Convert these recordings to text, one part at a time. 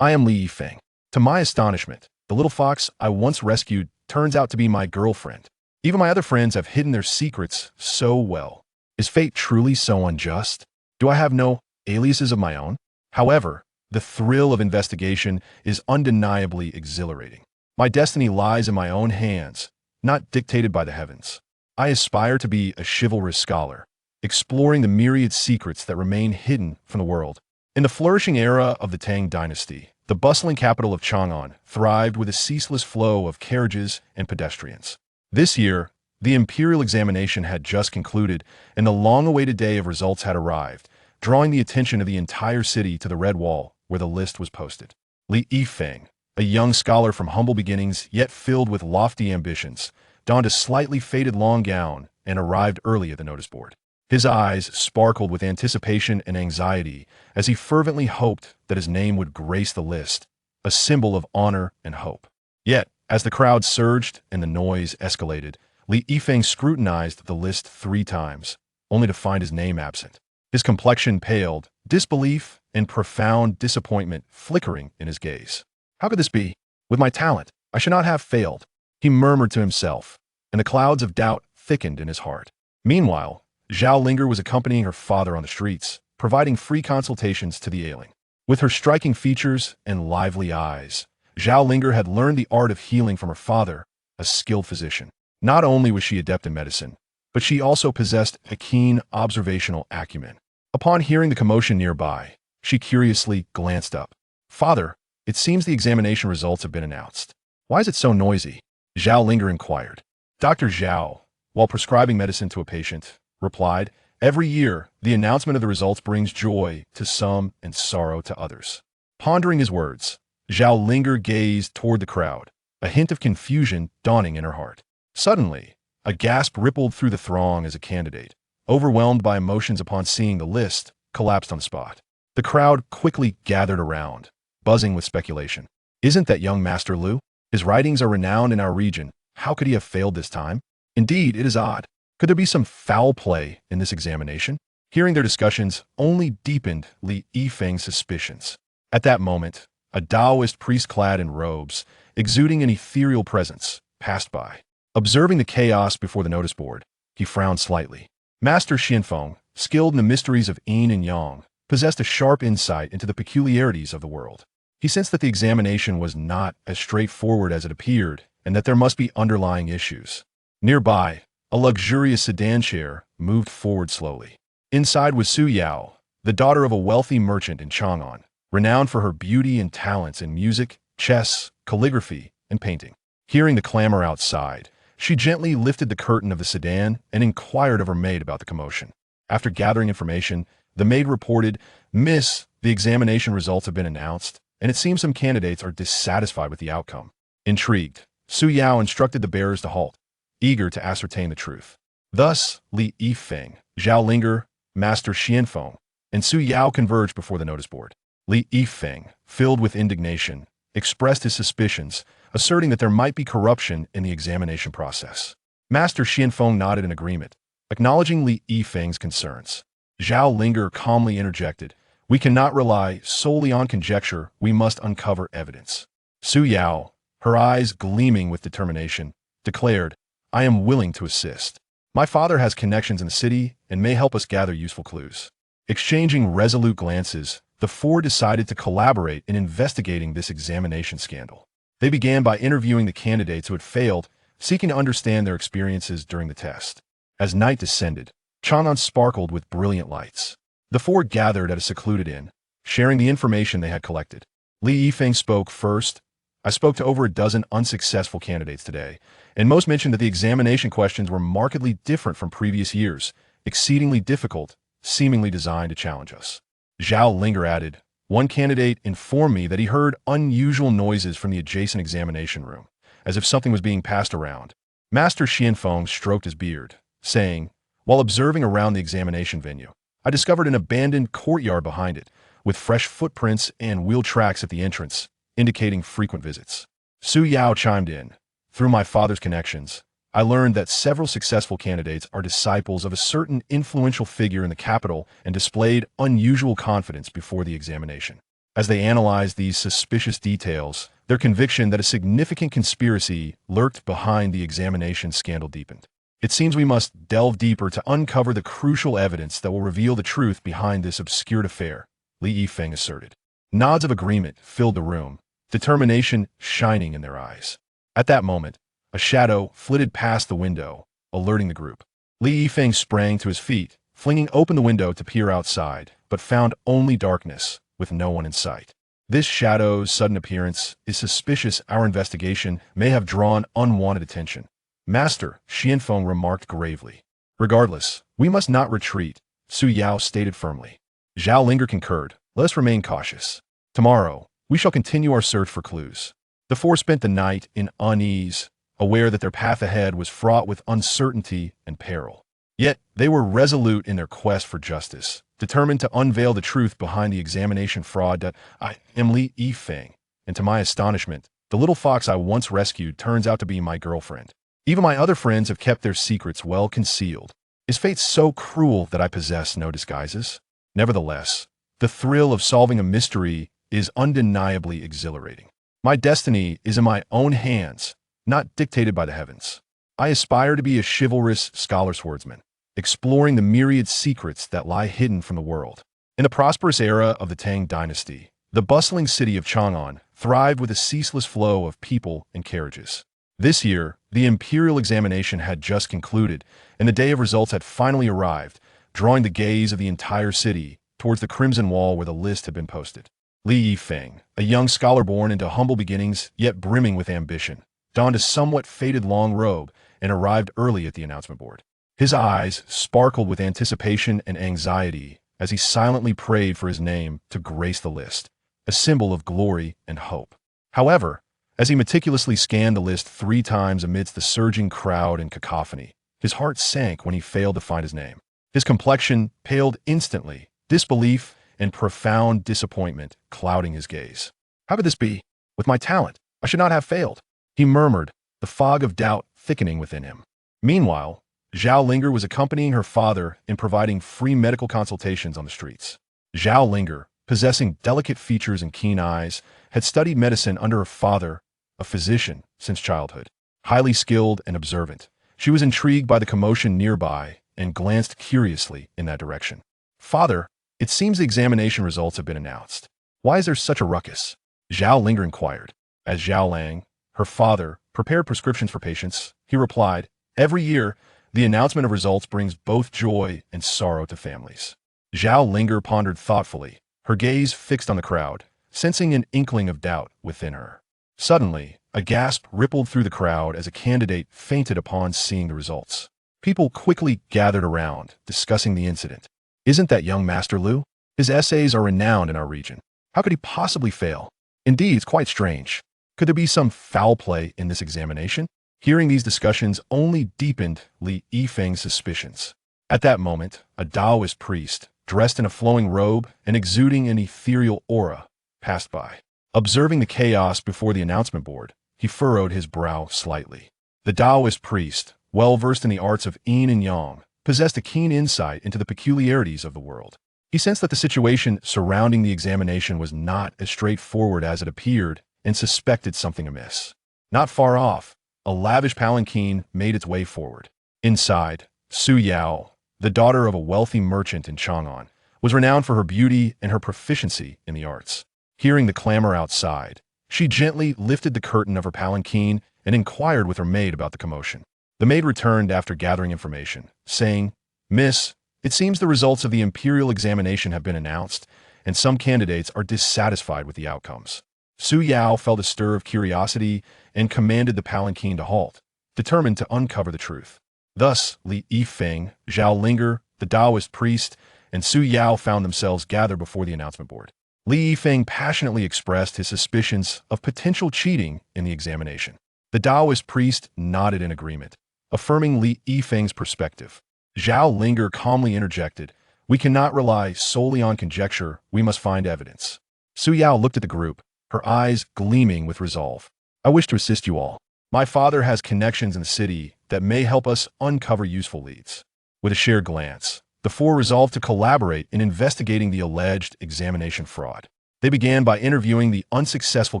I am Li Yifeng. To my astonishment, the little fox I once rescued turns out to be my girlfriend. Even my other friends have hidden their secrets so well. Is fate truly so unjust? Do I have no aliases of my own? However, the thrill of investigation is undeniably exhilarating. My destiny lies in my own hands, not dictated by the heavens. I aspire to be a chivalrous scholar, exploring the myriad secrets that remain hidden from the world. In the flourishing era of the Tang dynasty, the bustling capital of Chang'an thrived with a ceaseless flow of carriages and pedestrians. This year, the imperial examination had just concluded, and the long-awaited day of results had arrived, drawing the attention of the entire city to the Red Wall, where the list was posted. Li Yifeng, a young scholar from humble beginnings yet filled with lofty ambitions, donned a slightly faded long gown and arrived early at the notice board. His eyes sparkled with anticipation and anxiety as he fervently hoped that his name would grace the list, a symbol of honor and hope. Yet, as the crowd surged and the noise escalated, Li Yifeng scrutinized the list 3 times, only to find his name absent. His complexion paled, disbelief and profound disappointment flickering in his gaze. How could this be? With my talent, I should not have failed, he murmured to himself, and the clouds of doubt thickened in his heart. Meanwhile, Zhao Linger was accompanying her father on the streets, providing free consultations to the ailing. With her striking features and lively eyes, Zhao Linger had learned the art of healing from her father, a skilled physician. Not only was she adept in medicine, but she also possessed a keen observational acumen. Upon hearing the commotion nearby, she curiously glanced up. "Father, it seems the examination results have been announced. Why is it so noisy?" Zhao Linger inquired. Dr. Zhao, while prescribing medicine to a patient, replied, "Every year, the announcement of the results brings joy to some and sorrow to others." Pondering his words, Zhao Linger gazed toward the crowd, a hint of confusion dawning in her heart. Suddenly, a gasp rippled through the throng as a candidate, overwhelmed by emotions upon seeing the list, collapsed on the spot. The crowd quickly gathered around, buzzing with speculation. "Isn't that young Master Lu? His writings are renowned in our region. How could he have failed this time? Indeed, it is odd. Could there be some foul play in this examination?" Hearing their discussions only deepened Li Yifeng's suspicions. At that moment, a Taoist priest clad in robes, exuding an ethereal presence, passed by. Observing the chaos before the notice board, he frowned slightly. Master Xianfeng, skilled in the mysteries of yin and yang, possessed a sharp insight into the peculiarities of the world. He sensed that the examination was not as straightforward as it appeared, and that there must be underlying issues. Nearby, a luxurious sedan chair moved forward slowly. Inside was Su Yao, the daughter of a wealthy merchant in Chang'an, renowned for her beauty and talents in music, chess, calligraphy, and painting. Hearing the clamor outside, she gently lifted the curtain of the sedan and inquired of her maid about the commotion. After gathering information, the maid reported, "Miss, the examination results have been announced, and it seems some candidates are dissatisfied with the outcome." Intrigued, Su Yao instructed the bearers to halt, eager to ascertain the truth. Thus, Li Yifeng, Zhao Linger, Master Xianfeng, and Su Yao converged before the notice board. Li Yifeng, filled with indignation, expressed his suspicions, asserting that there might be corruption in the examination process. Master Xianfeng nodded in agreement, acknowledging Li Yifeng's concerns. Zhao Linger calmly interjected, "We cannot rely solely on conjecture, we must uncover evidence." Su Yao, her eyes gleaming with determination, declared, "I am willing to assist. My father has connections in the city and may help us gather useful clues." Exchanging resolute glances, the 4 decided to collaborate in investigating this examination scandal. They began by interviewing the candidates who had failed, seeking to understand their experiences during the test. As night descended, Chang'an sparkled with brilliant lights. The 4 gathered at a secluded inn, sharing the information they had collected. Li Yifeng spoke first. "I spoke to over a dozen unsuccessful candidates today, and most mentioned that the examination questions were markedly different from previous years, exceedingly difficult, seemingly designed to challenge us." Zhao Linger added, "One candidate informed me that he heard unusual noises from the adjacent examination room, as if something was being passed around." Master Xianfeng stroked his beard, saying, "While observing around the examination venue, I discovered an abandoned courtyard behind it, with fresh footprints and wheel tracks at the entrance, indicating frequent visits." Su Yao chimed in, "Through my father's connections, I learned that several successful candidates are disciples of a certain influential figure in the capital and displayed unusual confidence before the examination. As they analyzed these suspicious details, their conviction that a significant conspiracy lurked behind the examination scandal deepened. It seems we must delve deeper to uncover the crucial evidence that will reveal the truth behind this obscure affair, Li Yifeng asserted. Nods of agreement filled the room, determination shining in their eyes. At that moment, a shadow flitted past the window, alerting the group. Li Yifeng sprang to his feet, flinging open the window to peer outside, but found only darkness, with no one in sight. This shadow's sudden appearance is suspicious. Our investigation may have drawn unwanted attention. Master, Xianfeng remarked gravely. Regardless, we must not retreat, Su Yao stated firmly. Zhao Linger concurred. Let us remain cautious. Tomorrow, we shall continue our search for clues. The four spent the night in unease, aware that their path ahead was fraught with uncertainty and peril. Yet, they were resolute in their quest for justice, determined to unveil the truth behind the examination fraud. I am Li Yifeng, and to my astonishment, the little fox I once rescued turns out to be my girlfriend. Even my other friends have kept their secrets well concealed. Is fate so cruel that I possess no disguises? Nevertheless, the thrill of solving a mystery is undeniably exhilarating. My destiny is in my own hands, not dictated by the heavens. I aspire to be a chivalrous Scholar-Swordsman, exploring the myriad secrets that lie hidden from the world. In the prosperous era of the Tang dynasty, the bustling city of Chang'an thrived with a ceaseless flow of people and carriages. This year, the imperial examination had just concluded, and the day of results had finally arrived, drawing the gaze of the entire city towards the crimson wall where the list had been posted. Li Yifeng, a young scholar born into humble beginnings yet brimming with ambition, donned a somewhat faded long robe and arrived early at the announcement board. His eyes sparkled with anticipation and anxiety as he silently prayed for his name to grace the list, a symbol of glory and hope. However, as he meticulously scanned the list 3 times amidst the surging crowd and cacophony, his heart sank when he failed to find his name. His complexion paled instantly, disbelief and profound disappointment clouding his gaze. How could this be? With my talent, I should not have failed, he murmured, the fog of doubt thickening within him. Meanwhile, Zhao Linger was accompanying her father in providing free medical consultations on the streets. Zhao Linger, possessing delicate features and keen eyes, had studied medicine under her father, a physician, since childhood. Highly skilled and observant, she was intrigued by the commotion nearby and glanced curiously in that direction. Father, it seems the examination results have been announced. Why is there such a ruckus? Zhao Linger inquired. As Zhao Lang, her father, prepared prescriptions for patients, he replied, every year, the announcement of results brings both joy and sorrow to families. Zhao Linger pondered thoughtfully, her gaze fixed on the crowd, sensing an inkling of doubt within her. Suddenly, a gasp rippled through the crowd as a candidate fainted upon seeing the results. People quickly gathered around, discussing the incident. Isn't that young Master Lu? His essays are renowned in our region. How could he possibly fail? Indeed, it's quite strange. Could there be some foul play in this examination? Hearing these discussions only deepened Li Yifeng's suspicions. At that moment, a Taoist priest, dressed in a flowing robe and exuding an ethereal aura, passed by. Observing the chaos before the announcement board, he furrowed his brow slightly. The Taoist priest, well versed in the arts of yin and yang, possessed a keen insight into the peculiarities of the world. He sensed that the situation surrounding the examination was not as straightforward as it appeared and suspected something amiss. Not far off, a lavish palanquin made its way forward. Inside, Su Yao, the daughter of a wealthy merchant in Chang'an, was renowned for her beauty and her proficiency in the arts. Hearing the clamor outside, she gently lifted the curtain of her palanquin and inquired with her maid about the commotion. The maid returned after gathering information, saying, Miss, it seems the results of the imperial examination have been announced, and some candidates are dissatisfied with the outcomes. Su Yao felt a stir of curiosity and commanded the palanquin to halt, determined to uncover the truth. Thus, Li Yifeng, Zhao Linger, the Taoist priest, and Su Yao found themselves gathered before the announcement board. Li Yifeng passionately expressed his suspicions of potential cheating in the examination. The Taoist priest nodded in agreement, affirming Li Yifeng's perspective. Zhao Linger calmly interjected, we cannot rely solely on conjecture, we must find evidence. Su Yao looked at the group, her eyes gleaming with resolve. I wish to assist you all. My father has connections in the city that may help us uncover useful leads. With a shared glance, the four resolved to collaborate in investigating the alleged examination fraud. They began by interviewing the unsuccessful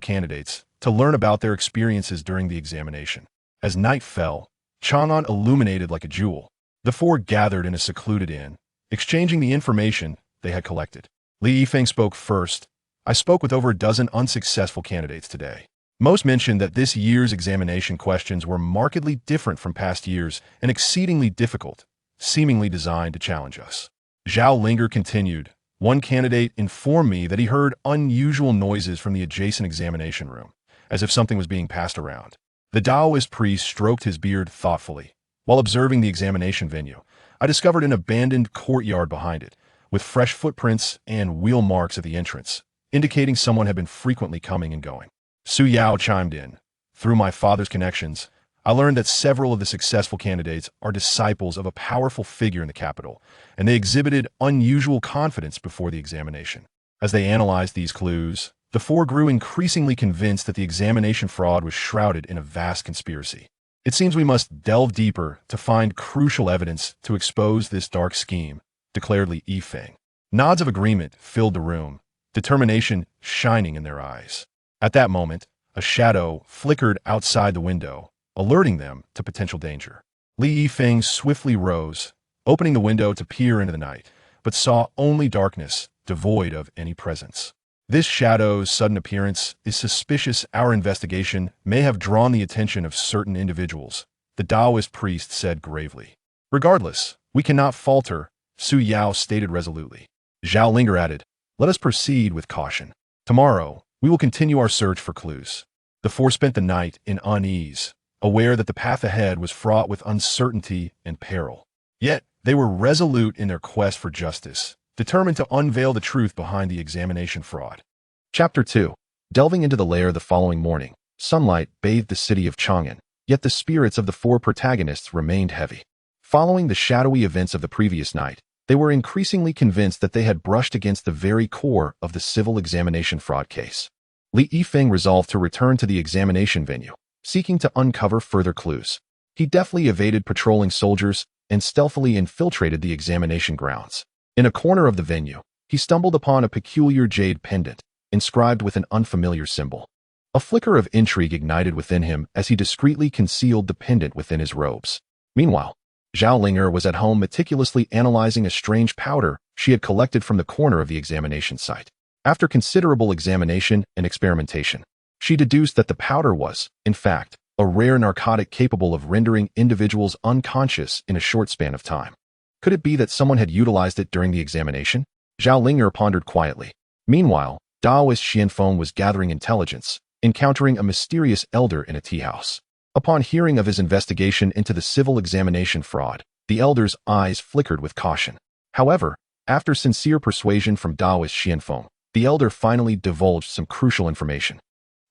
candidates to learn about their experiences during the examination. As night fell, Chang'an illuminated like a jewel. The four gathered in a secluded inn, exchanging the information they had collected. Li Yifeng spoke first. I spoke with over a dozen unsuccessful candidates today. Most mentioned that this year's examination questions were markedly different from past years and exceedingly difficult, seemingly designed to challenge us. Zhao Linger continued. One candidate informed me that he heard unusual noises from the adjacent examination room, as if something was being passed around. The Taoist priest stroked his beard thoughtfully. While observing the examination venue, I discovered an abandoned courtyard behind it, with fresh footprints and wheel marks at the entrance, indicating someone had been frequently coming and going. Su Yao chimed in. Through my father's connections, I learned that several of the successful candidates are disciples of a powerful figure in the capital, and they exhibited unusual confidence before the examination. As they analyzed these clues, the four grew increasingly convinced that the examination fraud was shrouded in a vast conspiracy. It seems we must delve deeper to find crucial evidence to expose this dark scheme, declared Li Yifeng. Nods of agreement filled the room, determination shining in their eyes. At that moment, a shadow flickered outside the window, alerting them to potential danger. Li Yifeng swiftly rose, opening the window to peer into the night, but saw only darkness, devoid of any presence. This shadow's sudden appearance is suspicious. Our investigation may have drawn the attention of certain individuals, the Taoist priest said gravely. Regardless, we cannot falter, Su Yao stated resolutely. Zhao Linger added, let us proceed with caution. Tomorrow, we will continue our search for clues. The four spent the night in unease, aware that the path ahead was fraught with uncertainty and peril. Yet, they were resolute in their quest for justice, determined to unveil the truth behind the examination fraud. Chapter 2. Delving into the lair the following morning, sunlight bathed the city of Chang'an, yet the spirits of the four protagonists remained heavy. Following the shadowy events of the previous night, they were increasingly convinced that they had brushed against the very core of the civil examination fraud case. Li Yifeng resolved to return to the examination venue, seeking to uncover further clues. He deftly evaded patrolling soldiers and stealthily infiltrated the examination grounds. In a corner of the venue, he stumbled upon a peculiar jade pendant, inscribed with an unfamiliar symbol. A flicker of intrigue ignited within him as he discreetly concealed the pendant within his robes. Meanwhile, Zhao Linger was at home meticulously analyzing a strange powder she had collected from the corner of the examination site. After considerable examination and experimentation, she deduced that the powder was, in fact, a rare narcotic capable of rendering individuals unconscious in a short span of time. Could it be that someone had utilized it during the examination? Zhao Linger pondered quietly. Meanwhile, Taoist Xianfeng was gathering intelligence, encountering a mysterious elder in a tea house. Upon hearing of his investigation into the civil examination fraud, the elder's eyes flickered with caution. However, after sincere persuasion from Taoist Xianfeng, the elder finally divulged some crucial information.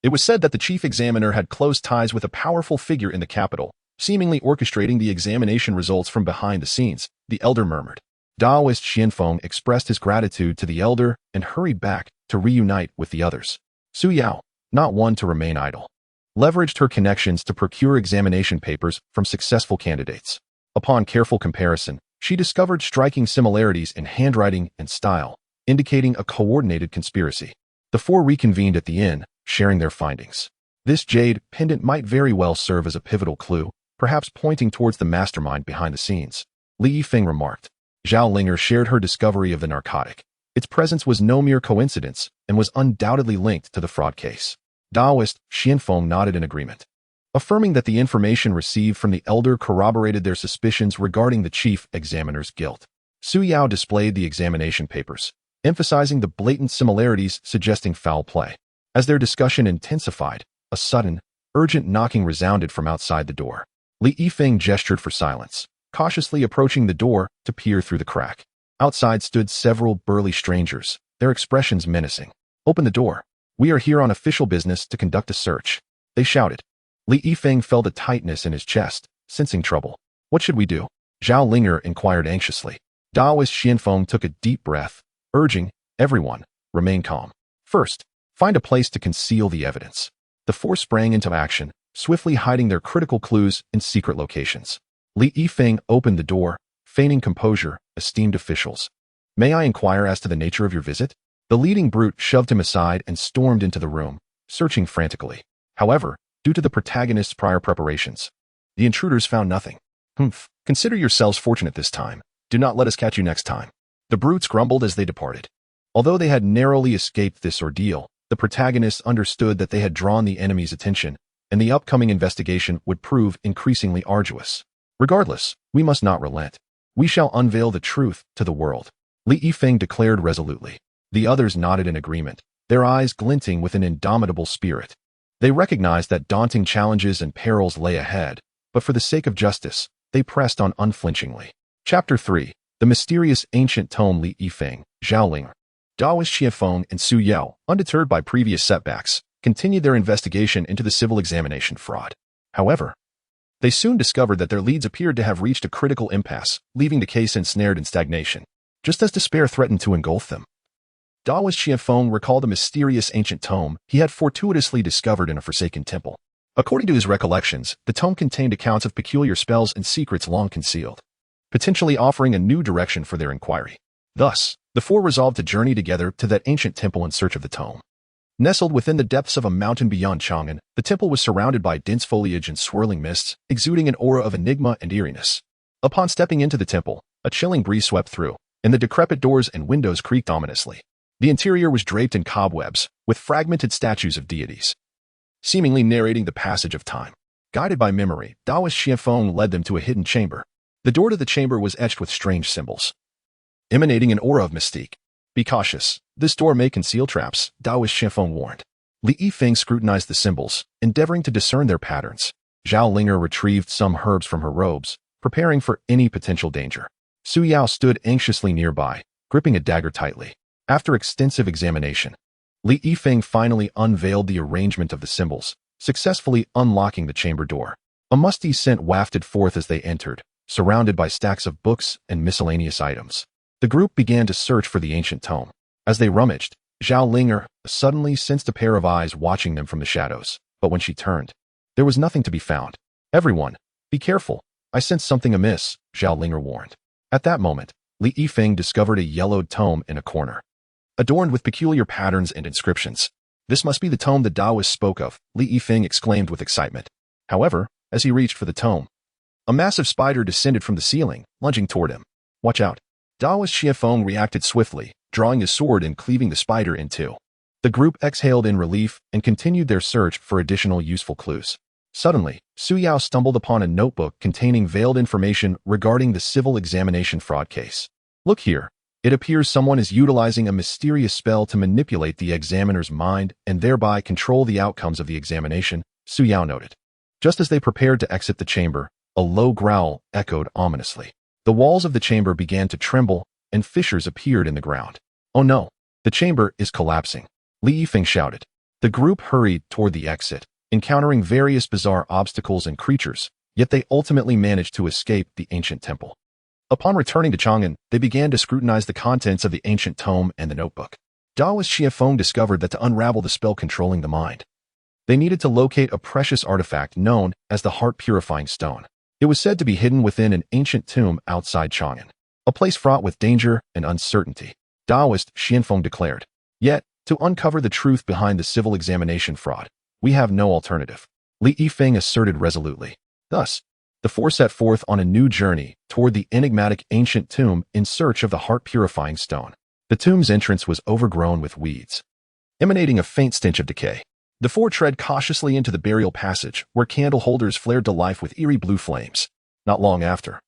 It was said that the chief examiner had close ties with a powerful figure in the capital, seemingly orchestrating the examination results from behind the scenes, the elder murmured. Taoist Xianfeng expressed his gratitude to the elder and hurried back to reunite with the others. Su Yao, not one to remain idle, leveraged her connections to procure examination papers from successful candidates. Upon careful comparison, she discovered striking similarities in handwriting and style, indicating a coordinated conspiracy. The four reconvened at the inn, sharing their findings. This jade pendant might very well serve as a pivotal clue, perhaps pointing towards the mastermind behind the scenes. Li Yifeng remarked. Zhao Linger shared her discovery of the narcotic. Its presence was no mere coincidence and was undoubtedly linked to the fraud case. Taoist Xianfeng nodded in agreement, affirming that the information received from the elder corroborated their suspicions regarding the chief examiner's guilt. Su Yao displayed the examination papers, emphasizing the blatant similarities suggesting foul play. As their discussion intensified, a sudden, urgent knocking resounded from outside the door. Li Yifeng gestured for silence, cautiously approaching the door to peer through the crack. Outside stood several burly strangers, their expressions menacing. Open the door. We are here on official business to conduct a search, they shouted. Li Yifeng felt a tightness in his chest, sensing trouble. What should we do? Zhao Linger inquired anxiously. Taoist Xianfeng took a deep breath, urging, everyone, remain calm. First, find a place to conceal the evidence. The four sprang into action, swiftly hiding their critical clues in secret locations. Li Yifeng opened the door, feigning composure, esteemed officials. May I inquire as to the nature of your visit? The leading brute shoved him aside and stormed into the room, searching frantically. However, due to the protagonist's prior preparations, the intruders found nothing. Humph. Consider yourselves fortunate this time. Do not let us catch you next time. The brutes grumbled as they departed. Although they had narrowly escaped this ordeal, the protagonists understood that they had drawn the enemy's attention, and the upcoming investigation would prove increasingly arduous. Regardless, we must not relent. We shall unveil the truth to the world, Li Yifeng declared resolutely. The others nodded in agreement, their eyes glinting with an indomitable spirit. They recognized that daunting challenges and perils lay ahead, but for the sake of justice, they pressed on unflinchingly. Chapter 3. The Mysterious Ancient Tome. Li Yifeng, Zhao Ling, Daoist Xianfeng, and Su Yao, undeterred by previous setbacks, continued their investigation into the civil examination fraud. However, they soon discovered that their leads appeared to have reached a critical impasse, leaving the case ensnared in stagnation, just as despair threatened to engulf them. Daoist Xianfeng recalled a mysterious ancient tome he had fortuitously discovered in a forsaken temple. According to his recollections, the tome contained accounts of peculiar spells and secrets long concealed, potentially offering a new direction for their inquiry. Thus, the four resolved to journey together to that ancient temple in search of the tome. Nestled within the depths of a mountain beyond Chang'an, the temple was surrounded by dense foliage and swirling mists, exuding an aura of enigma and eeriness. Upon stepping into the temple, a chilling breeze swept through, and the decrepit doors and windows creaked ominously. The interior was draped in cobwebs, with fragmented statues of deities, seemingly narrating the passage of time. Guided by memory, Daoist Xianfeng led them to a hidden chamber. The door to the chamber was etched with strange symbols, emanating an aura of mystique. Be cautious. This door may conceal traps, Daoist Xianfeng warned. Li Yifeng scrutinized the symbols, endeavoring to discern their patterns. Zhao Linger retrieved some herbs from her robes, preparing for any potential danger. Su Yao stood anxiously nearby, gripping a dagger tightly. After extensive examination, Li Yifeng finally unveiled the arrangement of the symbols, successfully unlocking the chamber door. A musty scent wafted forth as they entered, surrounded by stacks of books and miscellaneous items. The group began to search for the ancient tome. As they rummaged, Zhao Linger suddenly sensed a pair of eyes watching them from the shadows, but when she turned, there was nothing to be found. Everyone, be careful. I sense something amiss, Zhao Linger warned. At that moment, Li Yifeng discovered a yellowed tome in a corner, adorned with peculiar patterns and inscriptions. This must be the tome the Taoists spoke of, Li Yifeng exclaimed with excitement. However, as he reached for the tome, a massive spider descended from the ceiling, lunging toward him. Watch out. Daoist Xianfeng reacted swiftly, drawing his sword and cleaving the spider in two. The group exhaled in relief and continued their search for additional useful clues. Suddenly, Su Yao stumbled upon a notebook containing veiled information regarding the civil examination fraud case. Look here. It appears someone is utilizing a mysterious spell to manipulate the examiner's mind and thereby control the outcomes of the examination, Su Yao noted. Just as they prepared to exit the chamber, a low growl echoed ominously. The walls of the chamber began to tremble, and fissures appeared in the ground. Oh no, the chamber is collapsing, Li Yifeng shouted. The group hurried toward the exit, encountering various bizarre obstacles and creatures, yet they ultimately managed to escape the ancient temple. Upon returning to Chang'an, they began to scrutinize the contents of the ancient tome and the notebook. Daoist Xianfeng discovered that to unravel the spell controlling the mind, they needed to locate a precious artifact known as the heart-purifying stone. It was said to be hidden within an ancient tomb outside Chang'an, a place fraught with danger and uncertainty, Daoist Xianfeng declared. Yet, to uncover the truth behind the civil examination fraud, we have no alternative, Li Yifeng asserted resolutely. Thus, the four set forth on a new journey toward the enigmatic ancient tomb in search of the heart-purifying stone. The tomb's entrance was overgrown with weeds, emanating a faint stench of decay. The four tread cautiously into the burial passage, where candle holders flared to life with eerie blue flames. Not long after,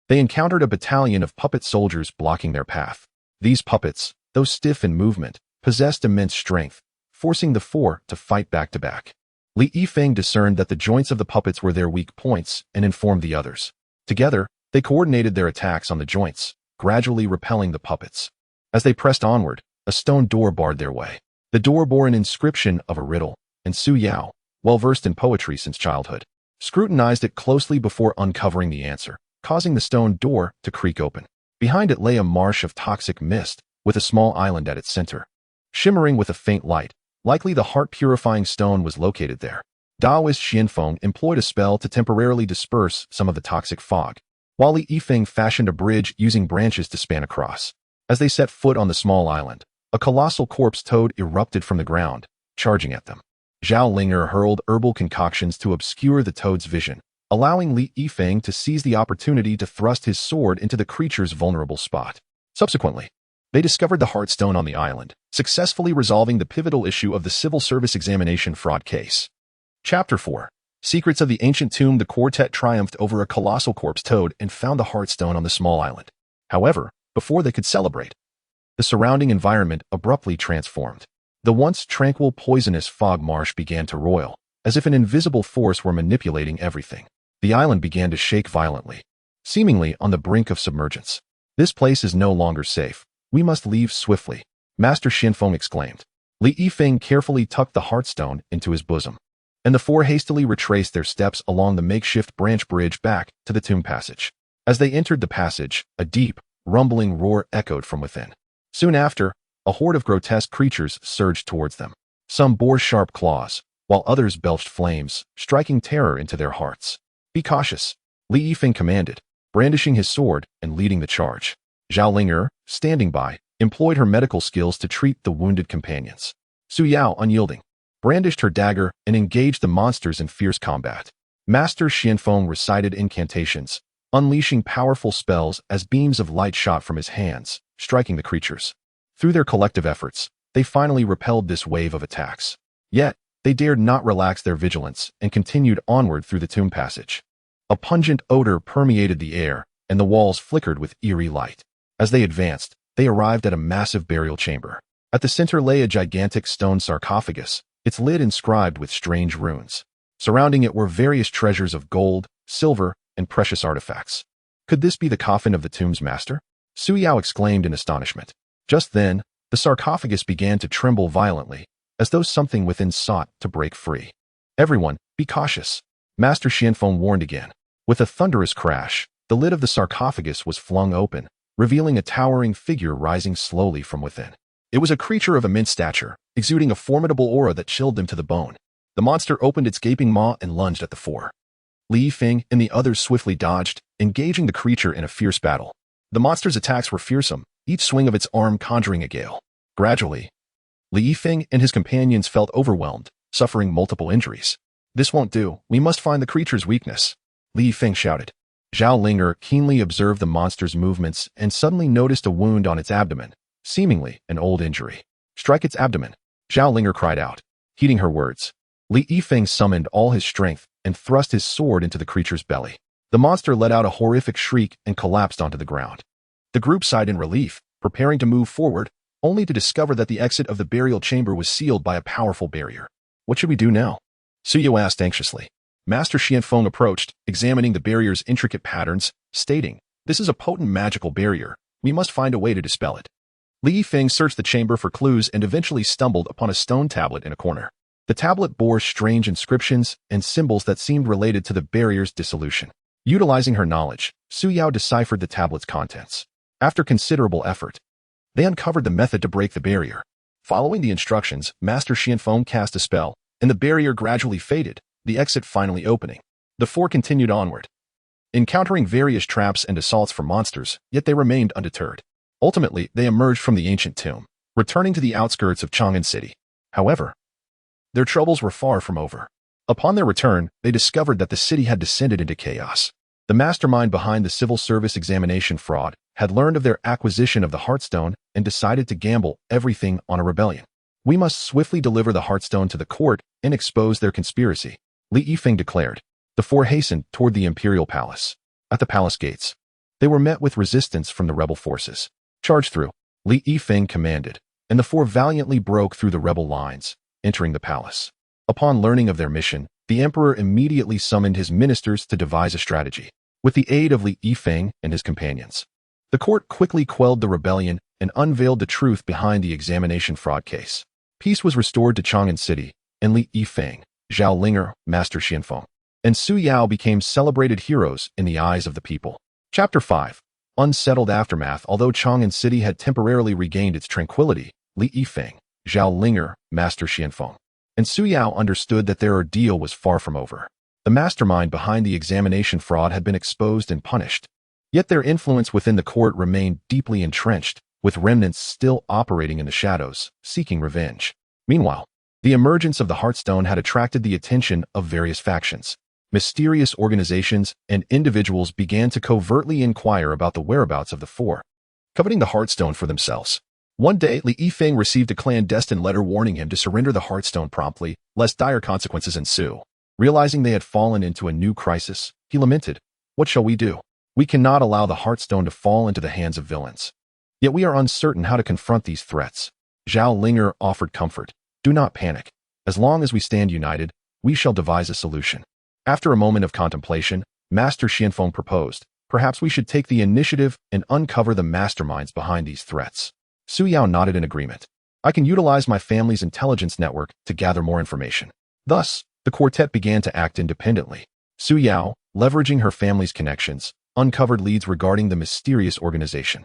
they encountered a battalion of puppet soldiers blocking their path. These puppets, though stiff in movement, possessed immense strength, forcing the four to fight back to back. Li Yifeng discerned that the joints of the puppets were their weak points and informed the others. Together, they coordinated their attacks on the joints, gradually repelling the puppets. As they pressed onward, a stone door barred their way. The door bore an inscription of a riddle, and Su Yao, well-versed in poetry since childhood, scrutinized it closely before uncovering the answer, causing the stone door to creak open. Behind it lay a marsh of toxic mist, with a small island at its center, shimmering with a faint light. Likely the heart-purifying stone was located there. Daoist Xianfeng employed a spell to temporarily disperse some of the toxic fog, while Li Yifeng fashioned a bridge using branches to span across. As they set foot on the small island, A colossal corpse toad erupted from the ground, charging at them. Zhao Linger hurled herbal concoctions to obscure the toad's vision, allowing Li Yifeng to seize the opportunity to thrust his sword into the creature's vulnerable spot. Subsequently, they discovered the Heartstone on the island, successfully resolving the pivotal issue of the civil service examination fraud case. Chapter 4. Secrets of the Ancient Tomb. The quartet triumphed over a colossal corpse toad and found the Heartstone on the small island. However, before they could celebrate, the surrounding environment abruptly transformed. The once tranquil poisonous fog marsh began to roil, as if an invisible force were manipulating everything. The island began to shake violently, seemingly on the brink of submergence. This place is no longer safe. We must leave swiftly, Master Xianfeng exclaimed. Li Yifeng carefully tucked the Heartstone into his bosom, and the four hastily retraced their steps along the makeshift branch bridge back to the tomb passage. As they entered the passage, a deep, rumbling roar echoed from within. Soon after, a horde of grotesque creatures surged towards them. Some bore sharp claws, while others belched flames, striking terror into their hearts. Be cautious, Li Yifeng commanded, brandishing his sword and leading the charge. Zhao Linger, standing by, employed her medical skills to treat the wounded companions. Su Yao, unyielding, brandished her dagger and engaged the monsters in fierce combat. Master Xianfeng recited incantations, unleashing powerful spells as beams of light shot from his hands, striking the creatures. Through their collective efforts, they finally repelled this wave of attacks. Yet, they dared not relax their vigilance and continued onward through the tomb passage. A pungent odor permeated the air, and the walls flickered with eerie light. As they advanced, they arrived at a massive burial chamber. At the center lay a gigantic stone sarcophagus, its lid inscribed with strange runes. Surrounding it were various treasures of gold, silver, and precious artifacts. Could this be the coffin of the tomb's master? Su Yao exclaimed in astonishment. Just then, the sarcophagus began to tremble violently, as though something within sought to break free. Everyone, be cautious, Master Xianfeng warned again. With a thunderous crash, the lid of the sarcophagus was flung open, revealing a towering figure rising slowly from within. It was a creature of immense stature, exuding a formidable aura that chilled them to the bone. The monster opened its gaping maw and lunged at the four. Li Yifeng and the others swiftly dodged, engaging the creature in a fierce battle. The monster's attacks were fearsome, each swing of its arm conjuring a gale. Gradually, Li Yifeng and his companions felt overwhelmed, suffering multiple injuries. This won't do. We must find the creature's weakness, Li Yifeng shouted. Zhao Linger keenly observed the monster's movements and suddenly noticed a wound on its abdomen, seemingly an old injury. Strike its abdomen, Zhao Linger cried out. Heeding her words, Li Yifeng summoned all his strength and thrust his sword into the creature's belly. The monster let out a horrific shriek and collapsed onto the ground. The group sighed in relief, preparing to move forward, only to discover that the exit of the burial chamber was sealed by a powerful barrier. What should we do now? Su Yao asked anxiously. Master Xianfeng approached, examining the barrier's intricate patterns, stating, This is a potent magical barrier. We must find a way to dispel it. Li Yifeng searched the chamber for clues and eventually stumbled upon a stone tablet in a corner. The tablet bore strange inscriptions and symbols that seemed related to the barrier's dissolution. Utilizing her knowledge, Su Yao deciphered the tablet's contents. After considerable effort, they uncovered the method to break the barrier. Following the instructions, Master Xianfeng cast a spell, and the barrier gradually faded, the exit finally opening. The four continued onward, encountering various traps and assaults from monsters, yet they remained undeterred. Ultimately, they emerged from the ancient tomb, returning to the outskirts of Chang'an City. However, their troubles were far from over. Upon their return, they discovered that the city had descended into chaos. The mastermind behind the civil service examination fraud had learned of their acquisition of the Heartstone and decided to gamble everything on a rebellion. We must swiftly deliver the Heartstone to the court and expose their conspiracy, Li Yifeng declared. The four hastened toward the imperial palace. At the palace gates, they were met with resistance from the rebel forces. Charge through, Li Yifeng commanded, and the four valiantly broke through the rebel lines, entering the palace. Upon learning of their mission, the emperor immediately summoned his ministers to devise a strategy. With the aid of Li Yifeng and his companions, the court quickly quelled the rebellion and unveiled the truth behind the examination fraud case. Peace was restored to Chang'an City, and Li Yifeng, Zhao Linger, Master Xianfeng, and Su Yao became celebrated heroes in the eyes of the people. Chapter 5. Unsettled aftermath. Although Chang'an City had temporarily regained its tranquility, Li Yifeng, Zhao Linger, Master Xianfeng, and Su Yao understood that their ordeal was far from over. The mastermind behind the examination fraud had been exposed and punished. Yet their influence within the court remained deeply entrenched, with remnants still operating in the shadows, seeking revenge. Meanwhile, the emergence of the Heartstone had attracted the attention of various factions. Mysterious organizations and individuals began to covertly inquire about the whereabouts of the four, coveting the Heartstone for themselves. One day, Li Yifeng received a clandestine letter warning him to surrender the Heartstone promptly, lest dire consequences ensue. Realizing they had fallen into a new crisis, he lamented, "What shall we do? We cannot allow the Heartstone to fall into the hands of villains. Yet we are uncertain how to confront these threats." Zhao Linger offered comfort. "Do not panic. As long as we stand united, we shall devise a solution." After a moment of contemplation, Master Xianfeng proposed, "Perhaps we should take the initiative and uncover the masterminds behind these threats." Su Yao nodded in agreement. "I can utilize my family's intelligence network to gather more information." Thus, the quartet began to act independently. Su Yao, leveraging her family's connections, uncovered leads regarding the mysterious organization.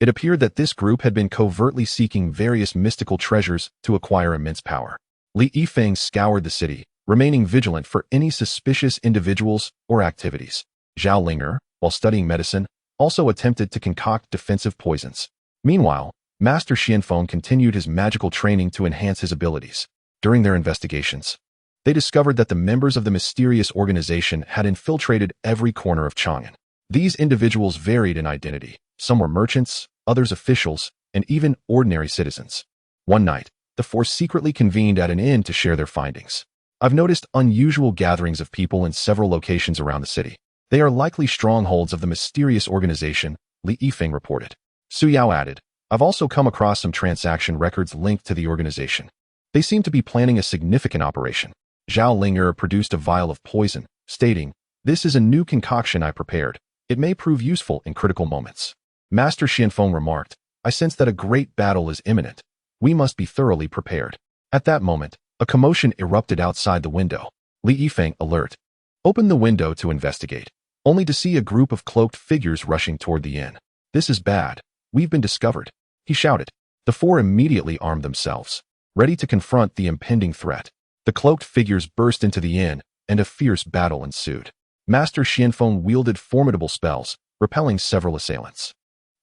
It appeared that this group had been covertly seeking various mystical treasures to acquire immense power. Li Yifeng scoured the city, remaining vigilant for any suspicious individuals or activities. Zhao Linger, while studying medicine, also attempted to concoct defensive poisons. Meanwhile, Master Xianfeng continued his magical training to enhance his abilities. During their investigations, they discovered that the members of the mysterious organization had infiltrated every corner of Chang'an. These individuals varied in identity. Some were merchants, others officials, and even ordinary citizens. One night, the four secretly convened at an inn to share their findings. "I've noticed unusual gatherings of people in several locations around the city. They are likely strongholds of the mysterious organization," Li Yifeng reported. Su Yao added, "I've also come across some transaction records linked to the organization. They seem to be planning a significant operation." Zhao Linger produced a vial of poison, stating, "This is a new concoction I prepared. It may prove useful in critical moments." Master Xianfeng remarked, "I sense that a great battle is imminent. We must be thoroughly prepared." At that moment, a commotion erupted outside the window. Li Yifeng, alert, opened the window to investigate, only to see a group of cloaked figures rushing toward the inn. "This is bad. We've been discovered," he shouted. The four immediately armed themselves, ready to confront the impending threat. The cloaked figures burst into the inn, and a fierce battle ensued. Master Xianfeng wielded formidable spells, repelling several assailants.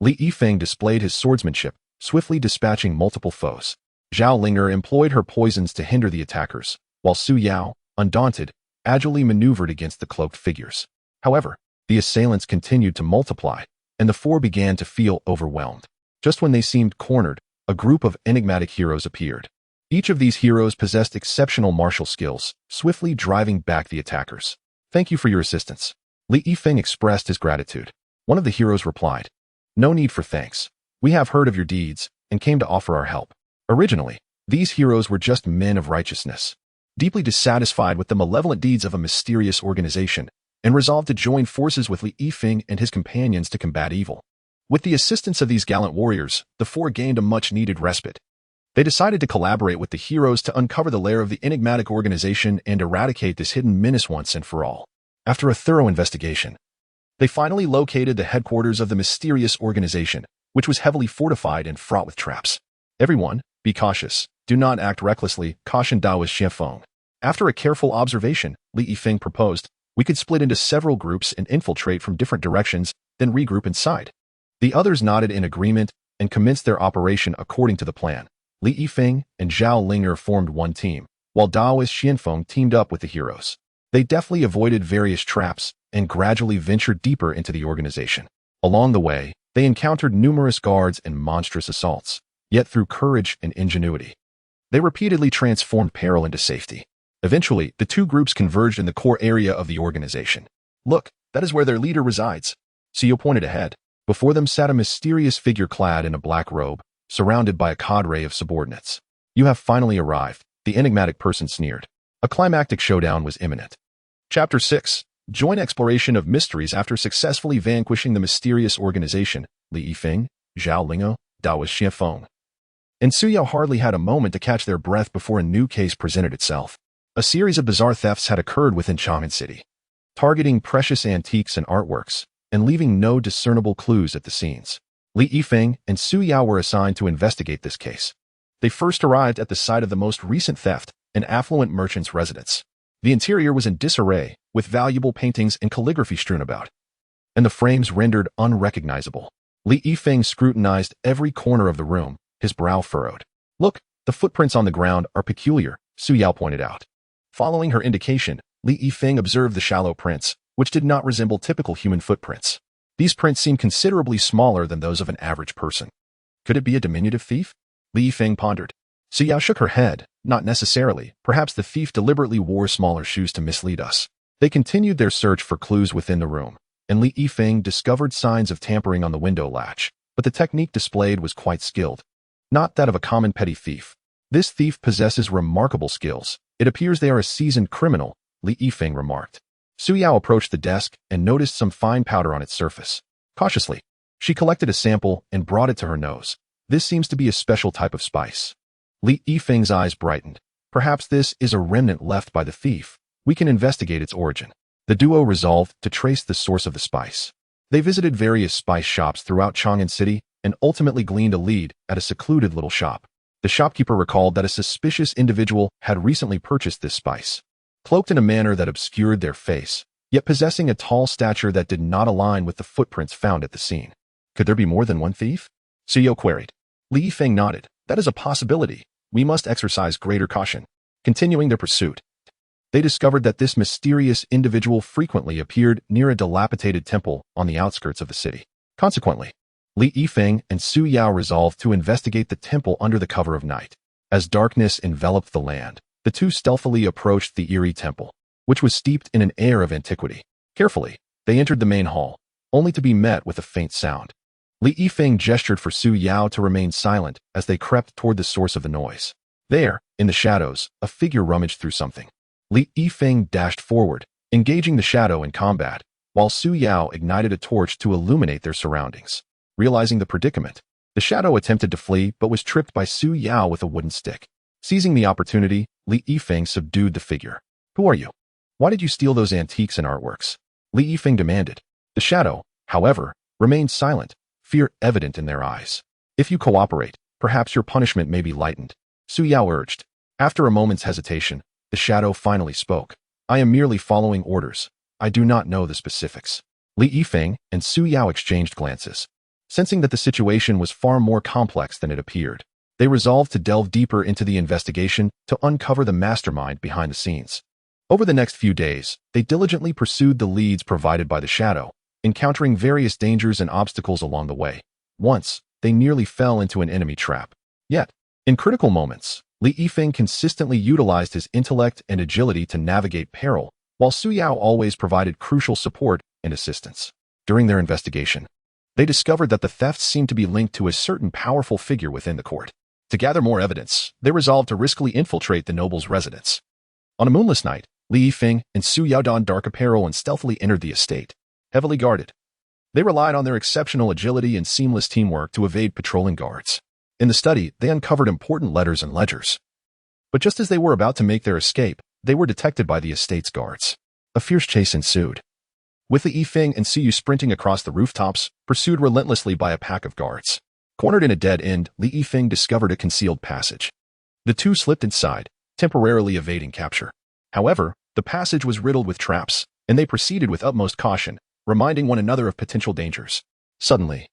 Li Yifeng displayed his swordsmanship, swiftly dispatching multiple foes. Zhao Linger employed her poisons to hinder the attackers, while Su Yao, undaunted, agilely maneuvered against the cloaked figures. However, the assailants continued to multiply, and the four began to feel overwhelmed. Just when they seemed cornered, a group of enigmatic heroes appeared. Each of these heroes possessed exceptional martial skills, swiftly driving back the attackers. "Thank you for your assistance." Li Yifeng expressed his gratitude. One of the heroes replied, "No need for thanks. We have heard of your deeds and came to offer our help." Originally, these heroes were just men of righteousness, deeply dissatisfied with the malevolent deeds of a mysterious organization, and resolved to join forces with Li Yifeng and his companions to combat evil. With the assistance of these gallant warriors, the four gained a much-needed respite. They decided to collaborate with the heroes to uncover the lair of the enigmatic organization and eradicate this hidden menace once and for all. After a thorough investigation, they finally located the headquarters of the mysterious organization, which was heavily fortified and fraught with traps. "Everyone, be cautious. Do not act recklessly," cautioned Daoist Xianfeng. After a careful observation, Li Yifeng proposed, "We could split into several groups and infiltrate from different directions, then regroup inside." The others nodded in agreement and commenced their operation according to the plan. Li Yifeng and Zhao Linger formed one team, while Daoist Xianfeng teamed up with the heroes. They deftly avoided various traps and gradually ventured deeper into the organization. Along the way, they encountered numerous guards and monstrous assaults, yet through courage and ingenuity, they repeatedly transformed peril into safety. Eventually, the two groups converged in the core area of the organization. "Look, that is where their leader resides." Seo pointed ahead. Before them sat a mysterious figure clad in a black robe, surrounded by a cadre of subordinates. "You have finally arrived," the enigmatic person sneered. A climactic showdown was imminent. Chapter 6. Joint exploration of mysteries after successfully vanquishing the mysterious organization. Li Yifeng, Zhao Linger, Daoist Xianfeng, and Su Yao hardly had a moment to catch their breath before a new case presented itself. A series of bizarre thefts had occurred within Chang'an City, targeting precious antiques and artworks, and leaving no discernible clues at the scenes. Li Yifeng and Su Yao were assigned to investigate this case. They first arrived at the site of the most recent theft, an affluent merchant's residence. The interior was in disarray, with valuable paintings and calligraphy strewn about, and the frames rendered unrecognizable. Li Yifeng scrutinized every corner of the room, his brow furrowed. Look, the footprints on the ground are peculiar, Su Yao pointed out. Following her indication, Li Yifeng observed the shallow prints, which did not resemble typical human footprints. These prints seemed considerably smaller than those of an average person. Could it be a diminutive thief? Li Yifeng pondered. Su Yao shook her head. Not necessarily. Perhaps the thief deliberately wore smaller shoes to mislead us. They continued their search for clues within the room, and Li Yifeng discovered signs of tampering on the window latch, but the technique displayed was quite skilled. Not that of a common petty thief. This thief possesses remarkable skills. It appears they are a seasoned criminal, Li Yifeng remarked. Su Yao approached the desk and noticed some fine powder on its surface. Cautiously, she collected a sample and brought it to her nose. This seems to be a special type of spice. Li Yifeng's eyes brightened. Perhaps this is a remnant left by the thief. We can investigate its origin. The duo resolved to trace the source of the spice. They visited various spice shops throughout Chang'an City and ultimately gleaned a lead at a secluded little shop. The shopkeeper recalled that a suspicious individual had recently purchased this spice. Cloaked in a manner that obscured their face, yet possessing a tall stature that did not align with the footprints found at the scene. Could there be more than one thief? Su Yao queried. Li Yifeng nodded. That is a possibility. We must exercise greater caution. Continuing their pursuit, they discovered that this mysterious individual frequently appeared near a dilapidated temple on the outskirts of the city. Consequently, Li Yifeng and Su Yao resolved to investigate the temple under the cover of night. As darkness enveloped the land, the two stealthily approached the eerie temple, which was steeped in an air of antiquity. Carefully, they entered the main hall, only to be met with a faint sound. Li Yifeng gestured for Su Yao to remain silent as they crept toward the source of the noise. There, in the shadows, a figure rummaged through something. Li Yifeng dashed forward, engaging the shadow in combat, while Su Yao ignited a torch to illuminate their surroundings. Realizing the predicament, the shadow attempted to flee but was tripped by Su Yao with a wooden stick. Seizing the opportunity, Li Yifeng subdued the figure. Who are you? Why did you steal those antiques and artworks? Li Yifeng demanded. The shadow, however, remained silent, fear evident in their eyes. If you cooperate, perhaps your punishment may be lightened, Su Yao urged. After a moment's hesitation, the shadow finally spoke. I am merely following orders. I do not know the specifics. Li Yifeng and Su Yao exchanged glances. Sensing that the situation was far more complex than it appeared, they resolved to delve deeper into the investigation to uncover the mastermind behind the scenes. Over the next few days, they diligently pursued the leads provided by the shadow, encountering various dangers and obstacles along the way. Once, they nearly fell into an enemy trap. Yet, in critical moments, Li Yifeng consistently utilized his intellect and agility to navigate peril, while Su Yao always provided crucial support and assistance. During their investigation, they discovered that the thefts seemed to be linked to a certain powerful figure within the court. To gather more evidence, they resolved to riskily infiltrate the noble's residence. On a moonless night, Li Yifeng and Su Yao donned dark apparel and stealthily entered the estate. Heavily guarded, they relied on their exceptional agility and seamless teamwork to evade patrolling guards. In the study, they uncovered important letters and ledgers. But just as they were about to make their escape, they were detected by the estate's guards. A fierce chase ensued, with Li Yifeng and Su Yao sprinting across the rooftops, pursued relentlessly by a pack of guards. Cornered in a dead end, Li Yifeng discovered a concealed passage. The two slipped inside, temporarily evading capture. However, the passage was riddled with traps, and they proceeded with utmost caution, reminding one another of potential dangers. Suddenly,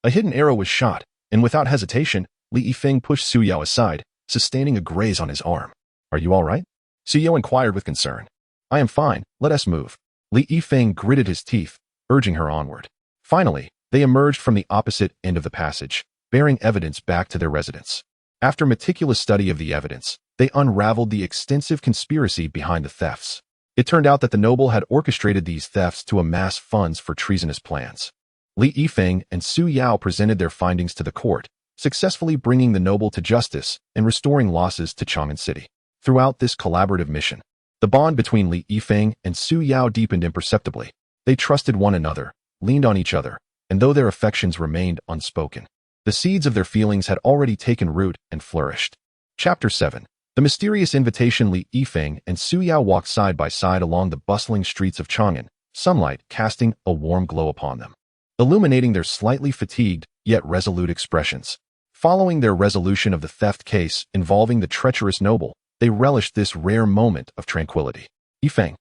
a hidden arrow was shot, and without hesitation, Li Yifeng pushed Su Yao aside, sustaining a graze on his arm. Are you all right? Su Yao inquired with concern. I am fine, let us move. Li Yifeng gritted his teeth, urging her onward. Finally, they emerged from the opposite end of the passage, bearing evidence back to their residence. After meticulous study of the evidence, they unraveled the extensive conspiracy behind the thefts. It turned out that the noble had orchestrated these thefts to amass funds for treasonous plans. Li Yifeng and Su Yao presented their findings to the court, successfully bringing the noble to justice and restoring losses to Chang'an City. Throughout this collaborative mission, the bond between Li Yifeng and Su Yao deepened imperceptibly. They trusted one another, leaned on each other, and though their affections remained unspoken, the seeds of their feelings had already taken root and flourished. Chapter 7. The mysterious invitation. Li Yifeng and Su Yao walked side by side along the bustling streets of Chang'an, sunlight casting a warm glow upon them, illuminating their slightly fatigued yet resolute expressions. Following their resolution of the theft case involving the treacherous noble, they relished this rare moment of tranquility. Yifeng,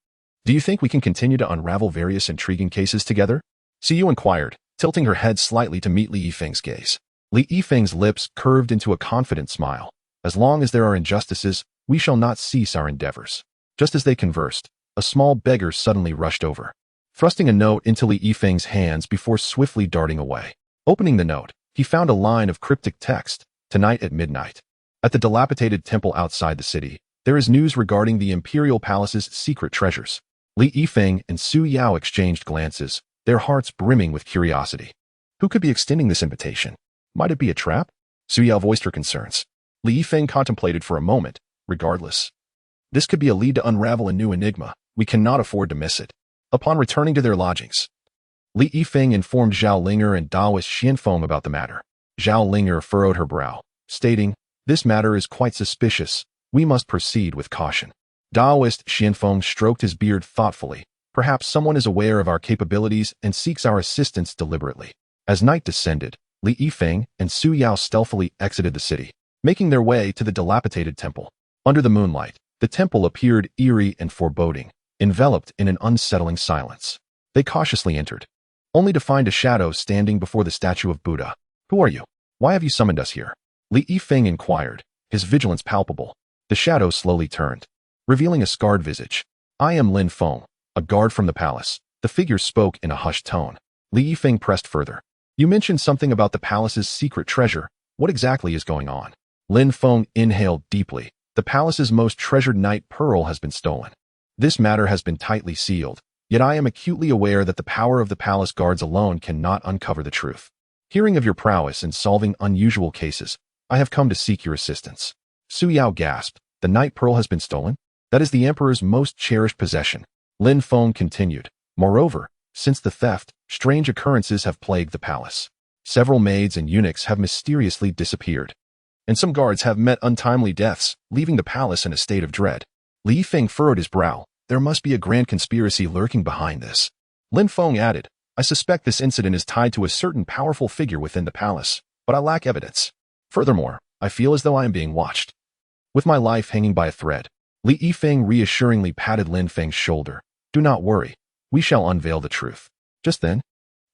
do you think we can continue to unravel various intriguing cases together? Su Yao inquired, tilting her head slightly to meet Li Yifeng's gaze. Li Yifeng's lips curved into a confident smile. As long as there are injustices, we shall not cease our endeavors. Just as they conversed, a small beggar suddenly rushed over, thrusting a note into Li Yifeng's hands before swiftly darting away. Opening the note, he found a line of cryptic text: "Tonight at midnight, at the dilapidated temple outside the city, there is news regarding the Imperial Palace's secret treasures." Li Yifeng and Su Yao exchanged glances, their hearts brimming with curiosity. Who could be extending this invitation? Might it be a trap? Su Yao voiced her concerns. Li Yifeng contemplated for a moment. Regardless, this could be a lead to unravel a new enigma. We cannot afford to miss it. Upon returning to their lodgings, Li Yifeng informed Zhao Linger and Daoist Xianfeng about the matter. Zhao Linger furrowed her brow, stating, "This matter is quite suspicious. We must proceed with caution." Daoist Xianfeng stroked his beard thoughtfully. "Perhaps someone is aware of our capabilities and seeks our assistance deliberately." As night descended, Li Yifeng and Su Yao stealthily exited the city, making their way to the dilapidated temple. Under the moonlight, the temple appeared eerie and foreboding, enveloped in an unsettling silence. They cautiously entered, only to find a shadow standing before the statue of Buddha. "Who are you? Why have you summoned us here?" Li Yifeng inquired, his vigilance palpable. The shadow slowly turned, revealing a scarred visage. "I am Lin Feng, a guard from the palace." The figure spoke in a hushed tone. Li Yifeng pressed further. "You mentioned something about the palace's secret treasure. What exactly is going on?" Lin Feng inhaled deeply. "The palace's most treasured night pearl has been stolen. This matter has been tightly sealed, yet I am acutely aware that the power of the palace guards alone cannot uncover the truth. Hearing of your prowess in solving unusual cases, I have come to seek your assistance." Su Yao gasped. "The night pearl has been stolen? That is the emperor's most cherished possession." Lin Feng continued. "Moreover, since the theft, strange occurrences have plagued the palace. Several maids and eunuchs have mysteriously disappeared, and some guards have met untimely deaths, leaving the palace in a state of dread." Li Yifeng furrowed his brow. "There must be a grand conspiracy lurking behind this." Lin Feng added, "I suspect this incident is tied to a certain powerful figure within the palace, but I lack evidence. Furthermore, I feel as though I am being watched, with my life hanging by a thread." Li Yifeng reassuringly patted Lin Feng's shoulder. "Do not worry. We shall unveil the truth." Just then,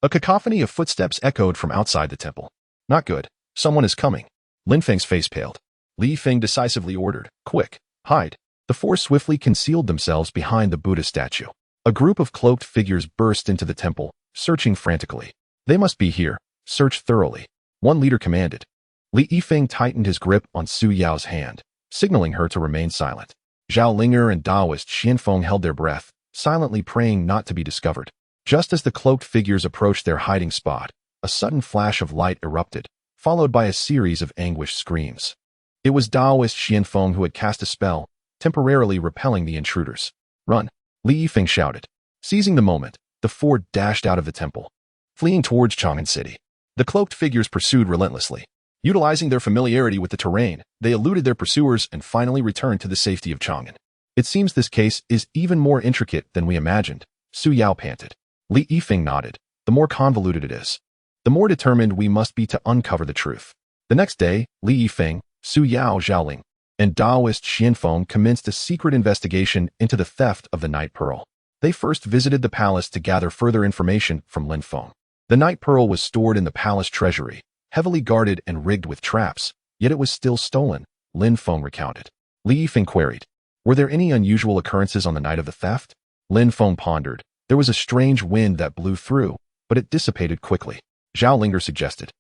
a cacophony of footsteps echoed from outside the temple. "Not good. Someone is coming." Lin Feng's face paled. Li Yifeng decisively ordered, "Quick, hide." The four swiftly concealed themselves behind the Buddha statue. A group of cloaked figures burst into the temple, searching frantically. "They must be here. Search thoroughly," one leader commanded. Li Yifeng tightened his grip on Su Yao's hand, signaling her to remain silent. Zhao Linger and Daoist Xianfeng held their breath, silently praying not to be discovered. Just as the cloaked figures approached their hiding spot, a sudden flash of light erupted, followed by a series of anguished screams. It was Daoist Xianfeng who had cast a spell, temporarily repelling the intruders. "Run!" Li Yifeng shouted. Seizing the moment, the four dashed out of the temple, fleeing towards Chang'an City. The cloaked figures pursued relentlessly. Utilizing their familiarity with the terrain, they eluded their pursuers and finally returned to the safety of Chang'an. "It seems this case is even more intricate than we imagined," Su Yao panted. Li Yifeng nodded. "The more convoluted it is, the more determined we must be to uncover the truth." The next day, Li Yifeng, Su Yao Zhaoling, and Daoist Xianfeng commenced a secret investigation into the theft of the Night Pearl. They first visited the palace to gather further information from Lin Feng. The Night Pearl was stored in the palace treasury, heavily guarded and rigged with traps, yet it was still stolen, Lin Feng recounted. Li Yifeng queried, "Were there any unusual occurrences on the night of the theft?" Lin Feng pondered. "There was a strange wind that blew through, but it dissipated quickly." Zhao Linger suggested,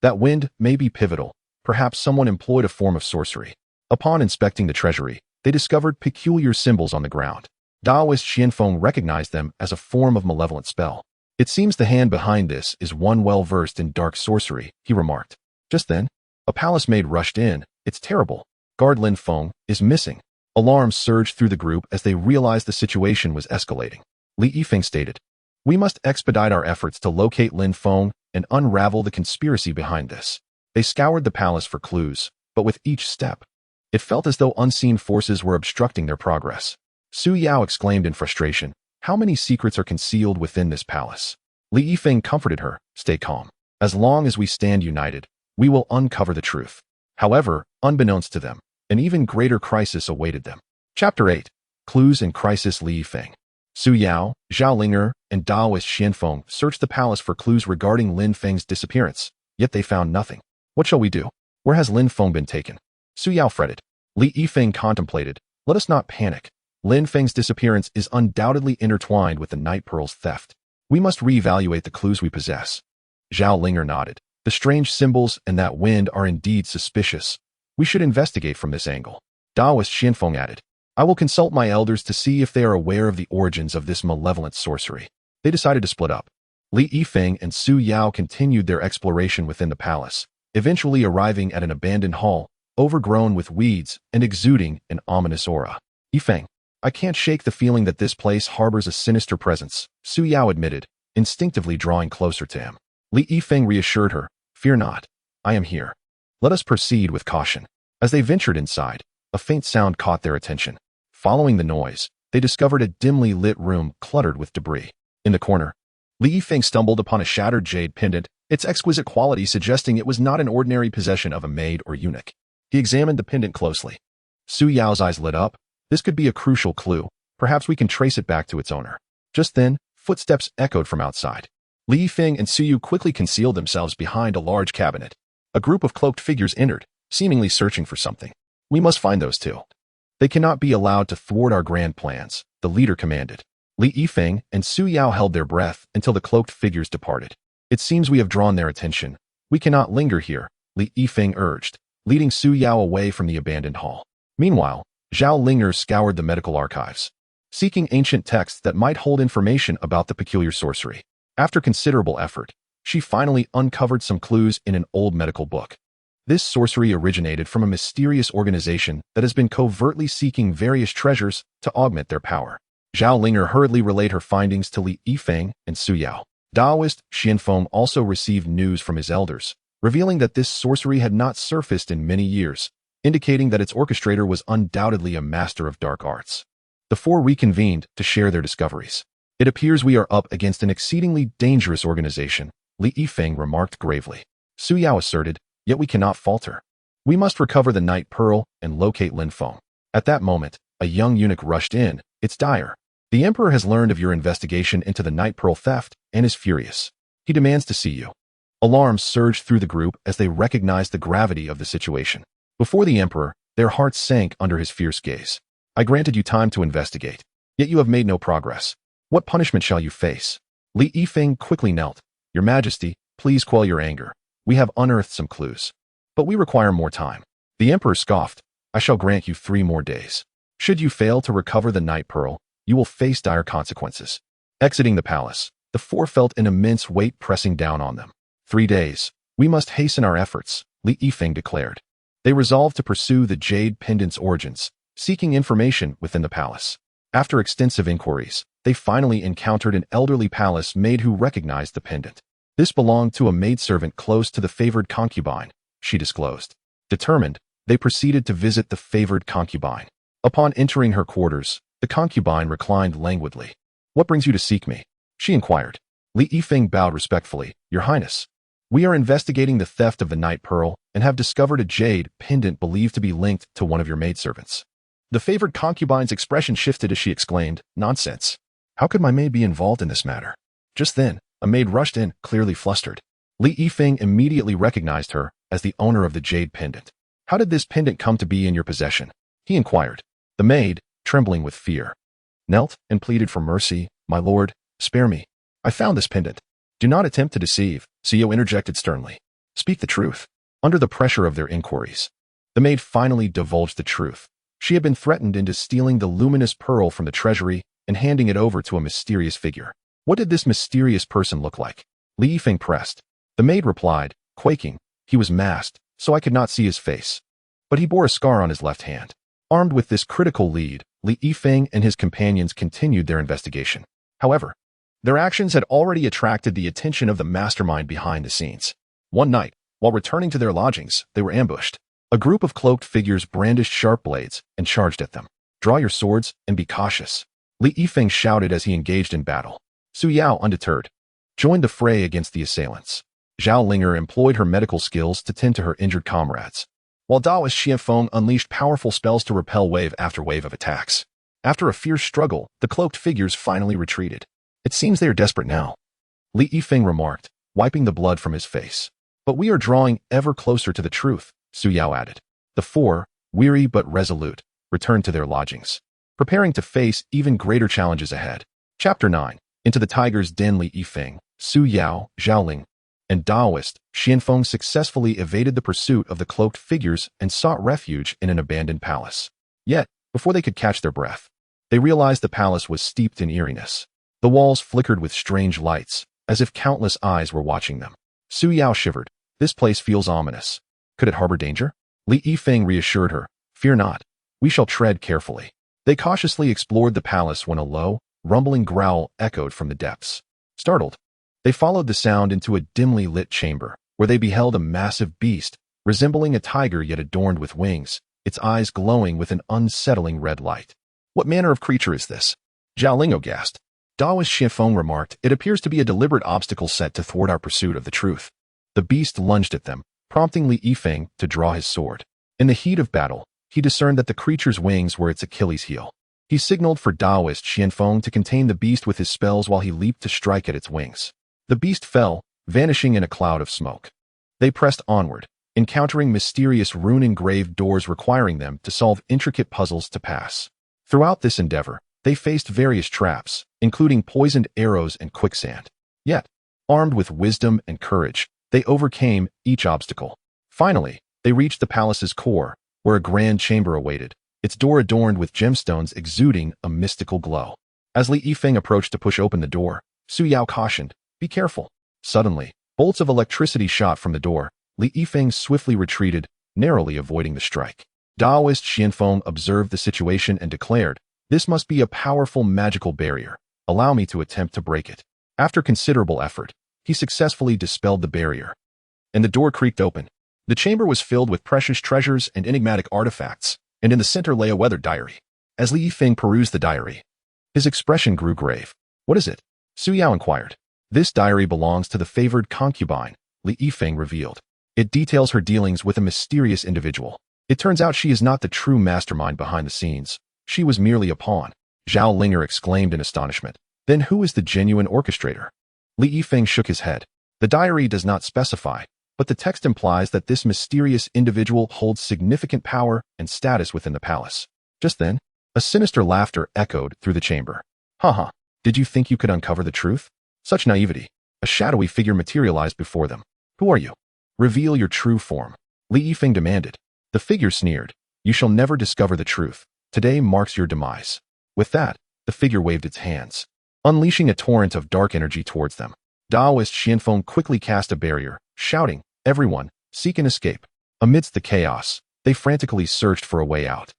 "That wind may be pivotal. Perhaps someone employed a form of sorcery." Upon inspecting the treasury, they discovered peculiar symbols on the ground. Daoist Xianfeng recognized them as a form of malevolent spell. "It seems the hand behind this is one well-versed in dark sorcery," he remarked. Just then, a palace maid rushed in. "It's terrible. Guard Lin Feng is missing." Alarms surged through the group as they realized the situation was escalating. Li Yifeng stated, "We must expedite our efforts to locate Lin Feng and unravel the conspiracy behind this." They scoured the palace for clues, but with each step, it felt as though unseen forces were obstructing their progress. Su Yao exclaimed in frustration, "How many secrets are concealed within this palace?" Li Yifeng comforted her, "Stay calm. As long as we stand united, we will uncover the truth." However, unbeknownst to them, an even greater crisis awaited them. Chapter 8. Clues in Crisis. Li Yifeng, Su Yao, Zhao Linger, and Daoist Xianfeng searched the palace for clues regarding Lin Feng's disappearance, yet they found nothing. What shall we do? Where has Lin Feng been taken? Su Yao fretted. Li Yifeng contemplated. Let us not panic. Lin Feng's disappearance is undoubtedly intertwined with the Night Pearl's theft. We must reevaluate the clues we possess. Zhao Linger nodded. The strange symbols and that wind are indeed suspicious. We should investigate from this angle. Daoist Xianfeng added. I will consult my elders to see if they are aware of the origins of this malevolent sorcery. They decided to split up. Li Yifeng and Su Yao continued their exploration within the palace, eventually arriving at an abandoned hall, overgrown with weeds and exuding an ominous aura. Yifeng, I can't shake the feeling that this place harbors a sinister presence, Su Yao admitted, instinctively drawing closer to him. Li Yifeng reassured her, fear not, I am here. Let us proceed with caution. As they ventured inside, a faint sound caught their attention. Following the noise, they discovered a dimly lit room cluttered with debris. In the corner, Li Yifeng stumbled upon a shattered jade pendant, its exquisite quality suggesting it was not an ordinary possession of a maid or eunuch. He examined the pendant closely. Su Yao's eyes lit up. This could be a crucial clue. Perhaps we can trace it back to its owner. Just then, footsteps echoed from outside. Li Yifeng and Su Yu quickly concealed themselves behind a large cabinet. A group of cloaked figures entered, seemingly searching for something. We must find those two. They cannot be allowed to thwart our grand plans, the leader commanded. Li Yifeng and Su Yao held their breath until the cloaked figures departed. It seems we have drawn their attention. We cannot linger here, Li Yifeng urged, leading Su Yao away from the abandoned hall. Meanwhile, Zhao Linger scoured the medical archives, seeking ancient texts that might hold information about the peculiar sorcery. After considerable effort, she finally uncovered some clues in an old medical book. This sorcery originated from a mysterious organization that has been covertly seeking various treasures to augment their power. Zhao Linger hurriedly relayed her findings to Li Yifeng and Su Yao. Daoist Xianfeng also received news from his elders, revealing that this sorcery had not surfaced in many years, indicating that its orchestrator was undoubtedly a master of dark arts. The four reconvened to share their discoveries. It appears we are up against an exceedingly dangerous organization, Li Yifeng remarked gravely. Su Yao asserted, yet we cannot falter. We must recover the Night Pearl and locate Lin Feng. At that moment, a young eunuch rushed in. It's dire. The Emperor has learned of your investigation into the Night Pearl theft and is furious. He demands to see you. Alarms surged through the group as they recognized the gravity of the situation. Before the Emperor, their hearts sank under his fierce gaze. I granted you time to investigate, yet you have made no progress. What punishment shall you face? Li Yifeng quickly knelt. Your Majesty, please quell your anger. We have unearthed some clues, but we require more time. The Emperor scoffed. I shall grant you 3 more days. Should you fail to recover the Night Pearl, you will face dire consequences. Exiting the palace, the four felt an immense weight pressing down on them. 3 days. We must hasten our efforts, Li Yifeng declared. They resolved to pursue the jade pendant's origins, seeking information within the palace. After extensive inquiries, they finally encountered an elderly palace maid who recognized the pendant. This belonged to a maidservant close to the favored concubine, she disclosed. Determined, they proceeded to visit the favored concubine. Upon entering her quarters, the concubine reclined languidly. What brings you to seek me? She inquired. Li Yifeng bowed respectfully. Your Highness, we are investigating the theft of the Night Pearl and have discovered a jade pendant believed to be linked to one of your maidservants. The favored concubine's expression shifted as she exclaimed, Nonsense. How could my maid be involved in this matter? Just then, a maid rushed in, clearly flustered. Li Yifeng immediately recognized her as the owner of the jade pendant. How did this pendant come to be in your possession? He inquired. The maid, trembling with fear, knelt and pleaded for mercy. My lord, spare me. I found this pendant. Do not attempt to deceive, CEO interjected sternly. Speak the truth. Under the pressure of their inquiries, the maid finally divulged the truth. She had been threatened into stealing the luminous pearl from the treasury and handing it over to a mysterious figure. What did this mysterious person look like? Li Yifeng pressed. The maid replied, quaking. He was masked, so I could not see his face. But he bore a scar on his left hand. Armed with this critical lead, Li Yifeng and his companions continued their investigation. However, their actions had already attracted the attention of the mastermind behind the scenes. One night, while returning to their lodgings, they were ambushed. A group of cloaked figures brandished sharp blades and charged at them. Draw your swords and be cautious, Li Yifeng shouted as he engaged in battle. Su Yao, undeterred, joined the fray against the assailants. Zhao Linger employed her medical skills to tend to her injured comrades, while Daoist Xianfeng unleashed powerful spells to repel wave after wave of attacks. After a fierce struggle, the cloaked figures finally retreated. It seems they are desperate now, Li Yifeng remarked, wiping the blood from his face. But we are drawing ever closer to the truth, Su Yao added. The four, weary but resolute, returned to their lodgings, preparing to face even greater challenges ahead. Chapter 9. Into the Tiger's Den. Li Yifeng, Su Yao, Zhaoling, and Daoist Xianfeng successfully evaded the pursuit of the cloaked figures and sought refuge in an abandoned palace. Yet, before they could catch their breath, they realized the palace was steeped in eeriness. The walls flickered with strange lights, as if countless eyes were watching them. Su Yao shivered. This place feels ominous. Could it harbor danger? Li Yifeng reassured her. Fear not. We shall tread carefully. They cautiously explored the palace when a low, rumbling growl echoed from the depths. Startled, they followed the sound into a dimly lit chamber, where they beheld a massive beast, resembling a tiger yet adorned with wings, its eyes glowing with an unsettling red light. What manner of creature is this? Zhao Ling gasped. Daoist Xianfeng remarked, it appears to be a deliberate obstacle set to thwart our pursuit of the truth. The beast lunged at them, prompting Li Yifeng to draw his sword. In the heat of battle, he discerned that the creature's wings were its Achilles heel. He signaled for Daoist Xianfeng to contain the beast with his spells while he leaped to strike at its wings. The beast fell, vanishing in a cloud of smoke. They pressed onward, encountering mysterious rune-engraved doors requiring them to solve intricate puzzles to pass. Throughout this endeavor, they faced various traps, including poisoned arrows and quicksand. Yet, armed with wisdom and courage, they overcame each obstacle. Finally, they reached the palace's core, where a grand chamber awaited, its door adorned with gemstones exuding a mystical glow. As Li Yifeng approached to push open the door, Su Yao cautioned, be careful. Suddenly, bolts of electricity shot from the door. Li Yifeng swiftly retreated, narrowly avoiding the strike. Daoist Xianfeng observed the situation and declared, this must be a powerful magical barrier. Allow me to attempt to break it. After considerable effort, he successfully dispelled the barrier, and the door creaked open. The chamber was filled with precious treasures and enigmatic artifacts, and in the center lay a weathered diary. As Li Yifeng perused the diary, his expression grew grave. What is it? Su Yao inquired. This diary belongs to the favored concubine, Li Yifeng revealed. It details her dealings with a mysterious individual. It turns out she is not the true mastermind behind the scenes. She was merely a pawn. Zhao Ling exclaimed in astonishment. Then who is the genuine orchestrator? Li Yifeng shook his head. The diary does not specify, but the text implies that this mysterious individual holds significant power and status within the palace. Just then, a sinister laughter echoed through the chamber. Haha, did you think you could uncover the truth? Such naivety. A shadowy figure materialized before them. Who are you? Reveal your true form. Li Yifeng demanded. The figure sneered. You shall never discover the truth. Today marks your demise. With that, the figure waved its hands, unleashing a torrent of dark energy towards them. Daoist Xianfeng quickly cast a barrier, shouting, everyone, seek an escape. Amidst the chaos, they frantically searched for a way out,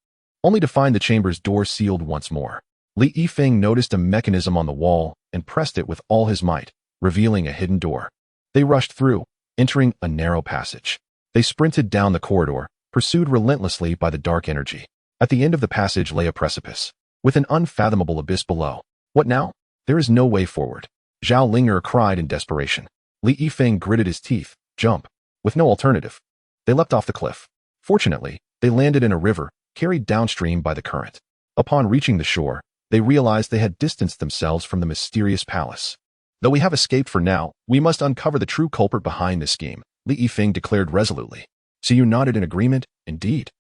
only to find the chamber's door sealed once more. Li Yifeng noticed a mechanism on the wall and pressed it with all his might, revealing a hidden door. They rushed through, entering a narrow passage. They sprinted down the corridor, pursued relentlessly by the dark energy. At the end of the passage lay a precipice, with an unfathomable abyss below. What now? There is no way forward. Zhao Ling cried in desperation. Li Yifeng gritted his teeth. Jump. With no alternative, they leapt off the cliff. Fortunately, they landed in a river, carried downstream by the current. Upon reaching the shore, they realized they had distanced themselves from the mysterious palace. Though we have escaped for now, we must uncover the true culprit behind this scheme, Li Yifeng declared resolutely. So you nodded in agreement? Indeed.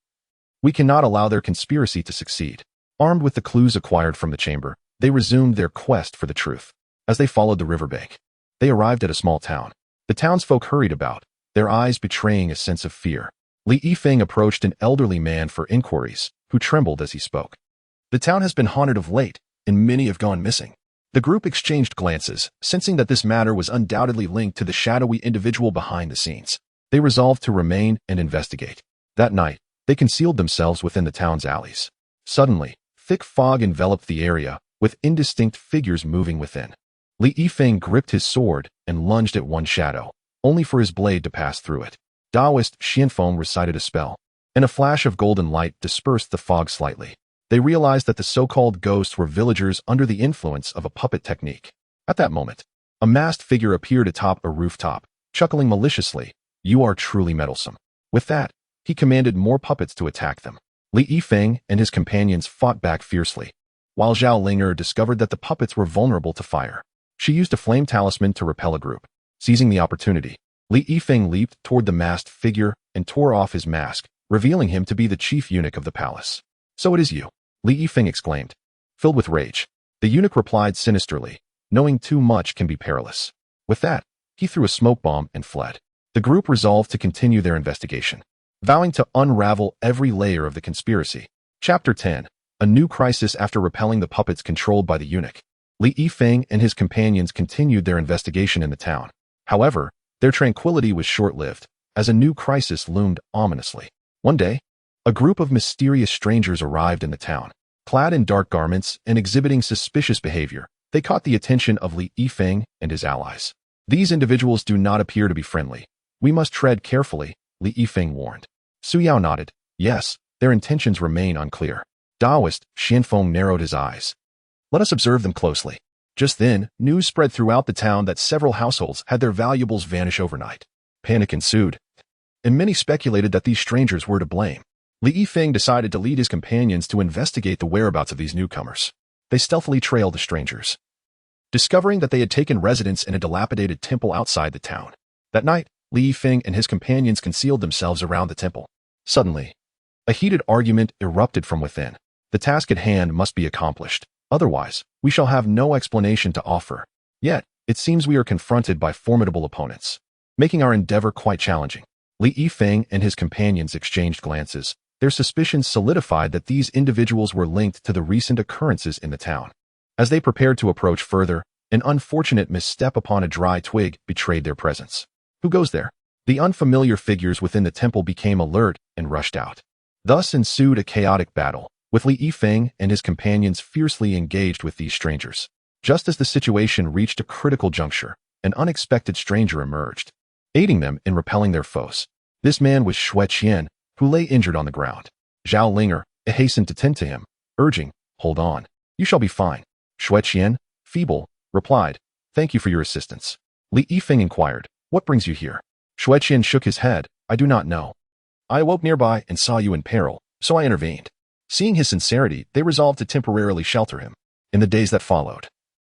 We cannot allow their conspiracy to succeed. Armed with the clues acquired from the chamber, they resumed their quest for the truth. As they followed the riverbank, they arrived at a small town. The townsfolk hurried about, their eyes betraying a sense of fear. Li Yifeng approached an elderly man for inquiries, who trembled as he spoke. The town has been haunted of late, and many have gone missing. The group exchanged glances, sensing that this matter was undoubtedly linked to the shadowy individual behind the scenes. They resolved to remain and investigate. That night, they concealed themselves within the town's alleys. Suddenly, thick fog enveloped the area, with indistinct figures moving within. Li Yifeng gripped his sword and lunged at one shadow, only for his blade to pass through it. Daoist Xianfeng recited a spell, and a flash of golden light dispersed the fog slightly. They realized that the so-called ghosts were villagers under the influence of a puppet technique. At that moment, a masked figure appeared atop a rooftop, chuckling maliciously. You are truly meddlesome. With that, he commanded more puppets to attack them. Li Yifeng and his companions fought back fiercely, while Zhao Linger discovered that the puppets were vulnerable to fire. She used a flame talisman to repel a group. Seizing the opportunity, Li Yifeng leaped toward the masked figure and tore off his mask, revealing him to be the chief eunuch of the palace. "So it is you," Li Yifeng exclaimed. Filled with rage, the eunuch replied sinisterly, "Knowing too much can be perilous." With that, he threw a smoke bomb and fled. The group resolved to continue their investigation, vowing to unravel every layer of the conspiracy. Chapter 10. A new crisis after repelling the puppets controlled by the eunuch. Li Yifeng and his companions continued their investigation in the town. However, their tranquility was short-lived, as a new crisis loomed ominously. One day, a group of mysterious strangers arrived in the town. Clad in dark garments and exhibiting suspicious behavior, they caught the attention of Li Yifeng and his allies. "These individuals do not appear to be friendly. We must tread carefully," Li Yifeng warned. Su Yao nodded. "Yes, their intentions remain unclear." Daoist Xianfeng narrowed his eyes. "Let us observe them closely." Just then, news spread throughout the town that several households had their valuables vanish overnight. Panic ensued, and many speculated that these strangers were to blame. Li Yifeng decided to lead his companions to investigate the whereabouts of these newcomers. They stealthily trailed the strangers, discovering that they had taken residence in a dilapidated temple outside the town. That night, Li Yifeng and his companions concealed themselves around the temple. Suddenly, a heated argument erupted from within. The task at hand must be accomplished. Otherwise, we shall have no explanation to offer. Yet, it seems we are confronted by formidable opponents, making our endeavor quite challenging. Li Yifeng and his companions exchanged glances. Their suspicions solidified that these individuals were linked to the recent occurrences in the town. As they prepared to approach further, an unfortunate misstep upon a dry twig betrayed their presence. "Who goes there?" The unfamiliar figures within the temple became alert and rushed out. Thus ensued a chaotic battle, with Li Yifeng and his companions fiercely engaged with these strangers. Just as the situation reached a critical juncture, an unexpected stranger emerged, aiding them in repelling their foes. This man was Xue Qian, who lay injured on the ground. Zhao Linger hastened to tend to him, urging, "Hold on. You shall be fine." Xue Qian, feeble, replied, "Thank you for your assistance." Li Yifeng inquired, "What brings you here?" Xue Qian shook his head, "I do not know. I awoke nearby and saw you in peril, so I intervened." Seeing his sincerity, they resolved to temporarily shelter him. In the days that followed,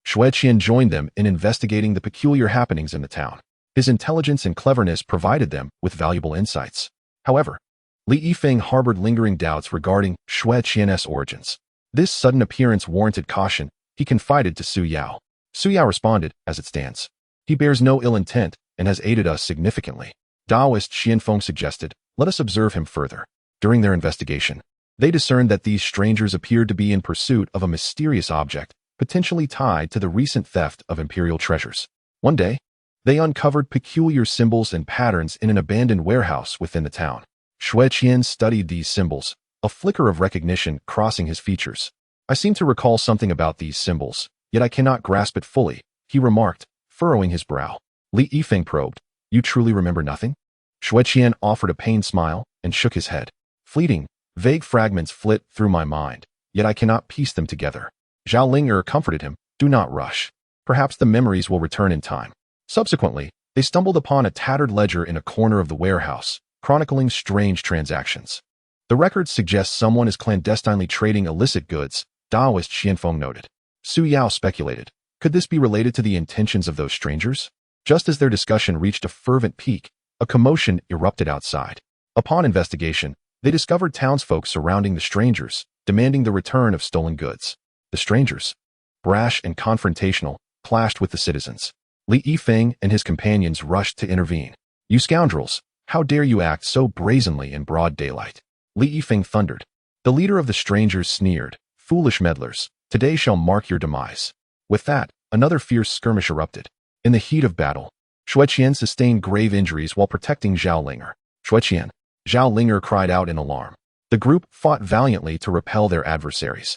Xue Qian joined them in investigating the peculiar happenings in the town. His intelligence and cleverness provided them with valuable insights. However, Li Yifeng harbored lingering doubts regarding Xue Qian's origins. This sudden appearance warranted caution. He confided to Su Yao. Su Yao responded, "As it stands, he bears no ill intent and has aided us significantly." Daoist Xianfeng suggested, "Let us observe him further." During their investigation, they discerned that these strangers appeared to be in pursuit of a mysterious object, potentially tied to the recent theft of imperial treasures. One day, they uncovered peculiar symbols and patterns in an abandoned warehouse within the town. Xue Qian studied these symbols, a flicker of recognition crossing his features. "I seem to recall something about these symbols, yet I cannot grasp it fully," he remarked, furrowing his brow. Li Yifeng probed, "You truly remember nothing?" Xue Qian offered a pained smile and shook his head. "Fleeting, vague fragments flit through my mind, yet I cannot piece them together." Zhao Linger comforted him, "Do not rush. Perhaps the memories will return in time." Subsequently, they stumbled upon a tattered ledger in a corner of the warehouse, chronicling strange transactions. The records suggest someone is clandestinely trading illicit goods, Daoist Xianfeng noted. Su Yao speculated, could this be related to the intentions of those strangers? Just as their discussion reached a fervent peak, a commotion erupted outside. Upon investigation, they discovered townsfolk surrounding the strangers, demanding the return of stolen goods. The strangers, brash and confrontational, clashed with the citizens. Li Yifeng and his companions rushed to intervene. "You scoundrels, how dare you act so brazenly in broad daylight?" Li Yifeng thundered. The leader of the strangers sneered, "Foolish meddlers, today shall mark your demise." With that, another fierce skirmish erupted. In the heat of battle, Xue Qian sustained grave injuries while protecting Zhao Linger. "Xue Qian!" Zhao Linger cried out in alarm. The group fought valiantly to repel their adversaries,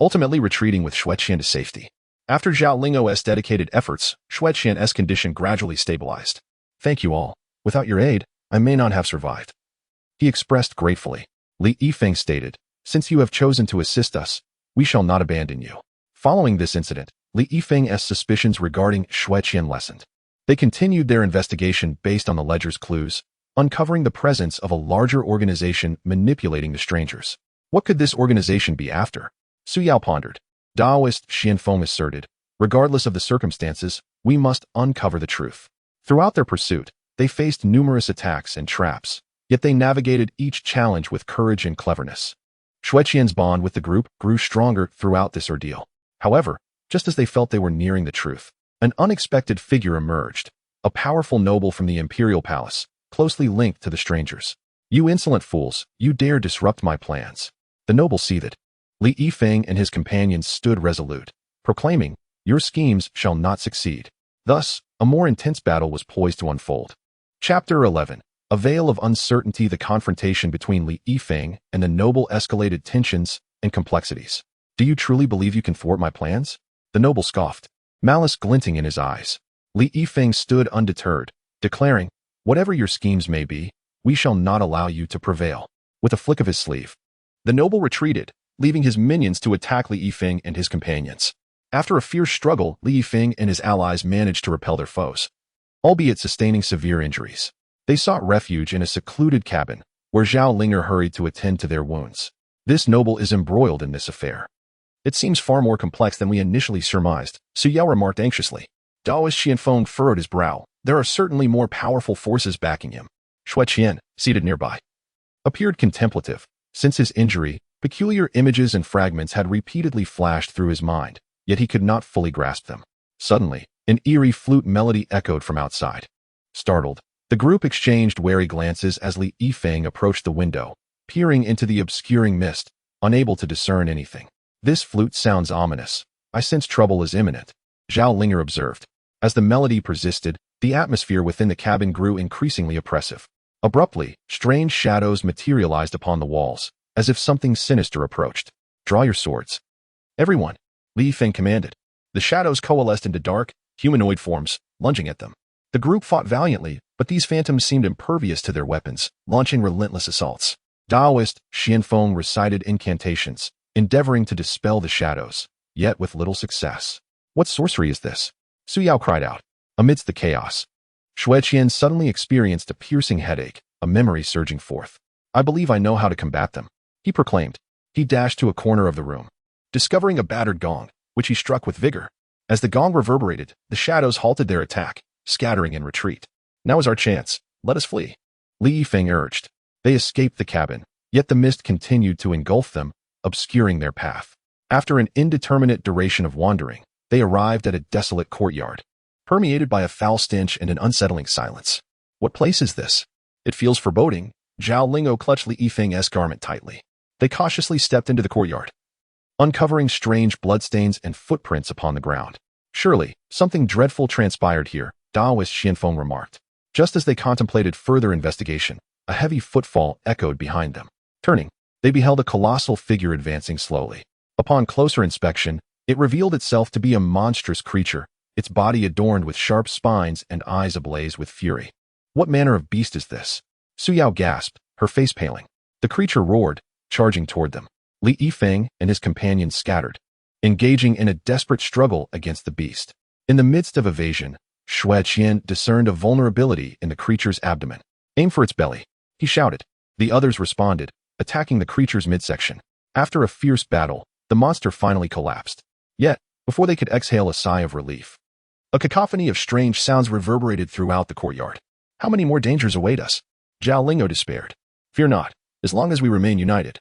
ultimately retreating with Xue Qian to safety. After Zhao Lingo's dedicated efforts, Xue Qian's condition gradually stabilized. "Thank you all. Without your aid, I may not have survived," he expressed gratefully. Li Yifeng stated, "Since you have chosen to assist us, we shall not abandon you." Following this incident, Li Yifeng's suspicions regarding Xue Qian lessened. They continued their investigation based on the ledger's clues, uncovering the presence of a larger organization manipulating the strangers. What could this organization be after? Su Yao pondered. Daoist Xianfeng asserted. Regardless of the circumstances, we must uncover the truth. Throughout their pursuit, they faced numerous attacks and traps, yet they navigated each challenge with courage and cleverness. Xueqian's bond with the group grew stronger throughout this ordeal. However, just as they felt they were nearing the truth, an unexpected figure emerged, a powerful noble from the imperial palace, closely linked to the strangers. "You insolent fools, you dare disrupt my plans." The noble seethed. Li Yifeng and his companions stood resolute, proclaiming, "Your schemes shall not succeed." Thus, a more intense battle was poised to unfold. Chapter 11. A veil of uncertainty. The confrontation between Li Yifeng and the noble escalated tensions and complexities. "Do you truly believe you can thwart my plans?" The noble scoffed, malice glinting in his eyes. Li Yifeng stood undeterred, declaring, "Whatever your schemes may be, we shall not allow you to prevail." With a flick of his sleeve, the noble retreated, leaving his minions to attack Li Yifeng and his companions. After a fierce struggle, Li Yifeng and his allies managed to repel their foes, albeit sustaining severe injuries. They sought refuge in a secluded cabin, where Zhao Linger hurried to attend to their wounds. "This noble is embroiled in this affair. It seems far more complex than we initially surmised," Su Yao remarked anxiously. Daoist Xianfeng furrowed his brow. "There are certainly more powerful forces backing him." Xueqian, seated nearby, appeared contemplative. Since his injury, peculiar images and fragments had repeatedly flashed through his mind, yet he could not fully grasp them. Suddenly, an eerie flute melody echoed from outside. Startled, the group exchanged wary glances as Li Yifeng approached the window, peering into the obscuring mist, unable to discern anything. "This flute sounds ominous. I sense trouble is imminent," Zhao Linger observed. As the melody persisted, the atmosphere within the cabin grew increasingly oppressive. Abruptly, strange shadows materialized upon the walls, as if something sinister approached. "Draw your swords, everyone," Li Yifeng commanded. The shadows coalesced into dark, humanoid forms, lunging at them. The group fought valiantly, but these phantoms seemed impervious to their weapons, launching relentless assaults. Daoist Xianfeng recited incantations, endeavoring to dispel the shadows, yet with little success. "What sorcery is this?" Su Yao cried out. Amidst the chaos, Xueqian suddenly experienced a piercing headache, a memory surging forth. "I believe I know how to combat them," he proclaimed. He dashed to a corner of the room, discovering a battered gong, which he struck with vigor. As the gong reverberated, the shadows halted their attack, scattering in retreat. "Now is our chance. Let us flee," Li Yifeng urged. They escaped the cabin, yet the mist continued to engulf them, obscuring their path. After an indeterminate duration of wandering, they arrived at a desolate courtyard, permeated by a foul stench and an unsettling silence. "What place is this? It feels foreboding." Zhao Lingo clutched Li Yifeng's garment tightly. They cautiously stepped into the courtyard, uncovering strange bloodstains and footprints upon the ground. "Surely, something dreadful transpired here," Daoist Xianfeng remarked. Just as they contemplated further investigation, a heavy footfall echoed behind them. Turning, they beheld a colossal figure advancing slowly. Upon closer inspection, it revealed itself to be a monstrous creature, its body adorned with sharp spines and eyes ablaze with fury. "What manner of beast is this?" Su Yao gasped, her face paling. The creature roared, charging toward them. Li Yifeng and his companions scattered, engaging in a desperate struggle against the beast. In the midst of evasion, Xueqian discerned a vulnerability in the creature's abdomen. "Aim for its belly," he shouted. The others responded, attacking the creature's midsection. After a fierce battle, the monster finally collapsed. Yet, before they could exhale a sigh of relief, a cacophony of strange sounds reverberated throughout the courtyard. "How many more dangers await us?" Zhao Lingo despaired. "Fear not, as long as we remain united,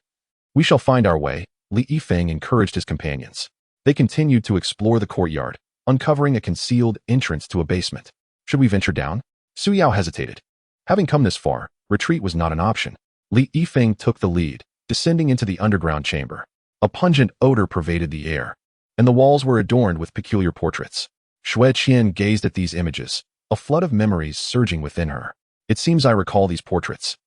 we shall find our way," Li Yifeng encouraged his companions. They continued to explore the courtyard, uncovering a concealed entrance to a basement. "Should we venture down?" Su Yao hesitated. Having come this far, retreat was not an option. Li Yifeng took the lead, descending into the underground chamber. A pungent odor pervaded the air, and the walls were adorned with peculiar portraits. Xueqian gazed at these images, a flood of memories surging within her. "It seems I recall these portraits.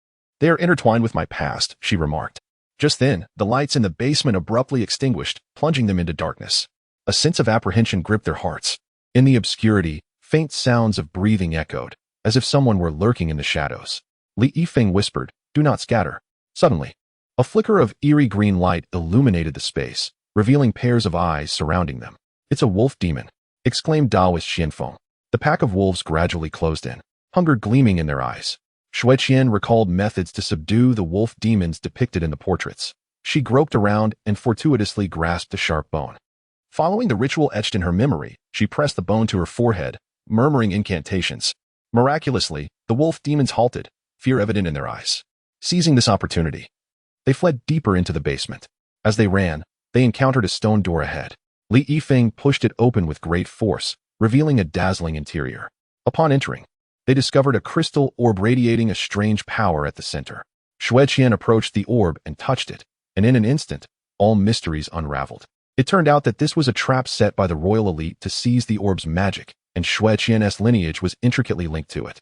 They are intertwined with my past," she remarked. Just then, the lights in the basement abruptly extinguished, plunging them into darkness. A sense of apprehension gripped their hearts. In the obscurity, faint sounds of breathing echoed, as if someone were lurking in the shadows. Li Yifeng whispered, "Do not scatter." Suddenly, a flicker of eerie green light illuminated the space, revealing pairs of eyes surrounding them. "It's a wolf demon," exclaimed Daoist Xianfeng. The pack of wolves gradually closed in, hunger gleaming in their eyes. Xueqian recalled methods to subdue the wolf demons depicted in the portraits. She groped around and fortuitously grasped a sharp bone. Following the ritual etched in her memory, she pressed the bone to her forehead, murmuring incantations. Miraculously, the wolf demons halted, fear evident in their eyes. Seizing this opportunity, they fled deeper into the basement. As they ran, they encountered a stone door ahead. Li Yifeng pushed it open with great force, revealing a dazzling interior. Upon entering, they discovered a crystal orb radiating a strange power at the center. Xueqian approached the orb and touched it, and in an instant, all mysteries unraveled. It turned out that this was a trap set by the royal elite to seize the orb's magic, and Xueqian's lineage was intricately linked to it.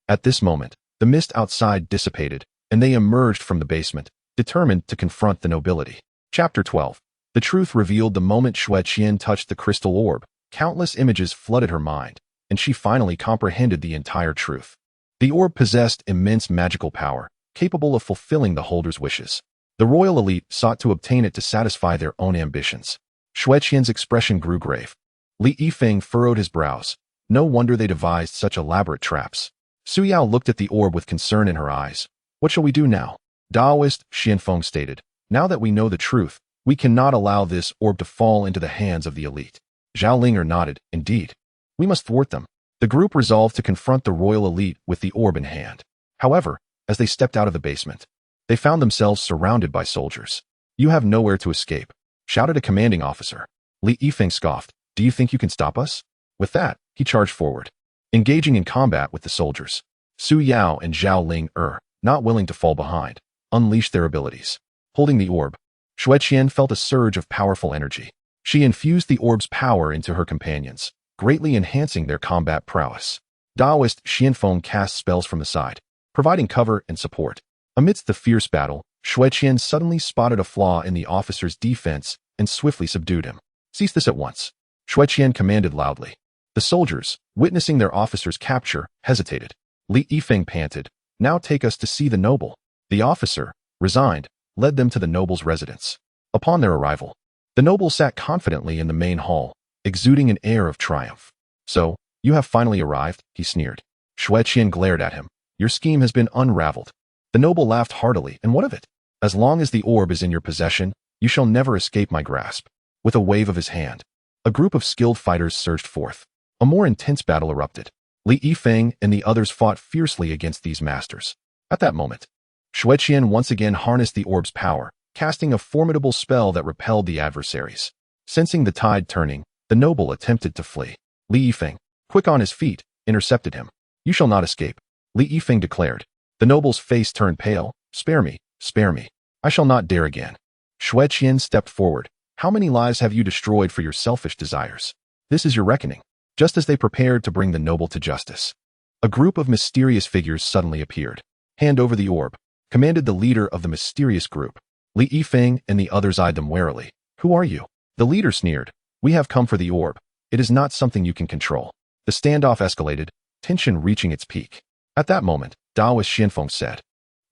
At this moment, the mist outside dissipated, and they emerged from the basement, determined to confront the nobility. Chapter 12. The truth revealed the moment Xueqian touched the crystal orb. Countless images flooded her mind, and she finally comprehended the entire truth. The orb possessed immense magical power, capable of fulfilling the holder's wishes. The royal elite sought to obtain it to satisfy their own ambitions. Xueqian's expression grew grave. Li Yifeng furrowed his brows. No wonder they devised such elaborate traps. Su Yao looked at the orb with concern in her eyes. What shall we do now? Daoist Xianfeng stated. Now that we know the truth, we cannot allow this orb to fall into the hands of the elite. Zhao Linger nodded. Indeed. We must thwart them. The group resolved to confront the royal elite with the orb in hand. However, as they stepped out of the basement, they found themselves surrounded by soldiers. You have nowhere to escape, shouted a commanding officer. Li Yifeng scoffed. Do you think you can stop us? With that, he charged forward, engaging in combat with the soldiers. Su Yao and Zhao Linger, not willing to fall behind, unleashed their abilities. Holding the orb, Xueqian felt a surge of powerful energy. She infused the orb's power into her companions, greatly enhancing their combat prowess. Daoist Xianfeng cast spells from the side, providing cover and support. Amidst the fierce battle, Xueqian suddenly spotted a flaw in the officer's defense and swiftly subdued him. Cease this at once, Xueqian commanded loudly. The soldiers, witnessing their officer's capture, hesitated. Li Yifeng panted. Now take us to see the noble. The officer, resigned, led them to the noble's residence. Upon their arrival, the noble sat confidently in the main hall, exuding an air of triumph. So, you have finally arrived, he sneered. Xueqian glared at him. Your scheme has been unraveled. The noble laughed heartily. And what of it? As long as the orb is in your possession, you shall never escape my grasp. With a wave of his hand, a group of skilled fighters surged forth. A more intense battle erupted. Li Yifeng and the others fought fiercely against these masters. At that moment, Xueqian once again harnessed the orb's power, casting a formidable spell that repelled the adversaries. Sensing the tide turning, the noble attempted to flee. Li Yifeng, quick on his feet, intercepted him. You shall not escape, Li Yifeng declared. The noble's face turned pale. Spare me, spare me. I shall not dare again. Xueqian stepped forward. How many lives have you destroyed for your selfish desires? This is your reckoning. Just as they prepared to bring the noble to justice, a group of mysterious figures suddenly appeared. Hand over the orb, commanded the leader of the mysterious group. Li Yifeng and the others eyed them warily. Who are you? The leader sneered. We have come for the orb. It is not something you can control. The standoff escalated, tension reaching its peak. At that moment, Daoist Xianfeng said,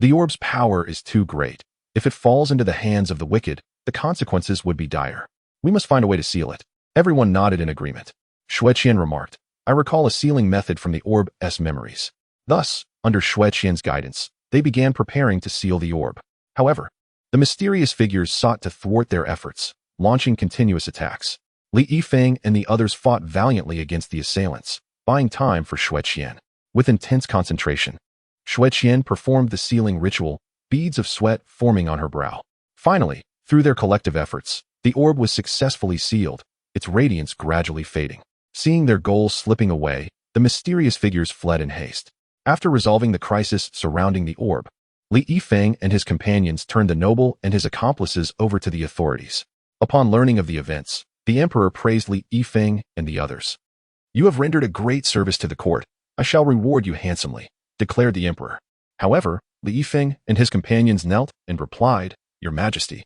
the orb's power is too great. If it falls into the hands of the wicked, the consequences would be dire. We must find a way to seal it. Everyone nodded in agreement. Xueqian remarked, I recall a sealing method from the orb's memories. Thus, under Xueqian's guidance, they began preparing to seal the orb. However, the mysterious figures sought to thwart their efforts, launching continuous attacks. Li Yifeng and the others fought valiantly against the assailants, buying time for Xueqian. With intense concentration, Xueqian performed the sealing ritual, beads of sweat forming on her brow. Finally, through their collective efforts, the orb was successfully sealed, its radiance gradually fading. Seeing their goal slipping away, the mysterious figures fled in haste. After resolving the crisis surrounding the orb, Li Yifeng and his companions turned the noble and his accomplices over to the authorities. Upon learning of the events, the emperor praised Li Yifeng and the others. You have rendered a great service to the court. I shall reward you handsomely, declared the emperor. However, Li Yifeng and his companions knelt and replied, Your Majesty,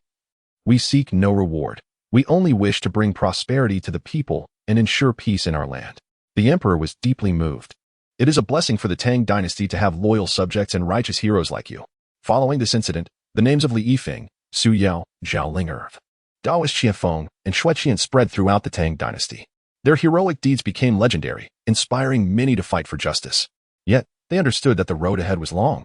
we seek no reward. We only wish to bring prosperity to the people and ensure peace in our land. The emperor was deeply moved. It is a blessing for the Tang dynasty to have loyal subjects and righteous heroes like you. Following this incident, the names of Li Yifeng, Su Yao, Zhao Linger, Daoist Xianfeng, and Xueqian spread throughout the Tang dynasty. Their heroic deeds became legendary, inspiring many to fight for justice. Yet, they understood that the road ahead was long,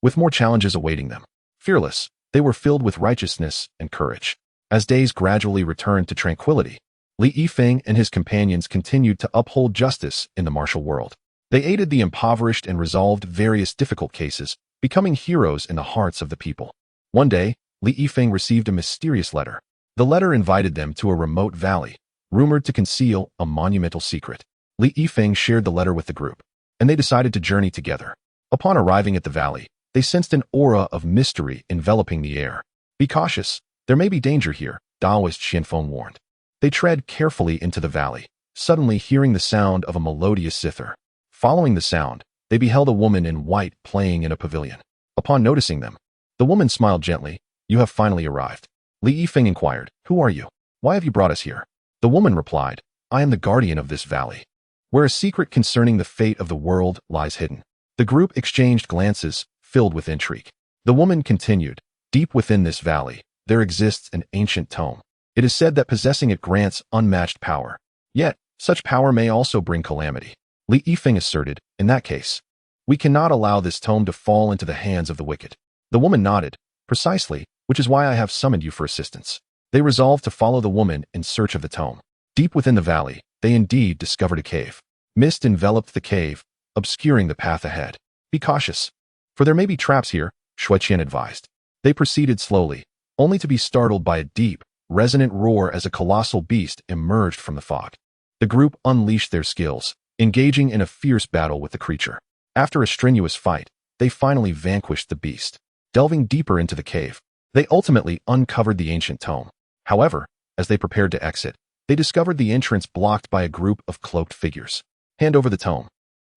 with more challenges awaiting them. Fearless, they were filled with righteousness and courage. As days gradually returned to tranquility, Li Yifeng and his companions continued to uphold justice in the martial world. They aided the impoverished and resolved various difficult cases, becoming heroes in the hearts of the people. One day, Li Yifeng received a mysterious letter. The letter invited them to a remote valley, rumored to conceal a monumental secret. Li Yifeng shared the letter with the group, and they decided to journey together. Upon arriving at the valley, they sensed an aura of mystery enveloping the air. "Be cautious, there may be danger here," Taoist Xianfeng warned. They tread carefully into the valley, suddenly hearing the sound of a melodious zither. Following the sound, they beheld a woman in white playing in a pavilion. Upon noticing them, the woman smiled gently. "You have finally arrived." Li Yifeng inquired, "Who are you? Why have you brought us here?" The woman replied, "I am the guardian of this valley, where a secret concerning the fate of the world lies hidden." The group exchanged glances, filled with intrigue. The woman continued, "Deep within this valley, there exists an ancient tome. It is said that possessing it grants unmatched power. Yet, such power may also bring calamity." Li Yifeng asserted, "In that case, we cannot allow this tome to fall into the hands of the wicked." The woman nodded, "Precisely, which is why I have summoned you for assistance." They resolved to follow the woman in search of the tome. Deep within the valley, they indeed discovered a cave. Mist enveloped the cave, obscuring the path ahead. "Be cautious, for there may be traps here," Shueqian advised. They proceeded slowly, only to be startled by a deep, resonant roar as a colossal beast emerged from the fog. The group unleashed their skills, engaging in a fierce battle with the creature. After a strenuous fight, they finally vanquished the beast. Delving deeper into the cave, they ultimately uncovered the ancient tome. However, as they prepared to exit, they discovered the entrance blocked by a group of cloaked figures. "Hand over the tome,"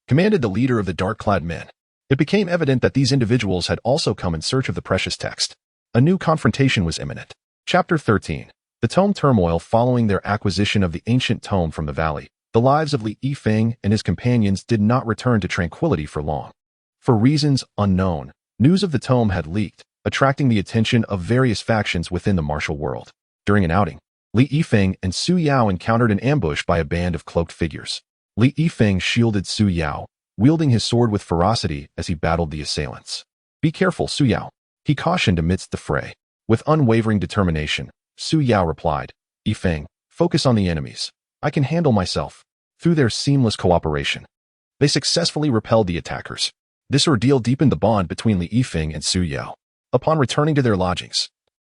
commanded the leader of the dark-clad men. It became evident that these individuals had also come in search of the precious text. A new confrontation was imminent. Chapter 13. The Tome Turmoil. Following their acquisition of the ancient tome from the valley, the lives of Li Yifeng and his companions did not return to tranquility for long. For reasons unknown, news of the tome had leaked, attracting the attention of various factions within the martial world. During an outing, Li Yifeng and Su Yao encountered an ambush by a band of cloaked figures. Li Yifeng shielded Su Yao, wielding his sword with ferocity as he battled the assailants. "Be careful, Su Yao," he cautioned amidst the fray. With unwavering determination, Su Yao replied, "Yifeng, focus on the enemies. I can handle myself." Through their seamless cooperation, they successfully repelled the attackers. This ordeal deepened the bond between Li Yifeng and Su Yao. Upon returning to their lodgings,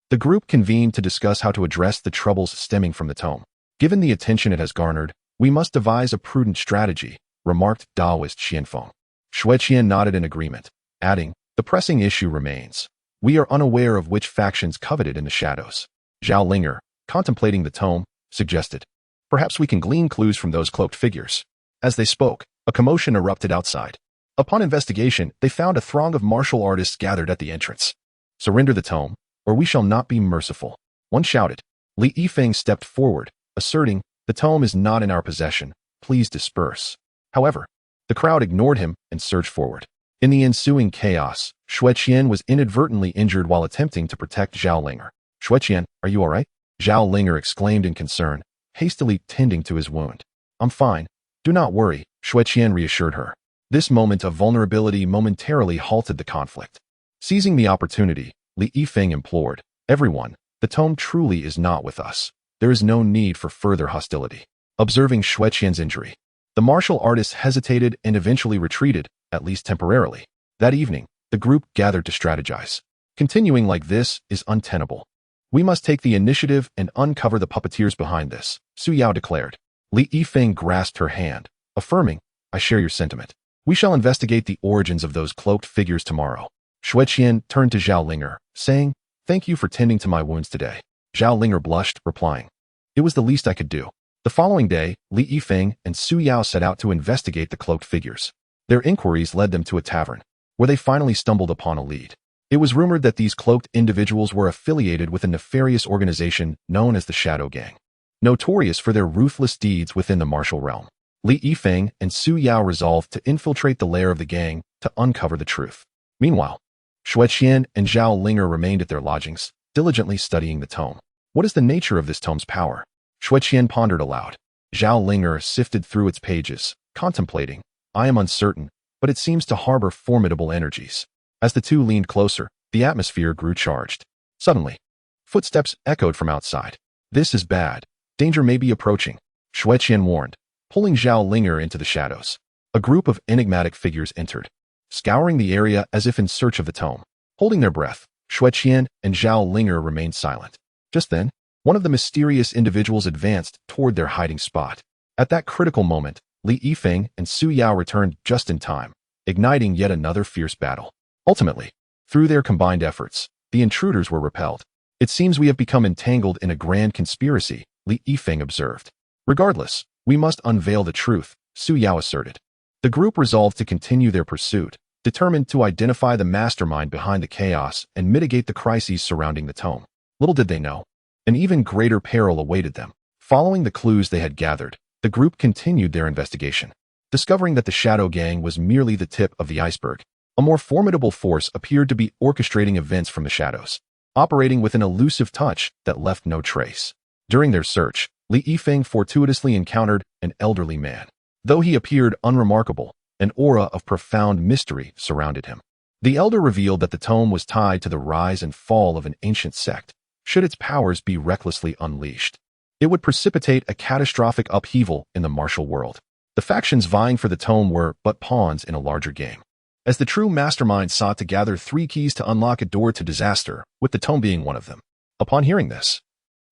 the group convened to discuss how to address the troubles stemming from the tome. "Given the attention it has garnered, we must devise a prudent strategy," remarked Taoist Xianfeng. Shueqian nodded in agreement, adding, "The pressing issue remains. We are unaware of which factions coveted in the shadows." Zhao Linger, contemplating the tome, suggested, "Perhaps we can glean clues from those cloaked figures." As they spoke, a commotion erupted outside. Upon investigation, they found a throng of martial artists gathered at the entrance. "Surrender the tome, or we shall not be merciful," one shouted. Li Yifeng stepped forward, asserting, "The tome is not in our possession. Please disperse." However, the crowd ignored him and surged forward. In the ensuing chaos, Shueqian was inadvertently injured while attempting to protect Zhao Linger. "Shueqian, are you all right?" Zhao Linger exclaimed in concern, hastily tending to his wound. "I'm fine. Do not worry," Shueqian reassured her. This moment of vulnerability momentarily halted the conflict. Seizing the opportunity, Li Yifeng implored, "Everyone, the tome truly is not with us. There is no need for further hostility." Observing Shueqian's injury, the martial artists hesitated and eventually retreated, at least temporarily. That evening, the group gathered to strategize. "Continuing like this is untenable. We must take the initiative and uncover the puppeteers behind this," Su Yao declared. Li Yifeng grasped her hand, affirming, "I share your sentiment. We shall investigate the origins of those cloaked figures tomorrow." Shueqian turned to Zhao Linger, saying, "Thank you for tending to my wounds today." Zhao Linger blushed, replying, "It was the least I could do." The following day, Li Yifeng and Su Yao set out to investigate the cloaked figures. Their inquiries led them to a tavern, where they finally stumbled upon a lead. It was rumored that these cloaked individuals were affiliated with a nefarious organization known as the Shadow Gang, notorious for their ruthless deeds within the martial realm. Li Yifeng and Su Yao resolved to infiltrate the lair of the gang to uncover the truth. Meanwhile, Shueqian and Zhao Linger remained at their lodgings, diligently studying the tome. "What is the nature of this tome's power?" Shueqian pondered aloud. Zhao Linger sifted through its pages, contemplating, "I am uncertain, but it seems to harbor formidable energies." As the two leaned closer, the atmosphere grew charged. Suddenly, footsteps echoed from outside. "This is bad," Danger may be approaching, Xueqian warned, pulling Zhao Linger into the shadows. A group of enigmatic figures entered, scouring the area as if in search of the tome. Holding their breath, Xueqian and Zhao Linger remained silent. Just then, one of the mysterious individuals advanced toward their hiding spot. At that critical moment, Li Yifeng and Su Yao returned just in time, igniting yet another fierce battle. Ultimately, through their combined efforts, the intruders were repelled. It seems we have become entangled in a grand conspiracy, Li Yifeng observed. Regardless, we must unveil the truth, Su Yao asserted. The group resolved to continue their pursuit, determined to identify the mastermind behind the chaos and mitigate the crises surrounding the tome. Little did they know, an even greater peril awaited them. Following the clues they had gathered, the group continued their investigation. Discovering that the Shadow Gang was merely the tip of the iceberg, a more formidable force appeared to be orchestrating events from the shadows, operating with an elusive touch that left no trace. During their search, Li Yifeng fortuitously encountered an elderly man. Though he appeared unremarkable, an aura of profound mystery surrounded him. The elder revealed that the tome was tied to the rise and fall of an ancient sect. Should its powers be recklessly unleashed, it would precipitate a catastrophic upheaval in the martial world. The factions vying for the tome were but pawns in a larger game. As the true mastermind sought to gather 3 keys to unlock a door to disaster, with the tome being one of them. Upon hearing this,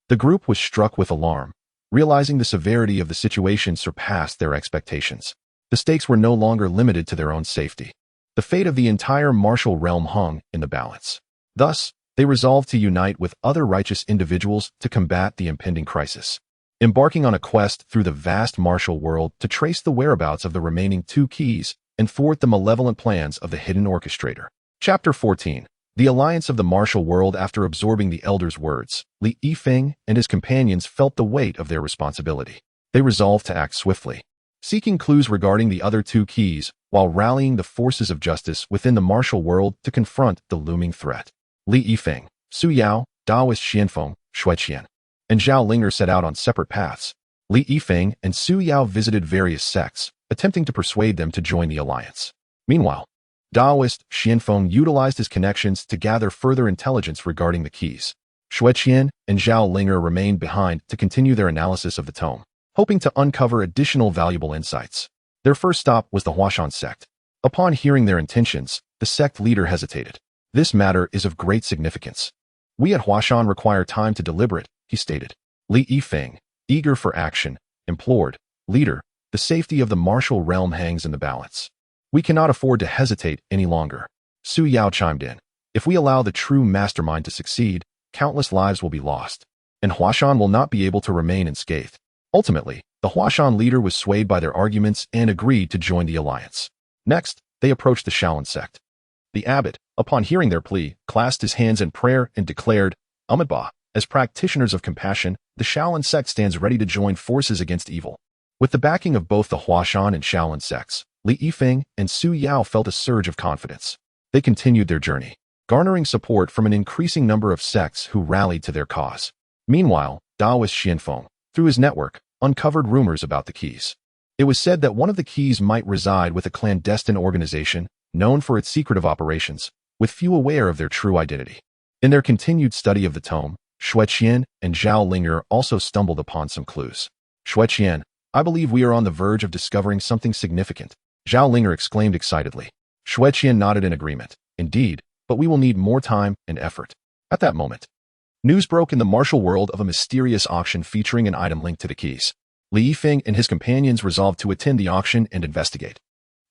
the group was struck with alarm, realizing the severity of the situation surpassed their expectations. The stakes were no longer limited to their own safety. The fate of the entire martial realm hung in the balance. Thus, they resolved to unite with other righteous individuals to combat the impending crisis, embarking on a quest through the vast martial world to trace the whereabouts of the remaining 2 keys and thwart the malevolent plans of the hidden orchestrator. Chapter 14. The Alliance of the Martial World. After absorbing the elder's words, Li Yifeng and his companions felt the weight of their responsibility. They resolved to act swiftly, seeking clues regarding the other 2 keys while rallying the forces of justice within the martial world to confront the looming threat. Li Yifeng, Su Yao, Daoist Xianfeng, Xueqian, and Zhao Linger set out on separate paths. Li Yifeng and Su Yao visited various sects, attempting to persuade them to join the alliance. Meanwhile, Daoist Xianfeng utilized his connections to gather further intelligence regarding the keys. Xueqian and Zhao Linger remained behind to continue their analysis of the tome, hoping to uncover additional valuable insights. Their first stop was the Huashan sect. Upon hearing their intentions, the sect leader hesitated. This matter is of great significance. We at Huashan require time to deliberate, he stated. Li Yifeng, eager for action, implored, Leader, the safety of the martial realm hangs in the balance. We cannot afford to hesitate any longer. Su Yao chimed in. If we allow the true mastermind to succeed, countless lives will be lost, and Huashan will not be able to remain unscathed. Ultimately, the Huashan leader was swayed by their arguments and agreed to join the alliance. Next, they approached the Shaolin sect. The abbot, upon hearing their plea, clasped his hands in prayer and declared, Amitabha, as practitioners of compassion, the Shaolin sect stands ready to join forces against evil. With the backing of both the Huashan and Shaolin sects, Li Yifeng and Su Yao felt a surge of confidence. They continued their journey, garnering support from an increasing number of sects who rallied to their cause. Meanwhile, Daoist Xianfeng, through his network, uncovered rumors about the keys. It was said that one of the keys might reside with a clandestine organization known for its secretive operations, with few aware of their true identity. In their continued study of the tome, Xueqian and Zhao Linger also stumbled upon some clues. Xueqian, I believe we are on the verge of discovering something significant, Zhao Linger exclaimed excitedly. Xueqian nodded in agreement. Indeed, but we will need more time and effort. At that moment, news broke in the martial world of a mysterious auction featuring an item linked to the keys. Li Yifeng and his companions resolved to attend the auction and investigate.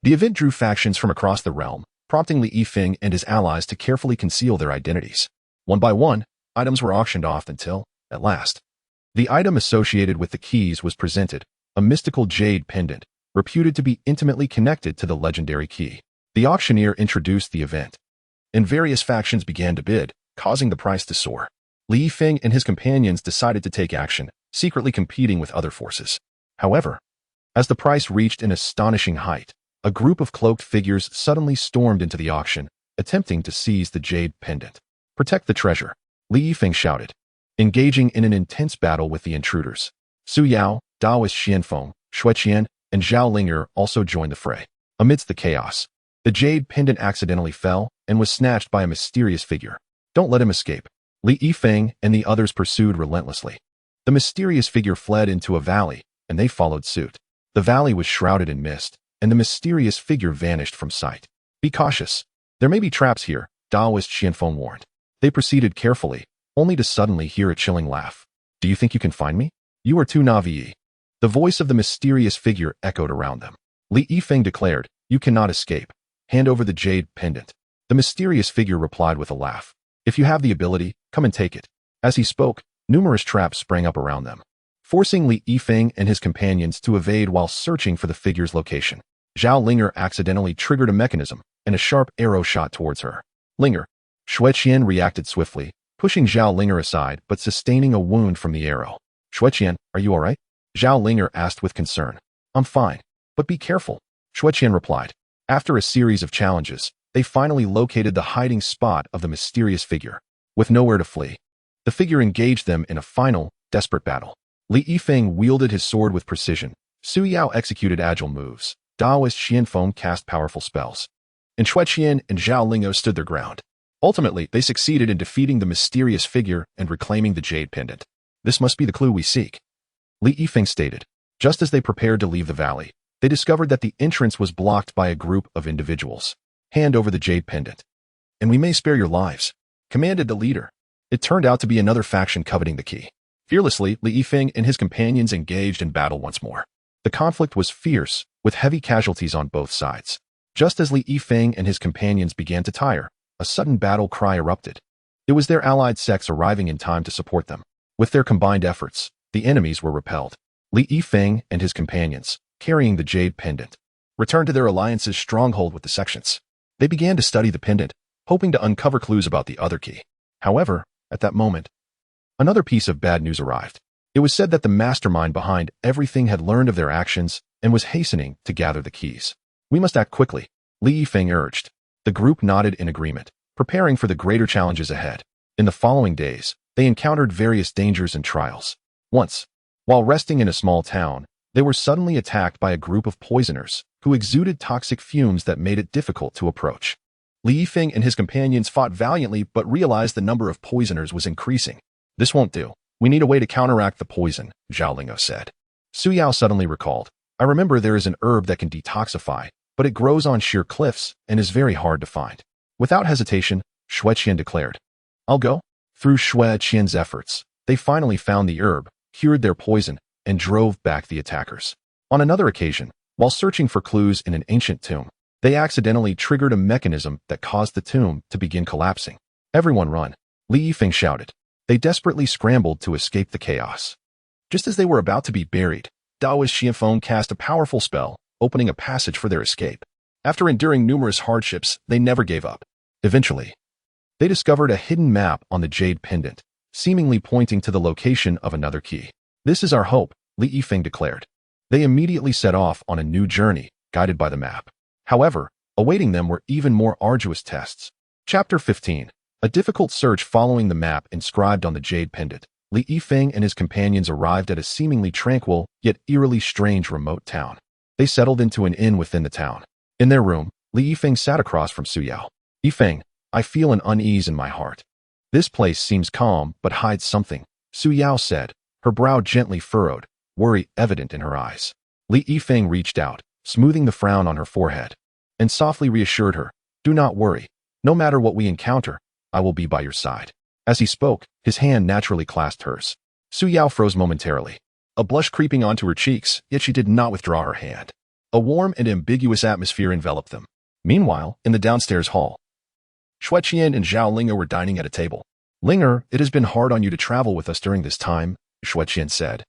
The event drew factions from across the realm, prompting Li Yifeng and his allies to carefully conceal their identities. One by one, items were auctioned off until, at last, the item associated with the keys was presented, a mystical jade pendant, reputed to be intimately connected to the legendary key. The auctioneer introduced the event, and various factions began to bid, causing the price to soar. Li Yifeng and his companions decided to take action, secretly competing with other forces. However, as the price reached an astonishing height, a group of cloaked figures suddenly stormed into the auction, attempting to seize the jade pendant. Protect the treasure, Li Yifeng shouted, engaging in an intense battle with the intruders. Su Yao, Daoist Xianfeng, Xueqian, and Zhao Linger also joined the fray. Amidst the chaos, the jade pendant accidentally fell and was snatched by a mysterious figure. Don't let him escape. Li Yifeng and the others pursued relentlessly, The mysterious figure fled into a valley, and they followed suit. The valley was shrouded in mist, and the mysterious figure vanished from sight. Be cautious. There may be traps here, Taoist Xianfeng warned. They proceeded carefully, only to suddenly hear a chilling laugh. Do you think you can find me? You are too naive. The voice of the mysterious figure echoed around them. Li Yifeng declared, you cannot escape. Hand over the jade pendant. The mysterious figure replied with a laugh. If you have the ability, come and take it. As he spoke, numerous traps sprang up around them, forcing Li Yifeng and his companions to evade while searching for the figure's location. Zhao Linger accidentally triggered a mechanism, and a sharp arrow shot towards her. Linger. Xueqian reacted swiftly, pushing Zhao Linger aside but sustaining a wound from the arrow. Xueqian, are you alright? Zhao Linger asked with concern. I'm fine, but be careful, Xueqian replied. After a series of challenges, they finally located the hiding spot of the mysterious figure. With nowhere to flee, the figure engaged them in a final, desperate battle. Li Yifeng wielded his sword with precision. Su Yao executed agile moves. Taoist Xianfeng cast powerful spells. And Xueqian and Zhao Lingo stood their ground. Ultimately, they succeeded in defeating the mysterious figure and reclaiming the jade pendant. This must be the clue we seek, Li Yifeng stated. Just as they prepared to leave the valley, they discovered that the entrance was blocked by a group of individuals. Hand over the jade pendant. And we may spare your lives, commanded the leader. It turned out to be another faction coveting the key. Fearlessly, Li Yifeng and his companions engaged in battle once more. The conflict was fierce, with heavy casualties on both sides. Just as Li Yifeng and his companions began to tire, a sudden battle cry erupted. It was their allied sects arriving in time to support them. With their combined efforts, the enemies were repelled. Li Yifeng and his companions, carrying the jade pendant, returned to their alliance's stronghold with the sections. They began to study the pendant, hoping to uncover clues about the other key. However, at that moment, another piece of bad news arrived. It was said that the mastermind behind everything had learned of their actions and was hastening to gather the keys. We must act quickly, Li Yifeng urged. The group nodded in agreement, preparing for the greater challenges ahead. In the following days, they encountered various dangers and trials. Once, while resting in a small town, they were suddenly attacked by a group of poisoners who exuded toxic fumes that made it difficult to approach. Li Yifeng and his companions fought valiantly but realized the number of poisoners was increasing. This won't do. We need a way to counteract the poison, Zhao Lingo said. Su Yao suddenly recalled. I remember there is an herb that can detoxify, but it grows on sheer cliffs and is very hard to find. Without hesitation, Xueqian declared. I'll go. Through Xueqian's efforts, they finally found the herb, cured their poison, and drove back the attackers. On another occasion, while searching for clues in an ancient tomb, they accidentally triggered a mechanism that caused the tomb to begin collapsing. Everyone run, Li Yifeng shouted. They desperately scrambled to escape the chaos. Just as they were about to be buried, Taoist Xianfeng cast a powerful spell, opening a passage for their escape. After enduring numerous hardships, they never gave up. Eventually, they discovered a hidden map on the jade pendant, seemingly pointing to the location of another key. This is our hope, Li Yifeng declared. They immediately set off on a new journey, guided by the map. However, awaiting them were even more arduous tests. Chapter 15. A difficult search following the map inscribed on the jade pendant. Li Yifeng and his companions arrived at a seemingly tranquil, yet eerily strange remote town. They settled into an inn within the town. In their room, Li Yifeng sat across from Su Yao. Yifeng, I feel an unease in my heart. This place seems calm but hides something, Su Yao said, her brow gently furrowed, worry evident in her eyes. Li Yifeng reached out, smoothing the frown on her forehead, and softly reassured her, do not worry. No matter what we encounter, I will be by your side. As he spoke, his hand naturally clasped hers. Su Yao froze momentarily, a blush creeping onto her cheeks, yet she did not withdraw her hand. A warm and ambiguous atmosphere enveloped them. Meanwhile, in the downstairs hall, Xueqian and Zhao Linger were dining at a table. Linger, it has been hard on you to travel with us during this time, Xueqian said,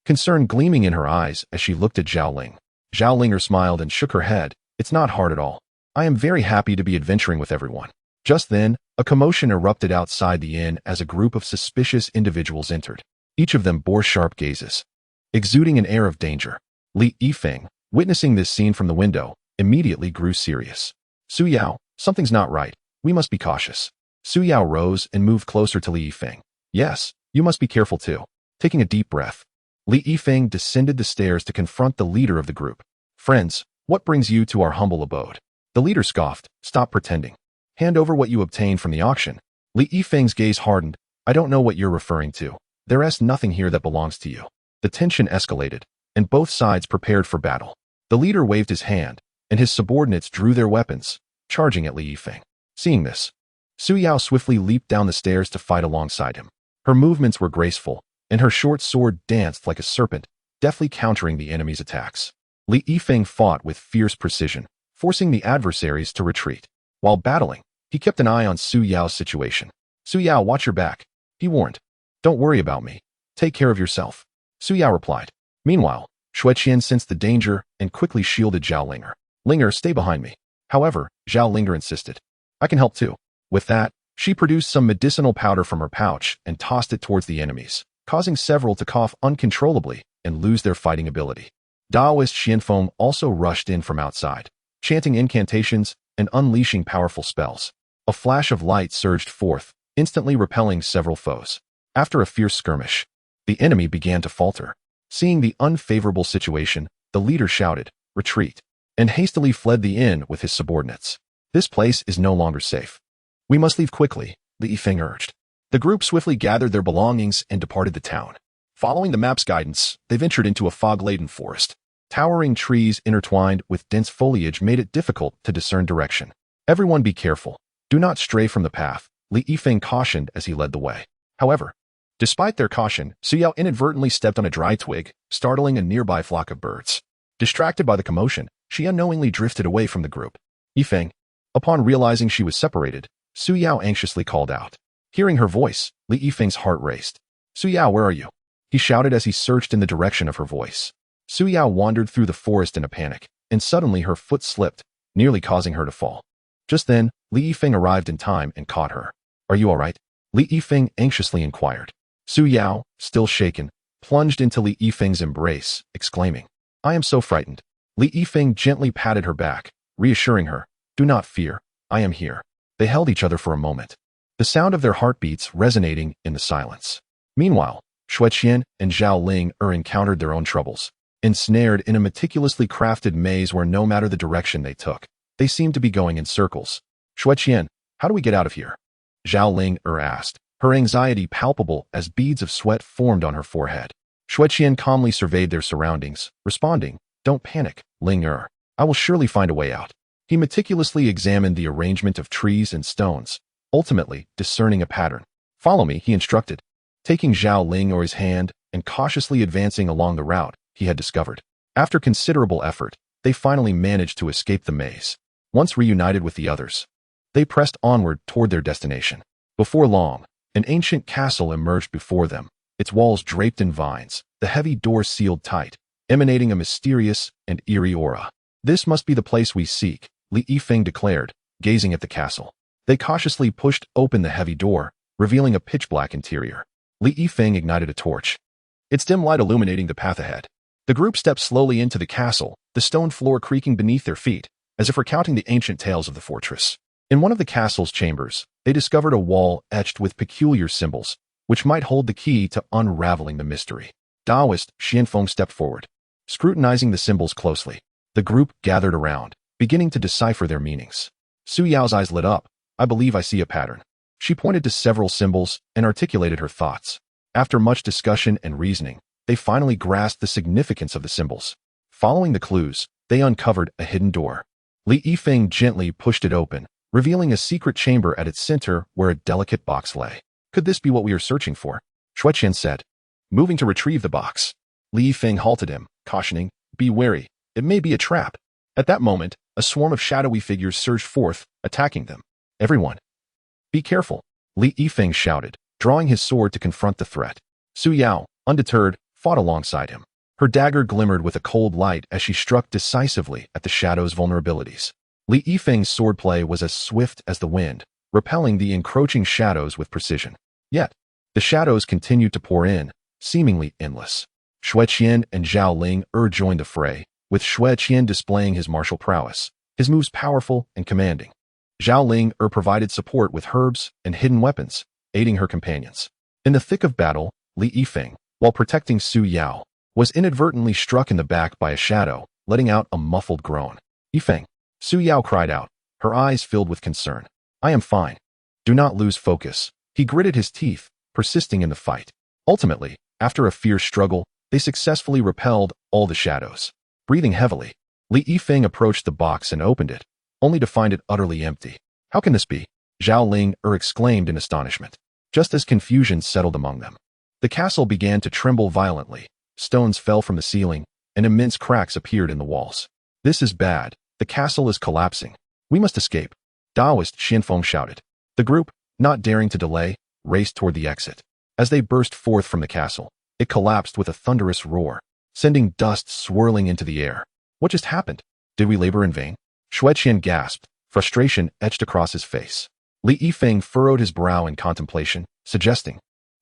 concern gleaming in her eyes as she looked at Zhao Ling. Zhao Linger smiled and shook her head. It's not hard at all. I am very happy to be adventuring with everyone. Just then, a commotion erupted outside the inn as a group of suspicious individuals entered. Each of them bore sharp gazes, exuding an air of danger. Li Yifeng, witnessing this scene from the window, immediately grew serious. Su Yao, something's not right. We must be cautious. Su Yao rose and moved closer to Li Yifeng. Yes, you must be careful too. Taking a deep breath, Li Yifeng descended the stairs to confront the leader of the group. Friends, what brings you to our humble abode? The leader scoffed. Stop pretending. Hand over what you obtained from the auction. Li Yifeng's gaze hardened. I don't know what you're referring to. There's nothing here that belongs to you. The tension escalated, and both sides prepared for battle. The leader waved his hand, and his subordinates drew their weapons, charging at Li Yifeng. Seeing this, Su Yao swiftly leaped down the stairs to fight alongside him. Her movements were graceful, and her short sword danced like a serpent, deftly countering the enemy's attacks. Li Yifeng fought with fierce precision, forcing the adversaries to retreat. While battling, he kept an eye on Su Yao's situation. Su Yao, watch your back, he warned. Don't worry about me. Take care of yourself. Su Yao replied. Meanwhile, Xue Qian sensed the danger and quickly shielded Zhao Linger. Linger, stay behind me. However, Zhao Linger insisted. I can help too. With that, she produced some medicinal powder from her pouch and tossed it towards the enemies, causing several to cough uncontrollably and lose their fighting ability. Daoist Xianfeng also rushed in from outside, chanting incantations and unleashing powerful spells. A flash of light surged forth, instantly repelling several foes. After a fierce skirmish, the enemy began to falter. Seeing the unfavorable situation, the leader shouted, retreat, and hastily fled the inn with his subordinates. This place is no longer safe. We must leave quickly, Li Yifeng urged. The group swiftly gathered their belongings and departed the town. Following the map's guidance, they ventured into a fog-laden forest. Towering trees intertwined with dense foliage made it difficult to discern direction. Everyone be careful. Do not stray from the path, Li Yifeng cautioned as he led the way. However, despite their caution, Su Yao inadvertently stepped on a dry twig, startling a nearby flock of birds. Distracted by the commotion, she unknowingly drifted away from the group. Yifeng. Upon realizing she was separated, Su Yao anxiously called out. Hearing her voice, Li Yifeng's heart raced. Su Yao, where are you? He shouted as he searched in the direction of her voice. Su Yao wandered through the forest in a panic, and suddenly her foot slipped, nearly causing her to fall. Just then, Li Yifeng arrived in time and caught her. Are you all right? Li Yifeng anxiously inquired. Su Yao, still shaken, plunged into Li Yifeng's embrace, exclaiming, I am so frightened. Li Yifeng gently patted her back, reassuring her, do not fear, I am here. They held each other for a moment, the sound of their heartbeats resonating in the silence. Meanwhile, Xue Qian and Zhao Linger encountered their own troubles. Ensnared in a meticulously crafted maze where no matter the direction they took, they seemed to be going in circles. Xue Qian, how do we get out of here? Zhao Linger asked, her anxiety palpable as beads of sweat formed on her forehead. Xue Qian calmly surveyed their surroundings, responding, don't panic, Linger. I will surely find a way out. He meticulously examined the arrangement of trees and stones, ultimately discerning a pattern. Follow me, he instructed, taking Zhao Linger's hand and cautiously advancing along the route he had discovered. After considerable effort, they finally managed to escape the maze. Once reunited with the others, they pressed onward toward their destination. Before long, an ancient castle emerged before them, its walls draped in vines, the heavy doors sealed tight, emanating a mysterious and eerie aura. This must be the place we seek, Li Yifeng declared, gazing at the castle. They cautiously pushed open the heavy door, revealing a pitch-black interior. Li Yifeng ignited a torch, its dim light illuminating the path ahead. The group stepped slowly into the castle, the stone floor creaking beneath their feet, as if recounting the ancient tales of the fortress. In one of the castle's chambers, they discovered a wall etched with peculiar symbols, which might hold the key to unraveling the mystery. Daoist Xianfeng stepped forward, scrutinizing the symbols closely. The group gathered around, beginning to decipher their meanings. Su Yao's eyes lit up. I believe I see a pattern. She pointed to several symbols and articulated her thoughts. After much discussion and reasoning, they finally grasped the significance of the symbols. Following the clues, they uncovered a hidden door. Li Yifeng gently pushed it open, revealing a secret chamber at its center where a delicate box lay. Could this be what we are searching for? Xue Qian said, moving to retrieve the box. Li Yifeng halted him, cautioning, be wary, it may be a trap. At that moment, a swarm of shadowy figures surged forth, attacking them. Everyone, be careful, Li Yifeng shouted, drawing his sword to confront the threat. Su Yao, undeterred, fought alongside him. Her dagger glimmered with a cold light as she struck decisively at the shadow's vulnerabilities. Li Yifeng's swordplay was as swift as the wind, repelling the encroaching shadows with precision. Yet, the shadows continued to pour in, seemingly endless. Xue Qian and Zhao Linger joined the fray, with Xue Qian displaying his martial prowess, his moves powerful and commanding. Zhao Linger provided support with herbs and hidden weapons, aiding her companions. In the thick of battle, Li Yifeng, while protecting Su Yao, was inadvertently struck in the back by a shadow, letting out a muffled groan. Yifeng, Su Yao cried out, her eyes filled with concern. I am fine. Do not lose focus. He gritted his teeth, persisting in the fight. Ultimately, after a fierce struggle, they successfully repelled all the shadows. Breathing heavily, Li Yifeng approached the box and opened it, only to find it utterly empty. How can this be? Zhao Ling exclaimed in astonishment. Just as confusion settled among them, the castle began to tremble violently. Stones fell from the ceiling, and immense cracks appeared in the walls. This is bad. The castle is collapsing. We must escape. Daoist Xianfeng shouted. The group, not daring to delay, raced toward the exit. As they burst forth from the castle, it collapsed with a thunderous roar, sending dust swirling into the air. What just happened? Did we labor in vain? Xueqian gasped, frustration etched across his face. Li Yifeng furrowed his brow in contemplation, suggesting,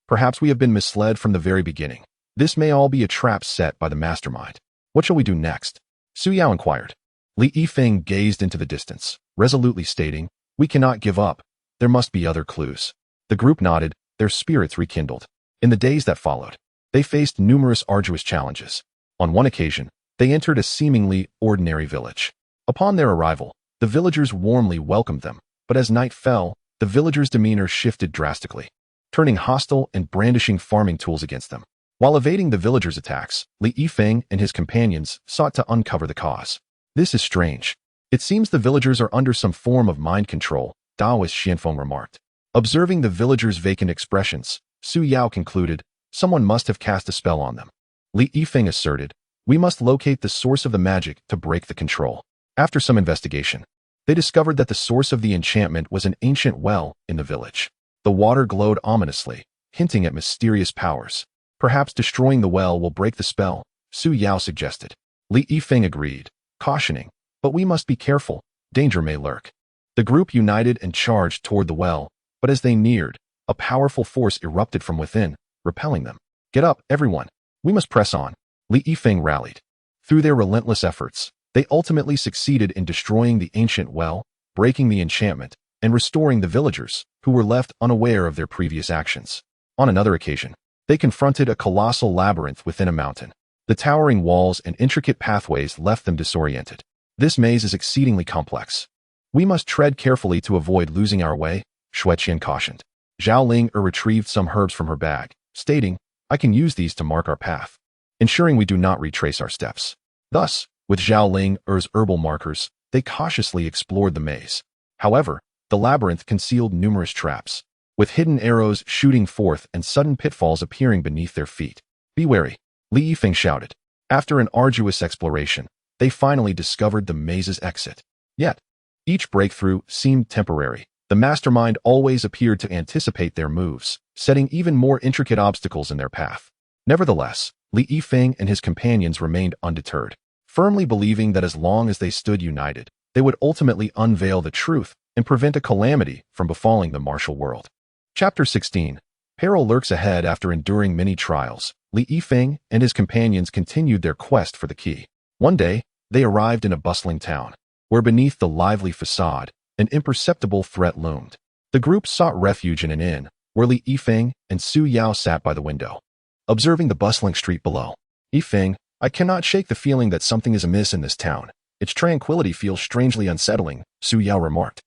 perhaps we have been misled from the very beginning. This may all be a trap set by the mastermind. What shall we do next? Su Yao inquired. Li Yifeng gazed into the distance, resolutely stating, we cannot give up. There must be other clues. The group nodded, their spirits rekindled. In the days that followed, they faced numerous arduous challenges. On one occasion, they entered a seemingly ordinary village. Upon their arrival, the villagers warmly welcomed them, but as night fell, the villagers' demeanor shifted drastically, turning hostile and brandishing farming tools against them. While evading the villagers' attacks, Li Yifeng and his companions sought to uncover the cause. This is strange. It seems the villagers are under some form of mind control, Daoist Xianfeng remarked. Observing the villagers' vacant expressions, Su Yao concluded, someone must have cast a spell on them. Li Yifeng asserted, we must locate the source of the magic to break the control. After some investigation, they discovered that the source of the enchantment was an ancient well in the village. The water glowed ominously, hinting at mysterious powers. Perhaps destroying the well will break the spell, Su Yao suggested. Li Yifeng agreed, cautioning, but we must be careful, danger may lurk. The group united and charged toward the well, but as they neared, a powerful force erupted from within, repelling them. Get up, everyone. We must press on. Li Yifeng rallied. Through their relentless efforts, they ultimately succeeded in destroying the ancient well, breaking the enchantment, and restoring the villagers, who were left unaware of their previous actions. On another occasion, they confronted a colossal labyrinth within a mountain. The towering walls and intricate pathways left them disoriented. This maze is exceedingly complex. We must tread carefully to avoid losing our way, Xueqian cautioned. Zhao Ling retrieved some herbs from her bag, stating, I can use these to mark our path, ensuring we do not retrace our steps. Thus, with Zhao Ling's herbal markers, they cautiously explored the maze. However, the labyrinth concealed numerous traps, with hidden arrows shooting forth and sudden pitfalls appearing beneath their feet. Be wary, Li Yifeng shouted. After an arduous exploration, they finally discovered the maze's exit. Yet, each breakthrough seemed temporary. The mastermind always appeared to anticipate their moves, setting even more intricate obstacles in their path. Nevertheless, Li Yifeng and his companions remained undeterred, firmly believing that as long as they stood united, they would ultimately unveil the truth and prevent a calamity from befalling the martial world. Chapter 16. Peril lurks ahead. After enduring many trials, Li Yifeng and his companions continued their quest for the key. One day, they arrived in a bustling town, where beneath the lively facade, an imperceptible threat loomed. The group sought refuge in an inn, where Li Yifeng and Su Yao sat by the window, observing the bustling street below. Yifeng, I cannot shake the feeling that something is amiss in this town. Its tranquility feels strangely unsettling, Su Yao remarked.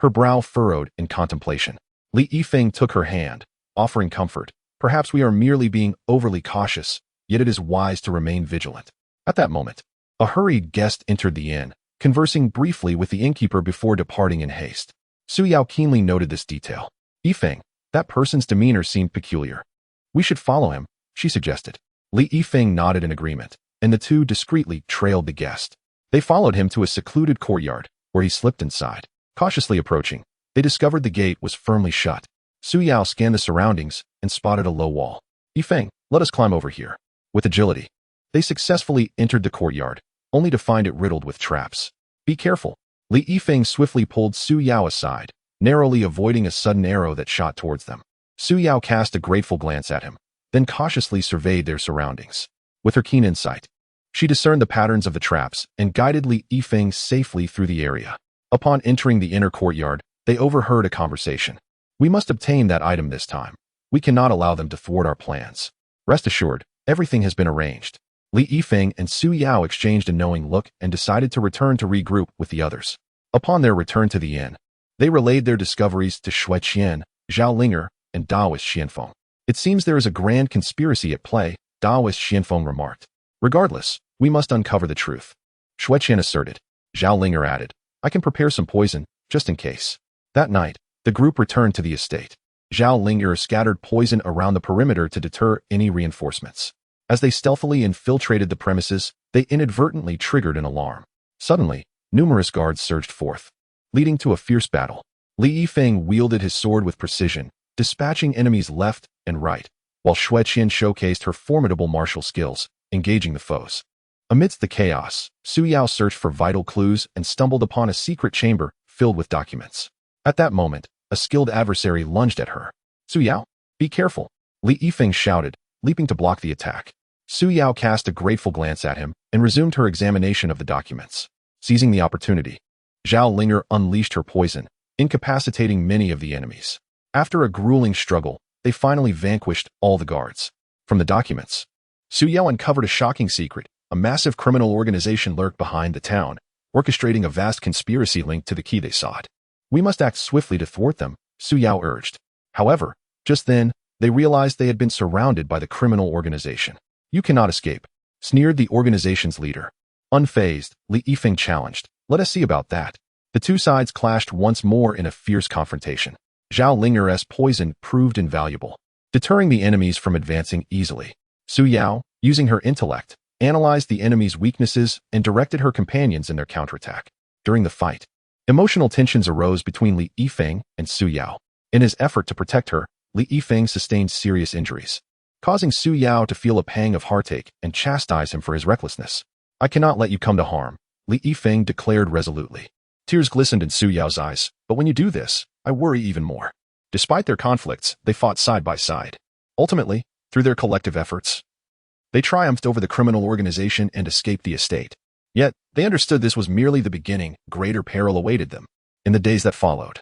Her brow furrowed in contemplation. Li Yifeng took her hand, offering comfort. Perhaps we are merely being overly cautious, yet it is wise to remain vigilant. At that moment, a hurried guest entered the inn, conversing briefly with the innkeeper before departing in haste. Su Yao keenly noted this detail. Yifeng, that person's demeanor seemed peculiar. We should follow him, she suggested. Li Yifeng nodded in agreement, and the two discreetly trailed the guest. They followed him to a secluded courtyard, where he slipped inside. Cautiously approaching, they discovered the gate was firmly shut. Su Yao scanned the surroundings and spotted a low wall. Yifeng, let us climb over here. With agility, they successfully entered the courtyard, only to find it riddled with traps. Be careful. Li Yifeng swiftly pulled Su Yao aside, narrowly avoiding a sudden arrow that shot towards them. Su Yao cast a grateful glance at him, then cautiously surveyed their surroundings. With her keen insight, she discerned the patterns of the traps and guided Li Yifeng safely through the area. Upon entering the inner courtyard, they overheard a conversation. We must obtain that item this time. We cannot allow them to thwart our plans. Rest assured, everything has been arranged. Li Yifeng and Su Yao exchanged a knowing look and decided to return to regroup with the others. Upon their return to the inn, they relayed their discoveries to Xueqian, Zhao Linger, and Daoist Xianfeng. It seems there is a grand conspiracy at play, Daoist Xianfeng remarked. Regardless, we must uncover the truth. Shui Qian asserted. Zhao Linger added, I can prepare some poison, just in case. That night, the group returned to the estate. Zhao Linger scattered poison around the perimeter to deter any reinforcements. As they stealthily infiltrated the premises, they inadvertently triggered an alarm. Suddenly, numerous guards surged forth, leading to a fierce battle. Li Yifeng wielded his sword with precision, dispatching enemies left and right, while Shui Qian showcased her formidable martial skills, engaging the foes. Amidst the chaos, Su Yao searched for vital clues and stumbled upon a secret chamber filled with documents. At that moment, a skilled adversary lunged at her. Su Yao, be careful, Li Yifeng shouted, leaping to block the attack. Su Yao cast a grateful glance at him and resumed her examination of the documents. Seizing the opportunity, Zhao Linger unleashed her poison, incapacitating many of the enemies. After a grueling struggle, they finally vanquished all the guards. From the documents, Su Yao uncovered a shocking secret. A massive criminal organization lurked behind the town, orchestrating a vast conspiracy linked to the key they sought. We must act swiftly to thwart them, Su Yao urged. However, just then, they realized they had been surrounded by the criminal organization. You cannot escape, sneered the organization's leader. Unfazed, Li Yifeng challenged. Let us see about that. The two sides clashed once more in a fierce confrontation. Zhao Linger's poison proved invaluable, deterring the enemies from advancing easily. Su Yao, using her intellect, analyzed the enemy's weaknesses and directed her companions in their counterattack. During the fight, emotional tensions arose between Li Yifeng and Su Yao. In his effort to protect her, Li Yifeng sustained serious injuries, causing Su Yao to feel a pang of heartache and chastise him for his recklessness. I cannot let you come to harm, Li Yifeng declared resolutely. Tears glistened in Su Yao's eyes, but when you do this, I worry even more. Despite their conflicts, they fought side by side. Ultimately, through their collective efforts, they triumphed over the criminal organization and escaped the estate. Yet, they understood this was merely the beginning. Greater peril awaited them. In the days that followed,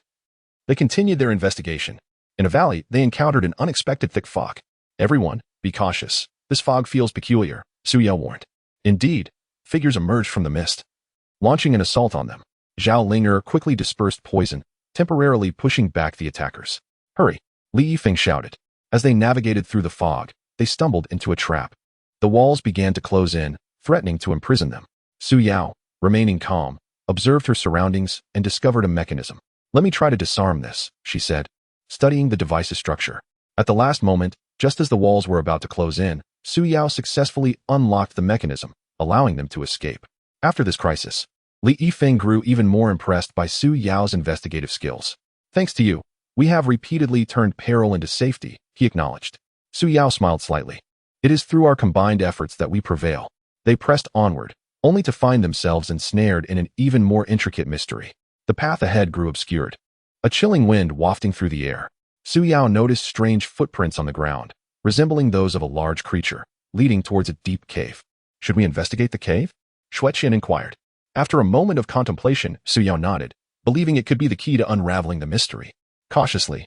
they continued their investigation. In a valley, they encountered an unexpected thick fog. Everyone, be cautious. This fog feels peculiar, Su Yao warned. Indeed, figures emerged from the mist, launching an assault on them. Zhao Linger quickly dispersed poison, temporarily pushing back the attackers. Hurry, Li Yifeng shouted. As they navigated through the fog, they stumbled into a trap. The walls began to close in, threatening to imprison them. Su Yao, remaining calm, observed her surroundings and discovered a mechanism. Let me try to disarm this, she said, studying the device's structure. At the last moment, just as the walls were about to close in, Su Yao successfully unlocked the mechanism, allowing them to escape. After this crisis, Li Yifeng grew even more impressed by Su Yao's investigative skills. Thanks to you, we have repeatedly turned peril into safety, he acknowledged. Su Yao smiled slightly. It is through our combined efforts that we prevail. They pressed onward, only to find themselves ensnared in an even more intricate mystery. The path ahead grew obscured, a chilling wind wafting through the air. Su Yao noticed strange footprints on the ground, resembling those of a large creature, leading towards a deep cave. Should we investigate the cave? Shui Qian inquired. After a moment of contemplation, Su Yao nodded, believing it could be the key to unraveling the mystery. Cautiously,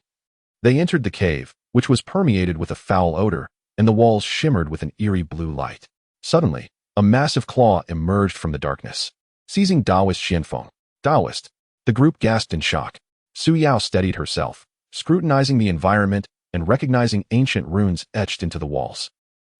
they entered the cave, which was permeated with a foul odor, and the walls shimmered with an eerie blue light. Suddenly, a massive claw emerged from the darkness, seizing Daoist Xianfeng. Daoist. The group gasped in shock. Su Yao steadied herself, scrutinizing the environment and recognizing ancient runes etched into the walls.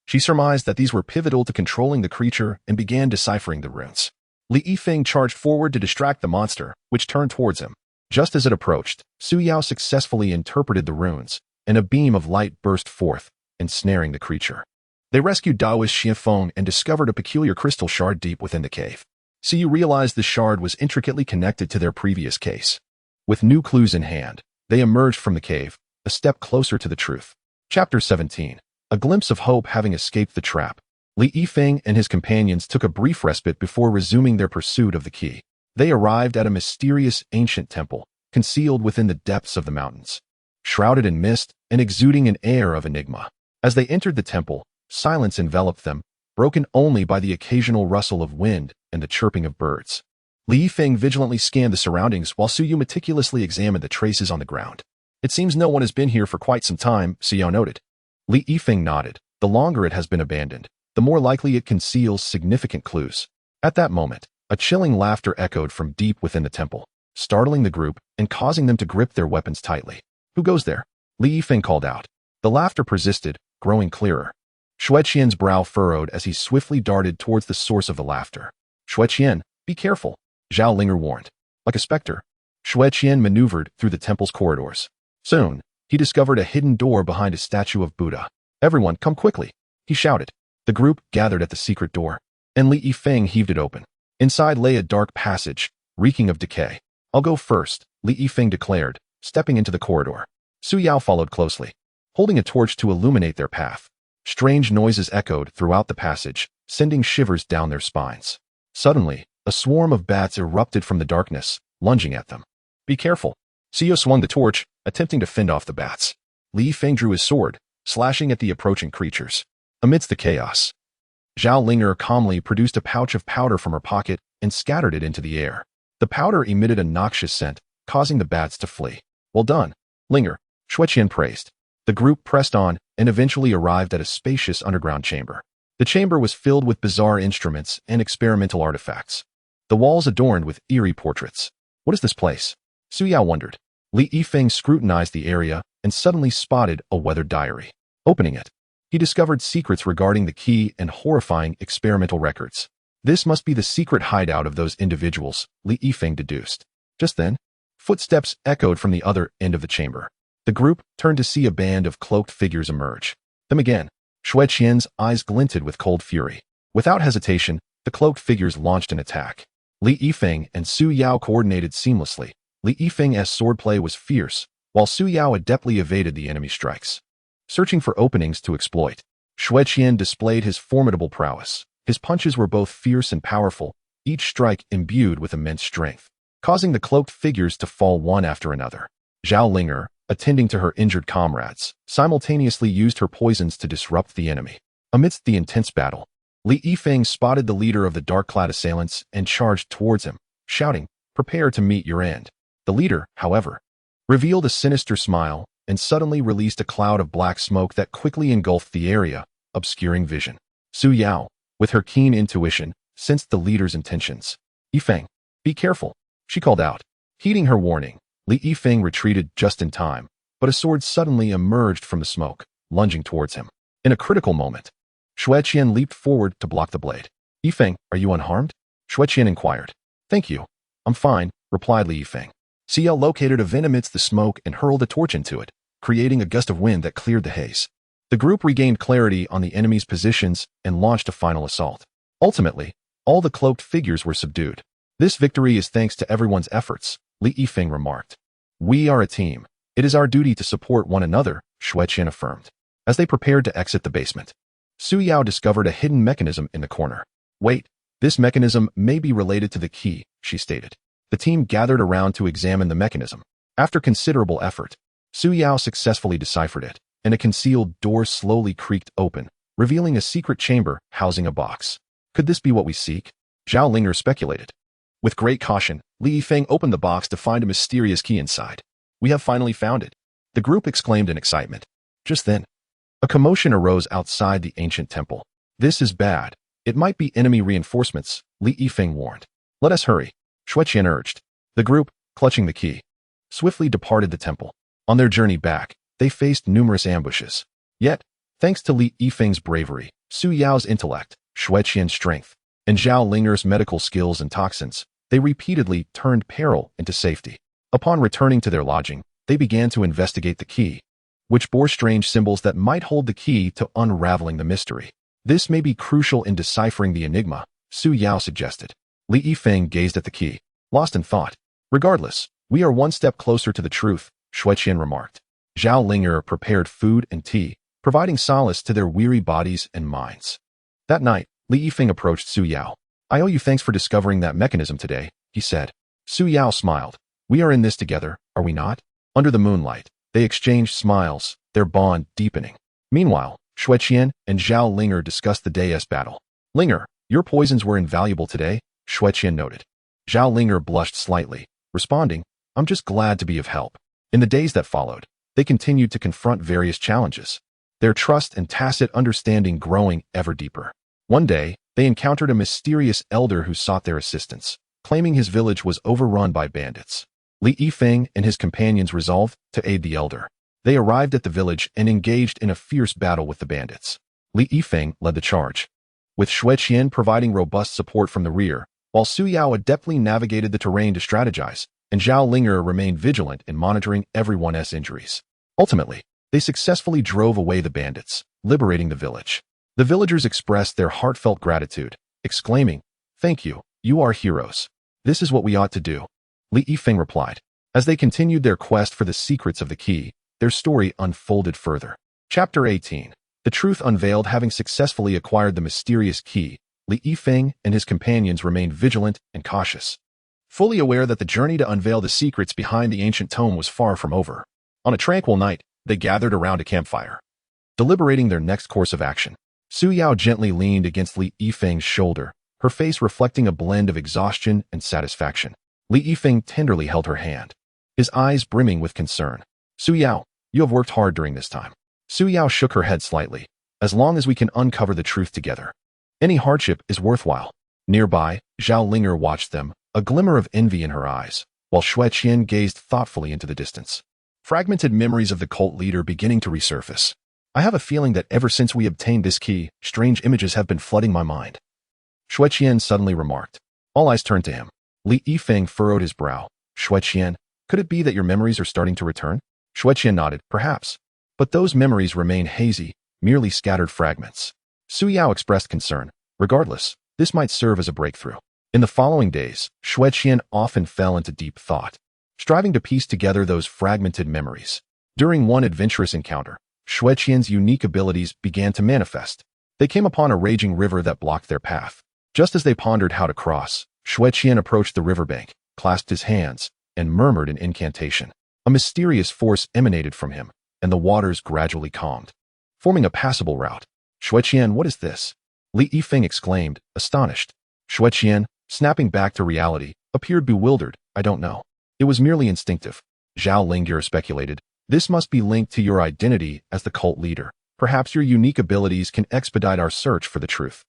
She surmised that these were pivotal to controlling the creature and began deciphering the runes. Li Yifeng charged forward to distract the monster, which turned towards him. Just as it approached, Su Yao successfully interpreted the runes, and a beam of light burst forth, ensnaring the creature. They rescued Daoist Xianfeng and discovered a peculiar crystal shard deep within the cave. So you realized the shard was intricately connected to their previous case. With new clues in hand, they emerged from the cave, a step closer to the truth. Chapter 17. A glimpse of hope having escaped the trap. Li Yifeng and his companions took a brief respite before resuming their pursuit of the key. They arrived at a mysterious ancient temple, concealed within the depths of the mountains, shrouded in mist and exuding an air of enigma. As they entered the temple, silence enveloped them, broken only by the occasional rustle of wind and the chirping of birds. Li Yifeng vigilantly scanned the surroundings while Su Yao meticulously examined the traces on the ground. It seems no one has been here for quite some time, Su Yao noted. Li Yifeng nodded. The longer it has been abandoned, the more likely it conceals significant clues. At that moment, a chilling laughter echoed from deep within the temple, startling the group and causing them to grip their weapons tightly. Who goes there? Li Yifeng called out. The laughter persisted, growing clearer. Xueqian's brow furrowed as he swiftly darted towards the source of the laughter. Xueqian, be careful, Zhao Linger warned. Like a specter, Xueqian maneuvered through the temple's corridors. Soon, he discovered a hidden door behind a statue of Buddha. Everyone, come quickly, he shouted. The group gathered at the secret door, and Li Yifeng heaved it open. Inside lay a dark passage, reeking of decay. I'll go first, Li Yifeng declared, stepping into the corridor. Su Yao followed closely, holding a torch to illuminate their path. Strange noises echoed throughout the passage, sending shivers down their spines. Suddenly, a swarm of bats erupted from the darkness, lunging at them. Be careful. Sio swung the torch, attempting to fend off the bats. Li Yifeng drew his sword, slashing at the approaching creatures. Amidst the chaos, Zhao Linger calmly produced a pouch of powder from her pocket and scattered it into the air. The powder emitted a noxious scent, causing the bats to flee. Well done, Linger, Xueqian praised. The group pressed on and eventually arrived at a spacious underground chamber. The chamber was filled with bizarre instruments and experimental artifacts. The walls adorned with eerie portraits. What is this place? Su Yao wondered. Li Yifeng scrutinized the area and suddenly spotted a weathered diary. Opening it, he discovered secrets regarding the key and horrifying experimental records. This must be the secret hideout of those individuals, Li Yifeng deduced. Just then, footsteps echoed from the other end of the chamber. The group turned to see a band of cloaked figures emerge. Them again. Xueqian's eyes glinted with cold fury. Without hesitation, the cloaked figures launched an attack. Li Yifeng and Su Yao coordinated seamlessly. Li Yifeng's swordplay was fierce, while Su Yao adeptly evaded the enemy strikes. Searching for openings to exploit, Xueqian displayed his formidable prowess. His punches were both fierce and powerful, each strike imbued with immense strength, causing the cloaked figures to fall one after another. Zhao Linger, attending to her injured comrades, simultaneously used her poisons to disrupt the enemy. Amidst the intense battle, Li Yifeng spotted the leader of the dark-clad assailants and charged towards him, shouting, "Prepare to meet your end." The leader, however, revealed a sinister smile and suddenly released a cloud of black smoke that quickly engulfed the area, obscuring vision. Su Yao, with her keen intuition, sensed the leader's intentions. "Yifeng, be careful," she called out. Heeding her warning, Li Yifeng retreated just in time, but a sword suddenly emerged from the smoke, lunging towards him. In a critical moment, Xueqian leaped forward to block the blade. "Yifeng, are you unharmed?" Xueqian inquired. "Thank you. I'm fine," replied Li Yifeng. CL located a vent amidst the smoke and hurled a torch into it, creating a gust of wind that cleared the haze. The group regained clarity on the enemy's positions and launched a final assault. Ultimately, all the cloaked figures were subdued. "This victory is thanks to everyone's efforts," Li Yifeng remarked. "We are a team. It is our duty to support one another," Xueqian affirmed. As they prepared to exit the basement, Su Yao discovered a hidden mechanism in the corner. "Wait, this mechanism may be related to the key," she stated. The team gathered around to examine the mechanism. After considerable effort, Su Yao successfully deciphered it, and a concealed door slowly creaked open, revealing a secret chamber housing a box. Could this be what we seek? Zhao Linger speculated. With great caution, Li Yifeng opened the box to find a mysterious key inside. "We have finally found it," the group exclaimed in excitement. Just then, a commotion arose outside the ancient temple. "This is bad. It might be enemy reinforcements," Li Yifeng warned. "Let us hurry," Xueqian urged. The group, clutching the key, swiftly departed the temple. On their journey back, they faced numerous ambushes. Yet, thanks to Li Yifeng's bravery, Su Yao's intellect, Xueqian's strength, and Zhao Linger's medical skills and toxins, they repeatedly turned peril into safety. Upon returning to their lodging, they began to investigate the key, which bore strange symbols that might hold the key to unraveling the mystery. "This may be crucial in deciphering the enigma," Su Yao suggested. Li Yifeng gazed at the key, lost in thought. "Regardless, we are one step closer to the truth," Xueqian remarked. Zhao Linger prepared food and tea, providing solace to their weary bodies and minds. That night, Li Yifeng approached Su Yao. "I owe you thanks for discovering that mechanism today," he said. Su Yao smiled. "We are in this together, are we not?" Under the moonlight, they exchanged smiles, their bond deepening. Meanwhile, Xueqian and Zhao Linger discussed the day's battle. "Linger, your poisons were invaluable today," Xueqian noted. Zhao Linger blushed slightly, responding, "I'm just glad to be of help." In the days that followed, they continued to confront various challenges, their trust and tacit understanding growing ever deeper. One day, they encountered a mysterious elder who sought their assistance, claiming his village was overrun by bandits. Li Yifeng and his companions resolved to aid the elder. They arrived at the village and engaged in a fierce battle with the bandits. Li Yifeng led the charge, with Xue Qian providing robust support from the rear, while Su Yao adeptly navigated the terrain to strategize, and Zhao Linger remained vigilant in monitoring everyone's injuries. Ultimately, they successfully drove away the bandits, liberating the village. The villagers expressed their heartfelt gratitude, exclaiming, "Thank you, you are heroes. This is what we ought to do." Li Yifeng replied. As they continued their quest for the secrets of the key, their story unfolded further. Chapter 18. The truth unveiled. Having successfully acquired the mysterious key, Li Yifeng and his companions remained vigilant and cautious, fully aware that the journey to unveil the secrets behind the ancient tome was far from over. On a tranquil night, they gathered around a campfire, deliberating their next course of action. Su Yao gently leaned against Li Yifeng's shoulder, her face reflecting a blend of exhaustion and satisfaction. Li Yifeng tenderly held her hand, his eyes brimming with concern. "Su Yao, you have worked hard during this time." Su Yao shook her head slightly. "As long as we can uncover the truth together, any hardship is worthwhile." Nearby, Zhao Linger watched them, a glimmer of envy in her eyes, while Xue Qian gazed thoughtfully into the distance. Fragmented memories of the cult leader beginning to resurface. "I have a feeling that ever since we obtained this key, strange images have been flooding my mind," Xue Qian suddenly remarked. All eyes turned to him. Li Yifeng furrowed his brow. "Xue Qian, could it be that your memories are starting to return?" Xue Qian nodded. "Perhaps. But those memories remain hazy, merely scattered fragments." Su Yao expressed concern. "Regardless, this might serve as a breakthrough." In the following days, Xue Qian often fell into deep thought, striving to piece together those fragmented memories. During one adventurous encounter, Xue Qian's unique abilities began to manifest. They came upon a raging river that blocked their path. Just as they pondered how to cross, Xue Qian approached the riverbank, clasped his hands, and murmured an incantation. A mysterious force emanated from him, and the waters gradually calmed, forming a passable route. "Xue Qian, what is this?" Li Yifeng exclaimed, astonished. Xue Qian, snapping back to reality, appeared bewildered. "I don't know. It was merely instinctive." Zhao Linger speculated. "This must be linked to your identity as the cult leader. Perhaps your unique abilities can expedite our search for the truth."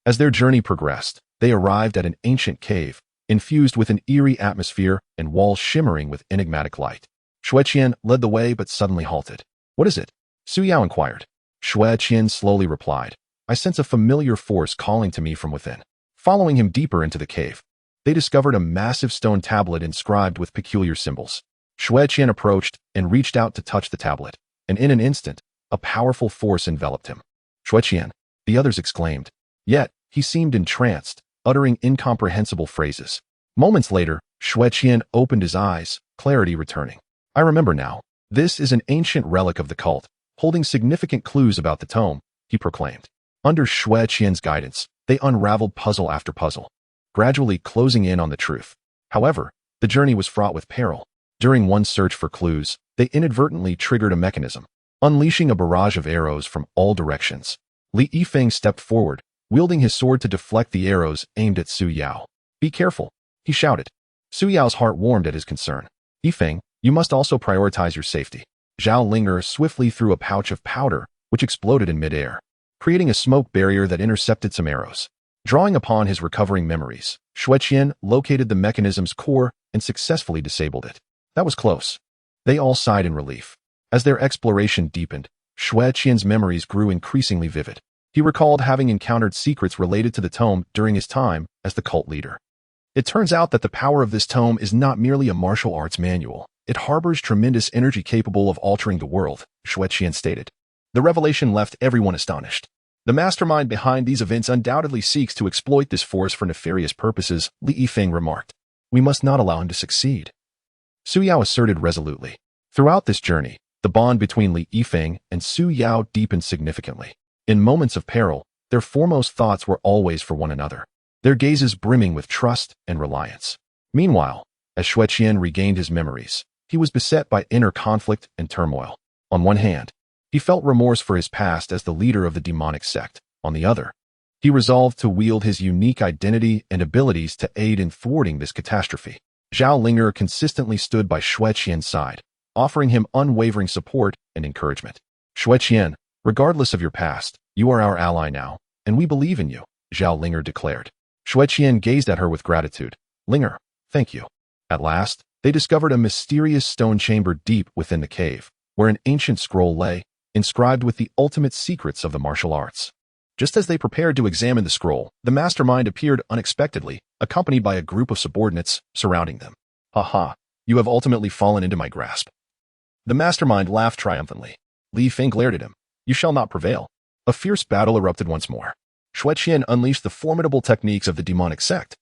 As their journey progressed, they arrived at an ancient cave, infused with an eerie atmosphere and walls shimmering with enigmatic light. Xue Qian led the way but suddenly halted. "What is it?" Su Yao inquired. Xue Qian slowly replied. "I sense a familiar force calling to me from within." Following him deeper into the cave, they discovered a massive stone tablet inscribed with peculiar symbols. Xue Qian approached and reached out to touch the tablet, and in an instant, a powerful force enveloped him. "Xue Qian," the others exclaimed. Yet, he seemed entranced, uttering incomprehensible phrases. Moments later, Xue Qian opened his eyes, clarity returning. "I remember now. This is an ancient relic of the cult, holding significant clues about the tome," he proclaimed. Under Xue Qian's guidance, they unraveled puzzle after puzzle, gradually closing in on the truth. However, the journey was fraught with peril. During one search for clues, they inadvertently triggered a mechanism, unleashing a barrage of arrows from all directions. Li Yifeng stepped forward, wielding his sword to deflect the arrows aimed at Su Yao. "Be careful," he shouted. Su Yao's heart warmed at his concern. "Yifeng, you must also prioritize your safety." Zhao Linger swiftly threw a pouch of powder, which exploded in midair, creating a smoke barrier that intercepted some arrows. Drawing upon his recovering memories, Xue Qian located the mechanism's core and successfully disabled it. That was close. They all sighed in relief. As their exploration deepened, Xue Qian's memories grew increasingly vivid. He recalled having encountered secrets related to the tome during his time as the cult leader. "It turns out that the power of this tome is not merely a martial arts manual. It harbors tremendous energy capable of altering the world," Xue Qian stated. The revelation left everyone astonished. "The mastermind behind these events undoubtedly seeks to exploit this force for nefarious purposes," Li Yifeng remarked. "We must not allow him to succeed," Su Yao asserted resolutely. Throughout this journey, the bond between Li Yifeng and Su Yao deepened significantly. In moments of peril, their foremost thoughts were always for one another, their gazes brimming with trust and reliance. Meanwhile, as Xue Qian regained his memories, he was beset by inner conflict and turmoil. On one hand, he felt remorse for his past as the leader of the demonic sect. On the other, he resolved to wield his unique identity and abilities to aid in thwarting this catastrophe. Zhao Linger consistently stood by Xue Qian's side, offering him unwavering support and encouragement. "Xue Qian, regardless of your past, you are our ally now, and we believe in you," Zhao Linger declared. Xue Qian gazed at her with gratitude. "Linger, thank you." At last, they discovered a mysterious stone chamber deep within the cave, where an ancient scroll lay, inscribed with the ultimate secrets of the martial arts. Just as they prepared to examine the scroll, the mastermind appeared unexpectedly, accompanied by a group of subordinates surrounding them. "Ha ha, you have ultimately fallen into my grasp." The mastermind laughed triumphantly. Li Yifeng glared at him. "You shall not prevail." A fierce battle erupted once more. Xueqian unleashed the formidable techniques of the demonic sect,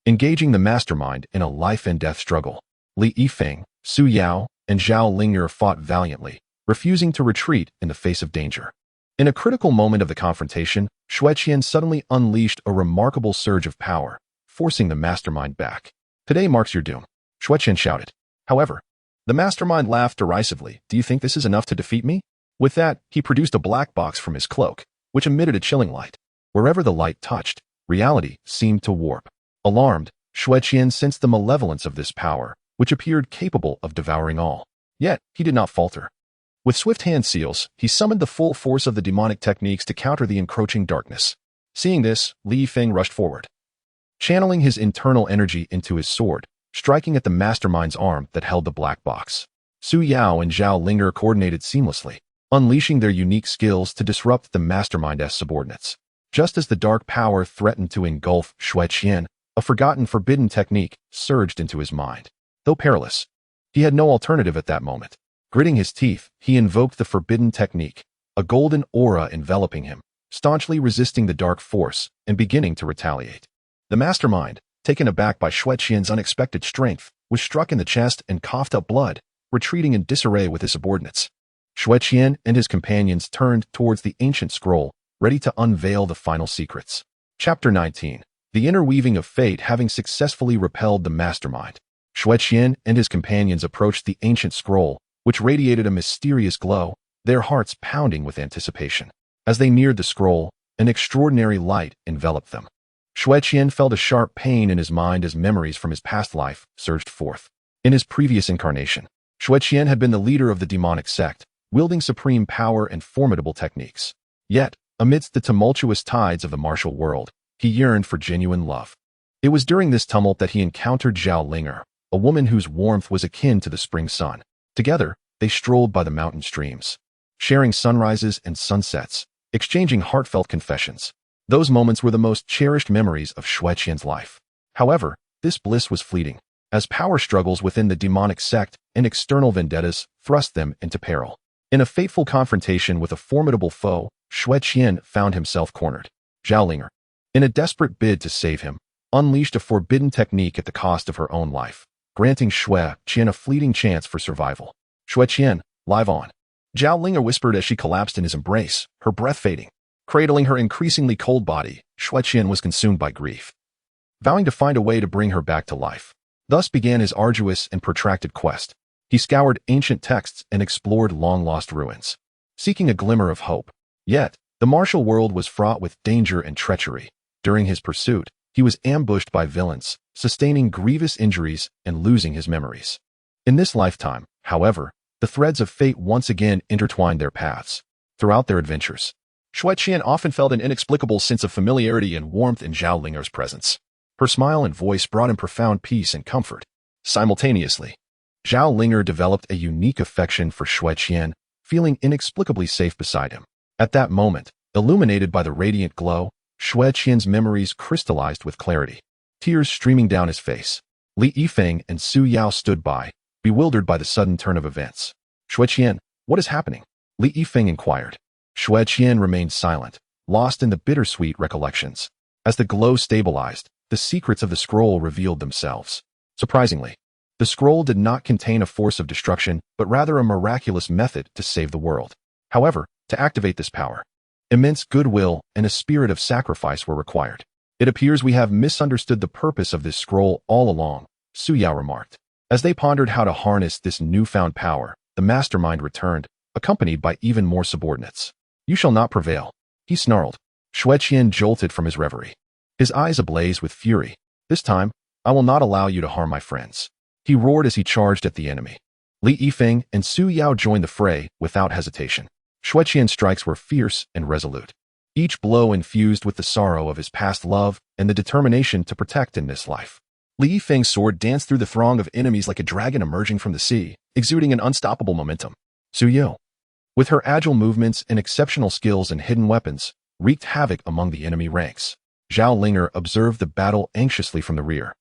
engaging the mastermind in a life-and-death struggle. Li Yifeng, Su Yao, and Zhao Ling'er fought valiantly, refusing to retreat in the face of danger. In a critical moment of the confrontation, Xueqian suddenly unleashed a remarkable surge of power, forcing the mastermind back. "Today marks your doom," Xueqian shouted. However, the mastermind laughed derisively. "Do you think this is enough to defeat me?" With that, he produced a black box from his cloak, which emitted a chilling light. Wherever the light touched, reality seemed to warp. Alarmed, Xueqian sensed the malevolence of this power, which appeared capable of devouring all. Yet, he did not falter. With swift hand seals, he summoned the full force of the demonic techniques to counter the encroaching darkness. Seeing this, Li Yifeng rushed forward, channeling his internal energy into his sword, striking at the mastermind's arm that held the black box. Su Yao and Zhao Ling'er coordinated seamlessly, unleashing their unique skills to disrupt the mastermind's subordinates. Just as the dark power threatened to engulf Xueqian, a forgotten forbidden technique surged into his mind. Though perilous, he had no alternative at that moment. Gritting his teeth, he invoked the forbidden technique, a golden aura enveloping him, staunchly resisting the dark force and beginning to retaliate. The mastermind, taken aback by Xueqian's unexpected strength, was struck in the chest and coughed up blood, retreating in disarray with his subordinates. Xueqian and his companions turned towards the ancient scroll, ready to unveil the final secrets. Chapter 19. The interweaving of fate. Having successfully repelled the mastermind, Xueqian and his companions approached the ancient scroll, which radiated a mysterious glow, their hearts pounding with anticipation. As they neared the scroll, an extraordinary light enveloped them. Xueqian felt a sharp pain in his mind as memories from his past life surged forth. In his previous incarnation, Xueqian had been the leader of the demonic sect, wielding supreme power and formidable techniques. Yet, amidst the tumultuous tides of the martial world, he yearned for genuine love. It was during this tumult that he encountered Zhao Ling'er, a woman whose warmth was akin to the spring sun. Together, they strolled by the mountain streams, sharing sunrises and sunsets, exchanging heartfelt confessions. Those moments were the most cherished memories of Xueqian's life. However, this bliss was fleeting, as power struggles within the demonic sect and external vendettas thrust them into peril. In a fateful confrontation with a formidable foe, Xueqian found himself cornered. Zhao Ling'er, in a desperate bid to save him, unleashed a forbidden technique at the cost of her own life, granting Xueqian a fleeting chance for survival. "Xueqian, live on," Zhao Ling'er whispered as she collapsed in his embrace, her breath fading. Cradling her increasingly cold body, Xueqian was consumed by grief, vowing to find a way to bring her back to life. Thus began his arduous and protracted quest. He scoured ancient texts and explored long-lost ruins, seeking a glimmer of hope. Yet, the martial world was fraught with danger and treachery. During his pursuit, he was ambushed by villains, sustaining grievous injuries and losing his memories. In this lifetime, however, the threads of fate once again intertwined their paths. Throughout their adventures, Xueqian often felt an inexplicable sense of familiarity and warmth in Zhao Ling'er's presence. Her smile and voice brought him profound peace and comfort. Simultaneously, Zhao Ling'er developed a unique affection for Xueqian, feeling inexplicably safe beside him. At that moment, illuminated by the radiant glow, Xueqian's memories crystallized with clarity, tears streaming down his face. Li Yifeng and Su Yao stood by, bewildered by the sudden turn of events. "Xueqian, what is happening?" Li Yifeng inquired. Xueqian remained silent, lost in the bittersweet recollections. As the glow stabilized, the secrets of the scroll revealed themselves. Surprisingly, the scroll did not contain a force of destruction, but rather a miraculous method to save the world. However, to activate this power, immense goodwill and a spirit of sacrifice were required. "It appears we have misunderstood the purpose of this scroll all along," Su Yao remarked. As they pondered how to harness this newfound power, the mastermind returned, accompanied by even more subordinates. "You shall not prevail," he snarled. Xueqian jolted from his reverie, his eyes ablaze with fury. "This time, I will not allow you to harm my friends," he roared as he charged at the enemy. Li Yifeng and Su Yao joined the fray without hesitation. Xueqian's strikes were fierce and resolute, each blow infused with the sorrow of his past love and the determination to protect in this life. Li Yifeng's sword danced through the throng of enemies like a dragon emerging from the sea, exuding an unstoppable momentum. Su Yao, with her agile movements and exceptional skills in hidden weapons, wreaked havoc among the enemy ranks. Zhao Linger observed the battle anxiously from the rear,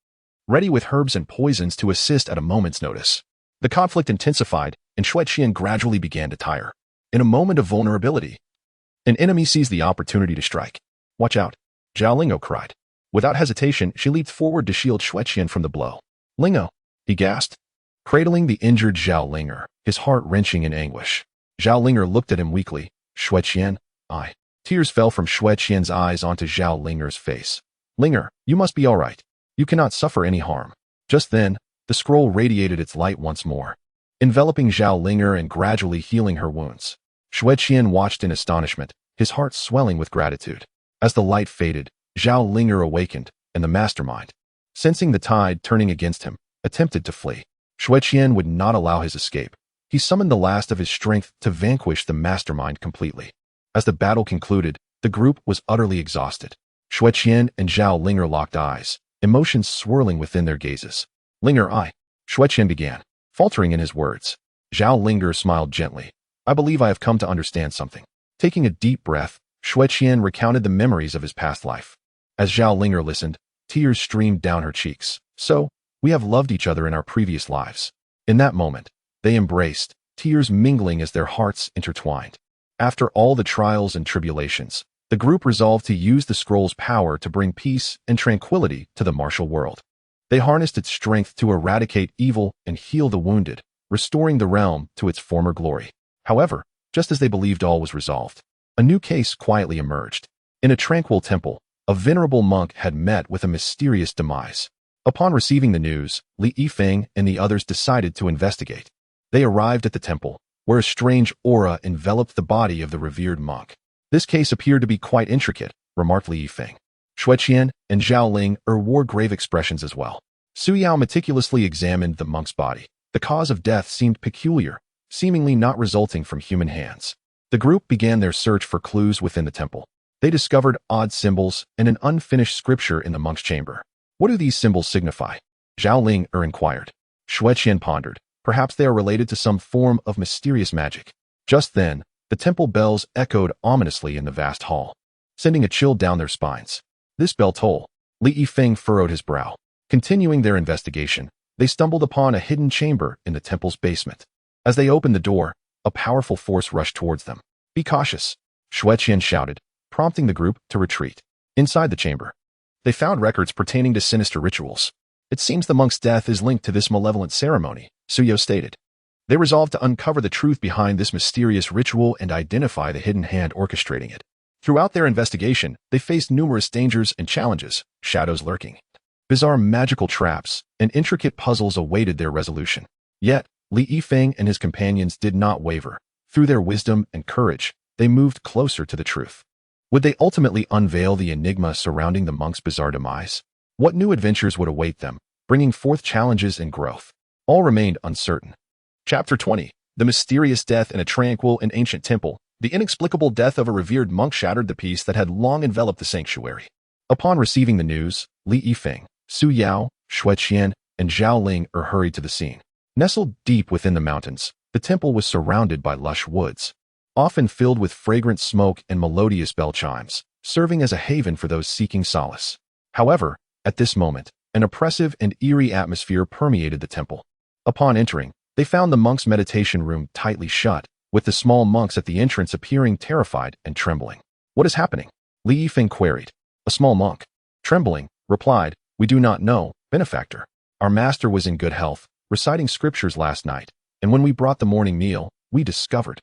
ready with herbs and poisons to assist at a moment's notice. The conflict intensified, and Xue Qian gradually began to tire. In a moment of vulnerability, an enemy seized the opportunity to strike. "Watch out!" Zhao Lingo cried. Without hesitation, she leaped forward to shield Xue Qian from the blow. "Lingo!" he gasped, cradling the injured Zhao Linger, his heart wrenching in anguish. Zhao Linger looked at him weakly. "Xue Qian, I." Tears fell from Xue Qian's eyes onto Zhao Linger's face. "Linger, you must be all right. You cannot suffer any harm." Just then, the scroll radiated its light once more, enveloping Zhao Linger and gradually healing her wounds. Xue Qian watched in astonishment, his heart swelling with gratitude. As the light faded, Zhao Linger awakened, and the mastermind, sensing the tide turning against him, attempted to flee. Xue Qian would not allow his escape. He summoned the last of his strength to vanquish the mastermind completely. As the battle concluded, the group was utterly exhausted. Xue Qian and Zhao Linger locked eyes, emotions swirling within their gazes. "Linger, Xue Qian began, faltering in his words. Zhao Linger smiled gently. "I believe I have come to understand something." Taking a deep breath, Xue Qian recounted the memories of his past life. As Zhao Linger listened, tears streamed down her cheeks. "So, we have loved each other in our previous lives." In that moment, they embraced, tears mingling as their hearts intertwined. After all the trials and tribulations, the group resolved to use the scroll's power to bring peace and tranquility to the martial world. They harnessed its strength to eradicate evil and heal the wounded, restoring the realm to its former glory. However, just as they believed all was resolved, a new case quietly emerged. In a tranquil temple, a venerable monk had met with a mysterious demise. Upon receiving the news, Li Yifeng and the others decided to investigate. They arrived at the temple, where a strange aura enveloped the body of the revered monk. "This case appeared to be quite intricate," remarked Li Yifeng. Xue Qian and Zhao Ling wore grave expressions as well. Su Yao meticulously examined the monk's body. The cause of death seemed peculiar, seemingly not resulting from human hands. The group began their search for clues within the temple. They discovered odd symbols and an unfinished scripture in the monk's chamber. "What do these symbols signify?" Zhao Ling inquired. Xue Qian pondered. "Perhaps they are related to some form of mysterious magic." Just then, the temple bells echoed ominously in the vast hall, sending a chill down their spines. This bell toll. Li Yifeng furrowed his brow. Continuing their investigation, they stumbled upon a hidden chamber in the temple's basement. As they opened the door, a powerful force rushed towards them. "Be cautious," Xue Qian shouted, prompting the group to retreat. Inside the chamber, they found records pertaining to sinister rituals. "It seems the monk's death is linked to this malevolent ceremony," Su Yao stated. They resolved to uncover the truth behind this mysterious ritual and identify the hidden hand orchestrating it. Throughout their investigation, they faced numerous dangers and challenges, shadows lurking, bizarre magical traps, and intricate puzzles awaited their resolution. Yet, Li Yifeng and his companions did not waver. Through their wisdom and courage, they moved closer to the truth. Would they ultimately unveil the enigma surrounding the monk's bizarre demise? What new adventures would await them, bringing forth challenges and growth? All remained uncertain. Chapter 20. The mysterious death in a tranquil and ancient temple. The inexplicable death of a revered monk shattered the peace that had long enveloped the sanctuary. Upon receiving the news, Li Yifeng, Su Yao, Xue Qian, and Zhao Ling hurried to the scene. Nestled deep within the mountains, the temple was surrounded by lush woods, often filled with fragrant smoke and melodious bell chimes, serving as a haven for those seeking solace. However, at this moment, an oppressive and eerie atmosphere permeated the temple. Upon entering, they found the monk's meditation room tightly shut, with the small monks at the entrance appearing terrified and trembling. "What is happening?" Li Yifeng queried. A small monk, trembling, replied, "We do not know, benefactor. Our master was in good health, reciting scriptures last night, and when we brought the morning meal, we discovered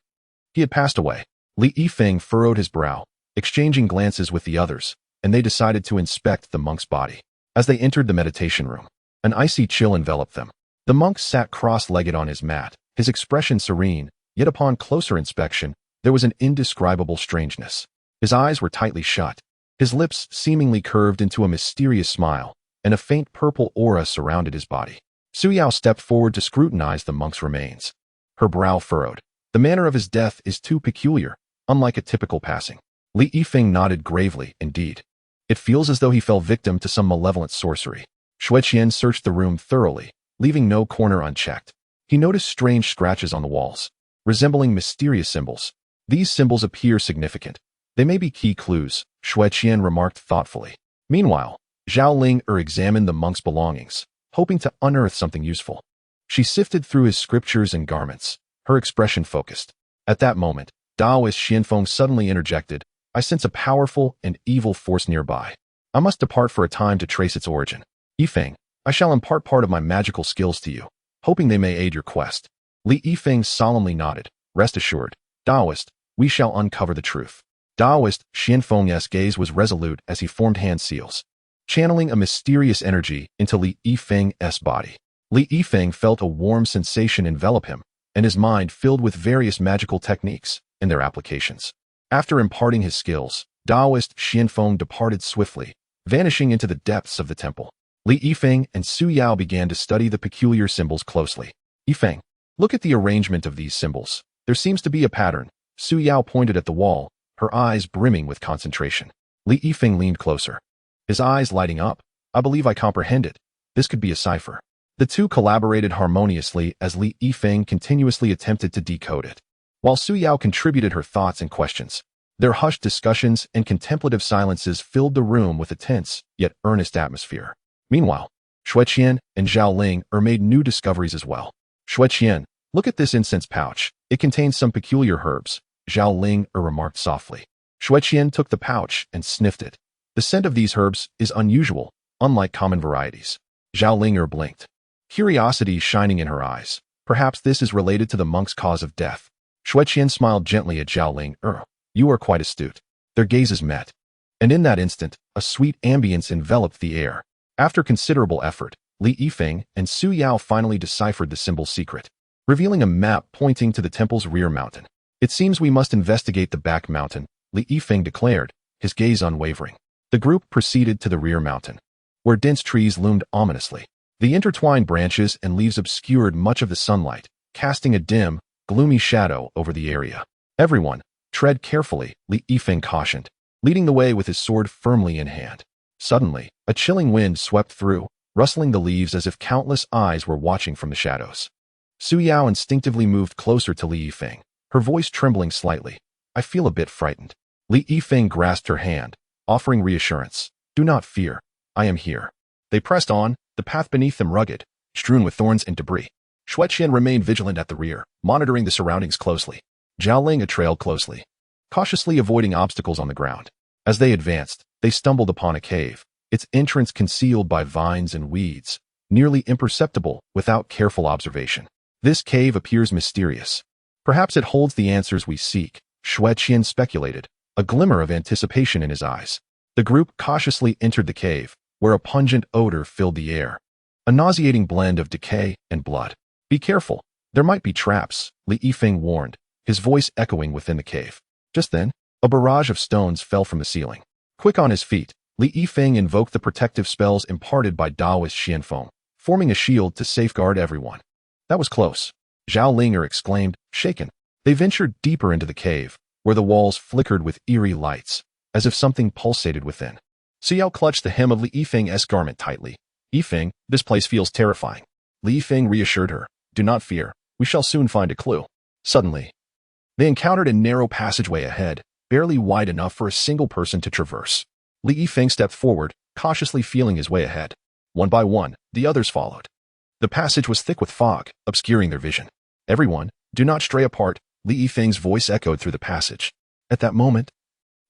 he had passed away." Li Yifeng furrowed his brow, exchanging glances with the others, and they decided to inspect the monk's body. As they entered the meditation room, an icy chill enveloped them. The monk sat cross-legged on his mat, his expression serene, yet upon closer inspection, there was an indescribable strangeness. His eyes were tightly shut, his lips seemingly curved into a mysterious smile, and a faint purple aura surrounded his body. Su Yao stepped forward to scrutinize the monk's remains. Her brow furrowed. "The manner of his death is too peculiar, unlike a typical passing." Li Yifeng nodded gravely, "Indeed. It feels as though he fell victim to some malevolent sorcery." Xue Qian searched the room thoroughly, leaving no corner unchecked. He noticed strange scratches on the walls, resembling mysterious symbols. These symbols appear significant. They may be key clues, Shui Qian remarked thoughtfully. Meanwhile, Zhao Ling examined the monk's belongings, hoping to unearth something useful. She sifted through his scriptures and garments, her expression focused. At that moment, Taoist Xianfeng suddenly interjected, I sense a powerful and evil force nearby. I must depart for a time to trace its origin. Yifeng, I shall impart part of my magical skills to you, hoping they may aid your quest. Li Yifeng solemnly nodded. Rest assured, Taoist, we shall uncover the truth. Taoist Xianfeng's gaze was resolute as he formed hand seals, channeling a mysterious energy into Li Yifeng's body. Li Yifeng felt a warm sensation envelop him, and his mind filled with various magical techniques and their applications. After imparting his skills, Taoist Xianfeng departed swiftly, vanishing into the depths of the temple. Li Yifeng and Su Yao began to study the peculiar symbols closely. Yifeng, look at the arrangement of these symbols. There seems to be a pattern. Su Yao pointed at the wall, her eyes brimming with concentration. Li Yifeng leaned closer, his eyes lighting up. I believe I comprehend it. This could be a cipher. The two collaborated harmoniously as Li Yifeng continuously attempted to decode it, while Su Yao contributed her thoughts and questions. Their hushed discussions and contemplative silences filled the room with a tense, yet earnest atmosphere. Meanwhile, Shui Qian and Zhao Ling made new discoveries as well. Shui Qian, look at this incense pouch. It contains some peculiar herbs, Zhao Ling remarked softly. Shui Qian took the pouch and sniffed it. The scent of these herbs is unusual, unlike common varieties. Zhao Ling blinked, curiosity shining in her eyes. Perhaps this is related to the monk's cause of death. Shui Qian smiled gently at Zhao Ling. You are quite astute. Their gazes met, and in that instant, a sweet ambience enveloped the air. After considerable effort, Li Yifeng and Su Yao finally deciphered the symbol's secret, revealing a map pointing to the temple's rear mountain. It seems we must investigate the back mountain, Li Yifeng declared, his gaze unwavering. The group proceeded to the rear mountain, where dense trees loomed ominously. The intertwined branches and leaves obscured much of the sunlight, casting a dim, gloomy shadow over the area. Everyone, tread carefully, Li Yifeng cautioned, leading the way with his sword firmly in hand. Suddenly, a chilling wind swept through, rustling the leaves as if countless eyes were watching from the shadows. Su Yao instinctively moved closer to Li Yifeng, her voice trembling slightly. I feel a bit frightened. Li Yifeng grasped her hand, offering reassurance. Do not fear. I am here. They pressed on, the path beneath them rugged, strewn with thorns and debris. Shui Qian remained vigilant at the rear, monitoring the surroundings closely. Zhao Ling trailed closely, cautiously avoiding obstacles on the ground. As they advanced, they stumbled upon a cave, its entrance concealed by vines and weeds, nearly imperceptible without careful observation. This cave appears mysterious. Perhaps it holds the answers we seek, Shui Qian speculated, a glimmer of anticipation in his eyes. The group cautiously entered the cave, where a pungent odor filled the air, a nauseating blend of decay and blood. Be careful, there might be traps, Li Yifeng warned, his voice echoing within the cave. Just then, a barrage of stones fell from the ceiling. Quick on his feet, Li Yifeng invoked the protective spells imparted by Taoist Xianfeng, forming a shield to safeguard everyone. That was close, Zhao Ling exclaimed, shaken. They ventured deeper into the cave, where the walls flickered with eerie lights, as if something pulsated within. Su Yao clutched the hem of Li Yifeng's garment tightly. Yifeng, this place feels terrifying. Li Yifeng reassured her. Do not fear, we shall soon find a clue. Suddenly, they encountered a narrow passageway ahead, barely wide enough for a single person to traverse. Li Yifeng stepped forward, cautiously feeling his way ahead. One by one, the others followed. The passage was thick with fog, obscuring their vision. Everyone, do not stray apart, Li Yifeng's voice echoed through the passage. At that moment,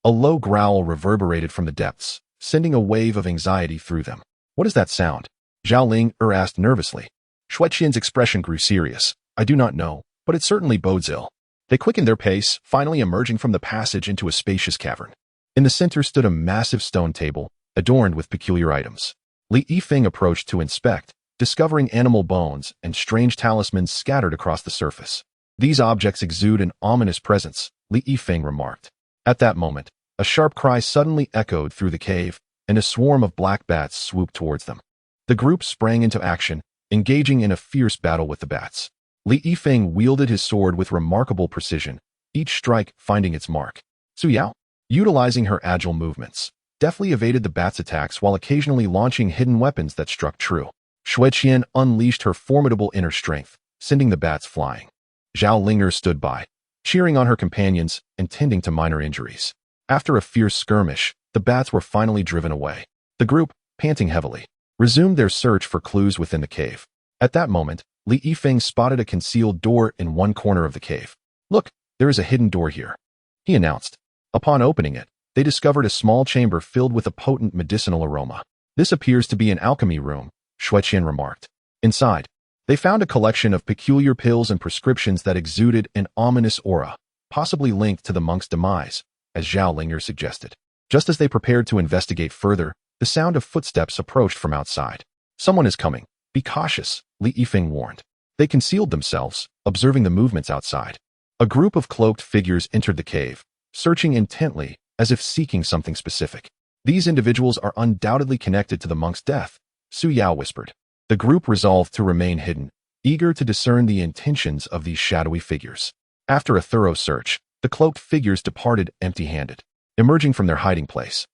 a low growl reverberated from the depths, sending a wave of anxiety through them. What is that sound? Zhao Ling asked nervously. Shui Qian's expression grew serious. I do not know, but it certainly bodes ill. They quickened their pace, finally emerging from the passage into a spacious cavern. In the center stood a massive stone table, adorned with peculiar items. Li Yifeng approached to inspect, discovering animal bones and strange talismans scattered across the surface. These objects exude an ominous presence, Li Yifeng remarked. At that moment, a sharp cry suddenly echoed through the cave, and a swarm of black bats swooped towards them. The group sprang into action, engaging in a fierce battle with the bats. Li Yifeng wielded his sword with remarkable precision, each strike finding its mark. Su Yao, utilizing her agile movements, deftly evaded the bats' attacks while occasionally launching hidden weapons that struck true. Shui Qian unleashed her formidable inner strength, sending the bats flying. Zhao Ling'er stood by, cheering on her companions and tending to minor injuries. After a fierce skirmish, the bats were finally driven away. The group, panting heavily, resumed their search for clues within the cave. At that moment, Li Yifeng spotted a concealed door in one corner of the cave. "Look, there is a hidden door here," he announced. Upon opening it, they discovered a small chamber filled with a potent medicinal aroma. "This appears to be an alchemy room," Xueqian remarked. Inside, they found a collection of peculiar pills and prescriptions that exuded an ominous aura, possibly linked to the monk's demise, as Zhao Ling'er suggested. Just as they prepared to investigate further, the sound of footsteps approached from outside. "Someone is coming. Be cautious," Li Yifeng warned. They concealed themselves, observing the movements outside. A group of cloaked figures entered the cave, searching intently, as if seeking something specific. "These individuals are undoubtedly connected to the monk's death," Su Yao whispered. The group resolved to remain hidden, eager to discern the intentions of these shadowy figures. After a thorough search, the cloaked figures departed empty-handed. Emerging from their hiding place,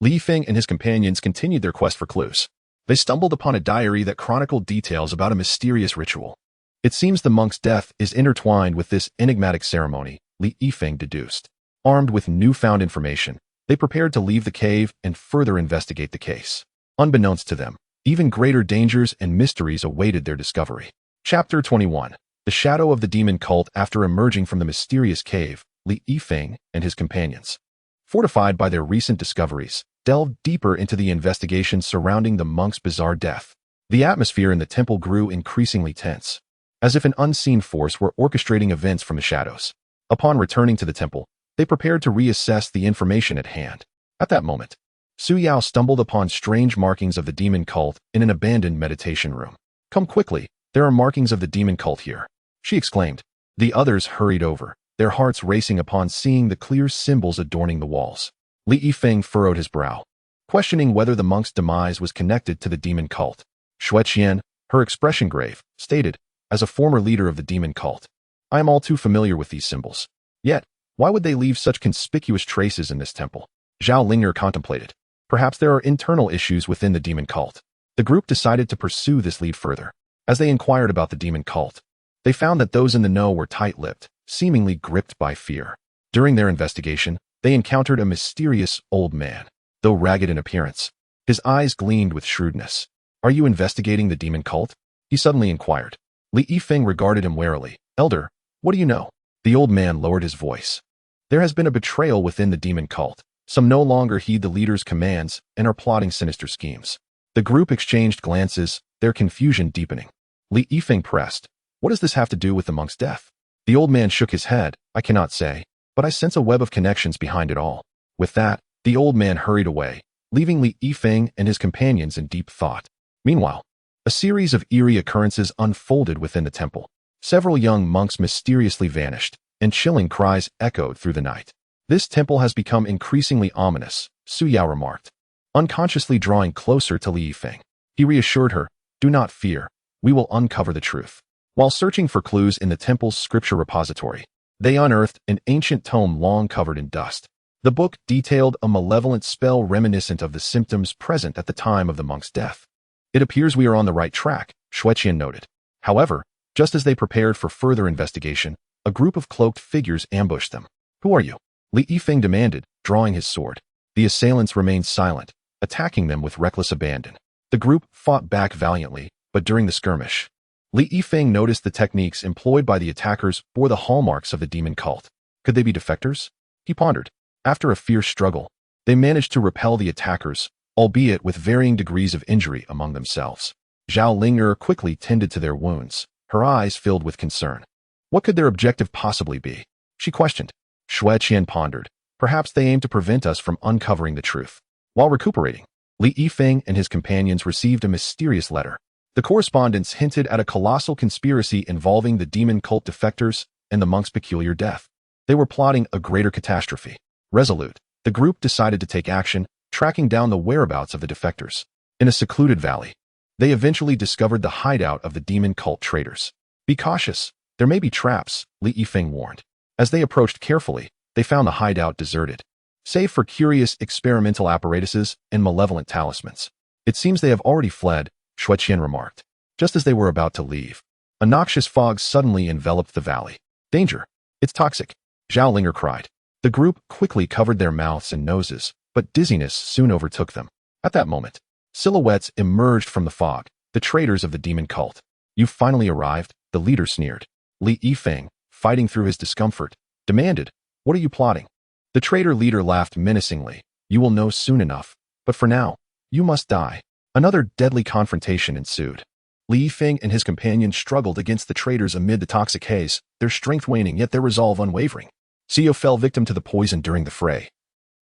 Li Yifeng and his companions continued their quest for clues. They stumbled upon a diary that chronicled details about a mysterious ritual. "It seems the monk's death is intertwined with this enigmatic ceremony," Li Yifeng deduced. Armed with newfound information, they prepared to leave the cave and further investigate the case. Unbeknownst to them, even greater dangers and mysteries awaited their discovery. Chapter 21. The Shadow of the Demon Cult. After emerging from the mysterious cave, Li Yifeng and his companions, fortified by their recent discoveries, delved deeper into the investigation surrounding the monk's bizarre death. The atmosphere in the temple grew increasingly tense, as if an unseen force were orchestrating events from the shadows. Upon returning to the temple, they prepared to reassess the information at hand. At that moment, Su Yao stumbled upon strange markings of the demon cult in an abandoned meditation room. "Come quickly, there are markings of the demon cult here," she exclaimed. The others hurried over, their hearts racing upon seeing the clear symbols adorning the walls. Li Yifeng furrowed his brow, questioning whether the monk's demise was connected to the demon cult. Xueqian, her expression grave, stated, "As a former leader of the demon cult, I am all too familiar with these symbols. Yet, why would they leave such conspicuous traces in this temple?" Zhao Ling'er contemplated. Perhaps there are internal issues within the demon cult. The group decided to pursue this lead further. As they inquired about the demon cult, they found that those in the know were tight-lipped, seemingly gripped by fear. During their investigation, they encountered a mysterious old man. Though ragged in appearance, his eyes gleamed with shrewdness. "Are you investigating the demon cult?" he suddenly inquired. Li Yifeng regarded him warily. "Elder, what do you know?" The old man lowered his voice. "There has been a betrayal within the demon cult. Some no longer heed the leader's commands and are plotting sinister schemes." The group exchanged glances, their confusion deepening. Li Yifeng pressed, "What does this have to do with the monk's death?" The old man shook his head. "I cannot say, but I sense a web of connections behind it all." With that, the old man hurried away, leaving Li Yifeng and his companions in deep thought. Meanwhile, a series of eerie occurrences unfolded within the temple. Several young monks mysteriously vanished, and chilling cries echoed through the night. "This temple has become increasingly ominous," Su Yao remarked, unconsciously drawing closer to Li Yifeng. He reassured her, "Do not fear, we will uncover the truth." While searching for clues in the temple's scripture repository, they unearthed an ancient tome long covered in dust. The book detailed a malevolent spell reminiscent of the symptoms present at the time of the monk's death. "It appears we are on the right track," Xueqian noted. However, just as they prepared for further investigation, a group of cloaked figures ambushed them. "Who are you?" Li Yifeng demanded, drawing his sword. The assailants remained silent, attacking them with reckless abandon. The group fought back valiantly, but during the skirmish, Li Yifeng noticed the techniques employed by the attackers bore the hallmarks of the demon cult. Could they be defectors? He pondered. After a fierce struggle, they managed to repel the attackers, albeit with varying degrees of injury among themselves. Zhao Ling'er quickly tended to their wounds, her eyes filled with concern. What could their objective possibly be? She questioned. Xueqian pondered. Perhaps they aim to prevent us from uncovering the truth. While recuperating, Li Yifeng and his companions received a mysterious letter. The correspondence hinted at a colossal conspiracy involving the demon cult defectors and the monk's peculiar death. They were plotting a greater catastrophe. Resolute, the group decided to take action, tracking down the whereabouts of the defectors. In a secluded valley, they eventually discovered the hideout of the demon cult traitors. "Be cautious, there may be traps," Li Yifeng warned. As they approached carefully, they found the hideout deserted, save for curious experimental apparatuses and malevolent talismans. "It seems they have already fled," Xueqian remarked. Just as they were about to leave, a noxious fog suddenly enveloped the valley. Danger! It's toxic! Zhao Linger cried. The group quickly covered their mouths and noses, but dizziness soon overtook them. At that moment, silhouettes emerged from the fog, the traitors of the demon cult. "You've finally arrived," the leader sneered. Li Yifeng, fighting through his discomfort, demanded, "What are you plotting?" The traitor leader laughed menacingly. "You will know soon enough, but for now, you must die." Another deadly confrontation ensued. Li Yifeng and his companions struggled against the traitors amid the toxic haze, their strength waning yet their resolve unwavering. Suyao fell victim to the poison during the fray,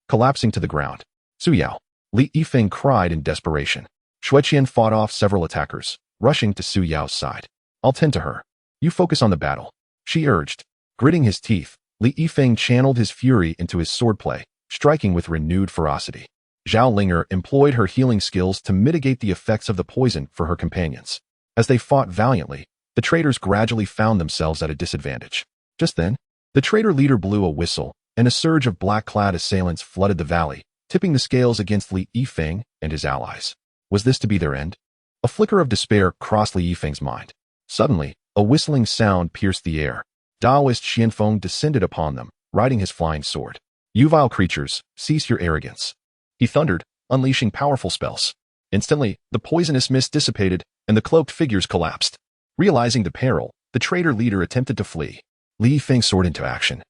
collapsing to the ground. "Suyao!" Li Yifeng cried in desperation. Xueqian fought off several attackers, rushing to Suyao's side. "I'll tend to her. You focus on the battle," she urged. Gritting his teeth, Li Yifeng channeled his fury into his swordplay, striking with renewed ferocity. Zhao Linger employed her healing skills to mitigate the effects of the poison for her companions. As they fought valiantly, the traitors gradually found themselves at a disadvantage. Just then, the traitor leader blew a whistle, and a surge of black-clad assailants flooded the valley, tipping the scales against Li Yifeng and his allies. Was this to be their end? A flicker of despair crossed Li Yifeng's mind. Suddenly, a whistling sound pierced the air. Daoist Xianfeng descended upon them, riding his flying sword. "You vile creatures, cease your arrogance," he thundered, unleashing powerful spells. Instantly, the poisonous mist dissipated, and the cloaked figures collapsed. Realizing the peril, the traitor leader attempted to flee. Li Yifeng soared into action,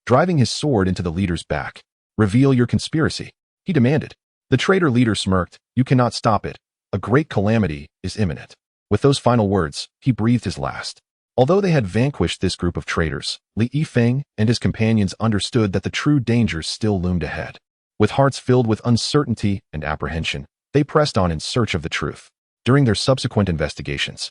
driving his sword into the leader's back. "Reveal your conspiracy," he demanded. The traitor leader smirked. "You cannot stop it. A great calamity is imminent." With those final words, he breathed his last. Although they had vanquished this group of traitors, Li Yifeng and his companions understood that the true dangers still loomed ahead. With hearts filled with uncertainty and apprehension, they pressed on in search of the truth. During their subsequent investigations,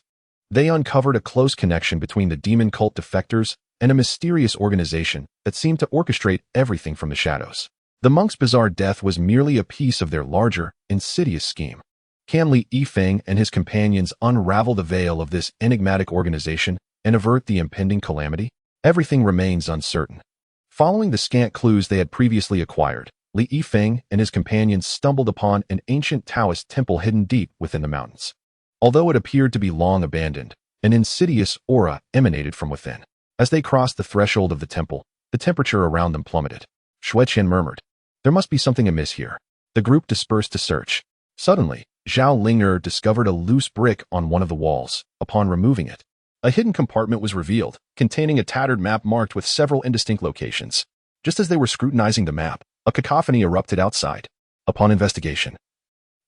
they uncovered a close connection between the demon cult defectors and a mysterious organization that seemed to orchestrate everything from the shadows. The monk's bizarre death was merely a piece of their larger, insidious scheme. Can Li Yifeng and his companions unravel the veil of this enigmatic organization and avert the impending calamity? Everything remains uncertain. Following the scant clues they had previously acquired, Li Yifeng and his companions stumbled upon an ancient Taoist temple hidden deep within the mountains. Although it appeared to be long abandoned, an insidious aura emanated from within. As they crossed the threshold of the temple, the temperature around them plummeted. Xueqian murmured, "There must be something amiss here." The group dispersed to search. Suddenly, Zhao Linger discovered a loose brick on one of the walls. Upon removing it, a hidden compartment was revealed, containing a tattered map marked with several indistinct locations. Just as they were scrutinizing the map, a cacophony erupted outside. Upon investigation,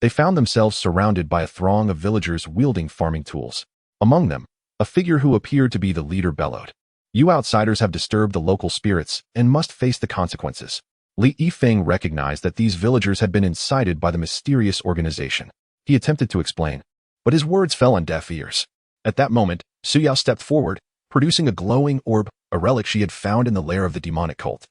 they found themselves surrounded by a throng of villagers wielding farming tools. Among them, a figure who appeared to be the leader bellowed, "You outsiders have disturbed the local spirits and must face the consequences." Li Yifeng recognized that these villagers had been incited by the mysterious organization. He attempted to explain, but his words fell on deaf ears. At that moment, Suyao stepped forward, producing a glowing orb, a relic she had found in the lair of the demonic cult.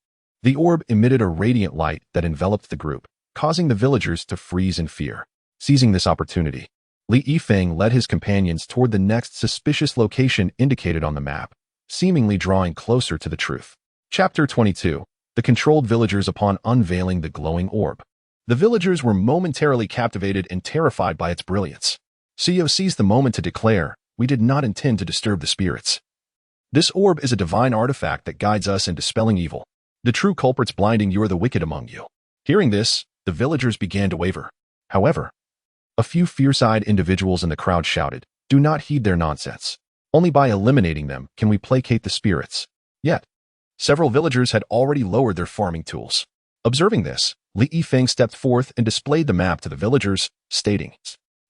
The orb emitted a radiant light that enveloped the group, causing the villagers to freeze in fear. Seizing this opportunity, Li Yifeng led his companions toward the next suspicious location indicated on the map, seemingly drawing closer to the truth. Chapter 22. The controlled villagers upon unveiling the glowing orb. The villagers were momentarily captivated and terrified by its brilliance. Suyao seized the moment to declare, "We did not intend to disturb the spirits. This orb is a divine artifact that guides us in dispelling evil. The true culprits blinding you are the wicked among you." Hearing this, the villagers began to waver. However, a few fierce-eyed individuals in the crowd shouted, "Do not heed their nonsense. Only by eliminating them can we placate the spirits." Yet, several villagers had already lowered their farming tools. Observing this, Li Yifeng stepped forth and displayed the map to the villagers, stating,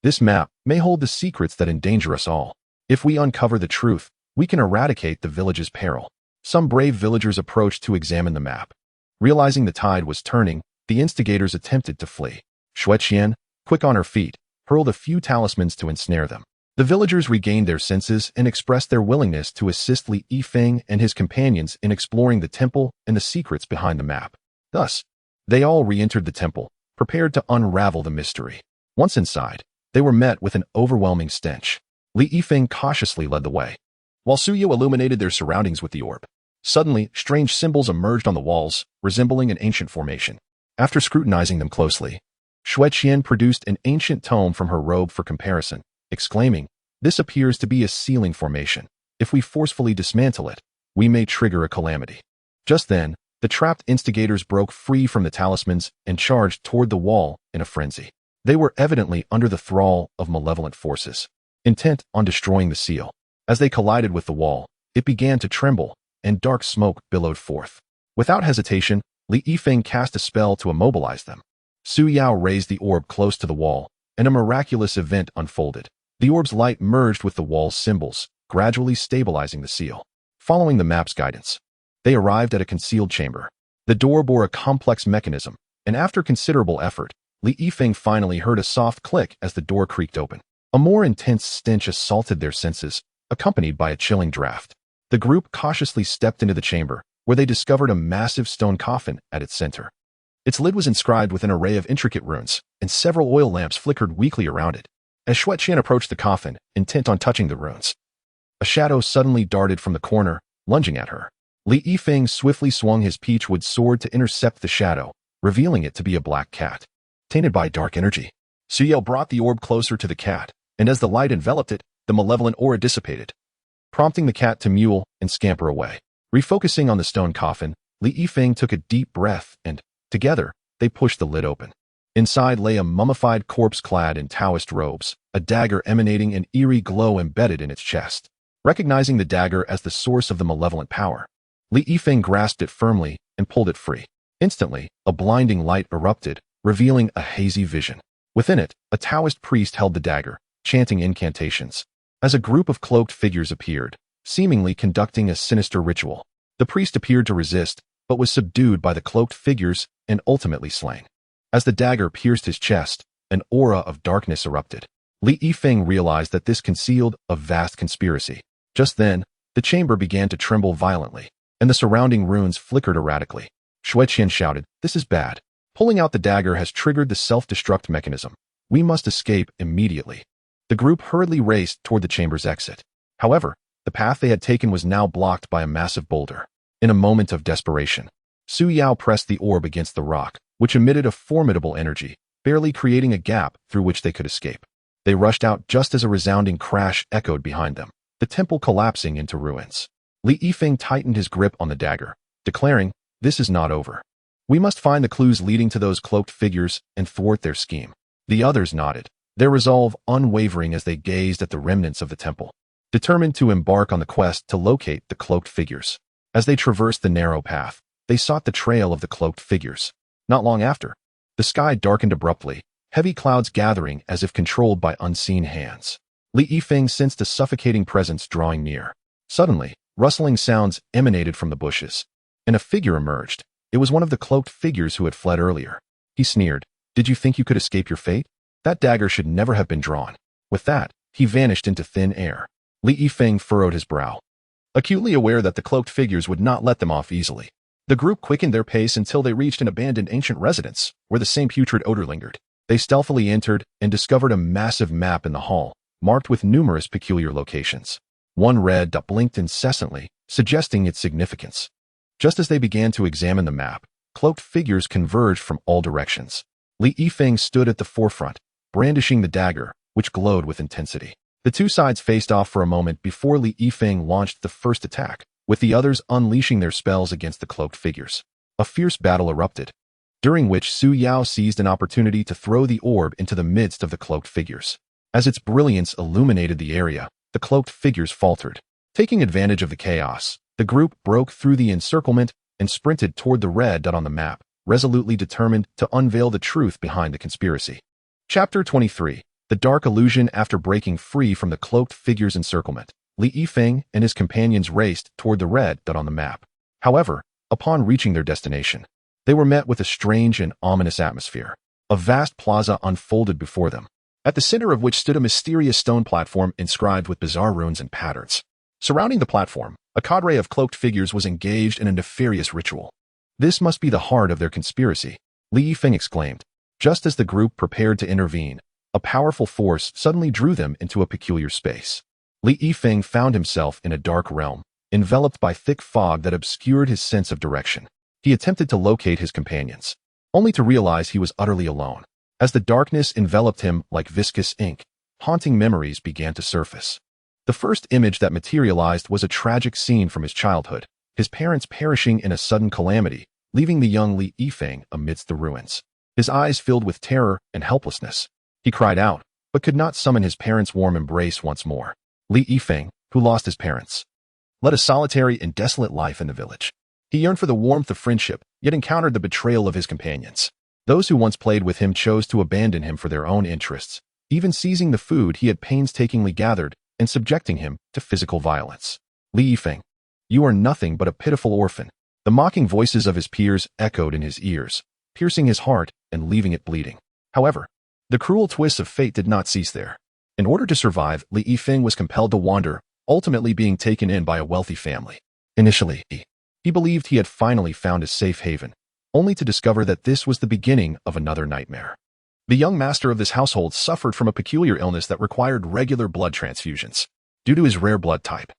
"This map may hold the secrets that endanger us all. If we uncover the truth, we can eradicate the village's peril." Some brave villagers approached to examine the map. Realizing the tide was turning, the instigators attempted to flee. Xueqian, quick on her feet, hurled a few talismans to ensnare them. The villagers regained their senses and expressed their willingness to assist Li Yifeng and his companions in exploring the temple and the secrets behind the map. Thus, they all re-entered the temple, prepared to unravel the mystery. Once inside, they were met with an overwhelming stench. Li Yifeng cautiously led the way, while Suyao illuminated their surroundings with the orb. Suddenly, strange symbols emerged on the walls, resembling an ancient formation. After scrutinizing them closely, Xueqian produced an ancient tome from her robe for comparison, exclaiming, "This appears to be a sealing formation. If we forcefully dismantle it, we may trigger a calamity. Just then, the trapped instigators broke free from the talismans and charged toward the wall in a frenzy. They were evidently under the thrall of malevolent forces, intent on destroying the seal. As they collided with the wall, it began to tremble, and dark smoke billowed forth. Without hesitation, Li Yifeng cast a spell to immobilize them. Su Yao raised the orb close to the wall, and a miraculous event unfolded. The orb's light merged with the wall's symbols, gradually stabilizing the seal. Following the map's guidance, they arrived at a concealed chamber. The door bore a complex mechanism, and after considerable effort, Li Yifeng finally heard a soft click as the door creaked open. A more intense stench assaulted their senses, accompanied by a chilling draft. The group cautiously stepped into the chamber, where they discovered a massive stone coffin at its center. Its lid was inscribed with an array of intricate runes, and several oil lamps flickered weakly around it. As Xueqian approached the coffin, intent on touching the runes, a shadow suddenly darted from the corner, lunging at her. Li Yifeng swiftly swung his peachwood sword to intercept the shadow, revealing it to be a black cat, tainted by dark energy. Su Yao brought the orb closer to the cat, and as the light enveloped it, the malevolent aura dissipated, prompting the cat to mewl and scamper away. Refocusing on the stone coffin, Li Yifeng took a deep breath and, together, they pushed the lid open. Inside lay a mummified corpse clad in Taoist robes, a dagger emanating an eerie glow embedded in its chest. Recognizing the dagger as the source of the malevolent power, Li Yifeng grasped it firmly and pulled it free. Instantly, a blinding light erupted, revealing a hazy vision. Within it, a Taoist priest held the dagger, chanting incantations. As a group of cloaked figures appeared, seemingly conducting a sinister ritual, the priest appeared to resist, but was subdued by the cloaked figures and ultimately slain. As the dagger pierced his chest, an aura of darkness erupted. Li Yifeng realized that this concealed a vast conspiracy. Just then, the chamber began to tremble violently, and the surrounding runes flickered erratically. Xueqian shouted, "This is bad. Pulling out the dagger has triggered the self-destruct mechanism. We must escape immediately." The group hurriedly raced toward the chamber's exit. However, the path they had taken was now blocked by a massive boulder. In a moment of desperation, Su Yao pressed the orb against the rock, which emitted a formidable energy, barely creating a gap through which they could escape. They rushed out just as a resounding crash echoed behind them, the temple collapsing into ruins. Li Yifeng tightened his grip on the dagger, declaring, "This is not over. We must find the clues leading to those cloaked figures and thwart their scheme." The others nodded, their resolve unwavering as they gazed at the remnants of the temple, determined to embark on the quest to locate the cloaked figures. As they traversed the narrow path, they sought the trail of the cloaked figures. Not long after, the sky darkened abruptly, heavy clouds gathering as if controlled by unseen hands. Li Yifeng sensed a suffocating presence drawing near. Suddenly, rustling sounds emanated from the bushes, and a figure emerged. It was one of the cloaked figures who had fled earlier. He sneered, "Did you think you could escape your fate? That dagger should never have been drawn." With that, he vanished into thin air. Li Yifeng furrowed his brow, acutely aware that the cloaked figures would not let them off easily. The group quickened their pace until they reached an abandoned ancient residence, where the same putrid odor lingered. They stealthily entered and discovered a massive map in the hall, marked with numerous peculiar locations. One red dot blinked incessantly, suggesting its significance. Just as they began to examine the map, cloaked figures converged from all directions. Li Yifeng stood at the forefront, brandishing the dagger, which glowed with intensity. The two sides faced off for a moment before Li Yifeng launched the first attack, with the others unleashing their spells against the cloaked figures. A fierce battle erupted, during which Su Yao seized an opportunity to throw the orb into the midst of the cloaked figures. As its brilliance illuminated the area, the cloaked figures faltered. Taking advantage of the chaos, the group broke through the encirclement and sprinted toward the red dot on the map, resolutely determined to unveil the truth behind the conspiracy. Chapter 23. The Dark Illusion. After breaking free from the cloaked figures' encirclement, Li Yifeng and his companions raced toward the red dot on the map. However, upon reaching their destination, they were met with a strange and ominous atmosphere. A vast plaza unfolded before them, at the center of which stood a mysterious stone platform inscribed with bizarre runes and patterns. Surrounding the platform, a cadre of cloaked figures was engaged in a nefarious ritual. "This must be the heart of their conspiracy," Li Yifeng exclaimed. Just as the group prepared to intervene, a powerful force suddenly drew them into a peculiar space. Li Yifeng found himself in a dark realm, enveloped by thick fog that obscured his sense of direction. He attempted to locate his companions, only to realize he was utterly alone. As the darkness enveloped him like viscous ink, haunting memories began to surface. The first image that materialized was a tragic scene from his childhood, his parents perishing in a sudden calamity, leaving the young Li Yifeng amidst the ruins. His eyes filled with terror and helplessness. He cried out, but could not summon his parents' warm embrace once more. Li Yifeng, who lost his parents, led a solitary and desolate life in the village. He yearned for the warmth of friendship, yet encountered the betrayal of his companions. Those who once played with him chose to abandon him for their own interests, even seizing the food he had painstakingly gathered and subjecting him to physical violence. Li Yifeng, you are nothing but a pitiful orphan. The mocking voices of his peers echoed in his ears, piercing his heart and leaving it bleeding. However, the cruel twists of fate did not cease there. In order to survive, Li Yifeng was compelled to wander, ultimately being taken in by a wealthy family. Initially, he believed he had finally found a safe haven, only to discover that this was the beginning of another nightmare. The young master of this household suffered from a peculiar illness that required regular blood transfusions. Due to his rare blood type,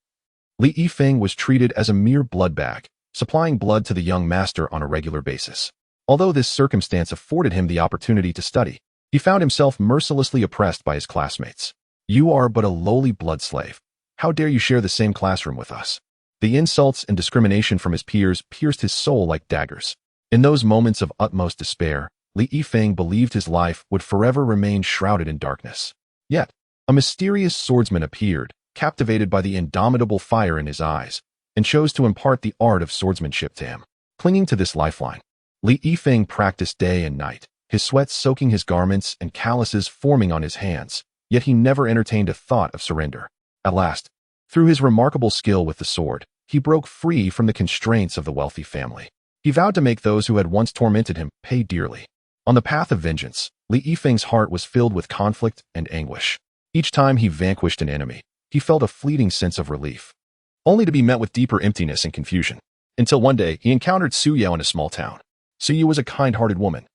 Li Yifeng was treated as a mere blood bag, supplying blood to the young master on a regular basis. Although this circumstance afforded him the opportunity to study, he found himself mercilessly oppressed by his classmates. You are but a lowly blood slave. How dare you share the same classroom with us? The insults and discrimination from his peers pierced his soul like daggers. In those moments of utmost despair, Li Yifeng believed his life would forever remain shrouded in darkness. Yet, a mysterious swordsman appeared, captivated by the indomitable fire in his eyes, and chose to impart the art of swordsmanship to him. Clinging to this lifeline, Li Yifeng practiced day and night, his sweat soaking his garments and calluses forming on his hands, yet he never entertained a thought of surrender. At last, through his remarkable skill with the sword, he broke free from the constraints of the wealthy family. He vowed to make those who had once tormented him pay dearly. On the path of vengeance, Li Yifeng's heart was filled with conflict and anguish. Each time he vanquished an enemy, he felt a fleeting sense of relief, only to be met with deeper emptiness and confusion. Until one day, he encountered Su Yao in a small town. Su Yao was a kind-hearted woman,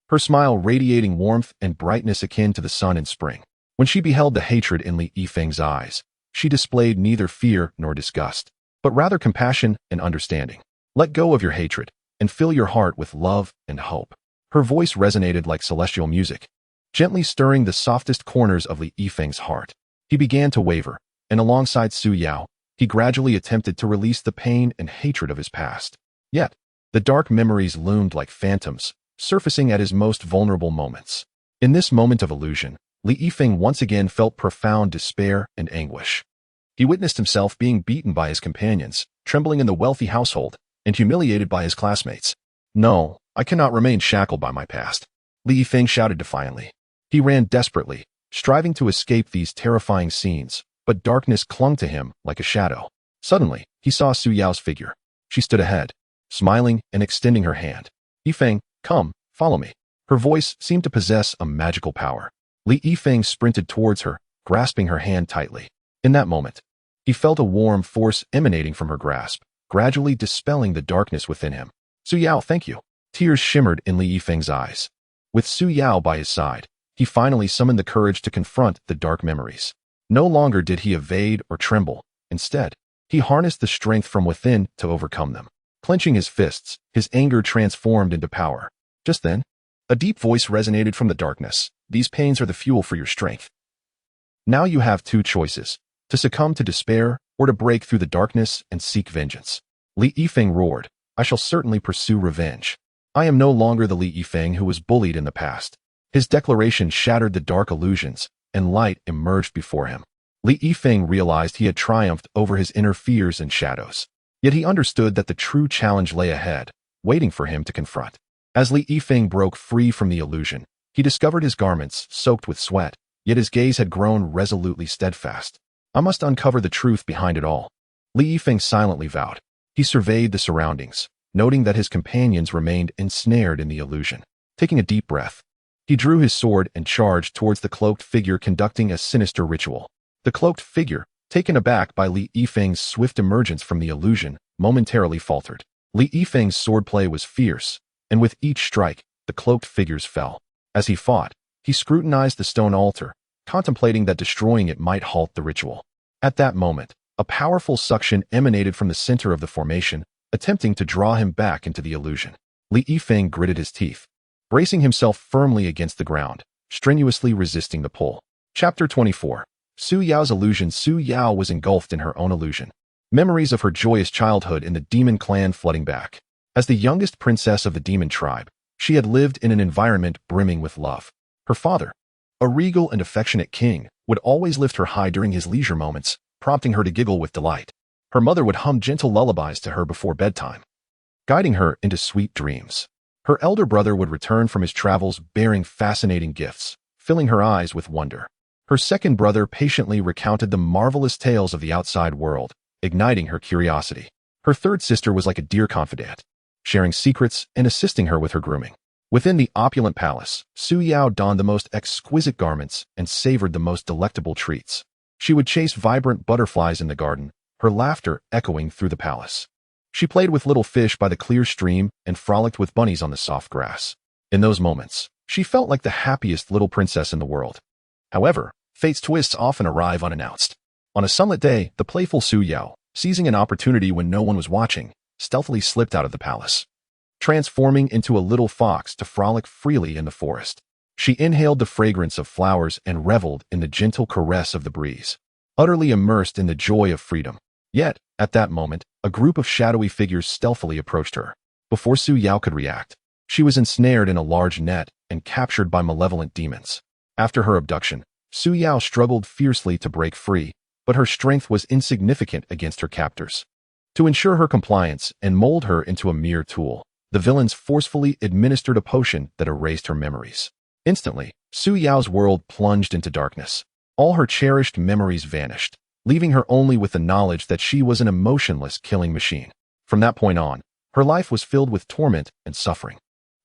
her smile radiating warmth and brightness akin to the sun in spring. When she beheld the hatred in Li Yifeng's eyes, she displayed neither fear nor disgust, but rather compassion and understanding. Let go of your hatred, and fill your heart with love and hope. Her voice resonated like celestial music, gently stirring the softest corners of Li Yifeng's heart. He began to waver, and alongside Su Yao, he gradually attempted to release the pain and hatred of his past. Yet, the dark memories loomed like phantoms, surfacing at his most vulnerable moments. In this moment of illusion, Li Yifeng once again felt profound despair and anguish. He witnessed himself being beaten by his companions, trembling in the wealthy household, and humiliated by his classmates. No, I cannot remain shackled by my past, Li Yifeng shouted defiantly. He ran desperately, striving to escape these terrifying scenes, but darkness clung to him like a shadow. Suddenly, he saw Su Yao's figure. She stood ahead, smiling and extending her hand. Yifeng, come, follow me. Her voice seemed to possess a magical power. Li Yifeng sprinted towards her, grasping her hand tightly. In that moment, he felt a warm force emanating from her grasp, gradually dispelling the darkness within him. Su Yao, thank you. Tears shimmered in Li Yifeng's eyes. With Su Yao by his side, he finally summoned the courage to confront the dark memories. No longer did he evade or tremble. Instead, he harnessed the strength from within to overcome them. Clenching his fists, his anger transformed into power. Just then, a deep voice resonated from the darkness. These pains are the fuel for your strength. Now you have two choices: to succumb to despair or to break through the darkness and seek vengeance. Li Yifeng roared, I shall certainly pursue revenge. I am no longer the Li Yifeng who was bullied in the past. His declaration shattered the dark illusions, and light emerged before him. Li Yifeng realized he had triumphed over his inner fears and shadows. Yet he understood that the true challenge lay ahead, waiting for him to confront. As Li Yifeng broke free from the illusion, he discovered his garments soaked with sweat, yet his gaze had grown resolutely steadfast. I must uncover the truth behind it all, Li Yifeng silently vowed. He surveyed the surroundings, noting that his companions remained ensnared in the illusion. Taking a deep breath, he drew his sword and charged towards the cloaked figure conducting a sinister ritual. The cloaked figure, taken aback by Li Yifeng's swift emergence from the illusion, momentarily faltered. Li Yifeng's swordplay was fierce, and with each strike, the cloaked figures fell. As he fought, he scrutinized the stone altar, contemplating that destroying it might halt the ritual. At that moment, a powerful suction emanated from the center of the formation, attempting to draw him back into the illusion. Li Yifeng gritted his teeth, bracing himself firmly against the ground, strenuously resisting the pull. Chapter 24. Su Yao's illusion. Su Yao was engulfed in her own illusion. Memories of her joyous childhood in the demon clan flooding back. As the youngest princess of the demon tribe, she had lived in an environment brimming with love. Her father, a regal and affectionate king, would always lift her high during his leisure moments, prompting her to giggle with delight. Her mother would hum gentle lullabies to her before bedtime, guiding her into sweet dreams. Her elder brother would return from his travels bearing fascinating gifts, filling her eyes with wonder. Her second brother patiently recounted the marvelous tales of the outside world, igniting her curiosity. Her third sister was like a dear confidant, sharing secrets and assisting her with her grooming. Within the opulent palace, Su Yao donned the most exquisite garments and savored the most delectable treats. She would chase vibrant butterflies in the garden, her laughter echoing through the palace. She played with little fish by the clear stream and frolicked with bunnies on the soft grass. In those moments, she felt like the happiest little princess in the world. However, fate's twists often arrive unannounced. On a sunlit day, the playful Su Yao, seizing an opportunity when no one was watching, stealthily slipped out of the palace, transforming into a little fox to frolic freely in the forest. She inhaled the fragrance of flowers and reveled in the gentle caress of the breeze, utterly immersed in the joy of freedom. Yet, at that moment, a group of shadowy figures stealthily approached her. Before Su Yao could react, she was ensnared in a large net and captured by malevolent demons. After her abduction, Su Yao struggled fiercely to break free, but her strength was insignificant against her captors. To ensure her compliance and mold her into a mere tool, the villains forcefully administered a potion that erased her memories. Instantly, Su Yao's world plunged into darkness. All her cherished memories vanished, leaving her only with the knowledge that she was an emotionless killing machine. From that point on, her life was filled with torment and suffering.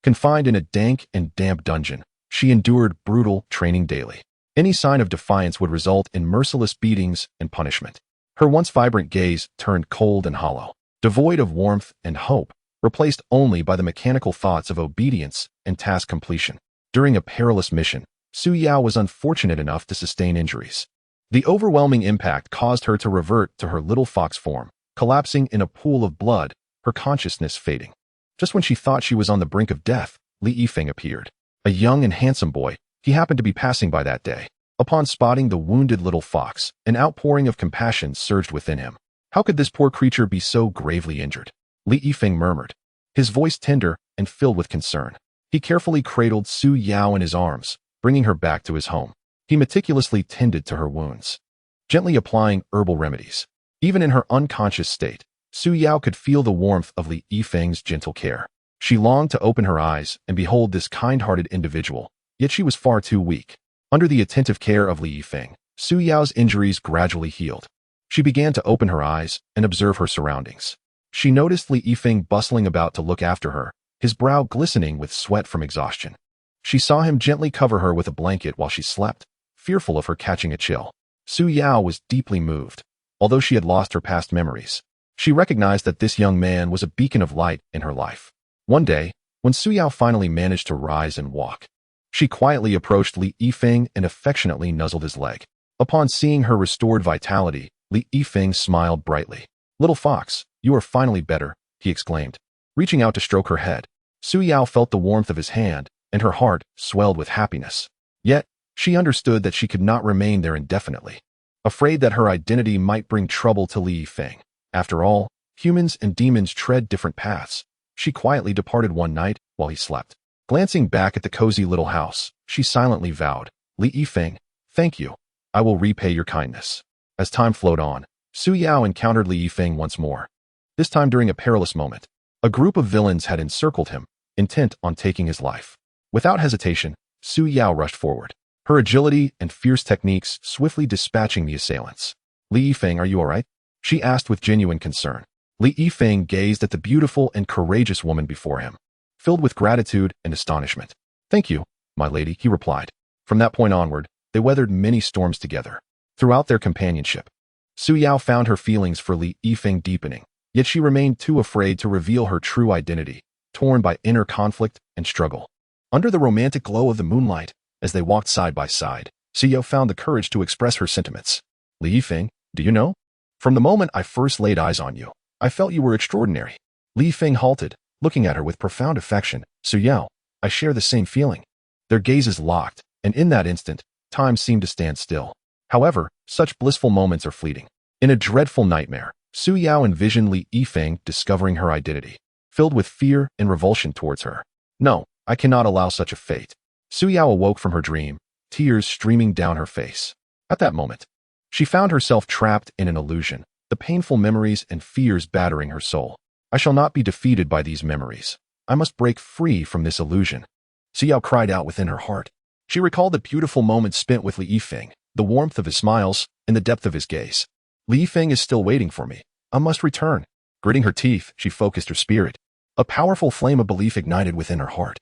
Confined in a dank and damp dungeon, she endured brutal training daily. Any sign of defiance would result in merciless beatings and punishment. Her once vibrant gaze turned cold and hollow, devoid of warmth and hope, replaced only by the mechanical thoughts of obedience and task completion. During a perilous mission, Su Yao was unfortunate enough to sustain injuries. The overwhelming impact caused her to revert to her little fox form, collapsing in a pool of blood, her consciousness fading. Just when she thought she was on the brink of death, Li Yifeng appeared. A young and handsome boy, he happened to be passing by that day. Upon spotting the wounded little fox, an outpouring of compassion surged within him. How could this poor creature be so gravely injured? Li Yifeng murmured, his voice tender and filled with concern. He carefully cradled Su Yao in his arms, bringing her back to his home. He meticulously tended to her wounds, gently applying herbal remedies. Even in her unconscious state, Su Yao could feel the warmth of Li Yifeng's gentle care. She longed to open her eyes and behold this kind-hearted individual, yet she was far too weak. Under the attentive care of Li Yifeng, Su Yao's injuries gradually healed. She began to open her eyes and observe her surroundings. She noticed Li Yifeng bustling about to look after her, his brow glistening with sweat from exhaustion. She saw him gently cover her with a blanket while she slept, fearful of her catching a chill. Su Yao was deeply moved. Although she had lost her past memories, she recognized that this young man was a beacon of light in her life. One day, when Su Yao finally managed to rise and walk, she quietly approached Li Yifeng and affectionately nuzzled his leg. Upon seeing her restored vitality, Li Yifeng smiled brightly. "Little fox, you are finally better," he exclaimed. Reaching out to stroke her head, Su Yao felt the warmth of his hand, and her heart swelled with happiness. Yet, she understood that she could not remain there indefinitely. Afraid that her identity might bring trouble to Li Yifeng. After all, humans and demons tread different paths. She quietly departed one night while he slept. Glancing back at the cozy little house, she silently vowed, "Li Yifeng, thank you. I will repay your kindness." As time flowed on, Su Yao encountered Li Yifeng once more. This time during a perilous moment. A group of villains had encircled him, intent on taking his life. Without hesitation, Su Yao rushed forward, her agility and fierce techniques swiftly dispatching the assailants. "Li Yifeng, are you all right?" she asked with genuine concern. Li Yifeng gazed at the beautiful and courageous woman before him, filled with gratitude and astonishment. "Thank you, my lady," he replied. From that point onward, they weathered many storms together. Throughout their companionship, Su Yao found her feelings for Li Yifeng deepening, yet she remained too afraid to reveal her true identity, torn by inner conflict and struggle. Under the romantic glow of the moonlight, as they walked side by side, Su Yao found the courage to express her sentiments. "Li Yifeng, do you know? From the moment I first laid eyes on you, I felt you were extraordinary." Li Yifeng halted, looking at her with profound affection. "Su Yao, I share the same feeling." Their gazes locked, and in that instant, time seemed to stand still. However, Such blissful moments are fleeting. In a dreadful nightmare, Su Yao envisioned Li Yifeng discovering her identity, filled with fear and revulsion towards her. No, I cannot allow such a fate. Su Yao awoke from her dream, tears streaming down her face. At that moment, she found herself trapped in an illusion, the painful memories and fears battering her soul. I shall not be defeated by these memories. I must break free from this illusion. Su Yao cried out within her heart. She recalled the beautiful moments spent with Li Yifeng, the warmth of his smiles, and the depth of his gaze. Li Yifeng is still waiting for me. I must return. Gritting her teeth, she focused her spirit. A powerful flame of belief ignited within her heart,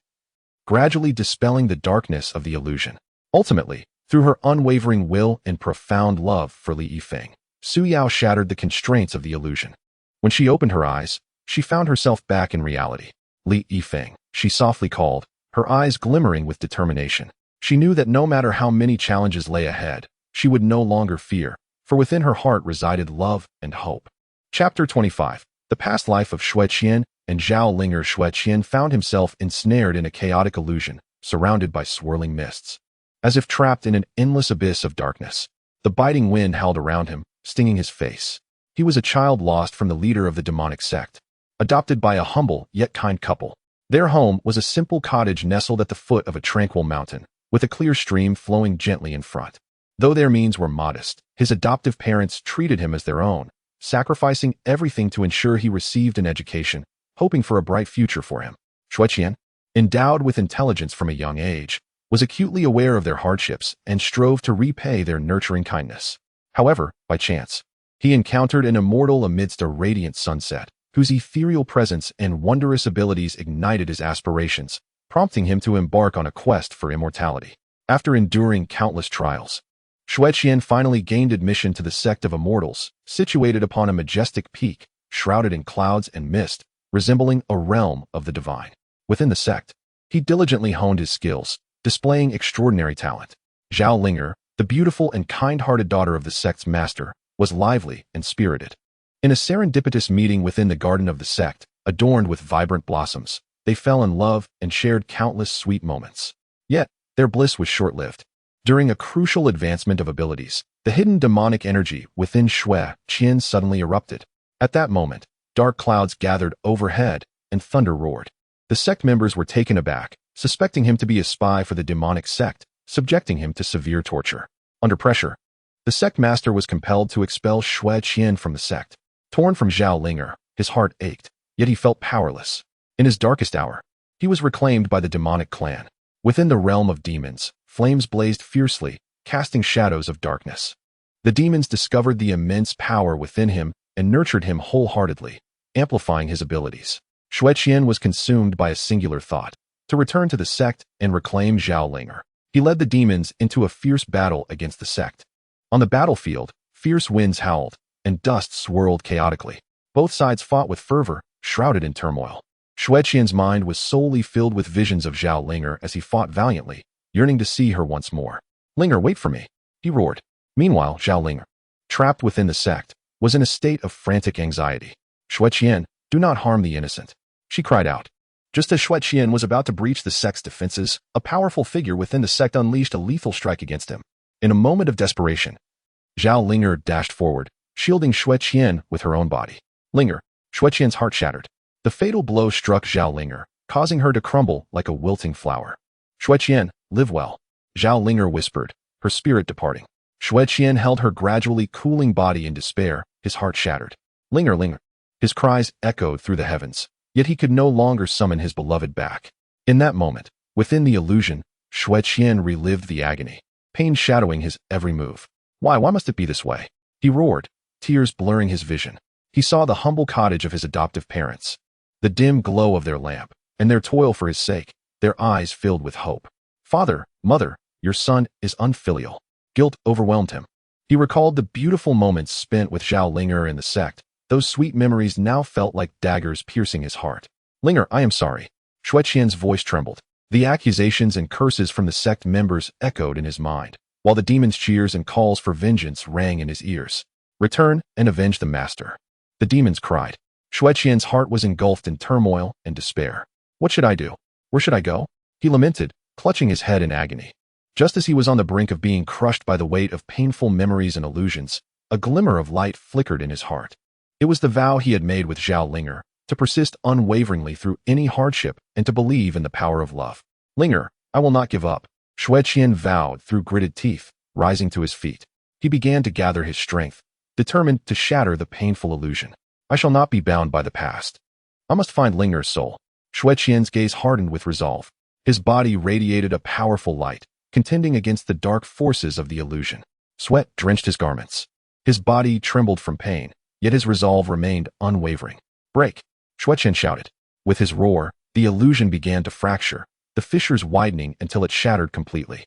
gradually dispelling the darkness of the illusion. Ultimately, through her unwavering will and profound love for Li Yifeng, Su Yao shattered the constraints of the illusion. When she opened her eyes, she found herself back in reality. Li Yifeng, she softly called, her eyes glimmering with determination. She knew that no matter how many challenges lay ahead, she would no longer fear, for within her heart resided love and hope. Chapter 25. The past life of Xue Qian and Zhao Linger. Xue Qian found himself ensnared in a chaotic illusion, surrounded by swirling mists. As if trapped in an endless abyss of darkness, the biting wind howled around him, stinging his face. He was a child lost from the leader of the demonic sect, adopted by a humble yet kind couple. Their home was a simple cottage nestled at the foot of a tranquil mountain, with a clear stream flowing gently in front. Though their means were modest, his adoptive parents treated him as their own, sacrificing everything to ensure he received an education, hoping for a bright future for him. Xue Qian, endowed with intelligence from a young age, was acutely aware of their hardships and strove to repay their nurturing kindness. However, by chance, he encountered an immortal amidst a radiant sunset, whose ethereal presence and wondrous abilities ignited his aspirations, prompting him to embark on a quest for immortality. After enduring countless trials, Xue Qian finally gained admission to the sect of immortals, situated upon a majestic peak, shrouded in clouds and mist, resembling a realm of the divine. Within the sect, he diligently honed his skills, displaying extraordinary talent. Zhao Linger, the beautiful and kind-hearted daughter of the sect's master, was lively and spirited. In a serendipitous meeting within the garden of the sect, adorned with vibrant blossoms, they fell in love and shared countless sweet moments. Yet, their bliss was short-lived. During a crucial advancement of abilities, the hidden demonic energy within Xue Qian suddenly erupted. At that moment, dark clouds gathered overhead and thunder roared. The sect members were taken aback, suspecting him to be a spy for the demonic sect, subjecting him to severe torture. Under pressure, the sect master was compelled to expel Xue Qian from the sect. Torn from Zhao Linger, his heart ached, yet he felt powerless. In his darkest hour, he was reclaimed by the demonic clan. Within the realm of demons, flames blazed fiercely, casting shadows of darkness. The demons discovered the immense power within him and nurtured him wholeheartedly, amplifying his abilities. Xue Qian was consumed by a singular thought: to return to the sect and reclaim Zhao Linger. He led the demons into a fierce battle against the sect. On the battlefield, fierce winds howled, and dust swirled chaotically. Both sides fought with fervor, shrouded in turmoil. Xue Qian's mind was solely filled with visions of Zhao Linger as he fought valiantly, yearning to see her once more. "Linger, wait for me," he roared. Meanwhile, Zhao Linger, trapped within the sect, was in a state of frantic anxiety. "Xue Qian, do not harm the innocent," she cried out. Just as Xue Qian was about to breach the sect's defenses, a powerful figure within the sect unleashed a lethal strike against him. In a moment of desperation, Zhao Linger dashed forward, shielding Xue Qian with her own body. Linger, Xue Qian's heart shattered. The fatal blow struck Zhao Linger, causing her to crumble like a wilting flower. "Xue Qian, live well," Zhao Linger whispered, her spirit departing. Xue Qian held her gradually cooling body in despair, his heart shattered. "Linger, Linger." His cries echoed through the heavens, yet he could no longer summon his beloved back. In that moment, within the illusion, Xue Qian relived the agony, pain shadowing his every move. Why must it be this way?" he roared, tears blurring his vision. He saw the humble cottage of his adoptive parents, the dim glow of their lamp, and their toil for his sake, their eyes filled with hope. "Father, mother, your son is unfilial." Guilt overwhelmed him. He recalled the beautiful moments spent with Zhao Linger and the sect. Those sweet memories now felt like daggers piercing his heart. "Linger, I am sorry." Xue Qian's voice trembled. The accusations and curses from the sect members echoed in his mind, while the demon's cheers and calls for vengeance rang in his ears. "Return and avenge the master," the demons cried. Xue Qian's heart was engulfed in turmoil and despair. "What should I do? Where should I go?" he lamented, clutching his head in agony. Just as he was on the brink of being crushed by the weight of painful memories and illusions, a glimmer of light flickered in his heart. It was the vow he had made with Zhao Linger, to persist unwaveringly through any hardship and to believe in the power of love. Linger, I will not give up, Xue Qian vowed through gritted teeth, rising to his feet. He began to gather his strength, determined to shatter the painful illusion. I shall not be bound by the past. I must find Linger's soul. Xue Qian's gaze hardened with resolve. His body radiated a powerful light, contending against the dark forces of the illusion. Sweat drenched his garments. His body trembled from pain, yet his resolve remained unwavering. Break! Xue Qian shouted. With his roar, the illusion began to fracture, the fissures widening until it shattered completely.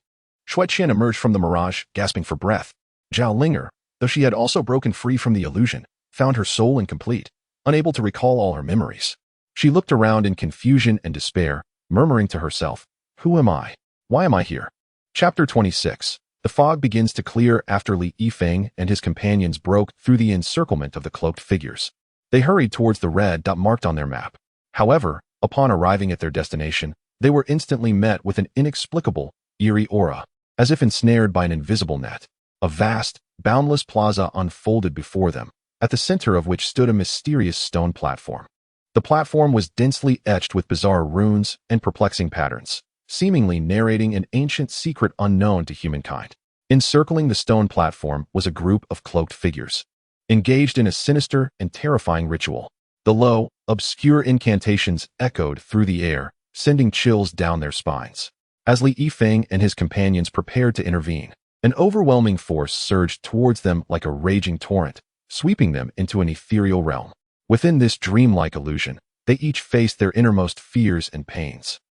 Xue Qian emerged from the mirage, gasping for breath. Zhao Linger, though she had also broken free from the illusion, found her soul incomplete, unable to recall all her memories. She looked around in confusion and despair, murmuring to herself, Who am I? Why am I here? Chapter 26. The fog begins to clear after Li Yifeng and his companions broke through the encirclement of the cloaked figures. They hurried towards the red dot marked on their map. However, upon arriving at their destination, they were instantly met with an inexplicable, eerie aura, as if ensnared by an invisible net. A vast, boundless plaza unfolded before them, at the center of which stood a mysterious stone platform. The platform was densely etched with bizarre runes and perplexing patterns, seemingly narrating an ancient secret unknown to humankind. Encircling the stone platform was a group of cloaked figures, engaged in a sinister and terrifying ritual. The low, obscure incantations echoed through the air, sending chills down their spines. As Li Yifeng and his companions prepared to intervene, an overwhelming force surged towards them like a raging torrent, sweeping them into an ethereal realm. Within this dreamlike illusion, they each faced their innermost fears and pains.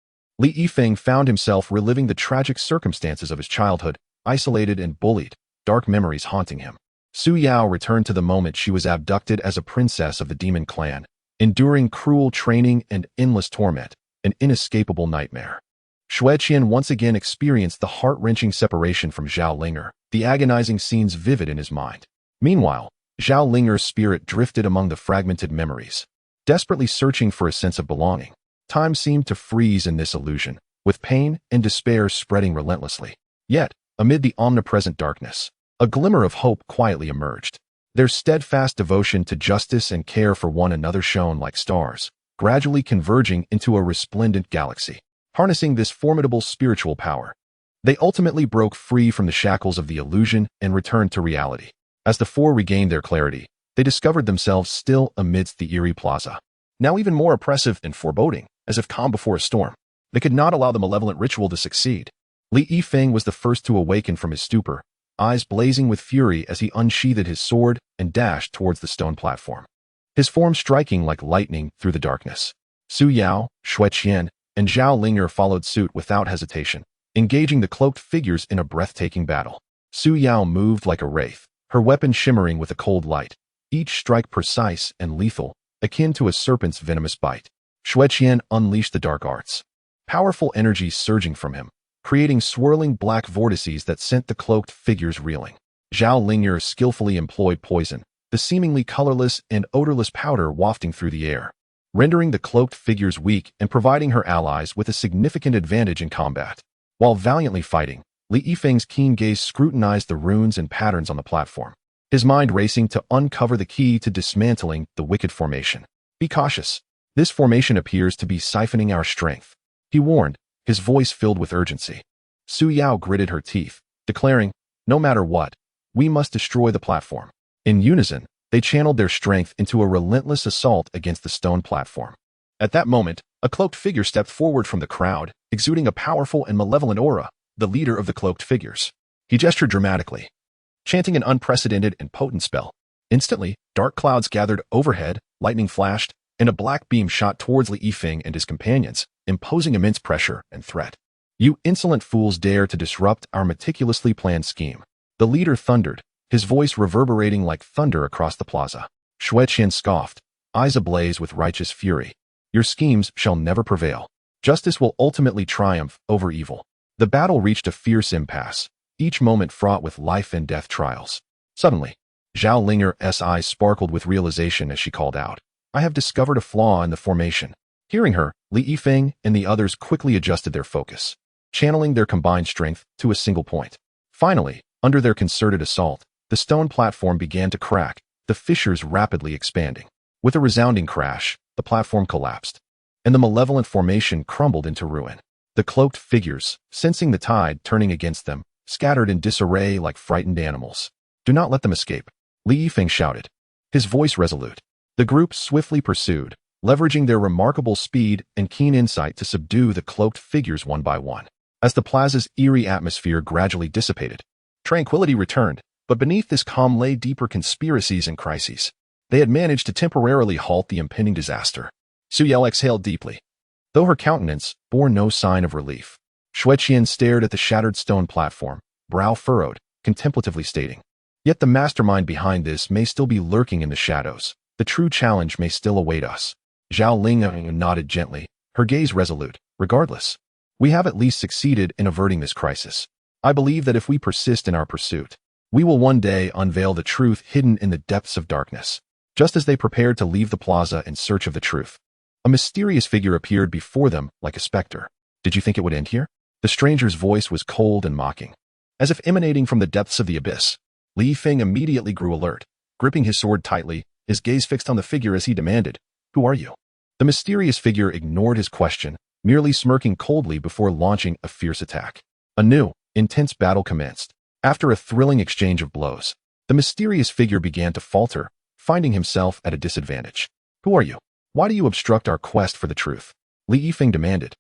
Li Yifeng found himself reliving the tragic circumstances of his childhood, isolated and bullied, dark memories haunting him. Su Yao returned to the moment she was abducted as a princess of the demon clan, enduring cruel training and endless torment, an inescapable nightmare. Xue Qian once again experienced the heart-wrenching separation from Zhao Linger, the agonizing scenes vivid in his mind. Meanwhile, Zhao Linger's spirit drifted among the fragmented memories, desperately searching for a sense of belonging. Time seemed to freeze in this illusion, with pain and despair spreading relentlessly. Yet, amid the omnipresent darkness, a glimmer of hope quietly emerged. Their steadfast devotion to justice and care for one another shone like stars, gradually converging into a resplendent galaxy. Harnessing this formidable spiritual power, they ultimately broke free from the shackles of the illusion and returned to reality. As the four regained their clarity, they discovered themselves still amidst the eerie plaza, now even more oppressive and foreboding, as if calm before a storm. They could not allow the malevolent ritual to succeed. Li Yifeng was the first to awaken from his stupor, eyes blazing with fury as he unsheathed his sword and dashed towards the stone platform, his form striking like lightning through the darkness. Su Yao, Xue Qian, and Zhao Linger followed suit without hesitation, engaging the cloaked figures in a breathtaking battle. Su Yao moved like a wraith, her weapon shimmering with a cold light, each strike precise and lethal, akin to a serpent's venomous bite. Xue Qian unleashed the dark arts, powerful energy surging from him, creating swirling black vortices that sent the cloaked figures reeling. Zhao Linger skillfully employed poison, the seemingly colorless and odorless powder wafting through the air, rendering the cloaked figures weak and providing her allies with a significant advantage in combat. While valiantly fighting, Li Yifeng's keen gaze scrutinized the runes and patterns on the platform, his mind racing to uncover the key to dismantling the wicked formation. Be cautious. This formation appears to be siphoning our strength, he warned, his voice filled with urgency. Su Yao gritted her teeth, declaring, No matter what, we must destroy the platform. In unison, they channeled their strength into a relentless assault against the stone platform. At that moment, a cloaked figure stepped forward from the crowd, exuding a powerful and malevolent aura, the leader of the cloaked figures. He gestured dramatically, chanting an unprecedented and potent spell. Instantly, dark clouds gathered overhead, lightning flashed, and a black beam shot towards Li Yifeng and his companions, imposing immense pressure and threat. You insolent fools dare to disrupt our meticulously planned scheme. The leader thundered, his voice reverberating like thunder across the plaza. Xue Qian scoffed, eyes ablaze with righteous fury. Your schemes shall never prevail. Justice will ultimately triumph over evil. The battle reached a fierce impasse, each moment fraught with life and death trials. Suddenly, Zhao Linger's eyes sparkled with realization as she called out, I have discovered a flaw in the formation. Hearing her, Li Yifeng and the others quickly adjusted their focus. channeling their combined strength to a single point. Finally, under their concerted assault, the stone platform began to crack, the fissures rapidly expanding. With a resounding crash, the platform collapsed, and the malevolent formation crumbled into ruin. The cloaked figures, sensing the tide turning against them, scattered in disarray like frightened animals. "Do not let them escape," Li Yifeng shouted, his voice resolute. The group swiftly pursued, leveraging their remarkable speed and keen insight to subdue the cloaked figures one by one. As the plaza's eerie atmosphere gradually dissipated, tranquility returned, but beneath this calm lay deeper conspiracies and crises. They had managed to temporarily halt the impending disaster. Su Yao exhaled deeply, though her countenance bore no sign of relief. Xueqian stared at the shattered stone platform, brow furrowed, contemplatively stating, "Yet the mastermind behind this may still be lurking in the shadows. The true challenge may still await us." Zhao Ling nodded gently, her gaze resolute. "Regardless, we have at least succeeded in averting this crisis. I believe that if we persist in our pursuit, we will one day unveil the truth hidden in the depths of darkness." Just as they prepared to leave the plaza in search of the truth, a mysterious figure appeared before them like a specter. "Did you think it would end here?" The stranger's voice was cold and mocking, as if emanating from the depths of the abyss. Li Yifeng immediately grew alert, gripping his sword tightly, his gaze fixed on the figure as he demanded, "Who are you?" The mysterious figure ignored his question, merely smirking coldly before launching a fierce attack. A new, intense battle commenced. After a thrilling exchange of blows, the mysterious figure began to falter, finding himself at a disadvantage. "Who are you? Why do you obstruct our quest for the truth?" Li Yifeng demanded,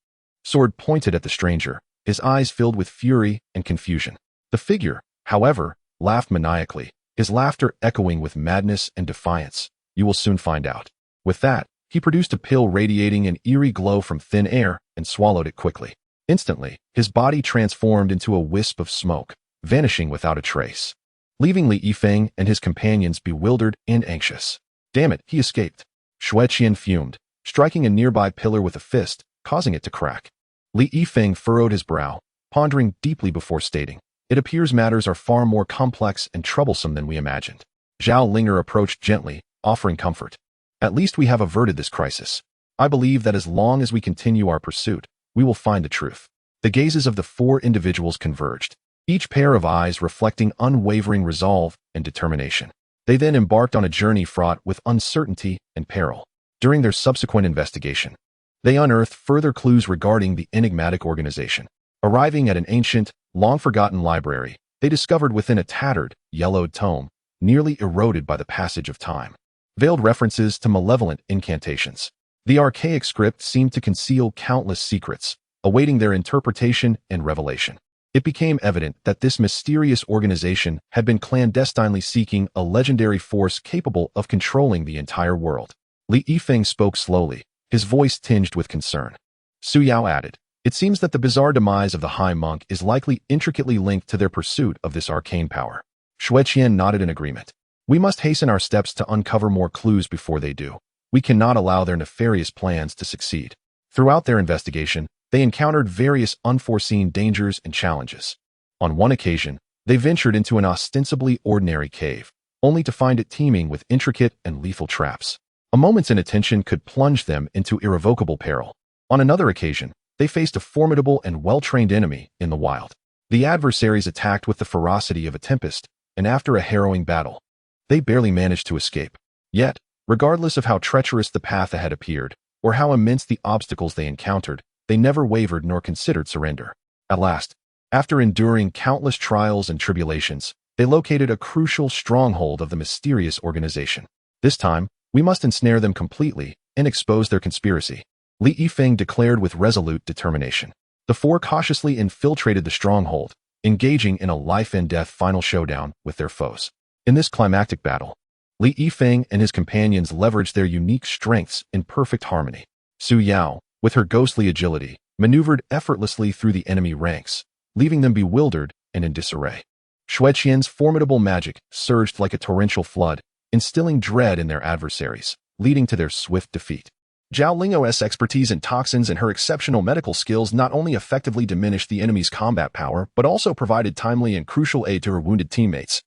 sword pointed at the stranger, his eyes filled with fury and confusion. The figure, however, laughed maniacally, his laughter echoing with madness and defiance. "You will soon find out." With that, he produced a pill radiating an eerie glow from thin air and swallowed it quickly. Instantly, his body transformed into a wisp of smoke, vanishing without a trace, leaving Li Yifeng and his companions bewildered and anxious. "Damn it, he escaped." Xueqian fumed, striking a nearby pillar with a fist, causing it to crack. Li Yifeng furrowed his brow, pondering deeply before stating, "It appears matters are far more complex and troublesome than we imagined." Zhao Linger approached gently, offering comfort. "At least we have averted this crisis. I believe that as long as we continue our pursuit, we will find the truth." The gazes of the four individuals converged, each pair of eyes reflecting unwavering resolve and determination. They then embarked on a journey fraught with uncertainty and peril. During their subsequent investigation, they unearthed further clues regarding the enigmatic organization. Arriving at an ancient, long-forgotten library, they discovered within a tattered, yellowed tome, nearly eroded by the passage of time, veiled references to malevolent incantations. The archaic script seemed to conceal countless secrets, awaiting their interpretation and revelation. It became evident that this mysterious organization had been clandestinely seeking a legendary force capable of controlling the entire world. Li Yifeng spoke slowly, his voice tinged with concern. Su Yao added, "It seems that the bizarre demise of the High Monk is likely intricately linked to their pursuit of this arcane power." Xueqian nodded in agreement. "We must hasten our steps to uncover more clues before they do. We cannot allow their nefarious plans to succeed." Throughout their investigation, they encountered various unforeseen dangers and challenges. On one occasion, they ventured into an ostensibly ordinary cave, only to find it teeming with intricate and lethal traps. A moment's inattention could plunge them into irrevocable peril. On another occasion, they faced a formidable and well-trained enemy in the wild. The adversaries attacked with the ferocity of a tempest, and after a harrowing battle, they barely managed to escape. Yet, regardless of how treacherous the path ahead appeared, or how immense the obstacles they encountered, they never wavered nor considered surrender. At last, after enduring countless trials and tribulations, they located a crucial stronghold of the mysterious organization. "This time, we must ensnare them completely and expose their conspiracy," Li Yifeng declared with resolute determination. The four cautiously infiltrated the stronghold, engaging in a life-and-death final showdown with their foes. In this climactic battle, Li Yifeng and his companions leveraged their unique strengths in perfect harmony. Su Yao, with her ghostly agility, maneuvered effortlessly through the enemy ranks, leaving them bewildered and in disarray. Xueqian's formidable magic surged like a torrential flood, instilling dread in their adversaries, leading to their swift defeat. Zhao Ling's expertise in toxins and her exceptional medical skills not only effectively diminished the enemy's combat power, but also provided timely and crucial aid to her wounded teammates,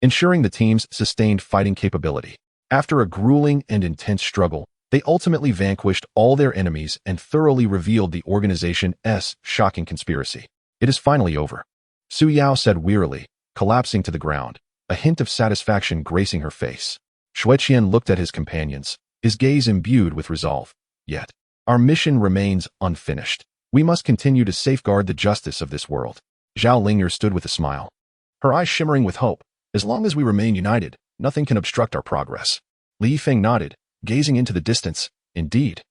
ensuring the team's sustained fighting capability. After a grueling and intense struggle, They ultimately vanquished all their enemies and thoroughly revealed the organization's shocking conspiracy. It is finally over, Su Yao said wearily, collapsing to the ground, a hint of satisfaction gracing her face. Xueqian looked at his companions, his gaze imbued with resolve. Yet, our mission remains unfinished. We must continue to safeguard the justice of this world. Zhao Ling'er stood with a smile, her eyes shimmering with hope. As long as we remain united, nothing can obstruct our progress. Li Yifeng nodded, gazing into the distance. Indeed.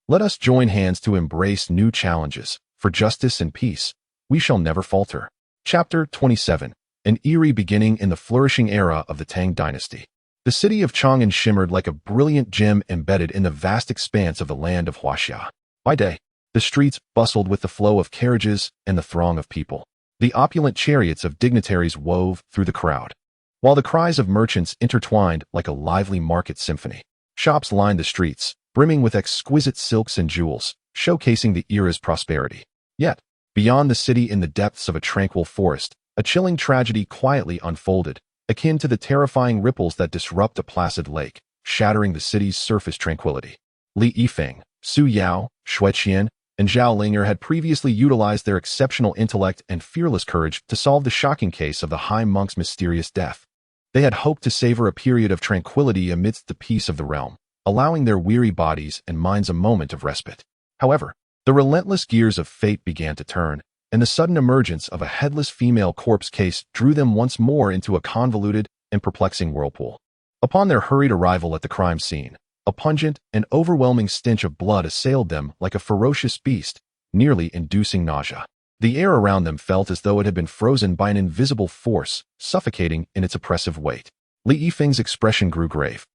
Let us join hands to embrace new challenges. For justice and peace, we shall never falter. Chapter 27. An eerie beginning in the flourishing era of the Tang dynasty. The city of Chang'an shimmered like a brilliant gem embedded in the vast expanse of the land of Huaxia. By day, the streets bustled with the flow of carriages and the throng of people. The opulent chariots of dignitaries wove through the crowd, while the cries of merchants intertwined like a lively market symphony. Shops lined the streets, brimming with exquisite silks and jewels, showcasing the era's prosperity. Yet, beyond the city in the depths of a tranquil forest, a chilling tragedy quietly unfolded, akin to the terrifying ripples that disrupt a placid lake, shattering the city's surface tranquility. Li Yifeng, Su Yao, Xueqian, and Zhao Ling'er had previously utilized their exceptional intellect and fearless courage to solve the shocking case of the High Monk's mysterious death. They had hoped to savor a period of tranquility amidst the peace of the realm, allowing their weary bodies and minds a moment of respite. However, the relentless gears of fate began to turn, and the sudden emergence of a headless female corpse case drew them once more into a convoluted and perplexing whirlpool. Upon their hurried arrival at the crime scene, a pungent and overwhelming stench of blood assailed them like a ferocious beast, nearly inducing nausea. The air around them felt as though it had been frozen by an invisible force, suffocating in its oppressive weight. Li Yifeng's expression grew grave,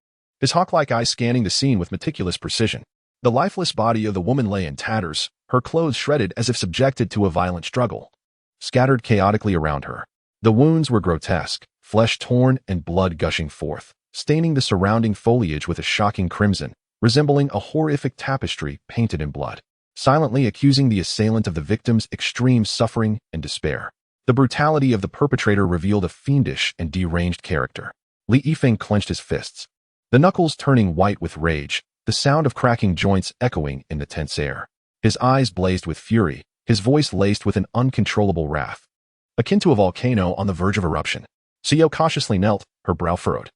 his hawk-like eyes scanning the scene with meticulous precision. The lifeless body of the woman lay in tatters, her clothes shredded as if subjected to a violent struggle, scattered chaotically around her. The wounds were grotesque, flesh torn and blood gushing forth, staining the surrounding foliage with a shocking crimson, resembling a horrific tapestry painted in blood, silently accusing the assailant of the victim's extreme suffering and despair. The brutality of the perpetrator revealed a fiendish and deranged character. Li Yifeng clenched his fists, the knuckles turning white with rage, the sound of cracking joints echoing in the tense air. His eyes blazed with fury, his voice laced with an uncontrollable wrath, akin to a volcano on the verge of eruption. Xiao cautiously knelt, her brow furrowed,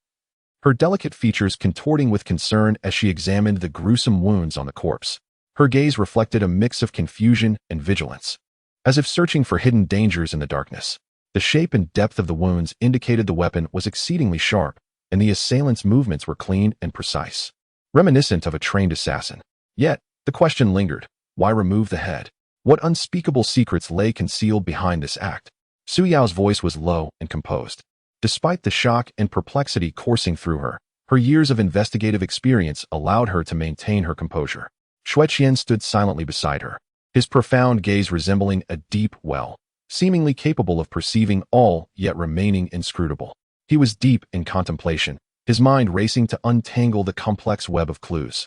her delicate features contorting with concern as she examined the gruesome wounds on the corpse. Her gaze reflected a mix of confusion and vigilance, as if searching for hidden dangers in the darkness. The shape and depth of the wounds indicated the weapon was exceedingly sharp, and the assailant's movements were clean and precise, reminiscent of a trained assassin. Yet, the question lingered. Why remove the head? What unspeakable secrets lay concealed behind this act? Su Yao's voice was low and composed. Despite the shock and perplexity coursing through her, her years of investigative experience allowed her to maintain her composure. Xueqian stood silently beside her, his profound gaze resembling a deep well, seemingly capable of perceiving all yet remaining inscrutable. He was deep in contemplation, his mind racing to untangle the complex web of clues.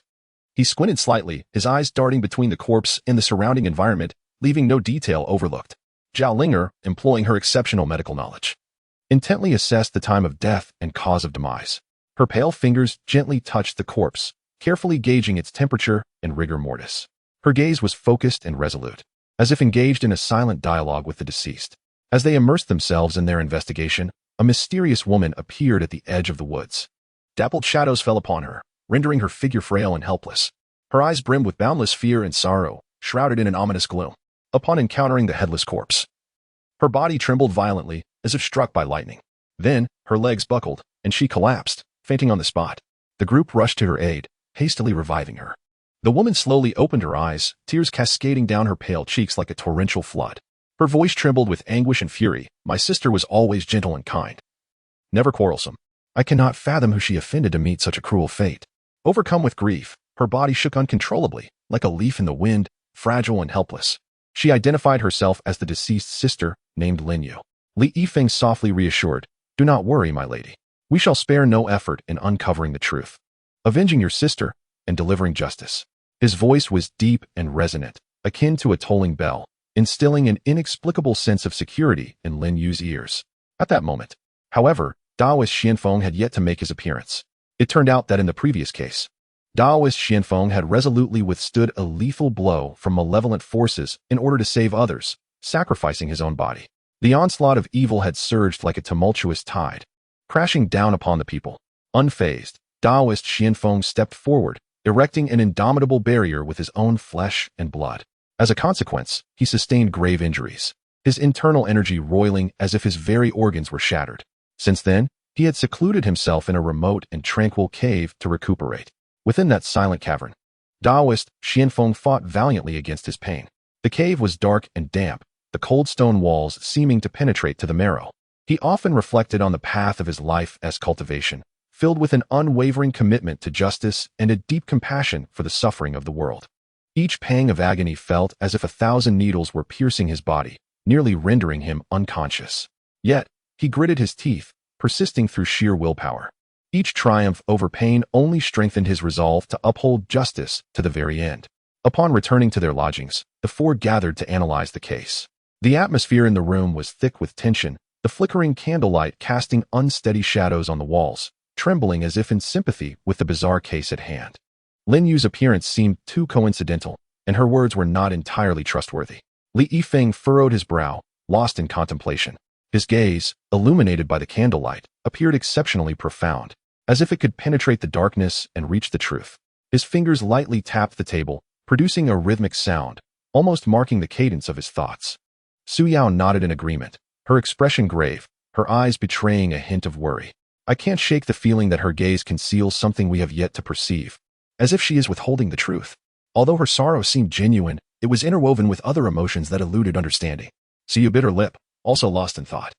He squinted slightly, his eyes darting between the corpse and the surrounding environment, leaving no detail overlooked. Zhao Ling'er, employing her exceptional medical knowledge, intently assessed the time of death and cause of demise. Her pale fingers gently touched the corpse, carefully gauging its temperature and rigor mortis. Her gaze was focused and resolute, as if engaged in a silent dialogue with the deceased. As they immersed themselves in their investigation, a mysterious woman appeared at the edge of the woods. Dappled shadows fell upon her, rendering her figure frail and helpless. Her eyes brimmed with boundless fear and sorrow, shrouded in an ominous gloom. Upon encountering the headless corpse, her body trembled violently, as if struck by lightning. Then, her legs buckled, and she collapsed, fainting on the spot. The group rushed to her aid, hastily reviving her. The woman slowly opened her eyes, tears cascading down her pale cheeks like a torrential flood. Her voice trembled with anguish and fury. My sister was always gentle and kind, never quarrelsome. I cannot fathom who she offended to meet such a cruel fate. Overcome with grief, her body shook uncontrollably, like a leaf in the wind, fragile and helpless. She identified herself as the deceased's sister, named Linyu. Li Yifeng softly reassured, Do not worry, my lady. We shall spare no effort in uncovering the truth, avenging your sister, and delivering justice. His voice was deep and resonant, akin to a tolling bell, instilling an inexplicable sense of security in Lin Yu's ears. At that moment, however, Daoist Xianfeng had yet to make his appearance. It turned out that in the previous case, Daoist Xianfeng had resolutely withstood a lethal blow from malevolent forces in order to save others, sacrificing his own body. The onslaught of evil had surged like a tumultuous tide, crashing down upon the people. Unfazed, Daoist Xianfeng stepped forward, erecting an indomitable barrier with his own flesh and blood. As a consequence, he sustained grave injuries, his internal energy roiling as if his very organs were shattered. Since then, he had secluded himself in a remote and tranquil cave to recuperate. Within that silent cavern, Daoist Xianfeng fought valiantly against his pain. The cave was dark and damp, the cold stone walls seeming to penetrate to the marrow. He often reflected on the path of his life as cultivation, filled with an unwavering commitment to justice and a deep compassion for the suffering of the world. Each pang of agony felt as if 1,000 needles were piercing his body, nearly rendering him unconscious. Yet, he gritted his teeth, persisting through sheer willpower. Each triumph over pain only strengthened his resolve to uphold justice to the very end. Upon returning to their lodgings, the four gathered to analyze the case. The atmosphere in the room was thick with tension, the flickering candlelight casting unsteady shadows on the walls, trembling as if in sympathy with the bizarre case at hand. Lin Yu's appearance seemed too coincidental, and her words were not entirely trustworthy. Li Yifeng furrowed his brow, lost in contemplation. His gaze, illuminated by the candlelight, appeared exceptionally profound, as if it could penetrate the darkness and reach the truth. His fingers lightly tapped the table, producing a rhythmic sound, almost marking the cadence of his thoughts. Su Yao nodded in agreement, her expression grave, her eyes betraying a hint of worry. I can't shake the feeling that her gaze conceals something we have yet to perceive, as if she is withholding the truth. Although her sorrow seemed genuine, it was interwoven with other emotions that eluded understanding. See, you bit her lip, also lost in thought.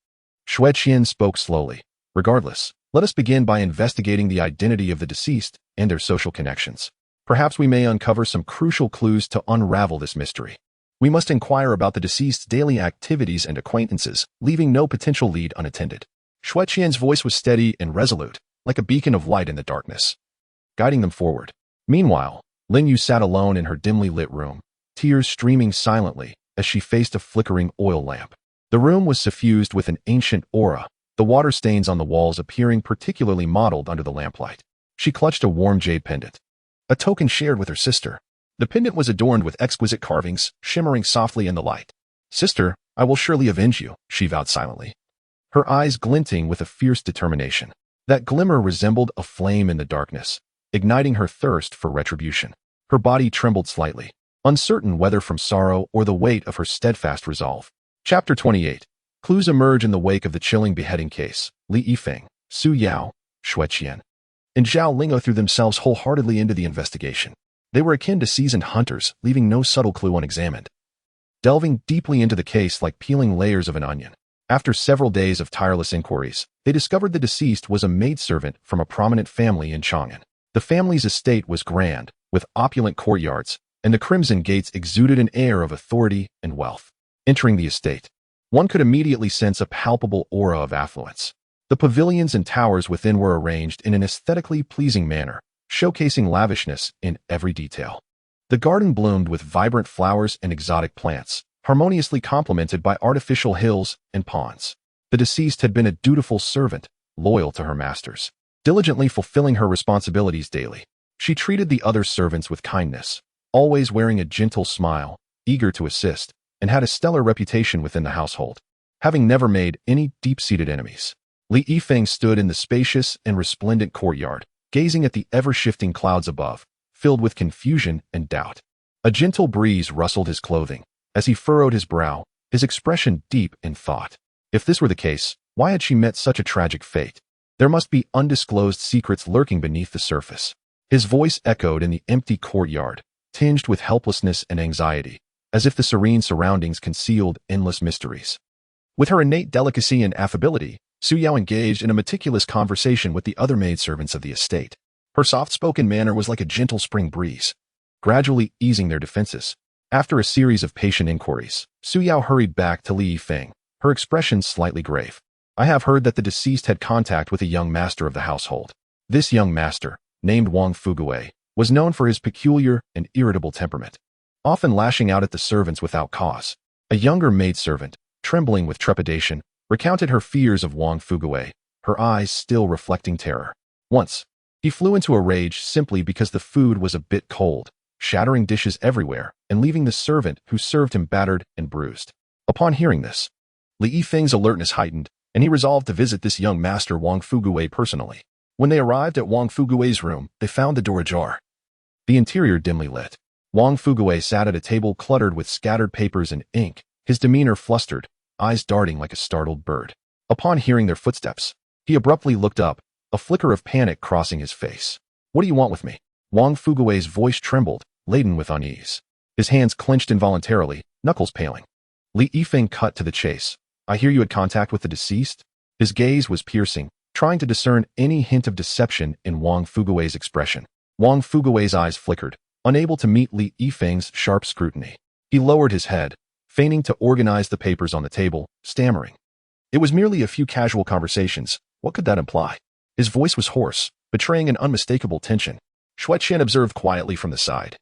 Xueqian spoke slowly. Regardless, let us begin by investigating the identity of the deceased and their social connections. Perhaps we may uncover some crucial clues to unravel this mystery. We must inquire about the deceased's daily activities and acquaintances, leaving no potential lead unattended. Xueqian's voice was steady and resolute, like a beacon of light in the darkness, guiding them forward. Meanwhile, Lin Yu sat alone in her dimly lit room, tears streaming silently as she faced a flickering oil lamp. The room was suffused with an ancient aura, the water stains on the walls appearing particularly mottled under the lamplight. She clutched a warm jade pendant, a token shared with her sister. The pendant was adorned with exquisite carvings, shimmering softly in the light. "Sister, I will surely avenge you," she vowed silently, her eyes glinting with a fierce determination. That glimmer resembled a flame in the darkness, igniting her thirst for retribution. Her body trembled slightly, uncertain whether from sorrow or the weight of her steadfast resolve. Chapter 28. Clues emerge in the wake of the chilling beheading case. Li Yifeng, Su Yao, Xueqian, and Zhao Lingo threw themselves wholeheartedly into the investigation. They were akin to seasoned hunters, leaving no subtle clue unexamined, delving deeply into the case like peeling layers of an onion. After several days of tireless inquiries, they discovered the deceased was a maidservant from a prominent family in Chang'an. The family's estate was grand, with opulent courtyards, and the crimson gates exuded an air of authority and wealth. Entering the estate, one could immediately sense a palpable aura of affluence. The pavilions and towers within were arranged in an aesthetically pleasing manner, showcasing lavishness in every detail. The garden bloomed with vibrant flowers and exotic plants, harmoniously complemented by artificial hills and ponds. The deceased had been a dutiful servant, loyal to her masters, diligently fulfilling her responsibilities daily. She treated the other servants with kindness, always wearing a gentle smile, eager to assist, and had a stellar reputation within the household, having never made any deep-seated enemies. Li Yifeng stood in the spacious and resplendent courtyard, gazing at the ever-shifting clouds above, filled with confusion and doubt. A gentle breeze rustled his clothing. As he furrowed his brow, his expression deep in thought. If this were the case, why had she met such a tragic fate? There must be undisclosed secrets lurking beneath the surface. His voice echoed in the empty courtyard, tinged with helplessness and anxiety, as if the serene surroundings concealed endless mysteries. With her innate delicacy and affability, Su Yao engaged in a meticulous conversation with the other maidservants of the estate. Her soft-spoken manner was like a gentle spring breeze, gradually easing their defenses. After a series of patient inquiries, Su Yao hurried back to Li Yifeng, her expression slightly grave. "I have heard that the deceased had contact with a young master of the household. This young master, named Wang Fuguei, was known for his peculiar and irritable temperament, often lashing out at the servants without cause." A younger maidservant, trembling with trepidation, recounted her fears of Wang Fuguei, her eyes still reflecting terror. "Once, He flew into a rage simply because the food was a bit cold, shattering dishes everywhere and leaving the servant who served him battered and bruised. Upon hearing this, Li Yifeng's alertness heightened, and he resolved to visit this young master Wang Fugui personally. When they arrived at Wang Fugui's room, they found the door ajar, the interior dimly lit. Wang Fugui sat at a table cluttered with scattered papers and ink, his demeanor flustered, eyes darting like a startled bird. Upon hearing their footsteps, he abruptly looked up, a flicker of panic crossing his face. "What do you want with me?" Wang Fugui's voice trembled, laden with unease. His hands clenched involuntarily, knuckles paling. Li Yifeng cut to the chase. "I hear you had contact with the deceased?" His gaze was piercing, trying to discern any hint of deception in Wang Fugui's expression. Wang Fugui's eyes flickered, unable to meet Li Yifeng's sharp scrutiny. He lowered his head, feigning to organize the papers on the table, stammering. "It was merely a few casual conversations. What could that imply?" His voice was hoarse, betraying an unmistakable tension. Shui Qian observed quietly from the side,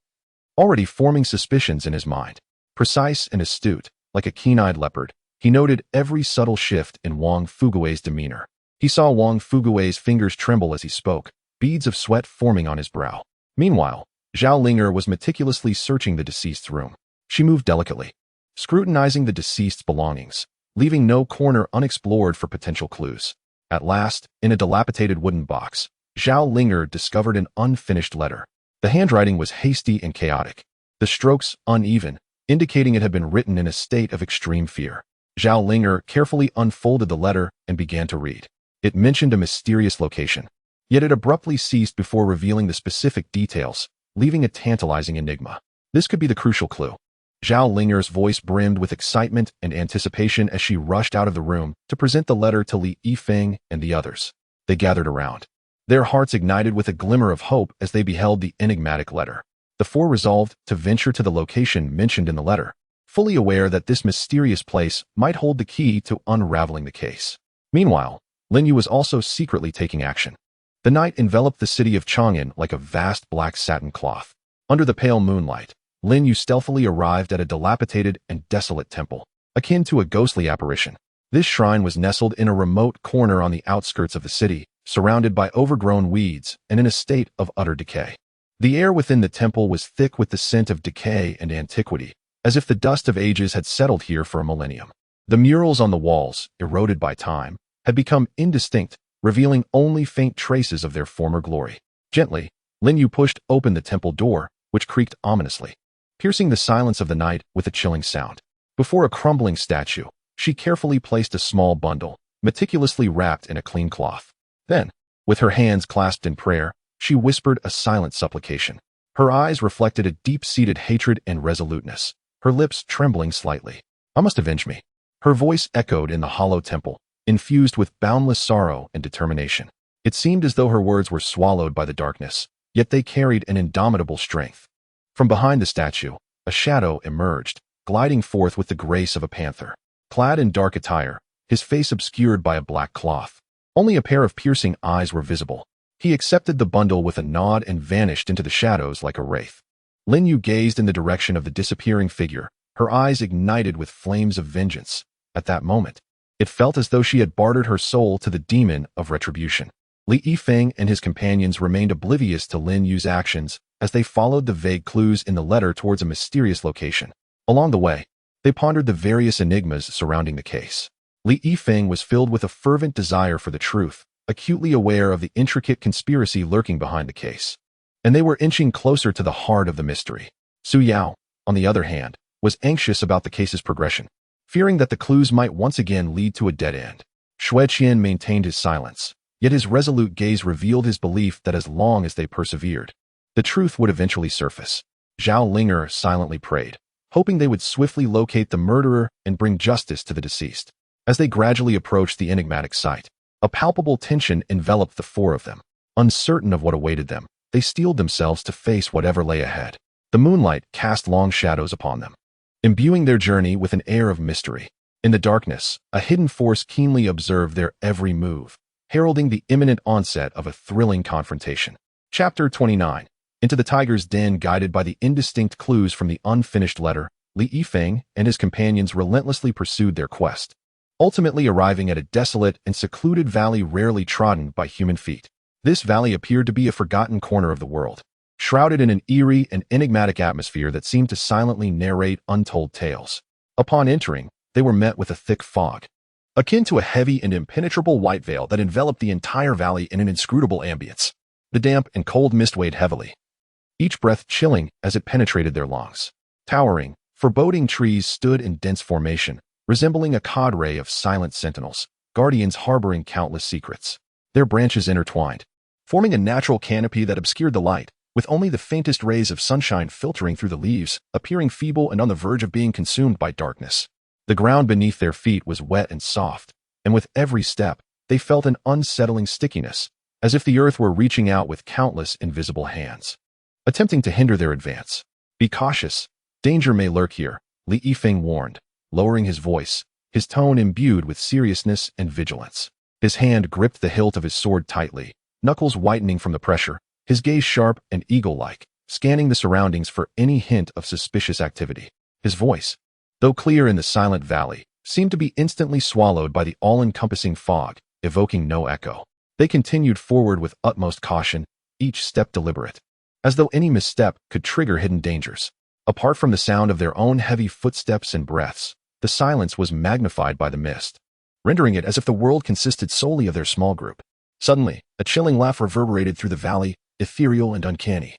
already forming suspicions in his mind. Precise and astute, like a keen-eyed leopard, he noted every subtle shift in Wang Fugui's demeanor. He saw Wang Fugui's fingers tremble as he spoke, beads of sweat forming on his brow. Meanwhile, Zhao Linger was meticulously searching the deceased's room. She moved delicately, scrutinizing the deceased's belongings, leaving no corner unexplored for potential clues. At last, in a dilapidated wooden box, Zhao Linger discovered an unfinished letter. The handwriting was hasty and chaotic, the strokes uneven, indicating it had been written in a state of extreme fear. Zhao Linger carefully unfolded the letter and began to read. It mentioned a mysterious location, yet it abruptly ceased before revealing the specific details, leaving a tantalizing enigma. This could be the crucial clue. Zhao Linger's voice brimmed with excitement and anticipation as she rushed out of the room to present the letter to Li Yifeng and the others. They gathered around, their hearts ignited with a glimmer of hope as they beheld the enigmatic letter. The four resolved to venture to the location mentioned in the letter, fully aware that this mysterious place might hold the key to unraveling the case. Meanwhile, Lin Yu was also secretly taking action. The night enveloped the city of Chang'an like a vast black satin cloth. Under the pale moonlight, Lin Yu stealthily arrived at a dilapidated and desolate temple, akin to a ghostly apparition. This shrine was nestled in a remote corner on the outskirts of the city, surrounded by overgrown weeds and in a state of utter decay. The air within the temple was thick with the scent of decay and antiquity, as if the dust of ages had settled here for a millennium. The murals on the walls, eroded by time, had become indistinct, revealing only faint traces of their former glory. Gently, Lin Yu pushed open the temple door, which creaked ominously, piercing the silence of the night with a chilling sound. Before a crumbling statue, she carefully placed a small bundle, meticulously wrapped in a clean cloth. Then, with her hands clasped in prayer, she whispered a silent supplication. Her eyes reflected a deep-seated hatred and resoluteness, her lips trembling slightly. "I must avenge me." Her voice echoed in the hollow temple, infused with boundless sorrow and determination. It seemed as though her words were swallowed by the darkness, yet they carried an indomitable strength. From behind the statue, a shadow emerged, gliding forth with the grace of a panther. Clad in dark attire, his face obscured by a black cloth, only a pair of piercing eyes were visible. He accepted the bundle with a nod and vanished into the shadows like a wraith. Lin Yu gazed in the direction of the disappearing figure, her eyes ignited with flames of vengeance. At that moment, it felt as though she had bartered her soul to the demon of retribution. Li Yifeng and his companions remained oblivious to Lin Yu's actions as they followed the vague clues in the letter towards a mysterious location. Along the way, they pondered the various enigmas surrounding the case. Li Yifeng was filled with a fervent desire for the truth, acutely aware of the intricate conspiracy lurking behind the case. And they were inching closer to the heart of the mystery. Su Yao, on the other hand, was anxious about the case's progression, fearing that the clues might once again lead to a dead end. Shui Qian maintained his silence, yet his resolute gaze revealed his belief that as long as they persevered, the truth would eventually surface. Zhao Linger silently prayed, hoping they would swiftly locate the murderer and bring justice to the deceased. As they gradually approached the enigmatic site, a palpable tension enveloped the four of them. Uncertain of what awaited them, they steeled themselves to face whatever lay ahead. The moonlight cast long shadows upon them, imbuing their journey with an air of mystery. In the darkness, a hidden force keenly observed their every move, heralding the imminent onset of a thrilling confrontation. Chapter 29. Into the tiger's den. Guided by the indistinct clues from the unfinished letter, Li Yifeng and his companions relentlessly pursued their quest, ultimately arriving at a desolate and secluded valley rarely trodden by human feet. This valley appeared to be a forgotten corner of the world, shrouded in an eerie and enigmatic atmosphere that seemed to silently narrate untold tales. Upon entering, they were met with a thick fog, akin to a heavy and impenetrable white veil that enveloped the entire valley in an inscrutable ambience. The damp and cold mist weighed heavily, each breath chilling as it penetrated their lungs. Towering, foreboding trees stood in dense formation, resembling a cadre of silent sentinels, guardians harboring countless secrets. Their branches intertwined, forming a natural canopy that obscured the light, with only the faintest rays of sunshine filtering through the leaves, appearing feeble and on the verge of being consumed by darkness. The ground beneath their feet was wet and soft, and with every step, they felt an unsettling stickiness, as if the earth were reaching out with countless invisible hands, attempting to hinder their advance. Be cautious. Danger may lurk here, Li Yifeng warned, lowering his voice, his tone imbued with seriousness and vigilance. His hand gripped the hilt of his sword tightly, knuckles whitening from the pressure, his gaze sharp and eagle-like, scanning the surroundings for any hint of suspicious activity. His voice, though clear in the silent valley, seemed to be instantly swallowed by the all-encompassing fog, evoking no echo. They continued forward with utmost caution, each step deliberate, as though any misstep could trigger hidden dangers. Apart from the sound of their own heavy footsteps and breaths, the silence was magnified by the mist, rendering it as if the world consisted solely of their small group. Suddenly, a chilling laugh reverberated through the valley, ethereal and uncanny,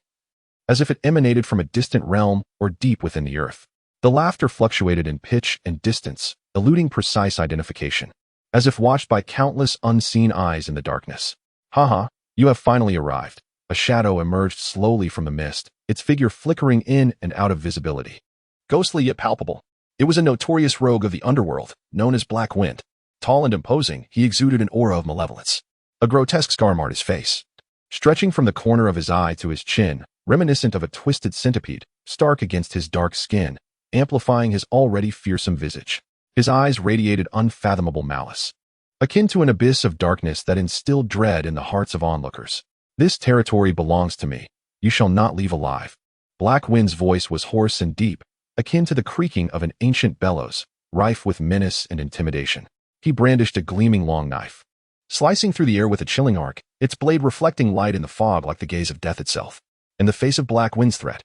as if it emanated from a distant realm or deep within the earth. The laughter fluctuated in pitch and distance, eluding precise identification, as if watched by countless unseen eyes in the darkness. "Haha, you have finally arrived." A shadow emerged slowly from the mist, its figure flickering in and out of visibility. Ghostly yet palpable, it was a notorious rogue of the underworld, known as Black Wind. Tall and imposing, he exuded an aura of malevolence. A grotesque scar marred his face, stretching from the corner of his eye to his chin, reminiscent of a twisted centipede, stark against his dark skin, amplifying his already fearsome visage. His eyes radiated unfathomable malice, akin to an abyss of darkness that instilled dread in the hearts of onlookers. "This territory belongs to me. You shall not leave alive." Black Wind's voice was hoarse and deep, akin to the creaking of an ancient bellows, rife with menace and intimidation. He brandished a gleaming long knife, slicing through the air with a chilling arc, its blade reflecting light in the fog like the gaze of death itself. In the face of Black Wind's threat,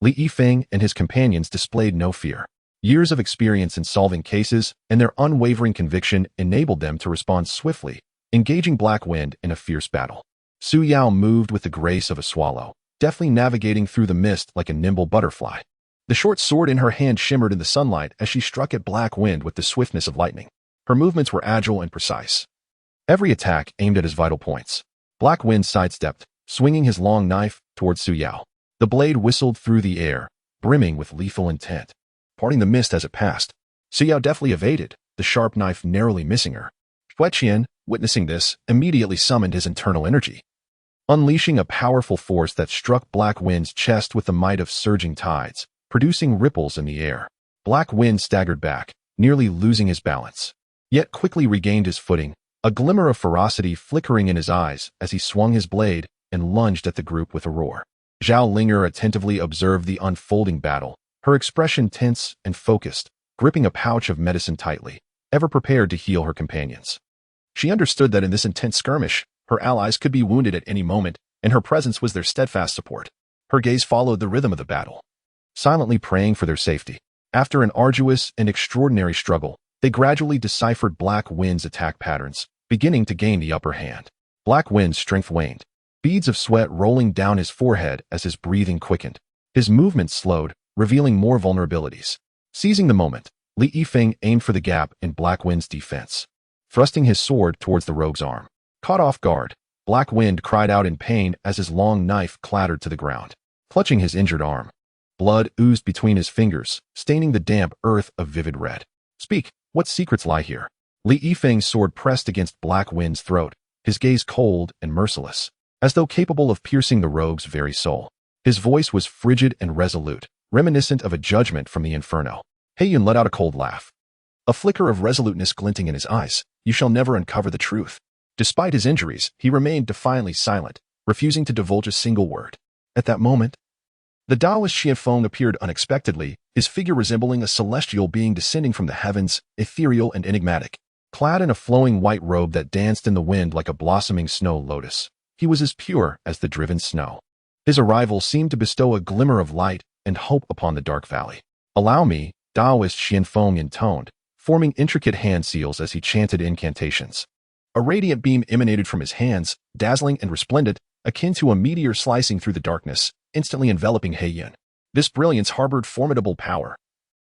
Li Yifeng and his companions displayed no fear. Years of experience in solving cases and their unwavering conviction enabled them to respond swiftly, engaging Black Wind in a fierce battle. Su Yao moved with the grace of a swallow, deftly navigating through the mist like a nimble butterfly. The short sword in her hand shimmered in the sunlight as she struck at Black Wind with the swiftness of lightning. Her movements were agile and precise, every attack aimed at his vital points. Black Wind sidestepped, swinging his long knife towards Su Yao. The blade whistled through the air, brimming with lethal intent, parting the mist as it passed. Su Yao deftly evaded, the sharp knife narrowly missing her. Xue Qian, witnessing this, immediately summoned his internal energy, unleashing a powerful force that struck Black Wind's chest with the might of surging tides, producing ripples in the air. Black Wind staggered back, nearly losing his balance, yet quickly regained his footing, a glimmer of ferocity flickering in his eyes as he swung his blade and lunged at the group with a roar. Zhao Linger attentively observed the unfolding battle, her expression tense and focused, gripping a pouch of medicine tightly, ever prepared to heal her companions. She understood that in this intense skirmish, her allies could be wounded at any moment, and her presence was their steadfast support. Her gaze followed the rhythm of the battle, silently praying for their safety. After an arduous and extraordinary struggle, they gradually deciphered Black Wind's attack patterns, beginning to gain the upper hand. Black Wind's strength waned, beads of sweat rolling down his forehead as his breathing quickened. His movements slowed, revealing more vulnerabilities. Seizing the moment, Li Yifeng aimed for the gap in Black Wind's defense, thrusting his sword towards the rogue's arm. Caught off guard, Black Wind cried out in pain as his long knife clattered to the ground. Clutching his injured arm, blood oozed between his fingers, staining the damp earth a vivid red. "Speak, what secrets lie here?" Li Yifeng's sword pressed against Black Wind's throat, his gaze cold and merciless, as though capable of piercing the rogue's very soul. His voice was frigid and resolute, reminiscent of a judgment from the inferno. Heiyun let out a cold laugh, a flicker of resoluteness glinting in his eyes. "You shall never uncover the truth." Despite his injuries, he remained defiantly silent, refusing to divulge a single word. At that moment, the Taoist Qianfeng appeared unexpectedly, his figure resembling a celestial being descending from the heavens, ethereal and enigmatic, clad in a flowing white robe that danced in the wind like a blossoming snow lotus. He was as pure as the driven snow. His arrival seemed to bestow a glimmer of light and hope upon the dark valley. "Allow me," Taoist Xianfeng intoned, forming intricate hand seals as he chanted incantations. A radiant beam emanated from his hands, dazzling and resplendent, akin to a meteor slicing through the darkness, instantly enveloping Heiyun. This brilliance harbored formidable power,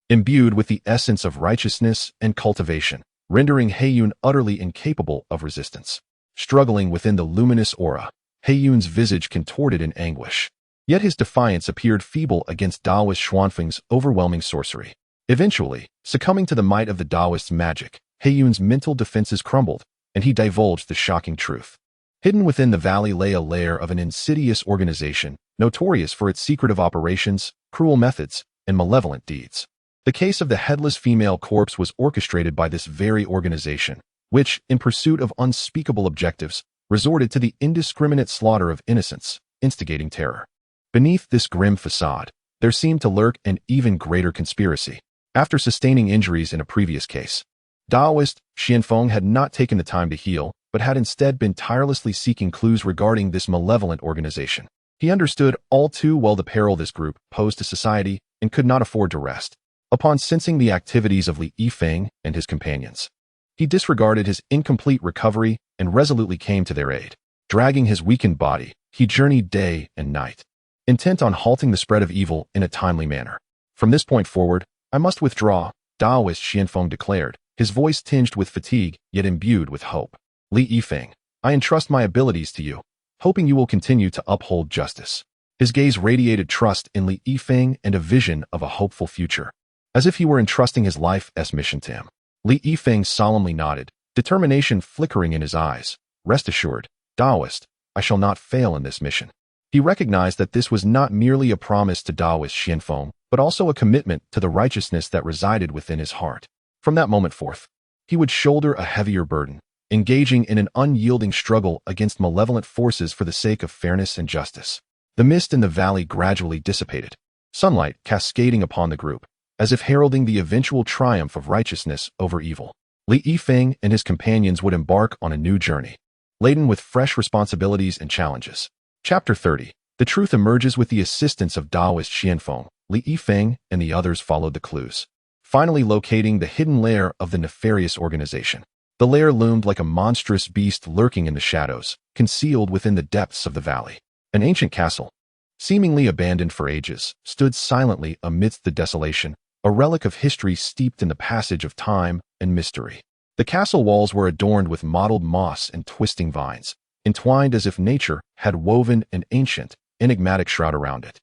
imbued with the essence of righteousness and cultivation, rendering Heiyun utterly incapable of resistance. Struggling within the luminous aura, Heiyun's visage contorted in anguish. Yet his defiance appeared feeble against Taoist Xuanfeng's overwhelming sorcery. Eventually, succumbing to the might of the Taoist's magic, Heiyun's mental defenses crumbled, and he divulged the shocking truth. Hidden within the valley lay a lair of an insidious organization, notorious for its secretive operations, cruel methods, and malevolent deeds. The case of the headless female corpse was orchestrated by this very organization, which, in pursuit of unspeakable objectives, resorted to the indiscriminate slaughter of innocents, instigating terror. Beneath this grim facade, there seemed to lurk an even greater conspiracy. After sustaining injuries in a previous case, Taoist Xianfeng had not taken the time to heal, but had instead been tirelessly seeking clues regarding this malevolent organization. He understood all too well the peril this group posed to society and could not afford to rest. Upon sensing the activities of Li Yifeng and his companions, he disregarded his incomplete recovery and resolutely came to their aid. Dragging his weakened body, he journeyed day and night, intent on halting the spread of evil in a timely manner. "From this point forward, I must withdraw," Taoist Xianfeng declared, his voice tinged with fatigue yet imbued with hope. "Li Yifeng, I entrust my abilities to you, hoping you will continue to uphold justice." His gaze radiated trust in Li Yifeng and a vision of a hopeful future, as if he were entrusting his life's mission to him. Li Yifeng solemnly nodded, determination flickering in his eyes. "Rest assured, Taoist, I shall not fail in this mission." He recognized that this was not merely a promise to Taoist Xianfeng, but also a commitment to the righteousness that resided within his heart. From that moment forth, he would shoulder a heavier burden, engaging in an unyielding struggle against malevolent forces for the sake of fairness and justice. The mist in the valley gradually dissipated, sunlight cascading upon the group, as if heralding the eventual triumph of righteousness over evil. Li Yifeng and his companions would embark on a new journey, laden with fresh responsibilities and challenges. Chapter 30. The truth emerges with the assistance of Taoist Xianfeng. Li Yifeng and the others followed the clues, finally locating the hidden lair of the nefarious organization. The lair loomed like a monstrous beast lurking in the shadows, concealed within the depths of the valley. An ancient castle, seemingly abandoned for ages, stood silently amidst the desolation, a relic of history steeped in the passage of time and mystery. The castle walls were adorned with mottled moss and twisting vines, entwined as if nature had woven an ancient, enigmatic shroud around it.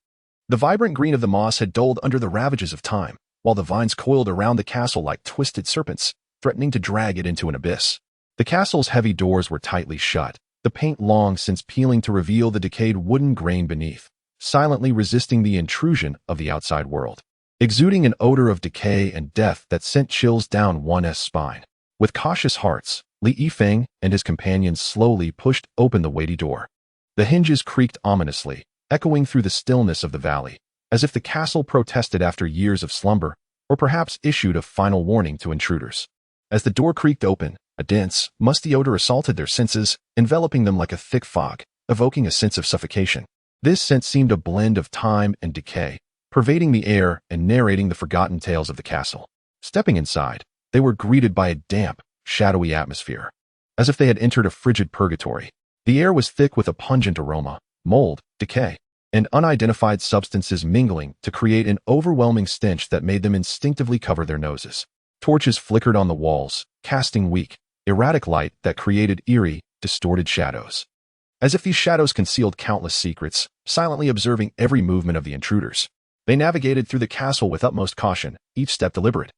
The vibrant green of the moss had dulled under the ravages of time, while the vines coiled around the castle like twisted serpents, threatening to drag it into an abyss. The castle's heavy doors were tightly shut, the paint long since peeling to reveal the decayed wooden grain beneath, silently resisting the intrusion of the outside world, exuding an odor of decay and death that sent chills down one's spine. With cautious hearts, Li Yifeng and his companions slowly pushed open the weighty door. The hinges creaked ominously, echoing through the stillness of the valley, as if the castle protested after years of slumber, or perhaps issued a final warning to intruders. As the door creaked open, a dense, musty odor assaulted their senses, enveloping them like a thick fog, evoking a sense of suffocation. This scent seemed a blend of time and decay, pervading the air and narrating the forgotten tales of the castle. Stepping inside, they were greeted by a damp, shadowy atmosphere, as if they had entered a frigid purgatory. The air was thick with a pungent aroma, mold, decay, and unidentified substances mingling to create an overwhelming stench that made them instinctively cover their noses. Torches flickered on the walls, casting weak, erratic light that created eerie, distorted shadows, as if these shadows concealed countless secrets, silently observing every movement of the intruders. They navigated through the castle with utmost caution, each step deliberate,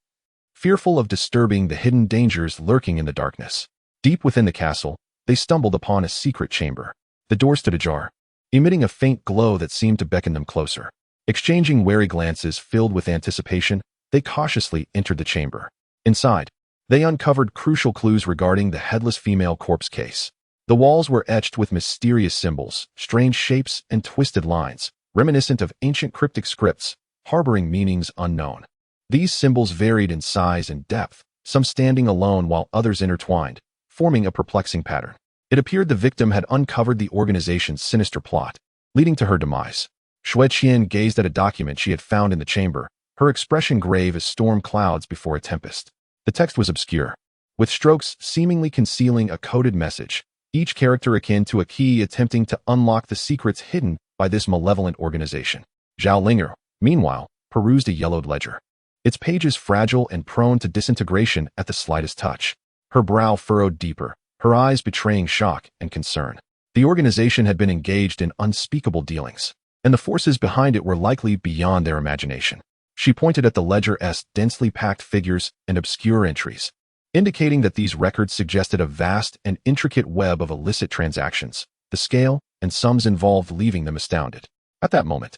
fearful of disturbing the hidden dangers lurking in the darkness. Deep within the castle, they stumbled upon a secret chamber. The door stood ajar, emitting a faint glow that seemed to beckon them closer. Exchanging wary glances filled with anticipation, they cautiously entered the chamber. Inside, they uncovered crucial clues regarding the headless female corpse case. The walls were etched with mysterious symbols, strange shapes, and twisted lines, reminiscent of ancient cryptic scripts, harboring meanings unknown. These symbols varied in size and depth, some standing alone while others intertwined, forming a perplexing pattern. It appeared the victim had uncovered the organization's sinister plot, leading to her demise. Shui Qian gazed at a document she had found in the chamber, her expression grave as storm clouds before a tempest. The text was obscure, with strokes seemingly concealing a coded message, each character akin to a key attempting to unlock the secrets hidden by this malevolent organization. Zhao Linger, meanwhile, perused a yellowed ledger, its pages fragile and prone to disintegration at the slightest touch. Her brow furrowed deeper, her eyes betraying shock and concern. The organization had been engaged in unspeakable dealings, and the forces behind it were likely beyond their imagination. She pointed at the ledger's densely packed figures and obscure entries, indicating that these records suggested a vast and intricate web of illicit transactions, the scale and sums involved leaving them astounded. At that moment,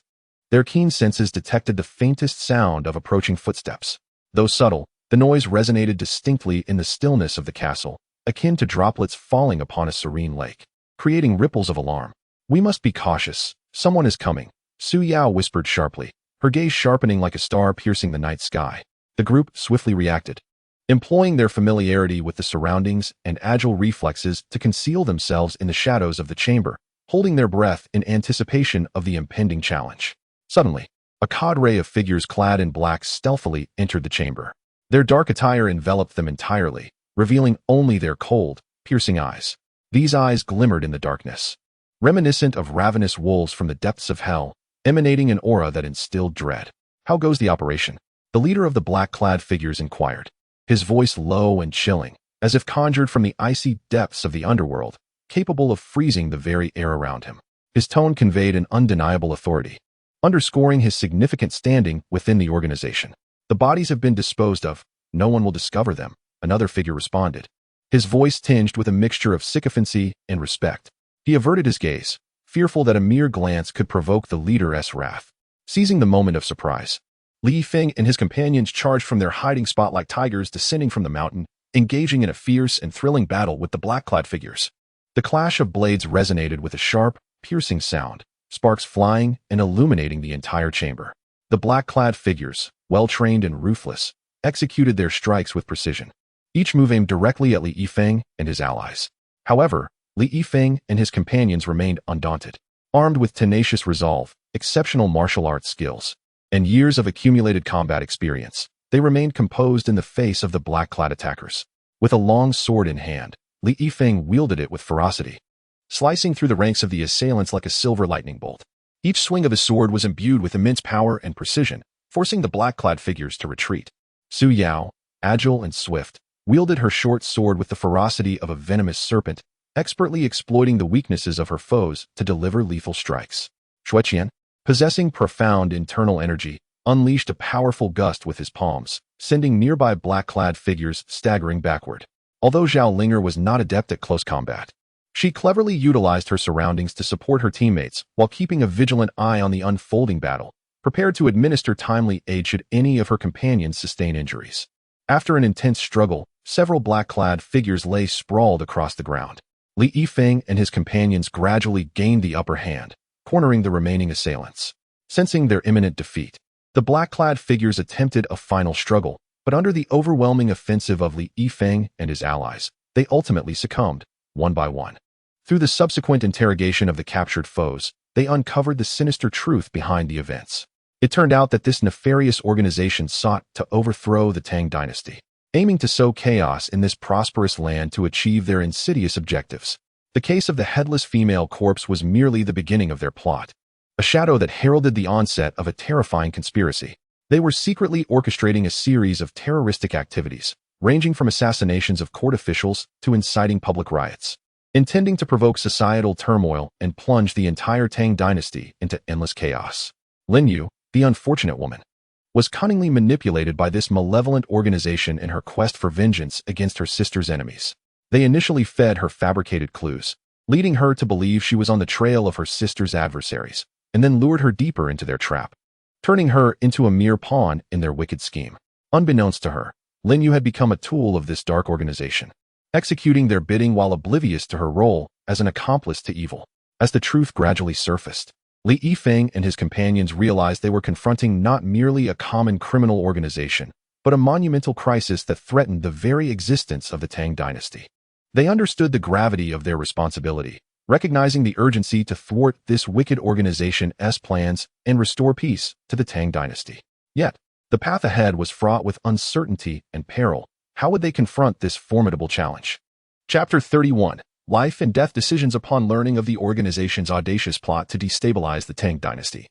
their keen senses detected the faintest sound of approaching footsteps. Though subtle, the noise resonated distinctly in the stillness of the castle, akin to droplets falling upon a serene lake, creating ripples of alarm. "We must be cautious. Someone is coming," Su Yao whispered sharply, her gaze sharpening like a star piercing the night sky. The group swiftly reacted, employing their familiarity with the surroundings and agile reflexes to conceal themselves in the shadows of the chamber, holding their breath in anticipation of the impending challenge. Suddenly, a cadre of figures clad in black stealthily entered the chamber. Their dark attire enveloped them entirely, revealing only their cold, piercing eyes. These eyes glimmered in the darkness, reminiscent of ravenous wolves from the depths of hell, emanating an aura that instilled dread. "How goes the operation?" the leader of the black-clad figures inquired, his voice low and chilling, as if conjured from the icy depths of the underworld, capable of freezing the very air around him. His tone conveyed an undeniable authority, underscoring his significant standing within the organization. "The bodies have been disposed of. No one will discover them," another figure responded, his voice tinged with a mixture of sycophancy and respect. He averted his gaze, fearful that a mere glance could provoke the leader's wrath. Seizing the moment of surprise, Li Yifeng and his companions charged from their hiding spot like tigers descending from the mountain, engaging in a fierce and thrilling battle with the black-clad figures. The clash of blades resonated with a sharp, piercing sound, sparks flying and illuminating the entire chamber. The black-clad figures, well-trained and ruthless, executed their strikes with precision, each move aimed directly at Li Yifeng and his allies. However, Li Yifeng and his companions remained undaunted, armed with tenacious resolve, exceptional martial arts skills, and years of accumulated combat experience. They remained composed in the face of the black-clad attackers. With a long sword in hand, Li Yifeng wielded it with ferocity, slicing through the ranks of the assailants like a silver lightning bolt. Each swing of his sword was imbued with immense power and precision, forcing the black-clad figures to retreat. Su Yao, agile and swift, wielded her short sword with the ferocity of a venomous serpent, expertly exploiting the weaknesses of her foes to deliver lethal strikes. Shui Qian, possessing profound internal energy, unleashed a powerful gust with his palms, sending nearby black-clad figures staggering backward. Although Zhao Linger was not adept at close combat, she cleverly utilized her surroundings to support her teammates while keeping a vigilant eye on the unfolding battle, prepared to administer timely aid should any of her companions sustain injuries. After an intense struggle, several black-clad figures lay sprawled across the ground. Li Yifeng and his companions gradually gained the upper hand, cornering the remaining assailants. Sensing their imminent defeat, the black-clad figures attempted a final struggle, but under the overwhelming offensive of Li Yifeng and his allies, they ultimately succumbed, one by one. Through the subsequent interrogation of the captured foes, they uncovered the sinister truth behind the events. It turned out that this nefarious organization sought to overthrow the Tang dynasty, aiming to sow chaos in this prosperous land to achieve their insidious objectives. The case of the headless female corpse was merely the beginning of their plot, a shadow that heralded the onset of a terrifying conspiracy. They were secretly orchestrating a series of terroristic activities, ranging from assassinations of court officials to inciting public riots, intending to provoke societal turmoil and plunge the entire Tang dynasty into endless chaos. Lin Yu, the unfortunate woman, was cunningly manipulated by this malevolent organization in her quest for vengeance against her sister's enemies. They initially fed her fabricated clues, leading her to believe she was on the trail of her sister's adversaries, and then lured her deeper into their trap, turning her into a mere pawn in their wicked scheme. Unbeknownst to her, Lin Yu had become a tool of this dark organization, executing their bidding while oblivious to her role as an accomplice to evil. As the truth gradually surfaced, Li Yifeng and his companions realized they were confronting not merely a common criminal organization, but a monumental crisis that threatened the very existence of the Tang dynasty. They understood the gravity of their responsibility, recognizing the urgency to thwart this wicked organization's plans and restore peace to the Tang dynasty. Yet, the path ahead was fraught with uncertainty and peril. How would they confront this formidable challenge? Chapter 31. Life and Death Decisions. Upon learning of the organization's audacious plot to destabilize the Tang dynasty,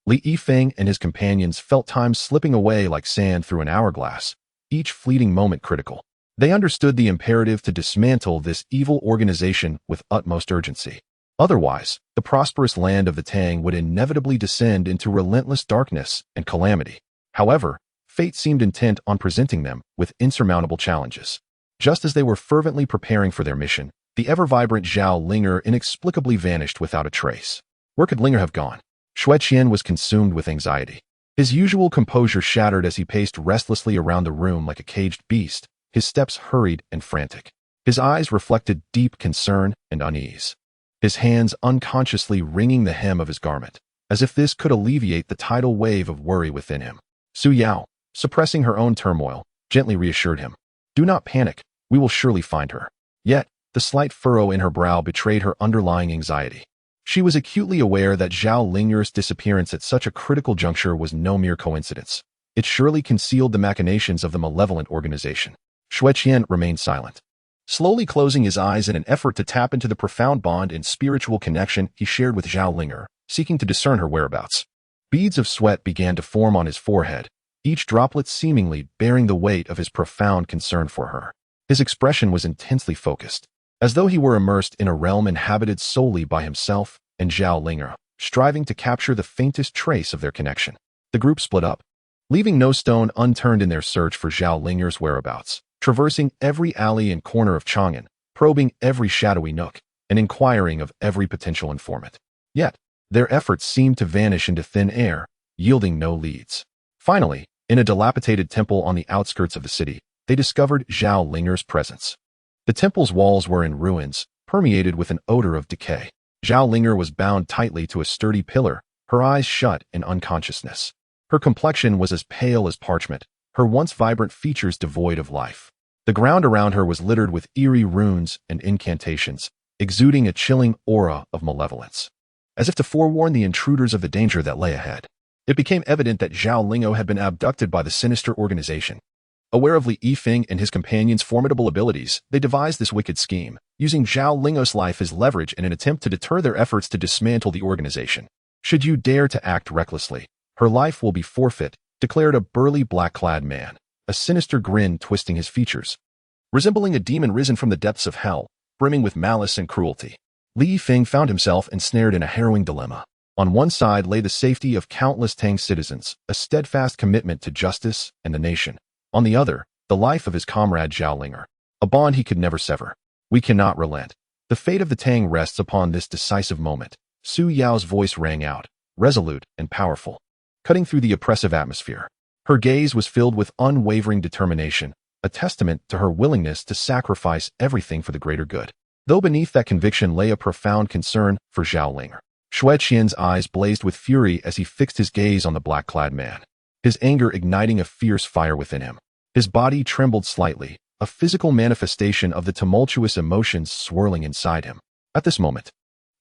Li Yifeng and his companions felt time slipping away like sand through an hourglass, each fleeting moment critical. They understood the imperative to dismantle this evil organization with utmost urgency. Otherwise, the prosperous land of the Tang would inevitably descend into relentless darkness and calamity. However, fate seemed intent on presenting them with insurmountable challenges. Just as they were fervently preparing for their mission, the ever-vibrant Zhao Linger inexplicably vanished without a trace. Where could Linger have gone? Xue Qian was consumed with anxiety. His usual composure shattered as he paced restlessly around the room like a caged beast, his steps hurried and frantic. His eyes reflected deep concern and unease, his hands unconsciously wringing the hem of his garment, as if this could alleviate the tidal wave of worry within him. Su Yao, suppressing her own turmoil, gently reassured him. "Do not panic, we will surely find her." Yet, the slight furrow in her brow betrayed her underlying anxiety. She was acutely aware that Zhao Linger's disappearance at such a critical juncture was no mere coincidence. It surely concealed the machinations of the malevolent organization. Xue Qian remained silent, slowly closing his eyes in an effort to tap into the profound bond and spiritual connection he shared with Zhao Linger, seeking to discern her whereabouts. Beads of sweat began to form on his forehead, each droplet seemingly bearing the weight of his profound concern for her. His expression was intensely focused, as though he were immersed in a realm inhabited solely by himself and Zhao Linger, striving to capture the faintest trace of their connection. The group split up, leaving no stone unturned in their search for Zhao Linger's whereabouts, traversing every alley and corner of Chang'an, probing every shadowy nook, and inquiring of every potential informant. Yet, their efforts seemed to vanish into thin air, yielding no leads. Finally, in a dilapidated temple on the outskirts of the city, they discovered Zhao Linger's presence. The temple's walls were in ruins, permeated with an odor of decay. Zhao Linger was bound tightly to a sturdy pillar, her eyes shut in unconsciousness. Her complexion was as pale as parchment, her once vibrant features devoid of life. The ground around her was littered with eerie runes and incantations, exuding a chilling aura of malevolence, as if to forewarn the intruders of the danger that lay ahead. It became evident that Zhao Lingo had been abducted by the sinister organization. Aware of Li Yifeng and his companions' formidable abilities, they devised this wicked scheme, using Zhao Lingo's life as leverage in an attempt to deter their efforts to dismantle the organization. "Should you dare to act recklessly, her life will be forfeit," declared a burly black-clad man, a sinister grin twisting his features, resembling a demon risen from the depths of hell, brimming with malice and cruelty. Li Yifeng found himself ensnared in a harrowing dilemma. On one side lay the safety of countless Tang citizens, a steadfast commitment to justice and the nation. On the other, the life of his comrade Zhao Linger, a bond he could never sever. "We cannot relent. The fate of the Tang rests upon this decisive moment." Su Yao's voice rang out, resolute and powerful, cutting through the oppressive atmosphere. Her gaze was filled with unwavering determination, a testament to her willingness to sacrifice everything for the greater good. Though beneath that conviction lay a profound concern for Zhao Linger. Xue Qian's eyes blazed with fury as he fixed his gaze on the black-clad man, his anger igniting a fierce fire within him. His body trembled slightly, a physical manifestation of the tumultuous emotions swirling inside him. At this moment,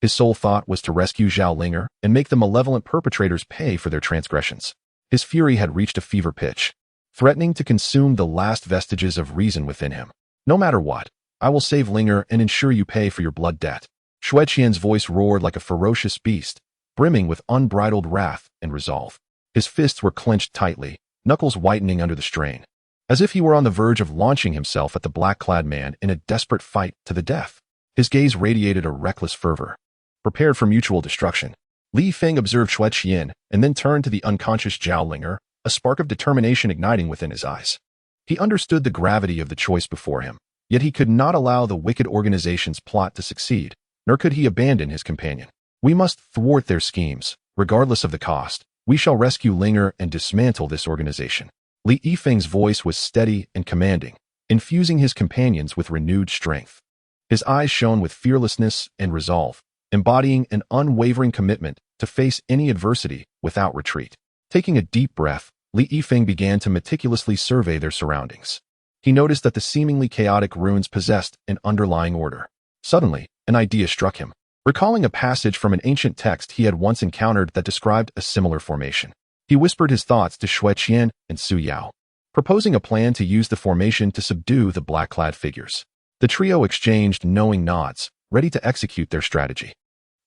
his sole thought was to rescue Zhao Linger and make the malevolent perpetrators pay for their transgressions. His fury had reached a fever pitch, threatening to consume the last vestiges of reason within him. "No matter what, I will save Linger and ensure you pay for your blood debt." Xue Qian's voice roared like a ferocious beast, brimming with unbridled wrath and resolve. His fists were clenched tightly, knuckles whitening under the strain, as if he were on the verge of launching himself at the black-clad man in a desperate fight to the death. His gaze radiated a reckless fervor, prepared for mutual destruction. Li Yifeng observed Xue Qian and then turned to the unconscious Zhao Linger, a spark of determination igniting within his eyes. He understood the gravity of the choice before him, yet he could not allow the wicked organization's plot to succeed, nor could he abandon his companion. "We must thwart their schemes, regardless of the cost. We shall rescue Linger and dismantle this organization." Li Yifeng's voice was steady and commanding, infusing his companions with renewed strength. His eyes shone with fearlessness and resolve, embodying an unwavering commitment to face any adversity without retreat. Taking a deep breath, Li Yifeng began to meticulously survey their surroundings. He noticed that the seemingly chaotic runes possessed an underlying order. Suddenly, an idea struck him. Recalling a passage from an ancient text he had once encountered that described a similar formation, he whispered his thoughts to Xue Qian and Su Yao, proposing a plan to use the formation to subdue the black-clad figures. The trio exchanged knowing nods, ready to execute their strategy.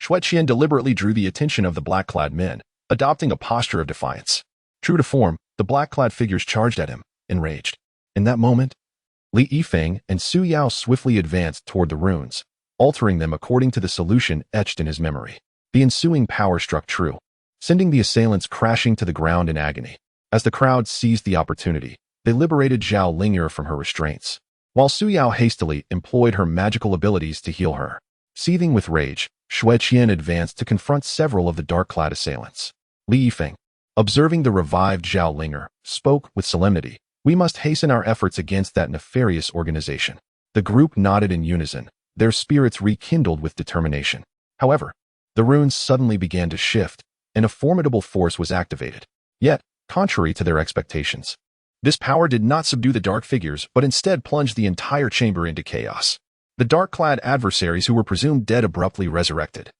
Xue Qian deliberately drew the attention of the black-clad men, adopting a posture of defiance. True to form, the black-clad figures charged at him, enraged. In that moment, Li Yifeng and Su Yao swiftly advanced toward the runes, altering them according to the solution etched in his memory. The ensuing power struck true, sending the assailants crashing to the ground in agony. As the crowd seized the opportunity, they liberated Zhao Ling'er from her restraints, while Su Yao hastily employed her magical abilities to heal her. Seething with rage, Xue Qian advanced to confront several of the dark-clad assailants. Li Yifeng, observing the revived Zhao Ling'er, spoke with solemnity. We must hasten our efforts against that nefarious organization. The group nodded in unison, their spirits rekindled with determination. However, the runes suddenly began to shift, and a formidable force was activated. Yet, contrary to their expectations, this power did not subdue the dark figures, but instead plunged the entire chamber into chaos. The dark-clad adversaries who were presumed dead abruptly resurrected,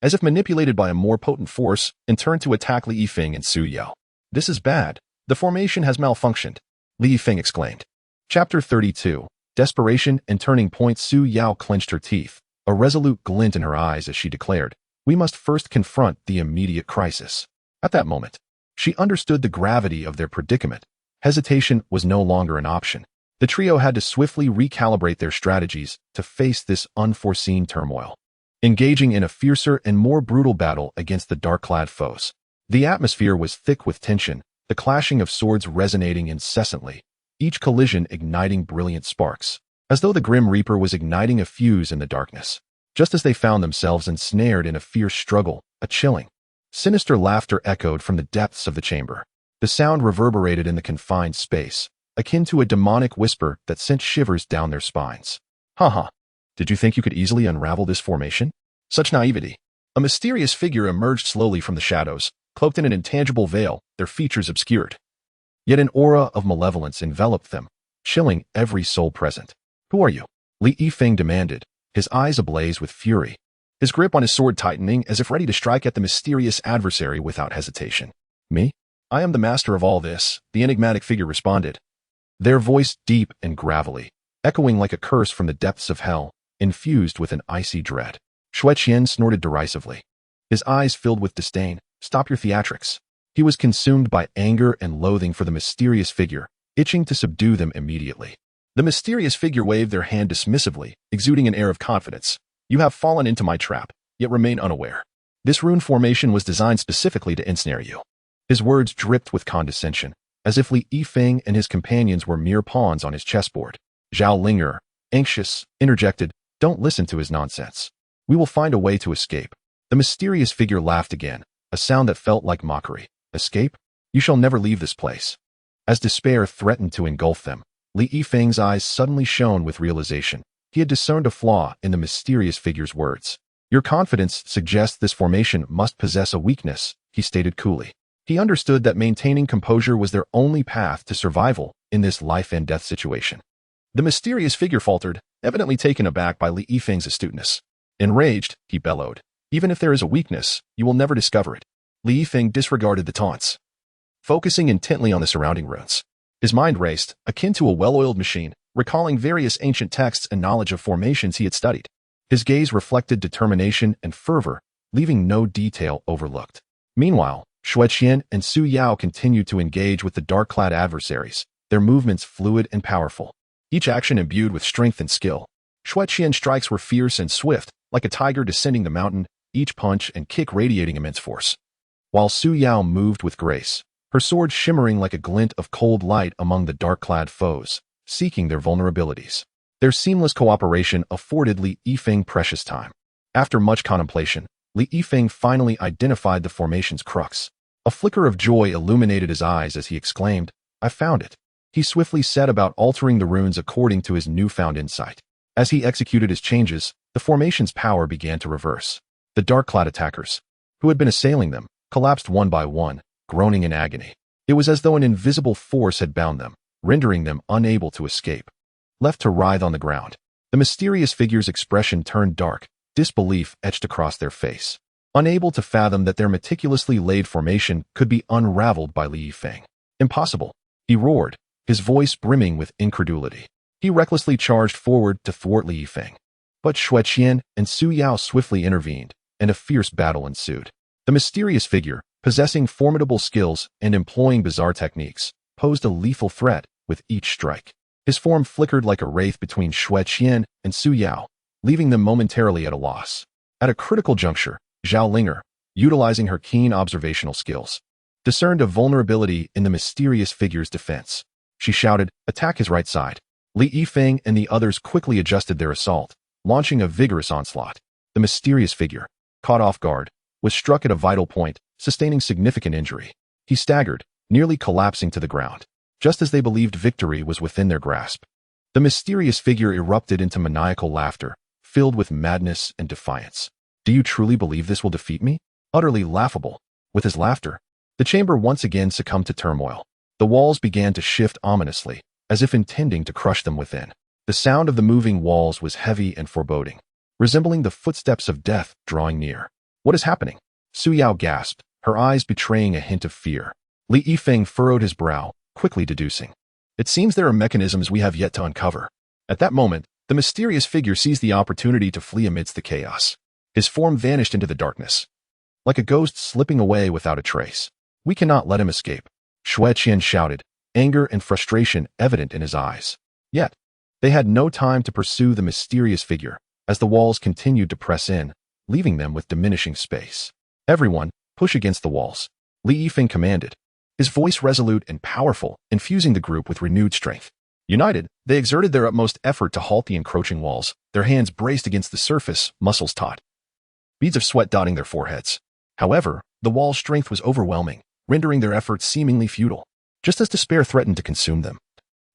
as if manipulated by a more potent force, and turned to attack Li Yifeng and Su Yao. This is bad. The formation has malfunctioned, Li Yifeng exclaimed. Chapter 32. Desperation and Turning Point. Su Yao clenched her teeth, a resolute glint in her eyes as she declared, "We must first confront the immediate crisis." At that moment, she understood the gravity of their predicament. Hesitation was no longer an option. The trio had to swiftly recalibrate their strategies to face this unforeseen turmoil, engaging in a fiercer and more brutal battle against the dark-clad foes. The atmosphere was thick with tension, the clashing of swords resonating incessantly, each collision igniting brilliant sparks, as though the Grim Reaper was igniting a fuse in the darkness. Just as they found themselves ensnared in a fierce struggle, a chilling, sinister laughter echoed from the depths of the chamber. The sound reverberated in the confined space, akin to a demonic whisper that sent shivers down their spines. "Haha, did you think you could easily unravel this formation? Such naivety." A mysterious figure emerged slowly from the shadows, cloaked in an intangible veil, their features obscured. Yet an aura of malevolence enveloped them, chilling every soul present. "Who are you?" Li Yifeng demanded, his eyes ablaze with fury, his grip on his sword tightening as if ready to strike at the mysterious adversary without hesitation. "Me? I am the master of all this," the enigmatic figure responded, their voice deep and gravelly, echoing like a curse from the depths of hell, infused with an icy dread. Xue Qian snorted derisively, his eyes filled with disdain. "Stop your theatrics." He was consumed by anger and loathing for the mysterious figure, itching to subdue them immediately. The mysterious figure waved their hand dismissively, exuding an air of confidence. "You have fallen into my trap, yet remain unaware. This rune formation was designed specifically to ensnare you." His words dripped with condescension, as if Li Yifeng and his companions were mere pawns on his chessboard. Zhao Ling'er, anxious, interjected, "Don't listen to his nonsense. We will find a way to escape." The mysterious figure laughed again, a sound that felt like mockery. "Escape? You shall never leave this place." As despair threatened to engulf them, Li Yifeng's eyes suddenly shone with realization. He had discerned a flaw in the mysterious figure's words. "Your confidence suggests this formation must possess a weakness," he stated coolly. He understood that maintaining composure was their only path to survival in this life-and-death situation. The mysterious figure faltered, evidently taken aback by Li Yifeng's astuteness. Enraged, he bellowed, "Even if there is a weakness, you will never discover it." Li Yifeng disregarded the taunts, focusing intently on the surrounding runes. His mind raced, akin to a well-oiled machine, recalling various ancient texts and knowledge of formations he had studied. His gaze reflected determination and fervor, leaving no detail overlooked. Meanwhile, Xue Qian and Su Yao continued to engage with the dark-clad adversaries, their movements fluid and powerful, each action imbued with strength and skill. Xue Qian's strikes were fierce and swift, like a tiger descending the mountain, each punch and kick radiating immense force. While Su Yao moved with grace, her sword shimmering like a glint of cold light among the dark-clad foes, seeking their vulnerabilities. Their seamless cooperation afforded Li Yifeng precious time. After much contemplation, Li Yifeng finally identified the formation's crux. A flicker of joy illuminated his eyes as he exclaimed, "I found it." He swiftly set about altering the runes according to his newfound insight. As he executed his changes, the formation's power began to reverse. The dark-clad attackers, who had been assailing them, collapsed one by one, groaning in agony. It was as though an invisible force had bound them, rendering them unable to escape. Left to writhe on the ground, the mysterious figure's expression turned dark, disbelief etched across their face. Unable to fathom that their meticulously laid formation could be unraveled by Li Yifeng. Impossible, he roared, his voice brimming with incredulity. He recklessly charged forward to thwart Li Yifeng. But Xue Qian and Su Yao swiftly intervened, and a fierce battle ensued. The mysterious figure, possessing formidable skills and employing bizarre techniques, posed a lethal threat with each strike. His form flickered like a wraith between Xue Qian and Su Yao, leaving them momentarily at a loss. At a critical juncture, Zhao Linger, utilizing her keen observational skills, discerned a vulnerability in the mysterious figure's defense. She shouted, "Attack his right side." Li Yifeng and the others quickly adjusted their assault, launching a vigorous onslaught. The mysterious figure, caught off guard, was struck at a vital point, sustaining significant injury. He staggered, nearly collapsing to the ground, just as they believed victory was within their grasp. The mysterious figure erupted into maniacal laughter, filled with madness and defiance. "Do you truly believe this will defeat me?" Utterly laughable. With his laughter, the chamber once again succumbed to turmoil. The walls began to shift ominously, as if intending to crush them within. The sound of the moving walls was heavy and foreboding, resembling the footsteps of death drawing near. "What is happening?" Su Yao gasped, her eyes betraying a hint of fear. Li Yifeng furrowed his brow, quickly deducing, "It seems there are mechanisms we have yet to uncover." At that moment, the mysterious figure seized the opportunity to flee amidst the chaos. His form vanished into the darkness, like a ghost slipping away without a trace. "We cannot let him escape," Xue Qian shouted, anger and frustration evident in his eyes. Yet, they had no time to pursue the mysterious figure, as the walls continued to press in, leaving them with diminishing space. "Everyone, push against the walls," Li Yifeng commanded, his voice resolute and powerful, infusing the group with renewed strength. United, they exerted their utmost effort to halt the encroaching walls, their hands braced against the surface, muscles taut, beads of sweat dotting their foreheads. However, the wall's strength was overwhelming, rendering their efforts seemingly futile, just as despair threatened to consume them.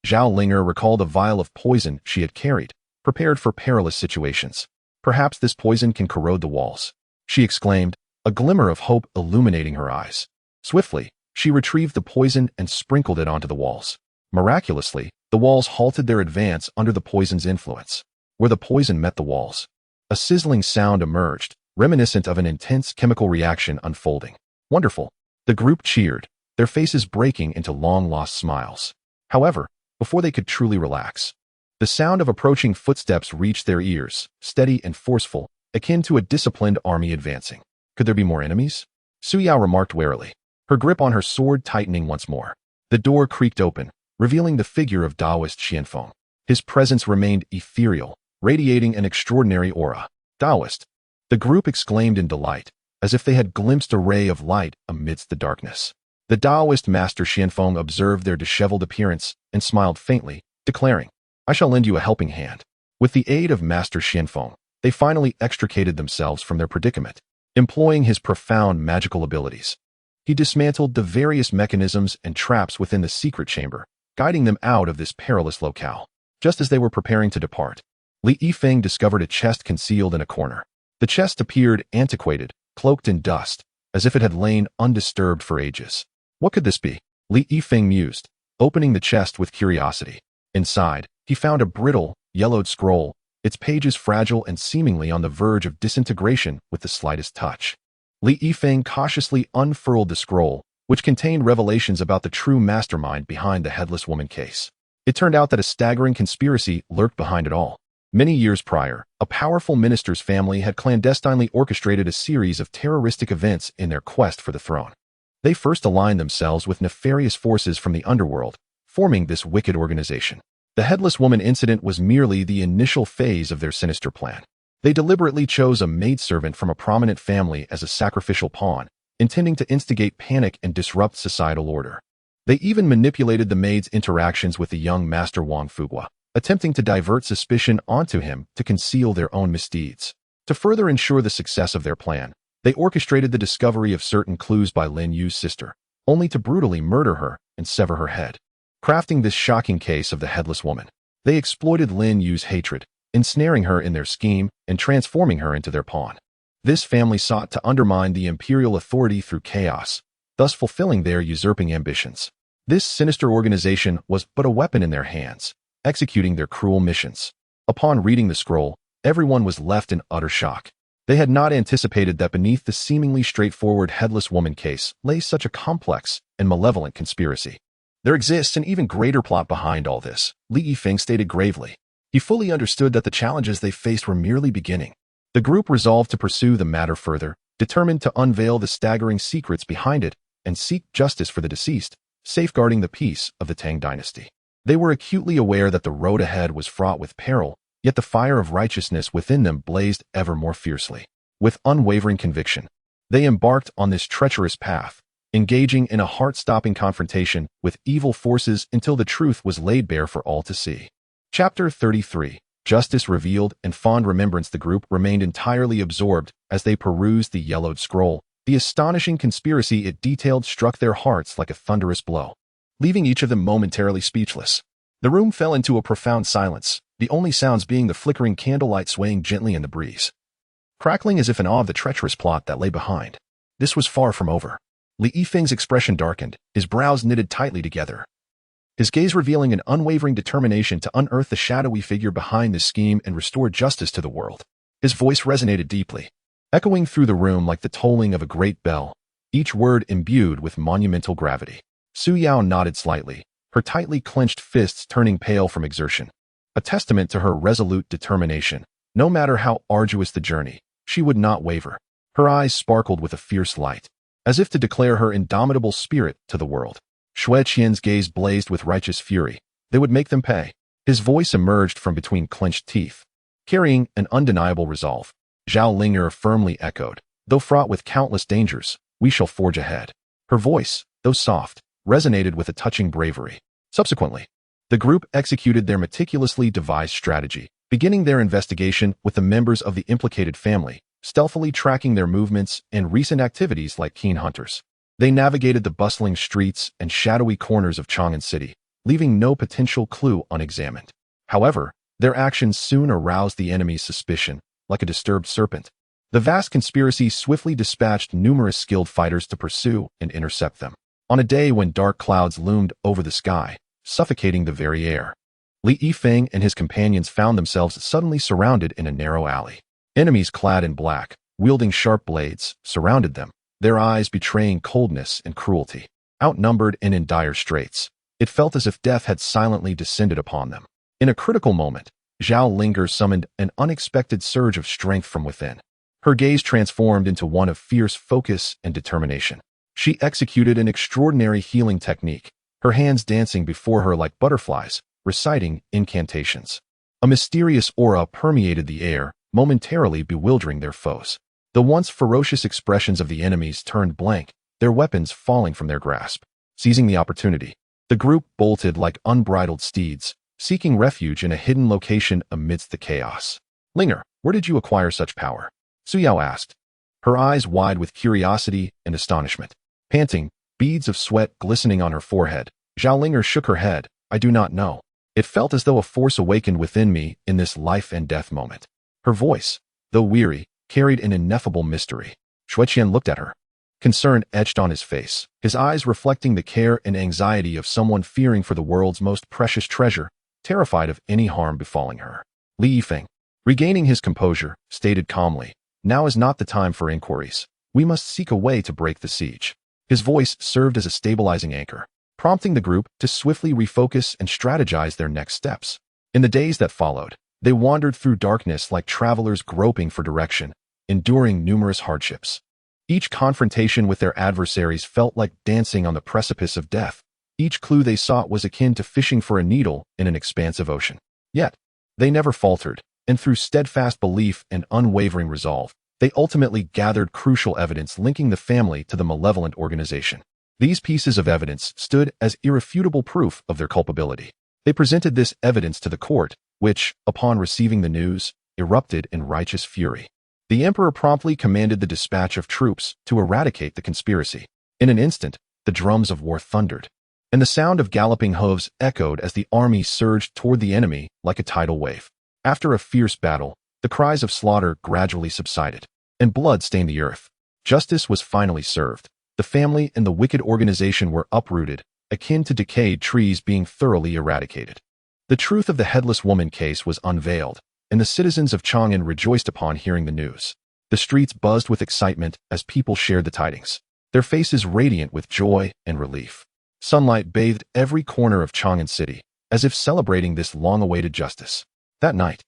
Zhao Linger recalled a vial of poison she had carried, prepared for perilous situations. "Perhaps this poison can corrode the walls," she exclaimed, a glimmer of hope illuminating her eyes. Swiftly, she retrieved the poison and sprinkled it onto the walls. Miraculously, the walls halted their advance under the poison's influence. Where the poison met the walls, a sizzling sound emerged, reminiscent of an intense chemical reaction unfolding. "Wonderful!" The group cheered, their faces breaking into long-lost smiles. However, before they could truly relax, the sound of approaching footsteps reached their ears, steady and forceful, akin to a disciplined army advancing. "Could there be more enemies?" Su Yao remarked warily, her grip on her sword tightening once more. The door creaked open, revealing the figure of Taoist Qianfeng. His presence remained ethereal, radiating an extraordinary aura. "Taoist!" The group exclaimed in delight, as if they had glimpsed a ray of light amidst the darkness. The Taoist master Qianfeng observed their disheveled appearance and smiled faintly, declaring, "I shall lend you a helping hand." With the aid of Master Qianfeng, they finally extricated themselves from their predicament. Employing his profound magical abilities, he dismantled the various mechanisms and traps within the secret chamber, guiding them out of this perilous locale. Just as they were preparing to depart, Li Yifeng discovered a chest concealed in a corner. The chest appeared antiquated, cloaked in dust, as if it had lain undisturbed for ages. What could this be? Li Yifeng mused, opening the chest with curiosity. Inside, he found a brittle, yellowed scroll, its pages fragile and seemingly on the verge of disintegration with the slightest touch. Li Yifeng cautiously unfurled the scroll, which contained revelations about the true mastermind behind the Headless Woman case. It turned out that a staggering conspiracy lurked behind it all. Many years prior, a powerful minister's family had clandestinely orchestrated a series of terroristic events in their quest for the throne. They first aligned themselves with nefarious forces from the underworld, forming this wicked organization. The Headless Woman incident was merely the initial phase of their sinister plan. They deliberately chose a maidservant from a prominent family as a sacrificial pawn, intending to instigate panic and disrupt societal order. They even manipulated the maid's interactions with the young Master Wang Fugua, attempting to divert suspicion onto him to conceal their own misdeeds. To further ensure the success of their plan, they orchestrated the discovery of certain clues by Lin Yu's sister, only to brutally murder her and sever her head. Crafting this shocking case of the Headless Woman, they exploited Lin Yu's hatred, ensnaring her in their scheme and transforming her into their pawn. This family sought to undermine the imperial authority through chaos, thus fulfilling their usurping ambitions. This sinister organization was but a weapon in their hands, executing their cruel missions. Upon reading the scroll, everyone was left in utter shock. They had not anticipated that beneath the seemingly straightforward headless woman case lay such a complex and malevolent conspiracy. There exists an even greater plot behind all this, Li Yifeng stated gravely. He fully understood that the challenges they faced were merely beginning. The group resolved to pursue the matter further, determined to unveil the staggering secrets behind it and seek justice for the deceased, safeguarding the peace of the Tang dynasty. They were acutely aware that the road ahead was fraught with peril, yet the fire of righteousness within them blazed ever more fiercely. With unwavering conviction, they embarked on this treacherous path, engaging in a heart-stopping confrontation with evil forces until the truth was laid bare for all to see. Chapter 33. Justice revealed and fond remembrance. The group remained entirely absorbed as they perused the yellowed scroll. The astonishing conspiracy it detailed struck their hearts like a thunderous blow, leaving each of them momentarily speechless. The room fell into a profound silence, the only sounds being the flickering candlelight swaying gently in the breeze, crackling as if in awe of the treacherous plot that lay behind. This was far from over. Li Yifeng's expression darkened, his brows knitted tightly together, his gaze revealing an unwavering determination to unearth the shadowy figure behind this scheme and restore justice to the world. His voice resonated deeply, echoing through the room like the tolling of a great bell, each word imbued with monumental gravity. Su Yao nodded slightly, her tightly clenched fists turning pale from exertion, a testament to her resolute determination. No matter how arduous the journey, she would not waver. Her eyes sparkled with a fierce light, as if to declare her indomitable spirit to the world. Xue Qian's gaze blazed with righteous fury. They would make them pay. His voice emerged from between clenched teeth, carrying an undeniable resolve. Zhao Ling'er firmly echoed, though fraught with countless dangers, we shall forge ahead. Her voice, though soft, resonated with a touching bravery. Subsequently, the group executed their meticulously devised strategy, beginning their investigation with the members of the implicated family, stealthily tracking their movements and recent activities like keen hunters. They navigated the bustling streets and shadowy corners of Chang'an City, leaving no potential clue unexamined. However, their actions soon aroused the enemy's suspicion, like a disturbed serpent. The vast conspiracy swiftly dispatched numerous skilled fighters to pursue and intercept them. On a day when dark clouds loomed over the sky, suffocating the very air, Li Yifeng and his companions found themselves suddenly surrounded in a narrow alley. Enemies clad in black, wielding sharp blades, surrounded them, their eyes betraying coldness and cruelty. Outnumbered and in dire straits, it felt as if death had silently descended upon them. In a critical moment, Zhao Ling'er summoned an unexpected surge of strength from within. Her gaze transformed into one of fierce focus and determination. She executed an extraordinary healing technique, her hands dancing before her like butterflies, reciting incantations. A mysterious aura permeated the air, momentarily bewildering their foes. The once ferocious expressions of the enemies turned blank, their weapons falling from their grasp. Seizing the opportunity, the group bolted like unbridled steeds, seeking refuge in a hidden location amidst the chaos. Ling'er, where did you acquire such power? Su Yao asked, her eyes wide with curiosity and astonishment. Panting, beads of sweat glistening on her forehead, Zhao Ling'er shook her head. I do not know. It felt as though a force awakened within me in this life and death moment. Her voice, though weary, carried an ineffable mystery. Xue Qian looked at her. Concern etched on his face, his eyes reflecting the care and anxiety of someone fearing for the world's most precious treasure, terrified of any harm befalling her. Li Yifeng, regaining his composure, stated calmly, now is not the time for inquiries. We must seek a way to break the siege. His voice served as a stabilizing anchor, prompting the group to swiftly refocus and strategize their next steps. In the days that followed, they wandered through darkness like travelers groping for direction, enduring numerous hardships. Each confrontation with their adversaries felt like dancing on the precipice of death. Each clue they sought was akin to fishing for a needle in an expansive ocean. Yet, they never faltered, and through steadfast belief and unwavering resolve, they ultimately gathered crucial evidence linking the family to the malevolent organization. These pieces of evidence stood as irrefutable proof of their culpability. They presented this evidence to the court, which, upon receiving the news, erupted in righteous fury. The emperor promptly commanded the dispatch of troops to eradicate the conspiracy. In an instant, the drums of war thundered, and the sound of galloping hooves echoed as the army surged toward the enemy like a tidal wave. After a fierce battle, the cries of slaughter gradually subsided, and blood stained the earth. Justice was finally served. The family and the wicked organization were uprooted, akin to decayed trees being thoroughly eradicated. The truth of the headless woman case was unveiled, and the citizens of Chang'an rejoiced upon hearing the news. The streets buzzed with excitement as people shared the tidings, their faces radiant with joy and relief. Sunlight bathed every corner of Chang'an City, as if celebrating this long-awaited justice. That night,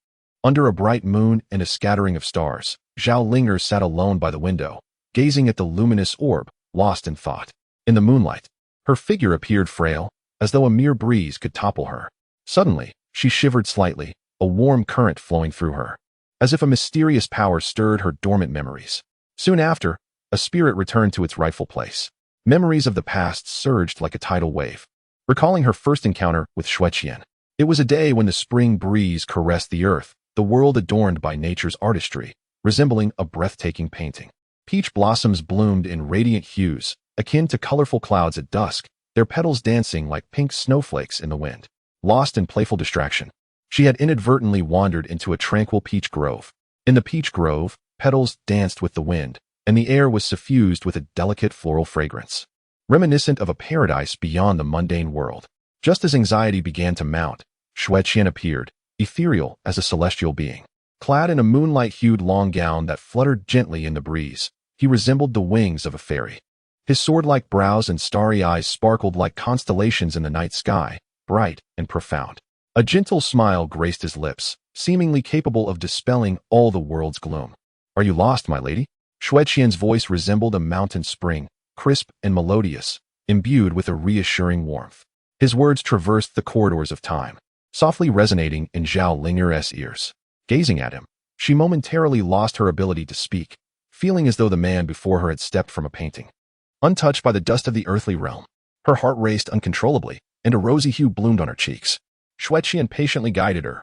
under a bright moon and a scattering of stars, Zhao Linger sat alone by the window, gazing at the luminous orb, lost in thought. In the moonlight, her figure appeared frail, as though a mere breeze could topple her. Suddenly, she shivered slightly, a warm current flowing through her, as if a mysterious power stirred her dormant memories. Soon after, a spirit returned to its rightful place. Memories of the past surged like a tidal wave, recalling her first encounter with Xueqian. It was a day when the spring breeze caressed the earth, the world adorned by nature's artistry, resembling a breathtaking painting. Peach blossoms bloomed in radiant hues, akin to colorful clouds at dusk, their petals dancing like pink snowflakes in the wind. Lost in playful distraction, she had inadvertently wandered into a tranquil peach grove. In the peach grove, petals danced with the wind, and the air was suffused with a delicate floral fragrance, reminiscent of a paradise beyond the mundane world. Just as anxiety began to mount, Xueqian appeared, ethereal as a celestial being. Clad in a moonlight-hued long gown that fluttered gently in the breeze, he resembled the wings of a fairy. His sword-like brows and starry eyes sparkled like constellations in the night sky, bright and profound. A gentle smile graced his lips, seemingly capable of dispelling all the world's gloom. "Are you lost, my lady?" Xueqian's voice resembled a mountain spring, crisp and melodious, imbued with a reassuring warmth. His words traversed the corridors of time, softly resonating in Zhao Linger's ears. Gazing at him, she momentarily lost her ability to speak, feeling as though the man before her had stepped from a painting. Untouched by the dust of the earthly realm, her heart raced uncontrollably, and a rosy hue bloomed on her cheeks. Xueqian patiently guided her,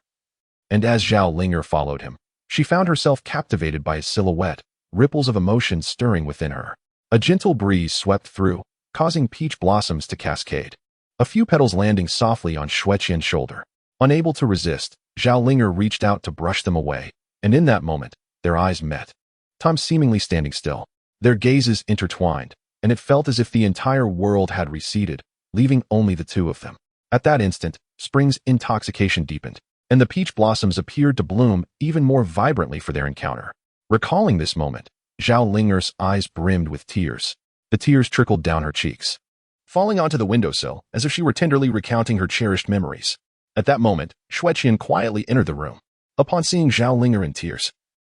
and as Zhao Linger followed him, she found herself captivated by his silhouette, ripples of emotion stirring within her. A gentle breeze swept through, causing peach blossoms to cascade, a few petals landing softly on Xueqian's shoulder. Unable to resist, Zhao Linger reached out to brush them away, and in that moment, their eyes met. Time seemingly standing still, their gazes intertwined, and it felt as if the entire world had receded, leaving only the two of them. At that instant, spring's intoxication deepened, and the peach blossoms appeared to bloom even more vibrantly for their encounter. Recalling this moment, Zhao Linger's eyes brimmed with tears. The tears trickled down her cheeks, falling onto the windowsill as if she were tenderly recounting her cherished memories. At that moment, Xueqian quietly entered the room. Upon seeing Zhao Linger in tears,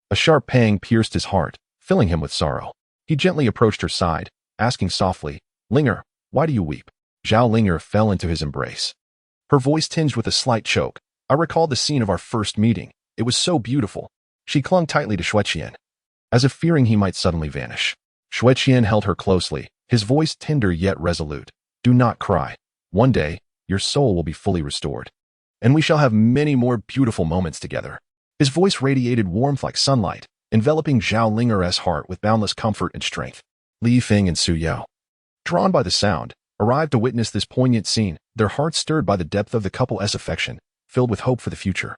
a sharp pang pierced his heart, filling him with sorrow. He gently approached her side, asking softly, "Linger, why do you weep?" Zhao Linger fell into his embrace, her voice tinged with a slight choke. "I recalled the scene of our first meeting. It was so beautiful." She clung tightly to Xueqian, as if fearing he might suddenly vanish. Xueqian held her closely, his voice tender yet resolute. "Do not cry. One day, your soul will be fully restored, and we shall have many more beautiful moments together." His voice radiated warmth like sunlight, enveloping Zhao Linger's heart with boundless comfort and strength. Li Yifeng and Su Yao, drawn by the sound, arrived to witness this poignant scene, their hearts stirred by the depth of the couple's affection, filled with hope for the future.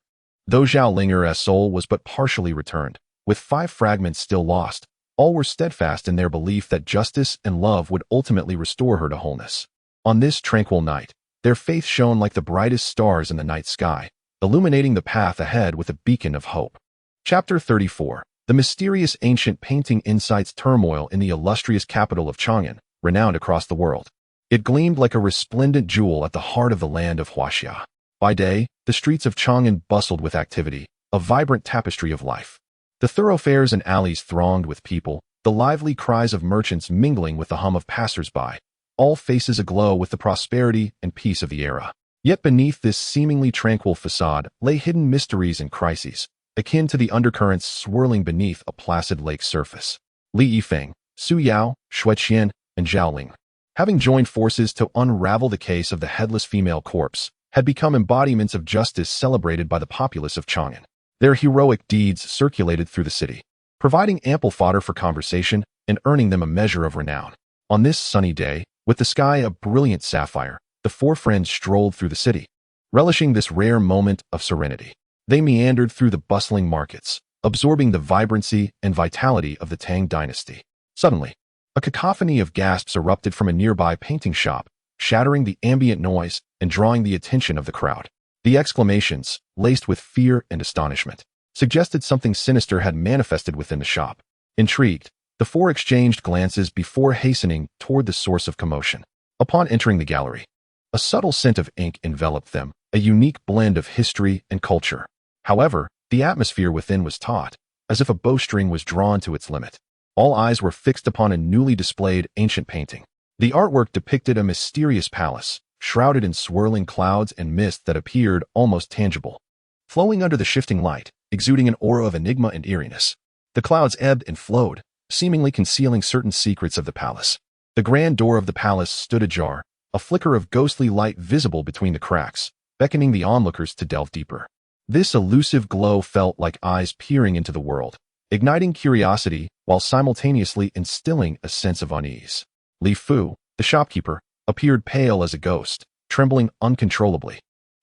Though Zhao Linger's soul was but partially returned, with 5 fragments still lost, all were steadfast in their belief that justice and love would ultimately restore her to wholeness. On this tranquil night, their faith shone like the brightest stars in the night sky, illuminating the path ahead with a beacon of hope. Chapter 34. The mysterious ancient painting incites turmoil in the illustrious capital of Chang'an, renowned across the world. It gleamed like a resplendent jewel at the heart of the land of Huaxia. By day, the streets of Chang'an bustled with activity, a vibrant tapestry of life. The thoroughfares and alleys thronged with people, the lively cries of merchants mingling with the hum of passers-by, all faces aglow with the prosperity and peace of the era. Yet beneath this seemingly tranquil facade lay hidden mysteries and crises, akin to the undercurrents swirling beneath a placid lake's surface. Li Yifeng, Su Yao, Xueqian, and Zhao Ling, having joined forces to unravel the case of the headless female corpse, had become embodiments of justice celebrated by the populace of Chang'an. Their heroic deeds circulated through the city, providing ample fodder for conversation and earning them a measure of renown. On this sunny day, with the sky a brilliant sapphire, the 4 friends strolled through the city, relishing this rare moment of serenity. They meandered through the bustling markets, absorbing the vibrancy and vitality of the Tang dynasty. Suddenly, a cacophony of gasps erupted from a nearby painting shop, shattering the ambient noise and drawing the attention of the crowd. The exclamations, laced with fear and astonishment, suggested something sinister had manifested within the shop. Intrigued, the four exchanged glances before hastening toward the source of commotion. Upon entering the gallery, a subtle scent of ink enveloped them, a unique blend of history and culture. However, the atmosphere within was taut, as if a bowstring was drawn to its limit. All eyes were fixed upon a newly displayed ancient painting. The artwork depicted a mysterious palace, shrouded in swirling clouds and mist that appeared almost tangible. Flowing under the shifting light, exuding an aura of enigma and eeriness, the clouds ebbed and flowed, seemingly concealing certain secrets of the palace. The grand door of the palace stood ajar, a flicker of ghostly light visible between the cracks, beckoning the onlookers to delve deeper. This elusive glow felt like eyes peering into the world, igniting curiosity while simultaneously instilling a sense of unease. Li Fu, the shopkeeper, appeared pale as a ghost, trembling uncontrollably,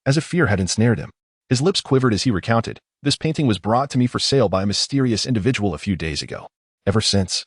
as if fear had ensnared him. His lips quivered as he recounted, "This painting was brought to me for sale by a mysterious individual a few days ago. Ever since,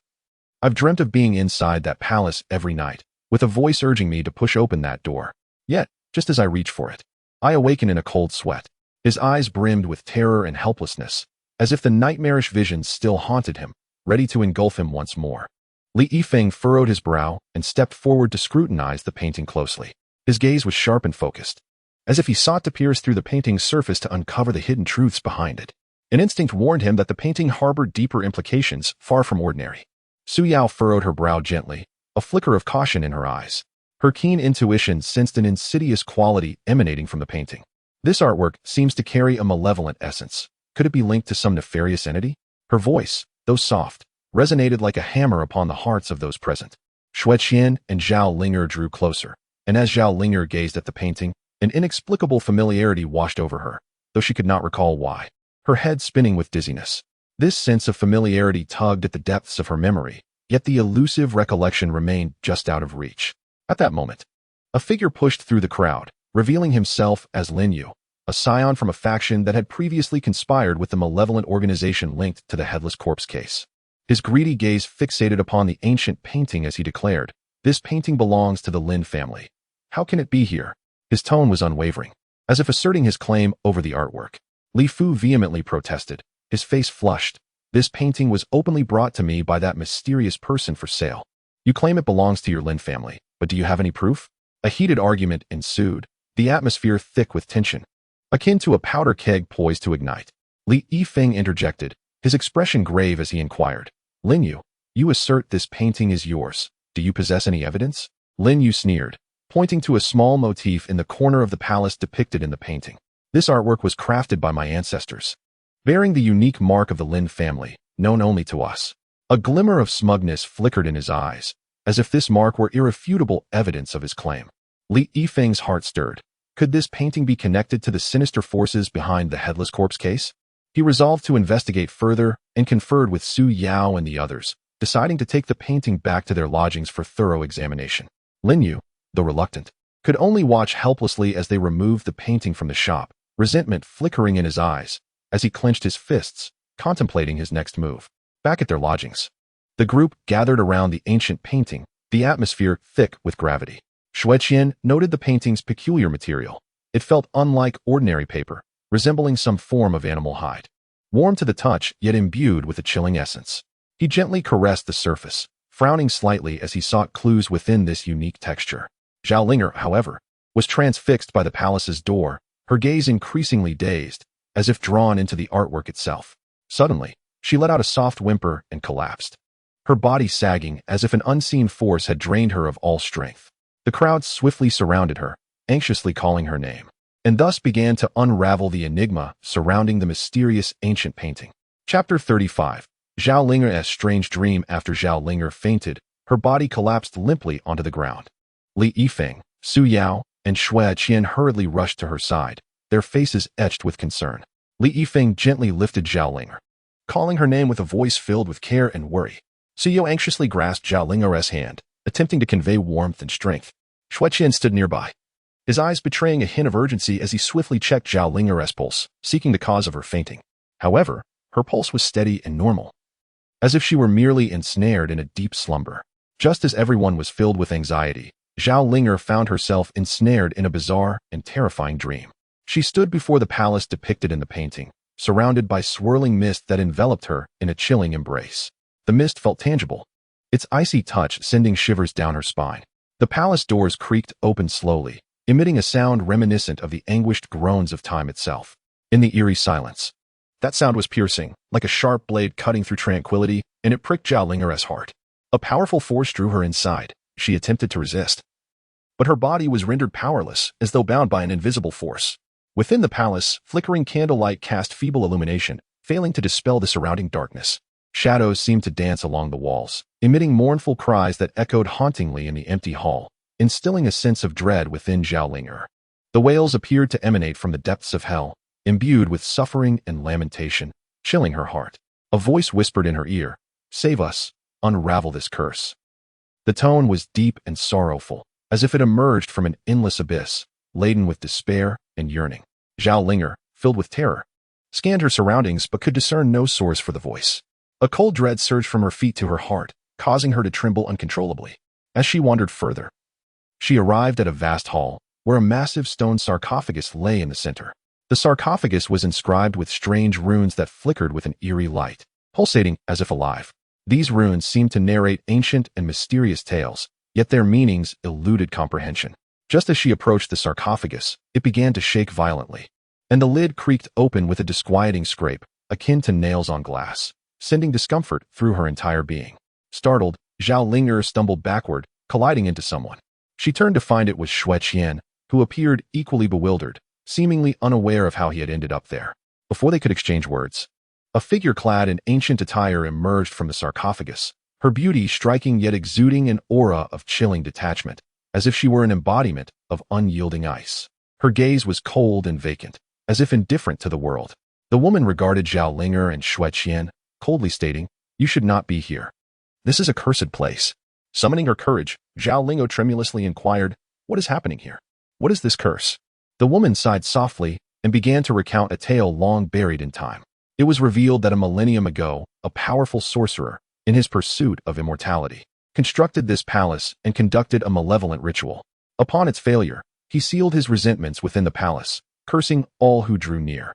I've dreamt of being inside that palace every night, with a voice urging me to push open that door. Yet, just as I reach for it, I awaken in a cold sweat." His eyes brimmed with terror and helplessness, as if the nightmarish visions still haunted him, ready to engulf him once more. Li Yifeng furrowed his brow and stepped forward to scrutinize the painting closely. His gaze was sharp and focused, as if he sought to pierce through the painting's surface to uncover the hidden truths behind it. An instinct warned him that the painting harbored deeper implications far from ordinary. Su Yao furrowed her brow gently, a flicker of caution in her eyes. Her keen intuition sensed an insidious quality emanating from the painting. This artwork seems to carry a malevolent essence. Could it be linked to some nefarious entity? Her voice, though soft, resonated like a hammer upon the hearts of those present. Xueqian and Zhao Linger drew closer, and as Zhao Linger gazed at the painting, an inexplicable familiarity washed over her, though she could not recall why. Her head spinning with dizziness. This sense of familiarity tugged at the depths of her memory, yet the elusive recollection remained just out of reach. At that moment, a figure pushed through the crowd, revealing himself as Lin Yu, a scion from a faction that had previously conspired with the malevolent organization linked to the Headless Corpse case. His greedy gaze fixated upon the ancient painting as he declared, "This painting belongs to the Lin family. How can it be here?" His tone was unwavering, as if asserting his claim over the artwork. Li Fu vehemently protested, his face flushed. "This painting was openly brought to me by that mysterious person for sale. You claim it belongs to your Lin family, but do you have any proof?" A heated argument ensued, the atmosphere thick with tension, akin to a powder keg poised to ignite. Li Yifeng interjected, his expression grave as he inquired, "Lin Yu, you assert this painting is yours. Do you possess any evidence?" Lin Yu sneered, pointing to a small motif in the corner of the palace depicted in the painting. "This artwork was crafted by my ancestors, bearing the unique mark of the Lin family, known only to us." A glimmer of smugness flickered in his eyes, as if this mark were irrefutable evidence of his claim. Li Yifeng's heart stirred. Could this painting be connected to the sinister forces behind the Headless Corpse case? He resolved to investigate further and conferred with Su Yao and the others, deciding to take the painting back to their lodgings for thorough examination. Lin Yu, though reluctant, could only watch helplessly as they removed the painting from the shop, resentment flickering in his eyes, as he clenched his fists, contemplating his next move. Back at their lodgings, the group gathered around the ancient painting, the atmosphere thick with gravity. Xueqian noted the painting's peculiar material. It felt unlike ordinary paper, resembling some form of animal hide. Warm to the touch, yet imbued with a chilling essence. He gently caressed the surface, frowning slightly as he sought clues within this unique texture. Zhao Linger, however, was transfixed by the palace's door, her gaze increasingly dazed, as if drawn into the artwork itself. Suddenly, she let out a soft whimper and collapsed, her body sagging as if an unseen force had drained her of all strength. The crowd swiftly surrounded her, anxiously calling her name, and thus began to unravel the enigma surrounding the mysterious ancient painting. Chapter 35. Zhao Linger's strange dream. After Zhao Linger fainted, her body collapsed limply onto the ground. Li Yifeng, Su Yao, and Xueqian hurriedly rushed to her side, their faces etched with concern. Li Yifeng gently lifted Zhao Linger, calling her name with a voice filled with care and worry. Su Yao anxiously grasped Zhao Linger's hand, attempting to convey warmth and strength. Xueqian stood nearby, his eyes betraying a hint of urgency as he swiftly checked Zhao Linger's pulse, seeking the cause of her fainting. However, her pulse was steady and normal, as if she were merely ensnared in a deep slumber. Just as everyone was filled with anxiety, Zhao Linger found herself ensnared in a bizarre and terrifying dream. She stood before the palace depicted in the painting, surrounded by swirling mist that enveloped her in a chilling embrace. The mist felt tangible, its icy touch sending shivers down her spine. The palace doors creaked open slowly, emitting a sound reminiscent of the anguished groans of time itself. In the eerie silence, that sound was piercing, like a sharp blade cutting through tranquility, and it pricked Zhao Linger's heart. A powerful force drew her inside. She attempted to resist, but her body was rendered powerless, as though bound by an invisible force. Within the palace, flickering candlelight cast feeble illumination, failing to dispel the surrounding darkness. Shadows seemed to dance along the walls, emitting mournful cries that echoed hauntingly in the empty hall, instilling a sense of dread within Zhao Linger. The wails appeared to emanate from the depths of hell, imbued with suffering and lamentation, chilling her heart. A voice whispered in her ear, "Save us, unravel this curse." The tone was deep and sorrowful, as if it emerged from an endless abyss, laden with despair and yearning. Zhao Linger, filled with terror, scanned her surroundings but could discern no source for the voice. A cold dread surged from her feet to her heart, causing her to tremble uncontrollably. As she wandered further, she arrived at a vast hall, where a massive stone sarcophagus lay in the center. The sarcophagus was inscribed with strange runes that flickered with an eerie light, pulsating as if alive. These runes seemed to narrate ancient and mysterious tales, yet their meanings eluded comprehension. Just as she approached the sarcophagus, it began to shake violently, and the lid creaked open with a disquieting scrape, akin to nails on glass, sending discomfort through her entire being. Startled, Zhao Linger stumbled backward, colliding into someone. She turned to find it was Xue Qian, who appeared equally bewildered, seemingly unaware of how he had ended up there. Before they could exchange words, a figure clad in ancient attire emerged from the sarcophagus, her beauty striking yet exuding an aura of chilling detachment, as if she were an embodiment of unyielding ice. Her gaze was cold and vacant, as if indifferent to the world. The woman regarded Zhao Linger and Xue Qian, coldly stating, "You should not be here. This is a cursed place." Summoning her courage, Zhao Linger tremulously inquired, "What is happening here? What is this curse?" The woman sighed softly and began to recount a tale long buried in time. It was revealed that a millennium ago, a powerful sorcerer, in his pursuit of immortality, constructed this palace and conducted a malevolent ritual. Upon its failure, he sealed his resentments within the palace, cursing all who drew near.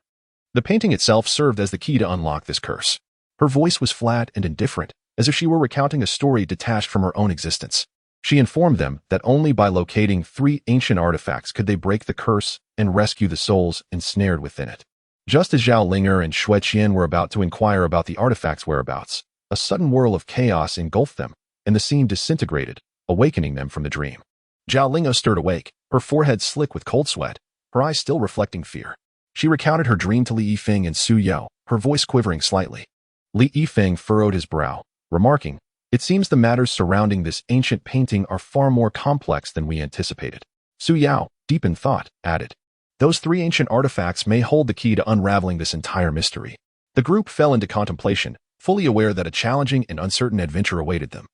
The painting itself served as the key to unlock this curse. Her voice was flat and indifferent, as if she were recounting a story detached from her own existence. She informed them that only by locating 3 ancient artifacts could they break the curse and rescue the souls ensnared within it. Just as Zhao Linger and Xue Qian were about to inquire about the artifacts' whereabouts, a sudden whirl of chaos engulfed them, and the scene disintegrated, awakening them from the dream. Zhao Linger stirred awake, her forehead slick with cold sweat, her eyes still reflecting fear. She recounted her dream to Li Yifeng and Su Yao, her voice quivering slightly. Li Yifeng furrowed his brow, remarking, "It seems the matters surrounding this ancient painting are far more complex than we anticipated." Su Yao, deep in thought, added, "Those 3 ancient artifacts may hold the key to unraveling this entire mystery." The group fell into contemplation, fully aware that a challenging and uncertain adventure awaited them.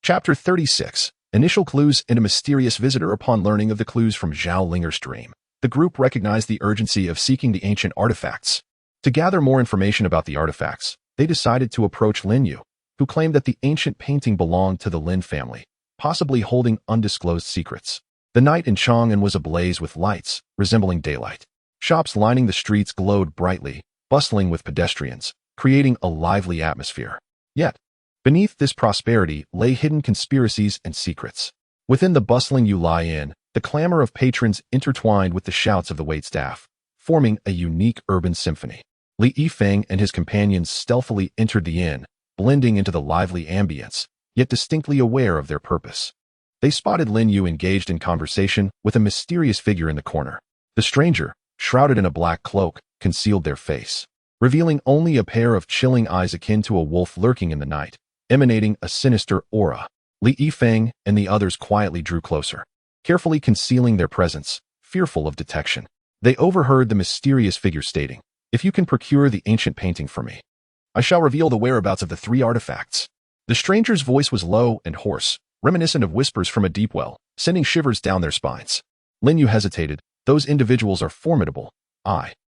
Chapter 36. Initial clues and a mysterious visitor. Upon learning of the clues from Zhao Linger's dream, the group recognized the urgency of seeking the ancient artifacts. To gather more information about the artifacts, they decided to approach Lin Yu, who claimed that the ancient painting belonged to the Lin family, possibly holding undisclosed secrets. The night in Chang'an was ablaze with lights, resembling daylight. Shops lining the streets glowed brightly, bustling with pedestrians, creating a lively atmosphere. Yet, beneath this prosperity lay hidden conspiracies and secrets. Within the bustling Yulai Inn, the clamor of patrons intertwined with the shouts of the waitstaff, forming a unique urban symphony. Li Yifeng and his companions stealthily entered the inn, blending into the lively ambience, yet distinctly aware of their purpose. They spotted Lin Yu engaged in conversation with a mysterious figure in the corner. The stranger, shrouded in a black cloak, concealed their face, revealing only a pair of chilling eyes akin to a wolf lurking in the night, emanating a sinister aura. Li Yifeng and the others quietly drew closer, carefully concealing their presence, fearful of detection. They overheard the mysterious figure stating, "If you can procure the ancient painting for me, I shall reveal the whereabouts of the 3 artifacts." The stranger's voice was low and hoarse, reminiscent of whispers from a deep well, sending shivers down their spines. Lin Yu hesitated. "Those individuals are formidable.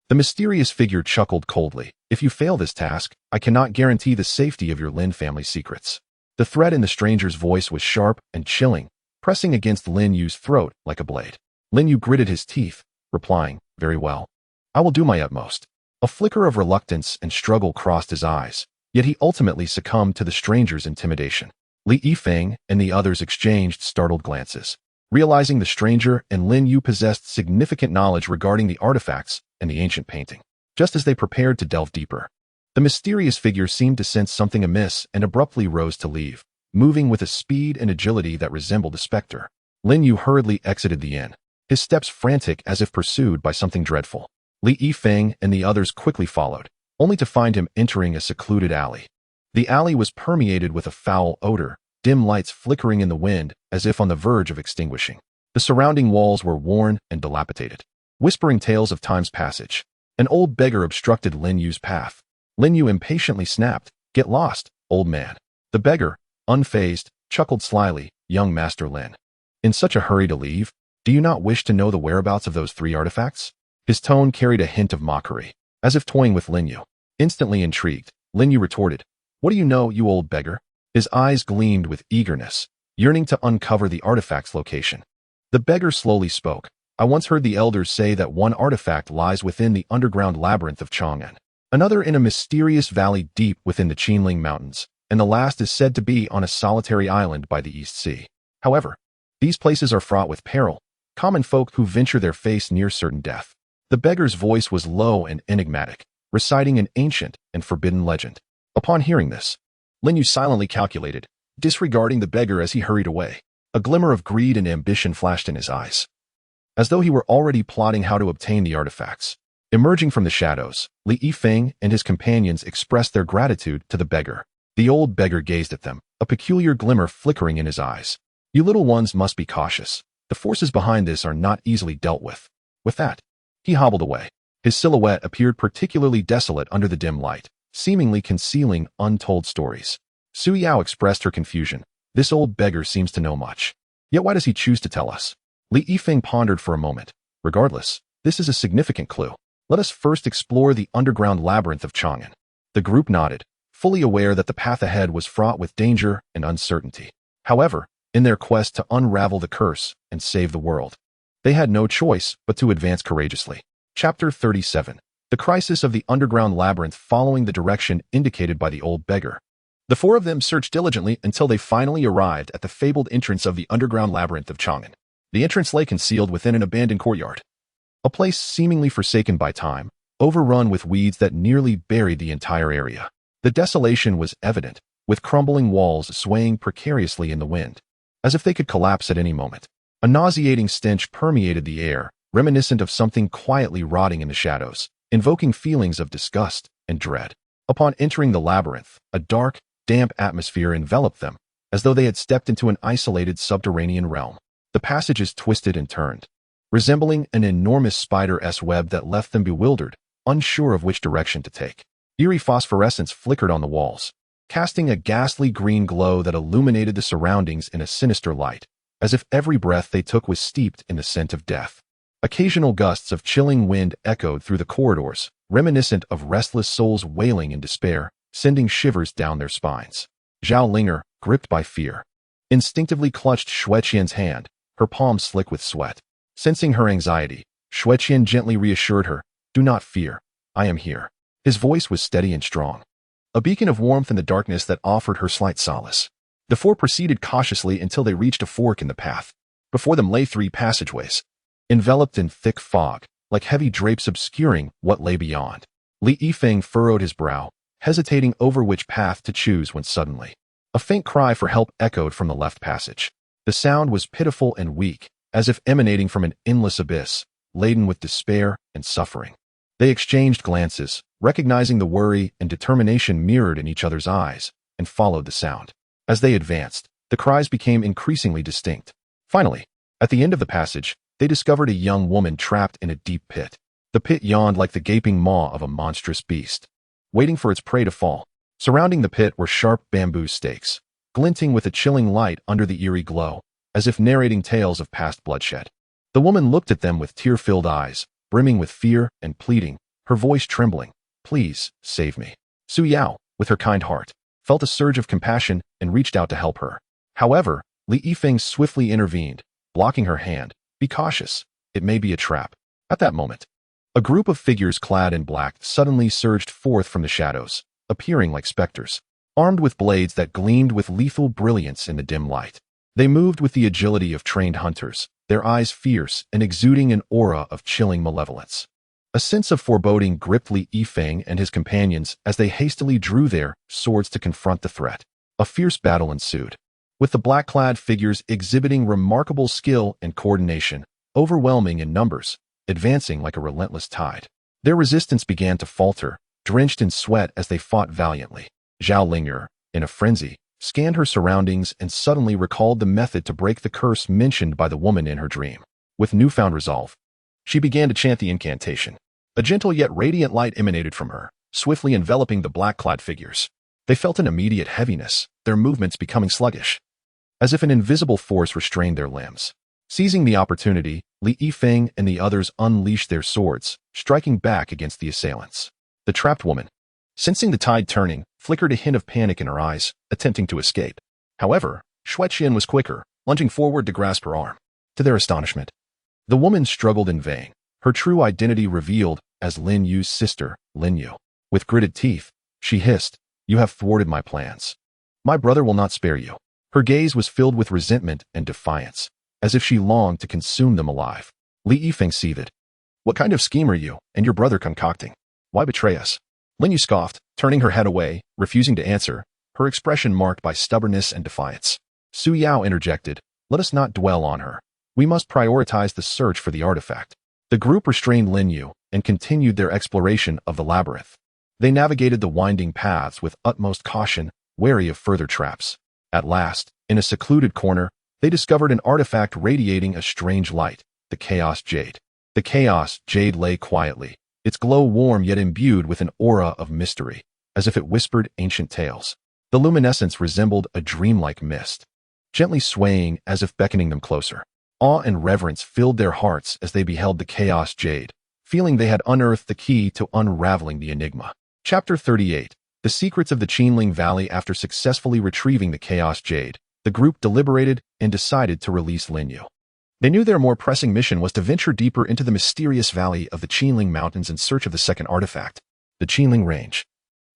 The mysterious figure chuckled coldly. "If you fail this task, I cannot guarantee the safety of your Lin family secrets." The threat in the stranger's voice was sharp and chilling, pressing against Lin Yu's throat like a blade. Lin Yu gritted his teeth, replying, "Very well. I will do my utmost." A flicker of reluctance and struggle crossed his eyes, yet he ultimately succumbed to the stranger's intimidation. Li Yifeng and the others exchanged startled glances, realizing the stranger and Lin Yu possessed significant knowledge regarding the artifacts and the ancient painting. Just as they prepared to delve deeper, the mysterious figure seemed to sense something amiss and abruptly rose to leave, moving with a speed and agility that resembled a specter. Lin Yu hurriedly exited the inn, his steps frantic as if pursued by something dreadful. Li Yifeng and the others quickly followed, only to find him entering a secluded alley. The alley was permeated with a foul odor, dim lights flickering in the wind as if on the verge of extinguishing. The surrounding walls were worn and dilapidated, whispering tales of time's passage. An old beggar obstructed Lin Yu's path. Lin Yu impatiently snapped, "Get lost, old man." The beggar, unfazed, chuckled slyly, "Young Master Lin, in such a hurry to leave? Do you not wish to know the whereabouts of those 3 artifacts?" His tone carried a hint of mockery, as if toying with Lin Yu. Instantly intrigued, Lin Yu retorted, "What do you know, you old beggar?" His eyes gleamed with eagerness, yearning to uncover the artifact's location. The beggar slowly spoke, "I once heard the elders say that one artifact lies within the underground labyrinth of Chang'an, another in a mysterious valley deep within the Qinling Mountains, and the last is said to be on a solitary island by the East Sea. However, these places are fraught with peril, common folk who venture their face near certain death." The beggar's voice was low and enigmatic, reciting an ancient and forbidden legend. Upon hearing this, Lin Yu silently calculated, disregarding the beggar as he hurried away. A glimmer of greed and ambition flashed in his eyes, as though he were already plotting how to obtain the artifacts. Emerging from the shadows, Li Yifeng and his companions expressed their gratitude to the beggar. The old beggar gazed at them, a peculiar glimmer flickering in his eyes. "You little ones must be cautious. The forces behind this are not easily dealt with." With that, he hobbled away. His silhouette appeared particularly desolate under the dim light, seemingly concealing untold stories. Su Yao expressed her confusion. "This old beggar seems to know much. Yet why does he choose to tell us?" Li Yifeng pondered for a moment. "Regardless, this is a significant clue. Let us first explore the underground labyrinth of Chang'an." The group nodded, fully aware that the path ahead was fraught with danger and uncertainty. However, in their quest to unravel the curse and save the world, they had no choice but to advance courageously. Chapter 37. The Crisis of the Underground Labyrinth. Following the direction indicated by the old beggar, the 4 of them searched diligently until they finally arrived at the fabled entrance of the underground labyrinth of Chang'an. The entrance lay concealed within an abandoned courtyard, a place seemingly forsaken by time, overrun with weeds that nearly buried the entire area. The desolation was evident, with crumbling walls swaying precariously in the wind, as if they could collapse at any moment. A nauseating stench permeated the air, reminiscent of something quietly rotting in the shadows, invoking feelings of disgust and dread. Upon entering the labyrinth, a dark, damp atmosphere enveloped them, as though they had stepped into an isolated subterranean realm. The passages twisted and turned, resembling an enormous spider-esque web that left them bewildered, unsure of which direction to take. Eerie phosphorescence flickered on the walls, casting a ghastly green glow that illuminated the surroundings in a sinister light, as if every breath they took was steeped in the scent of death. Occasional gusts of chilling wind echoed through the corridors, reminiscent of restless souls wailing in despair, sending shivers down their spines. Zhao Linger, gripped by fear, instinctively clutched Xueqian's hand, her palm slick with sweat. Sensing her anxiety, Xueqian gently reassured her, "Do not fear, I am here." His voice was steady and strong, a beacon of warmth in the darkness that offered her slight solace. The 4 proceeded cautiously until they reached a fork in the path. Before them lay 3 passageways, enveloped in thick fog, like heavy drapes obscuring what lay beyond. Li Yifeng furrowed his brow, hesitating over which path to choose when suddenly a faint cry for help echoed from the left passage. The sound was pitiful and weak, as if emanating from an endless abyss, laden with despair and suffering. They exchanged glances, recognizing the worry and determination mirrored in each other's eyes, and followed the sound. As they advanced, the cries became increasingly distinct. Finally, at the end of the passage, they discovered a young woman trapped in a deep pit. The pit yawned like the gaping maw of a monstrous beast, waiting for its prey to fall. Surrounding the pit were sharp bamboo stakes, glinting with a chilling light under the eerie glow, as if narrating tales of past bloodshed. The woman looked at them with tear-filled eyes, brimming with fear and pleading, her voice trembling. "Please, save me." Su Yao, with her kind heart, felt a surge of compassion and reached out to help her. However, Li Yifeng swiftly intervened, blocking her hand. Be cautious. It may be a trap. At that moment, a group of figures clad in black suddenly surged forth from the shadows, appearing like specters, armed with blades that gleamed with lethal brilliance in the dim light. They moved with the agility of trained hunters, their eyes fierce and exuding an aura of chilling malevolence. A sense of foreboding gripped Li Yifeng and his companions as they hastily drew their swords to confront the threat. A fierce battle ensued, with the black-clad figures exhibiting remarkable skill and coordination, overwhelming in numbers, advancing like a relentless tide. Their resistance began to falter, drenched in sweat as they fought valiantly. Zhao Ling'er, in a frenzy, scanned her surroundings and suddenly recalled the method to break the curse mentioned by the woman in her dream. With newfound resolve, she began to chant the incantation. A gentle yet radiant light emanated from her, swiftly enveloping the black-clad figures. They felt an immediate heaviness, their movements becoming sluggish, as if an invisible force restrained their limbs. Seizing the opportunity, Li Yifeng and the others unleashed their swords, striking back against the assailants. The trapped woman, sensing the tide turning, flickered a hint of panic in her eyes, attempting to escape. However, Xueqian was quicker, lunging forward to grasp her arm. To their astonishment, the woman struggled in vain, her true identity revealed as Lin Yu's sister, Lin Yu. With gritted teeth, she hissed, "You have thwarted my plans. My brother will not spare you." Her gaze was filled with resentment and defiance, as if she longed to consume them alive. Li Yifeng seethed. "What kind of scheme are you and your brother concocting? Why betray us?" Lin Yu scoffed, turning her head away, refusing to answer, her expression marked by stubbornness and defiance. Su Yao interjected, "Let us not dwell on her. We must prioritize the search for the artifact." The group restrained Lin Yu and continued their exploration of the labyrinth. They navigated the winding paths with utmost caution, wary of further traps. At last, in a secluded corner, they discovered an artifact radiating a strange light, the Chaos Jade. The Chaos Jade lay quietly, its glow warm yet imbued with an aura of mystery, as if it whispered ancient tales. The luminescence resembled a dreamlike mist, gently swaying as if beckoning them closer. Awe and reverence filled their hearts as they beheld the Chaos Jade, feeling they had unearthed the key to unraveling the enigma. Chapter 38. The Secrets of the Qinling Valley. After successfully retrieving the Chaos Jade, the group deliberated and decided to release Lin Yu. They knew their more pressing mission was to venture deeper into the mysterious valley of the Qinling Mountains in search of the second artifact. The Qinling Range,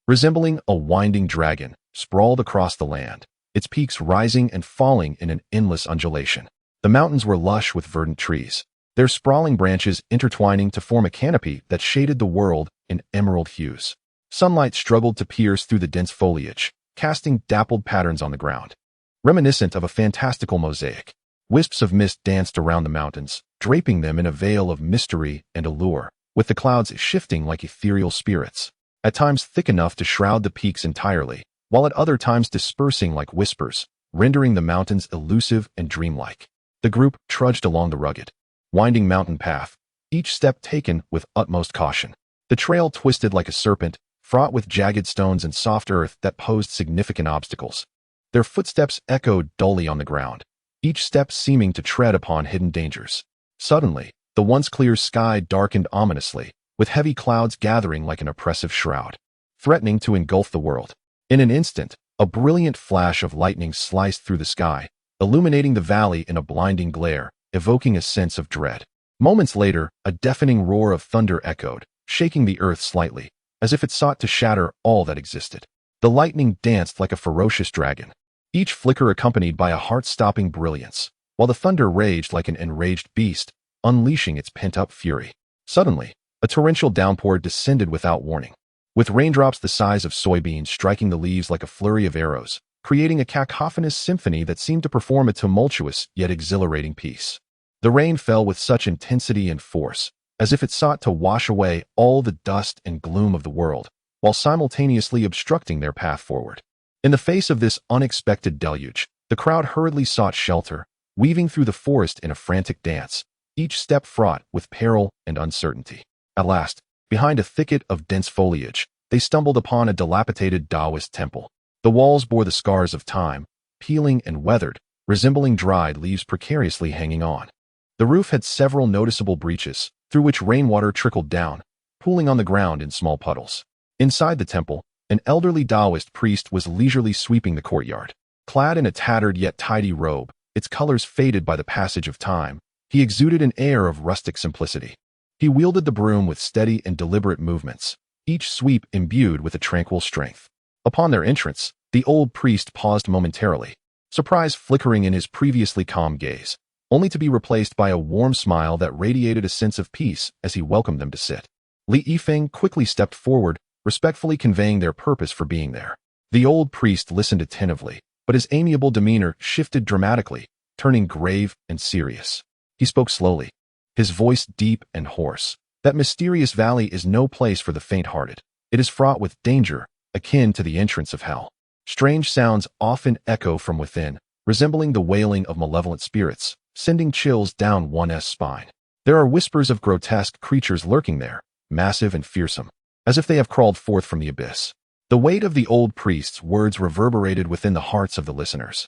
resembling a winding dragon, sprawled across the land, its peaks rising and falling in an endless undulation. The mountains were lush with verdant trees, their sprawling branches intertwining to form a canopy that shaded the world in emerald hues. Sunlight struggled to pierce through the dense foliage, casting dappled patterns on the ground, reminiscent of a fantastical mosaic. Wisps of mist danced around the mountains, draping them in a veil of mystery and allure, with the clouds shifting like ethereal spirits, at times thick enough to shroud the peaks entirely, while at other times dispersing like whispers, rendering the mountains elusive and dreamlike. The group trudged along the rugged, winding mountain path, each step taken with utmost caution. The trail twisted like a serpent, fraught with jagged stones and soft earth that posed significant obstacles. Their footsteps echoed dully on the ground, each step seeming to tread upon hidden dangers. Suddenly, the once clear sky darkened ominously, with heavy clouds gathering like an oppressive shroud, threatening to engulf the world. In an instant, a brilliant flash of lightning sliced through the sky, illuminating the valley in a blinding glare, evoking a sense of dread. Moments later, a deafening roar of thunder echoed, shaking the earth slightly, as if it sought to shatter all that existed. The lightning danced like a ferocious dragon, each flicker accompanied by a heart-stopping brilliance, while the thunder raged like an enraged beast, unleashing its pent-up fury. Suddenly, a torrential downpour descended without warning, with raindrops the size of soybeans striking the leaves like a flurry of arrows, creating a cacophonous symphony that seemed to perform a tumultuous yet exhilarating piece. The rain fell with such intensity and force, as if it sought to wash away all the dust and gloom of the world, while simultaneously obstructing their path forward. In the face of this unexpected deluge, the crowd hurriedly sought shelter, weaving through the forest in a frantic dance, each step fraught with peril and uncertainty. At last, behind a thicket of dense foliage, they stumbled upon a dilapidated Taoist temple. The walls bore the scars of time, peeling and weathered, resembling dried leaves precariously hanging on. The roof had several noticeable breaches, through which rainwater trickled down, pooling on the ground in small puddles. Inside the temple, an elderly Taoist priest was leisurely sweeping the courtyard. Clad in a tattered yet tidy robe, its colors faded by the passage of time, he exuded an air of rustic simplicity. He wielded the broom with steady and deliberate movements, each sweep imbued with a tranquil strength. Upon their entrance, the old priest paused momentarily, surprise flickering in his previously calm gaze, only to be replaced by a warm smile that radiated a sense of peace as he welcomed them to sit. Li Yifeng quickly stepped forward, respectfully conveying their purpose for being there. The old priest listened attentively, but his amiable demeanor shifted dramatically, turning grave and serious. He spoke slowly, his voice deep and hoarse. That mysterious valley is no place for the faint-hearted. It is fraught with danger, akin to the entrance of hell. Strange sounds often echo from within, resembling the wailing of malevolent spirits, sending chills down one's spine. There are whispers of grotesque creatures lurking there, massive and fearsome, as if they have crawled forth from the abyss. The weight of the old priest's words reverberated within the hearts of the listeners,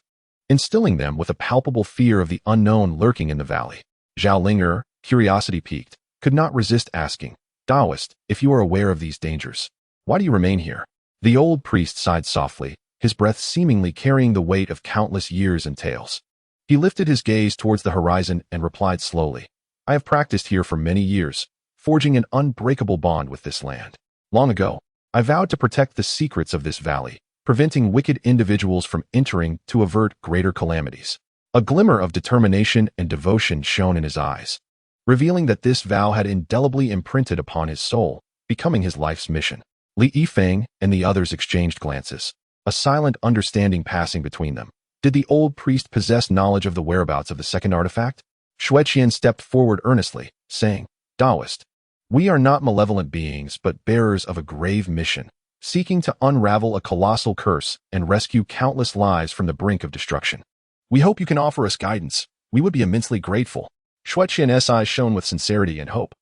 instilling them with a palpable fear of the unknown lurking in the valley. Zhao Linger, curiosity piqued, could not resist asking, "Taoist, if you are aware of these dangers, why do you remain here?" The old priest sighed softly, his breath seemingly carrying the weight of countless years and tales. He lifted his gaze towards the horizon and replied slowly, "I have practiced here for many years, forging an unbreakable bond with this land. Long ago, I vowed to protect the secrets of this valley, preventing wicked individuals from entering to avert greater calamities." A glimmer of determination and devotion shone in his eyes, revealing that this vow had indelibly imprinted upon his soul, becoming his life's mission. Li Yifeng and the others exchanged glances, a silent understanding passing between them. Did the old priest possess knowledge of the whereabouts of the second artifact? Xueqian stepped forward earnestly, saying, "Taoist, we are not malevolent beings but bearers of a grave mission, seeking to unravel a colossal curse and rescue countless lives from the brink of destruction. We hope you can offer us guidance. We would be immensely grateful." Xueqian's eyes shone with sincerity and hope,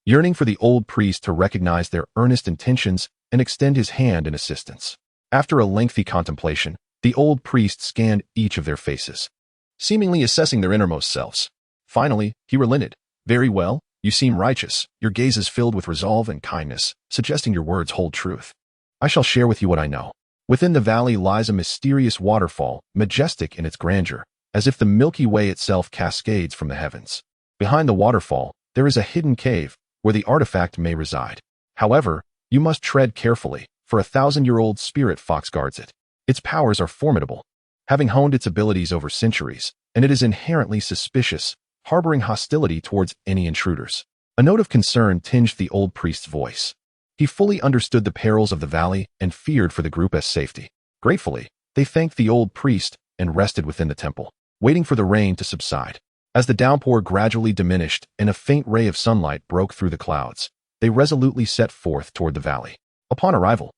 yearning for the old priest to recognize their earnest intentions and extend his hand in assistance. After a lengthy contemplation, the old priest scanned each of their faces, seemingly assessing their innermost selves. Finally, he relented. "Very well, you seem righteous. Your gaze is filled with resolve and kindness, suggesting your words hold truth. I shall share with you what I know. Within the valley lies a mysterious waterfall, majestic in its grandeur, as if the Milky Way itself cascades from the heavens. Behind the waterfall, there is a hidden cave where the artifact may reside. However, you must tread carefully, for a 1,000-year-old spirit fox guards it. Its powers are formidable, having honed its abilities over centuries, and it is inherently suspicious, harboring hostility towards any intruders." A note of concern tinged the old priest's voice. He fully understood the perils of the valley and feared for the group's safety. Gratefully, they thanked the old priest and rested within the temple, waiting for the rain to subside. As the downpour gradually diminished and a faint ray of sunlight broke through the clouds, they resolutely set forth toward the valley. Upon arrival,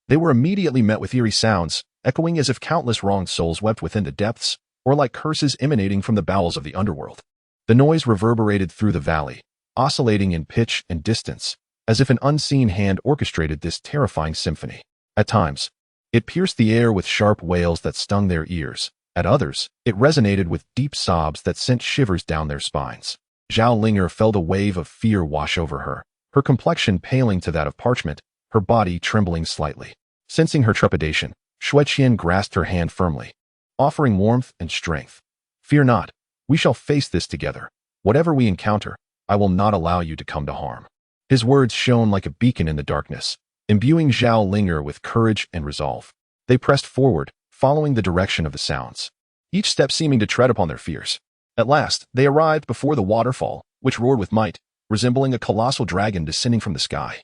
they were immediately met with eerie sounds, echoing as if countless wronged souls wept within the depths, or like curses emanating from the bowels of the underworld. The noise reverberated through the valley, oscillating in pitch and distance, as if an unseen hand orchestrated this terrifying symphony. At times, it pierced the air with sharp wails that stung their ears. At others, it resonated with deep sobs that sent shivers down their spines. Zhao Linger felt a wave of fear wash over her, her complexion paling to that of parchment, her body trembling slightly. Sensing her trepidation, Xueqian grasped her hand firmly, offering warmth and strength. "Fear not. We shall face this together. Whatever we encounter, I will not allow you to come to harm." His words shone like a beacon in the darkness, imbuing Zhao Linger with courage and resolve. They pressed forward, following the direction of the sounds, each step seeming to tread upon their fears. At last, they arrived before the waterfall, which roared with might, resembling a colossal dragon descending from the sky,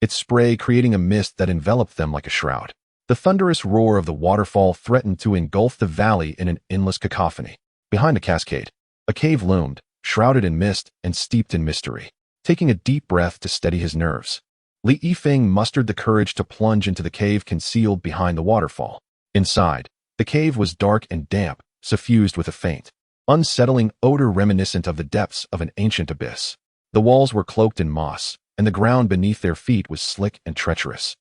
its spray creating a mist that enveloped them like a shroud. The thunderous roar of the waterfall threatened to engulf the valley in an endless cacophony. Behind the cascade, a cave loomed, shrouded in mist and steeped in mystery. Taking a deep breath to steady his nerves, Li Yifeng mustered the courage to plunge into the cave concealed behind the waterfall. Inside, the cave was dark and damp, suffused with a faint, unsettling odor reminiscent of the depths of an ancient abyss. The walls were cloaked in moss, and the ground beneath their feet was slick and treacherous,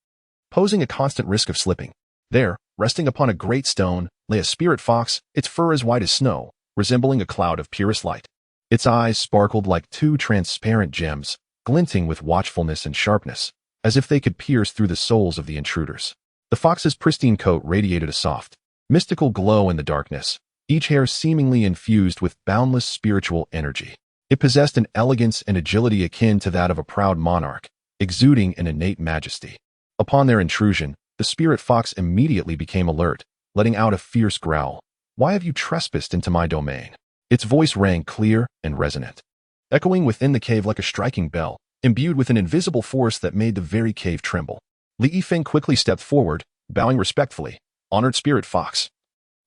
posing a constant risk of slipping. There, resting upon a great stone, lay a spirit fox, its fur as white as snow, resembling a cloud of purest light. Its eyes sparkled like two transparent gems, glinting with watchfulness and sharpness, as if they could pierce through the souls of the intruders. The fox's pristine coat radiated a soft, mystical glow in the darkness, each hair seemingly infused with boundless spiritual energy. It possessed an elegance and agility akin to that of a proud monarch, exuding an innate majesty. Upon their intrusion, the spirit fox immediately became alert, letting out a fierce growl. "Why have you trespassed into my domain?" Its voice rang clear and resonant, echoing within the cave like a striking bell, imbued with an invisible force that made the very cave tremble. Li Yifeng quickly stepped forward, bowing respectfully. "Honored spirit fox,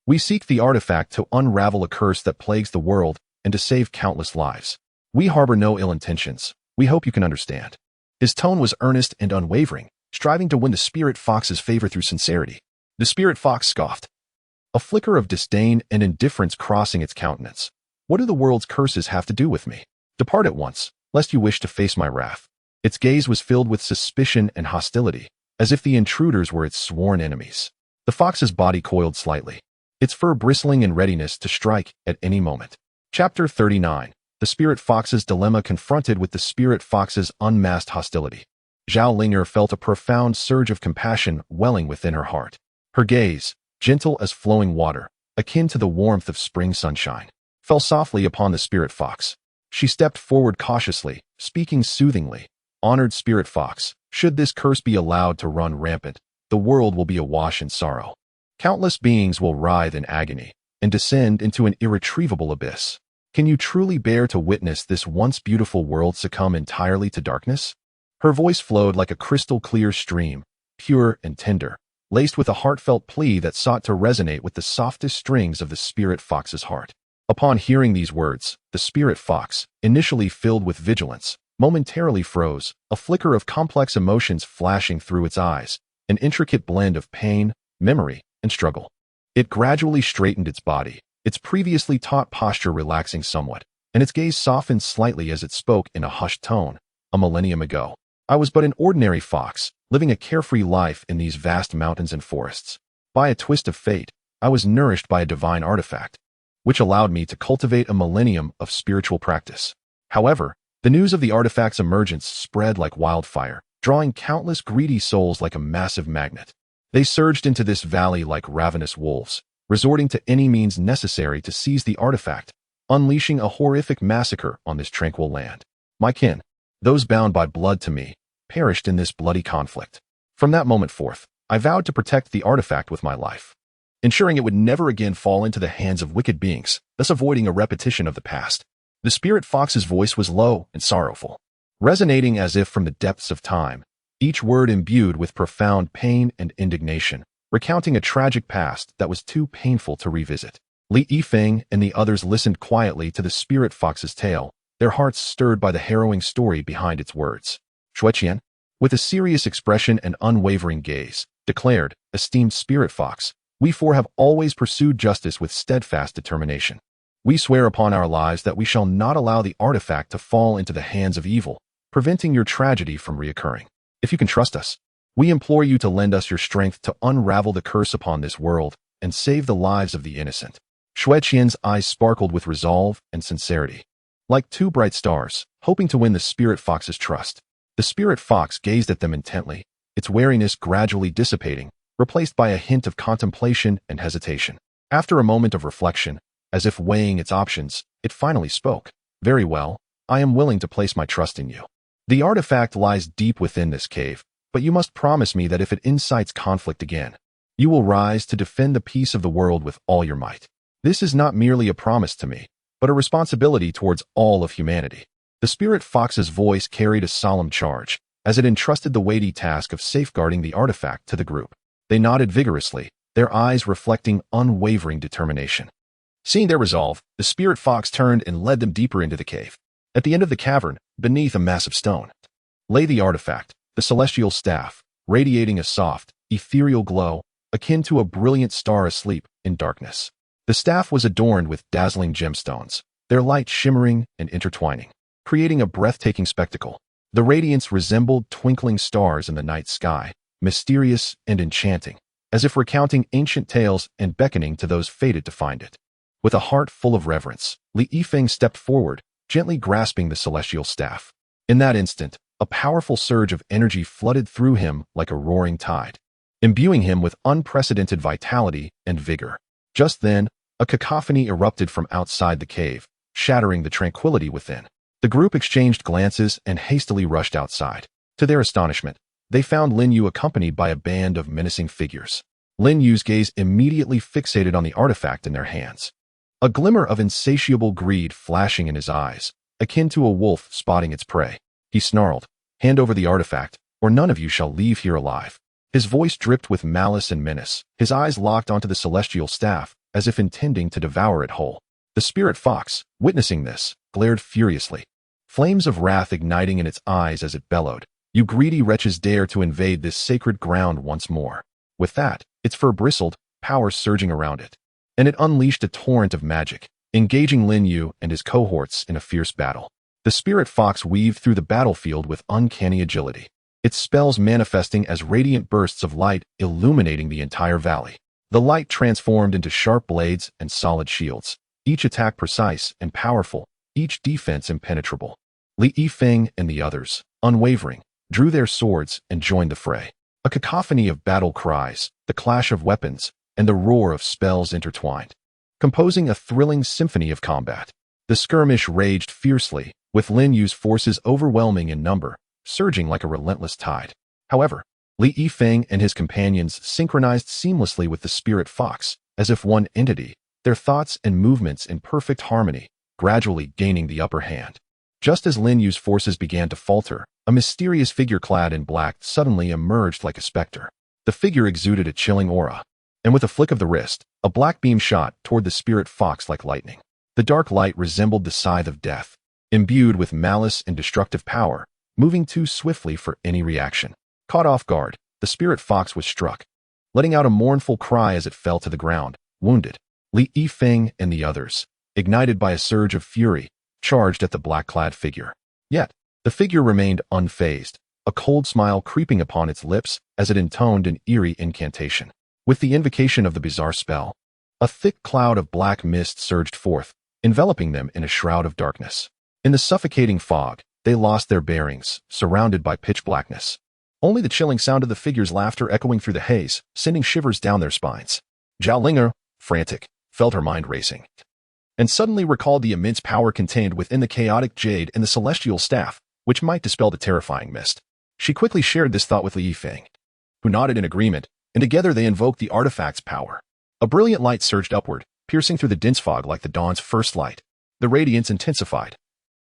we seek the artifact to unravel a curse that plagues the world and to save countless lives. We harbor no ill intentions. We hope you can understand." His tone was earnest and unwavering, striving to win the spirit fox's favor through sincerity. The spirit fox scoffed, a flicker of disdain and indifference crossing its countenance. "What do the world's curses have to do with me? Depart at once, lest you wish to face my wrath." Its gaze was filled with suspicion and hostility, as if the intruders were its sworn enemies. The fox's body coiled slightly, its fur bristling in readiness to strike at any moment. Chapter 39. The Spirit Fox's Dilemma. Confronted with the Spirit Fox's unmasked hostility, Zhao Linger felt a profound surge of compassion welling within her heart. Her gaze, gentle as flowing water, akin to the warmth of spring sunshine, fell softly upon the Spirit Fox. She stepped forward cautiously, speaking soothingly. "Honored Spirit Fox, should this curse be allowed to run rampant, the world will be awash in sorrow. Countless beings will writhe in agony and descend into an irretrievable abyss. Can you truly bear to witness this once beautiful world succumb entirely to darkness?" Her voice flowed like a crystal-clear stream, pure and tender, laced with a heartfelt plea that sought to resonate with the softest strings of the Spirit Fox's heart. Upon hearing these words, the Spirit Fox, initially filled with vigilance, momentarily froze, a flicker of complex emotions flashing through its eyes, an intricate blend of pain, memory, and struggle. It gradually straightened its body, its previously taut posture relaxing somewhat, and its gaze softened slightly as it spoke in a hushed tone. "A millennium ago, I was but an ordinary fox, living a carefree life in these vast mountains and forests. By a twist of fate, I was nourished by a divine artifact, which allowed me to cultivate a millennium of spiritual practice. However, the news of the artifact's emergence spread like wildfire, drawing countless greedy souls like a massive magnet. They surged into this valley like ravenous wolves, resorting to any means necessary to seize the artifact, unleashing a horrific massacre on this tranquil land. My kin, those bound by blood to me, perished in this bloody conflict. From that moment forth, I vowed to protect the artifact with my life, ensuring it would never again fall into the hands of wicked beings, thus avoiding a repetition of the past." The Spirit Fox's voice was low and sorrowful, resonating as if from the depths of time, each word imbued with profound pain and indignation, recounting a tragic past that was too painful to revisit. Li Yifeng and the others listened quietly to the Spirit Fox's tale, their hearts stirred by the harrowing story behind its words. Shueqian, with a serious expression and unwavering gaze, declared, "Esteemed Spirit Fox, we four have always pursued justice with steadfast determination. We swear upon our lives that we shall not allow the artifact to fall into the hands of evil, preventing your tragedy from reoccurring. If you can trust us, we implore you to lend us your strength to unravel the curse upon this world and save the lives of the innocent." Shueqian's eyes sparkled with resolve and sincerity, like two bright stars, hoping to win the Spirit Fox's trust. The Spirit Fox gazed at them intently, its wariness gradually dissipating, replaced by a hint of contemplation and hesitation. After a moment of reflection, as if weighing its options, it finally spoke. "Very well, I am willing to place my trust in you. The artifact lies deep within this cave, but you must promise me that if it incites conflict again, you will rise to defend the peace of the world with all your might. This is not merely a promise to me, but a responsibility towards all of humanity." The Spirit Fox's voice carried a solemn charge, as it entrusted the weighty task of safeguarding the artifact to the group. They nodded vigorously, their eyes reflecting unwavering determination. Seeing their resolve, the Spirit Fox turned and led them deeper into the cave. At the end of the cavern, beneath a massive stone, lay the artifact, the celestial staff, radiating a soft, ethereal glow, akin to a brilliant star asleep in darkness. The staff was adorned with dazzling gemstones, their light shimmering and intertwining, creating a breathtaking spectacle. The radiance resembled twinkling stars in the night sky, mysterious and enchanting, as if recounting ancient tales and beckoning to those fated to find it. With a heart full of reverence, Li Yifeng stepped forward, gently grasping the celestial staff. In that instant, a powerful surge of energy flooded through him like a roaring tide, imbuing him with unprecedented vitality and vigor. Just then, A cacophony erupted from outside the cave, shattering the tranquility within. The group exchanged glances and hastily rushed outside. To their astonishment, they found Lin Yu accompanied by a band of menacing figures. Lin Yu's gaze immediately fixated on the artifact in their hands. A glimmer of insatiable greed flashing in his eyes, akin to a wolf spotting its prey. He snarled, "Hand over the artifact, or none of you shall leave here alive." His voice dripped with malice and menace. His eyes locked onto the celestial staff, as if intending to devour it whole. The spirit fox, witnessing this, glared furiously, flames of wrath igniting in its eyes as it bellowed. "You greedy wretches dare to invade this sacred ground once more." With that, its fur bristled, power surging around it, and it unleashed a torrent of magic, engaging Lin Yu and his cohorts in a fierce battle. The spirit fox weaved through the battlefield with uncanny agility, its spells manifesting as radiant bursts of light illuminating the entire valley. The light transformed into sharp blades and solid shields, each attack precise and powerful, each defense impenetrable. Li Yifeng and the others, unwavering, drew their swords and joined the fray. A cacophony of battle cries, the clash of weapons, and the roar of spells intertwined, composing a thrilling symphony of combat. The skirmish raged fiercely, with Lin Yu's forces overwhelming in number, surging like a relentless tide. However, Li Yifeng and his companions synchronized seamlessly with the spirit fox, as if one entity, their thoughts and movements in perfect harmony, gradually gaining the upper hand. Just as Lin Yu's forces began to falter, a mysterious figure clad in black suddenly emerged like a specter. The figure exuded a chilling aura, and with a flick of the wrist, a black beam shot toward the spirit fox like lightning. The dark light resembled the scythe of death, imbued with malice and destructive power, moving too swiftly for any reaction. Caught off guard, the spirit fox was struck, letting out a mournful cry as it fell to the ground, wounded. Li Yifeng and the others, ignited by a surge of fury, charged at the black-clad figure. Yet, the figure remained unfazed, a cold smile creeping upon its lips as it intoned an eerie incantation. With the invocation of the bizarre spell, a thick cloud of black mist surged forth, enveloping them in a shroud of darkness. In the suffocating fog, they lost their bearings, surrounded by pitch blackness. Only the chilling sound of the figure's laughter echoing through the haze, sending shivers down their spines. Zhao Linger, frantic, felt her mind racing, and suddenly recalled the immense power contained within the chaotic jade and the celestial staff, which might dispel the terrifying mist. She quickly shared this thought with Li Yifeng, who nodded in agreement, and together they invoked the artifact's power. A brilliant light surged upward, piercing through the dense fog like the dawn's first light. The radiance intensified,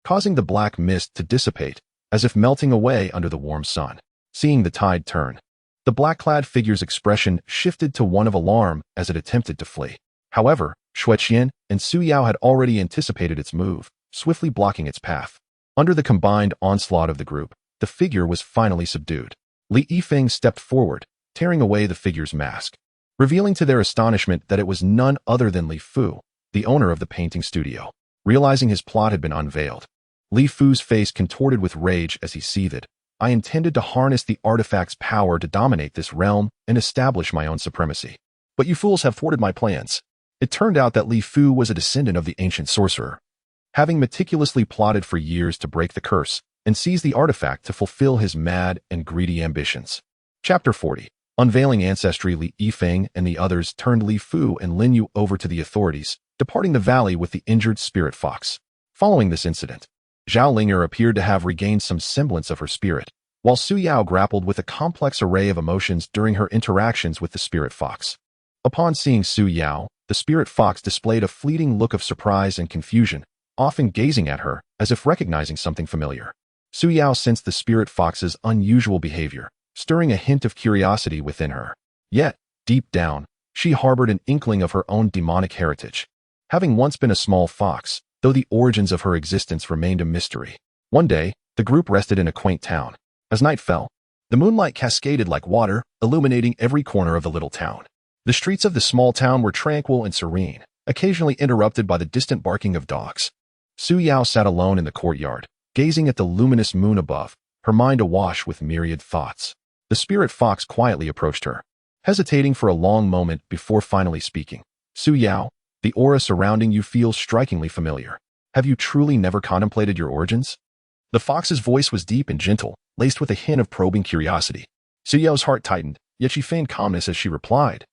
causing the black mist to dissipate, as if melting away under the warm sun. Seeing the tide turn, the black-clad figure's expression shifted to one of alarm as it attempted to flee. However, Xueqian and Su Yao had already anticipated its move, swiftly blocking its path. Under the combined onslaught of the group, the figure was finally subdued. Li Yifeng stepped forward, tearing away the figure's mask, revealing to their astonishment that it was none other than Li Fu, the owner of the painting studio. Realizing his plot had been unveiled, Li Fu's face contorted with rage as he seethed. "I intended to harness the artifact's power to dominate this realm and establish my own supremacy. But you fools have thwarted my plans." It turned out that Li Fu was a descendant of the ancient sorcerer, having meticulously plotted for years to break the curse and seize the artifact to fulfill his mad and greedy ambitions. Chapter 40. Unveiling ancestry. Li Yifeng and the others turned Li Fu and Lin Yu over to the authorities, departing the valley with the injured spirit fox. Following this incident, Zhao Linger appeared to have regained some semblance of her spirit, while Su Yao grappled with a complex array of emotions during her interactions with the spirit fox. Upon seeing Su Yao, the spirit fox displayed a fleeting look of surprise and confusion, often gazing at her as if recognizing something familiar. Su Yao sensed the spirit fox's unusual behavior, stirring a hint of curiosity within her. Yet, deep down, she harbored an inkling of her own demonic heritage. Having once been a small fox, though the origins of her existence remained a mystery. One day, the group rested in a quaint town. As night fell, the moonlight cascaded like water, illuminating every corner of the little town. The streets of the small town were tranquil and serene, occasionally interrupted by the distant barking of dogs. Su Yao sat alone in the courtyard, gazing at the luminous moon above, her mind awash with myriad thoughts. The spirit fox quietly approached her, hesitating for a long moment before finally speaking. "Su Yao, the aura surrounding you feels strikingly familiar. Have you truly never contemplated your origins?" The fox's voice was deep and gentle, laced with a hint of probing curiosity. Su Yao's heart tightened, yet she feigned calmness as she replied,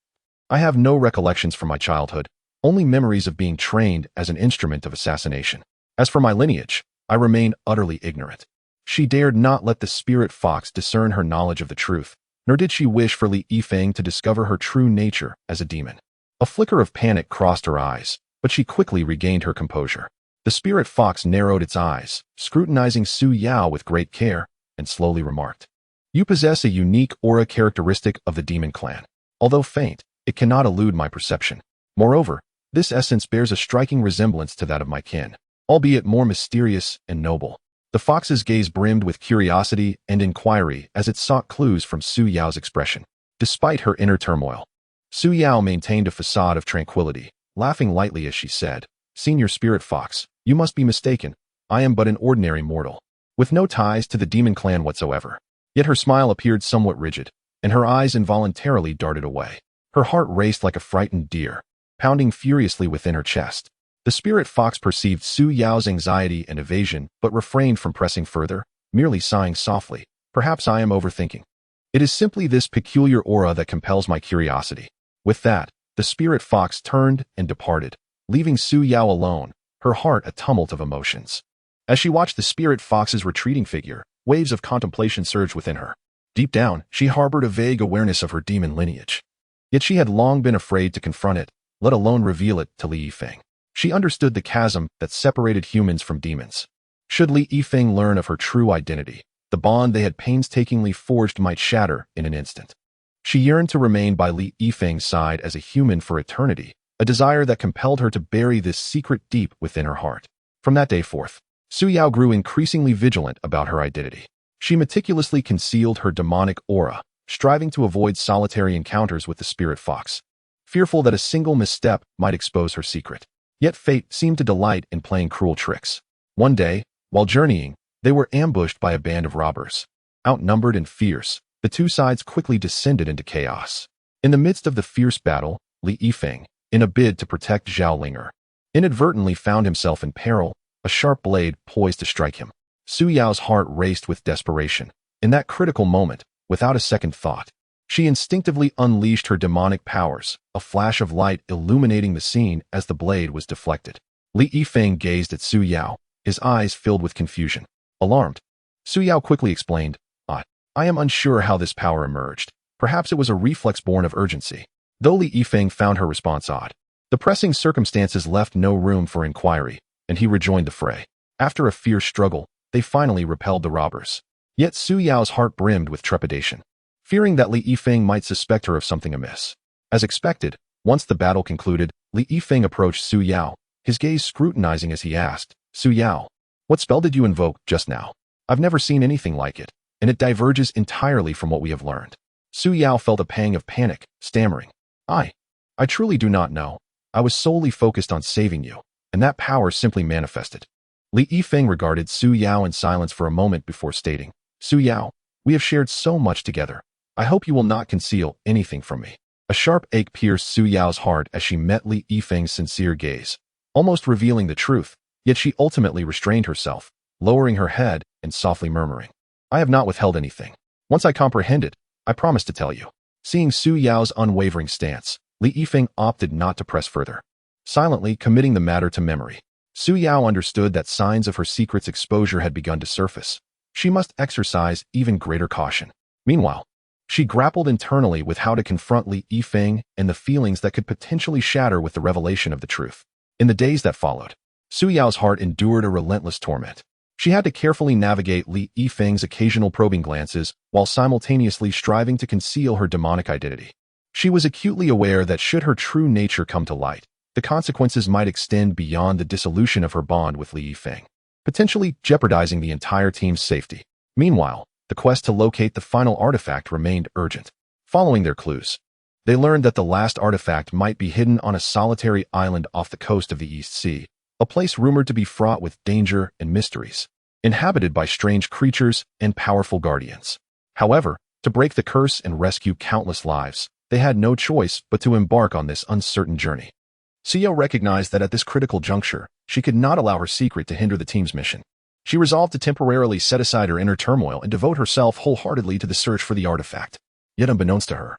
"I have no recollections from my childhood, only memories of being trained as an instrument of assassination. As for my lineage, I remain utterly ignorant. She dared not let the spirit fox discern her knowledge of the truth, nor did she wish for Li Yifeng to discover her true nature as a demon. A flicker of panic crossed her eyes, but she quickly regained her composure. The spirit fox narrowed its eyes, scrutinizing Su Yao with great care, and slowly remarked, "You possess a unique aura characteristic of the demon clan. Although faint, it cannot elude my perception. Moreover, this essence bears a striking resemblance to that of my kin, albeit more mysterious and noble." The fox's gaze brimmed with curiosity and inquiry as it sought clues from Su Yao's expression. Despite her inner turmoil, Su Yao maintained a facade of tranquility, laughing lightly as she said, "Senior Spirit Fox, you must be mistaken. I am but an ordinary mortal, with no ties to the demon clan whatsoever." Yet her smile appeared somewhat rigid, and her eyes involuntarily darted away. Her heart raced like a frightened deer, pounding furiously within her chest. The spirit fox perceived Su Yao's anxiety and evasion, but refrained from pressing further, merely sighing softly, "Perhaps I am overthinking. It is simply this peculiar aura that compels my curiosity." With that, the spirit fox turned and departed, leaving Su Yao alone, her heart a tumult of emotions. As she watched the spirit fox's retreating figure, waves of contemplation surged within her. Deep down, she harbored a vague awareness of her demon lineage. Yet she had long been afraid to confront it, let alone reveal it to Li Yifeng. She understood the chasm that separated humans from demons. Should Li Yifeng learn of her true identity, the bond they had painstakingly forged might shatter in an instant. She yearned to remain by Li Yifeng's side as a human for eternity, a desire that compelled her to bury this secret deep within her heart. From that day forth, Su Yao grew increasingly vigilant about her identity. She meticulously concealed her demonic aura, striving to avoid solitary encounters with the spirit fox, fearful that a single misstep might expose her secret. Yet fate seemed to delight in playing cruel tricks. One day, while journeying, they were ambushed by a band of robbers. Outnumbered and fierce, the two sides quickly descended into chaos. In the midst of the fierce battle, Li Yifeng, in a bid to protect Zhao Linger, inadvertently found himself in peril, a sharp blade poised to strike him. Su Yao's heart raced with desperation. In that critical moment, without a second thought, she instinctively unleashed her demonic powers, a flash of light illuminating the scene as the blade was deflected. Li Yifeng gazed at Su Yao, his eyes filled with confusion. Alarmed, Su Yao quickly explained, I am unsure how this power emerged. Perhaps it was a reflex born of urgency." Though Li Yifeng found her response odd, the pressing circumstances left no room for inquiry, and he rejoined the fray. After a fierce struggle, they finally repelled the robbers. Yet Su Yao's heart brimmed with trepidation, fearing that Li Yifeng might suspect her of something amiss. As expected, once the battle concluded, Li Yifeng approached Su Yao, his gaze scrutinizing as he asked, "Su Yao, what spell did you invoke just now? I've never seen anything like it, and it diverges entirely from what we have learned." Su Yao felt a pang of panic, stammering, I truly do not know. I was solely focused on saving you, and that power simply manifested." Li Yifeng regarded Su Yao in silence for a moment before stating, "Su Yao, we have shared so much together. I hope you will not conceal anything from me." A sharp ache pierced Su Yao's heart as she met Li Yifeng's sincere gaze, almost revealing the truth, yet she ultimately restrained herself, lowering her head and softly murmuring, "I have not withheld anything. Once I comprehend it, I promise to tell you." Seeing Su Yao's unwavering stance, Li Yifeng opted not to press further, silently committing the matter to memory. Su Yao understood that signs of her secret's exposure had begun to surface. She must exercise even greater caution. Meanwhile, she grappled internally with how to confront Li Yifeng and the feelings that could potentially shatter with the revelation of the truth. In the days that followed, Su Yao's heart endured a relentless torment. She had to carefully navigate Li Yifeng's occasional probing glances while simultaneously striving to conceal her demonic identity. She was acutely aware that should her true nature come to light, the consequences might extend beyond the dissolution of her bond with Li Yifeng, potentially jeopardizing the entire team's safety. Meanwhile, the quest to locate the final artifact remained urgent. Following their clues, they learned that the last artifact might be hidden on a solitary island off the coast of the East Sea, a place rumored to be fraught with danger and mysteries, inhabited by strange creatures and powerful guardians. However, to break the curse and rescue countless lives, they had no choice but to embark on this uncertain journey. Sio recognized that at this critical juncture, she could not allow her secret to hinder the team's mission. She resolved to temporarily set aside her inner turmoil and devote herself wholeheartedly to the search for the artifact. Yet unbeknownst to her,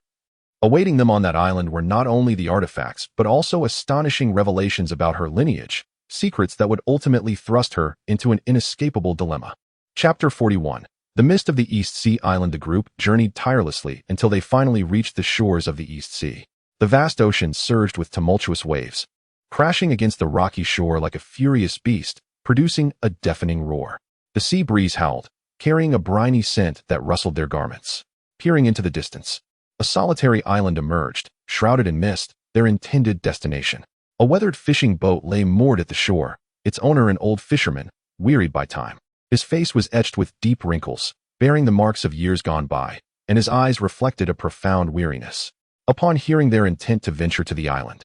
Awaiting them on that island were not only the artifacts, but also astonishing revelations about her lineage, secrets that would ultimately thrust her into an inescapable dilemma. Chapter 41. The Mist of the East Sea Island. The group journeyed tirelessly until they finally reached the shores of the East Sea. The vast ocean surged with tumultuous waves, crashing against the rocky shore like a furious beast, producing a deafening roar. The sea breeze howled, carrying a briny scent that rustled their garments. Peering into the distance, a solitary island emerged, shrouded in mist, their intended destination. A weathered fishing boat lay moored at the shore, its owner an old fisherman, wearied by time. His face was etched with deep wrinkles, bearing the marks of years gone by, and his eyes reflected a profound weariness. Upon hearing their intent to venture to the island,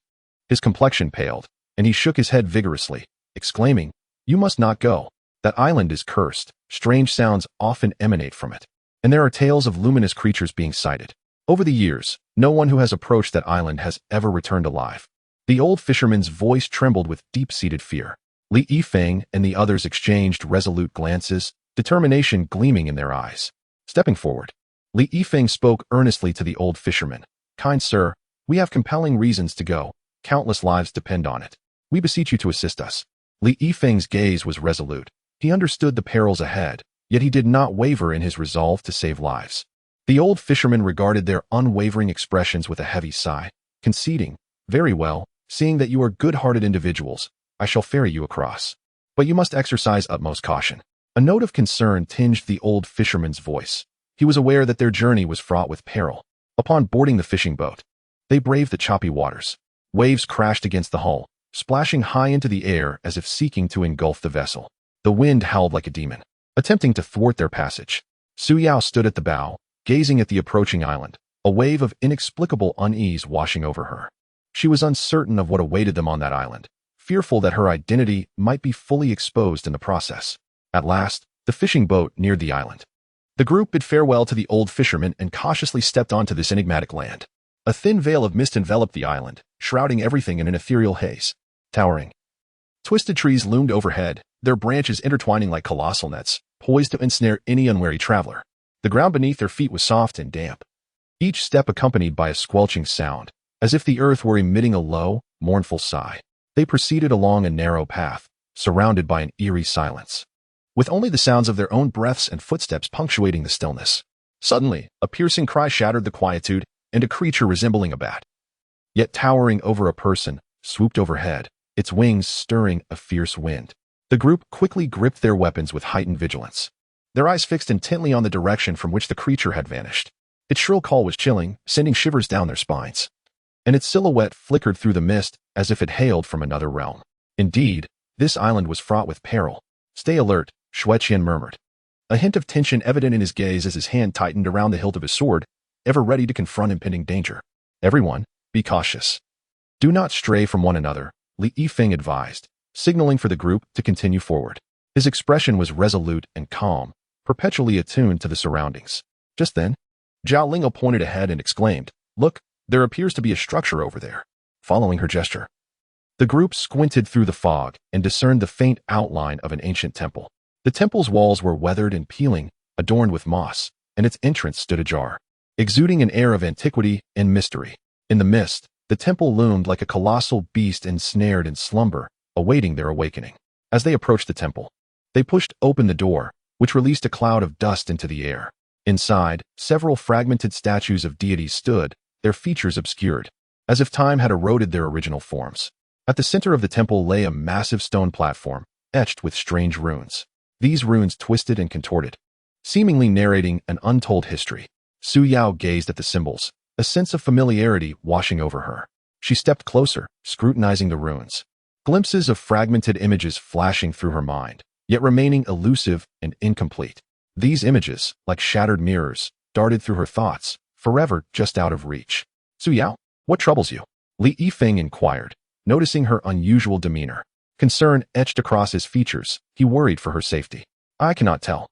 his complexion paled, and he shook his head vigorously, exclaiming, "You must not go. That island is cursed. Strange sounds often emanate from it, and there are tales of luminous creatures being sighted. Over the years, no one who has approached that island has ever returned alive." The old fisherman's voice trembled with deep-seated fear. Li Yifeng and the others exchanged resolute glances, determination gleaming in their eyes. Stepping forward, Li Yifeng spoke earnestly to the old fisherman. "Kind sir, we have compelling reasons to go. Countless lives depend on it. We beseech you to assist us." Li Yifeng's gaze was resolute. He understood the perils ahead, yet he did not waver in his resolve to save lives. The old fisherman regarded their unwavering expressions with a heavy sigh, conceding, "Very well, seeing that you are good-hearted individuals, I shall ferry you across. But you must exercise utmost caution." A note of concern tinged the old fisherman's voice. He was aware that their journey was fraught with peril. Upon boarding the fishing boat, they braved the choppy waters. Waves crashed against the hull, splashing high into the air as if seeking to engulf the vessel. The wind howled like a demon, attempting to thwart their passage. Su Yao stood at the bow, gazing at the approaching island, a wave of inexplicable unease washing over her. She was uncertain of what awaited them on that island, fearful that her identity might be fully exposed in the process. At last, the fishing boat neared the island. The group bid farewell to the old fisherman and cautiously stepped onto this enigmatic land. A thin veil of mist enveloped the island, shrouding everything in an ethereal haze. Towering, twisted trees loomed overhead, their branches intertwining like colossal nets, poised to ensnare any unwary traveler. The ground beneath their feet was soft and damp, each step accompanied by a squelching sound, as if the earth were emitting a low, mournful sigh. They proceeded along a narrow path, surrounded by an eerie silence, with only the sounds of their own breaths and footsteps punctuating the stillness. Suddenly, a piercing cry shattered the quietude, and a creature resembling a bat, yet towering over a person, swooped overhead, its wings stirring a fierce wind. The group quickly gripped their weapons with heightened vigilance, their eyes fixed intently on the direction from which the creature had vanished. Its shrill call was chilling, sending shivers down their spines, and its silhouette flickered through the mist as if it hailed from another realm. Indeed, this island was fraught with peril. "Stay alert," Shueqian murmured, a hint of tension evident in his gaze as his hand tightened around the hilt of his sword, ever ready to confront impending danger. "Everyone, be cautious. Do not stray from one another," Li Yifeng advised, signaling for the group to continue forward. His expression was resolute and calm, perpetually attuned to the surroundings. Just then, Zhao Lingo pointed ahead and exclaimed, "Look, there appears to be a structure over there." Following her gesture, the group squinted through the fog and discerned the faint outline of an ancient temple. The temple's walls were weathered and peeling, adorned with moss, and its entrance stood ajar, exuding an air of antiquity and mystery. In the mist, the temple loomed like a colossal beast ensnared in slumber, awaiting their awakening. As they approached the temple, they pushed open the door, which released a cloud of dust into the air. Inside, several fragmented statues of deities stood, their features obscured, as if time had eroded their original forms. At the center of the temple lay a massive stone platform, etched with strange runes. These runes twisted and contorted, seemingly narrating an untold history. Su Yao gazed at the symbols, a sense of familiarity washing over her. She stepped closer, scrutinizing the runes, glimpses of fragmented images flashing through her mind, yet remaining elusive and incomplete. These images, like shattered mirrors, darted through her thoughts, forever just out of reach. "Su Yao, what troubles you?" Li Yifeng inquired, noticing her unusual demeanor. Concern etched across his features, he worried for her safety. "I cannot tell.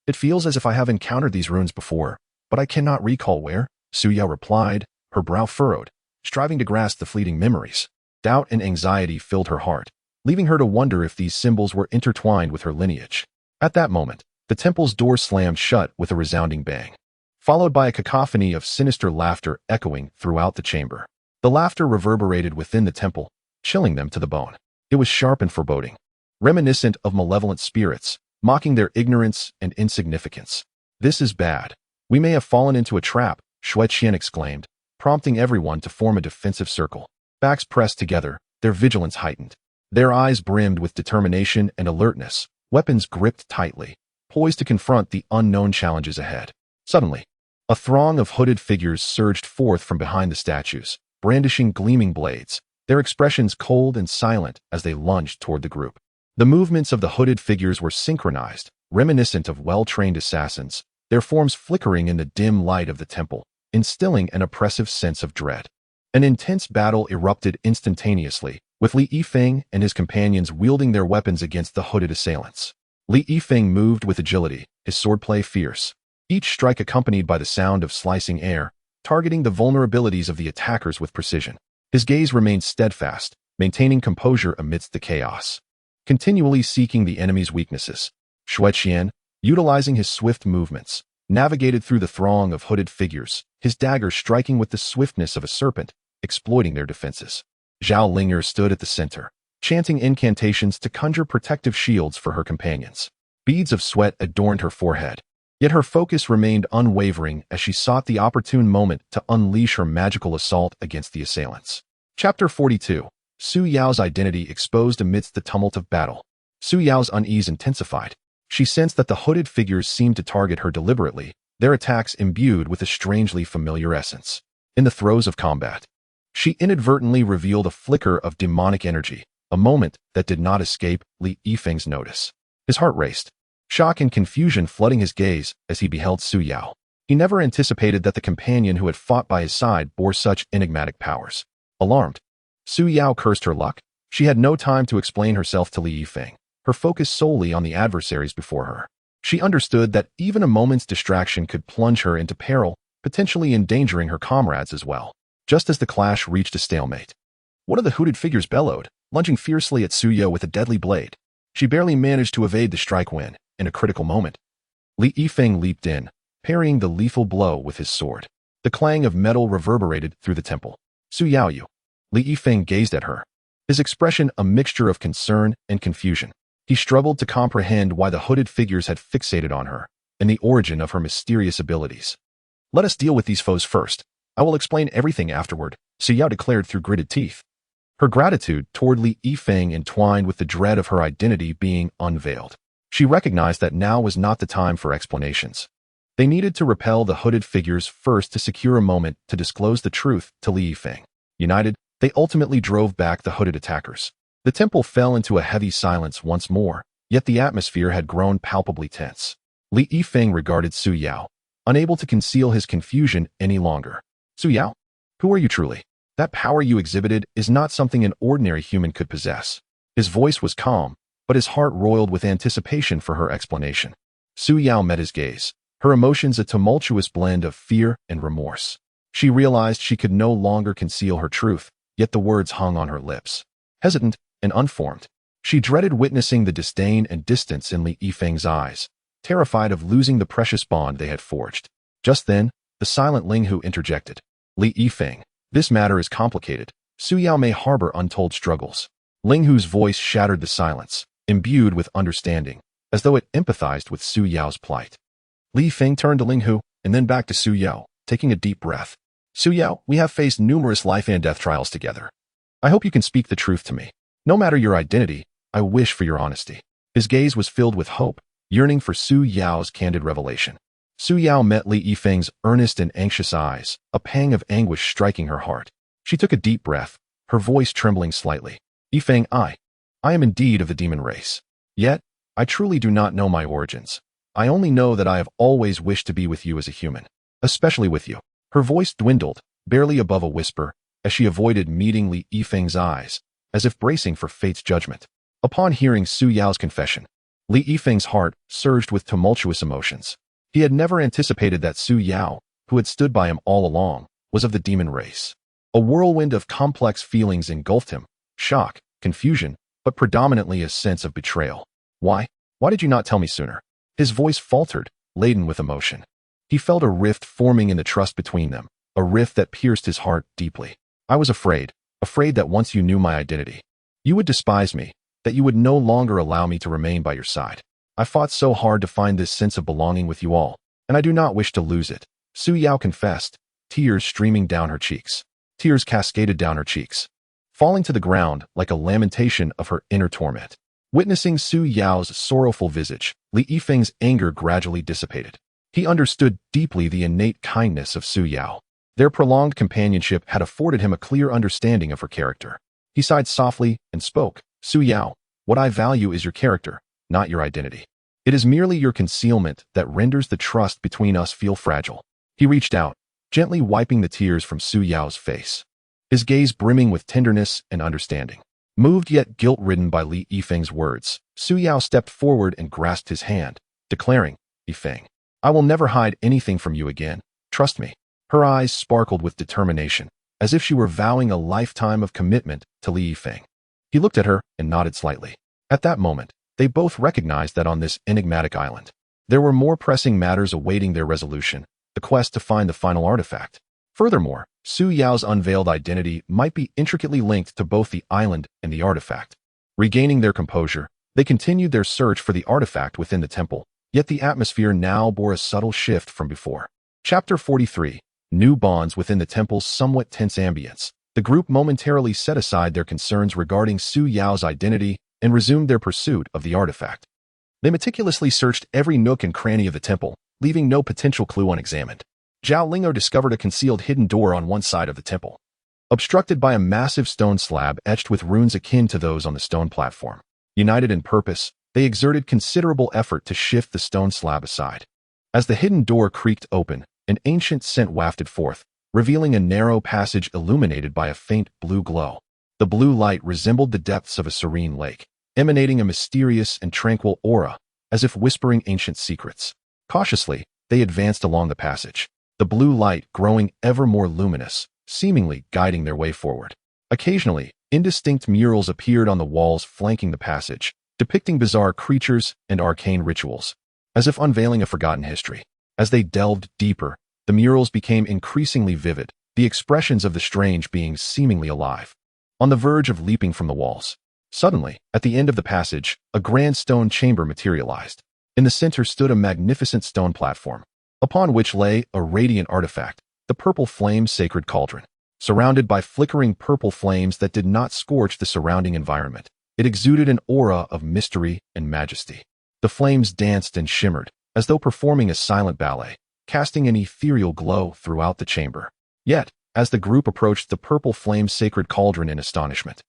It feels as if I have encountered these runes before, but I cannot recall where," Su Yao replied, her brow furrowed, striving to grasp the fleeting memories. Doubt and anxiety filled her heart, leaving her to wonder if these symbols were intertwined with her lineage. At that moment, the temple's door slammed shut with a resounding bang. followed by a cacophony of sinister laughter echoing throughout the chamber. The laughter reverberated within the temple, chilling them to the bone. It was sharp and foreboding, reminiscent of malevolent spirits, mocking their ignorance and insignificance. "This is bad. We may have fallen into a trap," Shui Qian exclaimed, prompting everyone to form a defensive circle. Backs pressed together, their vigilance heightened. Their eyes brimmed with determination and alertness, weapons gripped tightly, poised to confront the unknown challenges ahead. Suddenly, a throng of hooded figures surged forth from behind the statues, brandishing gleaming blades, their expressions cold and silent as they lunged toward the group. The movements of the hooded figures were synchronized, reminiscent of well-trained assassins, their forms flickering in the dim light of the temple, instilling an oppressive sense of dread. An intense battle erupted instantaneously, with Li Yifeng and his companions wielding their weapons against the hooded assailants. Li Yifeng moved with agility, his swordplay fierce, each strike accompanied by the sound of slicing air, targeting the vulnerabilities of the attackers with precision. His gaze remained steadfast, maintaining composure amidst the chaos, continually seeking the enemy's weaknesses. Shui Qian, utilizing his swift movements, navigated through the throng of hooded figures, his dagger striking with the swiftness of a serpent, exploiting their defenses. Zhao Ling'er stood at the center, chanting incantations to conjure protective shields for her companions. Beads of sweat adorned her forehead, yet her focus remained unwavering as she sought the opportune moment to unleash her magical assault against the assailants. Chapter 42. Su Yao's identity exposed amidst the tumult of battle. Su Yao's unease intensified. She sensed that the hooded figures seemed to target her deliberately, their attacks imbued with a strangely familiar essence. In the throes of combat, she inadvertently revealed a flicker of demonic energy, a moment that did not escape Li Yifeng's notice. His heart raced, shock and confusion flooding his gaze as he beheld Su Yao. He never anticipated that the companion who had fought by his side bore such enigmatic powers. Alarmed, Su Yao cursed her luck. She had no time to explain herself to Li Yifeng, her focus solely on the adversaries before her. She understood that even a moment's distraction could plunge her into peril, potentially endangering her comrades as well. Just as the clash reached a stalemate, one of the hooded figures bellowed, lunging fiercely at Su Yao with a deadly blade. She barely managed to evade the strike when, in a critical moment, Li Yifeng leaped in, parrying the lethal blow with his sword. The clang of metal reverberated through the temple. "Su Yao, you." Li Yifeng gazed at her, his expression a mixture of concern and confusion. He struggled to comprehend why the hooded figures had fixated on her, and the origin of her mysterious abilities. "Let us deal with these foes first. I will explain everything afterward," Su Yao declared through gritted teeth. Her gratitude toward Li Yifeng entwined with the dread of her identity being unveiled. She recognized that now was not the time for explanations. They needed to repel the hooded figures first to secure a moment to disclose the truth to Li Yifeng. United, they ultimately drove back the hooded attackers. The temple fell into a heavy silence once more, yet the atmosphere had grown palpably tense. Li Yifeng regarded Su Yao, unable to conceal his confusion any longer. "Su Yao, who are you truly? That power you exhibited is not something an ordinary human could possess." His voice was calm, but his heart roiled with anticipation for her explanation. Su Yao met his gaze, her emotions a tumultuous blend of fear and remorse. She realized she could no longer conceal her truth, yet the words hung on her lips, hesitant and unformed. She dreaded witnessing the disdain and distance in Li Yifeng's eyes, terrified of losing the precious bond they had forged. Just then, the silent Ling Hu interjected. "Li Yifeng, this matter is complicated. Su Yao may harbor untold struggles." Ling Hu's voice shattered the silence, imbued with understanding, as though it empathized with Su Yao's plight. Li Yifeng turned to Ling Hu, and then back to Su Yao, taking a deep breath. "Su Yao, we have faced numerous life and death trials together. I hope you can speak the truth to me. No matter your identity, I wish for your honesty." His gaze was filled with hope, yearning for Su Yao's candid revelation. Su Yao met Li Yifeng's earnest and anxious eyes, a pang of anguish striking her heart. She took a deep breath, her voice trembling slightly. "Yifeng, I am indeed of the demon race. Yet, I truly do not know my origins. I only know that I have always wished to be with you as a human, especially with you." Her voice dwindled, barely above a whisper, as she avoided meeting Li Yifeng's eyes, as if bracing for fate's judgment. Upon hearing Su Yao's confession, Li Yifeng's heart surged with tumultuous emotions. He had never anticipated that Su Yao, who had stood by him all along, was of the demon race. A whirlwind of complex feelings engulfed him, shock, confusion, but predominantly a sense of betrayal. Why did you not tell me sooner?" His voice faltered, laden with emotion. He felt a rift forming in the trust between them, a rift that pierced his heart deeply. I was afraid that once you knew my identity, you would despise me, that you would no longer allow me to remain by your side. I fought so hard to find this sense of belonging with you all, and I do not wish to lose it, Su Yao confessed, tears streaming down her cheeks. Tears cascaded down her cheeks, falling to the ground like a lamentation of her inner torment. Witnessing Su Yao's sorrowful visage, Li Yifeng's anger gradually dissipated. He understood deeply the innate kindness of Su Yao. Their prolonged companionship had afforded him a clear understanding of her character. He sighed softly and spoke, Su Yao, what I value is your character, not your identity. It is merely your concealment that renders the trust between us feel fragile. He reached out, gently wiping the tears from Su Yao's face, his gaze brimming with tenderness and understanding. Moved yet guilt-ridden by Li Yifeng's words, Su Yao stepped forward and grasped his hand, declaring, Yifeng, I will never hide anything from you again, trust me. Her eyes sparkled with determination, as if she were vowing a lifetime of commitment to Li Yifeng. He looked at her and nodded slightly. At that moment, they both recognized that on this enigmatic island, there were more pressing matters awaiting their resolution, the quest to find the final artifact. Furthermore, Su Yao's unveiled identity might be intricately linked to both the island and the artifact. Regaining their composure, they continued their search for the artifact within the temple, yet the atmosphere now bore a subtle shift from before. Chapter 43. New bonds within the temple's somewhat tense ambience. The group momentarily set aside their concerns regarding Su Yao's identity and resumed their pursuit of the artifact. They meticulously searched every nook and cranny of the temple, leaving no potential clue unexamined. Zhao Lingo discovered a concealed hidden door on one side of the temple, obstructed by a massive stone slab etched with runes akin to those on the stone platform. United in purpose, they exerted considerable effort to shift the stone slab aside. As the hidden door creaked open, an ancient scent wafted forth, revealing a narrow passage illuminated by a faint blue glow. The blue light resembled the depths of a serene lake, emanating a mysterious and tranquil aura, as if whispering ancient secrets. Cautiously, they advanced along the passage, the blue light growing ever more luminous, seemingly guiding their way forward. Occasionally, indistinct murals appeared on the walls flanking the passage, depicting bizarre creatures and arcane rituals, as if unveiling a forgotten history. As they delved deeper, the murals became increasingly vivid, the expressions of the strange beings seemingly alive, on the verge of leaping from the walls. Suddenly, at the end of the passage, a grand stone chamber materialized. In the center stood a magnificent stone platform, upon which lay a radiant artifact, the purple flame sacred cauldron. Surrounded by flickering purple flames that did not scorch the surrounding environment, it exuded an aura of mystery and majesty. The flames danced and shimmered, as though performing a silent ballet, casting an ethereal glow throughout the chamber. Yet, as the group approached the purple flame sacred cauldron in astonishment,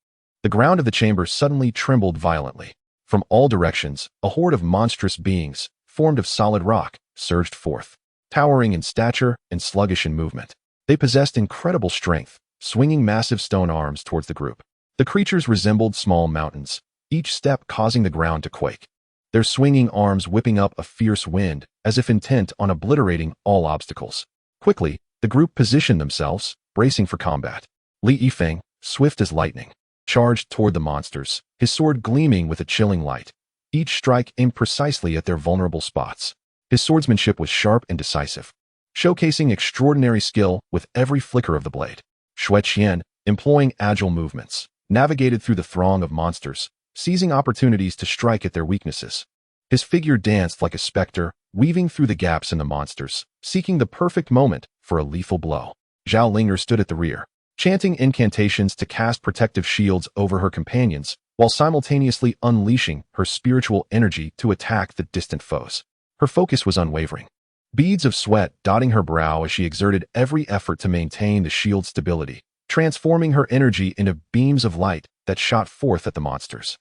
the ground of the chamber suddenly trembled violently. From all directions, a horde of monstrous beings, formed of solid rock, surged forth, towering in stature and sluggish in movement. They possessed incredible strength, swinging massive stone arms towards the group. The creatures resembled small mountains, each step causing the ground to quake, their swinging arms whipping up a fierce wind, as if intent on obliterating all obstacles. Quickly, the group positioned themselves, bracing for combat. Li Yifeng, swift as lightning, charged toward the monsters, his sword gleaming with a chilling light. Each strike aimed precisely at their vulnerable spots. His swordsmanship was sharp and decisive, showcasing extraordinary skill with every flicker of the blade. Xue Qian, employing agile movements, navigated through the throng of monsters, seizing opportunities to strike at their weaknesses. His figure danced like a specter, weaving through the gaps in the monsters, seeking the perfect moment for a lethal blow. Zhao Linger stood at the rear, chanting incantations to cast protective shields over her companions, while simultaneously unleashing her spiritual energy to attack the distant foes. Her focus was unwavering, beads of sweat dotting her brow as she exerted every effort to maintain the shield's stability, transforming her energy into beams of light that shot forth at the monsters.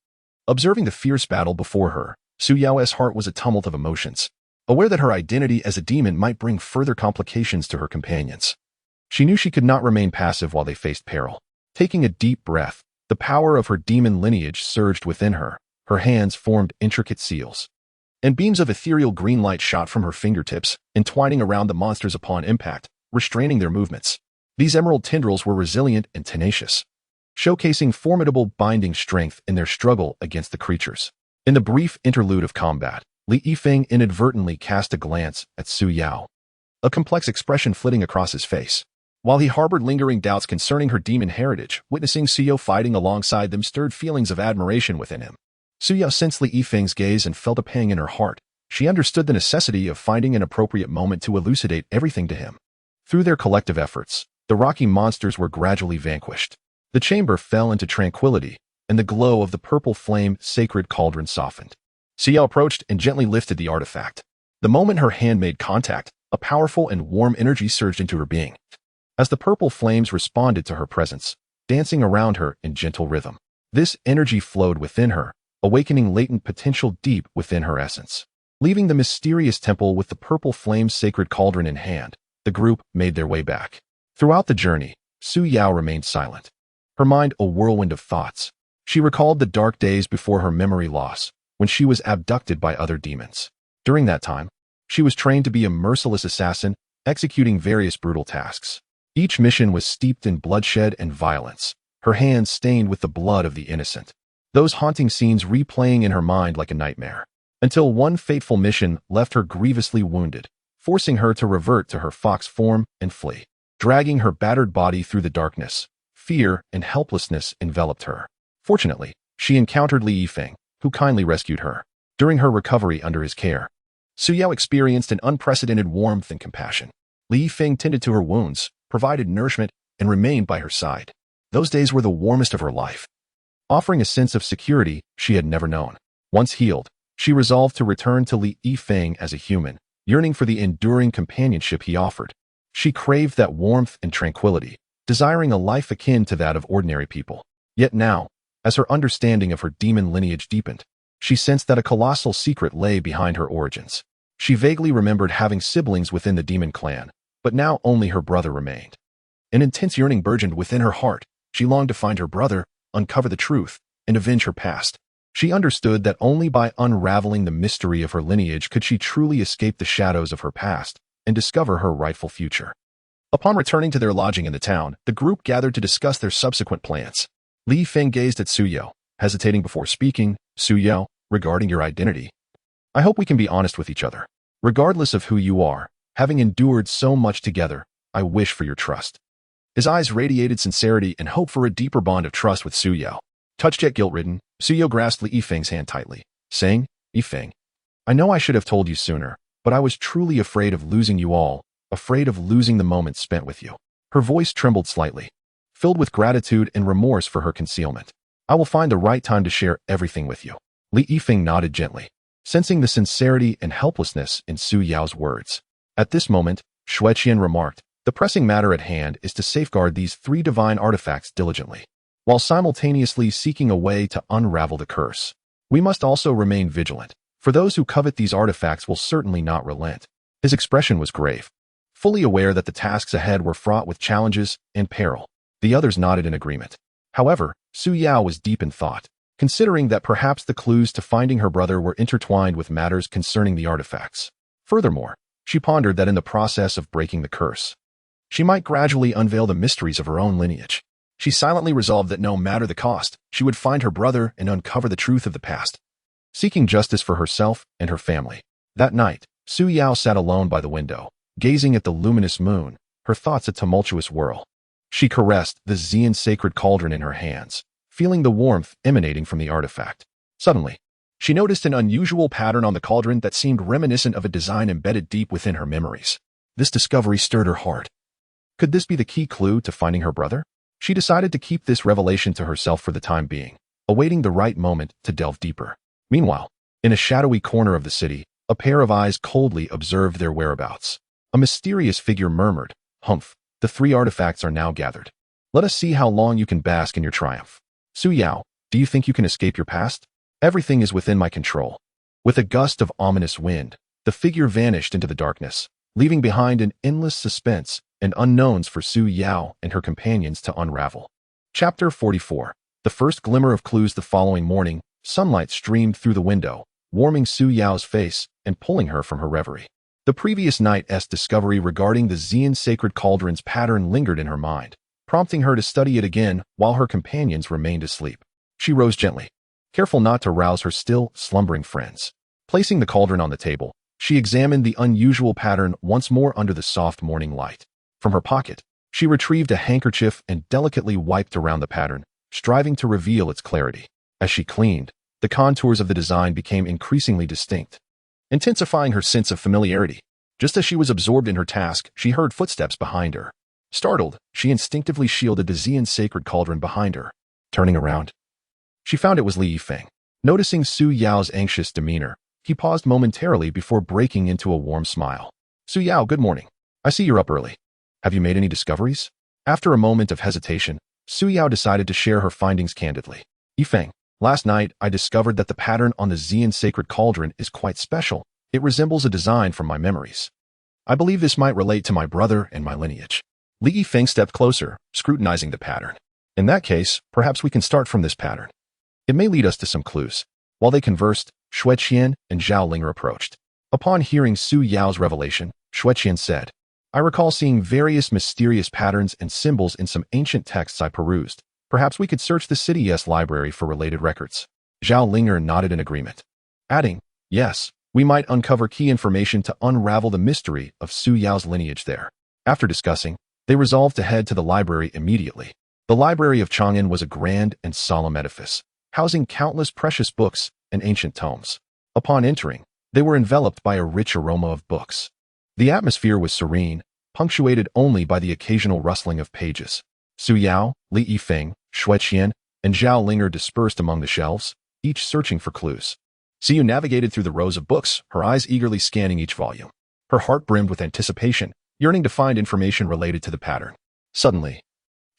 Observing the fierce battle before her, Su Yao's heart was a tumult of emotions, aware that her identity as a demon might bring further complications to her companions. She knew she could not remain passive while they faced peril. Taking a deep breath, the power of her demon lineage surged within her. Her hands formed intricate seals, and beams of ethereal green light shot from her fingertips, entwining around the monsters upon impact, restraining their movements. These emerald tendrils were resilient and tenacious, showcasing formidable binding strength in their struggle against the creatures. In the brief interlude of combat, Li Yifeng inadvertently cast a glance at Su Yao. a complex expression flitting across his face. While he harbored lingering doubts concerning her demon heritage, witnessing Su fighting alongside them stirred feelings of admiration within him. Su sensed Li Yifeng's gaze and felt a pang in her heart. She understood the necessity of finding an appropriate moment to elucidate everything to him. Through their collective efforts, the rocky monsters were gradually vanquished. The chamber fell into tranquility, and the glow of the purple flame sacred cauldron softened. Su approached and gently lifted the artifact. The moment her hand made contact, a powerful and warm energy surged into her being. As the purple flames responded to her presence, dancing around her in gentle rhythm, this energy flowed within her, awakening latent potential deep within her essence. Leaving the mysterious temple with the purple flame's sacred cauldron in hand, the group made their way back. Throughout the journey, Su remained silent, her mind a whirlwind of thoughts. She recalled the dark days before her memory loss, when she was abducted by other demons. During that time, she was trained to be a merciless assassin, executing various brutal tasks. Each mission was steeped in bloodshed and violence, her hands stained with the blood of the innocent. Those haunting scenes replaying in her mind like a nightmare. Until one fateful mission left her grievously wounded, forcing her to revert to her fox form and flee. Dragging her battered body through the darkness, fear and helplessness enveloped her. Fortunately, she encountered Li Yifeng, who kindly rescued her. During her recovery under his care, Su experienced an unprecedented warmth and compassion. Li Yifeng tended to her wounds, provided nourishment, and remained by her side. Those days were the warmest of her life, offering a sense of security she had never known. Once healed, she resolved to return to Li Yifeng as a human, yearning for the enduring companionship he offered. She craved that warmth and tranquility, desiring a life akin to that of ordinary people. Yet now, as her understanding of her demon lineage deepened, she sensed that a colossal secret lay behind her origins. She vaguely remembered having siblings within the demon clan, but now only her brother remained. An intense yearning burgeoned within her heart. She longed to find her brother, uncover the truth, and avenge her past. She understood that only by unraveling the mystery of her lineage could she truly escape the shadows of her past and discover her rightful future. Upon returning to their lodging in the town, the group gathered to discuss their subsequent plans. Li Yifeng gazed at Su, hesitating before speaking. Su, regarding your identity, I hope we can be honest with each other. Regardless of who you are, having endured so much together, I wish for your trust. His eyes radiated sincerity and hope for a deeper bond of trust with Su. Touched yet guilt-ridden, Su grasped Li Yifeng's hand tightly, saying, Yifeng, I know I should have told you sooner, but I was truly afraid of losing you all, afraid of losing the moments spent with you. Her voice trembled slightly, filled with gratitude and remorse for her concealment. I will find the right time to share everything with you. Li Yifeng nodded gently, sensing the sincerity and helplessness in Su Yao's words. At this moment, Xueqian remarked, the pressing matter at hand is to safeguard these 3 divine artifacts diligently, while simultaneously seeking a way to unravel the curse. We must also remain vigilant, for those who covet these artifacts will certainly not relent. His expression was grave, fully aware that the tasks ahead were fraught with challenges and peril. The others nodded in agreement. However, Su Yao was deep in thought, considering that perhaps the clues to finding her brother were intertwined with matters concerning the artifacts. Furthermore, she pondered that in the process of breaking the curse, she might gradually unveil the mysteries of her own lineage. She silently resolved that no matter the cost, she would find her brother and uncover the truth of the past, seeking justice for herself and her family. That night, Su Yao sat alone by the window, gazing at the luminous moon, her thoughts a tumultuous whirl. She caressed the Xian sacred cauldron in her hands, feeling the warmth emanating from the artifact. Suddenly, she noticed an unusual pattern on the cauldron that seemed reminiscent of a design embedded deep within her memories. This discovery stirred her heart. Could this be the key clue to finding her brother? She decided to keep this revelation to herself for the time being, awaiting the right moment to delve deeper. Meanwhile, in a shadowy corner of the city, a pair of eyes coldly observed their whereabouts. A mysterious figure murmured, Humph, the 3 artifacts are now gathered. Let us see how long you can bask in your triumph. Su Yao, do you think you can escape your past? Everything is within my control. With a gust of ominous wind, the figure vanished into the darkness, leaving behind an endless suspense and unknowns for Su Yao and her companions to unravel. Chapter 44. The first glimmer of clues. The following morning, sunlight streamed through the window, warming Su Yao's face and pulling her from her reverie. The previous night's discovery regarding the Xian sacred cauldron's pattern lingered in her mind, prompting her to study it again while her companions remained asleep. She rose gently, careful not to rouse her still slumbering friends. Placing the cauldron on the table, She examined the unusual pattern once more under the soft morning light. From her pocket, she retrieved a handkerchief and delicately wiped around the pattern, striving to reveal its clarity. As she cleaned, the contours of the design became increasingly distinct, intensifying her sense of familiarity. Just as she was absorbed in her task, she heard footsteps behind her. Startled, she instinctively shielded the Xian sacred cauldron behind her. Turning around, she found it was Li Yifeng. Noticing Su Yao's anxious demeanor, he paused momentarily before breaking into a warm smile. Su Yao, good morning. I see you're up early. Have you made any discoveries? After a moment of hesitation, Su Yao decided to share her findings candidly. Yifeng, last night I discovered that the pattern on the Xian sacred cauldron is quite special. It resembles a design from my memories. I believe this might relate to my brother and my lineage. Li Yifeng stepped closer, scrutinizing the pattern. In that case, perhaps we can start from this pattern. It may lead us to some clues. While they conversed, Xueqian and Zhao Linger approached. Upon hearing Su Yao's revelation, Xueqian said, I recall seeing various mysterious patterns and symbols in some ancient texts I perused. Perhaps we could search the city's library for related records. Zhao Linger nodded in agreement, adding, yes, we might uncover key information to unravel the mystery of Su Yao's lineage there. After discussing, they resolved to head to the library immediately. The library of Chang'an was a grand and solemn edifice, housing countless precious books and ancient tomes. Upon entering, they were enveloped by a rich aroma of books. The atmosphere was serene, punctuated only by the occasional rustling of pages. Su Yao, Li Yifeng, Xueqian, and Zhao Linger dispersed among the shelves, each searching for clues. Siyu navigated through the rows of books, her eyes eagerly scanning each volume. Her heart brimmed with anticipation, yearning to find information related to the pattern. Suddenly,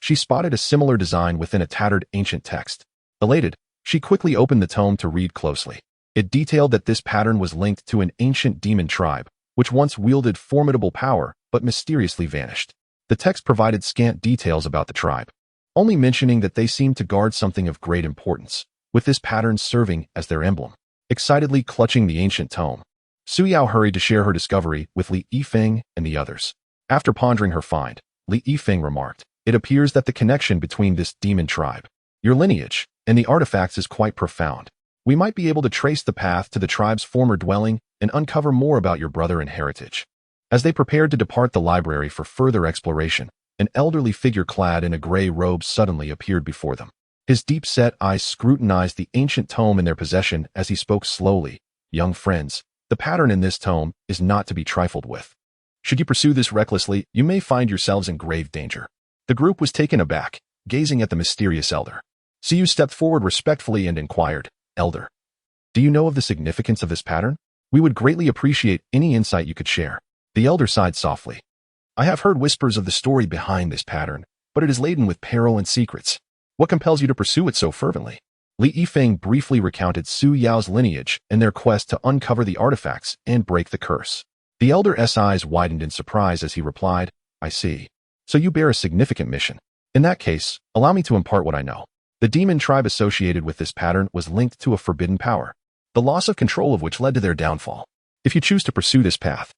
she spotted a similar design within a tattered ancient text. Elated, she quickly opened the tome to read closely. It detailed that this pattern was linked to an ancient demon tribe, which once wielded formidable power but mysteriously vanished. The text provided scant details about the tribe, only mentioning that they seemed to guard something of great importance, with this pattern serving as their emblem. Excitedly clutching the ancient tome, Su Yao hurried to share her discovery with Li Yifeng and the others. After pondering her find, Li Yifeng remarked, it appears that the connection between this demon tribe, your lineage, and the artifacts is quite profound. We might be able to trace the path to the tribe's former dwelling and uncover more about your brother and heritage. As they prepared to depart the library for further exploration, an elderly figure clad in a gray robe suddenly appeared before them. His deep-set eyes scrutinized the ancient tome in their possession as he spoke slowly. Young friends, the pattern in this tome is not to be trifled with. Should you pursue this recklessly, you may find yourselves in grave danger. The group was taken aback, gazing at the mysterious elder. Siyu stepped forward respectfully and inquired, Elder, do you know of the significance of this pattern? We would greatly appreciate any insight you could share. The elder sighed softly. I have heard whispers of the story behind this pattern, but it is laden with peril and secrets. What compels you to pursue it so fervently? Li Yifeng briefly recounted Su Yao's lineage and their quest to uncover the artifacts and break the curse. The elder's eyes widened in surprise as he replied, I see. So you bear a significant mission. In that case, allow me to impart what I know. The demon tribe associated with this pattern was linked to a forbidden power, the loss of control of which led to their downfall. If you choose to pursue this path,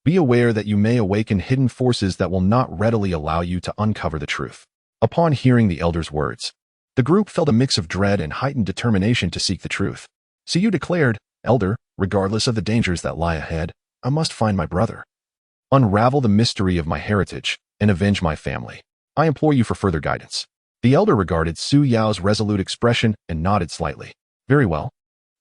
be aware that you may awaken hidden forces that will not readily allow you to uncover the truth. Upon hearing the elder's words, the group felt a mix of dread and heightened determination to seek the truth. Siyu declared, Elder, regardless of the dangers that lie ahead, I must find my brother, unravel the mystery of my heritage, and avenge my family. I implore you for further guidance. The elder regarded Su Yao's resolute expression and nodded slightly. Very well.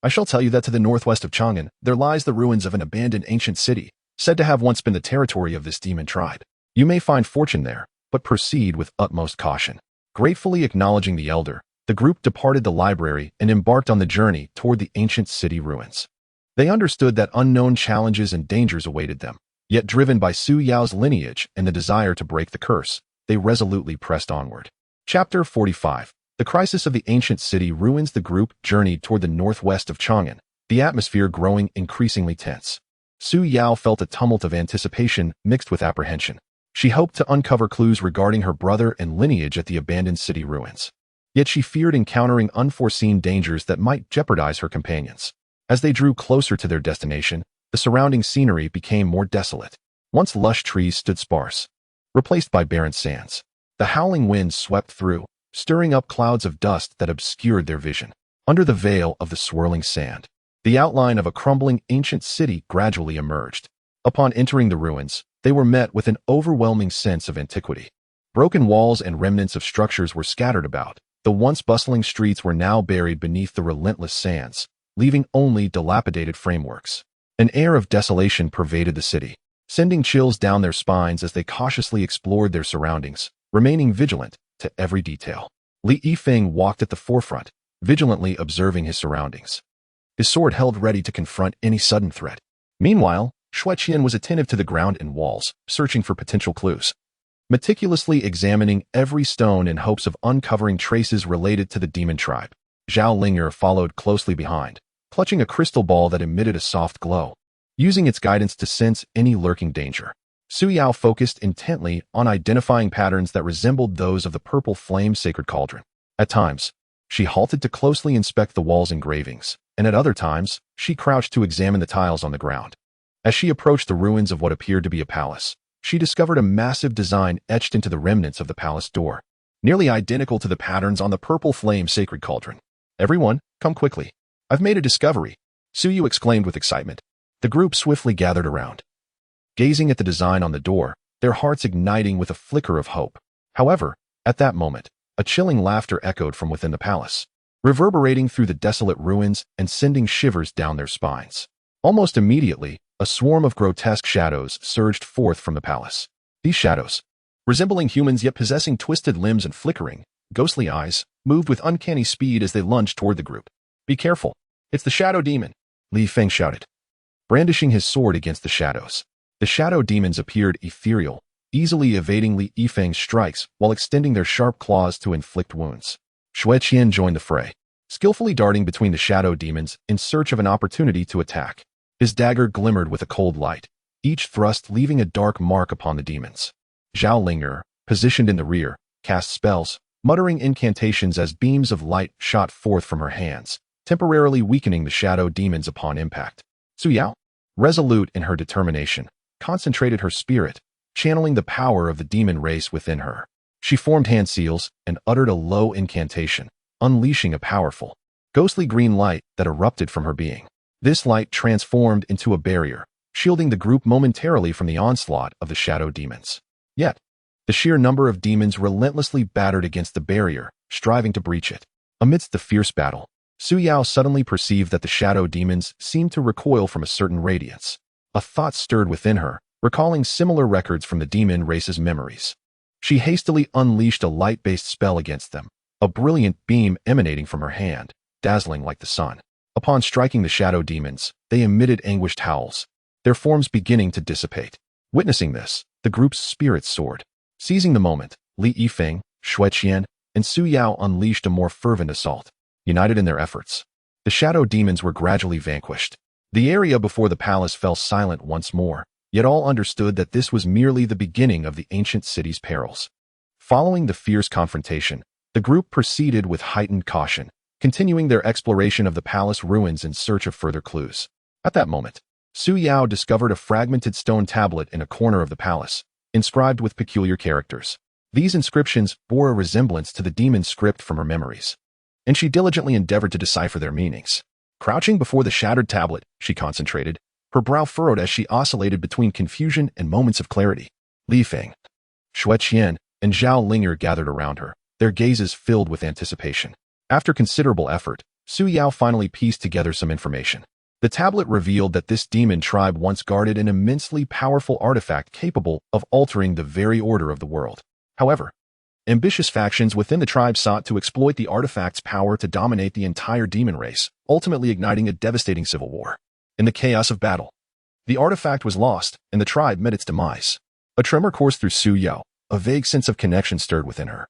I shall tell you that to the northwest of Chang'an, there lies the ruins of an abandoned ancient city, said to have once been the territory of this demon tribe. You may find fortune there, but proceed with utmost caution. Gratefully acknowledging the elder, the group departed the library and embarked on the journey toward the ancient city ruins. They understood that unknown challenges and dangers awaited them, yet driven by Su Yao's lineage and the desire to break the curse, they resolutely pressed onward. Chapter 45. The crisis of the ancient city ruins. The group journeyed toward the northwest of Chang'an, the atmosphere growing increasingly tense. Su Yao felt a tumult of anticipation mixed with apprehension. She hoped to uncover clues regarding her brother and lineage at the abandoned city ruins. Yet she feared encountering unforeseen dangers that might jeopardize her companions. As they drew closer to their destination, the surrounding scenery became more desolate. Once lush trees stood sparse, replaced by barren sands. The howling wind swept through, stirring up clouds of dust that obscured their vision. Under the veil of the swirling sand, The outline of a crumbling ancient city gradually emerged. Upon entering the ruins, they were met with an overwhelming sense of antiquity. Broken walls and remnants of structures were scattered about. The once bustling streets were now buried beneath the relentless sands, leaving only dilapidated frameworks. An air of desolation pervaded the city, sending chills down their spines as they cautiously explored their surroundings, remaining vigilant to every detail. Li Yifeng walked at the forefront, vigilantly observing his surroundings, his sword held ready to confront any sudden threat. Meanwhile, Shueqian was attentive to the ground and walls, searching for potential clues, meticulously examining every stone in hopes of uncovering traces related to the demon tribe. Zhao Ling'er followed closely behind, clutching a crystal ball that emitted a soft glow, using its guidance to sense any lurking danger. Su Yao focused intently on identifying patterns that resembled those of the purple flame sacred cauldron. At times, she halted to closely inspect the wall's engravings, and at other times, she crouched to examine the tiles on the ground. As she approached the ruins of what appeared to be a palace, she discovered a massive design etched into the remnants of the palace door, nearly identical to the patterns on the purple flame sacred cauldron. "Everyone, come quickly. I've made a discovery," Su Yu exclaimed with excitement. The group swiftly gathered around, gazing at the design on the door, their hearts igniting with a flicker of hope. However, at that moment, a chilling laughter echoed from within the palace, reverberating through the desolate ruins and sending shivers down their spines. Almost immediately, a swarm of grotesque shadows surged forth from the palace. These shadows, resembling humans yet possessing twisted limbs and flickering, ghostly eyes, moved with uncanny speed as they lunged toward the group. "Be careful. It's the shadow demon," Li Yifeng shouted, brandishing his sword against the shadows. The shadow demons appeared ethereal, easily evading Li Yifeng's strikes while extending their sharp claws to inflict wounds. Shueqian joined the fray, skillfully darting between the shadow demons in search of an opportunity to attack. His dagger glimmered with a cold light, each thrust leaving a dark mark upon the demons. Zhao Ling'er, positioned in the rear, cast spells, muttering incantations as beams of light shot forth from her hands, temporarily weakening the shadow demons upon impact. Su Yao, resolute in her determination, concentrated her spirit, channeling the power of the demon race within her. She formed hand seals and uttered a low incantation, unleashing a powerful, ghostly green light that erupted from her being. This light transformed into a barrier, shielding the group momentarily from the onslaught of the shadow demons. Yet, the sheer number of demons relentlessly battered against the barrier, striving to breach it. Amidst the fierce battle, Su Yao suddenly perceived that the shadow demons seemed to recoil from a certain radiance. A thought stirred within her, recalling similar records from the demon race's memories. She hastily unleashed a light-based spell against them, a brilliant beam emanating from her hand, dazzling like the sun. Upon striking the shadow demons, they emitted anguished howls, their forms beginning to dissipate. Witnessing this, the group's spirits soared. Seizing the moment, Li Yifeng, Shueqian, and Su Yao unleashed a more fervent assault. United in their efforts, the shadow demons were gradually vanquished. The area before the palace fell silent once more, yet all understood that this was merely the beginning of the ancient city's perils. Following the fierce confrontation, the group proceeded with heightened caution, continuing their exploration of the palace ruins in search of further clues. At that moment, Su Yao discovered a fragmented stone tablet in a corner of the palace, inscribed with peculiar characters. These inscriptions bore a resemblance to the demon script from her memories, and she diligently endeavored to decipher their meanings. Crouching before the shattered tablet, she concentrated, her brow furrowed as she oscillated between confusion and moments of clarity. Li Yifeng, Shueqian, and Zhao Ling'er gathered around her, their gazes filled with anticipation. After considerable effort, Su Yao finally pieced together some information. The tablet revealed that this demon tribe once guarded an immensely powerful artifact capable of altering the very order of the world. However, ambitious factions within the tribe sought to exploit the artifact's power to dominate the entire demon race, ultimately igniting a devastating civil war. In the chaos of battle, the artifact was lost, and the tribe met its demise. A tremor coursed through Su Yao, a vague sense of connection stirred within her,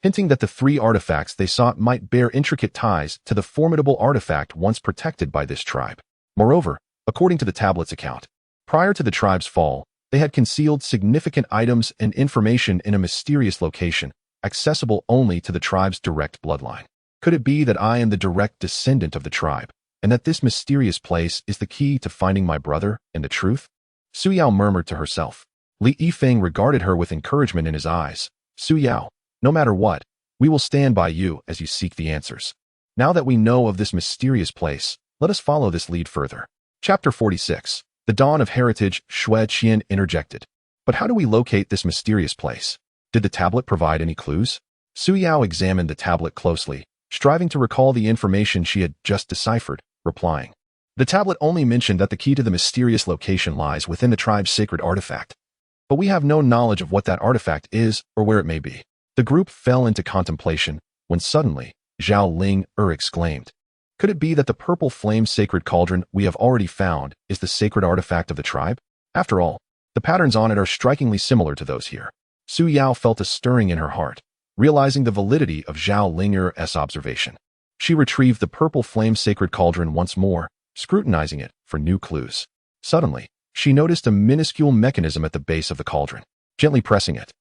hinting that the three artifacts they sought might bear intricate ties to the formidable artifact once protected by this tribe. Moreover, according to the tablet's account, prior to the tribe's fall, they had concealed significant items and information in a mysterious location, accessible only to the tribe's direct bloodline. Could it be that I am the direct descendant of the tribe, and that this mysterious place is the key to finding my brother and the truth? Su Yao murmured to herself. Li Yifeng regarded her with encouragement in his eyes. "Su Yao, no matter what, we will stand by you as you seek the answers. Now that we know of this mysterious place, Let us follow this lead further. Chapter 46. The Dawn of Heritage. Xue Qian interjected. But how do we locate this mysterious place? Did the tablet provide any clues? Su Yao examined the tablet closely, striving to recall the information she had just deciphered, replying. The tablet only mentioned that the key to the mysterious location lies within the tribe's sacred artifact. But we have no knowledge of what that artifact is or where it may be. The group fell into contemplation when suddenly, Zhao Ling exclaimed. Could it be that the purple flame sacred cauldron we have already found is the sacred artifact of the tribe? After all, the patterns on it are strikingly similar to those here. Su Yao felt a stirring in her heart, realizing the validity of Zhao Ling's observation. She retrieved the purple flame sacred cauldron once more, scrutinizing it for new clues. Suddenly, she noticed a minuscule mechanism at the base of the cauldron. Gently pressing it,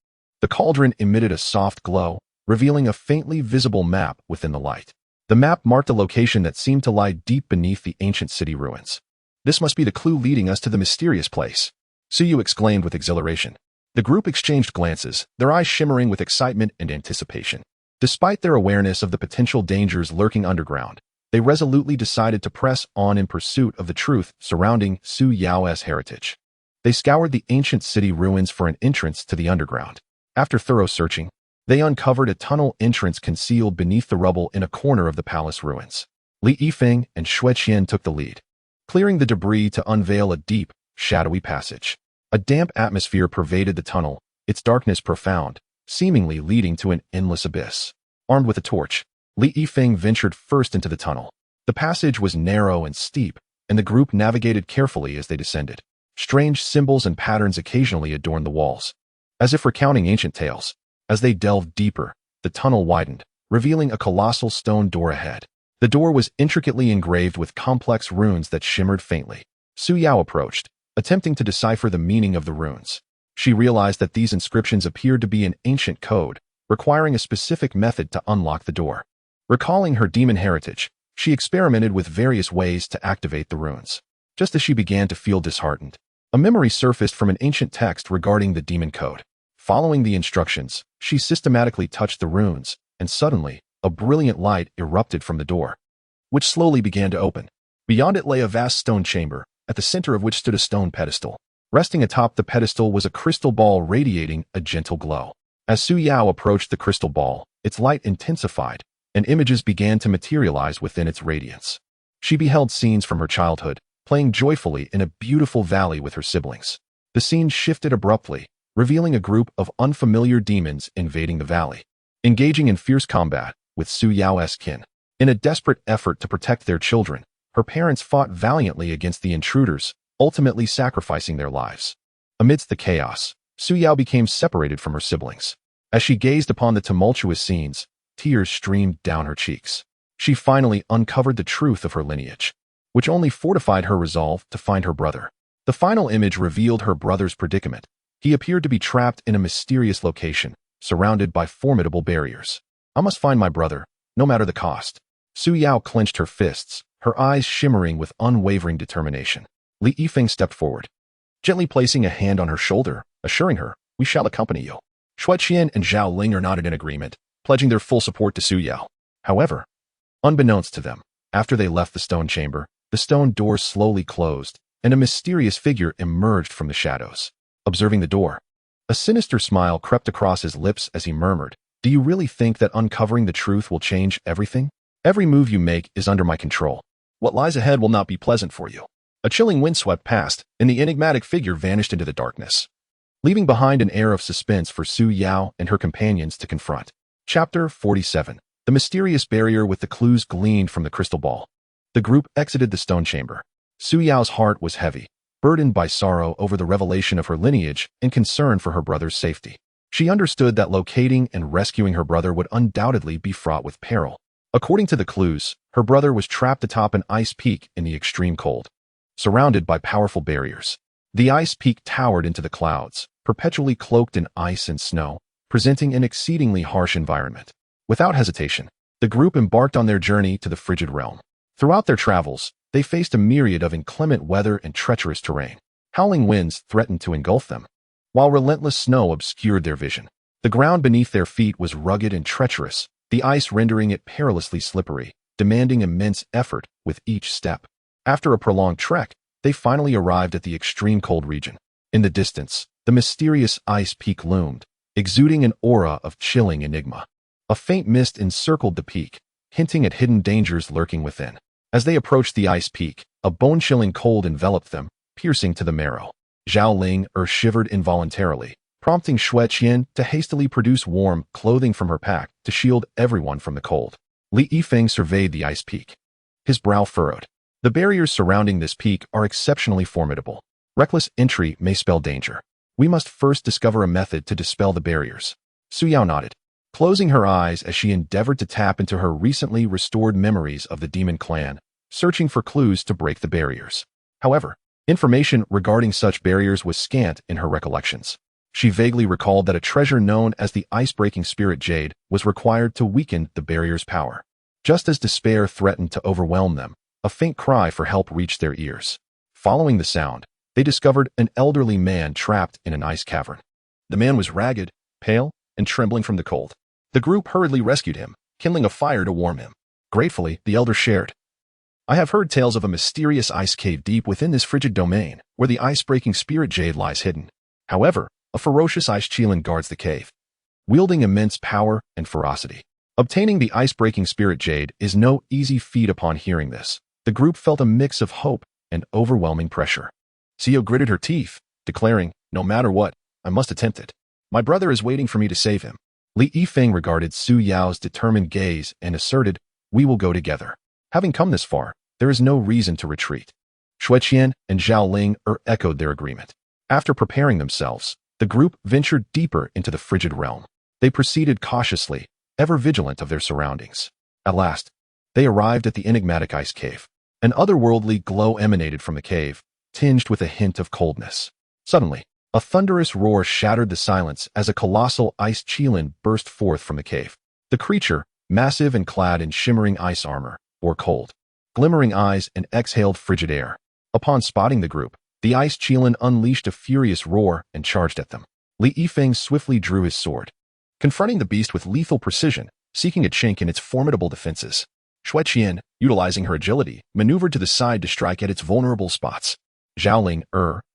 the cauldron emitted a soft glow, revealing a faintly visible map within the light. The map marked a location that seemed to lie deep beneath the ancient city ruins. This must be the clue leading us to the mysterious place, Su Yu exclaimed with exhilaration. The group exchanged glances, their eyes shimmering with excitement and anticipation. Despite their awareness of the potential dangers lurking underground, they resolutely decided to press on in pursuit of the truth surrounding Su Yao's heritage. They scoured the ancient city ruins for an entrance to the underground. After thorough searching, they uncovered a tunnel entrance concealed beneath the rubble in a corner of the palace ruins. Li Yifeng and Xue Qian took the lead, clearing the debris to unveil a deep, shadowy passage. A damp atmosphere pervaded the tunnel, its darkness profound, seemingly leading to an endless abyss. Armed with a torch, Li Yifeng ventured first into the tunnel. The passage was narrow and steep, and the group navigated carefully as they descended. Strange symbols and patterns occasionally adorned the walls, as if recounting ancient tales. As they delved deeper, the tunnel widened, revealing a colossal stone door ahead. The door was intricately engraved with complex runes that shimmered faintly. Su Yao approached, attempting to decipher the meaning of the runes. She realized that these inscriptions appeared to be an ancient code, requiring a specific method to unlock the door. Recalling her demon heritage, she experimented with various ways to activate the runes. Just as she began to feel disheartened, a memory surfaced from an ancient text regarding the demon code. Following the instructions, she systematically touched the runes, and suddenly, a brilliant light erupted from the door, which slowly began to open. Beyond it lay a vast stone chamber, at the center of which stood a stone pedestal. Resting atop the pedestal was a crystal ball radiating a gentle glow. As Su Yao approached the crystal ball, its light intensified, and images began to materialize within its radiance. She beheld scenes from her childhood, playing joyfully in a beautiful valley with her siblings. The scene shifted abruptly, revealing a group of unfamiliar demons invading the valley, engaging in fierce combat with Su Yao's kin. In a desperate effort to protect their children, her parents fought valiantly against the intruders, ultimately sacrificing their lives. Amidst the chaos, Su Yao became separated from her siblings. As she gazed upon the tumultuous scenes, tears streamed down her cheeks. She finally uncovered the truth of her lineage, which only fortified her resolve to find her brother. The final image revealed her brother's predicament. He appeared to be trapped in a mysterious location, surrounded by formidable barriers. I must find my brother, no matter the cost. Su Yao clenched her fists, her eyes shimmering with unwavering determination. Li Yifeng stepped forward, gently placing a hand on her shoulder, assuring her, "We shall accompany you." Xue Qian and Zhao Ling are nodded in agreement, pledging their full support to Su Yao. However, unbeknownst to them, after they left the stone chamber, the stone door slowly closed, and a mysterious figure emerged from the shadows. Observing the door, a sinister smile crept across his lips as he murmured, "Do you really think that uncovering the truth will change everything? Every move you make is under my control. What lies ahead will not be pleasant for you." A chilling wind swept past, and the enigmatic figure vanished into the darkness, leaving behind an air of suspense for Su Yao and her companions to confront. Chapter 47. The mysterious barrier with the clues gleaned from the crystal ball. The group exited the stone chamber. Su Yao's heart was heavy, burdened by sorrow over the revelation of her lineage and concern for her brother's safety. She understood that locating and rescuing her brother would undoubtedly be fraught with peril. According to the clues, her brother was trapped atop an ice peak in the extreme cold, surrounded by powerful barriers. The ice peak towered into the clouds, perpetually cloaked in ice and snow, presenting an exceedingly harsh environment. Without hesitation, the group embarked on their journey to the frigid realm. Throughout their travels, they faced a myriad of inclement weather and treacherous terrain. Howling winds threatened to engulf them, while relentless snow obscured their vision. The ground beneath their feet was rugged and treacherous, the ice rendering it perilously slippery, demanding immense effort with each step. After a prolonged trek, they finally arrived at the extreme cold region. In the distance, the mysterious ice peak loomed, exuding an aura of chilling enigma. A faint mist encircled the peak, hinting at hidden dangers lurking within. As they approached the ice peak, a bone-chilling cold enveloped them, piercing to the marrow. Zhao Ling shivered involuntarily, prompting Xue Qian to hastily produce warm clothing from her pack to shield everyone from the cold. Li Yifeng surveyed the ice peak. His brow furrowed. The barriers surrounding this peak are exceptionally formidable. Reckless entry may spell danger. We must first discover a method to dispel the barriers. Su Yao nodded, closing her eyes as she endeavored to tap into her recently restored memories of the demon clan, searching for clues to break the barriers. However, information regarding such barriers was scant in her recollections. She vaguely recalled that a treasure known as the ice-breaking spirit jade was required to weaken the barrier's power. Just as despair threatened to overwhelm them, a faint cry for help reached their ears. Following the sound, they discovered an elderly man trapped in an ice cavern. The man was ragged, pale, and trembling from the cold. The group hurriedly rescued him, kindling a fire to warm him. Gratefully, the elder shared, "I have heard tales of a mysterious ice cave deep within this frigid domain, where the ice-breaking spirit jade lies hidden. However, a ferocious ice qilin guards the cave, wielding immense power and ferocity. Obtaining the ice-breaking spirit jade is no easy feat." Upon hearing this, the group felt a mix of hope and overwhelming pressure. Xiao gritted her teeth, declaring, "No matter what, I must attempt it. My brother is waiting for me to save him." Li Yifeng regarded Su Yao's determined gaze and asserted, "We will go together. Having come this far, there is no reason to retreat." Xue Qian and Zhao Ling echoed their agreement. After preparing themselves, the group ventured deeper into the frigid realm. They proceeded cautiously, ever vigilant of their surroundings. At last, they arrived at the enigmatic ice cave. An otherworldly glow emanated from the cave, tinged with a hint of coldness. Suddenly, a thunderous roar shattered the silence as a colossal ice qilin burst forth from the cave. The creature, massive and clad in shimmering ice armor, bore cold, glimmering eyes and exhaled frigid air. Upon spotting the group, the ice qilin unleashed a furious roar and charged at them. Li Yifeng swiftly drew his sword, confronting the beast with lethal precision, seeking a chink in its formidable defenses. Xue Qian, utilizing her agility, maneuvered to the side to strike at its vulnerable spots. Zhao Ling,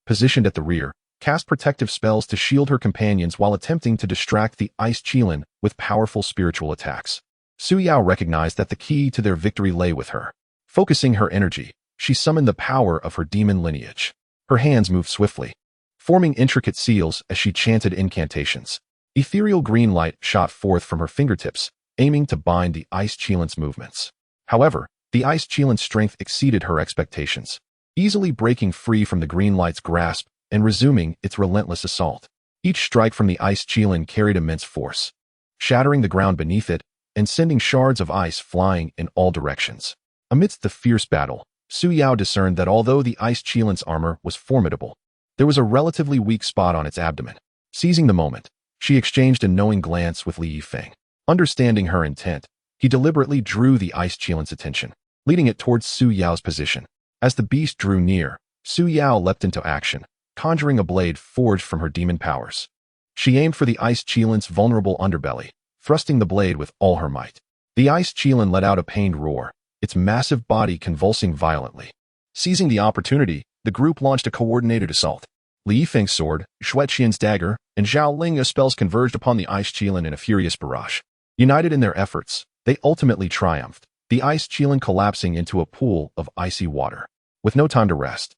positioned at the rear, cast protective spells to shield her companions while attempting to distract the ice qilin with powerful spiritual attacks. Su Yao recognized that the key to their victory lay with her. Focusing her energy, she summoned the power of her demon lineage. Her hands moved swiftly, forming intricate seals as she chanted incantations. Ethereal green light shot forth from her fingertips, aiming to bind the ice qilin's movements. However, the ice qilin's strength exceeded her expectations, easily breaking free from the green light's grasp and resuming its relentless assault. Each strike from the ice qilin carried immense force, shattering the ground beneath it and sending shards of ice flying in all directions. Amidst the fierce battle, Su Yao discerned that although the ice qilin's armor was formidable, there was a relatively weak spot on its abdomen. Seizing the moment, she exchanged a knowing glance with Li Yifeng. Understanding her intent, he deliberately drew the ice qilin's attention, leading it towards Su Yao's position. As the beast drew near, Su Yao leapt into action, conjuring a blade forged from her demon powers. She aimed for the ice qilin's vulnerable underbelly, thrusting the blade with all her might. The ice qilin let out a pained roar, its massive body convulsing violently. Seizing the opportunity, the group launched a coordinated assault. Li Yifeng's sword, Xue Qian's dagger, and Zhao Ling's spells converged upon the ice qilin in a furious barrage. United in their efforts, they ultimately triumphed, the ice qilin collapsing into a pool of icy water. With no time to rest,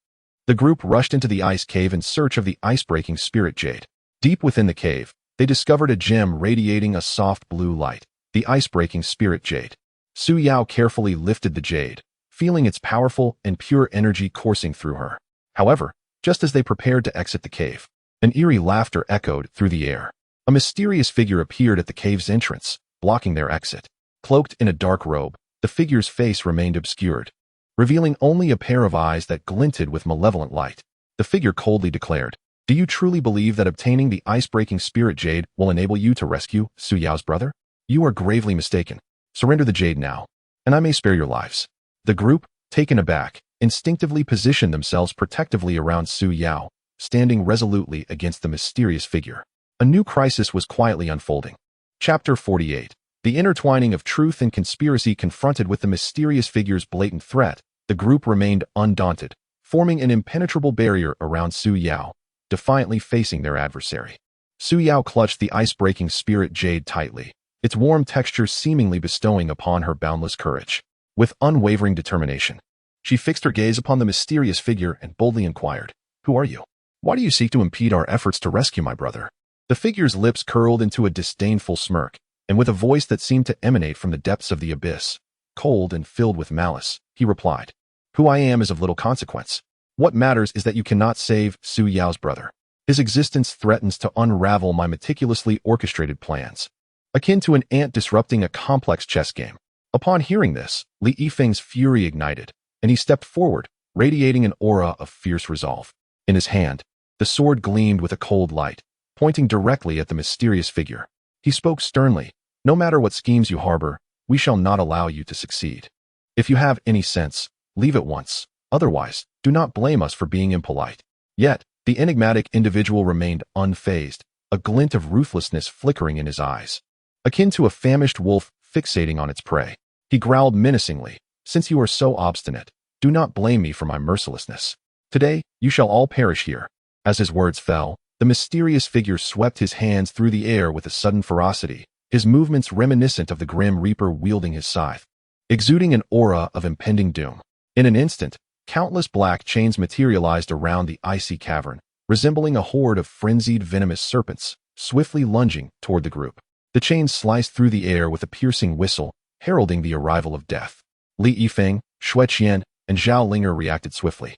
the group rushed into the ice cave in search of the ice-breaking spirit jade. Deep within the cave, they discovered a gem radiating a soft blue light, the ice-breaking spirit jade. Su Yao carefully lifted the jade, feeling its powerful and pure energy coursing through her. However, just as they prepared to exit the cave, an eerie laughter echoed through the air. A mysterious figure appeared at the cave's entrance, blocking their exit. Cloaked in a dark robe, the figure's face remained obscured, revealing only a pair of eyes that glinted with malevolent light. The figure coldly declared, "Do you truly believe that obtaining the ice-breaking spirit jade will enable you to rescue Su Yao's brother? You are gravely mistaken. Surrender the jade now, and I may spare your lives." The group, taken aback, instinctively positioned themselves protectively around Su Yao, standing resolutely against the mysterious figure. A new crisis was quietly unfolding. Chapter 48. The intertwining of truth and conspiracy confronted with the mysterious figure's blatant threat, the group remained undaunted, forming an impenetrable barrier around Su Yao, defiantly facing their adversary. Su Yao clutched the ice-breaking spirit jade tightly, its warm texture seemingly bestowing upon her boundless courage. With unwavering determination, she fixed her gaze upon the mysterious figure and boldly inquired, "Who are you? Why do you seek to impede our efforts to rescue my brother?" The figure's lips curled into a disdainful smirk, and with a voice that seemed to emanate from the depths of the abyss, cold and filled with malice, he replied, "Who I am is of little consequence. What matters is that you cannot save Su Yao's brother. His existence threatens to unravel my meticulously orchestrated plans, akin to an ant disrupting a complex chess game." Upon hearing this, Li Yifeng's fury ignited, and he stepped forward, radiating an aura of fierce resolve. In his hand, the sword gleamed with a cold light, pointing directly at the mysterious figure. He spoke sternly, "No matter what schemes you harbor, we shall not allow you to succeed. If you have any sense, leave at once. Otherwise, do not blame us for being impolite." Yet, the enigmatic individual remained unfazed, a glint of ruthlessness flickering in his eyes, akin to a famished wolf fixating on its prey. He growled menacingly, "Since you are so obstinate, do not blame me for my mercilessness. Today, you shall all perish here." As his words fell, the mysterious figure swept his hands through the air with a sudden ferocity, his movements reminiscent of the grim reaper wielding his scythe, exuding an aura of impending doom. In an instant, countless black chains materialized around the icy cavern, resembling a horde of frenzied venomous serpents, swiftly lunging toward the group. The chains sliced through the air with a piercing whistle, heralding the arrival of death. Li Yifeng, Xue Qian, and Zhao Linger reacted swiftly,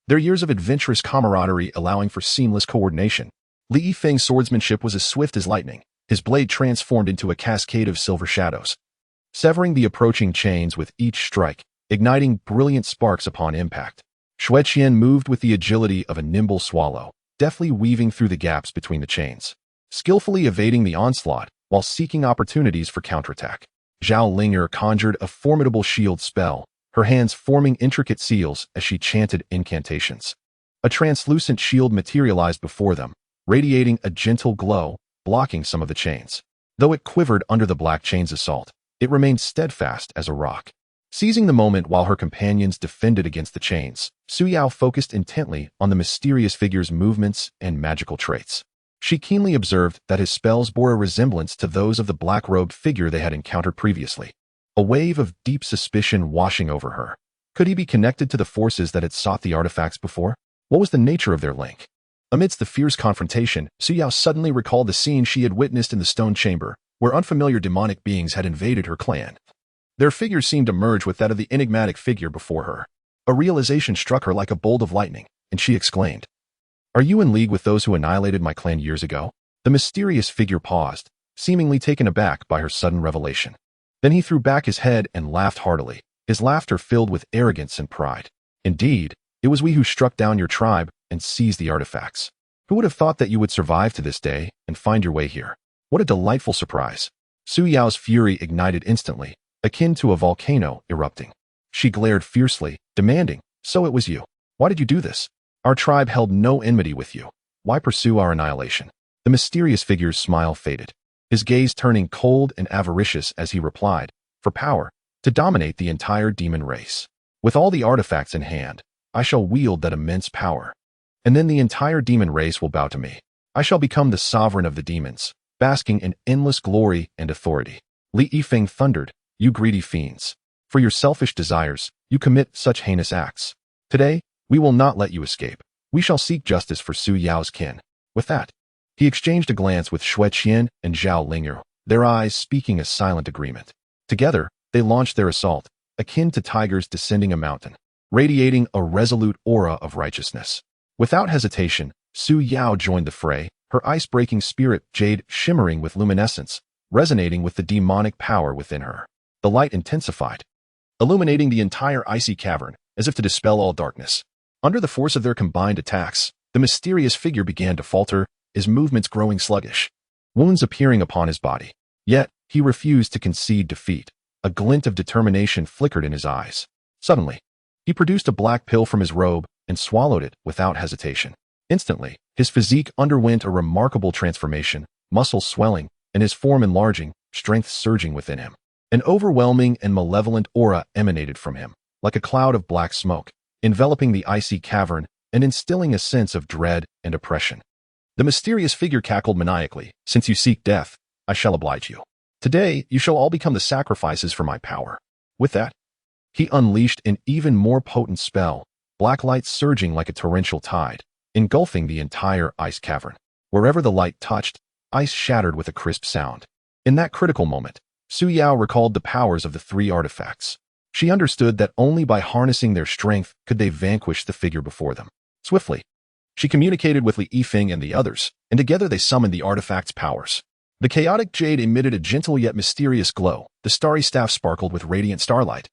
their years of adventurous camaraderie allowing for seamless coordination. Li Yifeng's swordsmanship was as swift as lightning, his blade transformed into a cascade of silver shadows, severing the approaching chains with each strike, igniting brilliant sparks upon impact. Xue Qian moved with the agility of a nimble swallow, deftly weaving through the gaps between the chains, skillfully evading the onslaught while seeking opportunities for counterattack. Zhao Linger conjured a formidable shield spell, her hands forming intricate seals as she chanted incantations. A translucent shield materialized before them, radiating a gentle glow, blocking some of the chains. Though it quivered under the black chain's assault, it remained steadfast as a rock. Seizing the moment while her companions defended against the chains, Su Yao focused intently on the mysterious figure's movements and magical traits. She keenly observed that his spells bore a resemblance to those of the black-robed figure they had encountered previously. A wave of deep suspicion washing over her. Could he be connected to the forces that had sought the artifacts before? What was the nature of their link? Amidst the fierce confrontation, Su Yao suddenly recalled the scene she had witnessed in the stone chamber, where unfamiliar demonic beings had invaded her clan. Their figures seemed to merge with that of the enigmatic figure before her. A realization struck her like a bolt of lightning, and she exclaimed, "Are you in league with those who annihilated my clan years ago?" The mysterious figure paused, seemingly taken aback by her sudden revelation. Then he threw back his head and laughed heartily, his laughter filled with arrogance and pride. "Indeed, it was we who struck down your tribe and seized the artifacts. Who would have thought that you would survive to this day and find your way here? What a delightful surprise." Su Yao's fury ignited instantly, akin to a volcano erupting. She glared fiercely, demanding, "So it was you. Why did you do this? Our tribe held no enmity with you. Why pursue our annihilation?" The mysterious figure's smile faded, his gaze turning cold and avaricious as he replied, "For power, to dominate the entire demon race. With all the artifacts in hand, I shall wield that immense power. And then the entire demon race will bow to me. I shall become the sovereign of the demons, basking in endless glory and authority." Li Yifeng thundered, "You greedy fiends. For your selfish desires, you commit such heinous acts. Today, we will not let you escape. We shall seek justice for Su Yao's kin." With that, he exchanged a glance with Xue Qian and Zhao Linger, their eyes speaking a silent agreement. Together, they launched their assault, akin to tigers descending a mountain, radiating a resolute aura of righteousness. Without hesitation, Su Yao joined the fray, her ice-breaking spirit jade shimmering with luminescence, resonating with the demonic power within her. The light intensified, illuminating the entire icy cavern as if to dispel all darkness. Under the force of their combined attacks, the mysterious figure began to falter, his movements growing sluggish, wounds appearing upon his body. Yet, he refused to concede defeat. A glint of determination flickered in his eyes. Suddenly, he produced a black pill from his robe and swallowed it without hesitation. Instantly, his physique underwent a remarkable transformation, muscles swelling, and his form enlarging, strength surging within him. An overwhelming and malevolent aura emanated from him, like a cloud of black smoke, enveloping the icy cavern and instilling a sense of dread and oppression. The mysterious figure cackled maniacally, "Since you seek death, I shall oblige you. Today, you shall all become the sacrifices for my power." With that, he unleashed an even more potent spell, black light surging like a torrential tide, engulfing the entire ice cavern. Wherever the light touched, ice shattered with a crisp sound. In that critical moment, Su Yao recalled the powers of the three artifacts. She understood that only by harnessing their strength could they vanquish the figure before them. Swiftly, she communicated with Li Yifeng and the others, and together they summoned the artifact's powers. The chaotic jade emitted a gentle yet mysterious glow, the starry staff sparkled with radiant starlight,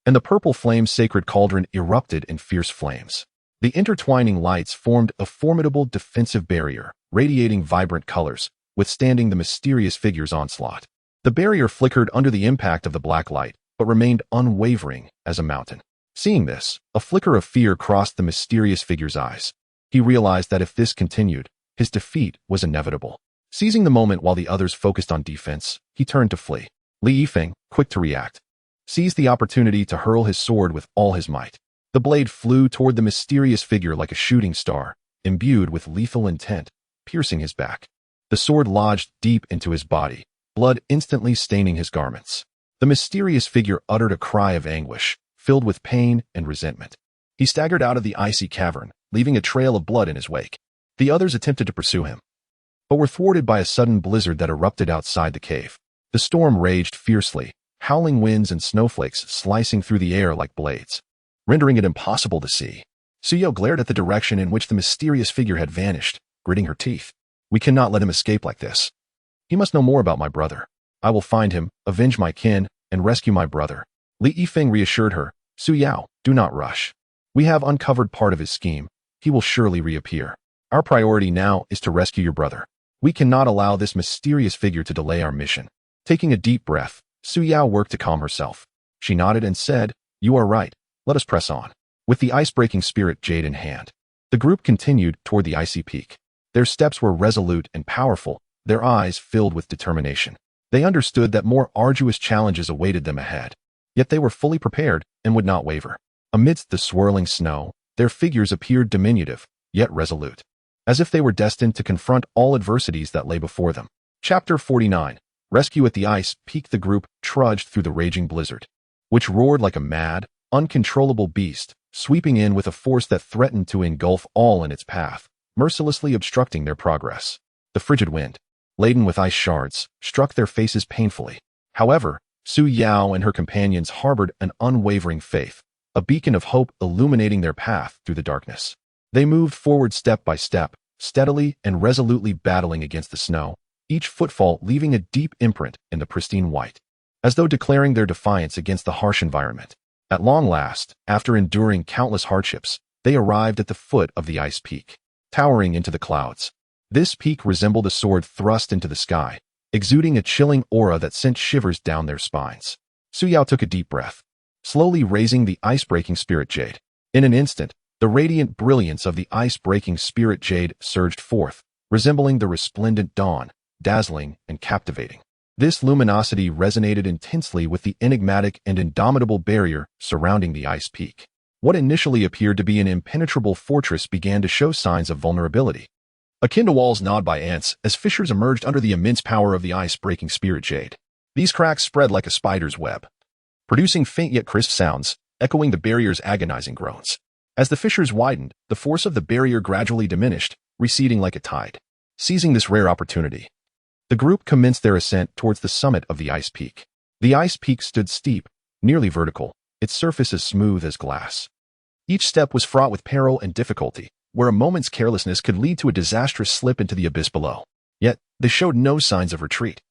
and the purple flame's sacred cauldron erupted in fierce flames. The intertwining lights formed a formidable defensive barrier, radiating vibrant colors, withstanding the mysterious figure's onslaught. The barrier flickered under the impact of the black light, but remained unwavering as a mountain. Seeing this, a flicker of fear crossed the mysterious figure's eyes. He realized that if this continued, his defeat was inevitable. Seizing the moment while the others focused on defense, he turned to flee. Li Yifeng, quick to react, seized the opportunity to hurl his sword with all his might. The blade flew toward the mysterious figure like a shooting star, imbued with lethal intent, piercing his back. The sword lodged deep into his body, blood instantly staining his garments. The mysterious figure uttered a cry of anguish, filled with pain and resentment. He staggered out of the icy cavern, leaving a trail of blood in his wake. The others attempted to pursue him, but were thwarted by a sudden blizzard that erupted outside the cave. The storm raged fiercely, howling winds and snowflakes slicing through the air like blades, rendering it impossible to see. Su Yao glared at the direction in which the mysterious figure had vanished, gritting her teeth. "We cannot let him escape like this. He must know more about my brother. I will find him, avenge my kin, and rescue my brother." Li Yifeng reassured her, "Su Yao, do not rush. We have uncovered part of his scheme. He will surely reappear. Our priority now is to rescue your brother. We cannot allow this mysterious figure to delay our mission." Taking a deep breath, Su Yao worked to calm herself. She nodded and said, "You are right. Let us press on." With the ice-breaking spirit jade in hand, the group continued toward the icy peak. Their steps were resolute and powerful, their eyes filled with determination. They understood that more arduous challenges awaited them ahead, yet they were fully prepared and would not waver. Amidst the swirling snow, their figures appeared diminutive, yet resolute, as if they were destined to confront all adversities that lay before them. Chapter 49. Rescue at the ice peak. The group trudged through the raging blizzard, which roared like a mad, uncontrollable beast, sweeping in with a force that threatened to engulf all in its path, mercilessly obstructing their progress. The frigid wind, laden with ice shards, struck their faces painfully. However, Su Yao and her companions harbored an unwavering faith, a beacon of hope illuminating their path through the darkness. They moved forward step by step, steadily and resolutely battling against the snow, each footfall leaving a deep imprint in the pristine white, as though declaring their defiance against the harsh environment. At long last, after enduring countless hardships, they arrived at the foot of the ice peak, towering into the clouds. This peak resembled a sword thrust into the sky, exuding a chilling aura that sent shivers down their spines. Su Yao took a deep breath, slowly raising the ice-breaking spirit jade. In an instant, the radiant brilliance of the ice-breaking spirit jade surged forth, resembling the resplendent dawn, dazzling and captivating. This luminosity resonated intensely with the enigmatic and indomitable barrier surrounding the ice peak. What initially appeared to be an impenetrable fortress began to show signs of vulnerability, akin to walls gnawed by ants as fissures emerged under the immense power of the ice-breaking spirit jade. These cracks spread like a spider's web, producing faint yet crisp sounds, echoing the barrier's agonizing groans. As the fissures widened, the force of the barrier gradually diminished, receding like a tide. Seizing this rare opportunity, the group commenced their ascent towards the summit of the ice peak. The ice peak stood steep, nearly vertical, its surface as smooth as glass. Each step was fraught with peril and difficulty, where a moment's carelessness could lead to a disastrous slip into the abyss below. Yet, they showed no signs of retreat.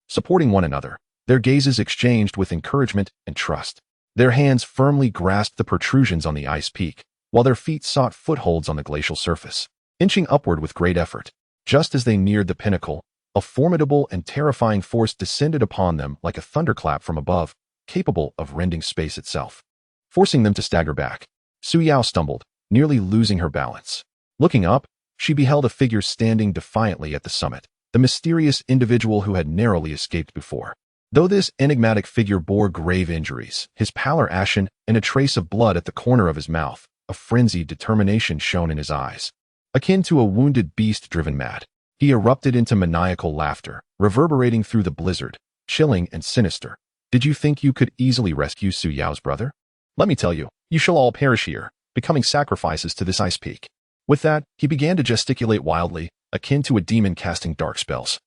Supporting one another, their gazes exchanged with encouragement and trust. Their hands firmly grasped the protrusions on the ice peak, while their feet sought footholds on the glacial surface, inching upward with great effort. Just as they neared the pinnacle, a formidable and terrifying force descended upon them like a thunderclap from above, capable of rending space itself. Forcing them to stagger back, Su Yao stumbled, nearly losing her balance. Looking up, she beheld a figure standing defiantly at the summit, the mysterious individual who had narrowly escaped before. Though this enigmatic figure bore grave injuries, his pallor ashen and a trace of blood at the corner of his mouth, a frenzied determination shone in his eyes. Akin to a wounded beast driven mad, he erupted into maniacal laughter, reverberating through the blizzard, chilling and sinister. Did you think you could easily rescue Su Yao's brother? Let me tell you, you shall all perish here, becoming sacrifices to this ice peak. With that, he began to gesticulate wildly, akin to a demon casting dark spells,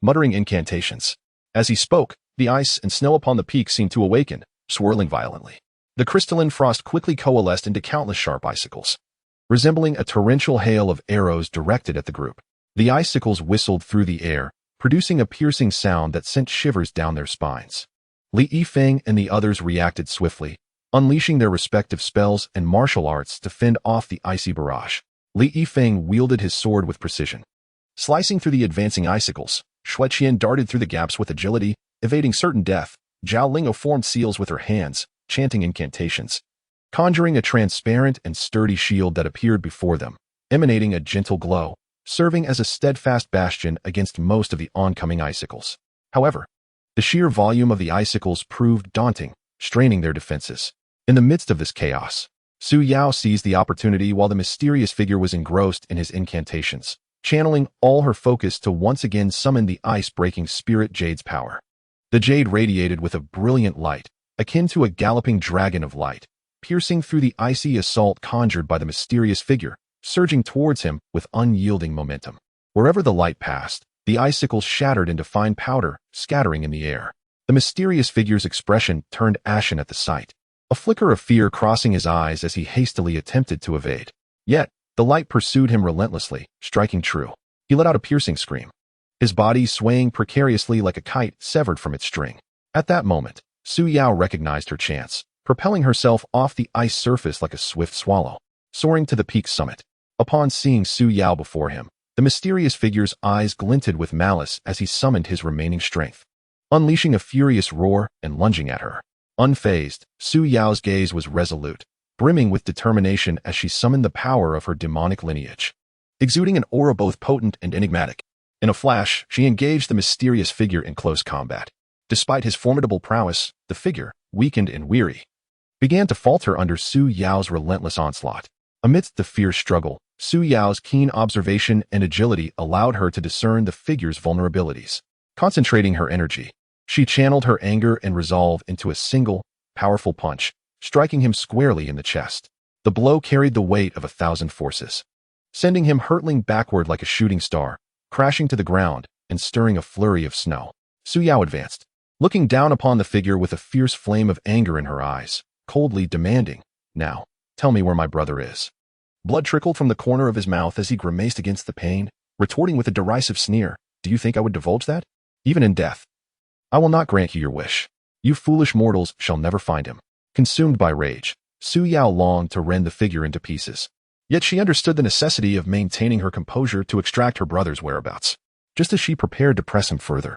muttering incantations. As he spoke, the ice and snow upon the peak seemed to awaken, swirling violently. The crystalline frost quickly coalesced into countless sharp icicles, resembling a torrential hail of arrows directed at the group. The icicles whistled through the air, producing a piercing sound that sent shivers down their spines. Li Yifeng and the others reacted swiftly, unleashing their respective spells and martial arts to fend off the icy barrage. Li Yifeng wielded his sword with precision. Slicing through the advancing icicles, Xueqian darted through the gaps with agility, evading certain death. Zhao Lingo formed seals with her hands, chanting incantations, conjuring a transparent and sturdy shield that appeared before them, emanating a gentle glow, serving as a steadfast bastion against most of the oncoming icicles. However, the sheer volume of the icicles proved daunting, straining their defenses. In the midst of this chaos, Su Yao seized the opportunity while the mysterious figure was engrossed in his incantations, channeling all her focus to once again summon the ice-breaking spirit Jade's power. The Jade radiated with a brilliant light, akin to a galloping dragon of light, piercing through the icy assault conjured by the mysterious figure, surging towards him with unyielding momentum. Wherever the light passed, the icicles shattered into fine powder, scattering in the air. The mysterious figure's expression turned ashen at the sight, a flicker of fear crossing his eyes as he hastily attempted to evade. Yet, the light pursued him relentlessly, striking true. He let out a piercing scream, his body swaying precariously like a kite severed from its string. At that moment, Su Yao recognized her chance, propelling herself off the ice surface like a swift swallow, soaring to the peak's summit. Upon seeing Su Yao before him, the mysterious figure's eyes glinted with malice as he summoned his remaining strength, unleashing a furious roar and lunging at her. Unfazed, Su Yao's gaze was resolute, brimming with determination as she summoned the power of her demonic lineage, exuding an aura both potent and enigmatic. In a flash, she engaged the mysterious figure in close combat. Despite his formidable prowess, the figure, weakened and weary, began to falter under Su Yao's relentless onslaught. Amidst the fierce struggle, Su Yao's keen observation and agility allowed her to discern the figure's vulnerabilities. Concentrating her energy, she channeled her anger and resolve into a single, powerful punch, striking him squarely in the chest. The blow carried the weight of 1,000 forces, sending him hurtling backward like a shooting star, crashing to the ground and stirring a flurry of snow. Su Yao advanced, looking down upon the figure with a fierce flame of anger in her eyes, coldly demanding, "Now, tell me where my brother is." Blood trickled from the corner of his mouth as he grimaced against the pain, retorting with a derisive sneer, "Do you think I would divulge that? Even in death, I will not grant you your wish. You foolish mortals shall never find him." Consumed by rage, Su Yao longed to rend the figure into pieces. Yet she understood the necessity of maintaining her composure to extract her brother's whereabouts. Just as she prepared to press him further,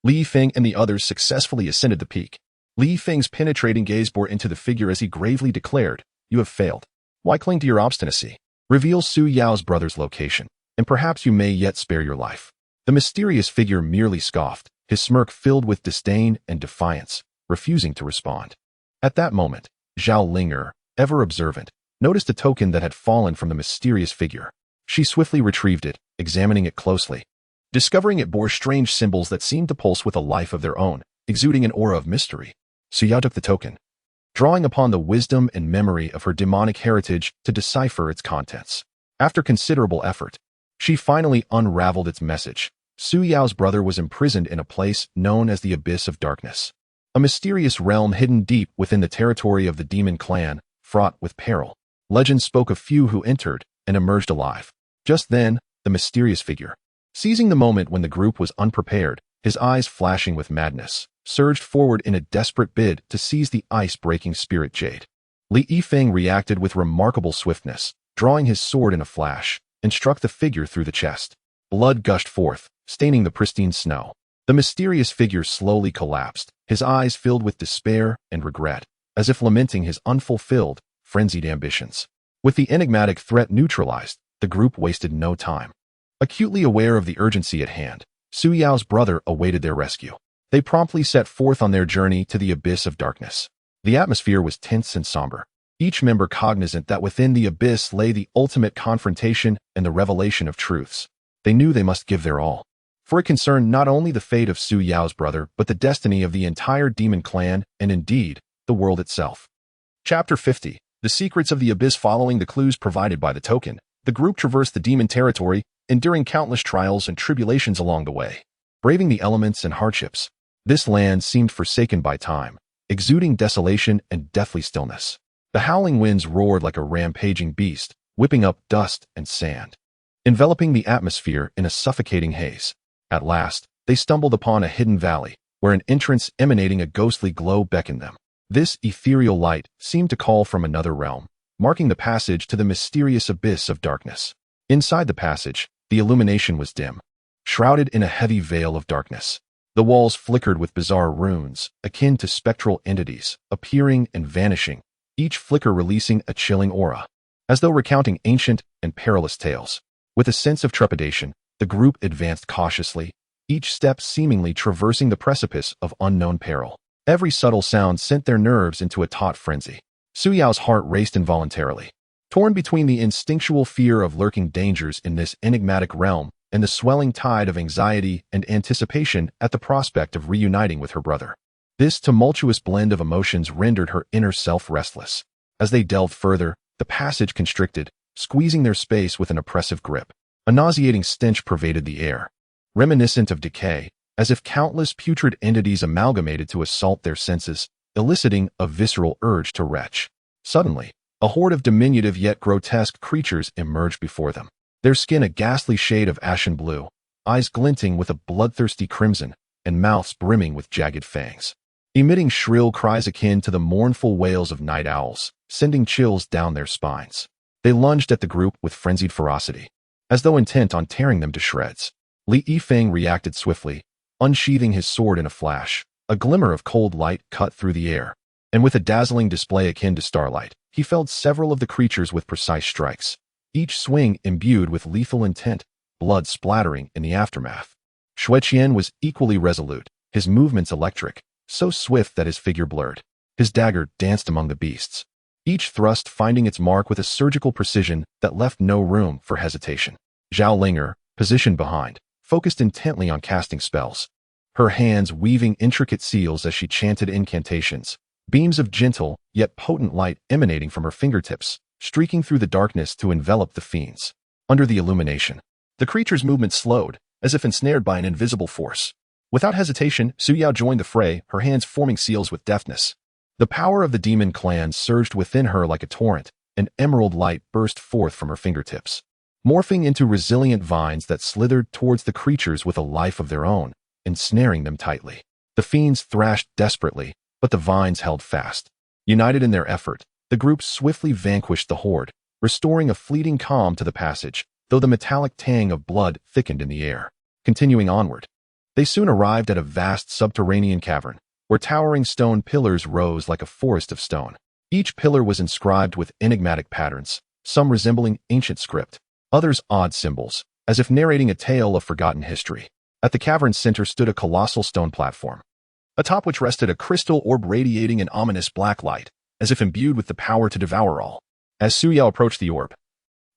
Li Yifeng and the others successfully ascended the peak. Li Yifeng's penetrating gaze bore into the figure as he gravely declared, "You have failed. Why cling to your obstinacy? Reveal Su Yao's brother's location, and perhaps you may yet spare your life." The mysterious figure merely scoffed, his smirk filled with disdain and defiance, refusing to respond. At that moment, Zhao Linger, ever observant, noticed a token that had fallen from the mysterious figure. She swiftly retrieved it, examining it closely, discovering it bore strange symbols that seemed to pulse with a life of their own, exuding an aura of mystery. Su Yao took the token, drawing upon the wisdom and memory of her demonic heritage to decipher its contents. After considerable effort, she finally unraveled its message. Su Yao's brother was imprisoned in a place known as the Abyss of Darkness, a mysterious realm hidden deep within the territory of the demon clan, fraught with peril. Legend spoke of few who entered and emerged alive. Just then, the mysterious figure, seizing the moment when the group was unprepared, his eyes flashing with madness, surged forward in a desperate bid to seize the ice-breaking spirit Jade. Li Yifeng reacted with remarkable swiftness, drawing his sword in a flash, and struck the figure through the chest. Blood gushed forth, staining the pristine snow. The mysterious figure slowly collapsed, his eyes filled with despair and regret, as if lamenting his unfulfilled, frenzied ambitions. With the enigmatic threat neutralized, the group wasted no time. Acutely aware of the urgency at hand, Su Yao's brother awaited their rescue. They promptly set forth on their journey to the abyss of darkness. The atmosphere was tense and somber, each member cognizant that within the abyss lay the ultimate confrontation and the revelation of truths. They knew they must give their all, for it concerned not only the fate of Su Yao's brother, but the destiny of the entire demon clan and, indeed, the world itself. Chapter 50. The Secrets of the Abyss. Following the clues provided by the token, the group traversed the demon territory, enduring countless trials and tribulations along the way. Braving the elements and hardships, this land seemed forsaken by time, exuding desolation and deathly stillness. The howling winds roared like a rampaging beast, whipping up dust and sand, enveloping the atmosphere in a suffocating haze. At last, they stumbled upon a hidden valley, where an entrance emanating a ghostly glow beckoned them. This ethereal light seemed to call from another realm, marking the passage to the mysterious abyss of darkness. Inside the passage, the illumination was dim, shrouded in a heavy veil of darkness. The walls flickered with bizarre runes, akin to spectral entities, appearing and vanishing, each flicker releasing a chilling aura, as though recounting ancient and perilous tales. With a sense of trepidation, the group advanced cautiously, each step seemingly traversing the precipice of unknown peril. Every subtle sound sent their nerves into a taut frenzy. Su Yao's heart raced involuntarily, torn between the instinctual fear of lurking dangers in this enigmatic realm and the swelling tide of anxiety and anticipation at the prospect of reuniting with her brother. This tumultuous blend of emotions rendered her inner self restless. As they delved further, the passage constricted, squeezing their space with an oppressive grip. A nauseating stench pervaded the air, reminiscent of decay, as if countless putrid entities amalgamated to assault their senses, eliciting a visceral urge to retch. Suddenly, a horde of diminutive yet grotesque creatures emerged before them, their skin a ghastly shade of ashen blue, eyes glinting with a bloodthirsty crimson, and mouths brimming with jagged fangs. Emitting shrill cries akin to the mournful wails of night owls, sending chills down their spines. They lunged at the group with frenzied ferocity, as though intent on tearing them to shreds. Li Yifeng reacted swiftly, unsheathing his sword in a flash. A glimmer of cold light cut through the air, and with a dazzling display akin to starlight, he felled several of the creatures with precise strikes, each swing imbued with lethal intent, blood splattering in the aftermath. Xueqian was equally resolute, his movements electric, so swift that his figure blurred. His dagger danced among the beasts, each thrust finding its mark with a surgical precision that left no room for hesitation. Zhao Linger, positioned behind, focused intently on casting spells, her hands weaving intricate seals as she chanted incantations, beams of gentle yet potent light emanating from her fingertips, streaking through the darkness to envelop the fiends. Under the illumination, the creature's movement slowed, as if ensnared by an invisible force. Without hesitation, Su Yao joined the fray, her hands forming seals with deftness. The power of the demon clan surged within her like a torrent, and emerald light burst forth from her fingertips, morphing into resilient vines that slithered towards the creatures with a life of their own, ensnaring them tightly. The fiends thrashed desperately, but the vines held fast. United in their effort, the group swiftly vanquished the horde, restoring a fleeting calm to the passage, though the metallic tang of blood thickened in the air. Continuing onward, they soon arrived at a vast subterranean cavern, where towering stone pillars rose like a forest of stone. Each pillar was inscribed with enigmatic patterns, some resembling ancient script, others odd symbols, as if narrating a tale of forgotten history. At the cavern's center stood a colossal stone platform, atop which rested a crystal orb radiating an ominous black light, as if imbued with the power to devour all. As Su Yao approached the orb,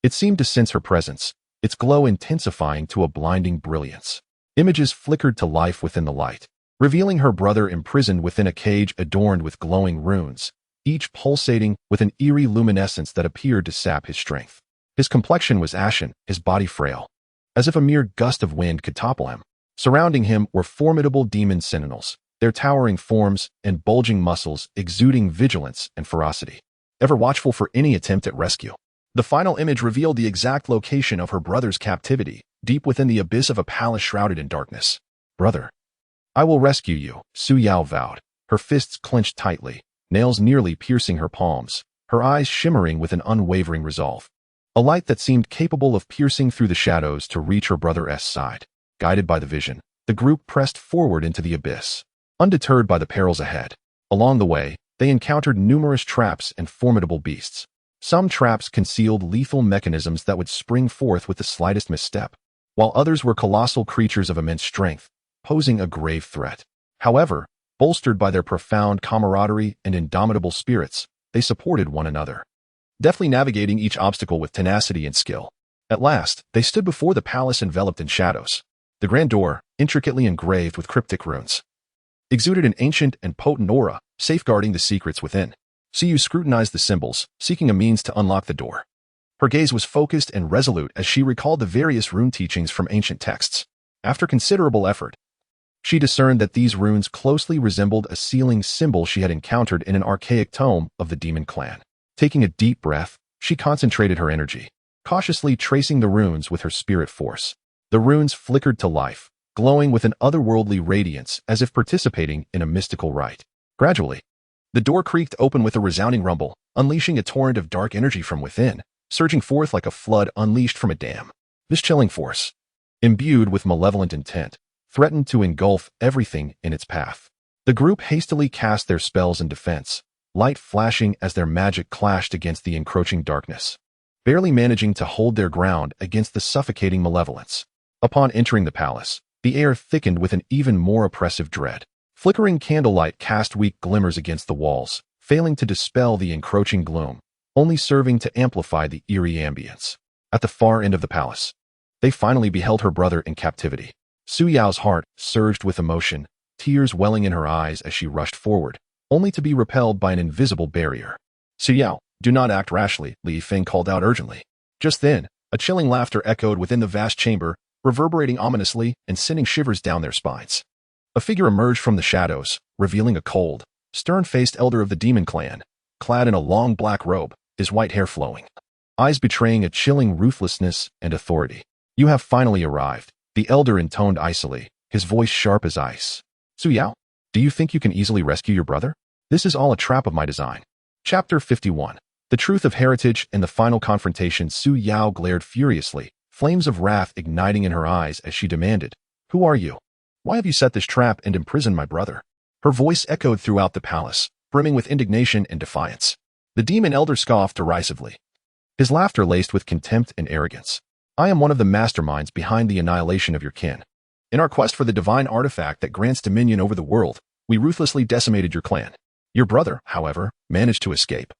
it seemed to sense her presence, its glow intensifying to a blinding brilliance. Images flickered to life within the light, revealing her brother imprisoned within a cage adorned with glowing runes, each pulsating with an eerie luminescence that appeared to sap his strength. His complexion was ashen, his body frail, as if a mere gust of wind could topple him. Surrounding him were formidable demon sentinels, their towering forms and bulging muscles exuding vigilance and ferocity, ever watchful for any attempt at rescue. The final image revealed the exact location of her brother's captivity, deep within the abyss of a palace shrouded in darkness. "Brother, I will rescue you," Su Yao vowed, her fists clenched tightly, nails nearly piercing her palms, her eyes shimmering with an unwavering resolve. A light that seemed capable of piercing through the shadows to reach her brother's side. Guided by the vision, the group pressed forward into the abyss, undeterred by the perils ahead. Along the way, they encountered numerous traps and formidable beasts. Some traps concealed lethal mechanisms that would spring forth with the slightest misstep, while others were colossal creatures of immense strength, posing a grave threat. However, bolstered by their profound camaraderie and indomitable spirits, they supported one another, deftly navigating each obstacle with tenacity and skill. At last, they stood before the palace enveloped in shadows. The grand door, intricately engraved with cryptic runes, exuded an ancient and potent aura, safeguarding the secrets within. Siyu scrutinized the symbols, seeking a means to unlock the door. Her gaze was focused and resolute as she recalled the various rune teachings from ancient texts. After considerable effort, she discerned that these runes closely resembled a sealing symbol she had encountered in an archaic tome of the demon clan. Taking a deep breath, she concentrated her energy, cautiously tracing the runes with her spirit force. The runes flickered to life, glowing with an otherworldly radiance as if participating in a mystical rite. Gradually, the door creaked open with a resounding rumble, unleashing a torrent of dark energy from within, surging forth like a flood unleashed from a dam. This chilling force, imbued with malevolent intent, threatened to engulf everything in its path. The group hastily cast their spells in defense, light flashing as their magic clashed against the encroaching darkness, barely managing to hold their ground against the suffocating malevolence. Upon entering the palace, the air thickened with an even more oppressive dread. Flickering candlelight cast weak glimmers against the walls, failing to dispel the encroaching gloom, only serving to amplify the eerie ambience. At the far end of the palace, they finally beheld her brother in captivity. Su Yao's heart surged with emotion, tears welling in her eyes as she rushed forward, only to be repelled by an invisible barrier. Su Yao, do not act rashly, Li Yifeng called out urgently. Just then, a chilling laughter echoed within the vast chamber, reverberating ominously and sending shivers down their spines. A figure emerged from the shadows, revealing a cold, stern-faced elder of the demon clan, clad in a long black robe, his white hair flowing, eyes betraying a chilling ruthlessness and authority. You have finally arrived, the elder intoned icily, his voice sharp as ice. Su Yao, do you think you can easily rescue your brother? This is all a trap of my design. Chapter 51. The Truth of Heritage. In the final confrontation, Su Yao glared furiously, flames of wrath igniting in her eyes as she demanded, "Who are you? Why have you set this trap and imprisoned my brother?" Her voice echoed throughout the palace, brimming with indignation and defiance. The demon elder scoffed derisively, his laughter laced with contempt and arrogance. "I am one of the masterminds behind the annihilation of your kin. In our quest for the divine artifact that grants dominion over the world, we ruthlessly decimated your clan. Your brother, however, managed to escape.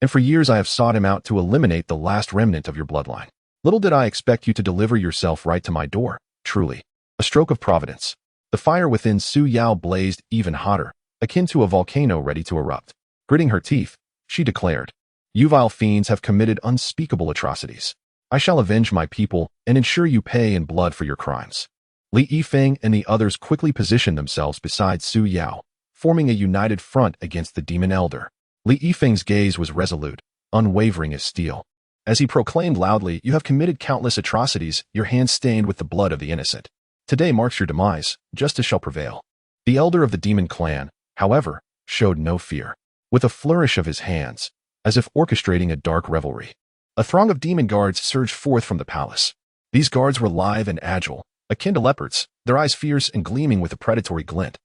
And for years I have sought him out to eliminate the last remnant of your bloodline. Little did I expect you to deliver yourself right to my door, truly. A stroke of providence." The fire within Su Yao blazed even hotter, akin to a volcano ready to erupt. Gritting her teeth, she declared, "You vile fiends have committed unspeakable atrocities. I shall avenge my people and ensure you pay in blood for your crimes." Li Yifeng and the others quickly positioned themselves beside Su Yao, forming a united front against the demon elder. Li Yifeng's gaze was resolute, unwavering as steel. As he proclaimed loudly, "You have committed countless atrocities, your hands stained with the blood of the innocent. Today marks your demise, justice shall prevail." The elder of the demon clan, however, showed no fear. With a flourish of his hands, as if orchestrating a dark revelry, a throng of demon guards surged forth from the palace. These guards were lithe and agile, akin to leopards, their eyes fierce and gleaming with a predatory glint,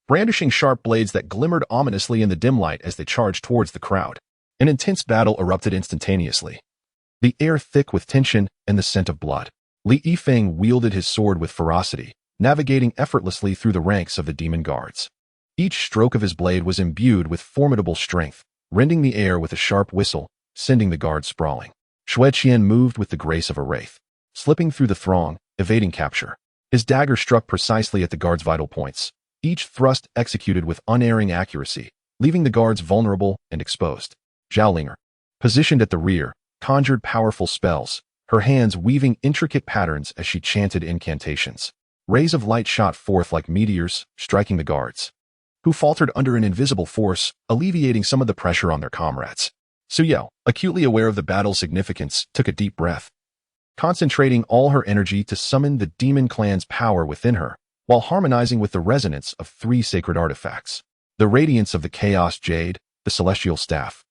brandishing sharp blades that glimmered ominously in the dim light as they charged towards the crowd. An intense battle erupted instantaneously, the air thick with tension and the scent of blood. Li Yifeng wielded his sword with ferocity, navigating effortlessly through the ranks of the demon guards. Each stroke of his blade was imbued with formidable strength, rending the air with a sharp whistle, sending the guards sprawling. Xue Qian moved with the grace of a wraith, slipping through the throng, evading capture. His dagger struck precisely at the guards' vital points, each thrust executed with unerring accuracy, leaving the guards vulnerable and exposed. Zhaolinger, positioned at the rear, conjured powerful spells, her hands weaving intricate patterns as she chanted incantations. Rays of light shot forth like meteors, striking the guards, who faltered under an invisible force, alleviating some of the pressure on their comrades. Su Yao, acutely aware of the battle's significance, took a deep breath, concentrating all her energy to summon the demon clan's power within her, while harmonizing with the resonance of 3 sacred artifacts: the radiance of the Chaos Jade, the Celestial Staff,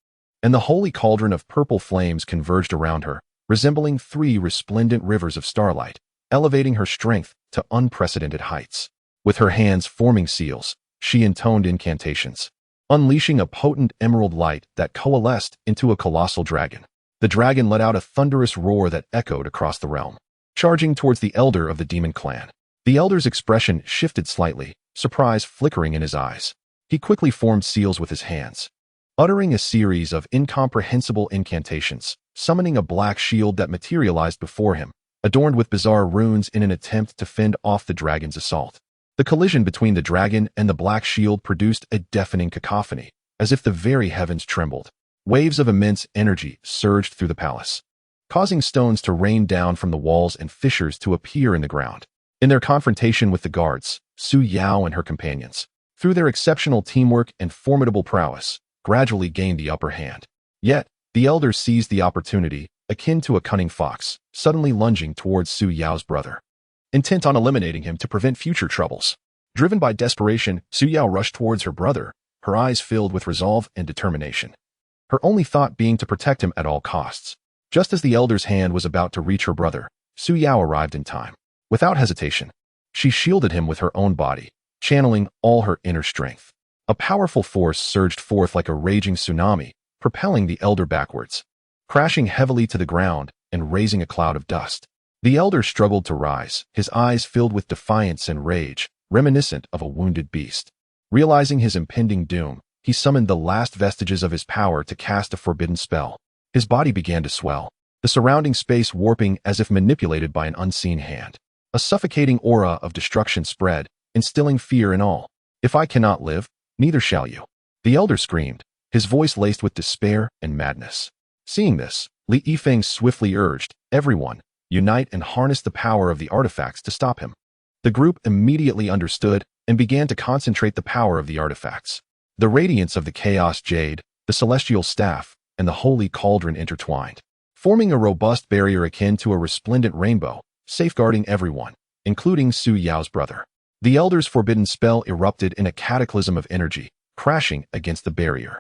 and the holy cauldron of purple flames converged around her, resembling 3 resplendent rivers of starlight, elevating her strength to unprecedented heights. With her hands forming seals, she intoned incantations, unleashing a potent emerald light that coalesced into a colossal dragon. The dragon let out a thunderous roar that echoed across the realm. charging towards the elder of the demon clan. The elder's expression shifted slightly, surprise flickering in his eyes. He quickly formed seals with his hands, uttering a series of incomprehensible incantations, summoning a black shield that materialized before him, adorned with bizarre runes in an attempt to fend off the dragon's assault. The collision between the dragon and the black shield produced a deafening cacophony, as if the very heavens trembled. Waves of immense energy surged through the palace, causing stones to rain down from the walls and fissures to appear in the ground. In their confrontation with the guards, Su Yao and her companions, through their exceptional teamwork and formidable prowess, gradually gained the upper hand. Yet, the elder seized the opportunity, akin to a cunning fox, suddenly lunging towards Su Yao's brother, intent on eliminating him to prevent future troubles. Driven by desperation, Su Yao rushed towards her brother, her eyes filled with resolve and determination, her only thought being to protect him at all costs. Just as the elder's hand was about to reach her brother, Su Yao arrived in time. Without hesitation, she shielded him with her own body, channeling all her inner strength. A powerful force surged forth like a raging tsunami, propelling the elder backwards, crashing heavily to the ground and raising a cloud of dust. The elder struggled to rise, his eyes filled with defiance and rage, reminiscent of a wounded beast. Realizing his impending doom, he summoned the last vestiges of his power to cast a forbidden spell. His body began to swell, the surrounding space warping as if manipulated by an unseen hand. A suffocating aura of destruction spread, instilling fear in all. "If I cannot live, neither shall you," the elder screamed, his voice laced with despair and madness. Seeing this, Li Yifeng swiftly urged, "Everyone, unite and harness the power of the artifacts to stop him." The group immediately understood and began to concentrate the power of the artifacts. The radiance of the Chaos Jade, the Celestial Staff, and the Holy Cauldron intertwined, forming a robust barrier akin to a resplendent rainbow, safeguarding everyone, including Su Yao's brother. The elder's forbidden spell erupted in a cataclysm of energy, crashing against the barrier.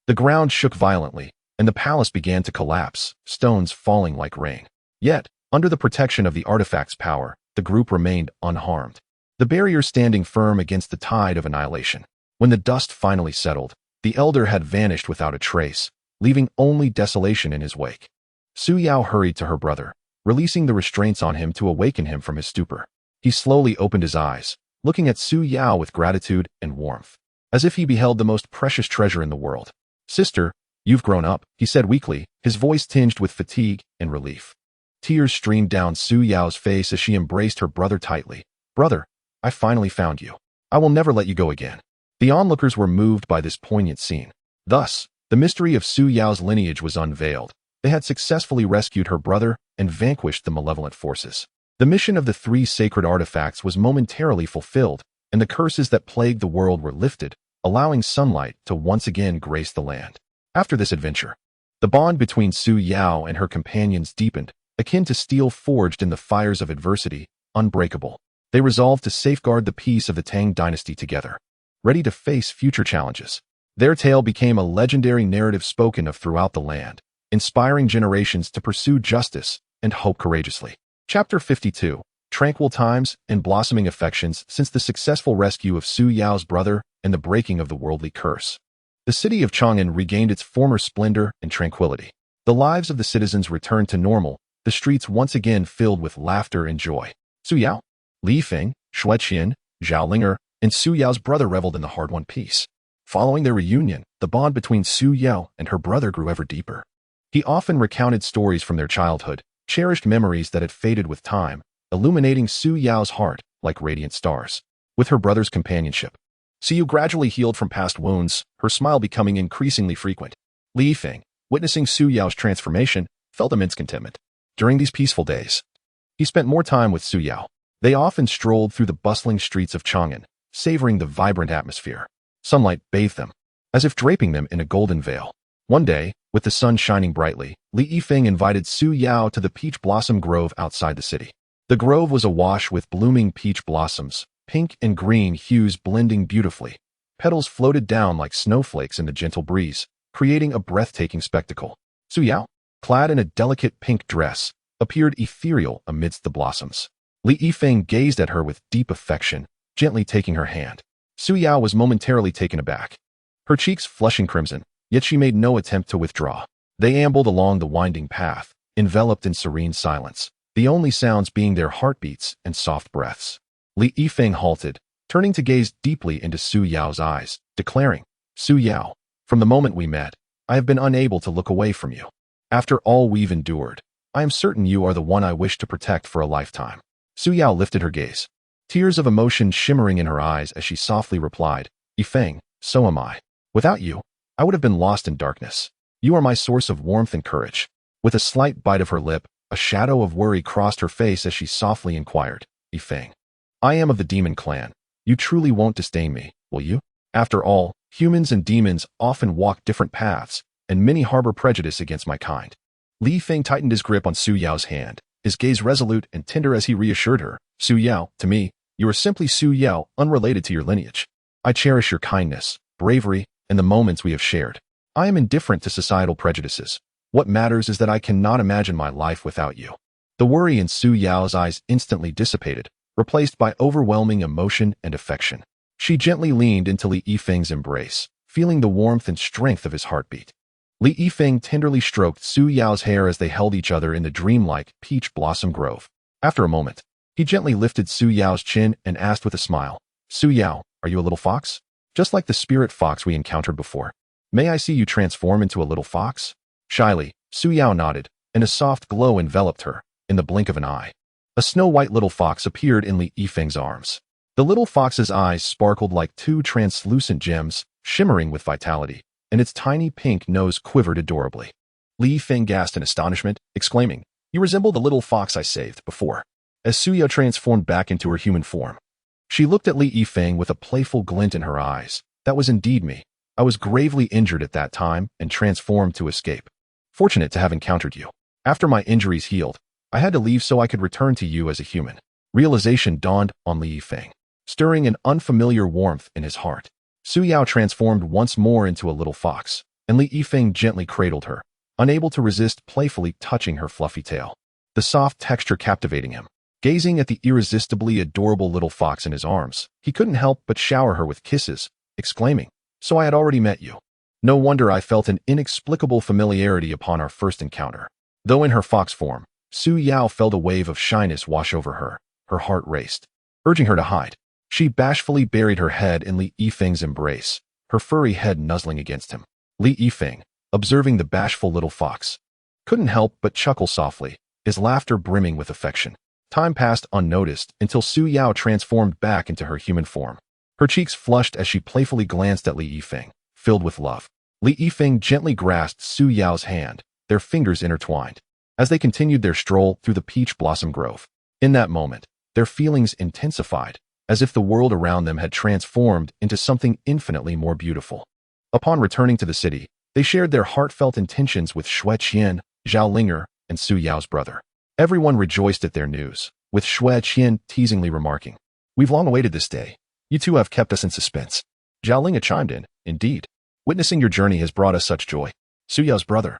The ground shook violently, and the palace began to collapse, stones falling like rain. Yet, under the protection of the artifact's power, the group remained unharmed, the barrier standing firm against the tide of annihilation. When the dust finally settled, the elder had vanished without a trace, leaving only desolation in his wake. Su Yao hurried to her brother, releasing the restraints on him to awaken him from his stupor. He slowly opened his eyes, looking at Su Yao with gratitude and warmth, as if he beheld the most precious treasure in the world. "Sister, you've grown up," he said weakly, his voice tinged with fatigue and relief. Tears streamed down Su Yao's face as she embraced her brother tightly. "Brother, I finally found you. I will never let you go again." The onlookers were moved by this poignant scene. Thus, the mystery of Su Yao's lineage was unveiled. They had successfully rescued her brother and vanquished the malevolent forces. The mission of the 3 sacred artifacts was momentarily fulfilled, and the curses that plagued the world were lifted, allowing sunlight to once again grace the land. After this adventure, the bond between Su Yao and her companions deepened, akin to steel forged in the fires of adversity, unbreakable. They resolved to safeguard the peace of the Tang dynasty together, ready to face future challenges. Their tale became a legendary narrative spoken of throughout the land, inspiring generations to pursue justice and hope courageously. Chapter 52. Tranquil Times and Blossoming Affections. Since the successful rescue of Su Yao's brother and the breaking of the worldly curse, the city of Chang'an regained its former splendor and tranquility. The lives of the citizens returned to normal, the streets once again filled with laughter and joy. Su Yao, Li Yifeng, Xueqian, Zhao Linger, and Su Yao's brother reveled in the hard-won peace. Following their reunion, the bond between Su Yao and her brother grew ever deeper. He often recounted stories from their childhood, cherished memories that had faded with time, illuminating Su Yao's heart like radiant stars. With her brother's companionship, Su Yao gradually healed from past wounds, her smile becoming increasingly frequent. Li Yifeng, witnessing Su Yao's transformation, felt immense contentment. During these peaceful days, he spent more time with Su Yao. They often strolled through the bustling streets of Chang'an, savoring the vibrant atmosphere. Sunlight bathed them, as if draping them in a golden veil. One day, with the sun shining brightly, Li Yifeng invited Su Yao to the peach blossom grove outside the city. The grove was awash with blooming peach blossoms, pink and green hues blending beautifully. Petals floated down like snowflakes in the gentle breeze, creating a breathtaking spectacle. Su Yao, clad in a delicate pink dress, appeared ethereal amidst the blossoms. Li Yifeng gazed at her with deep affection, gently taking her hand. Su Yao was momentarily taken aback, her cheeks flushing crimson, yet she made no attempt to withdraw. They ambled along the winding path, enveloped in serene silence. the only sounds being their heartbeats and soft breaths. Li Yifeng halted, turning to gaze deeply into Su Yao's eyes, declaring, "Su Yao, from the moment we met, I have been unable to look away from you. After all we've endured, I am certain you are the one I wish to protect for a lifetime." Su Yao lifted her gaze, tears of emotion shimmering in her eyes as she softly replied, "Yifeng, so am I. Without you, I would have been lost in darkness. You are my source of warmth and courage." With a slight bite of her lip, a shadow of worry crossed her face as she softly inquired, "Yifeng, I am of the demon clan. You truly won't disdain me, will you? After all, humans and demons often walk different paths, and many harbor prejudice against my kind." Li Yifeng tightened his grip on Su Yao's hand, his gaze resolute and tender as he reassured her, "Su Yao, to me, you are simply Su Yao, unrelated to your lineage. I cherish your kindness, bravery, and the moments we have shared. I am indifferent to societal prejudices. What matters is that I cannot imagine my life without you." The worry in Su Yao's eyes instantly dissipated, replaced by overwhelming emotion and affection. She gently leaned into Li Yifeng's embrace, feeling the warmth and strength of his heartbeat. Li Yifeng tenderly stroked Su Yao's hair as they held each other in the dreamlike peach blossom grove. After a moment, he gently lifted Su Yao's chin and asked with a smile, "Su Yao, are you a little fox? Just like the spirit fox we encountered before. May I see you transform into a little fox?" Shyly, Su Yao nodded, and a soft glow enveloped her, in the blink of an eye. A snow-white little fox appeared in Li Yifeng's arms. The little fox's eyes sparkled like two translucent gems, shimmering with vitality, and its tiny pink nose quivered adorably. Li Yifeng gasped in astonishment, exclaiming, "You resemble the little fox I saved before," as Su Yao transformed back into her human form. She looked at Li Yifeng with a playful glint in her eyes. "That was indeed me. I was gravely injured at that time and transformed to escape. Fortunate to have encountered you. After my injuries healed, I had to leave so I could return to you as a human." Realization dawned on Li Yifeng, stirring an unfamiliar warmth in his heart. Su Yao transformed once more into a little fox, and Li Yifeng gently cradled her, unable to resist playfully touching her fluffy tail, the soft texture captivating him. Gazing at the irresistibly adorable little fox in his arms, he couldn't help but shower her with kisses, exclaiming, "So I had already met you. No wonder I felt an inexplicable familiarity upon our first encounter." Though in her fox form, Su Yao felt a wave of shyness wash over her. Her heart raced, urging her to hide. She bashfully buried her head in Li Yifeng's embrace, her furry head nuzzling against him. Li Yifeng, observing the bashful little fox, couldn't help but chuckle softly, his laughter brimming with affection. Time passed unnoticed until Su Yao transformed back into her human form. Her cheeks flushed as she playfully glanced at Li Yifeng, filled with love. Li Yifeng gently grasped Su Yao's hand, their fingers intertwined, as they continued their stroll through the peach blossom grove. In that moment, their feelings intensified, as if the world around them had transformed into something infinitely more beautiful. Upon returning to the city, they shared their heartfelt intentions with Xue Qian, Zhao Linger, and Su Yao's brother. Everyone rejoiced at their news, with Xue Qian teasingly remarking, "We've long awaited this day. You two have kept us in suspense." Zhao Linger chimed in, "Indeed. Witnessing your journey has brought us such joy." Su Yao's brother,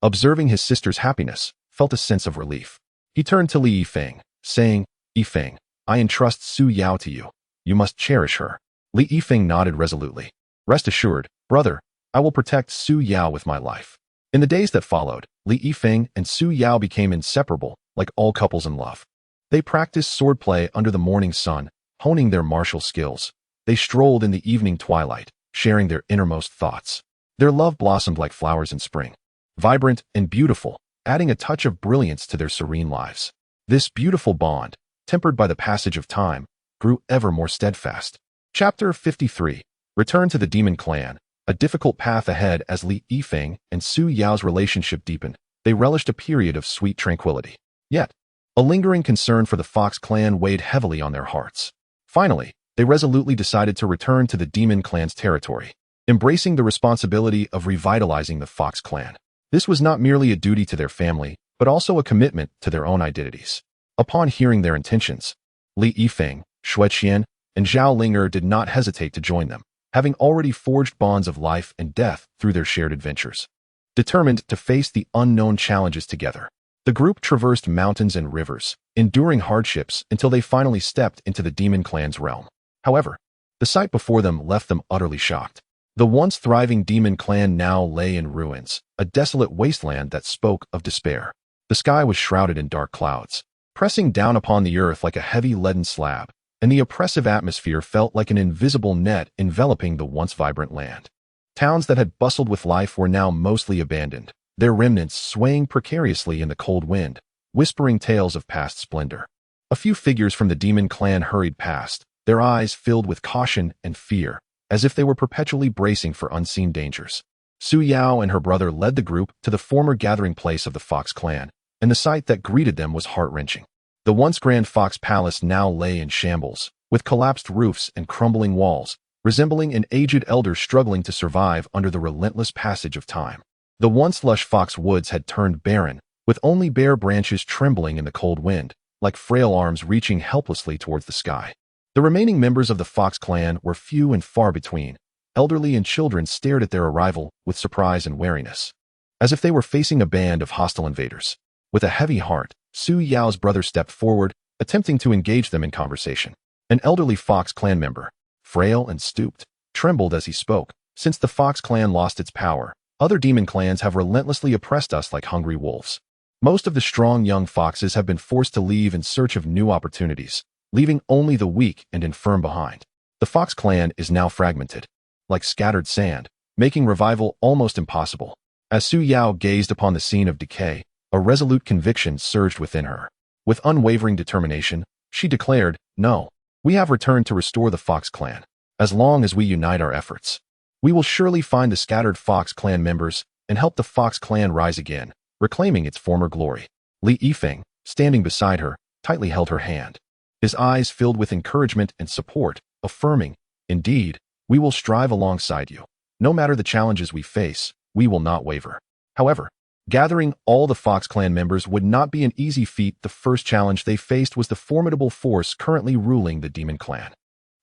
observing his sister's happiness, felt a sense of relief. He turned to Li Yifeng, saying, "Yifeng, I entrust Su Yao to you. You must cherish her." Li Yifeng nodded resolutely. "Rest assured, brother, I will protect Su Yao with my life." In the days that followed, Li Yifeng and Su Yao became inseparable, like all couples in love. They practiced swordplay under the morning sun, honing their martial skills. They strolled in the evening twilight, sharing their innermost thoughts. Their love blossomed like flowers in spring, vibrant and beautiful, adding a touch of brilliance to their serene lives. This beautiful bond, tempered by the passage of time, grew ever more steadfast. Chapter 53. Return to the Demon Clan. A difficult path ahead as Li Yifeng and Su Yao's relationship deepened. They relished a period of sweet tranquility. Yet, a lingering concern for the Fox clan weighed heavily on their hearts. Finally, they resolutely decided to return to the Demon Clan's territory, embracing the responsibility of revitalizing the Fox clan. This was not merely a duty to their family, but also a commitment to their own identities. Upon hearing their intentions, Li Yifeng, Xue Qian, and Zhao Linger did not hesitate to join them, having already forged bonds of life and death through their shared adventures. Determined to face the unknown challenges together, the group traversed mountains and rivers, enduring hardships until they finally stepped into the Demon Clan's realm. However, the sight before them left them utterly shocked. The once thriving Demon Clan now lay in ruins, a desolate wasteland that spoke of despair. The The sky was shrouded in dark clouds, pressing down upon the earth like a heavy leaden slab, and the oppressive atmosphere felt like an invisible net enveloping the once vibrant land. Towns that had bustled with life were now mostly abandoned, their remnants swaying precariously in the cold wind, whispering tales of past splendor. A few figures from the demon clan hurried past, their eyes filled with caution and fear, as if they were perpetually bracing for unseen dangers. Su Yao and her brother led the group to the former gathering place of the Fox clan, and the sight that greeted them was heart-wrenching. The once grand Fox Palace now lay in shambles, with collapsed roofs and crumbling walls, resembling an aged elder struggling to survive under the relentless passage of time. The once lush Fox Woods had turned barren, with only bare branches trembling in the cold wind, like frail arms reaching helplessly towards the sky. The remaining members of the Fox clan were few and far between. Elderly and children stared at their arrival with surprise and wariness, as if they were facing a band of hostile invaders. With a heavy heart, Su Yao's brother stepped forward, attempting to engage them in conversation. An elderly Fox clan member, frail and stooped, trembled as he spoke. Since the Fox clan lost its power, other demon clans have relentlessly oppressed us like hungry wolves. Most of the strong young foxes have been forced to leave in search of new opportunities, leaving only the weak and infirm behind. The Fox clan is now fragmented, like scattered sand, making revival almost impossible. As Su Yao gazed upon the scene of decay, a resolute conviction surged within her. With unwavering determination, she declared, "No, we have returned to restore the Fox clan. As long as we unite our efforts, we will surely find the scattered Fox clan members and help the Fox clan rise again, reclaiming its former glory." Li Yifeng, standing beside her, tightly held her hand. His eyes filled with encouragement and support, affirming, "Indeed, we will strive alongside you. No matter the challenges we face, we will not waver." However, gathering all the Fox clan members would not be an easy feat. The first challenge they faced was the formidable force currently ruling the demon clan.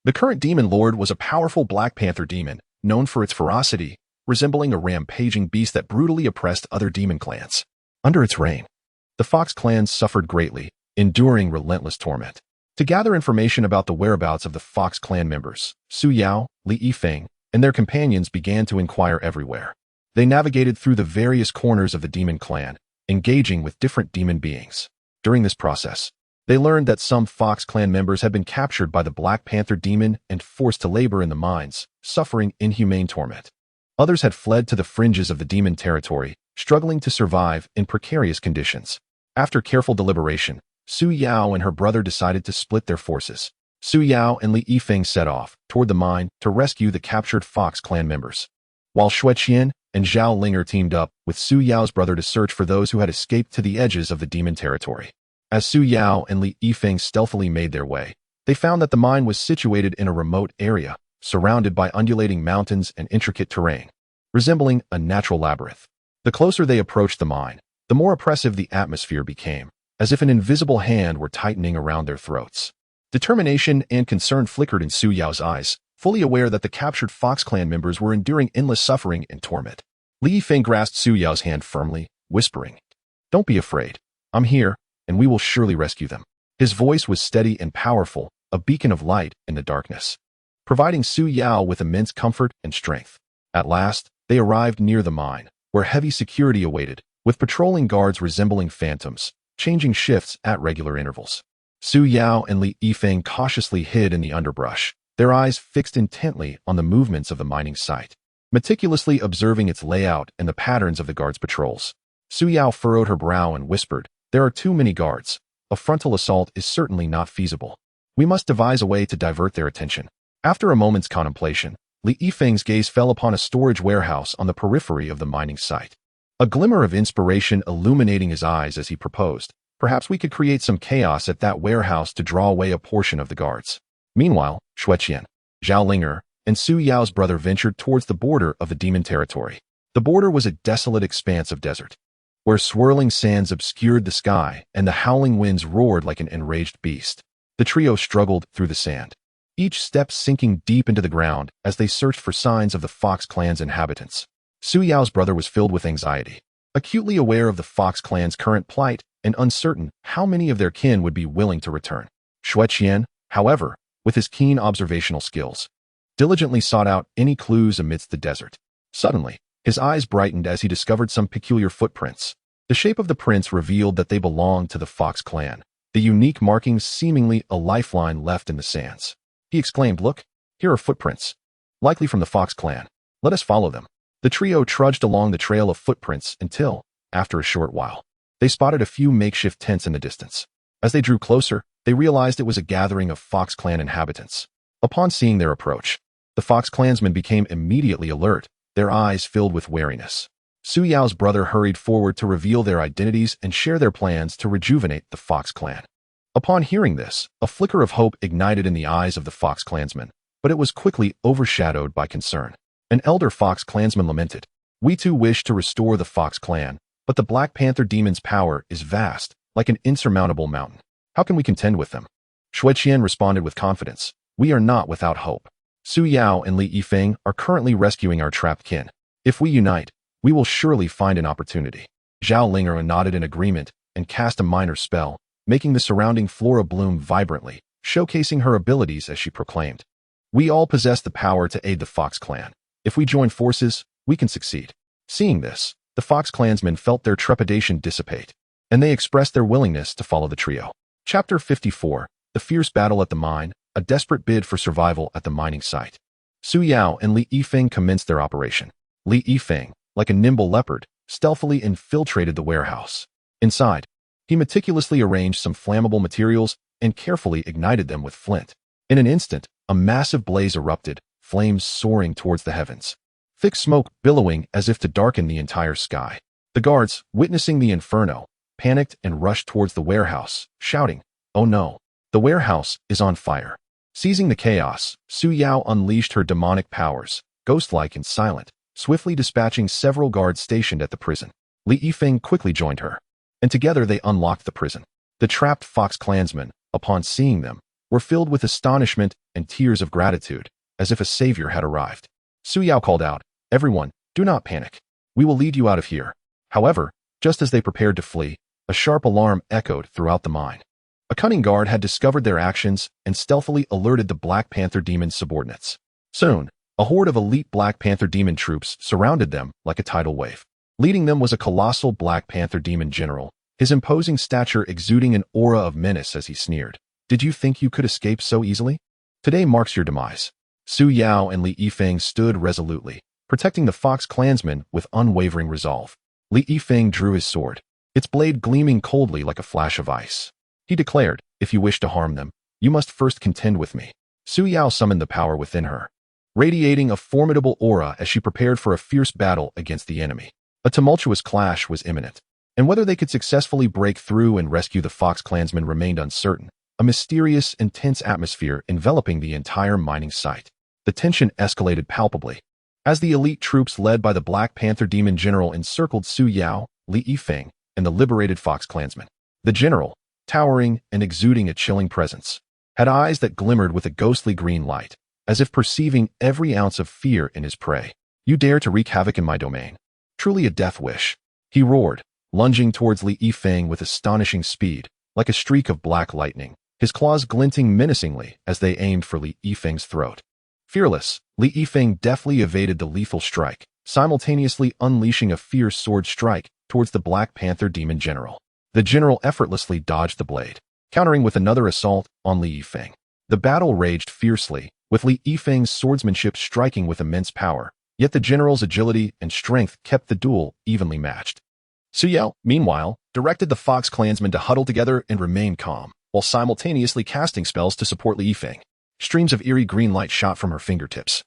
The current demon lord was a powerful Black Panther demon, known for its ferocity, resembling a rampaging beast that brutally oppressed other demon clans. Under its reign, the Fox clans suffered greatly, enduring relentless torment. To gather information about the whereabouts of the Fox clan members, Su Yao, Li Yifeng, and their companions began to inquire everywhere. They navigated through the various corners of the demon clan, engaging with different demon beings. During this process, they learned that some Fox clan members had been captured by the Black Panther demon and forced to labor in the mines, suffering inhumane torment. Others had fled to the fringes of the demon territory, struggling to survive in precarious conditions. After careful deliberation, Su Yao and her brother decided to split their forces. Su Yao and Li Yifeng set off toward the mine to rescue the captured Fox clan members, while Xueqian and Zhao Linger teamed up with Su Yao's brother to search for those who had escaped to the edges of the demon territory. As Su Yao and Li Yifeng stealthily made their way, they found that the mine was situated in a remote area, surrounded by undulating mountains and intricate terrain, resembling a natural labyrinth. The closer they approached the mine, the more oppressive the atmosphere became, as if an invisible hand were tightening around their throats. Determination and concern flickered in Su Yao's eyes, fully aware that the captured Fox clan members were enduring endless suffering and torment. Li Yifeng grasped Su Yao's hand firmly, whispering, "Don't be afraid. I'm here, and we will surely rescue them." His voice was steady and powerful, a beacon of light in the darkness, providing Su Yao with immense comfort and strength. At last, they arrived near the mine, where heavy security awaited, with patrolling guards resembling phantoms, changing shifts at regular intervals. Su Yao and Li Yifeng cautiously hid in the underbrush, their eyes fixed intently on the movements of the mining site, meticulously observing its layout and the patterns of the guards' patrols. Su Yao furrowed her brow and whispered, "There are too many guards. A frontal assault is certainly not feasible. We must devise a way to divert their attention." After a moment's contemplation, Li Yifeng's gaze fell upon a storage warehouse on the periphery of the mining site. A glimmer of inspiration illuminating his eyes as he proposed, "Perhaps we could create some chaos at that warehouse to draw away a portion of the guards." Meanwhile, Xueqian, Zhao Linger, and Su Yao's brother ventured towards the border of the demon territory. The border was a desolate expanse of desert, where swirling sands obscured the sky and the howling winds roared like an enraged beast. The trio struggled through the sand, each step sinking deep into the ground as they searched for signs of the Fox clan's inhabitants. Su Yao's brother was filled with anxiety, acutely aware of the Fox clan's current plight and uncertain how many of their kin would be willing to return. Xueqian, however, with his keen observational skills, diligently sought out any clues amidst the desert. Suddenly, his eyes brightened as he discovered some peculiar footprints, The shape of the prints revealed that they belonged to the Fox clan, the unique markings seemingly a lifeline left in the sands. He exclaimed, "Look, here are footprints. Likely from the Fox clan. Let us follow them." The trio trudged along the trail of footprints until, after a short while, they spotted a few makeshift tents in the distance. As they drew closer, they realized it was a gathering of Fox clan inhabitants. Upon seeing their approach, the Fox clansmen became immediately alert, their eyes filled with wariness. Su Yao's brother hurried forward to reveal their identities and share their plans to rejuvenate the Fox clan. Upon hearing this, a flicker of hope ignited in the eyes of the Fox clansmen, but it was quickly overshadowed by concern. An elder Fox clansman lamented, "We too wish to restore the Fox clan, but the Black Panther demon's power is vast, like an insurmountable mountain. How can we contend with them?" Shui Qian responded with confidence, "We are not without hope. Su Yao and Li Yifeng are currently rescuing our trapped kin. If we unite, we will surely find an opportunity." Zhao Linger nodded in agreement and cast a minor spell, making the surrounding flora bloom vibrantly, showcasing her abilities as she proclaimed, "We all possess the power to aid the Fox clan. If we join forces, we can succeed." Seeing this, the Fox clansmen felt their trepidation dissipate, and they expressed their willingness to follow the trio. Chapter 54, The Fierce Battle at the Mine, a desperate bid for survival at the mining site. Su Yao and Li Yifeng commenced their operation. Li Yifeng, like a nimble leopard, stealthily infiltrated the warehouse. Inside, he meticulously arranged some flammable materials and carefully ignited them with flint. In an instant, a massive blaze erupted, flames soaring towards the heavens. Thick smoke billowing as if to darken the entire sky. The guards, witnessing the inferno, panicked and rushed towards the warehouse, shouting, "Oh no, the warehouse is on fire." Seizing the chaos, Su Yao unleashed her demonic powers, ghost-like and silent, swiftly dispatching several guards stationed at the prison. Li Yifeng quickly joined her, and together they unlocked the prison. The trapped Fox clansmen, upon seeing them, were filled with astonishment and tears of gratitude, as if a savior had arrived. Su Yao called out, "Everyone, do not panic. We will lead you out of here." However, just as they prepared to flee, a sharp alarm echoed throughout the mine. A cunning guard had discovered their actions and stealthily alerted the Black Panther demon's subordinates. Soon, a horde of elite Black Panther demon troops surrounded them like a tidal wave. Leading them was a colossal Black Panther demon general, his imposing stature exuding an aura of menace as he sneered, "Did you think you could escape so easily? Today marks your demise." Su Yao and Li Yifeng stood resolutely, protecting the Fox clansmen with unwavering resolve. Li Yifeng drew his sword, its blade gleaming coldly like a flash of ice. He declared, "If you wish to harm them, you must first contend with me." Su Yao summoned the power within her, radiating a formidable aura as she prepared for a fierce battle against the enemy. A tumultuous clash was imminent, and whether they could successfully break through and rescue the Fox clansmen remained uncertain, a mysterious, intense atmosphere enveloping the entire mining site. The tension escalated palpably. As the elite troops led by the Black Panther demon general encircled Su Yao, Li Yifeng, and the liberated Fox clansmen. The general, towering and exuding a chilling presence, had eyes that glimmered with a ghostly green light, as if perceiving every ounce of fear in his prey. "You dare to wreak havoc in my domain? Truly a death wish," he roared, lunging towards Li Yifeng with astonishing speed, like a streak of black lightning, his claws glinting menacingly as they aimed for Li Yifeng's throat. Fearless, Li Yifeng deftly evaded the lethal strike, simultaneously unleashing a fierce sword strike towards the Black Panther demon general. The general effortlessly dodged the blade, countering with another assault on Li Yifeng. The battle raged fiercely, with Li Yifeng's swordsmanship striking with immense power, yet the general's agility and strength kept the duel evenly matched. Su Yao, meanwhile, directed the Fox clansmen to huddle together and remain calm, while simultaneously casting spells to support Li Yifeng. Streams of eerie green light shot from her fingertips,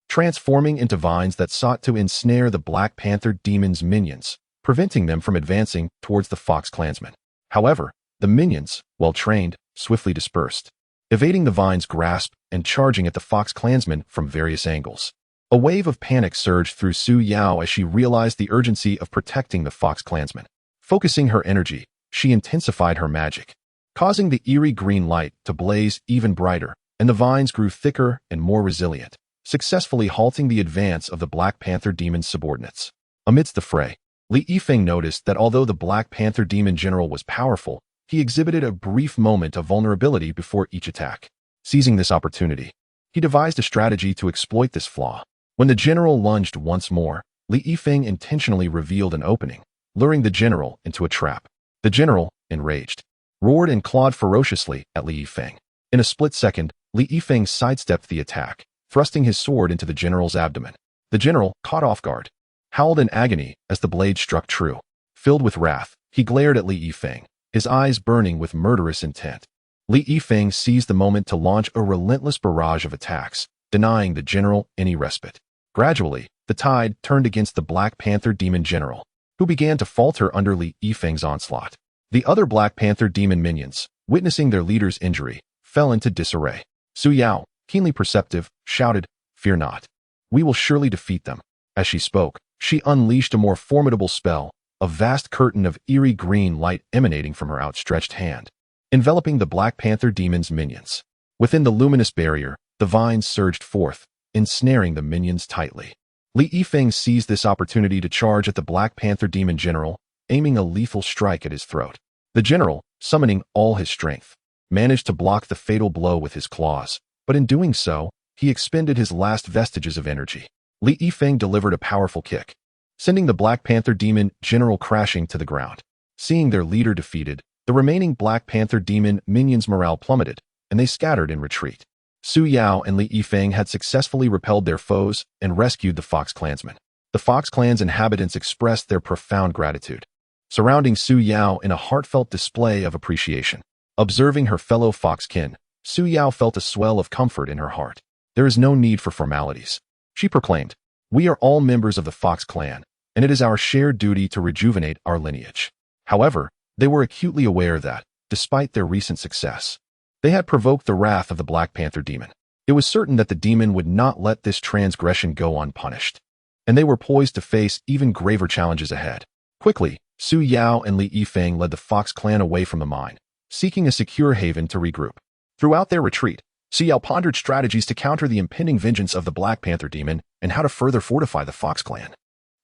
transforming into vines that sought to ensnare the Black Panther demon's minions, preventing them from advancing towards the Fox clansmen. However, the minions, well trained, swiftly dispersed, evading the vine's grasp and charging at the Fox clansmen from various angles. A wave of panic surged through Su Yao as she realized the urgency of protecting the Fox clansmen. Focusing her energy, she intensified her magic, causing the eerie green light to blaze even brighter, and the vines grew thicker and more resilient, successfully halting the advance of the Black Panther demon's subordinates. Amidst the fray, Li Yifeng noticed that although the Black Panther demon general was powerful, he exhibited a brief moment of vulnerability before each attack. Seizing this opportunity, he devised a strategy to exploit this flaw. When the general lunged once more, Li Yifeng intentionally revealed an opening, luring the general into a trap. The general, enraged, roared and clawed ferociously at Li Yifeng. In a split second, Li Yifeng sidestepped the attack, thrusting his sword into the general's abdomen. The general, caught off guard, howled in agony as the blade struck true. Filled with wrath, he glared at Li Yifeng, his eyes burning with murderous intent. Li Yifeng seized the moment to launch a relentless barrage of attacks, denying the general any respite. Gradually, the tide turned against the Black Panther demon general, who began to falter under Li Yifeng's onslaught. The other Black Panther demon minions, witnessing their leader's injury, fell into disarray. Su Yao, keenly perceptive, shouted, "Fear not. We will surely defeat them." As she spoke, she unleashed a more formidable spell, a vast curtain of eerie green light emanating from her outstretched hand, enveloping the Black Panther demon's minions. Within the luminous barrier, the vines surged forth, ensnaring the minions tightly. Li Yifeng seized this opportunity to charge at the Black Panther demon general, aiming a lethal strike at his throat. The general, summoning all his strength, managed to block the fatal blow with his claws, but in doing so, he expended his last vestiges of energy. Li Yifeng delivered a powerful kick, sending the Black Panther demon general crashing to the ground. Seeing their leader defeated, the remaining Black Panther demon minions' morale plummeted, and they scattered in retreat. Su Yao and Li Yifeng had successfully repelled their foes and rescued the Fox clansmen. The Fox clan's inhabitants expressed their profound gratitude, surrounding Su Yao in a heartfelt display of appreciation. Observing her fellow Fox kin, Su Yao felt a swell of comfort in her heart. There is no need for formalities, she proclaimed. We are all members of the Fox clan, and it is our shared duty to rejuvenate our lineage. However, they were acutely aware that, despite their recent success, they had provoked the wrath of the Black Panther demon. It was certain that the demon would not let this transgression go unpunished, and they were poised to face even graver challenges ahead. Quickly, Su Yao and Li Yifeng led the Fox clan away from the mine, seeking a secure haven to regroup. Throughout their retreat, Su Yao pondered strategies to counter the impending vengeance of the Black Panther demon and how to further fortify the Fox clan.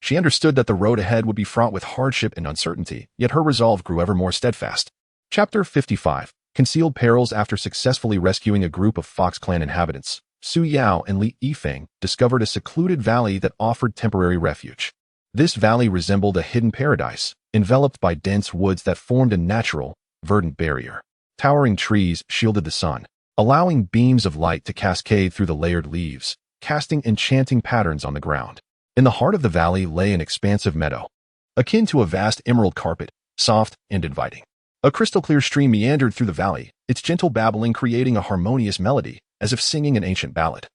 She understood that the road ahead would be fraught with hardship and uncertainty, yet her resolve grew ever more steadfast. Chapter 55. Concealed perils. After successfully rescuing a group of Fox clan inhabitants, Su Yao and Li Yifeng discovered a secluded valley that offered temporary refuge. This valley resembled a hidden paradise, enveloped by dense woods that formed a natural, verdant barrier. Towering trees shielded the sun, allowing beams of light to cascade through the layered leaves, casting enchanting patterns on the ground. In the heart of the valley lay an expansive meadow, akin to a vast emerald carpet, soft and inviting. A crystal-clear stream meandered through the valley, its gentle babbling creating a harmonious melody, as if singing an ancient ballad,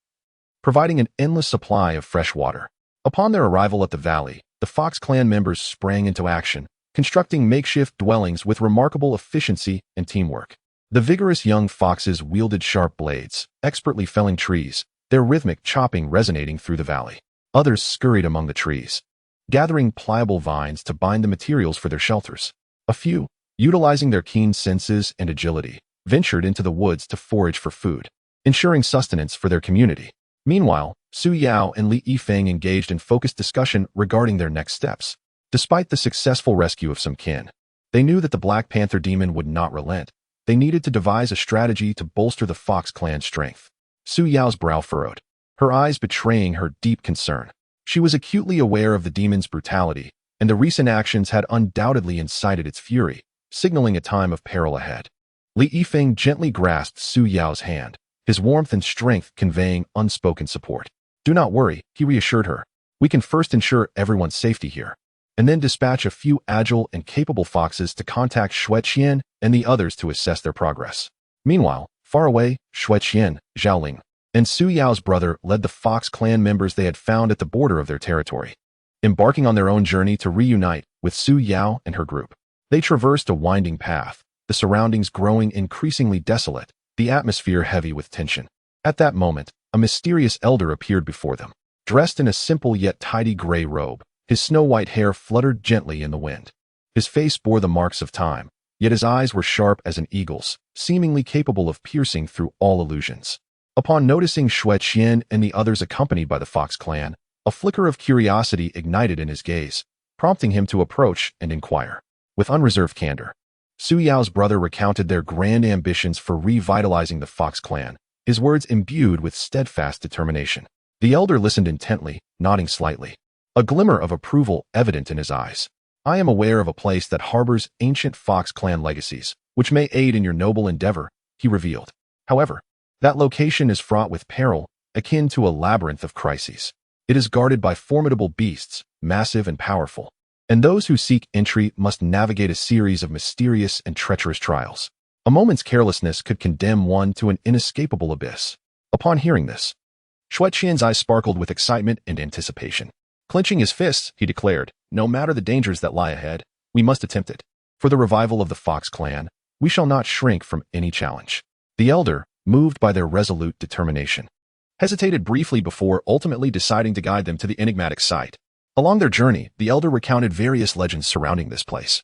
providing an endless supply of fresh water. Upon their arrival at the valley, the Fox clan members sprang into action, constructing makeshift dwellings with remarkable efficiency and teamwork. The vigorous young foxes wielded sharp blades, expertly felling trees, their rhythmic chopping resonating through the valley. Others scurried among the trees, gathering pliable vines to bind the materials for their shelters. A few, utilizing their keen senses and agility, ventured into the woods to forage for food, ensuring sustenance for their community. Meanwhile, Su Yao and Li Yifeng engaged in focused discussion regarding their next steps. Despite the successful rescue of some kin, they knew that the Black Panther demon would not relent. They needed to devise a strategy to bolster the Fox clan's strength. Su Yao's brow furrowed, her eyes betraying her deep concern. She was acutely aware of the demon's brutality, and the recent actions had undoubtedly incited its fury, signaling a time of peril ahead. Li Yifeng gently grasped Su Yao's hand, his warmth and strength conveying unspoken support. "Do not worry," he reassured her. "We can first ensure everyone's safety here, and then dispatch a few agile and capable foxes to contact Xueqian and the others to assess their progress." Meanwhile, far away, Xueqian, Zhaoling, and Su Yao's brother led the Fox clan members they had found at the border of their territory, embarking on their own journey to reunite with Su Yao and her group. They traversed a winding path, the surroundings growing increasingly desolate, the atmosphere heavy with tension. At that moment, a mysterious elder appeared before them. Dressed in a simple yet tidy gray robe, his snow-white hair fluttered gently in the wind. His face bore the marks of time, yet his eyes were sharp as an eagle's, seemingly capable of piercing through all illusions. Upon noticing Xueqian and the others accompanied by the Fox clan, a flicker of curiosity ignited in his gaze, prompting him to approach and inquire. With unreserved candor, Su Yao's brother recounted their grand ambitions for revitalizing the Fox clan, his words imbued with steadfast determination. The elder listened intently, nodding slightly, a glimmer of approval evident in his eyes. I am aware of a place that harbors ancient Fox clan legacies, which may aid in your noble endeavor, he revealed. However, that location is fraught with peril, akin to a labyrinth of crises. It is guarded by formidable beasts, massive and powerful, and those who seek entry must navigate a series of mysterious and treacherous trials. A moment's carelessness could condemn one to an inescapable abyss. Upon hearing this, Xueqian's eyes sparkled with excitement and anticipation. Clenching his fists, he declared, "No matter the dangers that lie ahead, we must attempt it. For the revival of the Fox clan, we shall not shrink from any challenge." The elder, moved by their resolute determination, hesitated briefly before ultimately deciding to guide them to the enigmatic site. Along their journey, the elder recounted various legends surrounding this place,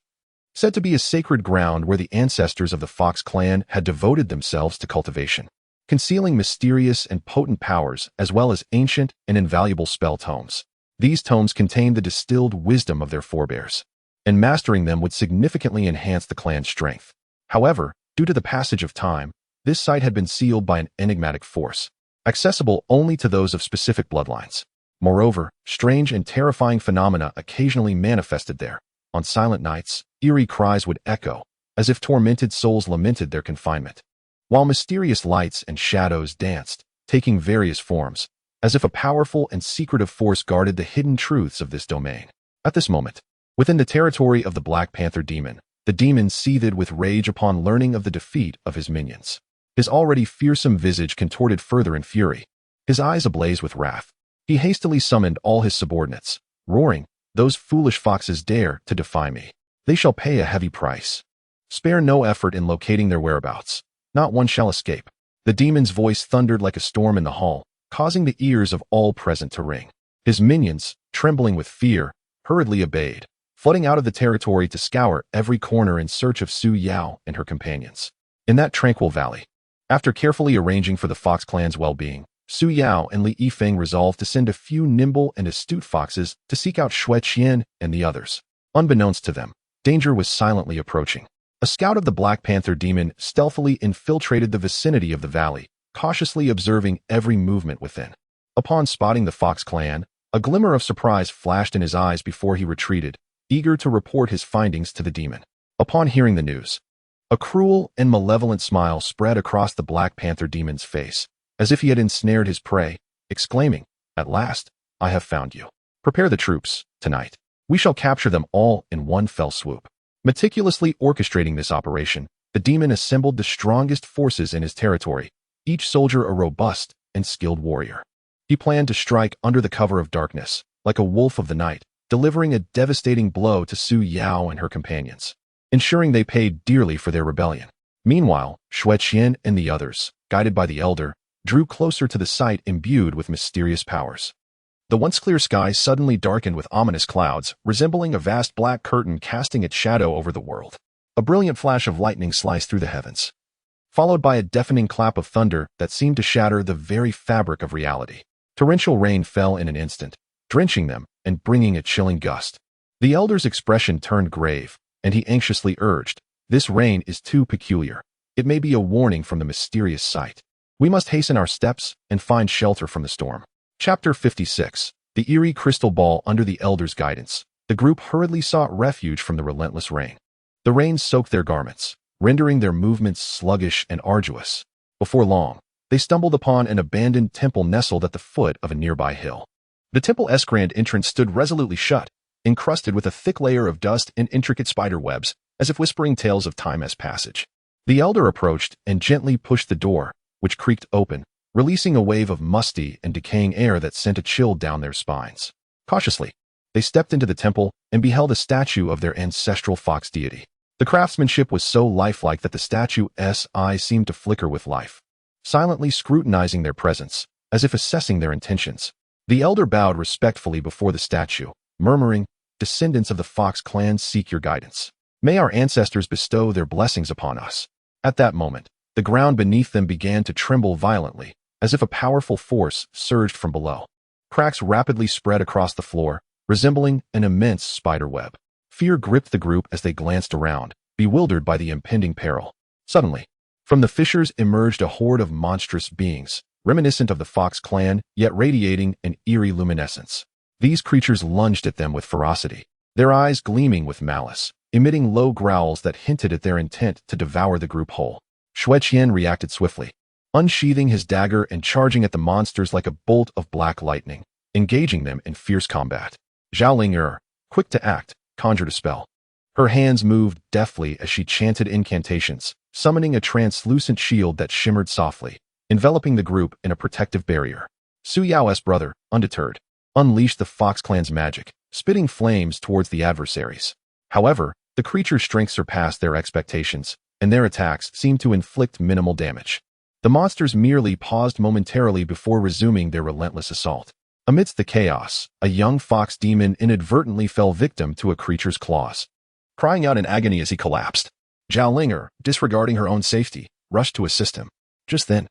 said to be a sacred ground where the ancestors of the Fox clan had devoted themselves to cultivation, concealing mysterious and potent powers as well as ancient and invaluable spell tomes. These tomes contained the distilled wisdom of their forebears, and mastering them would significantly enhance the clan's strength. However, due to the passage of time, this site had been sealed by an enigmatic force, accessible only to those of specific bloodlines. Moreover, strange and terrifying phenomena occasionally manifested there. On silent nights, eerie cries would echo, as if tormented souls lamented their confinement, while mysterious lights and shadows danced, taking various forms, as if a powerful and secretive force guarded the hidden truths of this domain. At this moment, within the territory of the Black Panther demon, the demon seethed with rage upon learning of the defeat of his minions. His already fearsome visage contorted further in fury, his eyes ablaze with wrath. He hastily summoned all his subordinates, roaring, "Those foolish foxes dare to defy me. They shall pay a heavy price. Spare no effort in locating their whereabouts. Not one shall escape." The demon's voice thundered like a storm in the hall, causing the ears of all present to ring. His minions, trembling with fear, hurriedly obeyed, flooding out of the territory to scour every corner in search of Su Yao and her companions. In that tranquil valley, after carefully arranging for the Fox clan's well-being, Su Yao and Li Yifeng resolved to send a few nimble and astute foxes to seek out Xueqian and the others. Unbeknownst to them, danger was silently approaching. A scout of the Black Panther demon stealthily infiltrated the vicinity of the valley, cautiously observing every movement within. Upon spotting the Fox clan, a glimmer of surprise flashed in his eyes before he retreated, eager to report his findings to the demon. Upon hearing the news, a cruel and malevolent smile spread across the Black Panther demon's face, as if he had ensnared his prey, exclaiming, "At last, I have found you. Prepare the troops. Tonight, we shall capture them all in one fell swoop." Meticulously orchestrating this operation, the demon assembled the strongest forces in his territory, each soldier a robust and skilled warrior. He planned to strike under the cover of darkness, like a wolf of the night, delivering a devastating blow to Su Yao and her companions, ensuring they paid dearly for their rebellion. Meanwhile, Xueqian and the others, guided by the elder, drew closer to the site imbued with mysterious powers. The once clear sky suddenly darkened with ominous clouds, resembling a vast black curtain casting its shadow over the world. A brilliant flash of lightning sliced through the heavens, followed by a deafening clap of thunder that seemed to shatter the very fabric of reality. Torrential rain fell in an instant, drenching them and bringing a chilling gust. The elder's expression turned grave, and he anxiously urged, "This rain is too peculiar. It may be a warning from the mysterious sight. We must hasten our steps and find shelter from the storm." Chapter 56. The eerie crystal ball. Under the elder's guidance, the group hurriedly sought refuge from the relentless rain. The rain soaked their garments, rendering their movements sluggish and arduous. Before long, they stumbled upon an abandoned temple nestled at the foot of a nearby hill. The temple's grand entrance stood resolutely shut, encrusted with a thick layer of dust and intricate spider webs, as if whispering tales of time as passage. The elder approached and gently pushed the door, which creaked open, releasing a wave of musty and decaying air that sent a chill down their spines. Cautiously, they stepped into the temple and beheld a statue of their ancestral fox deity. The craftsmanship was so lifelike that the statue's eyes seemed to flicker with life, silently scrutinizing their presence, as if assessing their intentions. The elder bowed respectfully before the statue, murmuring, "Descendants of the Fox clan seek your guidance. May our ancestors bestow their blessings upon us." At that moment, the ground beneath them began to tremble violently, as if a powerful force surged from below. Cracks rapidly spread across the floor, resembling an immense spider web. Fear gripped the group as they glanced around, bewildered by the impending peril. Suddenly, from the fissures emerged a horde of monstrous beings, reminiscent of the Fox clan, yet radiating an eerie luminescence. These creatures lunged at them with ferocity, their eyes gleaming with malice, emitting low growls that hinted at their intent to devour the group whole. Xue Qian reacted swiftly, unsheathing his dagger and charging at the monsters like a bolt of black lightning, engaging them in fierce combat. Zhao Ling, quick to act, conjured a spell. Her hands moved deftly as she chanted incantations, summoning a translucent shield that shimmered softly, enveloping the group in a protective barrier. Su Yao's brother, undeterred, unleashed the Fox clan's magic, spitting flames towards the adversaries. However, the creature's strength surpassed their expectations, and their attacks seemed to inflict minimal damage. The monsters merely paused momentarily before resuming their relentless assault. Amidst the chaos, a young fox demon inadvertently fell victim to a creature's claws, crying out in agony as he collapsed. Zhao Ling, disregarding her own safety, rushed to assist him. Just then,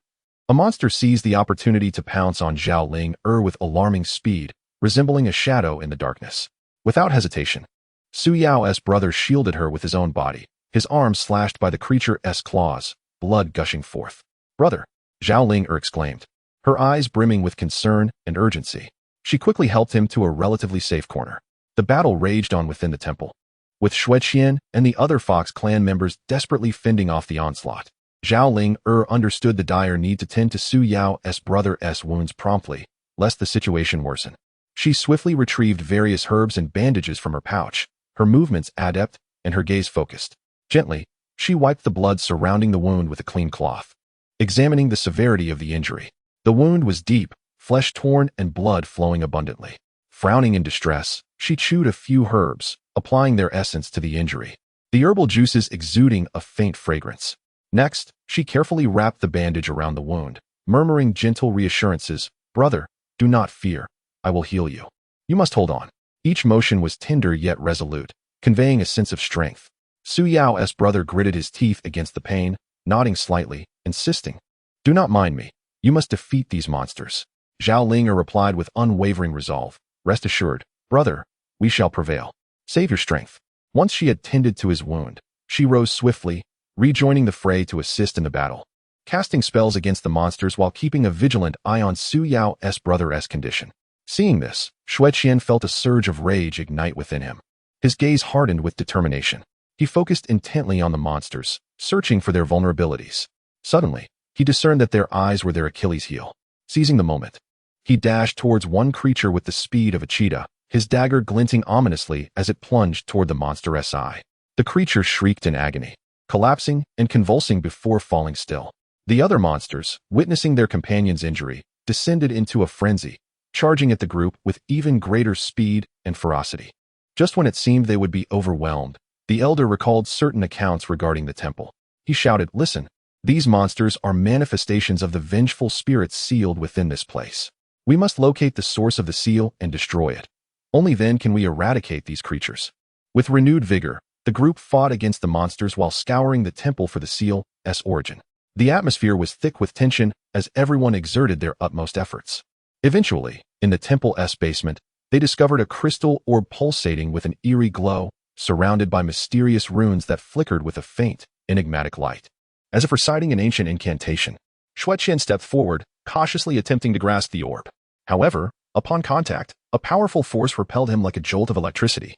a monster seized the opportunity to pounce on Zhao Ling with alarming speed, resembling a shadow in the darkness. Without hesitation, Su Yao's brother shielded her with his own body, his arm slashed by the creature's claws, blood gushing forth. "Brother!" Zhao Ling exclaimed, her eyes brimming with concern and urgency. She quickly helped him to a relatively safe corner. The battle raged on within the temple, with Xue Qian and the other Fox clan members desperately fending off the onslaught. Zhao Ling understood the dire need to tend to Su Yao's brother's wounds promptly, lest the situation worsen. She swiftly retrieved various herbs and bandages from her pouch, her movements adept and her gaze focused. Gently, she wiped the blood surrounding the wound with a clean cloth, examining the severity of the injury. The wound was deep, flesh torn and blood flowing abundantly. Frowning in distress, she chewed a few herbs, applying their essence to the injury, the herbal juices exuding a faint fragrance. Next, she carefully wrapped the bandage around the wound, murmuring gentle reassurances. "Brother, do not fear. I will heal you. You must hold on." Each motion was tender yet resolute, conveying a sense of strength. Su Yao's brother gritted his teeth against the pain, nodding slightly, insisting, "Do not mind me. You must defeat these monsters." Zhao Ling replied with unwavering resolve, "Rest assured, brother, we shall prevail. Save your strength." Once she had tended to his wound, she rose swiftly, rejoining the fray to assist in the battle, casting spells against the monsters while keeping a vigilant eye on Su Yao's brother's condition. Seeing this, Xue Qian felt a surge of rage ignite within him. His gaze hardened with determination. He focused intently on the monsters, searching for their vulnerabilities. Suddenly, he discerned that their eyes were their Achilles heel. Seizing the moment, he dashed towards one creature with the speed of a cheetah, his dagger glinting ominously as it plunged toward the monster's eye. The creature shrieked in agony, collapsing and convulsing before falling still. The other monsters, witnessing their companion's injury, descended into a frenzy, charging at the group with even greater speed and ferocity. Just when it seemed they would be overwhelmed, the elder recalled certain accounts regarding the temple. He shouted, "Listen, these monsters are manifestations of the vengeful spirits sealed within this place. We must locate the source of the seal and destroy it. Only then can we eradicate these creatures." With renewed vigor, the group fought against the monsters while scouring the temple for the seal's origin. The atmosphere was thick with tension as everyone exerted their utmost efforts. Eventually, in the temple's basement, they discovered a crystal orb pulsating with an eerie glow, surrounded by mysterious runes that flickered with a faint, enigmatic light. As if reciting an ancient incantation, Xue Qian stepped forward, cautiously attempting to grasp the orb. However, upon contact, a powerful force repelled him like a jolt of electricity,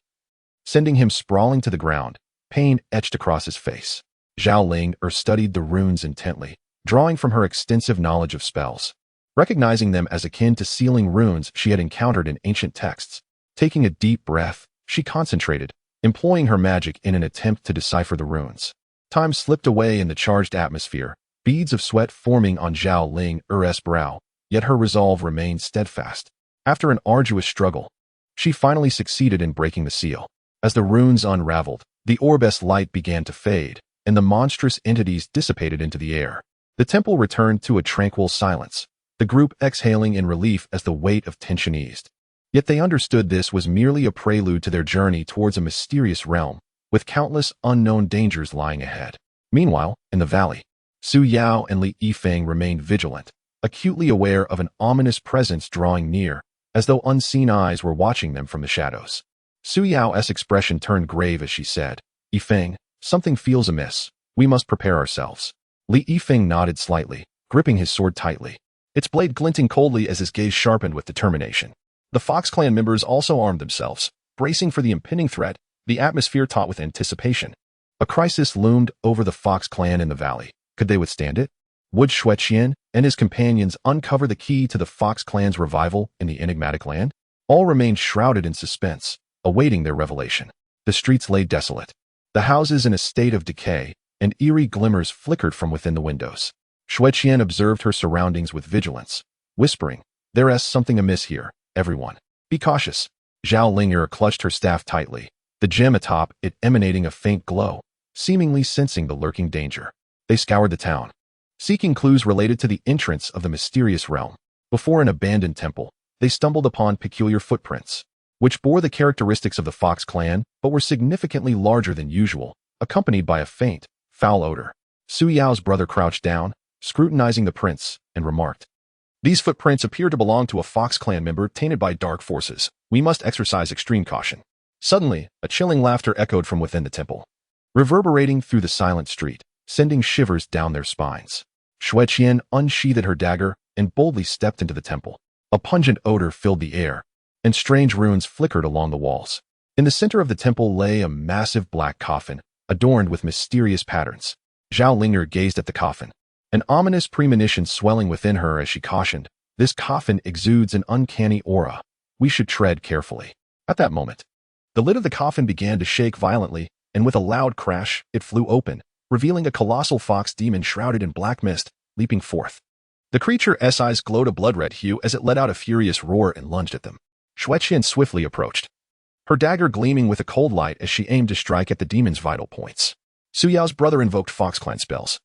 sending him sprawling to the ground, pain etched across his face. Zhao Ling studied the runes intently, drawing from her extensive knowledge of spells, recognizing them as akin to sealing runes she had encountered in ancient texts. Taking a deep breath, she concentrated, employing her magic in an attempt to decipher the runes. Time slipped away in the charged atmosphere, beads of sweat forming on Zhao Ling's brow, yet her resolve remained steadfast. After an arduous struggle, she finally succeeded in breaking the seal. As the runes unraveled, the orb's light began to fade, and the monstrous entities dissipated into the air. The temple returned to a tranquil silence, the group exhaling in relief as the weight of tension eased. Yet they understood this was merely a prelude to their journey towards a mysterious realm, with countless unknown dangers lying ahead. Meanwhile, in the valley, Su Yao and Li Yifeng remained vigilant, acutely aware of an ominous presence drawing near, as though unseen eyes were watching them from the shadows. Su Yao's expression turned grave as she said, "Yifeng, something feels amiss. We must prepare ourselves." Li Yifeng nodded slightly, gripping his sword tightly, its blade glinting coldly as his gaze sharpened with determination. The Fox clan members also armed themselves, bracing for the impending threat, the atmosphere taut with anticipation. A crisis loomed over the Fox clan in the valley. Could they withstand it? Would Shueqian and his companions uncover the key to the Fox clan's revival in the enigmatic land? All remained shrouded in suspense, awaiting their revelation. The streets lay desolate, the houses in a state of decay, and eerie glimmers flickered from within the windows. Shueqian observed her surroundings with vigilance, whispering, "There's something amiss here, everyone. Be cautious." Zhao Ling'er clutched her staff tightly, the gem atop it emanating a faint glow, seemingly sensing the lurking danger. They scoured the town, seeking clues related to the entrance of the mysterious realm. Before an abandoned temple, they stumbled upon peculiar footprints, which bore the characteristics of the Fox clan but were significantly larger than usual, accompanied by a faint, foul odor. Su Yao's brother crouched down, scrutinizing the prints, and remarked, "These footprints appear to belong to a Fox clan member tainted by dark forces. We must exercise extreme caution." Suddenly, a chilling laughter echoed from within the temple, reverberating through the silent street, sending shivers down their spines. Shueqian unsheathed her dagger and boldly stepped into the temple. A pungent odor filled the air, and strange runes flickered along the walls. In the center of the temple lay a massive black coffin, adorned with mysterious patterns. Zhao Ling'er gazed at the coffin, an ominous premonition swelling within her as she cautioned, "This coffin exudes an uncanny aura. We should tread carefully." At that moment, the lid of the coffin began to shake violently, and with a loud crash, it flew open, revealing a colossal fox demon shrouded in black mist, leaping forth. The creature's eyes glowed a blood-red hue as it let out a furious roar and lunged at them. Shueqian swiftly approached, her dagger gleaming with a cold light as she aimed to strike at the demon's vital points. Su Yao's brother invoked Fox clan spells,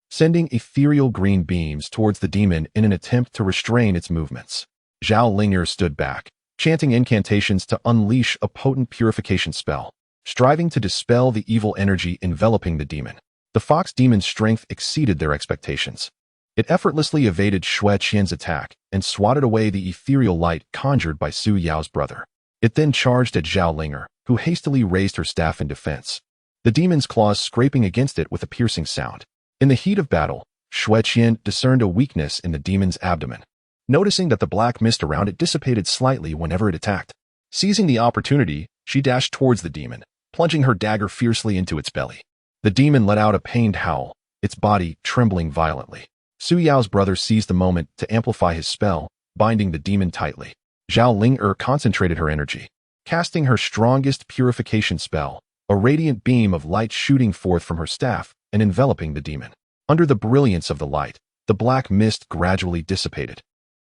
sending ethereal green beams towards the demon in an attempt to restrain its movements. Zhao Ling'er stood back, chanting incantations to unleash a potent purification spell, striving to dispel the evil energy enveloping the demon. The fox demon's strength exceeded their expectations. It effortlessly evaded Shueqian's attack and swatted away the ethereal light conjured by Su Yao's brother. It then charged at Zhao Ling'er, who hastily raised her staff in defense, the demon's claws scraping against it with a piercing sound. In the heat of battle, Shueqian discerned a weakness in the demon's abdomen, noticing that the black mist around it dissipated slightly whenever it attacked. Seizing the opportunity, she dashed towards the demon, plunging her dagger fiercely into its belly. The demon let out a pained howl, its body trembling violently. Su Yao's brother seized the moment to amplify his spell, binding the demon tightly. Zhao Ling'er concentrated her energy, casting her strongest purification spell, a radiant beam of light shooting forth from her staff and enveloping the demon. Under the brilliance of the light, the black mist gradually dissipated,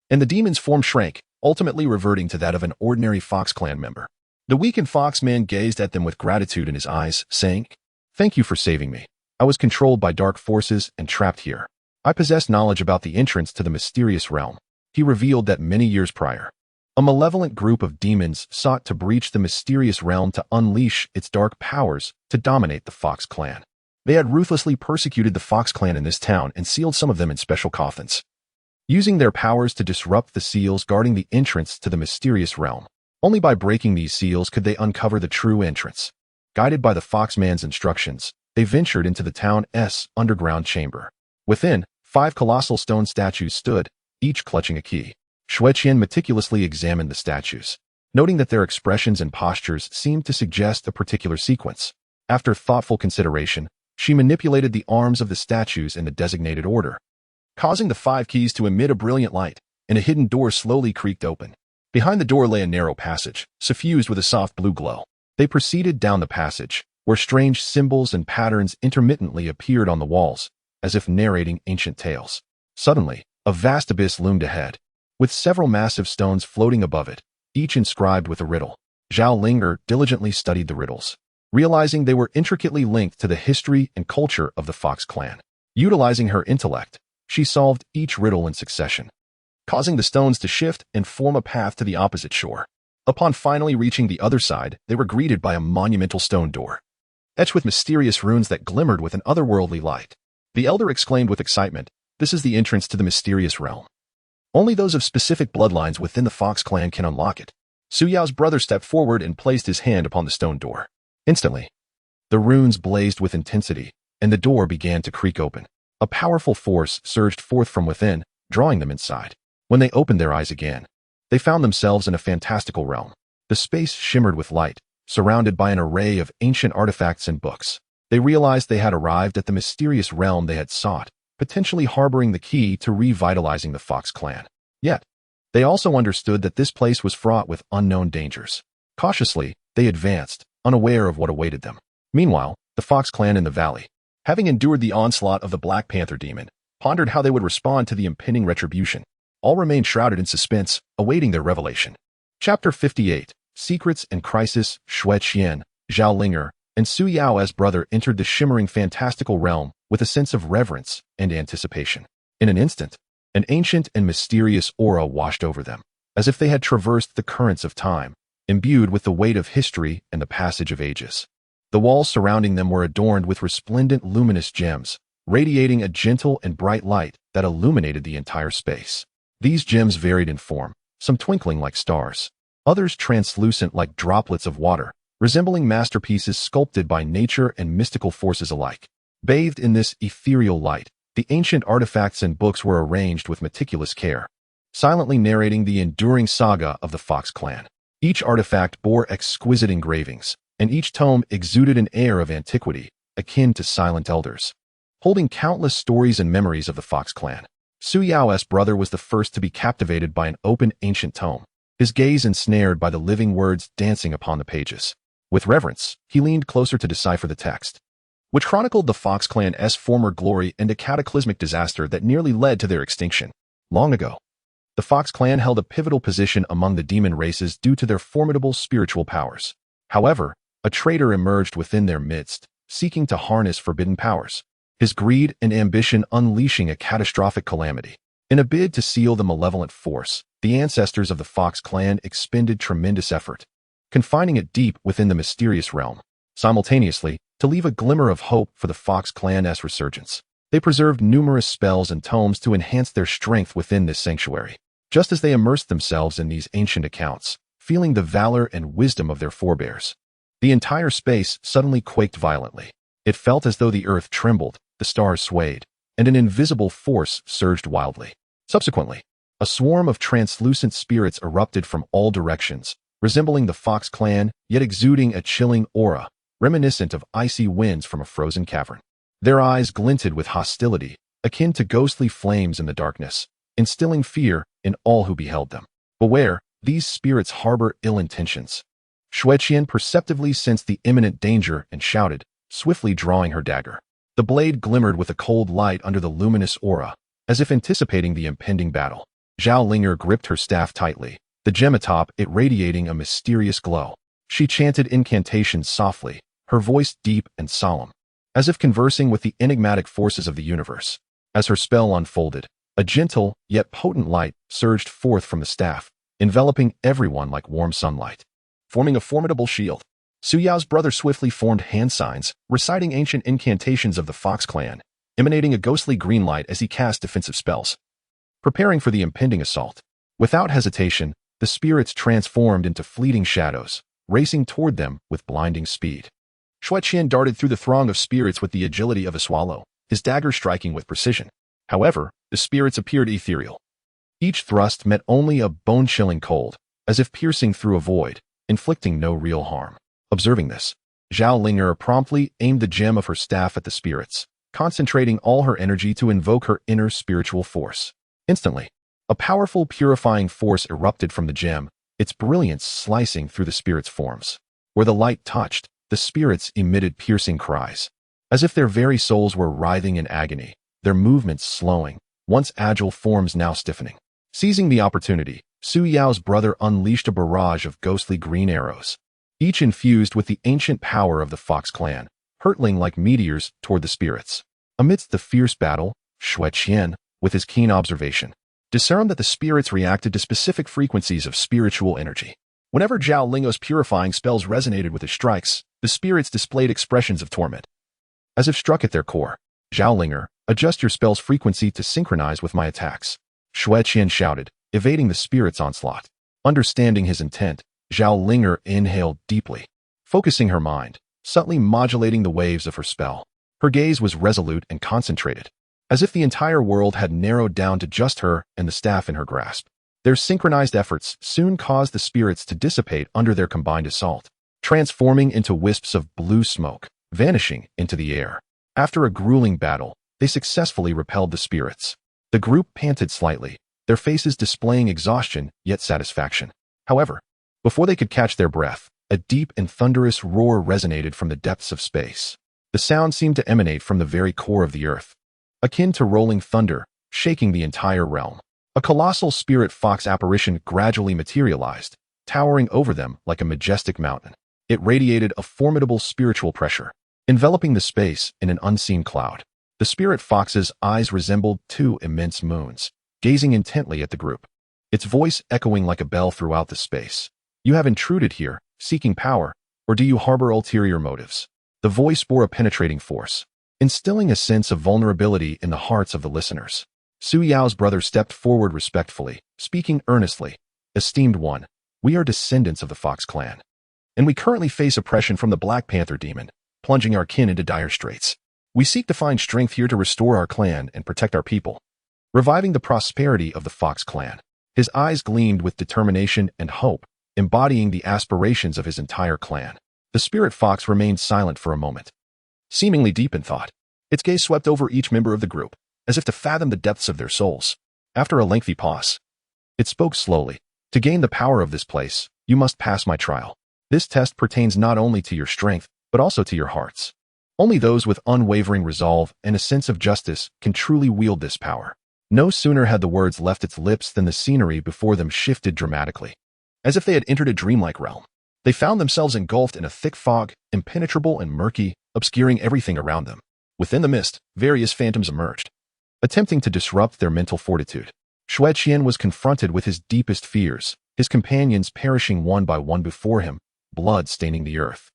and the demon's form shrank, ultimately reverting to that of an ordinary Fox clan member. The weakened foxman gazed at them with gratitude in his eyes, saying, "Thank you for saving me. I was controlled by dark forces and trapped here. I possess knowledge about the entrance to the mysterious realm." He revealed that many years prior, a malevolent group of demons sought to breach the mysterious realm to unleash its dark powers to dominate the Fox clan. They had ruthlessly persecuted the Fox clan in this town and sealed some of them in special coffins, using their powers to disrupt the seals guarding the entrance to the mysterious realm. Only by breaking these seals could they uncover the true entrance. Guided by the Foxman's instructions, they ventured into the town's underground chamber. Within, 5 colossal stone statues stood, each clutching a key. Shueqian meticulously examined the statues, noting that their expressions and postures seemed to suggest a particular sequence. After thoughtful consideration, she manipulated the arms of the statues in the designated order, causing the 5 keys to emit a brilliant light, and a hidden door slowly creaked open. Behind the door lay a narrow passage, suffused with a soft blue glow. They proceeded down the passage, where strange symbols and patterns intermittently appeared on the walls, as if narrating ancient tales. Suddenly, a vast abyss loomed ahead, with several massive stones floating above it, each inscribed with a riddle. Zhao Ling'er diligently studied the riddles, realizing they were intricately linked to the history and culture of the Fox clan. Utilizing her intellect, she solved each riddle in succession, causing the stones to shift and form a path to the opposite shore. Upon finally reaching the other side, they were greeted by a monumental stone door, etched with mysterious runes that glimmered with an otherworldly light. The elder exclaimed with excitement, "This is the entrance to the mysterious realm. Only those of specific bloodlines within the Fox clan can unlock it." Su Yao's brother stepped forward and placed his hand upon the stone door. Instantly, the runes blazed with intensity, and the door began to creak open. A powerful force surged forth from within, drawing them inside. When they opened their eyes again, they found themselves in a fantastical realm. The space shimmered with light, surrounded by an array of ancient artifacts and books. They realized they had arrived at the mysterious realm they had sought, potentially harboring the key to revitalizing the Fox clan. Yet, they also understood that this place was fraught with unknown dangers. Cautiously, they advanced, unaware of what awaited them. Meanwhile, the Fox clan in the valley, having endured the onslaught of the Black Panther demon, pondered how they would respond to the impending retribution. All remained shrouded in suspense, awaiting their revelation. Chapter 58, Secrets and Crisis. Xue Qian, Zhao Linger, and Su Yao as brother entered the shimmering fantastical realm with a sense of reverence and anticipation. In an instant, an ancient and mysterious aura washed over them, as if they had traversed the currents of time, imbued with the weight of history and the passage of ages. The walls surrounding them were adorned with resplendent luminous gems, radiating a gentle and bright light that illuminated the entire space. These gems varied in form, some twinkling like stars, others translucent like droplets of water, resembling masterpieces sculpted by nature and mystical forces alike. Bathed in this ethereal light, the ancient artifacts and books were arranged with meticulous care, silently narrating the enduring saga of the Fox clan. Each artifact bore exquisite engravings, and each tome exuded an air of antiquity, akin to silent elders, holding countless stories and memories of the Fox clan. Su Yao's brother was the first to be captivated by an open ancient tome, his gaze ensnared by the living words dancing upon the pages. With reverence, he leaned closer to decipher the text, which chronicled the Fox clan's former glory and a cataclysmic disaster that nearly led to their extinction. Long ago, the Fox clan held a pivotal position among the demon races due to their formidable spiritual powers. However, a traitor emerged within their midst, seeking to harness forbidden powers, his greed and ambition unleashing a catastrophic calamity. In a bid to seal the malevolent force, the ancestors of the Fox clan expended tremendous effort, confining it deep within the mysterious realm. Simultaneously, to leave a glimmer of hope for the Fox clan's resurgence, they preserved numerous spells and tomes to enhance their strength within this sanctuary. Just as they immersed themselves in these ancient accounts, feeling the valor and wisdom of their forebears, the entire space suddenly quaked violently. It felt as though the earth trembled, the stars swayed, and an invisible force surged wildly. Subsequently, a swarm of translucent spirits erupted from all directions, resembling the Fox clan, yet exuding a chilling aura, reminiscent of icy winds from a frozen cavern. Their eyes glinted with hostility, akin to ghostly flames in the darkness, instilling fear in all who beheld them. Beware, these spirits harbor ill intentions. Xue Qian perceptively sensed the imminent danger and shouted, swiftly drawing her dagger. The blade glimmered with a cold light under the luminous aura, as if anticipating the impending battle. Zhao Linger gripped her staff tightly, the gem atop it radiating a mysterious glow. She chanted incantations softly, her voice deep and solemn, as if conversing with the enigmatic forces of the universe. As her spell unfolded, a gentle yet potent light surged forth from the staff, enveloping everyone like warm sunlight. Forming a formidable shield, Su Yao's brother swiftly formed hand signs, reciting ancient incantations of the Fox clan, emanating a ghostly green light as he cast defensive spells, preparing for the impending assault. Without hesitation, the spirits transformed into fleeting shadows, racing toward them with blinding speed. Xue Qian darted through the throng of spirits with the agility of a swallow, his dagger striking with precision. However, the spirits appeared ethereal. Each thrust met only a bone-chilling cold, as if piercing through a void, inflicting no real harm. Observing this, Zhao Linger promptly aimed the gem of her staff at the spirits, concentrating all her energy to invoke her inner spiritual force. Instantly, a powerful purifying force erupted from the gem, its brilliance slicing through the spirits' forms. Where the light touched, the spirits emitted piercing cries, as if their very souls were writhing in agony, their movements slowing, once agile forms now stiffening. Seizing the opportunity, Su Yao's brother unleashed a barrage of ghostly green arrows, each infused with the ancient power of the Fox clan, hurtling like meteors toward the spirits. Amidst the fierce battle, Xue Qian, with his keen observation, discerned that the spirits reacted to specific frequencies of spiritual energy. Whenever Zhao Lingo's purifying spells resonated with his strikes, the spirits displayed expressions of torment. As if struck at their core, Zhao Linger, adjust your spell's frequency to synchronize with my attacks, Xue Qian shouted, evading the spirit's onslaught. Understanding his intent, Zhao Linger inhaled deeply, focusing her mind, subtly modulating the waves of her spell. Her gaze was resolute and concentrated, as if the entire world had narrowed down to just her and the staff in her grasp. Their synchronized efforts soon caused the spirits to dissipate under their combined assault, transforming into wisps of blue smoke, vanishing into the air. After a grueling battle, they successfully repelled the spirits. The group panted slightly, their faces displaying exhaustion yet satisfaction. However, before they could catch their breath, a deep and thunderous roar resonated from the depths of space. The sound seemed to emanate from the very core of the earth, akin to rolling thunder, shaking the entire realm. A colossal spirit fox apparition gradually materialized, towering over them like a majestic mountain. It radiated a formidable spiritual pressure, enveloping the space in an unseen cloud. The spirit fox's eyes resembled two immense moons, gazing intently at the group, its voice echoing like a bell throughout the space. You have intruded here, seeking power, or do you harbor ulterior motives? The voice bore a penetrating force, instilling a sense of vulnerability in the hearts of the listeners. Su Yao's brother stepped forward respectfully, speaking earnestly. Esteemed one, we are descendants of the Fox clan, and we currently face oppression from the Black Panther demon, plunging our kin into dire straits. We seek to find strength here to restore our clan and protect our people, reviving the prosperity of the Fox clan. His eyes gleamed with determination and hope, embodying the aspirations of his entire clan. The spirit fox remained silent for a moment, seemingly deep in thought. Its gaze swept over each member of the group, as if to fathom the depths of their souls. After a lengthy pause, it spoke slowly. To gain the power of this place, you must pass my trial. This test pertains not only to your strength, but also to your hearts. Only those with unwavering resolve and a sense of justice can truly wield this power. No sooner had the words left its lips than the scenery before them shifted dramatically. As if they had entered a dreamlike realm, they found themselves engulfed in a thick fog, impenetrable and murky, obscuring everything around them. Within the mist, various phantoms emerged, attempting to disrupt their mental fortitude. Xueqian was confronted with his deepest fears, his companions perishing one by one before him, blood staining the earth.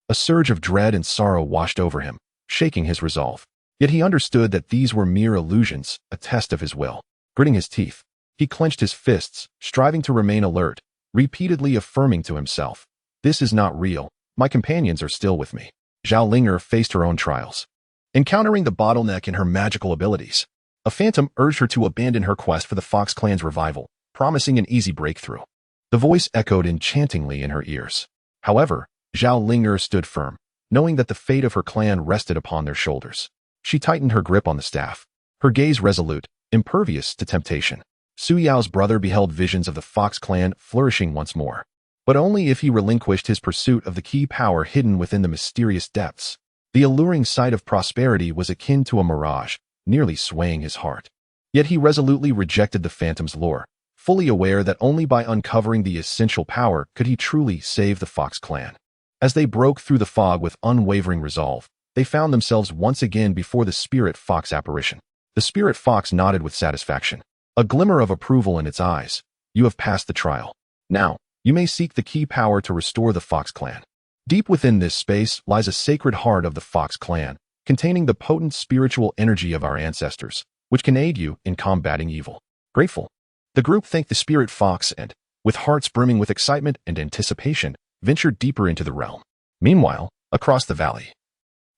A surge of dread and sorrow washed over him, shaking his resolve. Yet he understood that these were mere illusions, a test of his will. Gritting his teeth, he clenched his fists, striving to remain alert, repeatedly affirming to himself, "This is not real. My companions are still with me." Zhao Linger faced her own trials, encountering the bottleneck in her magical abilities. A phantom urged her to abandon her quest for the Fox clan's revival, promising an easy breakthrough. The voice echoed enchantingly in her ears. However, Zhao Linger stood firm, knowing that the fate of her clan rested upon their shoulders. She tightened her grip on the staff, her gaze resolute, impervious to temptation. Su Yao's brother beheld visions of the Fox clan flourishing once more, but only if he relinquished his pursuit of the key power hidden within the mysterious depths. The alluring sight of prosperity was akin to a mirage, nearly swaying his heart. Yet he resolutely rejected the phantom's lure, fully aware that only by uncovering the essential power could he truly save the Fox clan. As they broke through the fog with unwavering resolve, they found themselves once again before the spirit fox apparition. The spirit fox nodded with satisfaction, a glimmer of approval in its eyes. "You have passed the trial. Now, you may seek the key power to restore the Fox clan. Deep within this space lies a sacred heart of the Fox clan, containing the potent spiritual energy of our ancestors, which can aid you in combating evil." Grateful, the group thanked the spirit fox and, with hearts brimming with excitement and anticipation, ventured deeper into the realm. Meanwhile, across the valley,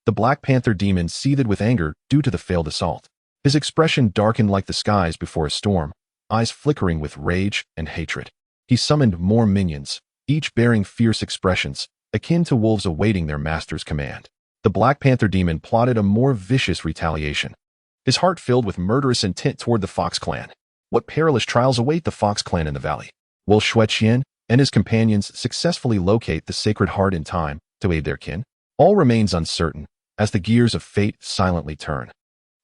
the Black Panther demon seethed with anger due to the failed assault. His expression darkened like the skies before a storm, eyes flickering with rage and hatred. He summoned more minions, each bearing fierce expressions, akin to wolves awaiting their master's command. The Black Panther demon plotted a more vicious retaliation, his heart filled with murderous intent toward the Fox clan. What perilous trials await the Fox clan in the valley? Will Xueqian and his companions successfully locate the sacred heart in time to aid their kin? All remains uncertain, as the gears of fate silently turn,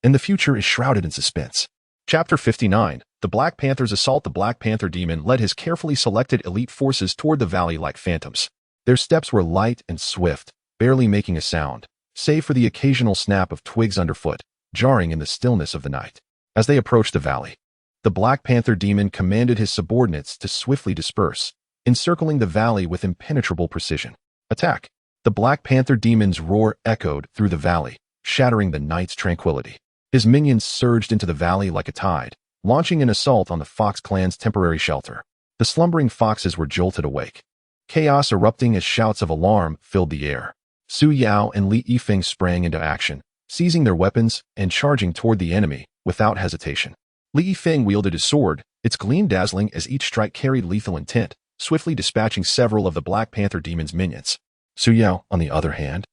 and the future is shrouded in suspense. Chapter 59. The Black Panther's assault. The Black Panther demon led his carefully selected elite forces toward the valley like phantoms. Their steps were light and swift, barely making a sound, save for the occasional snap of twigs underfoot, jarring in the stillness of the night. As they approached the valley, the Black Panther demon commanded his subordinates to swiftly disperse, encircling the valley with impenetrable precision. Attack! The Black Panther demon's roar echoed through the valley, shattering the night's tranquility. His minions surged into the valley like a tide, launching an assault on the Fox clan's temporary shelter. The slumbering foxes were jolted awake, chaos erupting as shouts of alarm filled the air. Su Yao and Li Yifeng sprang into action, seizing their weapons and charging toward the enemy without hesitation. Li Yifeng wielded his sword, its gleam dazzling as each strike carried lethal intent, swiftly dispatching several of the Black Panther demon's minions. Su Yao, on the other hand,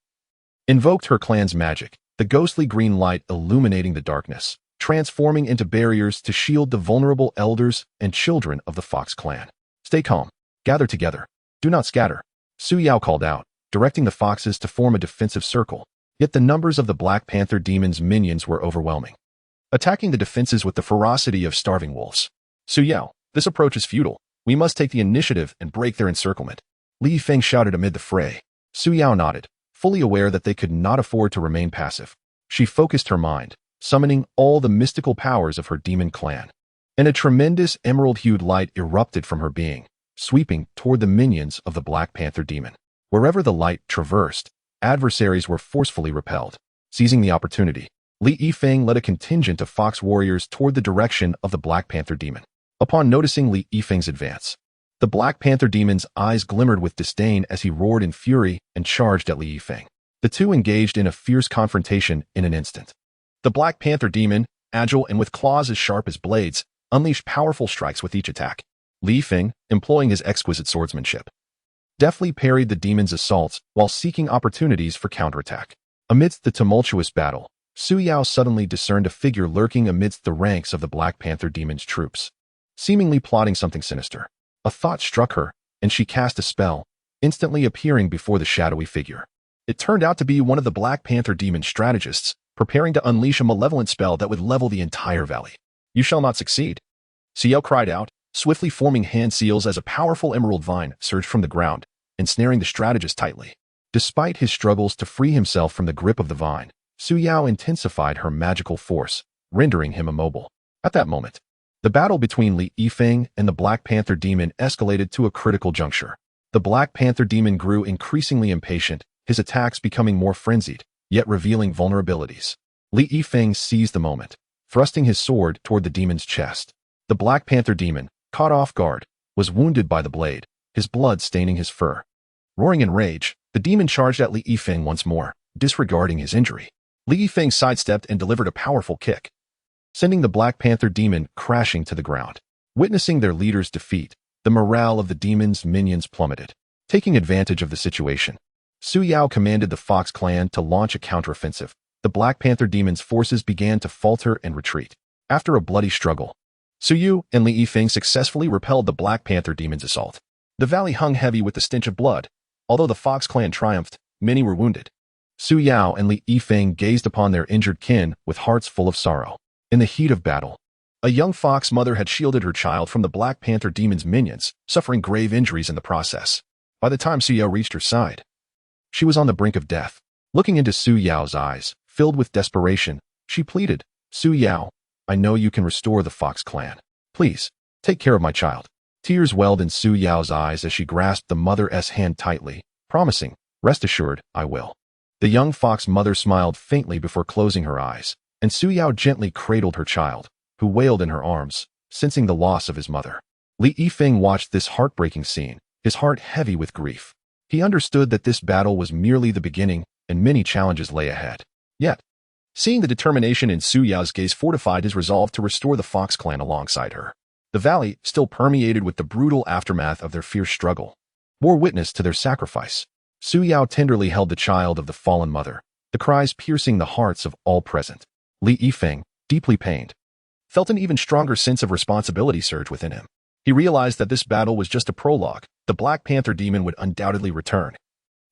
invoked her clan's magic, the ghostly green light illuminating the darkness, transforming into barriers to shield the vulnerable elders and children of the Fox clan. Stay calm. Gather together. Do not scatter. Su Yao called out, directing the foxes to form a defensive circle. Yet the numbers of the Black Panther demon's minions were overwhelming, attacking the defenses with the ferocity of starving wolves. Su Yao, this approach is futile. We must take the initiative and break their encirclement. Li Yifeng shouted amid the fray. Su Yao nodded, fully aware that they could not afford to remain passive. She focused her mind, summoning all the mystical powers of her demon clan. And a tremendous emerald-hued light erupted from her being, sweeping toward the minions of the Black Panther demon. Wherever the light traversed, adversaries were forcefully repelled. Seizing the opportunity, Li Yifeng led a contingent of fox warriors toward the direction of the Black Panther demon. Upon noticing Li Yifeng's advance, the Black Panther demon's eyes glimmered with disdain as he roared in fury and charged at Li Yifeng. The two engaged in a fierce confrontation in an instant. The Black Panther demon, agile and with claws as sharp as blades, unleashed powerful strikes with each attack. Li Yifeng, employing his exquisite swordsmanship, deftly parried the demon's assaults while seeking opportunities for counterattack. Amidst the tumultuous battle, Su Yao suddenly discerned a figure lurking amidst the ranks of the Black Panther demon's troops, seemingly plotting something sinister. A thought struck her, and she cast a spell, instantly appearing before the shadowy figure. It turned out to be one of the Black Panther demon strategists, preparing to unleash a malevolent spell that would level the entire valley. You shall not succeed. Su Yao cried out, swiftly forming hand seals as a powerful emerald vine surged from the ground, ensnaring the strategist tightly. Despite his struggles to free himself from the grip of the vine, Su Yao intensified her magical force, rendering him immobile. At that moment, the battle between Li Yifeng and the Black Panther demon escalated to a critical juncture. The Black Panther demon grew increasingly impatient, his attacks becoming more frenzied, yet revealing vulnerabilities. Li Yifeng seized the moment, thrusting his sword toward the demon's chest. The Black Panther demon, caught off guard, was wounded by the blade, his blood staining his fur. Roaring in rage, the demon charged at Li Yifeng once more, disregarding his injury. Li Yifeng sidestepped and delivered a powerful kick, sending the Black Panther demon crashing to the ground. Witnessing their leader's defeat, the morale of the demon's minions plummeted. Taking advantage of the situation, Su Yao commanded the Fox clan to launch a counteroffensive. The Black Panther demon's forces began to falter and retreat. After a bloody struggle, Su Yu and Li Yifeng successfully repelled the Black Panther demon's assault. The valley hung heavy with the stench of blood. Although the Fox clan triumphed, many were wounded. Su Yao and Li Yifeng gazed upon their injured kin with hearts full of sorrow. In the heat of battle, a young fox mother had shielded her child from the Black Panther demon's minions, suffering grave injuries in the process. By the time Su Yao reached her side, she was on the brink of death. Looking into Su Yao's eyes, filled with desperation, she pleaded, "Su Yao, I know you can restore the Fox clan. Please, take care of my child." Tears welled in Su Yao's eyes as she grasped the mother's hand tightly, promising, "Rest assured, I will." The young fox mother smiled faintly before closing her eyes, and Su Yao gently cradled her child, who wailed in her arms, sensing the loss of his mother. Li Yifeng watched this heartbreaking scene, his heart heavy with grief. He understood that this battle was merely the beginning, and many challenges lay ahead. Yet, seeing the determination in Su Yao's gaze fortified his resolve to restore the Fox clan alongside her. The valley, still permeated with the brutal aftermath of their fierce struggle, bore witness to their sacrifice. Su Yao tenderly held the child of the fallen mother, the cries piercing the hearts of all present. Li Yifeng, deeply pained, felt an even stronger sense of responsibility surge within him. He realized that this battle was just a prologue. The Black Panther demon would undoubtedly return,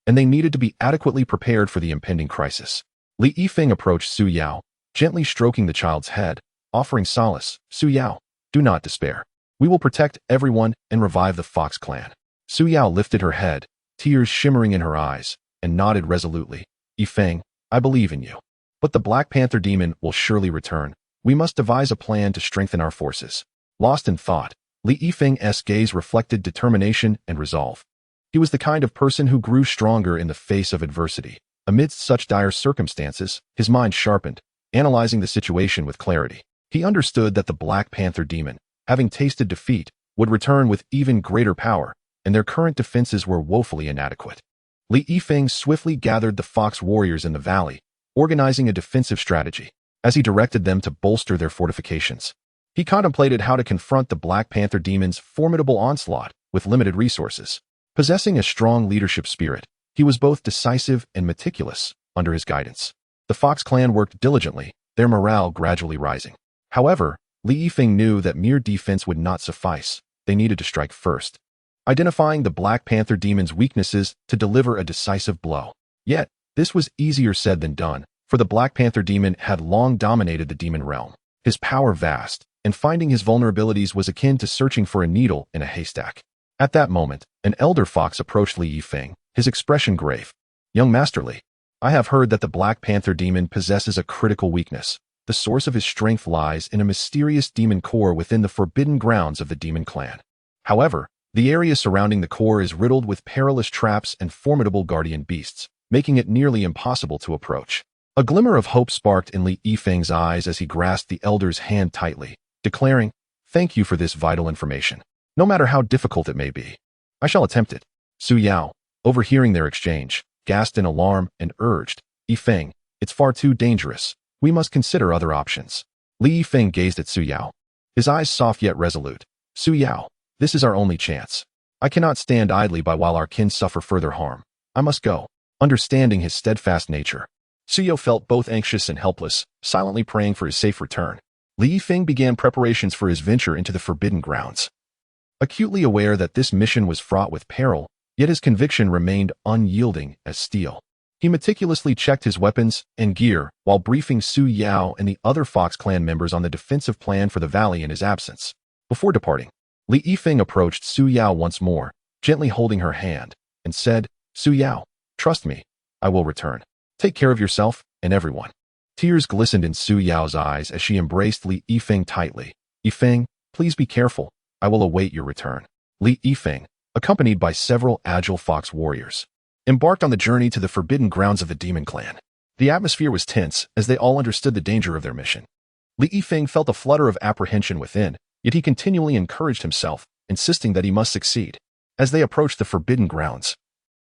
and they needed to be adequately prepared for the impending crisis. Li Yifeng approached Su Yao, gently stroking the child's head, offering solace. "Su Yao, do not despair. We will protect everyone and revive the Fox clan." Su Yao lifted her head, tears shimmering in her eyes, and nodded resolutely. "Yifeng, I believe in you. But the Black Panther demon will surely return. We must devise a plan to strengthen our forces." Lost in thought, Li Yifeng's gaze reflected determination and resolve. He was the kind of person who grew stronger in the face of adversity. Amidst such dire circumstances, his mind sharpened, analyzing the situation with clarity. He understood that the Black Panther demon, having tasted defeat, would return with even greater power, and their current defenses were woefully inadequate. Li Yifeng swiftly gathered the Fox warriors in the valley, organizing a defensive strategy. As he directed them to bolster their fortifications, He contemplated how to confront the Black Panther demon's formidable onslaught with limited resources. Possessing a strong leadership spirit, he was both decisive and meticulous under his guidance. The Fox clan worked diligently, their morale gradually rising. However, Li Yifeng knew that mere defense would not suffice. They needed to strike first, identifying the Black Panther demon's weaknesses to deliver a decisive blow. Yet, this was easier said than done, for the Black Panther demon had long dominated the demon realm. His power vast, and finding his vulnerabilities was akin to searching for a needle in a haystack. At that moment, an elder fox approached Li Yifeng, his expression grave. "Young Master Li, I have heard that the Black Panther demon possesses a critical weakness. The source of his strength lies in a mysterious demon core within the forbidden grounds of the demon clan. However, the area surrounding the core is riddled with perilous traps and formidable guardian beasts, making it nearly impossible to approach." A glimmer of hope sparked in Li Yifeng's eyes as he grasped the elder's hand tightly, declaring, "Thank you for this vital information. No matter how difficult it may be, I shall attempt it." Su Yao, overhearing their exchange, gasped in alarm and urged, "Yifeng, it's far too dangerous. We must consider other options." Li Yifeng gazed at Su Yao, his eyes soft yet resolute. "Su Yao, this is our only chance. I cannot stand idly by while our kin suffer further harm. I must go." Understanding his steadfast nature, Su Yao felt both anxious and helpless, silently praying for his safe return. Li Yifeng began preparations for his venture into the forbidden grounds. Acutely aware that this mission was fraught with peril, yet his conviction remained unyielding as steel. He meticulously checked his weapons and gear while briefing Su Yao and the other Fox clan members on the defensive plan for the valley in his absence. Before departing, Li Yifeng approached Su Yao once more, gently holding her hand, and said, "Su Yao, trust me, I will return. Take care of yourself and everyone." Tears glistened in Su Yao's eyes as she embraced Li Yifeng tightly. "Yifeng, please be careful. I will await your return." Li Yifeng, accompanied by several agile fox warriors, embarked on the journey to the forbidden grounds of the demon clan. The atmosphere was tense as they all understood the danger of their mission. Li Yifeng felt a flutter of apprehension within, yet he continually encouraged himself, insisting that he must succeed. As they approached the forbidden grounds,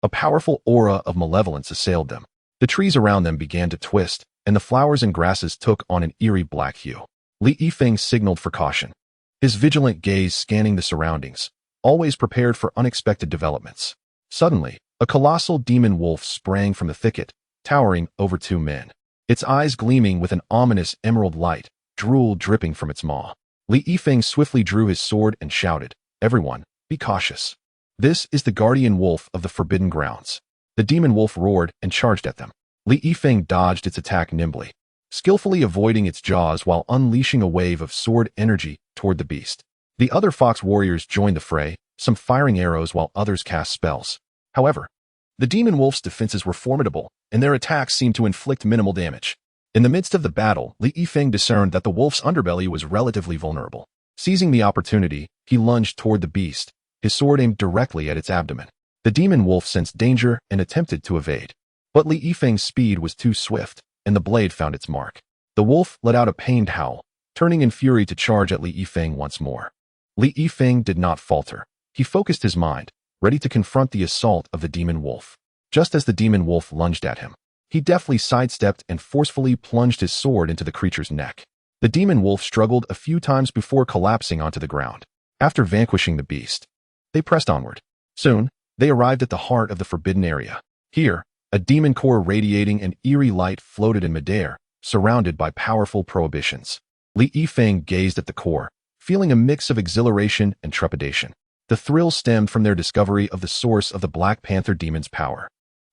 a powerful aura of malevolence assailed them. The trees around them began to twist, and the flowers and grasses took on an eerie black hue. Li Yifeng signaled for caution, his vigilant gaze scanning the surroundings, always prepared for unexpected developments. Suddenly, a colossal demon wolf sprang from the thicket, towering over two men. Its eyes gleaming with an ominous emerald light, drool dripping from its maw. Li Yifeng swiftly drew his sword and shouted, "Everyone, be cautious. This is the guardian wolf of the forbidden grounds." The demon wolf roared and charged at them. Li Yifeng dodged its attack nimbly, skillfully avoiding its jaws while unleashing a wave of sword energy toward the beast. The other fox warriors joined the fray, some firing arrows while others cast spells. However, the demon wolf's defenses were formidable, and their attacks seemed to inflict minimal damage. In the midst of the battle, Li Yifeng discerned that the wolf's underbelly was relatively vulnerable. Seizing the opportunity, he lunged toward the beast, his sword aimed directly at its abdomen. The demon wolf sensed danger and attempted to evade. But Li Yifeng's speed was too swift, and the blade found its mark. The wolf let out a pained howl, turning in fury to charge at Li Yifeng once more. Li Yifeng did not falter. He focused his mind, ready to confront the assault of the demon wolf. Just as the demon wolf lunged at him, he deftly sidestepped and forcefully plunged his sword into the creature's neck. The demon wolf struggled a few times before collapsing onto the ground. After vanquishing the beast, they pressed onward. Soon, they arrived at the heart of the forbidden area. Here, a demon core radiating an eerie light floated in midair, surrounded by powerful prohibitions. Li Yifeng gazed at the core, feeling a mix of exhilaration and trepidation. The thrill stemmed from their discovery of the source of the Black Panther demon's power.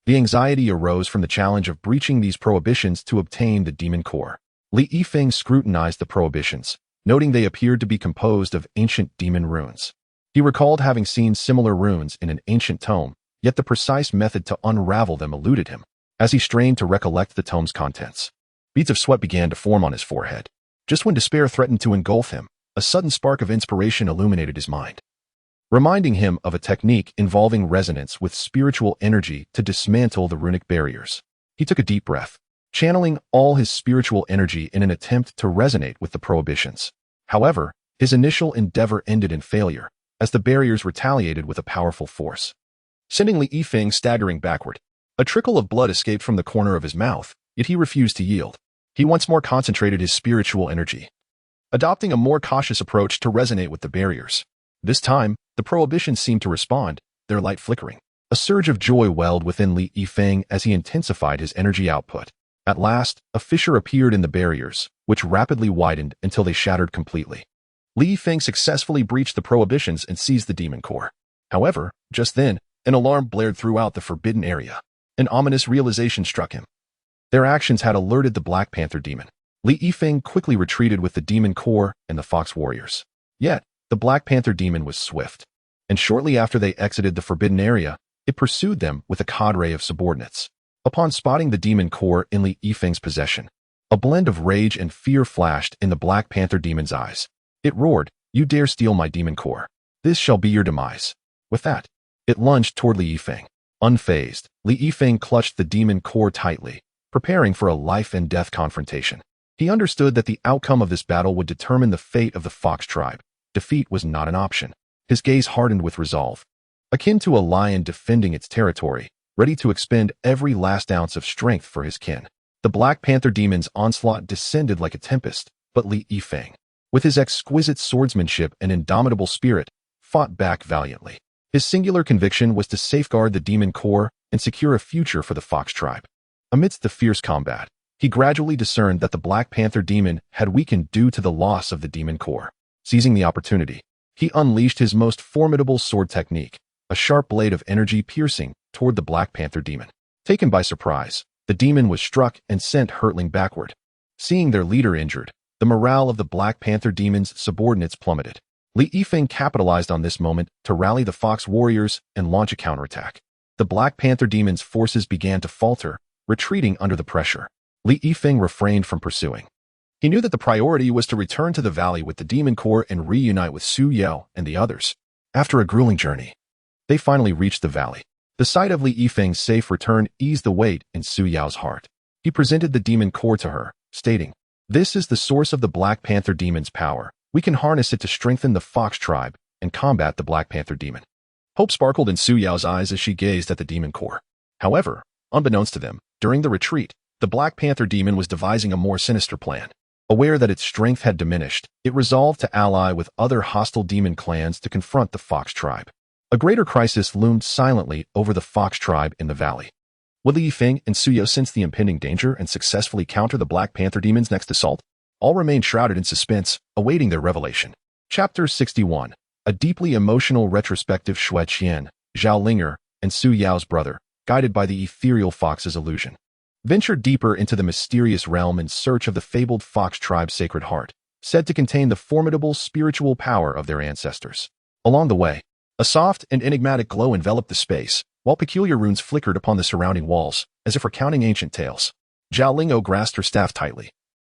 The anxiety arose from the challenge of breaching these prohibitions to obtain the demon core. Li Yifeng scrutinized the prohibitions, noting they appeared to be composed of ancient demon runes. He recalled having seen similar runes in an ancient tome, yet the precise method to unravel them eluded him. As he strained to recollect the tome's contents, beads of sweat began to form on his forehead. Just when despair threatened to engulf him, a sudden spark of inspiration illuminated his mind, reminding him of a technique involving resonance with spiritual energy to dismantle the runic barriers. He took a deep breath, channeling all his spiritual energy in an attempt to resonate with the prohibitions. However, his initial endeavor ended in failure, as the barriers retaliated with a powerful force, sending Li Yifeng staggering backward. A trickle of blood escaped from the corner of his mouth, yet he refused to yield. He once more concentrated his spiritual energy, adopting a more cautious approach to resonate with the barriers. This time, the prohibitions seemed to respond, their light flickering. A surge of joy welled within Li Yifeng as he intensified his energy output. At last, a fissure appeared in the barriers, which rapidly widened until they shattered completely. Li Yifeng successfully breached the prohibitions and seized the demon core. However, just then, an alarm blared throughout the forbidden area. An ominous realization struck him. Their actions had alerted the Black Panther demon. Li Yifeng quickly retreated with the demon core and the fox warriors. Yet, the Black Panther demon was swift, and shortly after they exited the forbidden area, it pursued them with a cadre of subordinates. Upon spotting the demon core in Li Yifeng's possession, a blend of rage and fear flashed in the Black Panther demon's eyes. It roared, "You dare steal my demon core. This shall be your demise." With that, it lunged toward Li Yifeng. Unfazed, Li Yifeng clutched the demon core tightly, preparing for a life-and-death confrontation. He understood that the outcome of this battle would determine the fate of the Fox tribe. Defeat was not an option. His gaze hardened with resolve. Akin to a lion defending its territory, ready to expend every last ounce of strength for his kin. The Black Panther demon's onslaught descended like a tempest, but Li Yifeng, with his exquisite swordsmanship and indomitable spirit, fought back valiantly. His singular conviction was to safeguard the demon core and secure a future for the Fox tribe. Amidst the fierce combat, he gradually discerned that the Black Panther demon had weakened due to the loss of the demon core. Seizing the opportunity, he unleashed his most formidable sword technique, a sharp blade of energy piercing toward the Black Panther demon. Taken by surprise, the demon was struck and sent hurtling backward. Seeing their leader injured, the morale of the Black Panther demon's subordinates plummeted. Li Yifeng capitalized on this moment to rally the Fox warriors and launch a counterattack. The Black Panther demon's forces began to falter, retreating under the pressure. Li Yifeng refrained from pursuing. He knew that the priority was to return to the valley with the demon core and reunite with Su Yao and the others. After a grueling journey, they finally reached the valley. The sight of Li Yifeng's safe return eased the weight in Su Yao's heart. He presented the demon core to her, stating, "This is the source of the Black Panther demon's power. We can harness it to strengthen the Fox tribe and combat the Black Panther demon." Hope sparkled in Su Yao's eyes as she gazed at the demon core. However, unbeknownst to them, during the retreat, the Black Panther demon was devising a more sinister plan. Aware that its strength had diminished, it resolved to ally with other hostile demon clans to confront the Fox tribe. A greater crisis loomed silently over the Fox tribe in the valley. Would Li Yifeng and Su Yao sense the impending danger and successfully counter the Black Panther demon's next assault? All remained shrouded in suspense, awaiting their revelation. Chapter 61. A deeply emotional retrospective. Xue Qian, Zhao Linger, and Su Yao's brother, guided by the ethereal fox's illusion, ventured deeper into the mysterious realm in search of the fabled Fox tribe's sacred heart, said to contain the formidable spiritual power of their ancestors. Along the way, a soft and enigmatic glow enveloped the space, while peculiar runes flickered upon the surrounding walls, as if recounting ancient tales. Zhao Lingo grasped her staff tightly,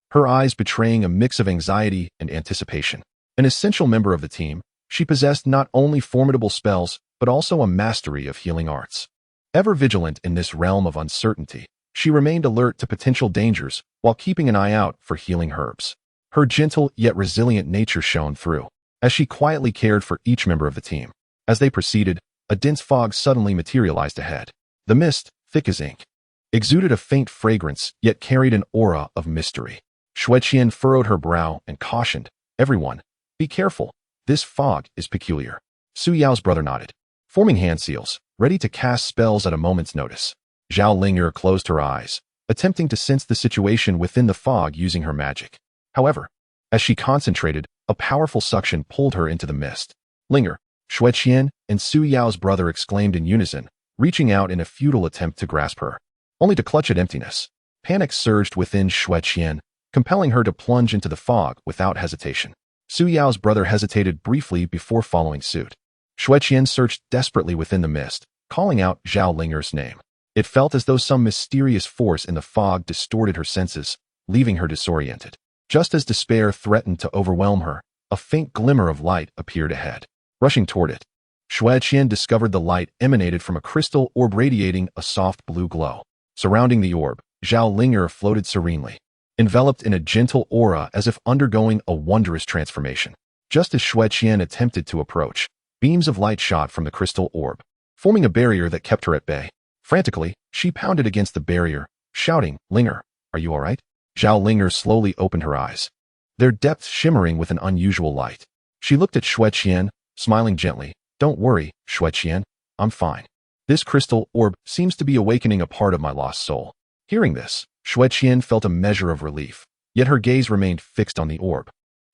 her eyes betraying a mix of anxiety and anticipation. An essential member of the team, she possessed not only formidable spells, but also a mastery of healing arts. Ever vigilant in this realm of uncertainty, she remained alert to potential dangers while keeping an eye out for healing herbs. Her gentle yet resilient nature shone through, as she quietly cared for each member of the team. As they proceeded, a dense fog suddenly materialized ahead. The mist, thick as ink, exuded a faint fragrance yet carried an aura of mystery. Xue Qian furrowed her brow and cautioned, "Everyone, be careful. This fog is peculiar." Su Yao's brother nodded, forming hand seals, ready to cast spells at a moment's notice. Zhao Linger closed her eyes, attempting to sense the situation within the fog using her magic. However, as she concentrated, a powerful suction pulled her into the mist. Linger, Xue Qian, and Su Yao's brother exclaimed in unison, reaching out in a futile attempt to grasp her, only to clutch at emptiness. Panic surged within Xue Qian, compelling her to plunge into the fog without hesitation. Su Yao's brother hesitated briefly before following suit. Xue Qian searched desperately within the mist, calling out Zhao Linger's name. It felt as though some mysterious force in the fog distorted her senses, leaving her disoriented. Just as despair threatened to overwhelm her, a faint glimmer of light appeared ahead. Rushing toward it, Xue Qian discovered the light emanated from a crystal orb radiating a soft blue glow. Surrounding the orb, Zhao Linger floated serenely, enveloped in a gentle aura as if undergoing a wondrous transformation. Just as Xue Qian attempted to approach, beams of light shot from the crystal orb, forming a barrier that kept her at bay. Frantically, she pounded against the barrier, shouting, "Linger, are you all right?" Zhao Linger slowly opened her eyes, their depths shimmering with an unusual light. She looked at Xue Qian, smiling gently. "Don't worry, Xue Qian, I'm fine. This crystal orb seems to be awakening a part of my lost soul." Hearing this, Xue Qian felt a measure of relief, yet her gaze remained fixed on the orb,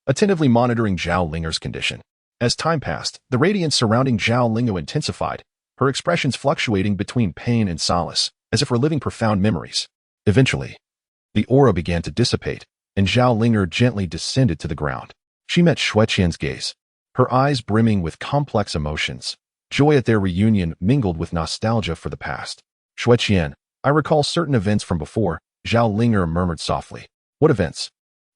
attentively monitoring Zhao Linger's condition. As time passed, the radiance surrounding Zhao Lingo intensified, her expressions fluctuating between pain and solace, as if reliving profound memories. Eventually, the aura began to dissipate, and Zhao Linger gently descended to the ground. She met Xue Qian's gaze, her eyes brimming with complex emotions. Joy at their reunion mingled with nostalgia for the past. "Xue Qian, I recall certain events from before," Zhao Linger murmured softly. "What events?"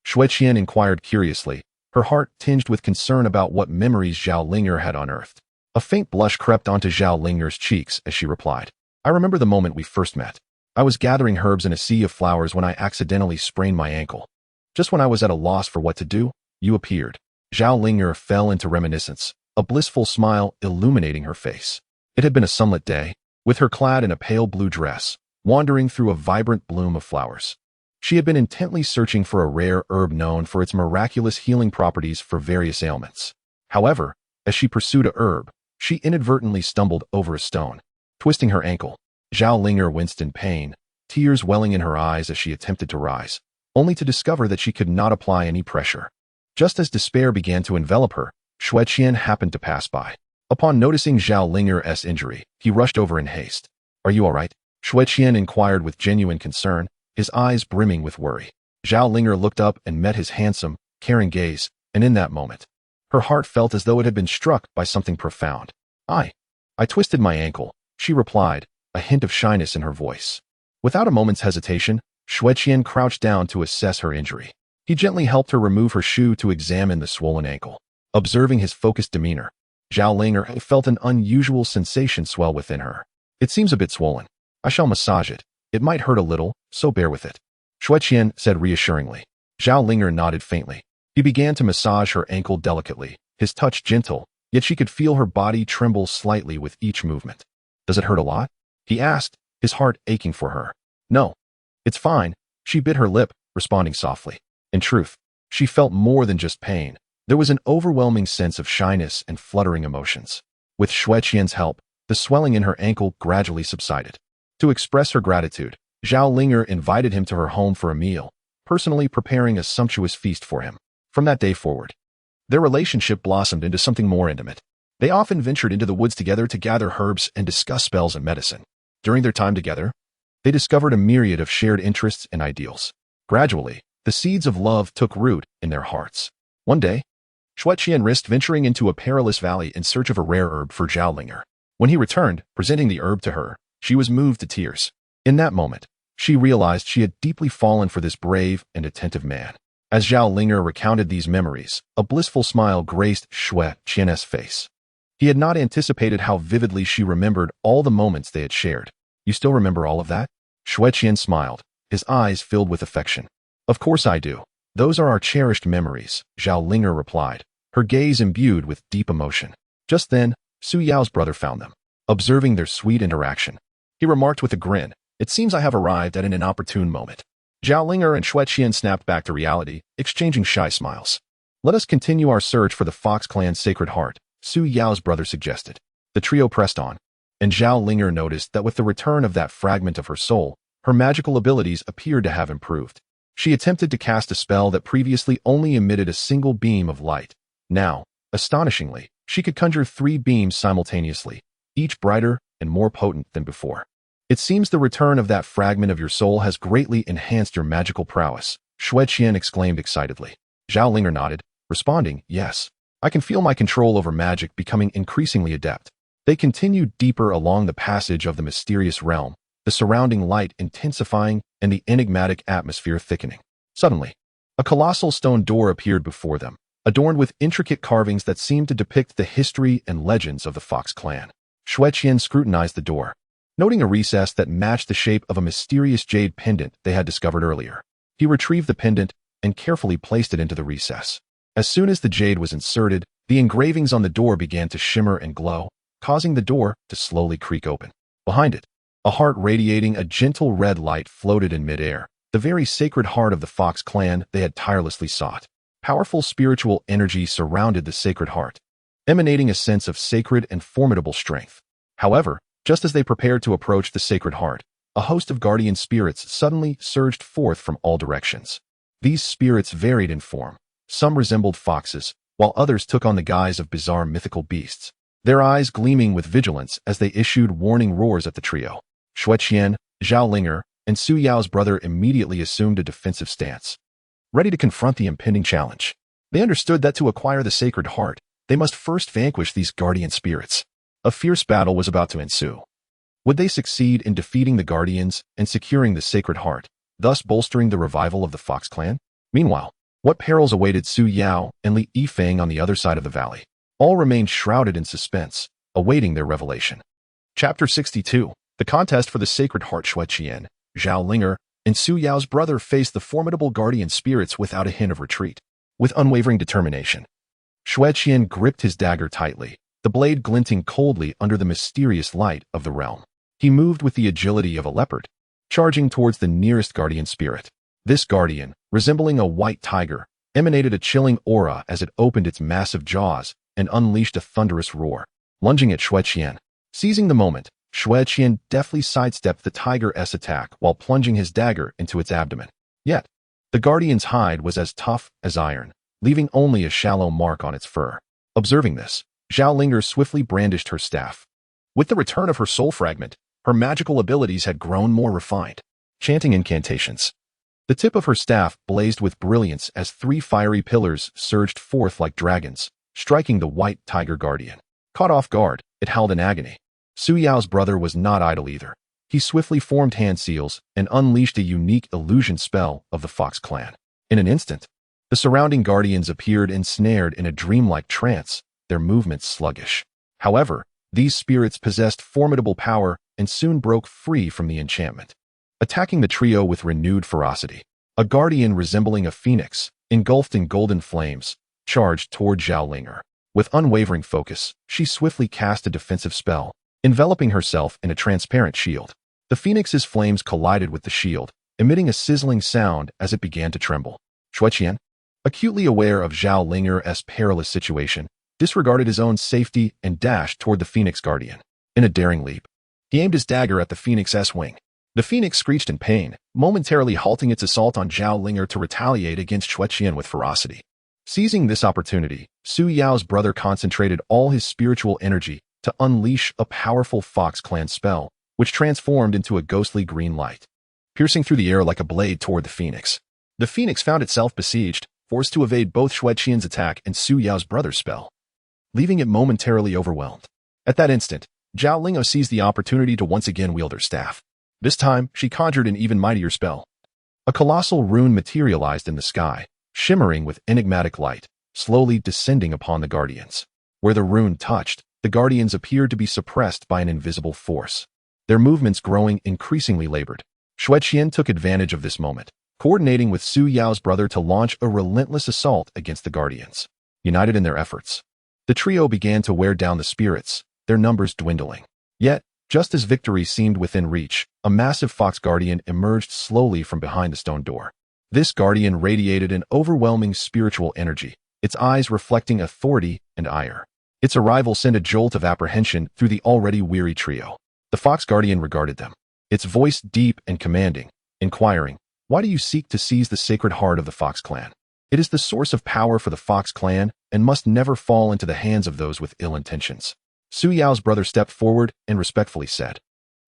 Xue Qian inquired curiously, her heart tinged with concern about what memories Zhao Linger had unearthed. A faint blush crept onto Zhao Linger's cheeks as she replied. "I remember the moment we first met. I was gathering herbs in a sea of flowers when I accidentally sprained my ankle. Just when I was at a loss for what to do, you appeared." Zhao Linger fell into reminiscence, a blissful smile illuminating her face. It had been a sunlit day, with her clad in a pale blue dress, wandering through a vibrant bloom of flowers. She had been intently searching for a rare herb known for its miraculous healing properties for various ailments. However, as she pursued a herb, she inadvertently stumbled over a stone, twisting her ankle. Zhao Linger winced in pain, tears welling in her eyes as she attempted to rise, only to discover that she could not apply any pressure. Just as despair began to envelop her, Xue Qian happened to pass by. Upon noticing Zhao Linger's injury, he rushed over in haste. "Are you all right?" Xue Qian inquired with genuine concern, his eyes brimming with worry. Zhao Linger looked up and met his handsome, caring gaze, and in that moment, her heart felt as though it had been struck by something profound. I twisted my ankle," she replied, a hint of shyness in her voice. Without a moment's hesitation, Xue Qian crouched down to assess her injury. He gently helped her remove her shoe to examine the swollen ankle. Observing his focused demeanor, Zhao Linger felt an unusual sensation swell within her. "It seems a bit swollen. I shall massage it. It might hurt a little, so bear with it," Xue Qian said reassuringly. Zhao Linger nodded faintly. He began to massage her ankle delicately, his touch gentle, yet she could feel her body tremble slightly with each movement. "Does it hurt a lot?" he asked, his heart aching for her. "No. It's fine," she bit her lip, responding softly. In truth, she felt more than just pain. There was an overwhelming sense of shyness and fluttering emotions. With Xue Qian's help, the swelling in her ankle gradually subsided. To express her gratitude, Zhao Linger invited him to her home for a meal, personally preparing a sumptuous feast for him. From that day forward, their relationship blossomed into something more intimate. They often ventured into the woods together to gather herbs and discuss spells and medicine. During their time together, they discovered a myriad of shared interests and ideals. Gradually, the seeds of love took root in their hearts. One day, Xue Qian risked venturing into a perilous valley in search of a rare herb for Zhao Linger. When he returned, presenting the herb to her, she was moved to tears. In that moment, she realized she had deeply fallen for this brave and attentive man. As Zhao Linger recounted these memories, a blissful smile graced Xue Qian's face. He had not anticipated how vividly she remembered all the moments they had shared. "You still remember all of that?" Xue Qian smiled, his eyes filled with affection. "Of course I do. Those are our cherished memories," Zhao Linger replied, her gaze imbued with deep emotion. Just then, Su Yao's brother found them. Observing their sweet interaction, he remarked with a grin, "It seems I have arrived at an inopportune moment." Zhao Linger and Xue Qian snapped back to reality, exchanging shy smiles. "Let us continue our search for the Fox Clan's sacred heart," Su Yao's brother suggested. The trio pressed on, and Zhao Linger noticed that with the return of that fragment of her soul, her magical abilities appeared to have improved. She attempted to cast a spell that previously only emitted a single beam of light. Now, astonishingly, she could conjure 3 beams simultaneously, each brighter and more potent than before. "It seems the return of that fragment of your soul has greatly enhanced your magical prowess," Xue Qian exclaimed excitedly. Zhao Linger nodded, responding, "Yes. I can feel my control over magic becoming increasingly adept." They continued deeper along the passage of the mysterious realm, the surrounding light intensifying and the enigmatic atmosphere thickening. Suddenly, a colossal stone door appeared before them, adorned with intricate carvings that seemed to depict the history and legends of the Fox clan. Xue Qian scrutinized the door, noting a recess that matched the shape of a mysterious jade pendant they had discovered earlier. He retrieved the pendant and carefully placed it into the recess. As soon as the jade was inserted, the engravings on the door began to shimmer and glow, causing the door to slowly creak open. Behind it, a heart radiating a gentle red light floated in midair, the very sacred heart of the Fox clan they had tirelessly sought. Powerful spiritual energy surrounded the Sacred Heart, emanating a sense of sacred and formidable strength. However, just as they prepared to approach the Sacred Heart, a host of guardian spirits suddenly surged forth from all directions. These spirits varied in form. Some resembled foxes, while others took on the guise of bizarre mythical beasts, their eyes gleaming with vigilance as they issued warning roars at the trio. Xueqian, Zhao Linger, and Su Yao's brother immediately assumed a defensive stance, ready to confront the impending challenge. They understood that to acquire the Sacred Heart, they must first vanquish these guardian spirits. A fierce battle was about to ensue. Would they succeed in defeating the guardians and securing the Sacred Heart, thus bolstering the revival of the Fox clan? Meanwhile, what perils awaited Su Yao and Li Yifeng on the other side of the valley? All remained shrouded in suspense, awaiting their revelation. Chapter 62. The contest for the Sacred Heart. Xueqian, Zhao Linger, and Su Yao's brother faced the formidable guardian spirits without a hint of retreat. With unwavering determination, Xueqian gripped his dagger tightly, the blade glinting coldly under the mysterious light of the realm. He moved with the agility of a leopard, charging towards the nearest guardian spirit. This guardian, resembling a white tiger, emanated a chilling aura as it opened its massive jaws and unleashed a thunderous roar, lunging at Xueqian. Seizing the moment, Xueqian deftly sidestepped the tiger's attack while plunging his dagger into its abdomen. Yet, the guardian's hide was as tough as iron, leaving only a shallow mark on its fur. Observing this, Zhao Linger swiftly brandished her staff. With the return of her soul fragment, her magical abilities had grown more refined. Chanting incantations, the tip of her staff blazed with brilliance as 3 fiery pillars surged forth like dragons, striking the white tiger guardian. Caught off guard, it howled in agony. Su Yao's brother was not idle either. He swiftly formed hand seals and unleashed a unique illusion spell of the Fox clan. In an instant, the surrounding guardians appeared ensnared in a dreamlike trance, their movements sluggish. However, these spirits possessed formidable power and soon broke free from the enchantment, attacking the trio with renewed ferocity. A guardian resembling a phoenix, engulfed in golden flames, charged toward Zhao Linger. With unwavering focus, she swiftly cast a defensive spell, enveloping herself in a transparent shield. The phoenix's flames collided with the shield, emitting a sizzling sound as it began to tremble. Xueqian, acutely aware of Zhao Linger's perilous situation, disregarded his own safety and dashed toward the phoenix guardian. In a daring leap, he aimed his dagger at the phoenix's wing. The phoenix screeched in pain, momentarily halting its assault on Zhao Linger to retaliate against Xueqian with ferocity. Seizing this opportunity, Su Yao's brother concentrated all his spiritual energy to unleash a powerful Fox clan spell, which transformed into a ghostly green light, piercing through the air like a blade toward the phoenix. The phoenix found itself besieged, forced to evade both Xueqian's attack and Su Yao's brother's spell, leaving it momentarily overwhelmed. At that instant, Zhao Linger seized the opportunity to once again wield her staff. This time, she conjured an even mightier spell. A colossal rune materialized in the sky, shimmering with enigmatic light, slowly descending upon the guardians. Where the rune touched, the guardians appeared to be suppressed by an invisible force, their movements growing increasingly labored. Xueqian took advantage of this moment, coordinating with Su Yao's brother to launch a relentless assault against the guardians. United in their efforts, the trio began to wear down the spirits, their numbers dwindling. Yet, just as victory seemed within reach, a massive fox guardian emerged slowly from behind the stone door. This guardian radiated an overwhelming spiritual energy, its eyes reflecting authority and ire. Its arrival sent a jolt of apprehension through the already weary trio. The fox guardian regarded them, its voice deep and commanding, inquiring, "Why do you seek to seize the Sacred Heart of the Fox clan? It is the source of power for the Fox clan and must never fall into the hands of those with ill intentions." Su Yao's brother stepped forward and respectfully said,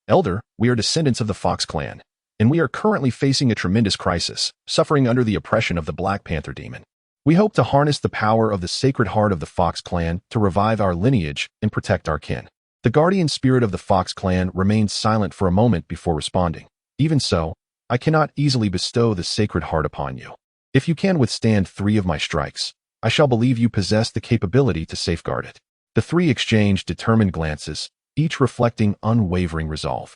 "Elder, we are descendants of the Fox clan, and we are currently facing a tremendous crisis, suffering under the oppression of the Black Panther demon. We hope to harness the power of the Sacred Heart of the Fox clan to revive our lineage and protect our kin." The guardian spirit of the Fox clan remained silent for a moment before responding. "Even so, I cannot easily bestow the Sacred Heart upon you. If you can withstand 3 of my strikes, I shall believe you possess the capability to safeguard it." The 3 exchanged determined glances, each reflecting unwavering resolve.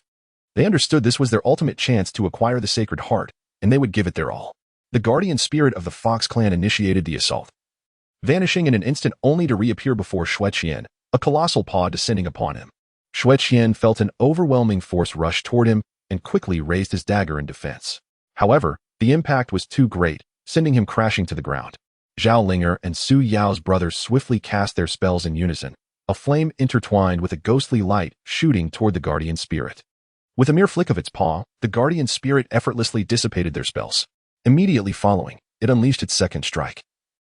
They understood this was their ultimate chance to acquire the Sacred Heart, and they would give it their all. The guardian spirit of the Fox clan initiated the assault, vanishing in an instant only to reappear before Xueqian, a colossal paw descending upon him. Xueqian felt an overwhelming force rush toward him and quickly raised his dagger in defense. However, the impact was too great, sending him crashing to the ground. Zhao Linger and Su Yao's brothers swiftly cast their spells in unison, a flame intertwined with a ghostly light shooting toward the guardian spirit. With a mere flick of its paw, the guardian spirit effortlessly dissipated their spells. Immediately following, it unleashed its second strike.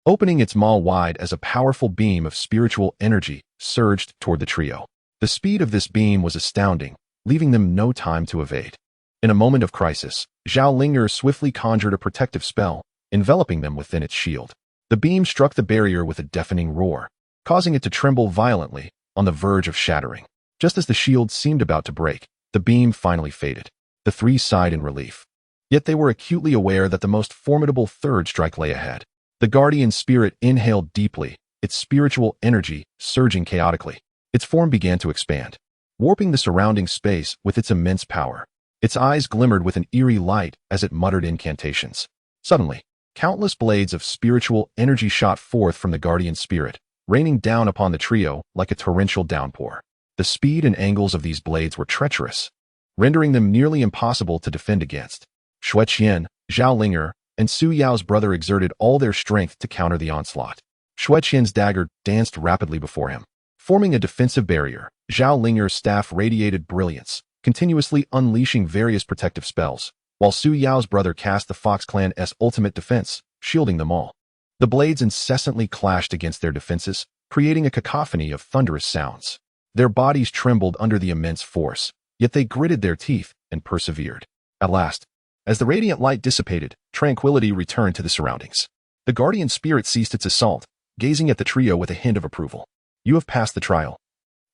Opening its maw wide as a powerful beam of spiritual energy surged toward the trio. The speed of this beam was astounding, leaving them no time to evade. In a moment of crisis, Zhao Linger swiftly conjured a protective spell, enveloping them within its shield. The beam struck the barrier with a deafening roar, causing it to tremble violently, on the verge of shattering. Just as the shield seemed about to break, the beam finally faded. The three sighed in relief. Yet they were acutely aware that the most formidable third strike lay ahead. The guardian spirit inhaled deeply, its spiritual energy surging chaotically. Its form began to expand, warping the surrounding space with its immense power. Its eyes glimmered with an eerie light as it muttered incantations. Suddenly, countless blades of spiritual energy shot forth from the guardian spirit, raining down upon the trio like a torrential downpour. The speed and angles of these blades were treacherous, rendering them nearly impossible to defend against. Xue Qian, Zhao Linger, and Su Yao's brother exerted all their strength to counter the onslaught. Xue Qian's dagger danced rapidly before him, forming a defensive barrier. Zhao Linger's staff radiated brilliance, continuously unleashing various protective spells, while Su Yao's brother cast the Fox Clan's ultimate defense, shielding them all. The blades incessantly clashed against their defenses, creating a cacophony of thunderous sounds. Their bodies trembled under the immense force, yet they gritted their teeth and persevered. At last, as the radiant light dissipated, tranquility returned to the surroundings. The guardian spirit ceased its assault, gazing at the trio with a hint of approval. "You have passed the trial,"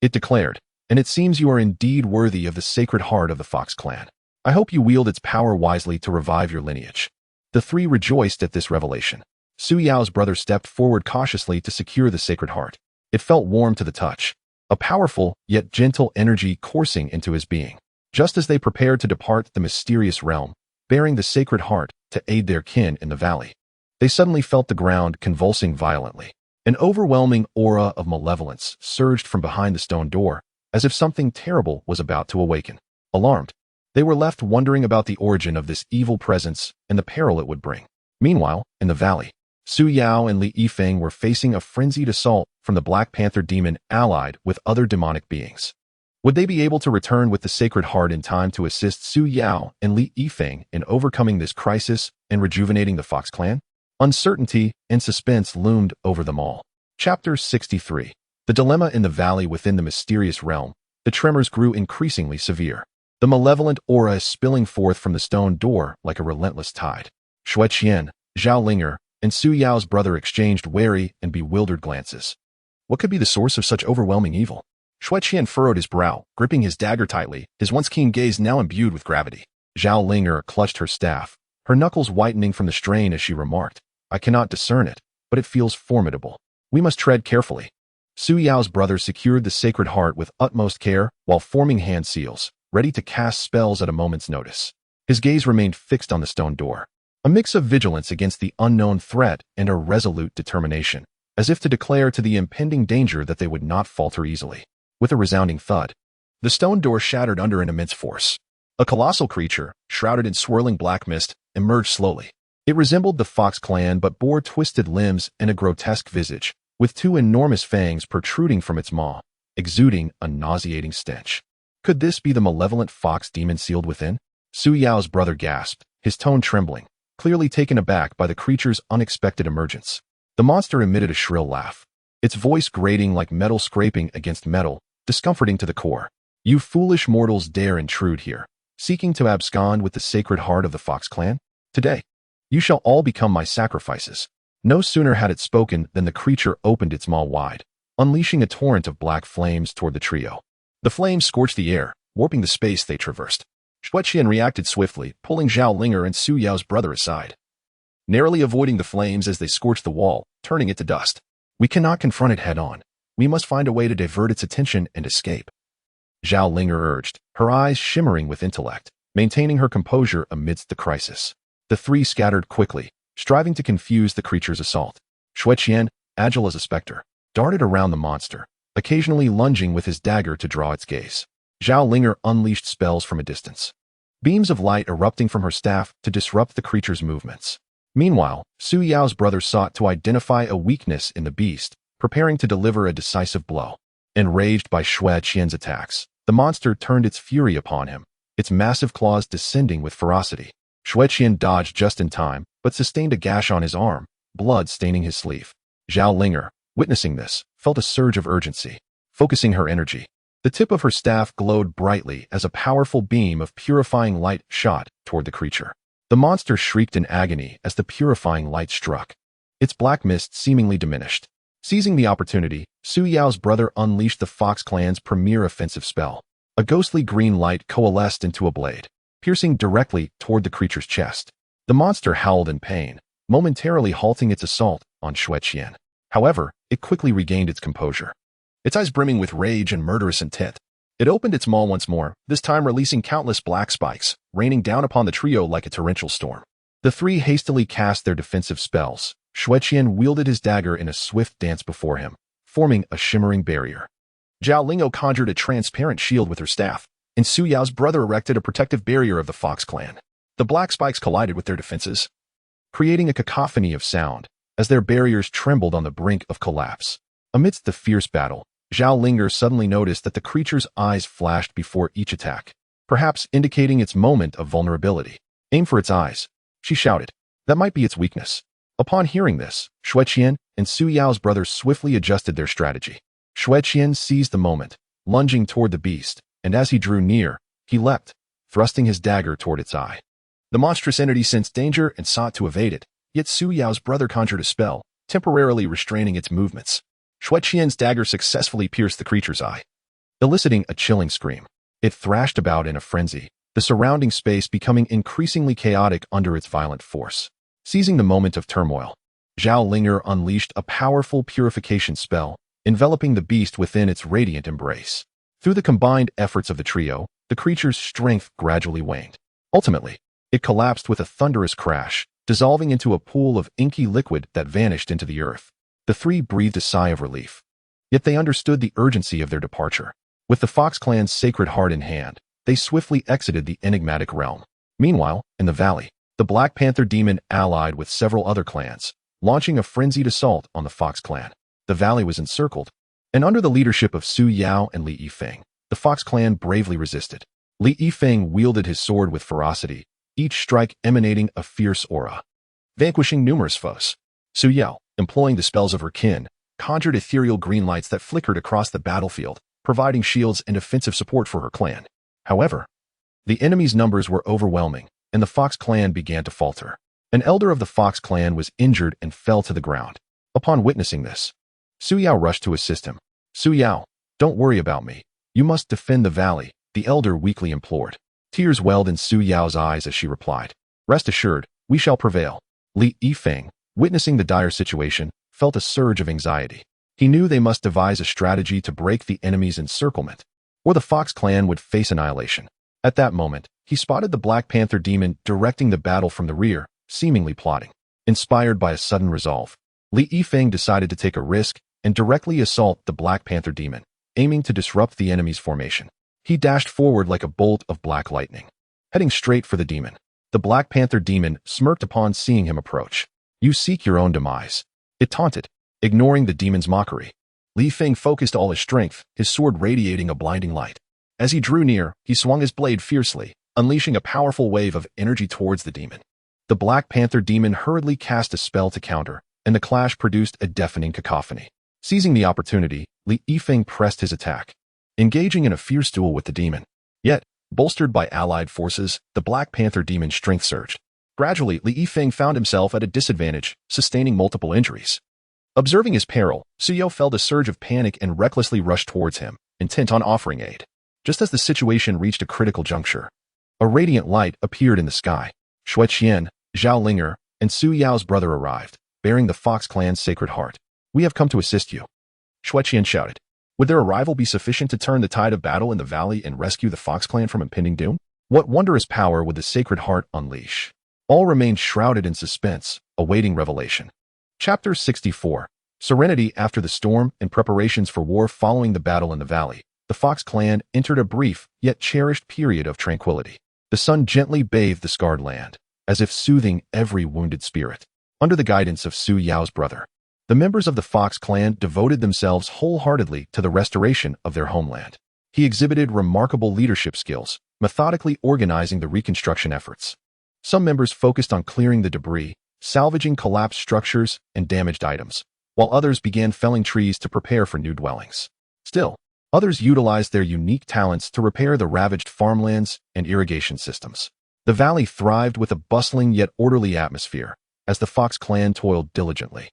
it declared, "and it seems you are indeed worthy of the sacred heart of the Fox clan. I hope you wield its power wisely to revive your lineage." The three rejoiced at this revelation. Su Yao's brother stepped forward cautiously to secure the sacred heart. It felt warm to the touch, a powerful yet gentle energy coursing into his being. Just as they prepared to depart the mysterious realm, bearing the sacred heart to aid their kin in the valley, they suddenly felt the ground convulsing violently. An overwhelming aura of malevolence surged from behind the stone door, as if something terrible was about to awaken. Alarmed, they were left wondering about the origin of this evil presence and the peril it would bring. Meanwhile, in the valley, Su Yao and Li Yifeng were facing a frenzied assault from the Black Panther demon allied with other demonic beings. Would they be able to return with the Sacred Heart in time to assist Su Yao and Li Yifeng in overcoming this crisis and rejuvenating the Fox clan? Uncertainty and suspense loomed over them all. Chapter 63. The dilemma in the valley within the mysterious realm. The tremors grew increasingly severe. The malevolent aura spilling forth from the stone door like a relentless tide. Xue Qian, Zhao Linger, and Su Yao's brother exchanged wary and bewildered glances. What could be the source of such overwhelming evil? Xue Qian furrowed his brow, gripping his dagger tightly, his once keen gaze now imbued with gravity. Zhao Linger clutched her staff, her knuckles whitening from the strain as she remarked, "I cannot discern it, but it feels formidable. We must tread carefully." Su Yao's brother secured the sacred heart with utmost care while forming hand seals, ready to cast spells at a moment's notice. His gaze remained fixed on the stone door, a mix of vigilance against the unknown threat and a resolute determination, as if to declare to the impending danger that they would not falter easily. With a resounding thud, the stone door shattered under an immense force. A colossal creature, shrouded in swirling black mist, emerged slowly. It resembled the Fox clan but bore twisted limbs and a grotesque visage, with two enormous fangs protruding from its maw, exuding a nauseating stench. Could this be the malevolent fox demon sealed within? Su Yao's brother gasped, his tone trembling, clearly taken aback by the creature's unexpected emergence. The monster emitted a shrill laugh, its voice grating like metal scraping against metal, discomforting to the core. "You foolish mortals dare intrude here, seeking to abscond with the sacred heart of the Fox clan? Today, you shall all become my sacrifices." No sooner had it spoken than the creature opened its maw wide, unleashing a torrent of black flames toward the trio. The flames scorched the air, warping the space they traversed. Xue Qian reacted swiftly, pulling Zhao Linger and Su Yao's brother aside, narrowly avoiding the flames as they scorched the wall, turning it to dust. "We cannot confront it head-on. We must find a way to divert its attention and escape," Zhao Linger urged, her eyes shimmering with intellect, maintaining her composure amidst the crisis. The three scattered quickly, striving to confuse the creature's assault. Xue Qian, agile as a specter, darted around the monster, occasionally lunging with his dagger to draw its gaze. Zhao Linger unleashed spells from a distance, beams of light erupting from her staff to disrupt the creature's movements. Meanwhile, Su Yao's brother sought to identify a weakness in the beast, preparing to deliver a decisive blow. Enraged by Xue Qian's attacks, the monster turned its fury upon him, its massive claws descending with ferocity. Xue Qian dodged just in time, but sustained a gash on his arm, blood staining his sleeve. Zhao Linger, witnessing this, felt a surge of urgency. Focusing her energy, the tip of her staff glowed brightly as a powerful beam of purifying light shot toward the creature. The monster shrieked in agony as the purifying light struck. Its black mist seemingly diminished. Seizing the opportunity, Su Yao's brother unleashed the Fox clan's premier offensive spell. A ghostly green light coalesced into a blade, piercing directly toward the creature's chest. The monster howled in pain, momentarily halting its assault on Xue Qian. However, it quickly regained its composure. Its eyes brimming with rage and murderous intent, it opened its maw once more, this time releasing countless black spikes, raining down upon the trio like a torrential storm. The three hastily cast their defensive spells. Xue Qian wielded his dagger in a swift dance before him, forming a shimmering barrier. Zhao Lingo conjured a transparent shield with her staff, and Su Yao's brother erected a protective barrier of the Fox clan. The black spikes collided with their defenses, creating a cacophony of sound as their barriers trembled on the brink of collapse. Amidst the fierce battle, Zhao Linger suddenly noticed that the creature's eyes flashed before each attack, perhaps indicating its moment of vulnerability. Aim for its eyes, she shouted. That might be its weakness. Upon hearing this, Xue Qian and Su Yao's brother swiftly adjusted their strategy. Xue Qian seized the moment, lunging toward the beast, and as he drew near, he leapt, thrusting his dagger toward its eye. The monstrous entity sensed danger and sought to evade it, yet Su Yao's brother conjured a spell, temporarily restraining its movements. Xue Qian's dagger successfully pierced the creature's eye, eliciting a chilling scream. It thrashed about in a frenzy, the surrounding space becoming increasingly chaotic under its violent force. Seizing the moment of turmoil, Zhao Linger unleashed a powerful purification spell, enveloping the beast within its radiant embrace. Through the combined efforts of the trio, the creature's strength gradually waned. Ultimately, it collapsed with a thunderous crash, dissolving into a pool of inky liquid that vanished into the earth. The three breathed a sigh of relief. Yet they understood the urgency of their departure. With the Fox clan's sacred heart in hand, they swiftly exited the enigmatic realm. Meanwhile, in the valley, the Black Panther demon allied with several other clans, launching a frenzied assault on the Fox clan. The valley was encircled, and under the leadership of Su Yao and Li Yifeng, the Fox clan bravely resisted. Li Yifeng wielded his sword with ferocity, each strike emanating a fierce aura, vanquishing numerous foes. Su Yao, employing the spells of her kin, conjured ethereal green lights that flickered across the battlefield, providing shields and offensive support for her clan. However, the enemy's numbers were overwhelming, and the Fox clan began to falter. An elder of the Fox clan was injured and fell to the ground. Upon witnessing this, Su Yao rushed to assist him. Su Yao, don't worry about me. You must defend the valley, the elder weakly implored. Tears welled in Su Yao's eyes as she replied. Rest assured, we shall prevail. Li Yifeng, witnessing the dire situation, felt a surge of anxiety. He knew they must devise a strategy to break the enemy's encirclement, or the Fox clan would face annihilation. At that moment, he spotted the Black Panther demon directing the battle from the rear, seemingly plotting. Inspired by a sudden resolve, Li Yifeng decided to take a risk and directly assault the Black Panther demon, aiming to disrupt the enemy's formation. He dashed forward like a bolt of black lightning, heading straight for the demon. The Black Panther demon smirked upon seeing him approach. You seek your own demise, it taunted, ignoring the demon's mockery. Li Yifeng focused all his strength, his sword radiating a blinding light. As he drew near, he swung his blade fiercely, unleashing a powerful wave of energy towards the demon. The Black Panther demon hurriedly cast a spell to counter, and the clash produced a deafening cacophony. Seizing the opportunity, Li Yifeng pressed his attack, engaging in a fierce duel with the demon. Yet, bolstered by allied forces, the Black Panther demon's strength surged. Gradually, Li Yifeng found himself at a disadvantage, sustaining multiple injuries. Observing his peril, Su Yao felt a surge of panic and recklessly rushed towards him, intent on offering aid. Just as the situation reached a critical juncture, a radiant light appeared in the sky. Xue Qian, Zhao Linger, and Su Yao's brother arrived, bearing the Fox clan's sacred heart. We have come to assist you, Xue Qian shouted. Would their arrival be sufficient to turn the tide of battle in the valley and rescue the Fox clan from impending doom? What wondrous power would the sacred heart unleash? All remained shrouded in suspense, awaiting revelation. Chapter 64. Serenity after the storm and preparations for war following the battle in the valley. The Fox clan entered a brief, yet cherished period of tranquility. The sun gently bathed the scarred land, as if soothing every wounded spirit. Under the guidance of Su Yao's brother, the members of the Fox clan devoted themselves wholeheartedly to the restoration of their homeland. He exhibited remarkable leadership skills, methodically organizing the reconstruction efforts. Some members focused on clearing the debris, salvaging collapsed structures and damaged items, while others began felling trees to prepare for new dwellings. Still, others utilized their unique talents to repair the ravaged farmlands and irrigation systems. The valley thrived with a bustling yet orderly atmosphere as the Fox clan toiled diligently.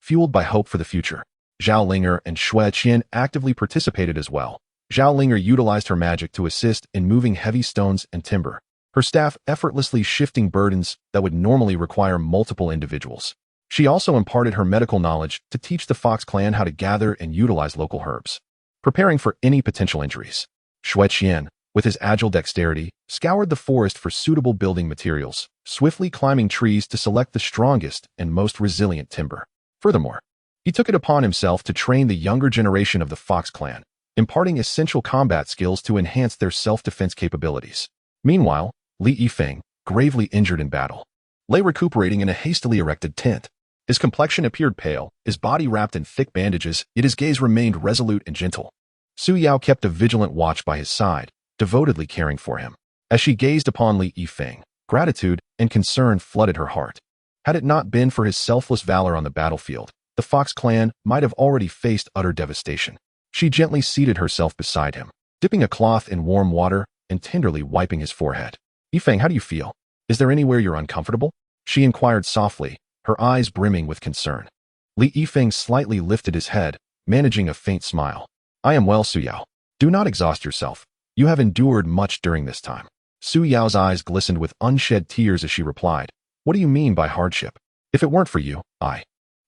Fueled by hope for the future, Zhao Linger and Xue Qian actively participated as well. Zhao Linger utilized her magic to assist in moving heavy stones and timber, her staff effortlessly shifting burdens that would normally require multiple individuals. She also imparted her medical knowledge to teach the Fox clan how to gather and utilize local herbs, preparing for any potential injuries. Xue Qian, with his agile dexterity, scoured the forest for suitable building materials, swiftly climbing trees to select the strongest and most resilient timber. Furthermore, he took it upon himself to train the younger generation of the Fox clan, imparting essential combat skills to enhance their self-defense capabilities. Meanwhile, Li Yifeng, gravely injured in battle, lay recuperating in a hastily erected tent. His complexion appeared pale, his body wrapped in thick bandages, yet his gaze remained resolute and gentle. Su Yao kept a vigilant watch by his side, devotedly caring for him. As she gazed upon Li Yifeng, gratitude and concern flooded her heart. Had it not been for his selfless valor on the battlefield, the Fox clan might have already faced utter devastation. She gently seated herself beside him, dipping a cloth in warm water and tenderly wiping his forehead. Yifeng, how do you feel? Is there anywhere you're uncomfortable? She inquired softly, her eyes brimming with concern. Li Yifeng slightly lifted his head, managing a faint smile. I am well, Su Yao. Do not exhaust yourself. You have endured much during this time. Su Yao's eyes glistened with unshed tears as she replied, What do you mean by hardship? If it weren't for you,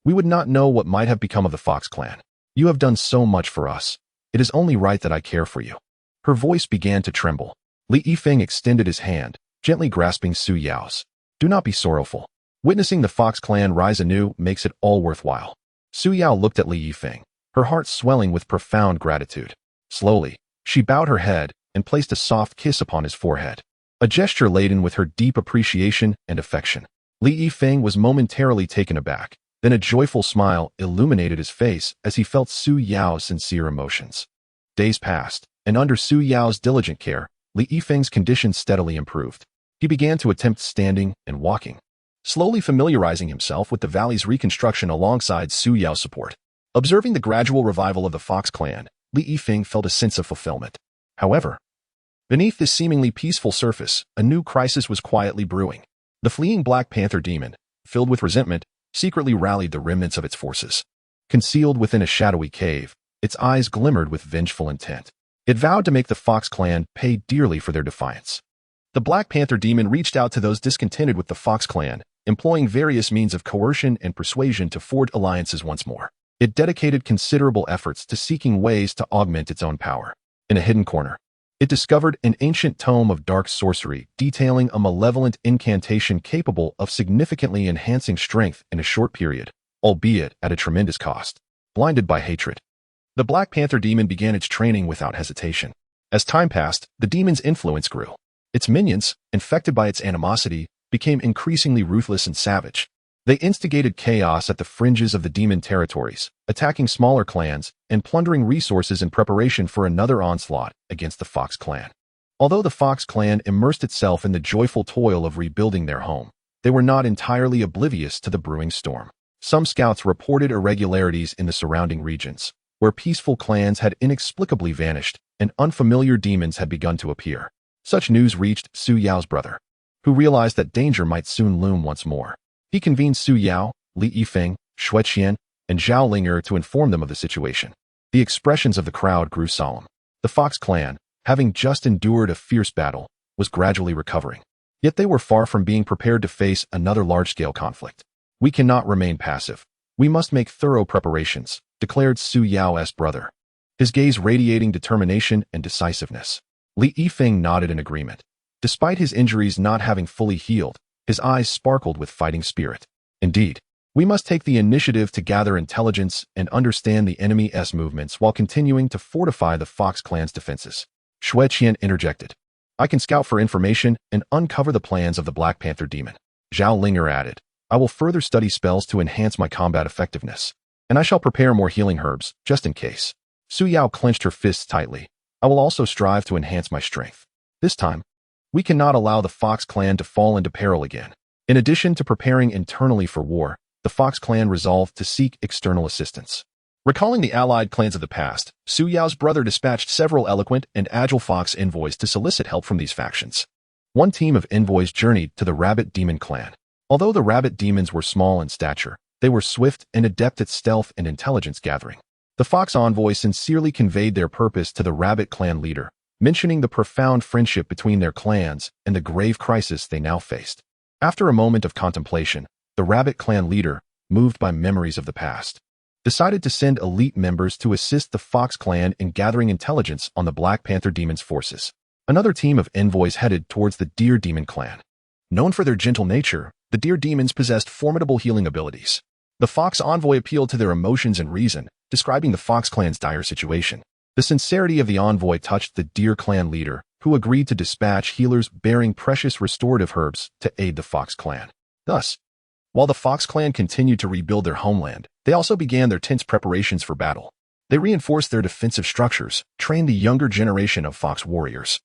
we would not know what might have become of the Fox clan. You have done so much for us. It is only right that I care for you. Her voice began to tremble. Li Yifeng extended his hand, gently grasping Su Yao's. Do not be sorrowful. Witnessing the Fox clan rise anew makes it all worthwhile. Su Yao looked at Li Yifeng, her heart swelling with profound gratitude. Slowly, she bowed her head and placed a soft kiss upon his forehead, a gesture laden with her deep appreciation and affection. Li Yifeng was momentarily taken aback, then a joyful smile illuminated his face as he felt Su Yao's sincere emotions. Days passed, and under Su Yao's diligent care, Li Yifeng's condition steadily improved. He began to attempt standing and walking, slowly familiarizing himself with the valley's reconstruction alongside Su Yao's support. Observing the gradual revival of the Fox clan, Li Yifeng felt a sense of fulfillment. However, beneath this seemingly peaceful surface, a new crisis was quietly brewing. The fleeing Black Panther demon, filled with resentment, secretly rallied the remnants of its forces. Concealed within a shadowy cave, its eyes glimmered with vengeful intent. It vowed to make the Fox clan pay dearly for their defiance. The Black Panther demon reached out to those discontented with the Fox clan, employing various means of coercion and persuasion to forge alliances once more. It dedicated considerable efforts to seeking ways to augment its own power. In a hidden corner, it discovered an ancient tome of dark sorcery detailing a malevolent incantation capable of significantly enhancing strength in a short period, albeit at a tremendous cost. Blinded by hatred, the Black Panther demon began its training without hesitation. As time passed, the demon's influence grew. Its minions, infected by its animosity, became increasingly ruthless and savage. They instigated chaos at the fringes of the demon territories, attacking smaller clans and plundering resources in preparation for another onslaught against the Fox clan. Although the Fox clan immersed itself in the joyful toil of rebuilding their home, they were not entirely oblivious to the brewing storm. Some scouts reported irregularities in the surrounding regions, where peaceful clans had inexplicably vanished and unfamiliar demons had begun to appear. Such news reached Su Yao's brother, who realized that danger might soon loom once more. He convened Su Yao, Li Yifeng, Xue Qian, and Zhao Linger to inform them of the situation. The expressions of the crowd grew solemn. The Fox clan, having just endured a fierce battle, was gradually recovering. Yet they were far from being prepared to face another large-scale conflict. We cannot remain passive. We must make thorough preparations, declared Su Yao's brother, his gaze radiating determination and decisiveness. Li Yifeng nodded in agreement. Despite his injuries not having fully healed, his eyes sparkled with fighting spirit. Indeed, we must take the initiative to gather intelligence and understand the enemy's movements while continuing to fortify the Fox clan's defenses. Xue Qian interjected. I can scout for information and uncover the plans of the Black Panther demon. Zhao Linger added, I will further study spells to enhance my combat effectiveness, and I shall prepare more healing herbs, just in case. Su Yao clenched her fists tightly. I will also strive to enhance my strength. This time, we cannot allow the Fox clan to fall into peril again. In addition to preparing internally for war, the Fox clan resolved to seek external assistance. Recalling the allied clans of the past, Su Yao's brother dispatched several eloquent and agile Fox envoys to solicit help from these factions. One team of envoys journeyed to the Rabbit Demon clan. Although the Rabbit Demons were small in stature, they were swift and adept at stealth and intelligence gathering. The Fox envoy sincerely conveyed their purpose to the Rabbit clan leader, mentioning the profound friendship between their clans and the grave crisis they now faced. After a moment of contemplation, the Rabbit clan leader, moved by memories of the past, decided to send elite members to assist the Fox clan in gathering intelligence on the Black Panther Demon's forces. Another team of envoys headed towards the Deer Demon clan. Known for their gentle nature, the Deer Demons possessed formidable healing abilities. The Fox envoy appealed to their emotions and reason, describing the Fox clan's dire situation. The sincerity of the envoy touched the Deer clan leader, who agreed to dispatch healers bearing precious restorative herbs to aid the Fox clan. Thus, while the Fox clan continued to rebuild their homeland, they also began their tense preparations for battle. They reinforced their defensive structures, trained the younger generation of Fox warriors,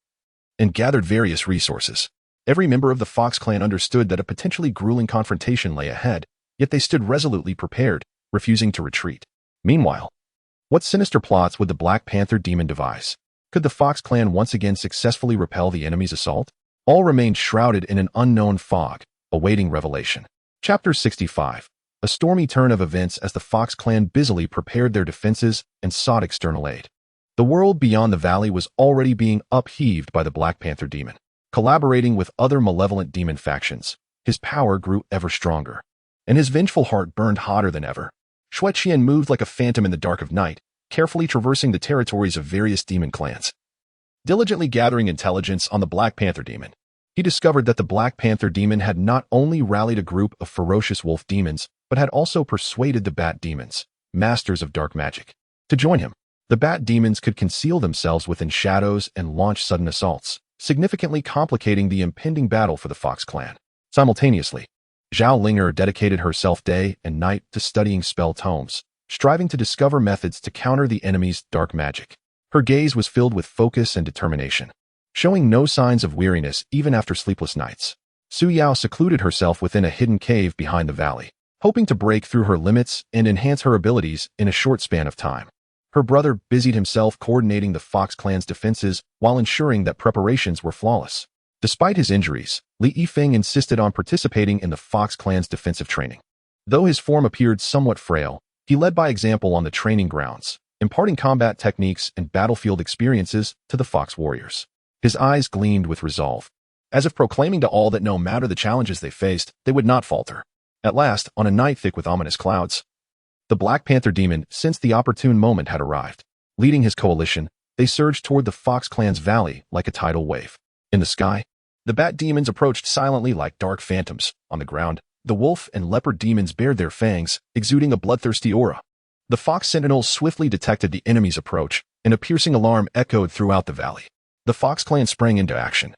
and gathered various resources. Every member of the Fox clan understood that a potentially grueling confrontation lay ahead, yet they stood resolutely prepared, refusing to retreat. Meanwhile, what sinister plots would the Black Panther Demon devise? Could the Fox clan once again successfully repel the enemy's assault? All remained shrouded in an unknown fog, awaiting revelation. Chapter 65. A stormy turn of events as the Fox clan busily prepared their defenses and sought external aid. The world beyond the valley was already being upheaved by the Black Panther Demon. Collaborating with other malevolent demon factions, his power grew ever stronger, and his vengeful heart burned hotter than ever. Xue Qian moved like a phantom in the dark of night, carefully traversing the territories of various demon clans. Diligently gathering intelligence on the Black Panther Demon, he discovered that the Black Panther Demon had not only rallied a group of ferocious wolf demons, but had also persuaded the Bat Demons, masters of dark magic, to join him. The Bat Demons could conceal themselves within shadows and launch sudden assaults, significantly complicating the impending battle for the Fox clan. Simultaneously, Zhao Linger dedicated herself day and night to studying spell tomes, striving to discover methods to counter the enemy's dark magic. Her gaze was filled with focus and determination, showing no signs of weariness even after sleepless nights. Su Yao secluded herself within a hidden cave behind the valley, hoping to break through her limits and enhance her abilities in a short span of time. Her brother busied himself coordinating the Fox clan's defenses while ensuring that preparations were flawless. Despite his injuries, Li Yifeng insisted on participating in the Fox clan's defensive training. Though his form appeared somewhat frail, he led by example on the training grounds, imparting combat techniques and battlefield experiences to the Fox warriors. His eyes gleamed with resolve, as if proclaiming to all that no matter the challenges they faced, they would not falter. At last, on a night thick with ominous clouds, the Black Panther Demon sensed the opportune moment had arrived. Leading his coalition, they surged toward the Fox clan's valley like a tidal wave. In the sky, the Bat Demons approached silently like dark phantoms. On the ground, the Wolf and Leopard Demons bared their fangs, exuding a bloodthirsty aura. The Fox Sentinels swiftly detected the enemy's approach, and a piercing alarm echoed throughout the valley. The Fox clan sprang into action,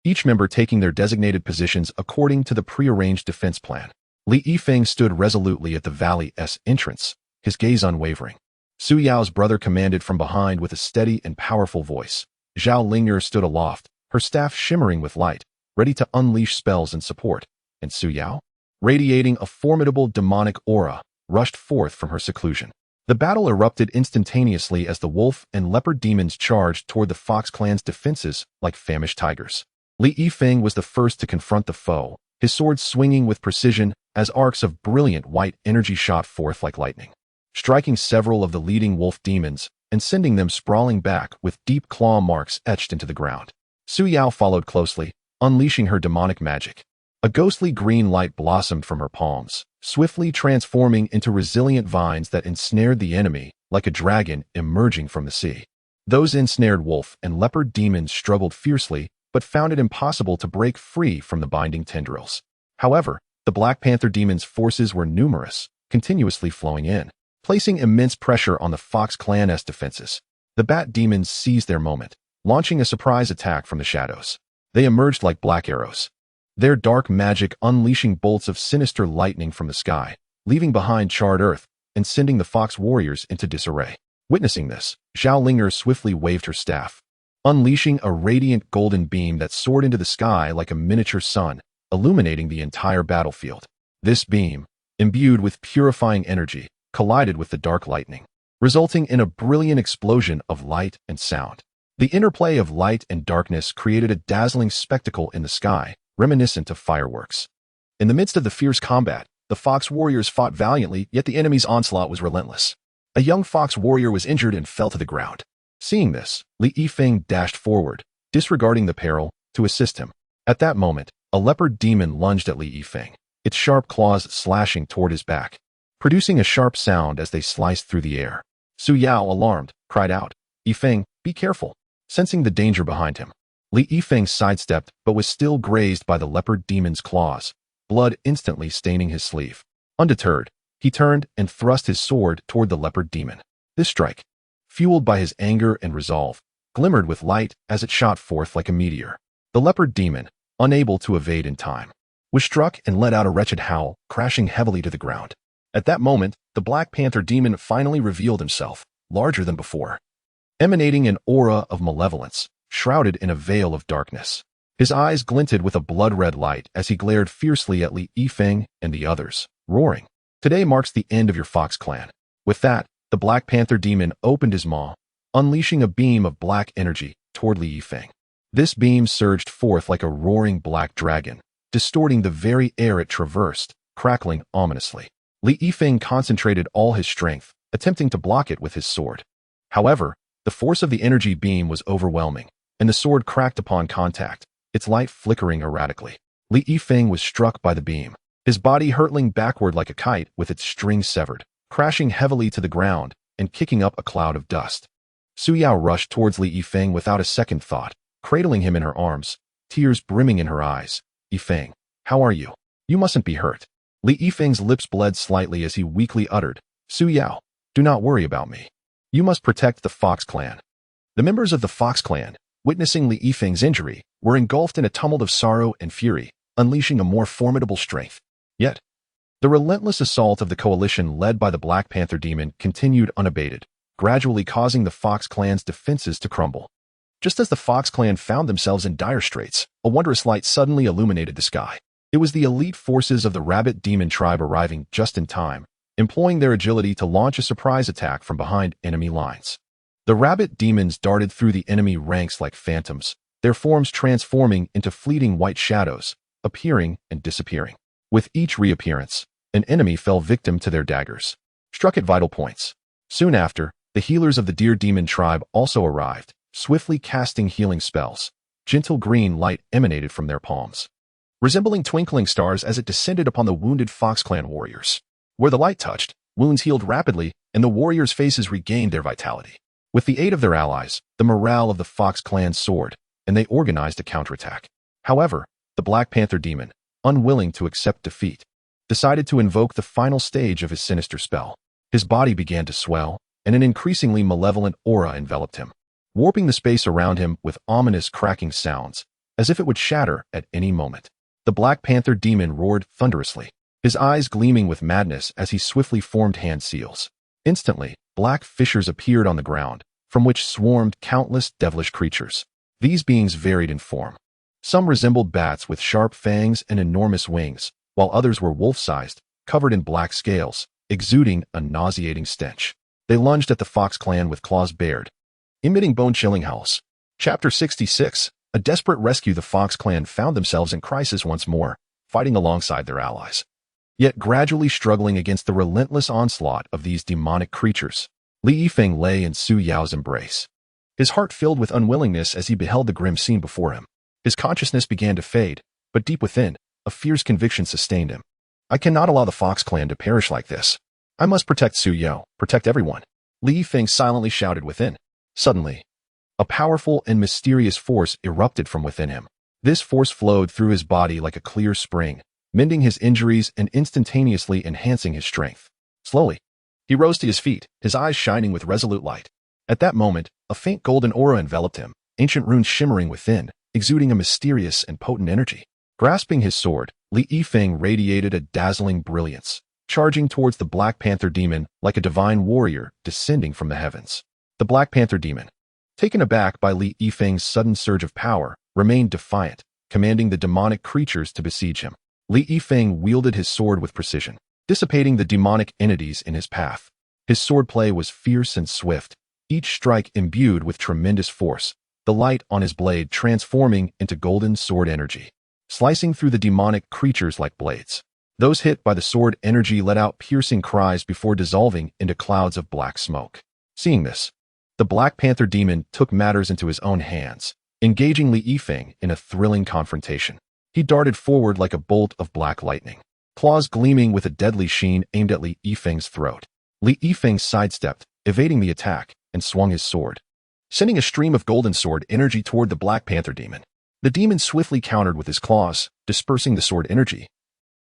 each member taking their designated positions according to the prearranged defense plan. Li Yifeng stood resolutely at the valley's entrance, his gaze unwavering. Su Yao's brother commanded from behind with a steady and powerful voice. Zhao Linger stood aloft, her staff shimmering with light, ready to unleash spells and support. And Su Yao, radiating a formidable demonic aura, rushed forth from her seclusion. The battle erupted instantaneously as the Wolf and Leopard Demons charged toward the Fox clan's defenses like famished tigers. Li Yifeng was the first to confront the foe, his sword swinging with precision as arcs of brilliant white energy shot forth like lightning, striking several of the leading wolf demons and sending them sprawling back with deep claw marks etched into the ground. Su Yao followed closely, unleashing her demonic magic. A ghostly green light blossomed from her palms, swiftly transforming into resilient vines that ensnared the enemy like a dragon emerging from the sea. Those ensnared wolf and leopard demons struggled fiercely, but found it impossible to break free from the binding tendrils. However, the Black Panther Demon's forces were numerous, continuously flowing in, placing immense pressure on the Fox clan's defenses. The Bat Demons seized their moment, launching a surprise attack from the shadows. They emerged like black arrows, their dark magic unleashing bolts of sinister lightning from the sky, leaving behind charred earth and sending the fox warriors into disarray. Witnessing this, Zhao Linger swiftly waved her staff, unleashing a radiant golden beam that soared into the sky like a miniature sun, illuminating the entire battlefield. This beam, imbued with purifying energy, collided with the dark lightning, resulting in a brilliant explosion of light and sound. The interplay of light and darkness created a dazzling spectacle in the sky, reminiscent of fireworks. In the midst of the fierce combat, the fox warriors fought valiantly, yet the enemy's onslaught was relentless. A young fox warrior was injured and fell to the ground. Seeing this, Li Yifeng dashed forward, disregarding the peril, to assist him. At that moment, a leopard demon lunged at Li Yifeng, its sharp claws slashing toward his back, producing a sharp sound as they sliced through the air. Su Yao, alarmed, cried out, "Yifeng, be careful," sensing the danger behind him. Li Yifeng sidestepped but was still grazed by the leopard demon's claws, blood instantly staining his sleeve. Undeterred, he turned and thrust his sword toward the leopard demon. This strike, fueled by his anger and resolve, glimmered with light as it shot forth like a meteor. The leopard demon, unable to evade in time, was struck and let out a wretched howl, crashing heavily to the ground. At that moment, the Black Panther demon finally revealed himself, larger than before, emanating an aura of malevolence, shrouded in a veil of darkness. His eyes glinted with a blood-red light as he glared fiercely at Li Yifeng and the others, roaring, "Today marks the end of your Fox clan." With that, the Black Panther demon opened his maw, unleashing a beam of black energy toward Li Yifeng. This beam surged forth like a roaring black dragon, distorting the very air it traversed, crackling ominously. Li Yifeng concentrated all his strength, attempting to block it with his sword. However, the force of the energy beam was overwhelming, and the sword cracked upon contact, its light flickering erratically. Li Yifeng was struck by the beam, his body hurtling backward like a kite with its string severed, crashing heavily to the ground and kicking up a cloud of dust. Su Yao rushed towards Li Yifeng without a second thought, cradling him in her arms, tears brimming in her eyes. "Yifeng, how are you? You mustn't be hurt." Li Yifeng's lips bled slightly as he weakly uttered, "Su Yao, do not worry about me. You must protect the Fox clan." The members of the Fox clan, witnessing Li Yifeng's injury, were engulfed in a tumult of sorrow and fury, unleashing a more formidable strength. Yet, the relentless assault of the coalition led by the Black Panther demon continued unabated, gradually causing the Fox clan's defenses to crumble. Just as the Fox clan found themselves in dire straits, a wondrous light suddenly illuminated the sky. It was the elite forces of the Rabbit Demon tribe arriving just in time, employing their agility to launch a surprise attack from behind enemy lines. The Rabbit Demons darted through the enemy ranks like phantoms, their forms transforming into fleeting white shadows, appearing and disappearing. With each reappearance, an enemy fell victim to their daggers, struck at vital points. Soon after, the healers of the Deer Demon tribe also arrived, swiftly casting healing spells. Gentle green light emanated from their palms, resembling twinkling stars as it descended upon the wounded Fox clan warriors. Where the light touched, wounds healed rapidly, and the warriors' faces regained their vitality. With the aid of their allies, the morale of the Fox clan soared, and they organized a counterattack. However, the Black Panther demon, unwilling to accept defeat, decided to invoke the final stage of his sinister spell. His body began to swell, and an increasingly malevolent aura enveloped him, warping the space around him with ominous cracking sounds, as if it would shatter at any moment. The Black Panther demon roared thunderously, his eyes gleaming with madness as he swiftly formed hand seals. Instantly, black fissures appeared on the ground, from which swarmed countless devilish creatures. These beings varied in form. Some resembled bats with sharp fangs and enormous wings, while others were wolf-sized, covered in black scales, exuding a nauseating stench. They lunged at the Fox clan with claws bared, emitting bone-chilling howls. Chapter 66. A desperate rescue. The Fox clan found themselves in crisis once more, fighting alongside their allies, yet gradually struggling against the relentless onslaught of these demonic creatures. Li Yifeng lay in Su Yao's embrace, his heart filled with unwillingness as he beheld the grim scene before him. His consciousness began to fade, but deep within, a fierce conviction sustained him. "I cannot allow the Fox clan to perish like this. I must protect Su Yao, protect everyone," Li Yifeng silently shouted within. Suddenly, a powerful and mysterious force erupted from within him. This force flowed through his body like a clear spring, mending his injuries and instantaneously enhancing his strength. Slowly, he rose to his feet, his eyes shining with resolute light. At that moment, a faint golden aura enveloped him, ancient runes shimmering within, exuding a mysterious and potent energy. Grasping his sword, Li Yifeng radiated a dazzling brilliance, charging towards the Black Panther demon like a divine warrior descending from the heavens. The Black Panther demon, taken aback by Li Yifeng's sudden surge of power, remained defiant, commanding the demonic creatures to besiege him. Li Yifeng wielded his sword with precision, dissipating the demonic entities in his path. His swordplay was fierce and swift, each strike imbued with tremendous force, the light on his blade transforming into golden sword energy, slicing through the demonic creatures like blades. Those hit by the sword energy let out piercing cries before dissolving into clouds of black smoke. Seeing this, the Black Panther demon took matters into his own hands, engaging Li Yifeng in a thrilling confrontation. He darted forward like a bolt of black lightning, claws gleaming with a deadly sheen aimed at Li Yifeng's throat. Li Yifeng sidestepped, evading the attack, and swung his sword, sending a stream of golden sword energy toward the Black Panther demon. The demon swiftly countered with his claws, dispersing the sword energy,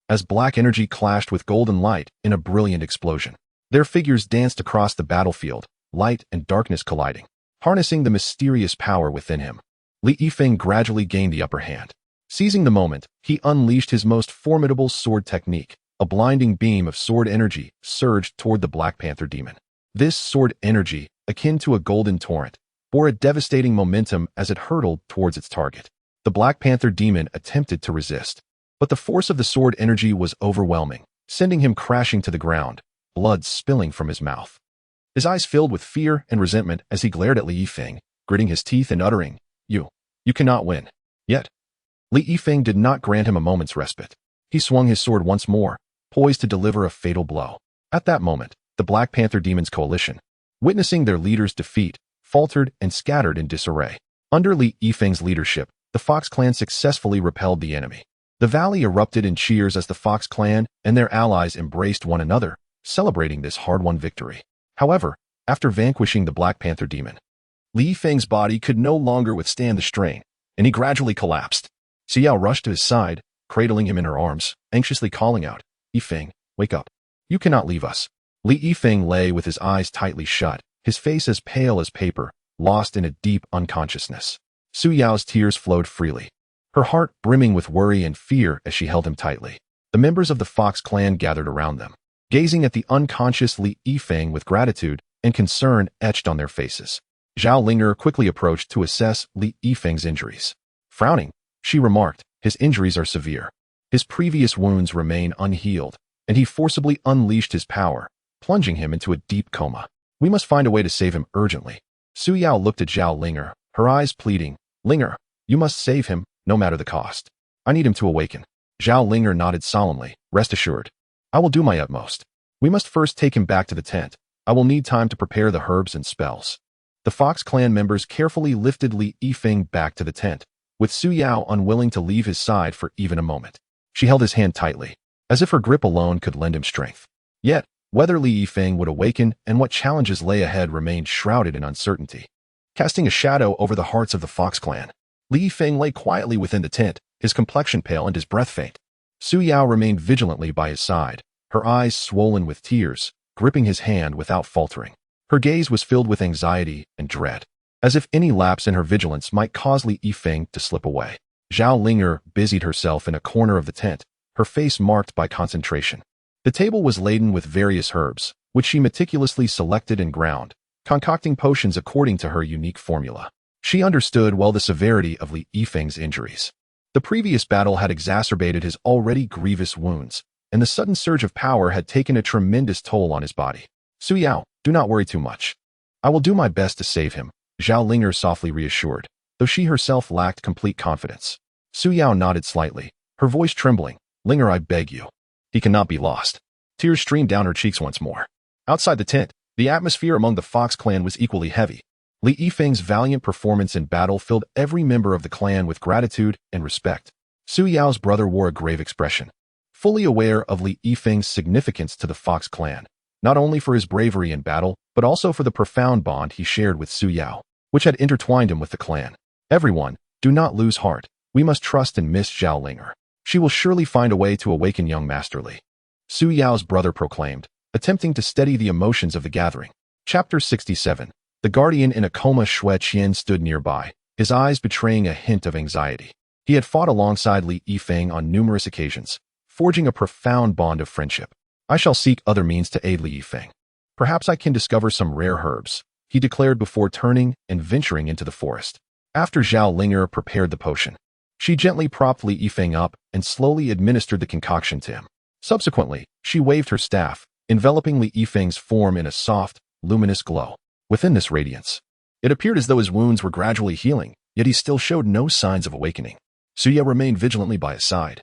as black energy clashed with golden light in a brilliant explosion. Their figures danced across the battlefield, light and darkness colliding, harnessing the mysterious power within him. Li Yifeng gradually gained the upper hand. Seizing the moment, he unleashed his most formidable sword technique. A blinding beam of sword energy surged toward the Black Panther demon. This sword energy, akin to a golden torrent, bore a devastating momentum as it hurtled towards its target. The Black Panther demon attempted to resist, but the force of the sword energy was overwhelming, sending him crashing to the ground, blood spilling from his mouth. His eyes filled with fear and resentment as he glared at Li Yifeng, gritting his teeth and uttering, You cannot win." Yet, Li Yifeng did not grant him a moment's respite. He swung his sword once more, poised to deliver a fatal blow. At that moment, the Black Panther demon's coalition, witnessing their leader's defeat, faltered and scattered in disarray. Under Li Yifeng's leadership, the Fox clan successfully repelled the enemy. The valley erupted in cheers as the Fox clan and their allies embraced one another, celebrating this hard-won victory. However, after vanquishing the Black Panther demon, Li Yifeng's body could no longer withstand the strain, and he gradually collapsed. Xiao rushed to his side, cradling him in her arms, anxiously calling out, "Yifeng, wake up. You cannot leave us." Li Yifeng lay with his eyes tightly shut, his face as pale as paper, lost in a deep unconsciousness. Su Yao's tears flowed freely, her heart brimming with worry and fear as she held him tightly. The members of the Fox clan gathered around them, gazing at the unconscious Li Yifeng with gratitude and concern etched on their faces. Zhao Linger quickly approached to assess Li Yifeng's injuries. Frowning, she remarked, "His injuries are severe. His previous wounds remain unhealed, and he forcibly unleashed his power, plunging him into a deep coma. We must find a way to save him urgently." Su Yao looked at Zhao Linger, her eyes pleading, "Linger, you must save him, no matter the cost. I need him to awaken." Zhao Linger nodded solemnly, "Rest assured. I will do my utmost. We must first take him back to the tent. I will need time to prepare the herbs and spells." The Fox clan members carefully lifted Li Yifeng back to the tent, with Su Yao unwilling to leave his side for even a moment. She held his hand tightly, as if her grip alone could lend him strength. Yet, whether Li Yifeng would awaken and what challenges lay ahead remained shrouded in uncertainty. Casting a shadow over the hearts of the Fox clan, Li Yifeng lay quietly within the tent, his complexion pale and his breath faint. Su Yao remained vigilantly by his side, her eyes swollen with tears, gripping his hand without faltering. Her gaze was filled with anxiety and dread, as if any lapse in her vigilance might cause Li Yifeng to slip away. Zhao Linger busied herself in a corner of the tent, her face marked by concentration. The table was laden with various herbs, which she meticulously selected and ground, concocting potions according to her unique formula. She understood well the severity of Li Yifeng's injuries. The previous battle had exacerbated his already grievous wounds, and the sudden surge of power had taken a tremendous toll on his body. "Su Yao, do not worry too much. I will do my best to save him," Zhao Linger softly reassured, though she herself lacked complete confidence. Su Yao nodded slightly, her voice trembling. "Linger, I beg you. He cannot be lost." Tears streamed down her cheeks once more. Outside the tent, the atmosphere among the Fox clan was equally heavy. Li Yifeng's valiant performance in battle filled every member of the clan with gratitude and respect. Su Yao's brother wore a grave expression, fully aware of Li Yifeng's significance to the Fox clan, not only for his bravery in battle, but also for the profound bond he shared with Su Yao, which had intertwined him with the clan. "Everyone, do not lose heart. We must trust in Miss Zhao Linger. She will surely find a way to awaken young Master Li," Su Yao's brother proclaimed, attempting to steady the emotions of the gathering. Chapter 67. The guardian in a coma. Xue Qian stood nearby, his eyes betraying a hint of anxiety. He had fought alongside Li Yifeng on numerous occasions, forging a profound bond of friendship. I shall seek other means to aid Li Yifeng. Perhaps I can discover some rare herbs, he declared before turning and venturing into the forest. After Zhao Linger prepared the potion, she gently propped Li Yifeng up and slowly administered the concoction to him. Subsequently, she waved her staff, enveloping Li Yifeng's form in a soft, luminous glow. Within this radiance, it appeared as though his wounds were gradually healing, yet he still showed no signs of awakening. Suya remained vigilantly by his side,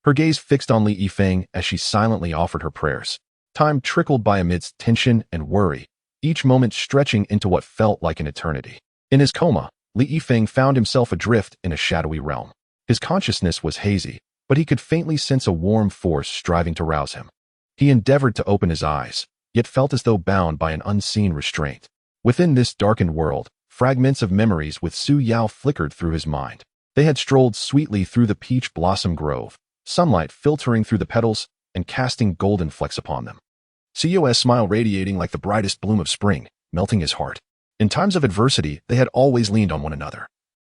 her gaze fixed on Li Yifeng as she silently offered her prayers. Time trickled by amidst tension and worry, each moment stretching into what felt like an eternity. In his coma, Li Yifeng found himself adrift in a shadowy realm. His consciousness was hazy, but he could faintly sense a warm force striving to rouse him. He endeavored to open his eyes, yet felt as though bound by an unseen restraint. Within this darkened world, fragments of memories with Su Yao flickered through his mind. They had strolled sweetly through the peach blossom grove, sunlight filtering through the petals and casting golden flecks upon them. Su's smile radiating like the brightest bloom of spring, melting his heart. In times of adversity, they had always leaned on one another,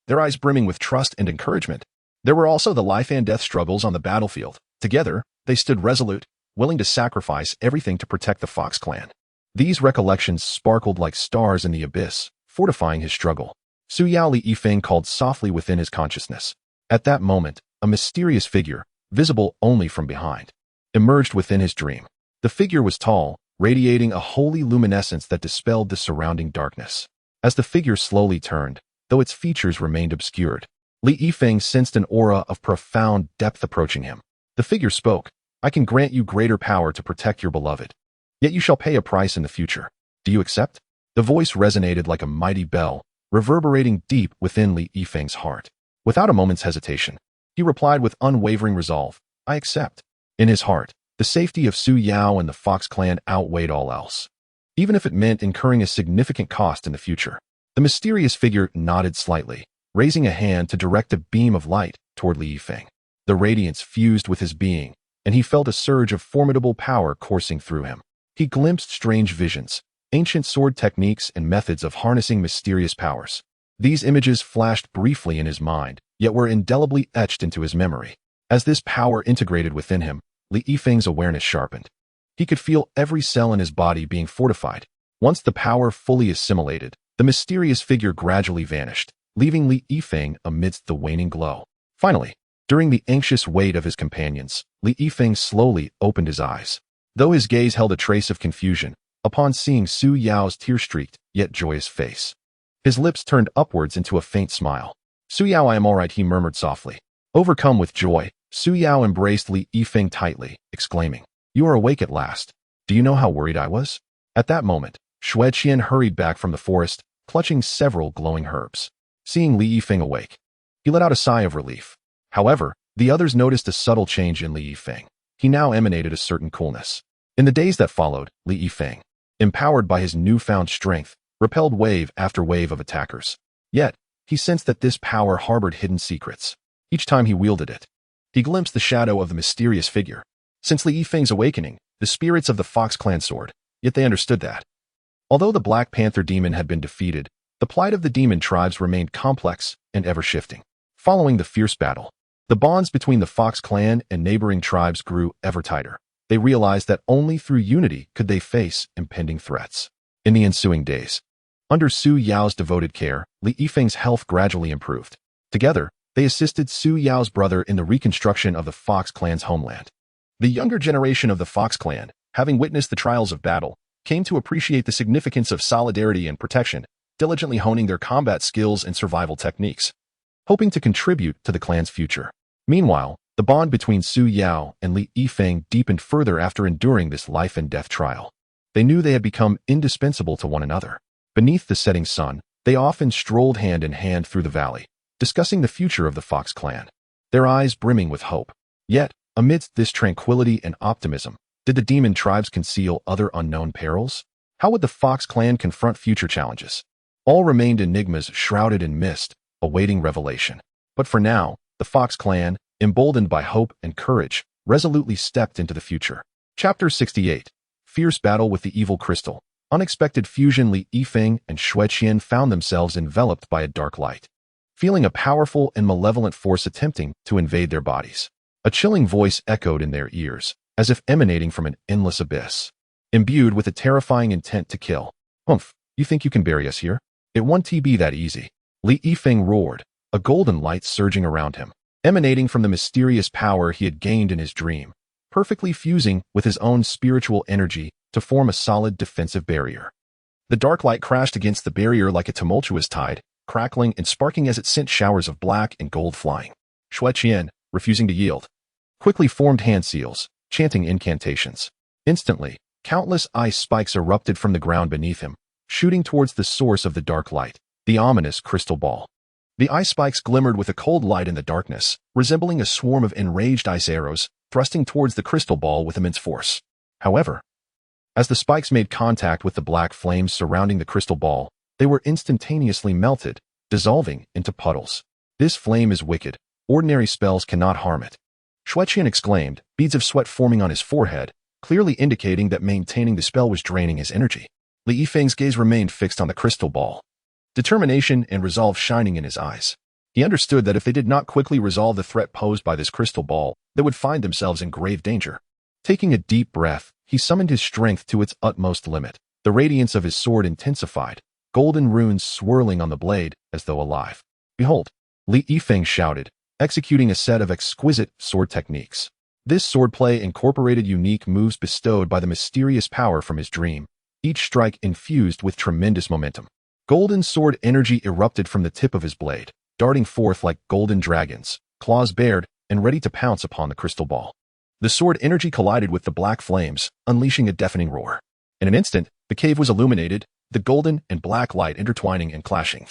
their eyes brimming with trust and encouragement. There were also the life and death struggles on the battlefield. Together, they stood resolute, willing to sacrifice everything to protect the Fox clan. These recollections sparkled like stars in the abyss, fortifying his struggle. Su Yao Li Yifeng called softly within his consciousness. At that moment, a mysterious figure, visible only from behind, emerged within his dream. The figure was tall, radiating a holy luminescence that dispelled the surrounding darkness. As the figure slowly turned, though its features remained obscured, Li Yifeng sensed an aura of profound depth approaching him. The figure spoke, "I can grant you greater power to protect your beloved. Yet you shall pay a price in the future. Do you accept?" The voice resonated like a mighty bell, reverberating deep within Li Yifeng's heart. Without a moment's hesitation, he replied with unwavering resolve, "I accept." In his heart, the safety of Su Yao and the Fox clan outweighed all else, even if it meant incurring a significant cost in the future. The mysterious figure nodded slightly, raising a hand to direct a beam of light toward Li Yifeng. The radiance fused with his being, and he felt a surge of formidable power coursing through him. He glimpsed strange visions, ancient sword techniques and methods of harnessing mysterious powers. These images flashed briefly in his mind, yet were indelibly etched into his memory. As this power integrated within him, Li Yifeng's awareness sharpened. He could feel every cell in his body being fortified. Once the power fully assimilated, the mysterious figure gradually vanished, leaving Li Yifeng amidst the waning glow. Finally, during the anxious wait of his companions, Li Yifeng slowly opened his eyes. Though his gaze held a trace of confusion, upon seeing Su Yao's tear-streaked, yet joyous face, his lips turned upwards into a faint smile. "Su Yao, I am all right," he murmured softly. Overcome with joy, Su Yao embraced Li Yifeng tightly, exclaiming, "You are awake at last. Do you know how worried I was?" At that moment, Xueqian hurried back from the forest, clutching several glowing herbs. Seeing Li Yifeng awake, he let out a sigh of relief. However, the others noticed a subtle change in Li Yifeng. He now emanated a certain coolness. In the days that followed, Li Yifeng, empowered by his newfound strength, repelled wave after wave of attackers. Yet, he sensed that this power harbored hidden secrets. Each time he wielded it, he glimpsed the shadow of the mysterious figure. Since Li Yifeng's awakening, the spirits of the Fox clan soared, yet they understood that, although the Black Panther demon had been defeated, the plight of the demon tribes remained complex and ever-shifting. Following the fierce battle, the bonds between the Fox clan and neighboring tribes grew ever tighter. They realized that only through unity could they face impending threats. In the ensuing days, under Su Yao's devoted care, Li Yifeng's health gradually improved. Together, they assisted Su Yao's brother in the reconstruction of the Fox clan's homeland. The younger generation of the Fox clan, having witnessed the trials of battle, came to appreciate the significance of solidarity and protection, diligently honing their combat skills and survival techniques, hoping to contribute to the clan's future. Meanwhile, the bond between Su Yao and Li Yifeng deepened further after enduring this life and death trial. They knew they had become indispensable to one another. Beneath the setting sun, they often strolled hand in hand through the valley, discussing the future of the Fox clan, their eyes brimming with hope. Yet, amidst this tranquility and optimism, did the demon tribes conceal other unknown perils? How would the Fox clan confront future challenges? All remained enigmas shrouded in mist, awaiting revelation. But for now, the Fox clan, emboldened by hope and courage, resolutely stepped into the future. Chapter 68. Fierce Battle with the Evil Crystal. Unexpected fusion. Li Yifeng and Xueqian found themselves enveloped by a dark light. feeling a powerful and malevolent force attempting to invade their bodies. A chilling voice echoed in their ears, as if emanating from an endless abyss, imbued with a terrifying intent to kill. "Humph, you think you can bury us here? It won't be that easy." Li Yifeng roared, a golden light surging around him, emanating from the mysterious power he had gained in his dream, perfectly fusing with his own spiritual energy to form a solid defensive barrier. The dark light crashed against the barrier like a tumultuous tide, crackling and sparking as it sent showers of black and gold flying. Shui Qian, refusing to yield, quickly formed hand seals, chanting incantations. Instantly, countless ice spikes erupted from the ground beneath him, shooting towards the source of the dark light, the ominous crystal ball. The ice spikes glimmered with a cold light in the darkness, resembling a swarm of enraged ice arrows, thrusting towards the crystal ball with immense force. However, as the spikes made contact with the black flames surrounding the crystal ball, they were instantaneously melted, dissolving into puddles. "This flame is wicked. Ordinary spells cannot harm it," Shui Qian exclaimed, beads of sweat forming on his forehead, clearly indicating that maintaining the spell was draining his energy. Li Yifeng's gaze remained fixed on the crystal ball, determination and resolve shining in his eyes. He understood that if they did not quickly resolve the threat posed by this crystal ball, they would find themselves in grave danger. Taking a deep breath, he summoned his strength to its utmost limit. The radiance of his sword intensified, golden runes swirling on the blade as though alive. "Behold!" Li Yifeng shouted, executing a set of exquisite sword techniques. This swordplay incorporated unique moves bestowed by the mysterious power from his dream, each strike infused with tremendous momentum. Golden sword energy erupted from the tip of his blade, darting forth like golden dragons, claws bared and ready to pounce upon the crystal ball. The sword energy collided with the black flames, unleashing a deafening roar. In an instant, the cave was illuminated, the golden and black light intertwining and clashing,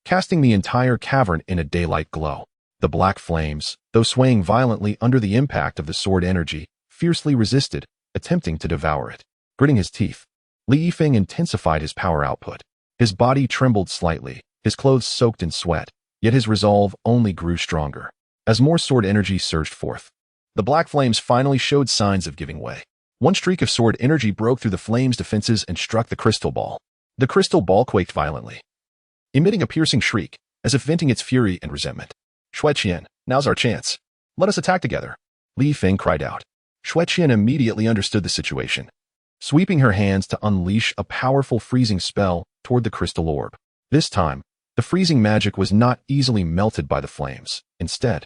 casting the entire cavern in a daylight glow. The black flames, though swaying violently under the impact of the sword energy, fiercely resisted, attempting to devour it. Gritting his teeth, Li Yifeng intensified his power output. His body trembled slightly, his clothes soaked in sweat, yet his resolve only grew stronger. As more sword energy surged forth, the black flames finally showed signs of giving way. One streak of sword energy broke through the flames' defenses and struck the crystal ball. The crystal ball quaked violently, emitting a piercing shriek, as if venting its fury and resentment. "Shui Qian, now's our chance. Let us attack together," Li Yifeng cried out. Shui Qian immediately understood the situation, sweeping her hands to unleash a powerful freezing spell toward the crystal orb. This time, the freezing magic was not easily melted by the flames. Instead,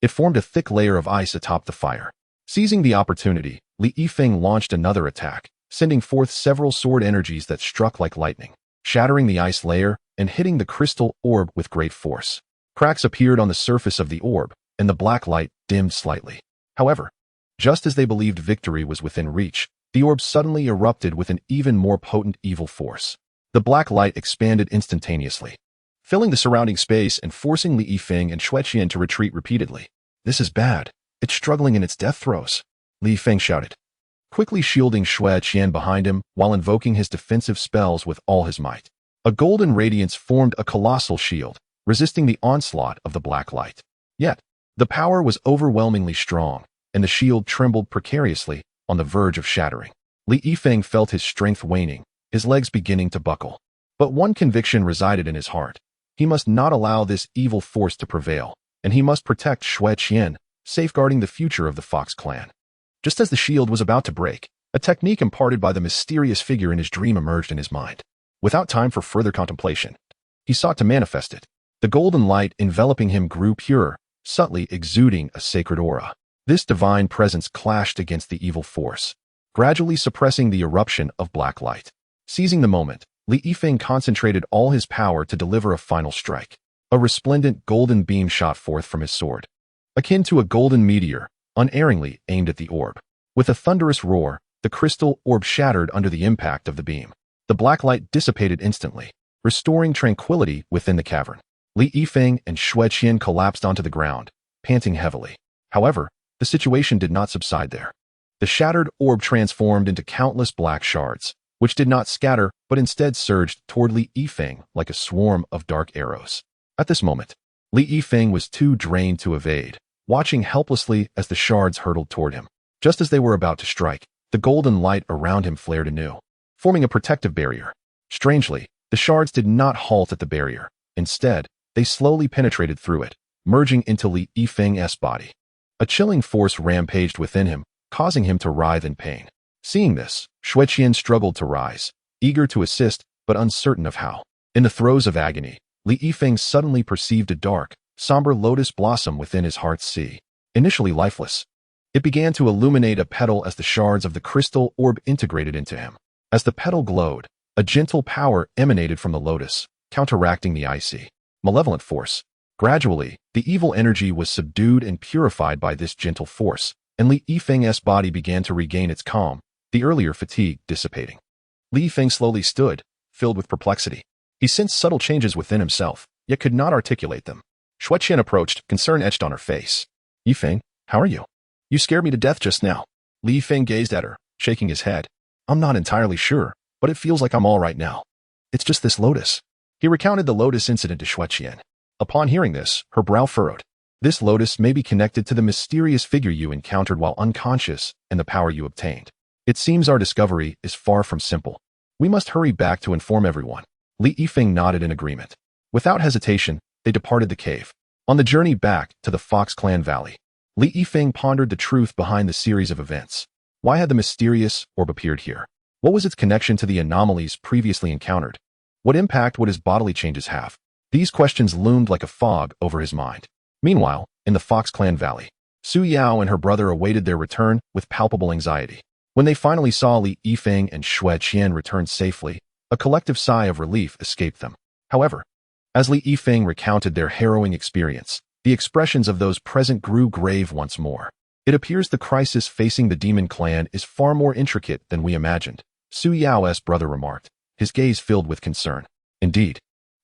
it formed a thick layer of ice atop the fire. Seizing the opportunity, Li Yifeng launched another attack, sending forth several sword energies that struck like lightning, shattering the ice layer and hitting the crystal orb with great force. Cracks appeared on the surface of the orb, and the black light dimmed slightly. However, just as they believed victory was within reach, the orb suddenly erupted with an even more potent evil force. The black light expanded instantaneously, filling the surrounding space and forcing Li Yifeng and Shui Qian to retreat repeatedly. "This is bad. It's struggling in its death throes," Li Yifeng shouted, quickly shielding Shui Qian behind him while invoking his defensive spells with all his might. A golden radiance formed a colossal shield, resisting the onslaught of the black light. Yet, the power was overwhelmingly strong, and the shield trembled precariously on the verge of shattering. Li Yifeng felt his strength waning, his legs beginning to buckle. But one conviction resided in his heart. He must not allow this evil force to prevail, and he must protect Shui Qian, safeguarding the future of the Fox clan. Just as the shield was about to break, a technique imparted by the mysterious figure in his dream emerged in his mind. Without time for further contemplation, he sought to manifest it. The golden light enveloping him grew purer, subtly exuding a sacred aura. This divine presence clashed against the evil force, gradually suppressing the eruption of black light. Seizing the moment, Li Yifeng concentrated all his power to deliver a final strike. A resplendent golden beam shot forth from his sword, akin to a golden meteor, unerringly aimed at the orb. With a thunderous roar, the crystal orb shattered under the impact of the beam. The black light dissipated instantly, restoring tranquility within the cavern. Li Yifeng and Shui Qian collapsed onto the ground, panting heavily. However, the situation did not subside there. The shattered orb transformed into countless black shards, which did not scatter but instead surged toward Li Yifeng like a swarm of dark arrows. At this moment, Li Yifeng was too drained to evade, watching helplessly as the shards hurtled toward him. Just as they were about to strike, the golden light around him flared anew, forming a protective barrier. Strangely, the shards did not halt at the barrier. Instead, They slowly penetrated through it, merging into Li Yifeng's body. A chilling force rampaged within him, causing him to writhe in pain. Seeing this, Xueqian struggled to rise, eager to assist, but uncertain of how. In the throes of agony, Li Yifeng suddenly perceived a dark, somber lotus blossom within his heart's sea. Initially lifeless, it began to illuminate a petal as the shards of the crystal orb integrated into him. As the petal glowed, a gentle power emanated from the lotus, counteracting the icy, malevolent force. Gradually, the evil energy was subdued and purified by this gentle force, and Li Yifeng's body began to regain its calm, the earlier fatigue dissipating. Li Yifeng slowly stood, filled with perplexity. He sensed subtle changes within himself, yet could not articulate them. Xueqian approached, concern etched on her face. Yifeng, how are you? You scared me to death just now. Li Yifeng gazed at her, shaking his head. I'm not entirely sure, but it feels like I'm all right now. It's just this lotus. He recounted the lotus incident to Xueqian. Upon hearing this, her brow furrowed. This lotus may be connected to the mysterious figure you encountered while unconscious and the power you obtained. It seems our discovery is far from simple. We must hurry back to inform everyone. Li Yifeng nodded in agreement. Without hesitation, they departed the cave. On the journey back to the Fox Clan Valley, Li Yifeng pondered the truth behind the series of events. Why had the mysterious orb appeared here? What was its connection to the anomalies previously encountered? What impact would his bodily changes have? These questions loomed like a fog over his mind. Meanwhile, in the Fox Clan Valley, Su Yao and her brother awaited their return with palpable anxiety. When they finally saw Li Yifeng and Xueqian return safely, a collective sigh of relief escaped them. However, as Li Yifeng recounted their harrowing experience, the expressions of those present grew grave once more. It appears the crisis facing the demon clan is far more intricate than we imagined, Su Yao's brother remarked, his gaze filled with concern. Indeed,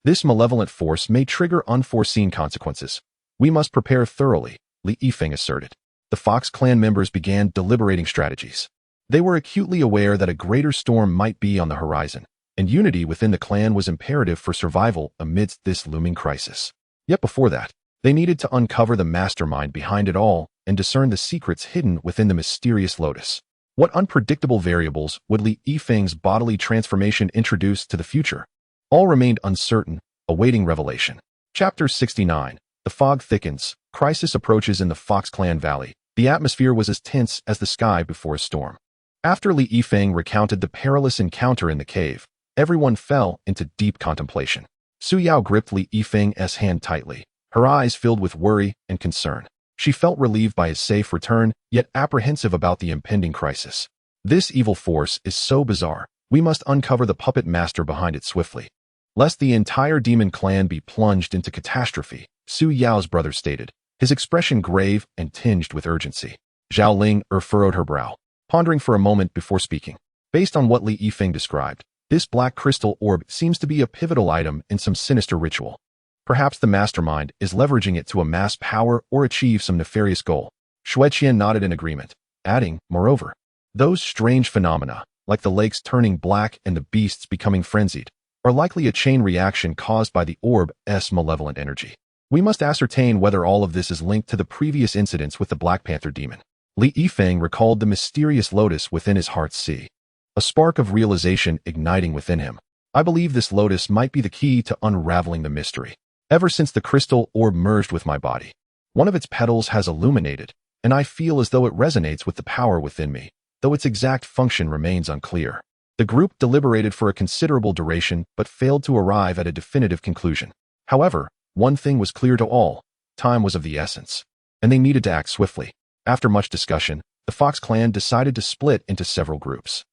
this malevolent force may trigger unforeseen consequences. We must prepare thoroughly, Li Yifeng asserted. The Fox clan members began deliberating strategies. They were acutely aware that a greater storm might be on the horizon, and unity within the clan was imperative for survival amidst this looming crisis. Yet before that, they needed to uncover the mastermind behind it all and discern the secrets hidden within the mysterious lotus. What unpredictable variables would Li Yifeng's bodily transformation introduce to the future? All remained uncertain, awaiting revelation. Chapter 69. The fog thickens. Crisis approaches in the Fox Clan Valley. The atmosphere was as tense as the sky before a storm. After Li Yifeng recounted the perilous encounter in the cave, everyone fell into deep contemplation. Su Yao gripped Li Yifeng's hand tightly, her eyes filled with worry and concern. She felt relieved by his safe return, yet apprehensive about the impending crisis. This evil force is so bizarre, we must uncover the puppet master behind it swiftly. Lest the entire demon clan be plunged into catastrophe, Su Yao's brother stated, his expression grave and tinged with urgency. Zhao Ling furrowed her brow, pondering for a moment before speaking. Based on what Li Yifeng described, this black crystal orb seems to be a pivotal item in some sinister ritual. Perhaps the mastermind is leveraging it to amass power or achieve some nefarious goal. Xueqian nodded in agreement, adding, moreover, those strange phenomena, like the lakes turning black and the beasts becoming frenzied, are likely a chain reaction caused by the orb's malevolent energy. We must ascertain whether all of this is linked to the previous incidents with the Black Panther demon. Li Yifeng recalled the mysterious lotus within his heart's sea, a spark of realization igniting within him. I believe this lotus might be the key to unraveling the mystery. Ever since the crystal orb merged with my body, one of its petals has illuminated, and I feel as though it resonates with the power within me, though its exact function remains unclear. The group deliberated for a considerable duration but failed to arrive at a definitive conclusion. However, one thing was clear to all: time was of the essence, and they needed to act swiftly. After much discussion, the Fox clan decided to split into several groups.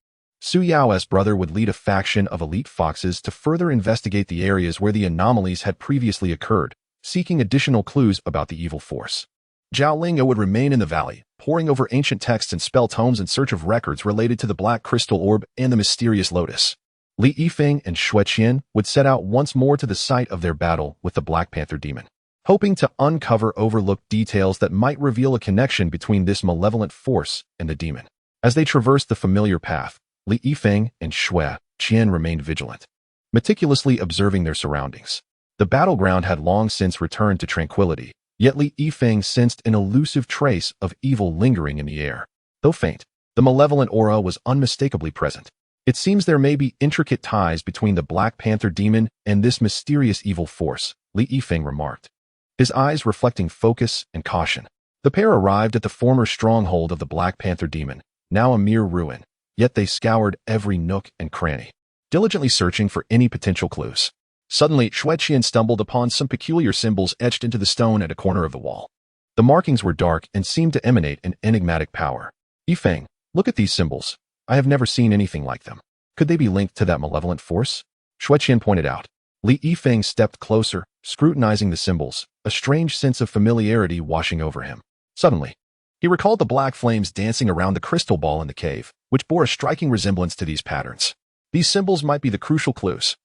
Su Yao's brother would lead a faction of elite foxes to further investigate the areas where the anomalies had previously occurred, seeking additional clues about the evil force. Zhao Ling would remain in the valley, poring over ancient texts and spell tomes in search of records related to the black crystal orb and the mysterious lotus. Li Yifeng and Xueqian would set out once more to the site of their battle with the Black Panther demon, hoping to uncover overlooked details that might reveal a connection between this malevolent force and the demon. As they traversed the familiar path, Li Yifeng and Xueqian remained vigilant, meticulously observing their surroundings. The battleground had long since returned to tranquility, yet Li Yifeng sensed an elusive trace of evil lingering in the air. Though faint, the malevolent aura was unmistakably present. It seems there may be intricate ties between the Black Panther demon and this mysterious evil force, Li Yifeng remarked, his eyes reflecting focus and caution. The pair arrived at the former stronghold of the Black Panther demon, now a mere ruin, yet they scoured every nook and cranny, diligently searching for any potential clues. Suddenly, Xueqian stumbled upon some peculiar symbols etched into the stone at a corner of the wall. The markings were dark and seemed to emanate an enigmatic power. Yifeng, look at these symbols. I have never seen anything like them. Could they be linked to that malevolent force? Xueqian pointed out. Li Yifeng stepped closer, scrutinizing the symbols, a strange sense of familiarity washing over him. Suddenly, he recalled the black flames dancing around the crystal ball in the cave, which bore a striking resemblance to these patterns. These symbols might be the crucial clues.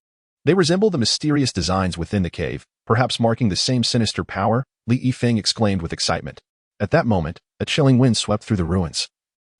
They resemble the mysterious designs within the cave, perhaps marking the same sinister power, Li Yifeng exclaimed with excitement. At that moment, a chilling wind swept through the ruins,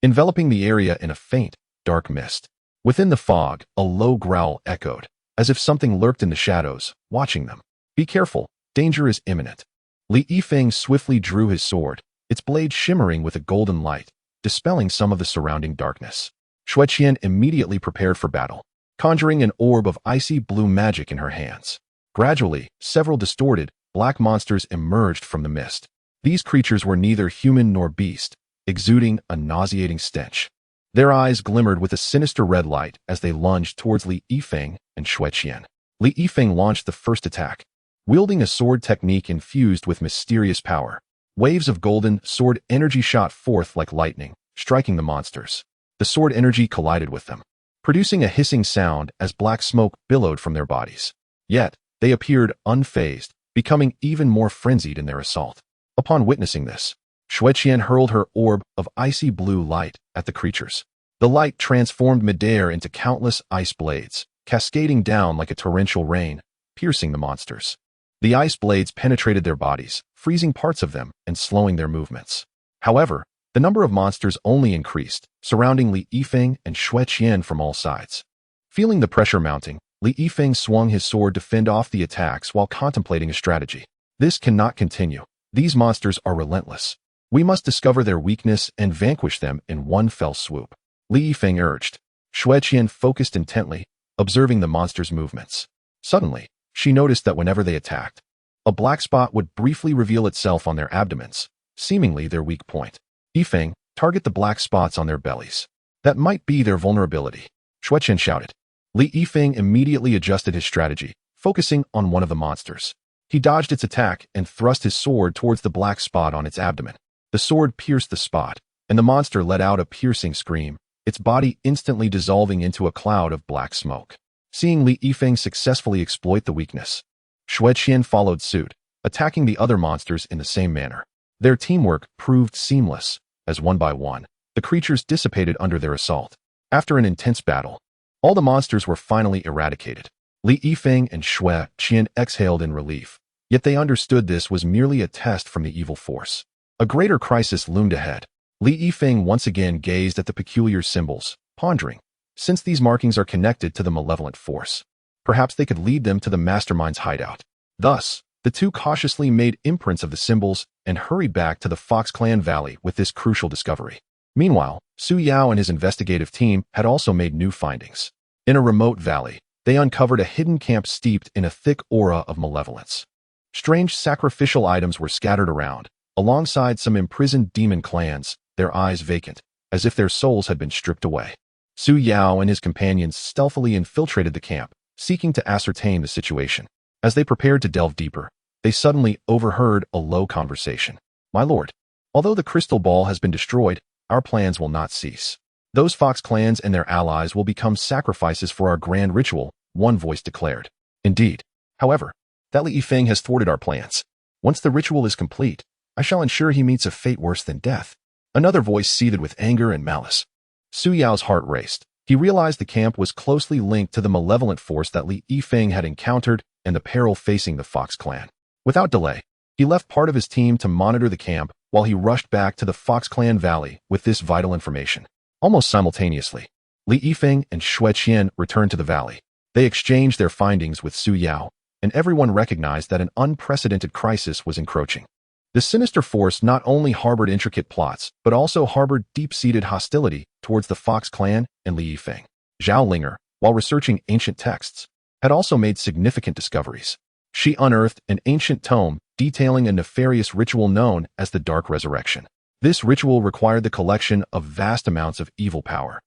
enveloping the area in a faint, dark mist. Within the fog, a low growl echoed, as if something lurked in the shadows, watching them. Be careful, danger is imminent. Li Yifeng swiftly drew his sword, its blade shimmering with a golden light, dispelling some of the surrounding darkness. Xueqian immediately prepared for battle, conjuring an orb of icy blue magic in her hands. Gradually, several distorted, black monsters emerged from the mist. These creatures were neither human nor beast, exuding a nauseating stench. Their eyes glimmered with a sinister red light as they lunged towards Li Yifeng and Xueqian. Li Yifeng launched the first attack, wielding a sword technique infused with mysterious power. Waves of golden sword energy shot forth like lightning, striking the monsters. The sword energy collided with them, producing a hissing sound as black smoke billowed from their bodies. Yet, they appeared unfazed, becoming even more frenzied in their assault. Upon witnessing this, Xueqian hurled her orb of icy blue light at the creatures. The light transformed midair into countless ice blades, cascading down like a torrential rain, piercing the monsters. The ice blades penetrated their bodies, freezing parts of them and slowing their movements. However, the number of monsters only increased, surrounding Li Yifeng and Xueqian from all sides. Feeling the pressure mounting, Li Yifeng swung his sword to fend off the attacks while contemplating a strategy. This cannot continue. These monsters are relentless. We must discover their weakness and vanquish them in one fell swoop. Li Yifeng urged. Xueqian focused intently, observing the monsters' movements. Suddenly, she noticed that whenever they attacked, a black spot would briefly reveal itself on their abdomens, seemingly their weak point. Yifeng, target the black spots on their bellies. That might be their vulnerability. Xueqian shouted. Li Yifeng immediately adjusted his strategy, focusing on one of the monsters. He dodged its attack and thrust his sword towards the black spot on its abdomen. The sword pierced the spot, and the monster let out a piercing scream, its body instantly dissolving into a cloud of black smoke. Seeing Li Yifeng successfully exploit the weakness, Xueqian followed suit, attacking the other monsters in the same manner. Their teamwork proved seamless, as one by one, the creatures dissipated under their assault. After an intense battle, all the monsters were finally eradicated. Li Yifeng and Xueqian exhaled in relief, yet they understood this was merely a test from the evil force. A greater crisis loomed ahead. Li Yifeng once again gazed at the peculiar symbols, pondering. Since these markings are connected to the malevolent force, perhaps they could lead them to the mastermind's hideout. Thus, the two cautiously made imprints of the symbols and hurried back to the Fox Clan Valley with this crucial discovery. Meanwhile, Su Yao and his investigative team had also made new findings. In a remote valley, they uncovered a hidden camp steeped in a thick aura of malevolence. Strange sacrificial items were scattered around, alongside some imprisoned demon clans, their eyes vacant, as if their souls had been stripped away. Su Yao and his companions stealthily infiltrated the camp, seeking to ascertain the situation. As they prepared to delve deeper, they suddenly overheard a low conversation. My lord, although the crystal ball has been destroyed, our plans will not cease. Those Fox clans and their allies will become sacrifices for our grand ritual, one voice declared. Indeed. However, that Li Yifeng has thwarted our plans. Once the ritual is complete, I shall ensure he meets a fate worse than death. Another voice seethed with anger and malice. Su Yao's heart raced. He realized the camp was closely linked to the malevolent force that Li Yifeng had encountered and the peril facing the Fox clan. Without delay, he left part of his team to monitor the camp while he rushed back to the Fox Clan Valley with this vital information. Almost simultaneously, Li Yifeng and Xueqian returned to the valley. They exchanged their findings with Su Yao, and everyone recognized that an unprecedented crisis was encroaching. The sinister force not only harbored intricate plots, but also harbored deep-seated hostility towards the Fox clan and Li Yifeng. Zhao Linger, while researching ancient texts, had also made significant discoveries. She unearthed an ancient tome detailing a nefarious ritual known as the Dark Resurrection. This ritual required the collection of vast amounts of evil power,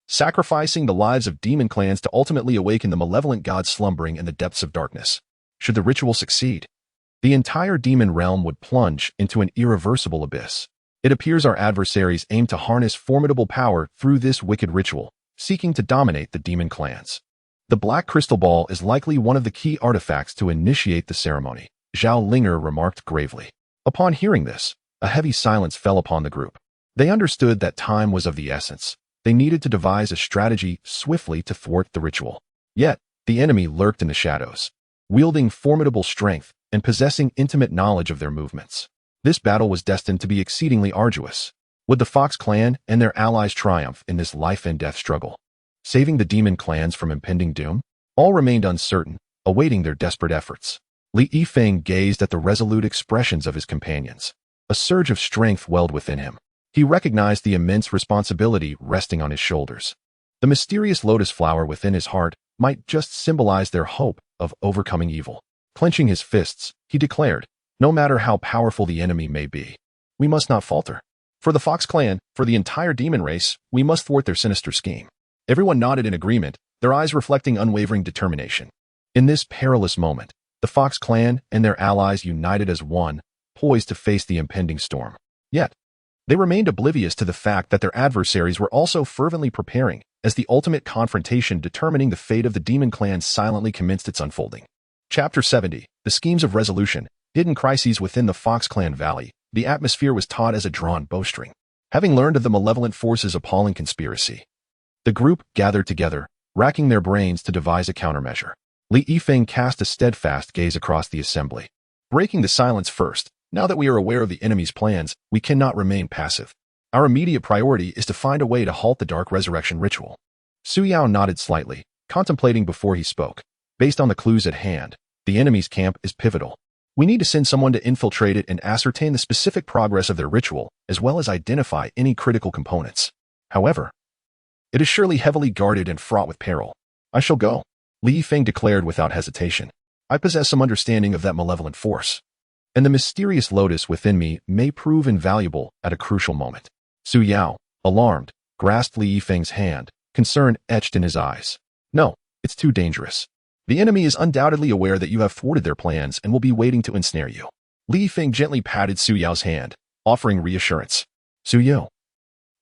sacrificing the lives of demon clans to ultimately awaken the malevolent gods slumbering in the depths of darkness. Should the ritual succeed, the entire demon realm would plunge into an irreversible abyss. It appears our adversaries aim to harness formidable power through this wicked ritual, seeking to dominate the demon clans. The Black Crystal Ball is likely one of the key artifacts to initiate the ceremony, Zhao Linger remarked gravely. Upon hearing this, a heavy silence fell upon the group. They understood that time was of the essence. They needed to devise a strategy swiftly to thwart the ritual. Yet, the enemy lurked in the shadows, wielding formidable strength and possessing intimate knowledge of their movements. This battle was destined to be exceedingly arduous. Would the Fox clan and their allies triumph in this life-and-death struggle, saving the demon clans from impending doom? All remained uncertain, awaiting their desperate efforts. Li Yifeng gazed at the resolute expressions of his companions. A surge of strength welled within him. He recognized the immense responsibility resting on his shoulders. The mysterious lotus flower within his heart might just symbolize their hope of overcoming evil. Clenching his fists, he declared, "No matter how powerful the enemy may be, we must not falter. For the Fox clan, for the entire demon race, we must thwart their sinister scheme." Everyone nodded in agreement, their eyes reflecting unwavering determination. In this perilous moment, the Fox clan and their allies united as one, poised to face the impending storm. Yet, they remained oblivious to the fact that their adversaries were also fervently preparing as the ultimate confrontation determining the fate of the demon clan silently commenced its unfolding. Chapter 70, The Schemes of Resolution. Hidden crises within the Fox clan valley. The atmosphere was taut as a drawn bowstring. Having learned of the malevolent force's appalling conspiracy, the group gathered together, racking their brains to devise a countermeasure. Li Yifeng cast a steadfast gaze across the assembly. Breaking the silence first, now that we are aware of the enemy's plans, we cannot remain passive. Our immediate priority is to find a way to halt the Dark Resurrection ritual. Su Yao nodded slightly, contemplating before he spoke. Based on the clues at hand, the enemy's camp is pivotal. We need to send someone to infiltrate it and ascertain the specific progress of their ritual, as well as identify any critical components. However, it is surely heavily guarded and fraught with peril. I shall go, Li Yifeng declared without hesitation. I possess some understanding of that malevolent force, and the mysterious lotus within me may prove invaluable at a crucial moment. Su Yao, alarmed, grasped Li Yifeng's hand, concern etched in his eyes. No, it's too dangerous. The enemy is undoubtedly aware that you have thwarted their plans and will be waiting to ensnare you. Li Yifeng gently patted Su Yao's hand, offering reassurance. Su Yao,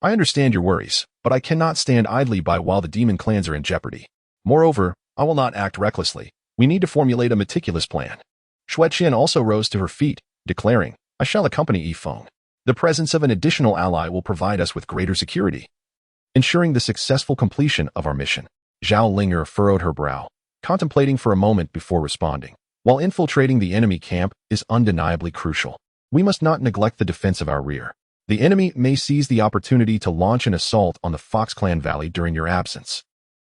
I understand your worries, but I cannot stand idly by while the demon clans are in jeopardy. Moreover, I will not act recklessly. We need to formulate a meticulous plan. Xueqian also rose to her feet, declaring, I shall accompany Yifeng. The presence of an additional ally will provide us with greater security, ensuring the successful completion of our mission. Zhao Linger furrowed her brow, contemplating for a moment before responding. While infiltrating the enemy camp is undeniably crucial, we must not neglect the defense of our rear. The enemy may seize the opportunity to launch an assault on the Fox Clan Valley during your absence.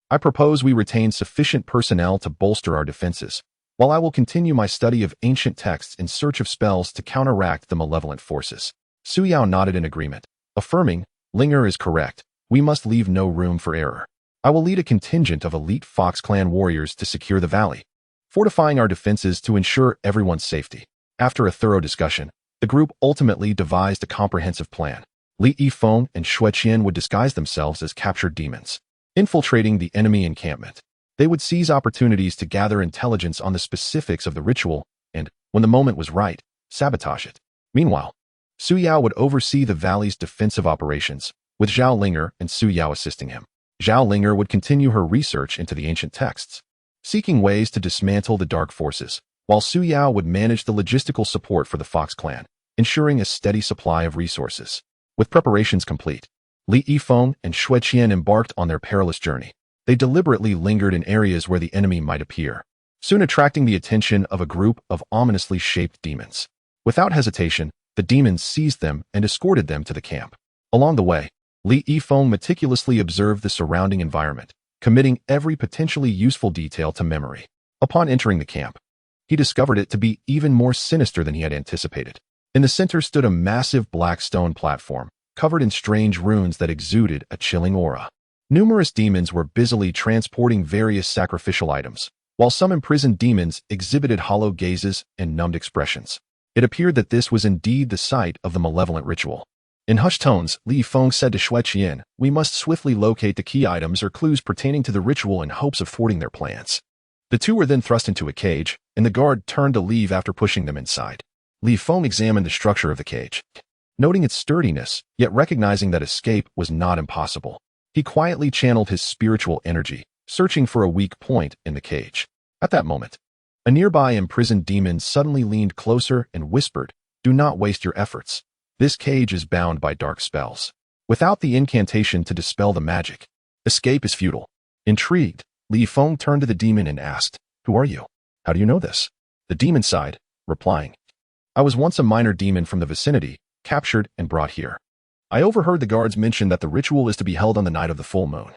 I propose we retain sufficient personnel to bolster our defenses, while I will continue my study of ancient texts in search of spells to counteract the malevolent forces. Su Yao nodded in agreement, affirming, Linger is correct. We must leave no room for error. I will lead a contingent of elite Fox Clan warriors to secure the valley, fortifying our defenses to ensure everyone's safety. After a thorough discussion, the group ultimately devised a comprehensive plan. Li Yifeng and Xueqian would disguise themselves as captured demons, infiltrating the enemy encampment. They would seize opportunities to gather intelligence on the specifics of the ritual and, when the moment was right, sabotage it. Meanwhile, Su Yao would oversee the valley's defensive operations, with Zhao Linger and Su Yao assisting him. Zhao Linger would continue her research into the ancient texts, seeking ways to dismantle the dark forces, while Su Yao would manage the logistical support for the Fox clan, ensuring a steady supply of resources. With preparations complete, Li Yifeng and Xueqian embarked on their perilous journey. They deliberately lingered in areas where the enemy might appear, soon attracting the attention of a group of ominously shaped demons. Without hesitation, the demons seized them and escorted them to the camp. Along the way, Li Yifeng meticulously observed the surrounding environment, committing every potentially useful detail to memory. Upon entering the camp, he discovered it to be even more sinister than he had anticipated. In the center stood a massive black stone platform, covered in strange runes that exuded a chilling aura. Numerous demons were busily transporting various sacrificial items, while some imprisoned demons exhibited hollow gazes and numbed expressions. It appeared that this was indeed the site of the malevolent ritual. In hushed tones, Li Yifeng said to Xueqian, "We must swiftly locate the key items or clues pertaining to the ritual in hopes of thwarting their plans." The two were then thrust into a cage, and the guard turned to leave after pushing them inside. Li Yifeng examined the structure of the cage. Noting its sturdiness, yet recognizing that escape was not impossible, he quietly channeled his spiritual energy, searching for a weak point in the cage. At that moment, a nearby imprisoned demon suddenly leaned closer and whispered, "Do not waste your efforts. This cage is bound by dark spells. Without the incantation to dispel the magic, escape is futile." Intrigued, Li Yifeng turned to the demon and asked, "Who are you? How do you know this?" The demon sighed, replying, "I was once a minor demon from the vicinity, captured and brought here. I overheard the guards mention that the ritual is to be held on the night of the full moon,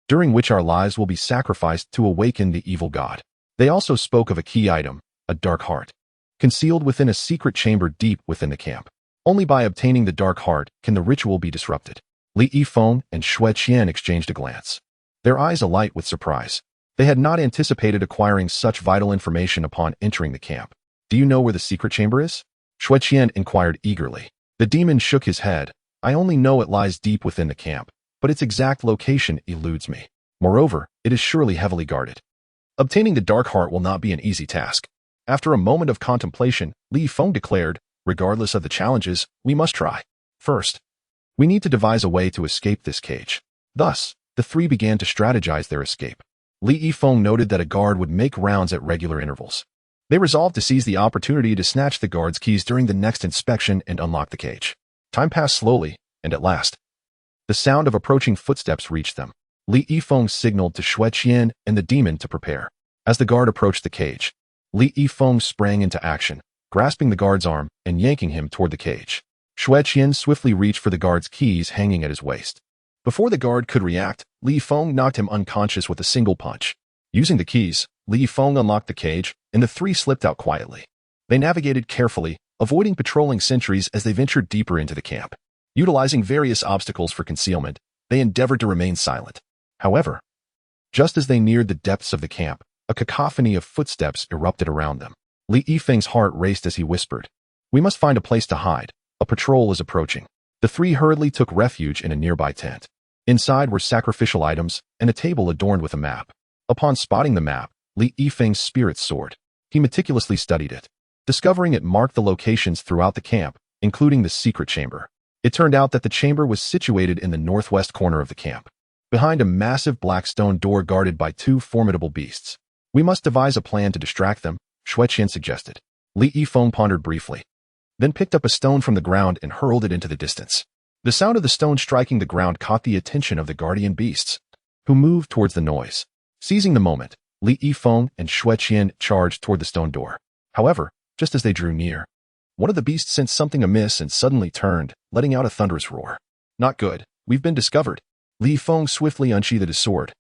during which our lives will be sacrificed to awaken the evil god. They also spoke of a key item, a dark heart, concealed within a secret chamber deep within the camp. Only by obtaining the dark heart can the ritual be disrupted." Li Yifeng and Xueqian exchanged a glance, their eyes alight with surprise. They had not anticipated acquiring such vital information upon entering the camp. "Do you know where the secret chamber is?" Xueqian inquired eagerly. The demon shook his head. "I only know it lies deep within the camp, but its exact location eludes me. Moreover, it is surely heavily guarded. Obtaining the dark heart will not be an easy task." After a moment of contemplation, Li Yifeng declared, "Regardless of the challenges, we must try. First, we need to devise a way to escape this cage." Thus, the three began to strategize their escape. Li Yifeng noted that a guard would make rounds at regular intervals. They resolved to seize the opportunity to snatch the guard's keys during the next inspection and unlock the cage. Time passed slowly, and at last, the sound of approaching footsteps reached them. Li Yifeng signaled to Xueqian and the demon to prepare. As the guard approached the cage, Li Yifeng sprang into action, grasping the guard's arm and yanking him toward the cage. Xueqian swiftly reached for the guard's keys hanging at his waist. Before the guard could react, Li Yifeng knocked him unconscious with a single punch. Using the keys, Li Yifeng unlocked the cage, and the three slipped out quietly. They navigated carefully, avoiding patrolling sentries as they ventured deeper into the camp. Utilizing various obstacles for concealment, they endeavored to remain silent. However, just as they neared the depths of the camp, a cacophony of footsteps erupted around them. Li Yifeng's heart raced as he whispered, "We must find a place to hide. A patrol is approaching." The three hurriedly took refuge in a nearby tent. Inside were sacrificial items and a table adorned with a map. Upon spotting the map, Li Yifeng spirit soared. He meticulously studied it, discovering it marked the locations throughout the camp, including the secret chamber. It turned out that the chamber was situated in the northwest corner of the camp, behind a massive black stone door guarded by two formidable beasts. "We must devise a plan to distract them," Xueqian suggested. Li Yifeng pondered briefly, then picked up a stone from the ground and hurled it into the distance. The sound of the stone striking the ground caught the attention of the guardian beasts, who moved towards the noise. Seizing the moment, Li Yifeng and Xueqian charged toward the stone door. However, just as they drew near, one of the beasts sensed something amiss and suddenly turned, letting out a thunderous roar. "Not good. We've been discovered." Li Yifeng swiftly unsheathed his sword,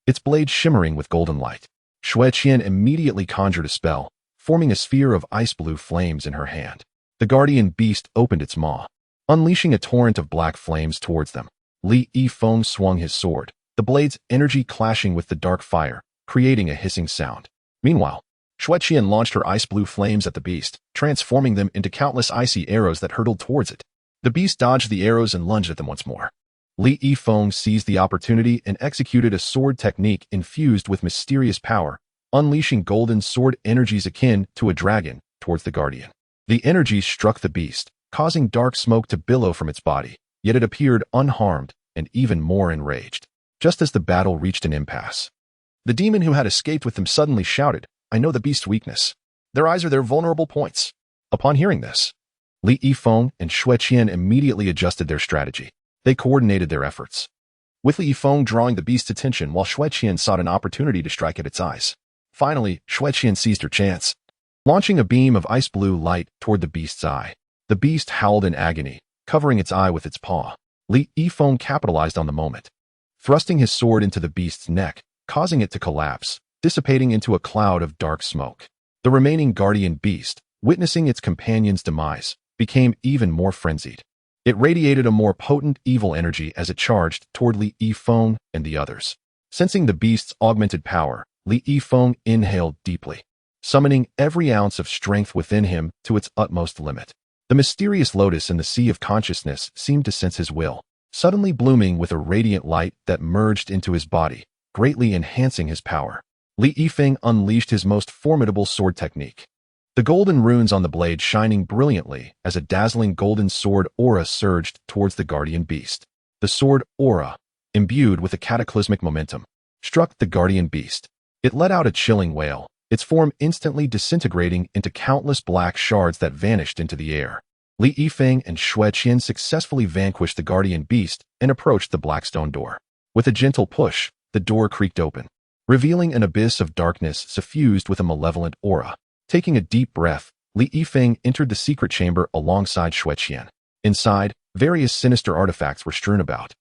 its blade shimmering with golden light. Xueqian immediately conjured a spell, forming a sphere of ice-blue flames in her hand. The guardian beast opened its maw, unleashing a torrent of black flames towards them. Li Yifeng swung his sword, the blade's energy clashing with the dark fire, creating a hissing sound. Meanwhile, Xueqian launched her ice-blue flames at the beast, transforming them into countless icy arrows that hurtled towards it. The beast dodged the arrows and lunged at them once more. Li Yifeng seized the opportunity and executed a sword technique infused with mysterious power, unleashing golden sword energies akin to a dragon towards the guardian. The energies struck the beast, causing dark smoke to billow from its body, yet it appeared unharmed and even more enraged. Just as the battle reached an impasse, the demon who had escaped with them suddenly shouted, "I know the beast's weakness. Their eyes are their vulnerable points." Upon hearing this, Li Yifeng and Xueqian immediately adjusted their strategy. They coordinated their efforts, with Li Yifeng drawing the beast's attention while Xueqian sought an opportunity to strike at its eyes. Finally, Xueqian seized her chance, launching a beam of ice-blue light toward the beast's eye. The beast howled in agony, covering its eye with its paw. Li Yifeng capitalized on the moment, thrusting his sword into the beast's neck, causing it to collapse, dissipating into a cloud of dark smoke. The remaining guardian beast, witnessing its companion's demise, became even more frenzied. It radiated a more potent evil energy as it charged toward Li Yifeng and the others. Sensing the beast's augmented power, Li Yifeng inhaled deeply, summoning every ounce of strength within him to its utmost limit. The mysterious lotus in the sea of consciousness seemed to sense his will, suddenly blooming with a radiant light that merged into his body, greatly enhancing his power. Li Yifeng unleashed his most formidable sword technique. The golden runes on the blade shining brilliantly as a dazzling golden sword aura surged towards the guardian beast. The sword aura, imbued with a cataclysmic momentum, struck the guardian beast. It let out a chilling wail, its form instantly disintegrating into countless black shards that vanished into the air. Li Yifeng and Xue Qian successfully vanquished the guardian beast and approached the black stone door. With a gentle push, the door creaked open, revealing an abyss of darkness suffused with a malevolent aura. Taking a deep breath, Li Yifeng entered the secret chamber alongside Xue Qian. Inside, various sinister artifacts were strewn about,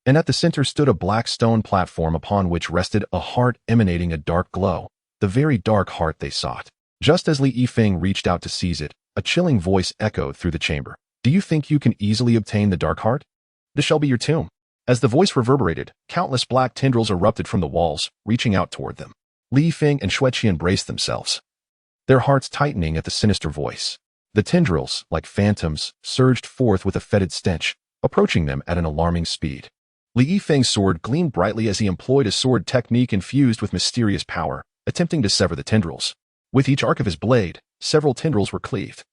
and at the center stood a black stone platform upon which rested a heart emanating a dark glow, the very dark heart they sought. Just as Li Yifeng reached out to seize it, a chilling voice echoed through the chamber. "Do you think you can easily obtain the dark heart? This shall be your tomb." As the voice reverberated, countless black tendrils erupted from the walls, reaching out toward them. Li Yifeng and Xue Qian braced themselves, their hearts tightening at the sinister voice. The tendrils, like phantoms, surged forth with a fetid stench, approaching them at an alarming speed. Li Yifeng's sword gleamed brightly as he employed a sword technique infused with mysterious power, attempting to sever the tendrils. With each arc of his blade, several tendrils were cleaved,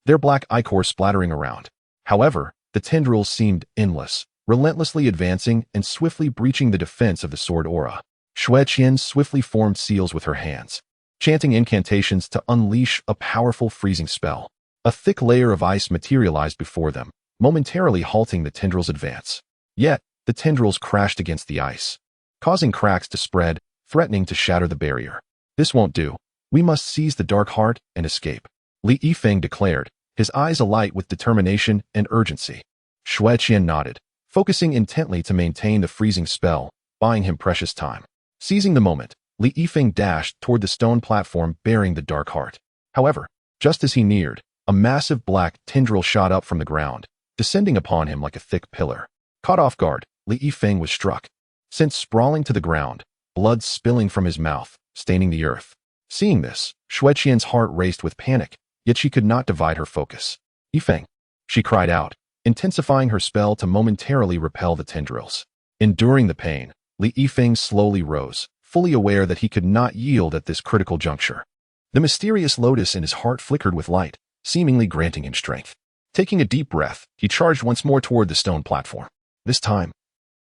their black ichor splattering around. However, the tendrils seemed endless, relentlessly advancing and swiftly breaching the defense of the sword aura. Xue Qian swiftly formed seals with her hands, chanting incantations to unleash a powerful freezing spell. A thick layer of ice materialized before them, momentarily halting the tendrils' advance. Yet, the tendrils crashed against the ice, causing cracks to spread, threatening to shatter the barrier. "This won't do. We must seize the dark heart and escape," Li Yifeng declared, his eyes alight with determination and urgency. Xue Qian nodded, focusing intently to maintain the freezing spell, buying him precious time. Seizing the moment, Li Yifeng dashed toward the stone platform bearing the dark heart. However, just as he neared, a massive black tendril shot up from the ground, descending upon him like a thick pillar. Caught off guard, Li Yifeng was struck, sent sprawling to the ground, blood spilling from his mouth, staining the earth. Seeing this, Xue Qian's heart raced with panic, yet she could not divide her focus. "Yifeng," she cried out, intensifying her spell to momentarily repel the tendrils. Enduring the pain, Li Yifeng slowly rose, fully aware that he could not yield at this critical juncture. The mysterious lotus in his heart flickered with light, seemingly granting him strength. Taking a deep breath, he charged once more toward the stone platform. This time,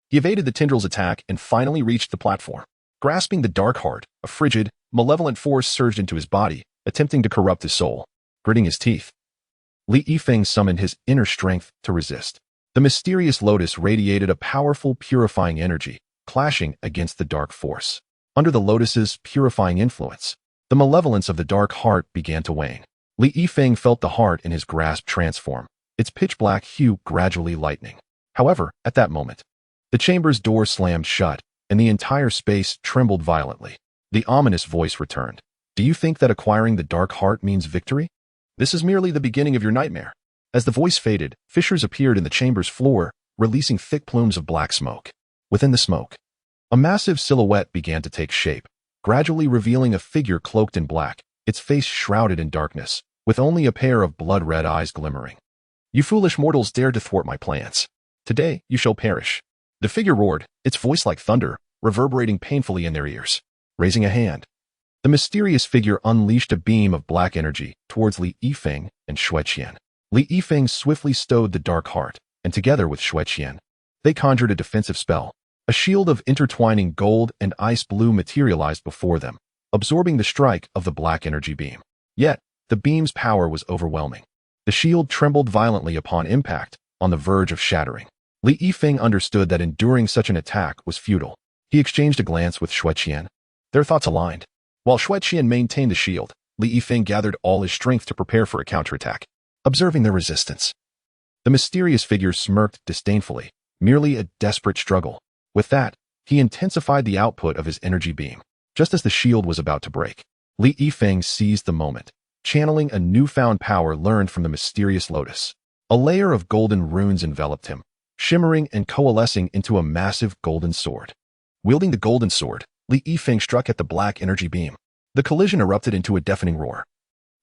he evaded the tendrils' attack and finally reached the platform. Grasping the dark heart, a frigid, malevolent force surged into his body, attempting to corrupt his soul. Gritting his teeth, Li Yifeng summoned his inner strength to resist. The mysterious lotus radiated a powerful, purifying energy, clashing against the dark force. Under the lotus's purifying influence, the malevolence of the dark heart began to wane. Li Yifeng felt the heart in his grasp transform, its pitch-black hue gradually lightening. However, at that moment, the chamber's door slammed shut, and the entire space trembled violently. The ominous voice returned. "Do you think that acquiring the dark heart means victory? This is merely the beginning of your nightmare." As the voice faded, fissures appeared in the chamber's floor, releasing thick plumes of black smoke. Within the smoke, a massive silhouette began to take shape, gradually revealing a figure cloaked in black, its face shrouded in darkness, with only a pair of blood-red eyes glimmering. "You foolish mortals dared to thwart my plans. Today, you shall perish." The figure roared, its voice like thunder, reverberating painfully in their ears. Raising a hand, the mysterious figure unleashed a beam of black energy towards Li Yifeng and Xue Qian. Li Yifeng swiftly stowed the dark heart, and together with Xue Qian, they conjured a defensive spell. A shield of intertwining gold and ice blue materialized before them, absorbing the strike of the black energy beam. Yet, the beam's power was overwhelming. The shield trembled violently upon impact, on the verge of shattering. Li Yifeng understood that enduring such an attack was futile. He exchanged a glance with Xue Qian. Their thoughts aligned. While Xue Qian maintained the shield, Li Yifeng gathered all his strength to prepare for a counterattack. Observing their resistance, the mysterious figure smirked disdainfully, merely a desperate struggle. With that, he intensified the output of his energy beam. Just as the shield was about to break, Li Yifeng seized the moment, channeling a newfound power learned from the mysterious lotus. A layer of golden runes enveloped him, shimmering and coalescing into a massive golden sword. Wielding the golden sword, Li Yifeng struck at the black energy beam. The collision erupted into a deafening roar,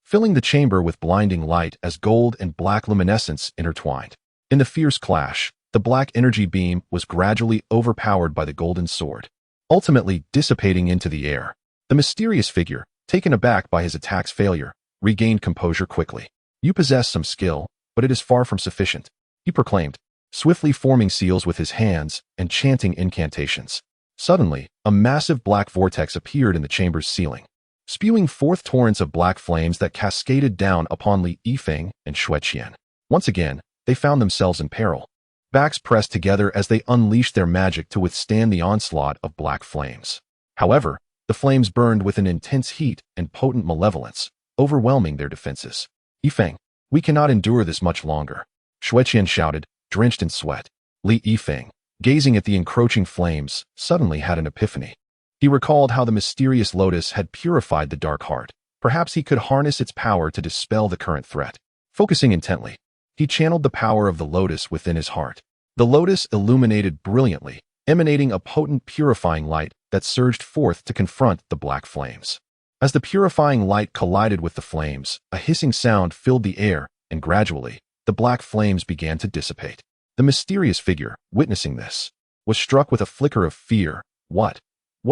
filling the chamber with blinding light as gold and black luminescence intertwined. In the fierce clash, the black energy beam was gradually overpowered by the golden sword, ultimately dissipating into the air. The mysterious figure, taken aback by his attack's failure, regained composure quickly. "You possess some skill, but it is far from sufficient," he proclaimed, swiftly forming seals with his hands and chanting incantations. Suddenly, a massive black vortex appeared in the chamber's ceiling, spewing forth torrents of black flames that cascaded down upon Li Yifeng and Xueqian. Once again, they found themselves in peril, backs pressed together as they unleashed their magic to withstand the onslaught of black flames. However, the flames burned with an intense heat and potent malevolence, overwhelming their defenses. "Yifeng, we cannot endure this much longer," Xueqian shouted, drenched in sweat. Li Yifeng, gazing at the encroaching flames, suddenly had an epiphany. He recalled how the mysterious lotus had purified the dark heart. Perhaps he could harness its power to dispel the current threat. Focusing intently, he channeled the power of the lotus within his heart. The lotus illuminated brilliantly, emanating a potent purifying light that surged forth to confront the black flames. As the purifying light collided with the flames, a hissing sound filled the air, and gradually, the black flames began to dissipate. The mysterious figure, witnessing this, was struck with a flicker of fear. What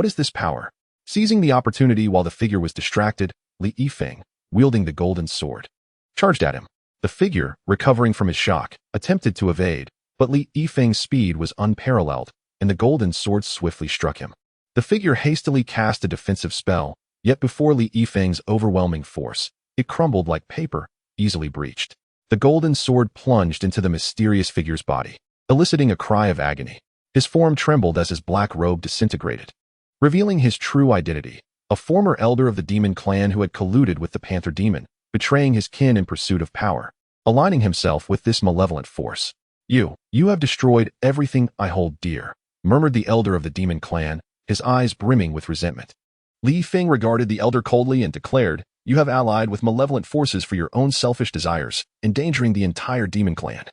is this power?" Seizing the opportunity while the figure was distracted, Li Yifeng, wielding the golden sword, charged at him. The figure, recovering from his shock, attempted to evade, but Li Yifeng's speed was unparalleled, and the golden sword swiftly struck him. The figure hastily cast a defensive spell, yet before Li Yifeng's overwhelming force, it crumbled like paper, easily breached. The golden sword plunged into the mysterious figure's body, eliciting a cry of agony. His form trembled as his black robe disintegrated, revealing his true identity, a former elder of the demon clan who had colluded with the Panther demon, betraying his kin in pursuit of power, aligning himself with this malevolent force. You have destroyed everything I hold dear," murmured the elder of the demon clan, his eyes brimming with resentment. Li Yifeng regarded the elder coldly and declared, "You have allied with malevolent forces for your own selfish desires, endangering the entire demon clan.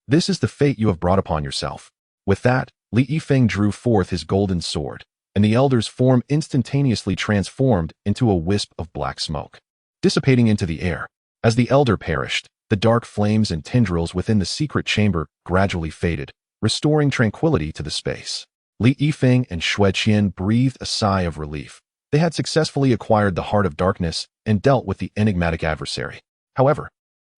This is the fate you have brought upon yourself." With that, Li Yifeng drew forth his golden sword, and the elder's form instantaneously transformed into a wisp of black smoke, dissipating into the air. As the elder perished, the dark flames and tendrils within the secret chamber gradually faded, restoring tranquility to the space. Li Yifeng and Xueqian breathed a sigh of relief. They had successfully acquired the Heart of Darkness and dealt with the enigmatic adversary. However,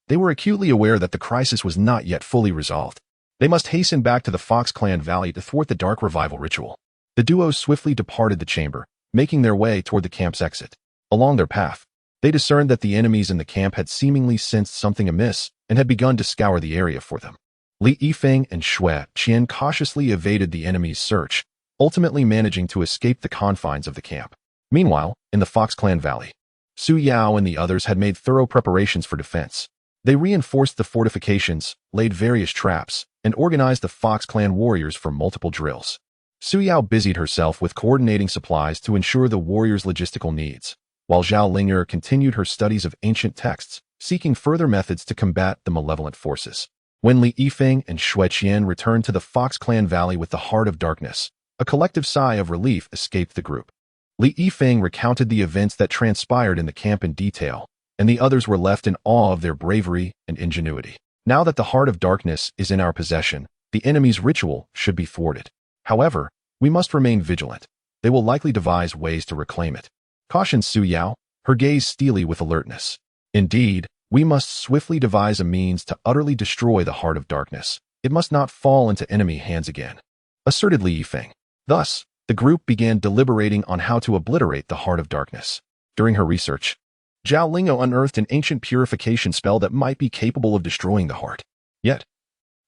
they were acutely aware that the crisis was not yet fully resolved. They must hasten back to the Fox Clan Valley to thwart the Dark Revival ritual. The duo swiftly departed the chamber, making their way toward the camp's exit. Along their path, they discerned that the enemies in the camp had seemingly sensed something amiss and had begun to scour the area for them. Li Yifeng and Xueqian cautiously evaded the enemy's search, ultimately managing to escape the confines of the camp. Meanwhile, in the Fox Clan Valley, Su Yao and the others had made thorough preparations for defense. They reinforced the fortifications, laid various traps, and organized the Fox Clan warriors for multiple drills. Su Yao busied herself with coordinating supplies to ensure the warriors' logistical needs, while Zhao Ling'er continued her studies of ancient texts, seeking further methods to combat the malevolent forces. When Li Yifeng and Xueqian returned to the Fox Clan Valley with the Heart of Darkness, a collective sigh of relief escaped the group. Li Yifeng recounted the events that transpired in the camp in detail, and the others were left in awe of their bravery and ingenuity. Now that the Heart of Darkness is in our possession, the enemy's ritual should be thwarted. However, we must remain vigilant. They will likely devise ways to reclaim it, cautioned Su Yao, her gaze steely with alertness. Indeed, we must swiftly devise a means to utterly destroy the Heart of Darkness. It must not fall into enemy hands again, asserted Li Yifeng. Thus, the group began deliberating on how to obliterate the Heart of Darkness. During her research, Zhao Ling'er unearthed an ancient purification spell that might be capable of destroying the heart. Yet,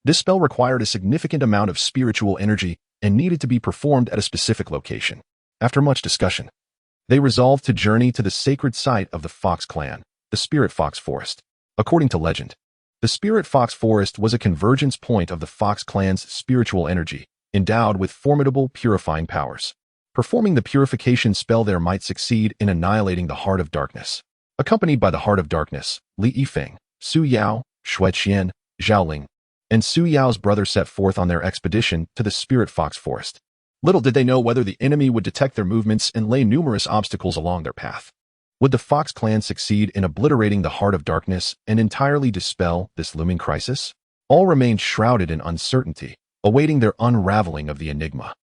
this spell required a significant amount of spiritual energy and needed to be performed at a specific location. After much discussion, they resolved to journey to the sacred site of the Fox Clan, the Spirit Fox Forest. According to legend, the Spirit Fox Forest was a convergence point of the Fox Clan's spiritual energy, endowed with formidable purifying powers. Performing the purification spell there might succeed in annihilating the Heart of Darkness. Accompanied by the Heart of Darkness, Li Yifeng, Su Yao, Xueqian, Zhao Ling, and Su Yao's brother set forth on their expedition to the Spirit Fox Forest. Little did they know whether the enemy would detect their movements and lay numerous obstacles along their path. Would the Fox clan succeed in obliterating the heart of darkness and entirely dispel this looming crisis? All remained shrouded in uncertainty, awaiting their unraveling of the enigma.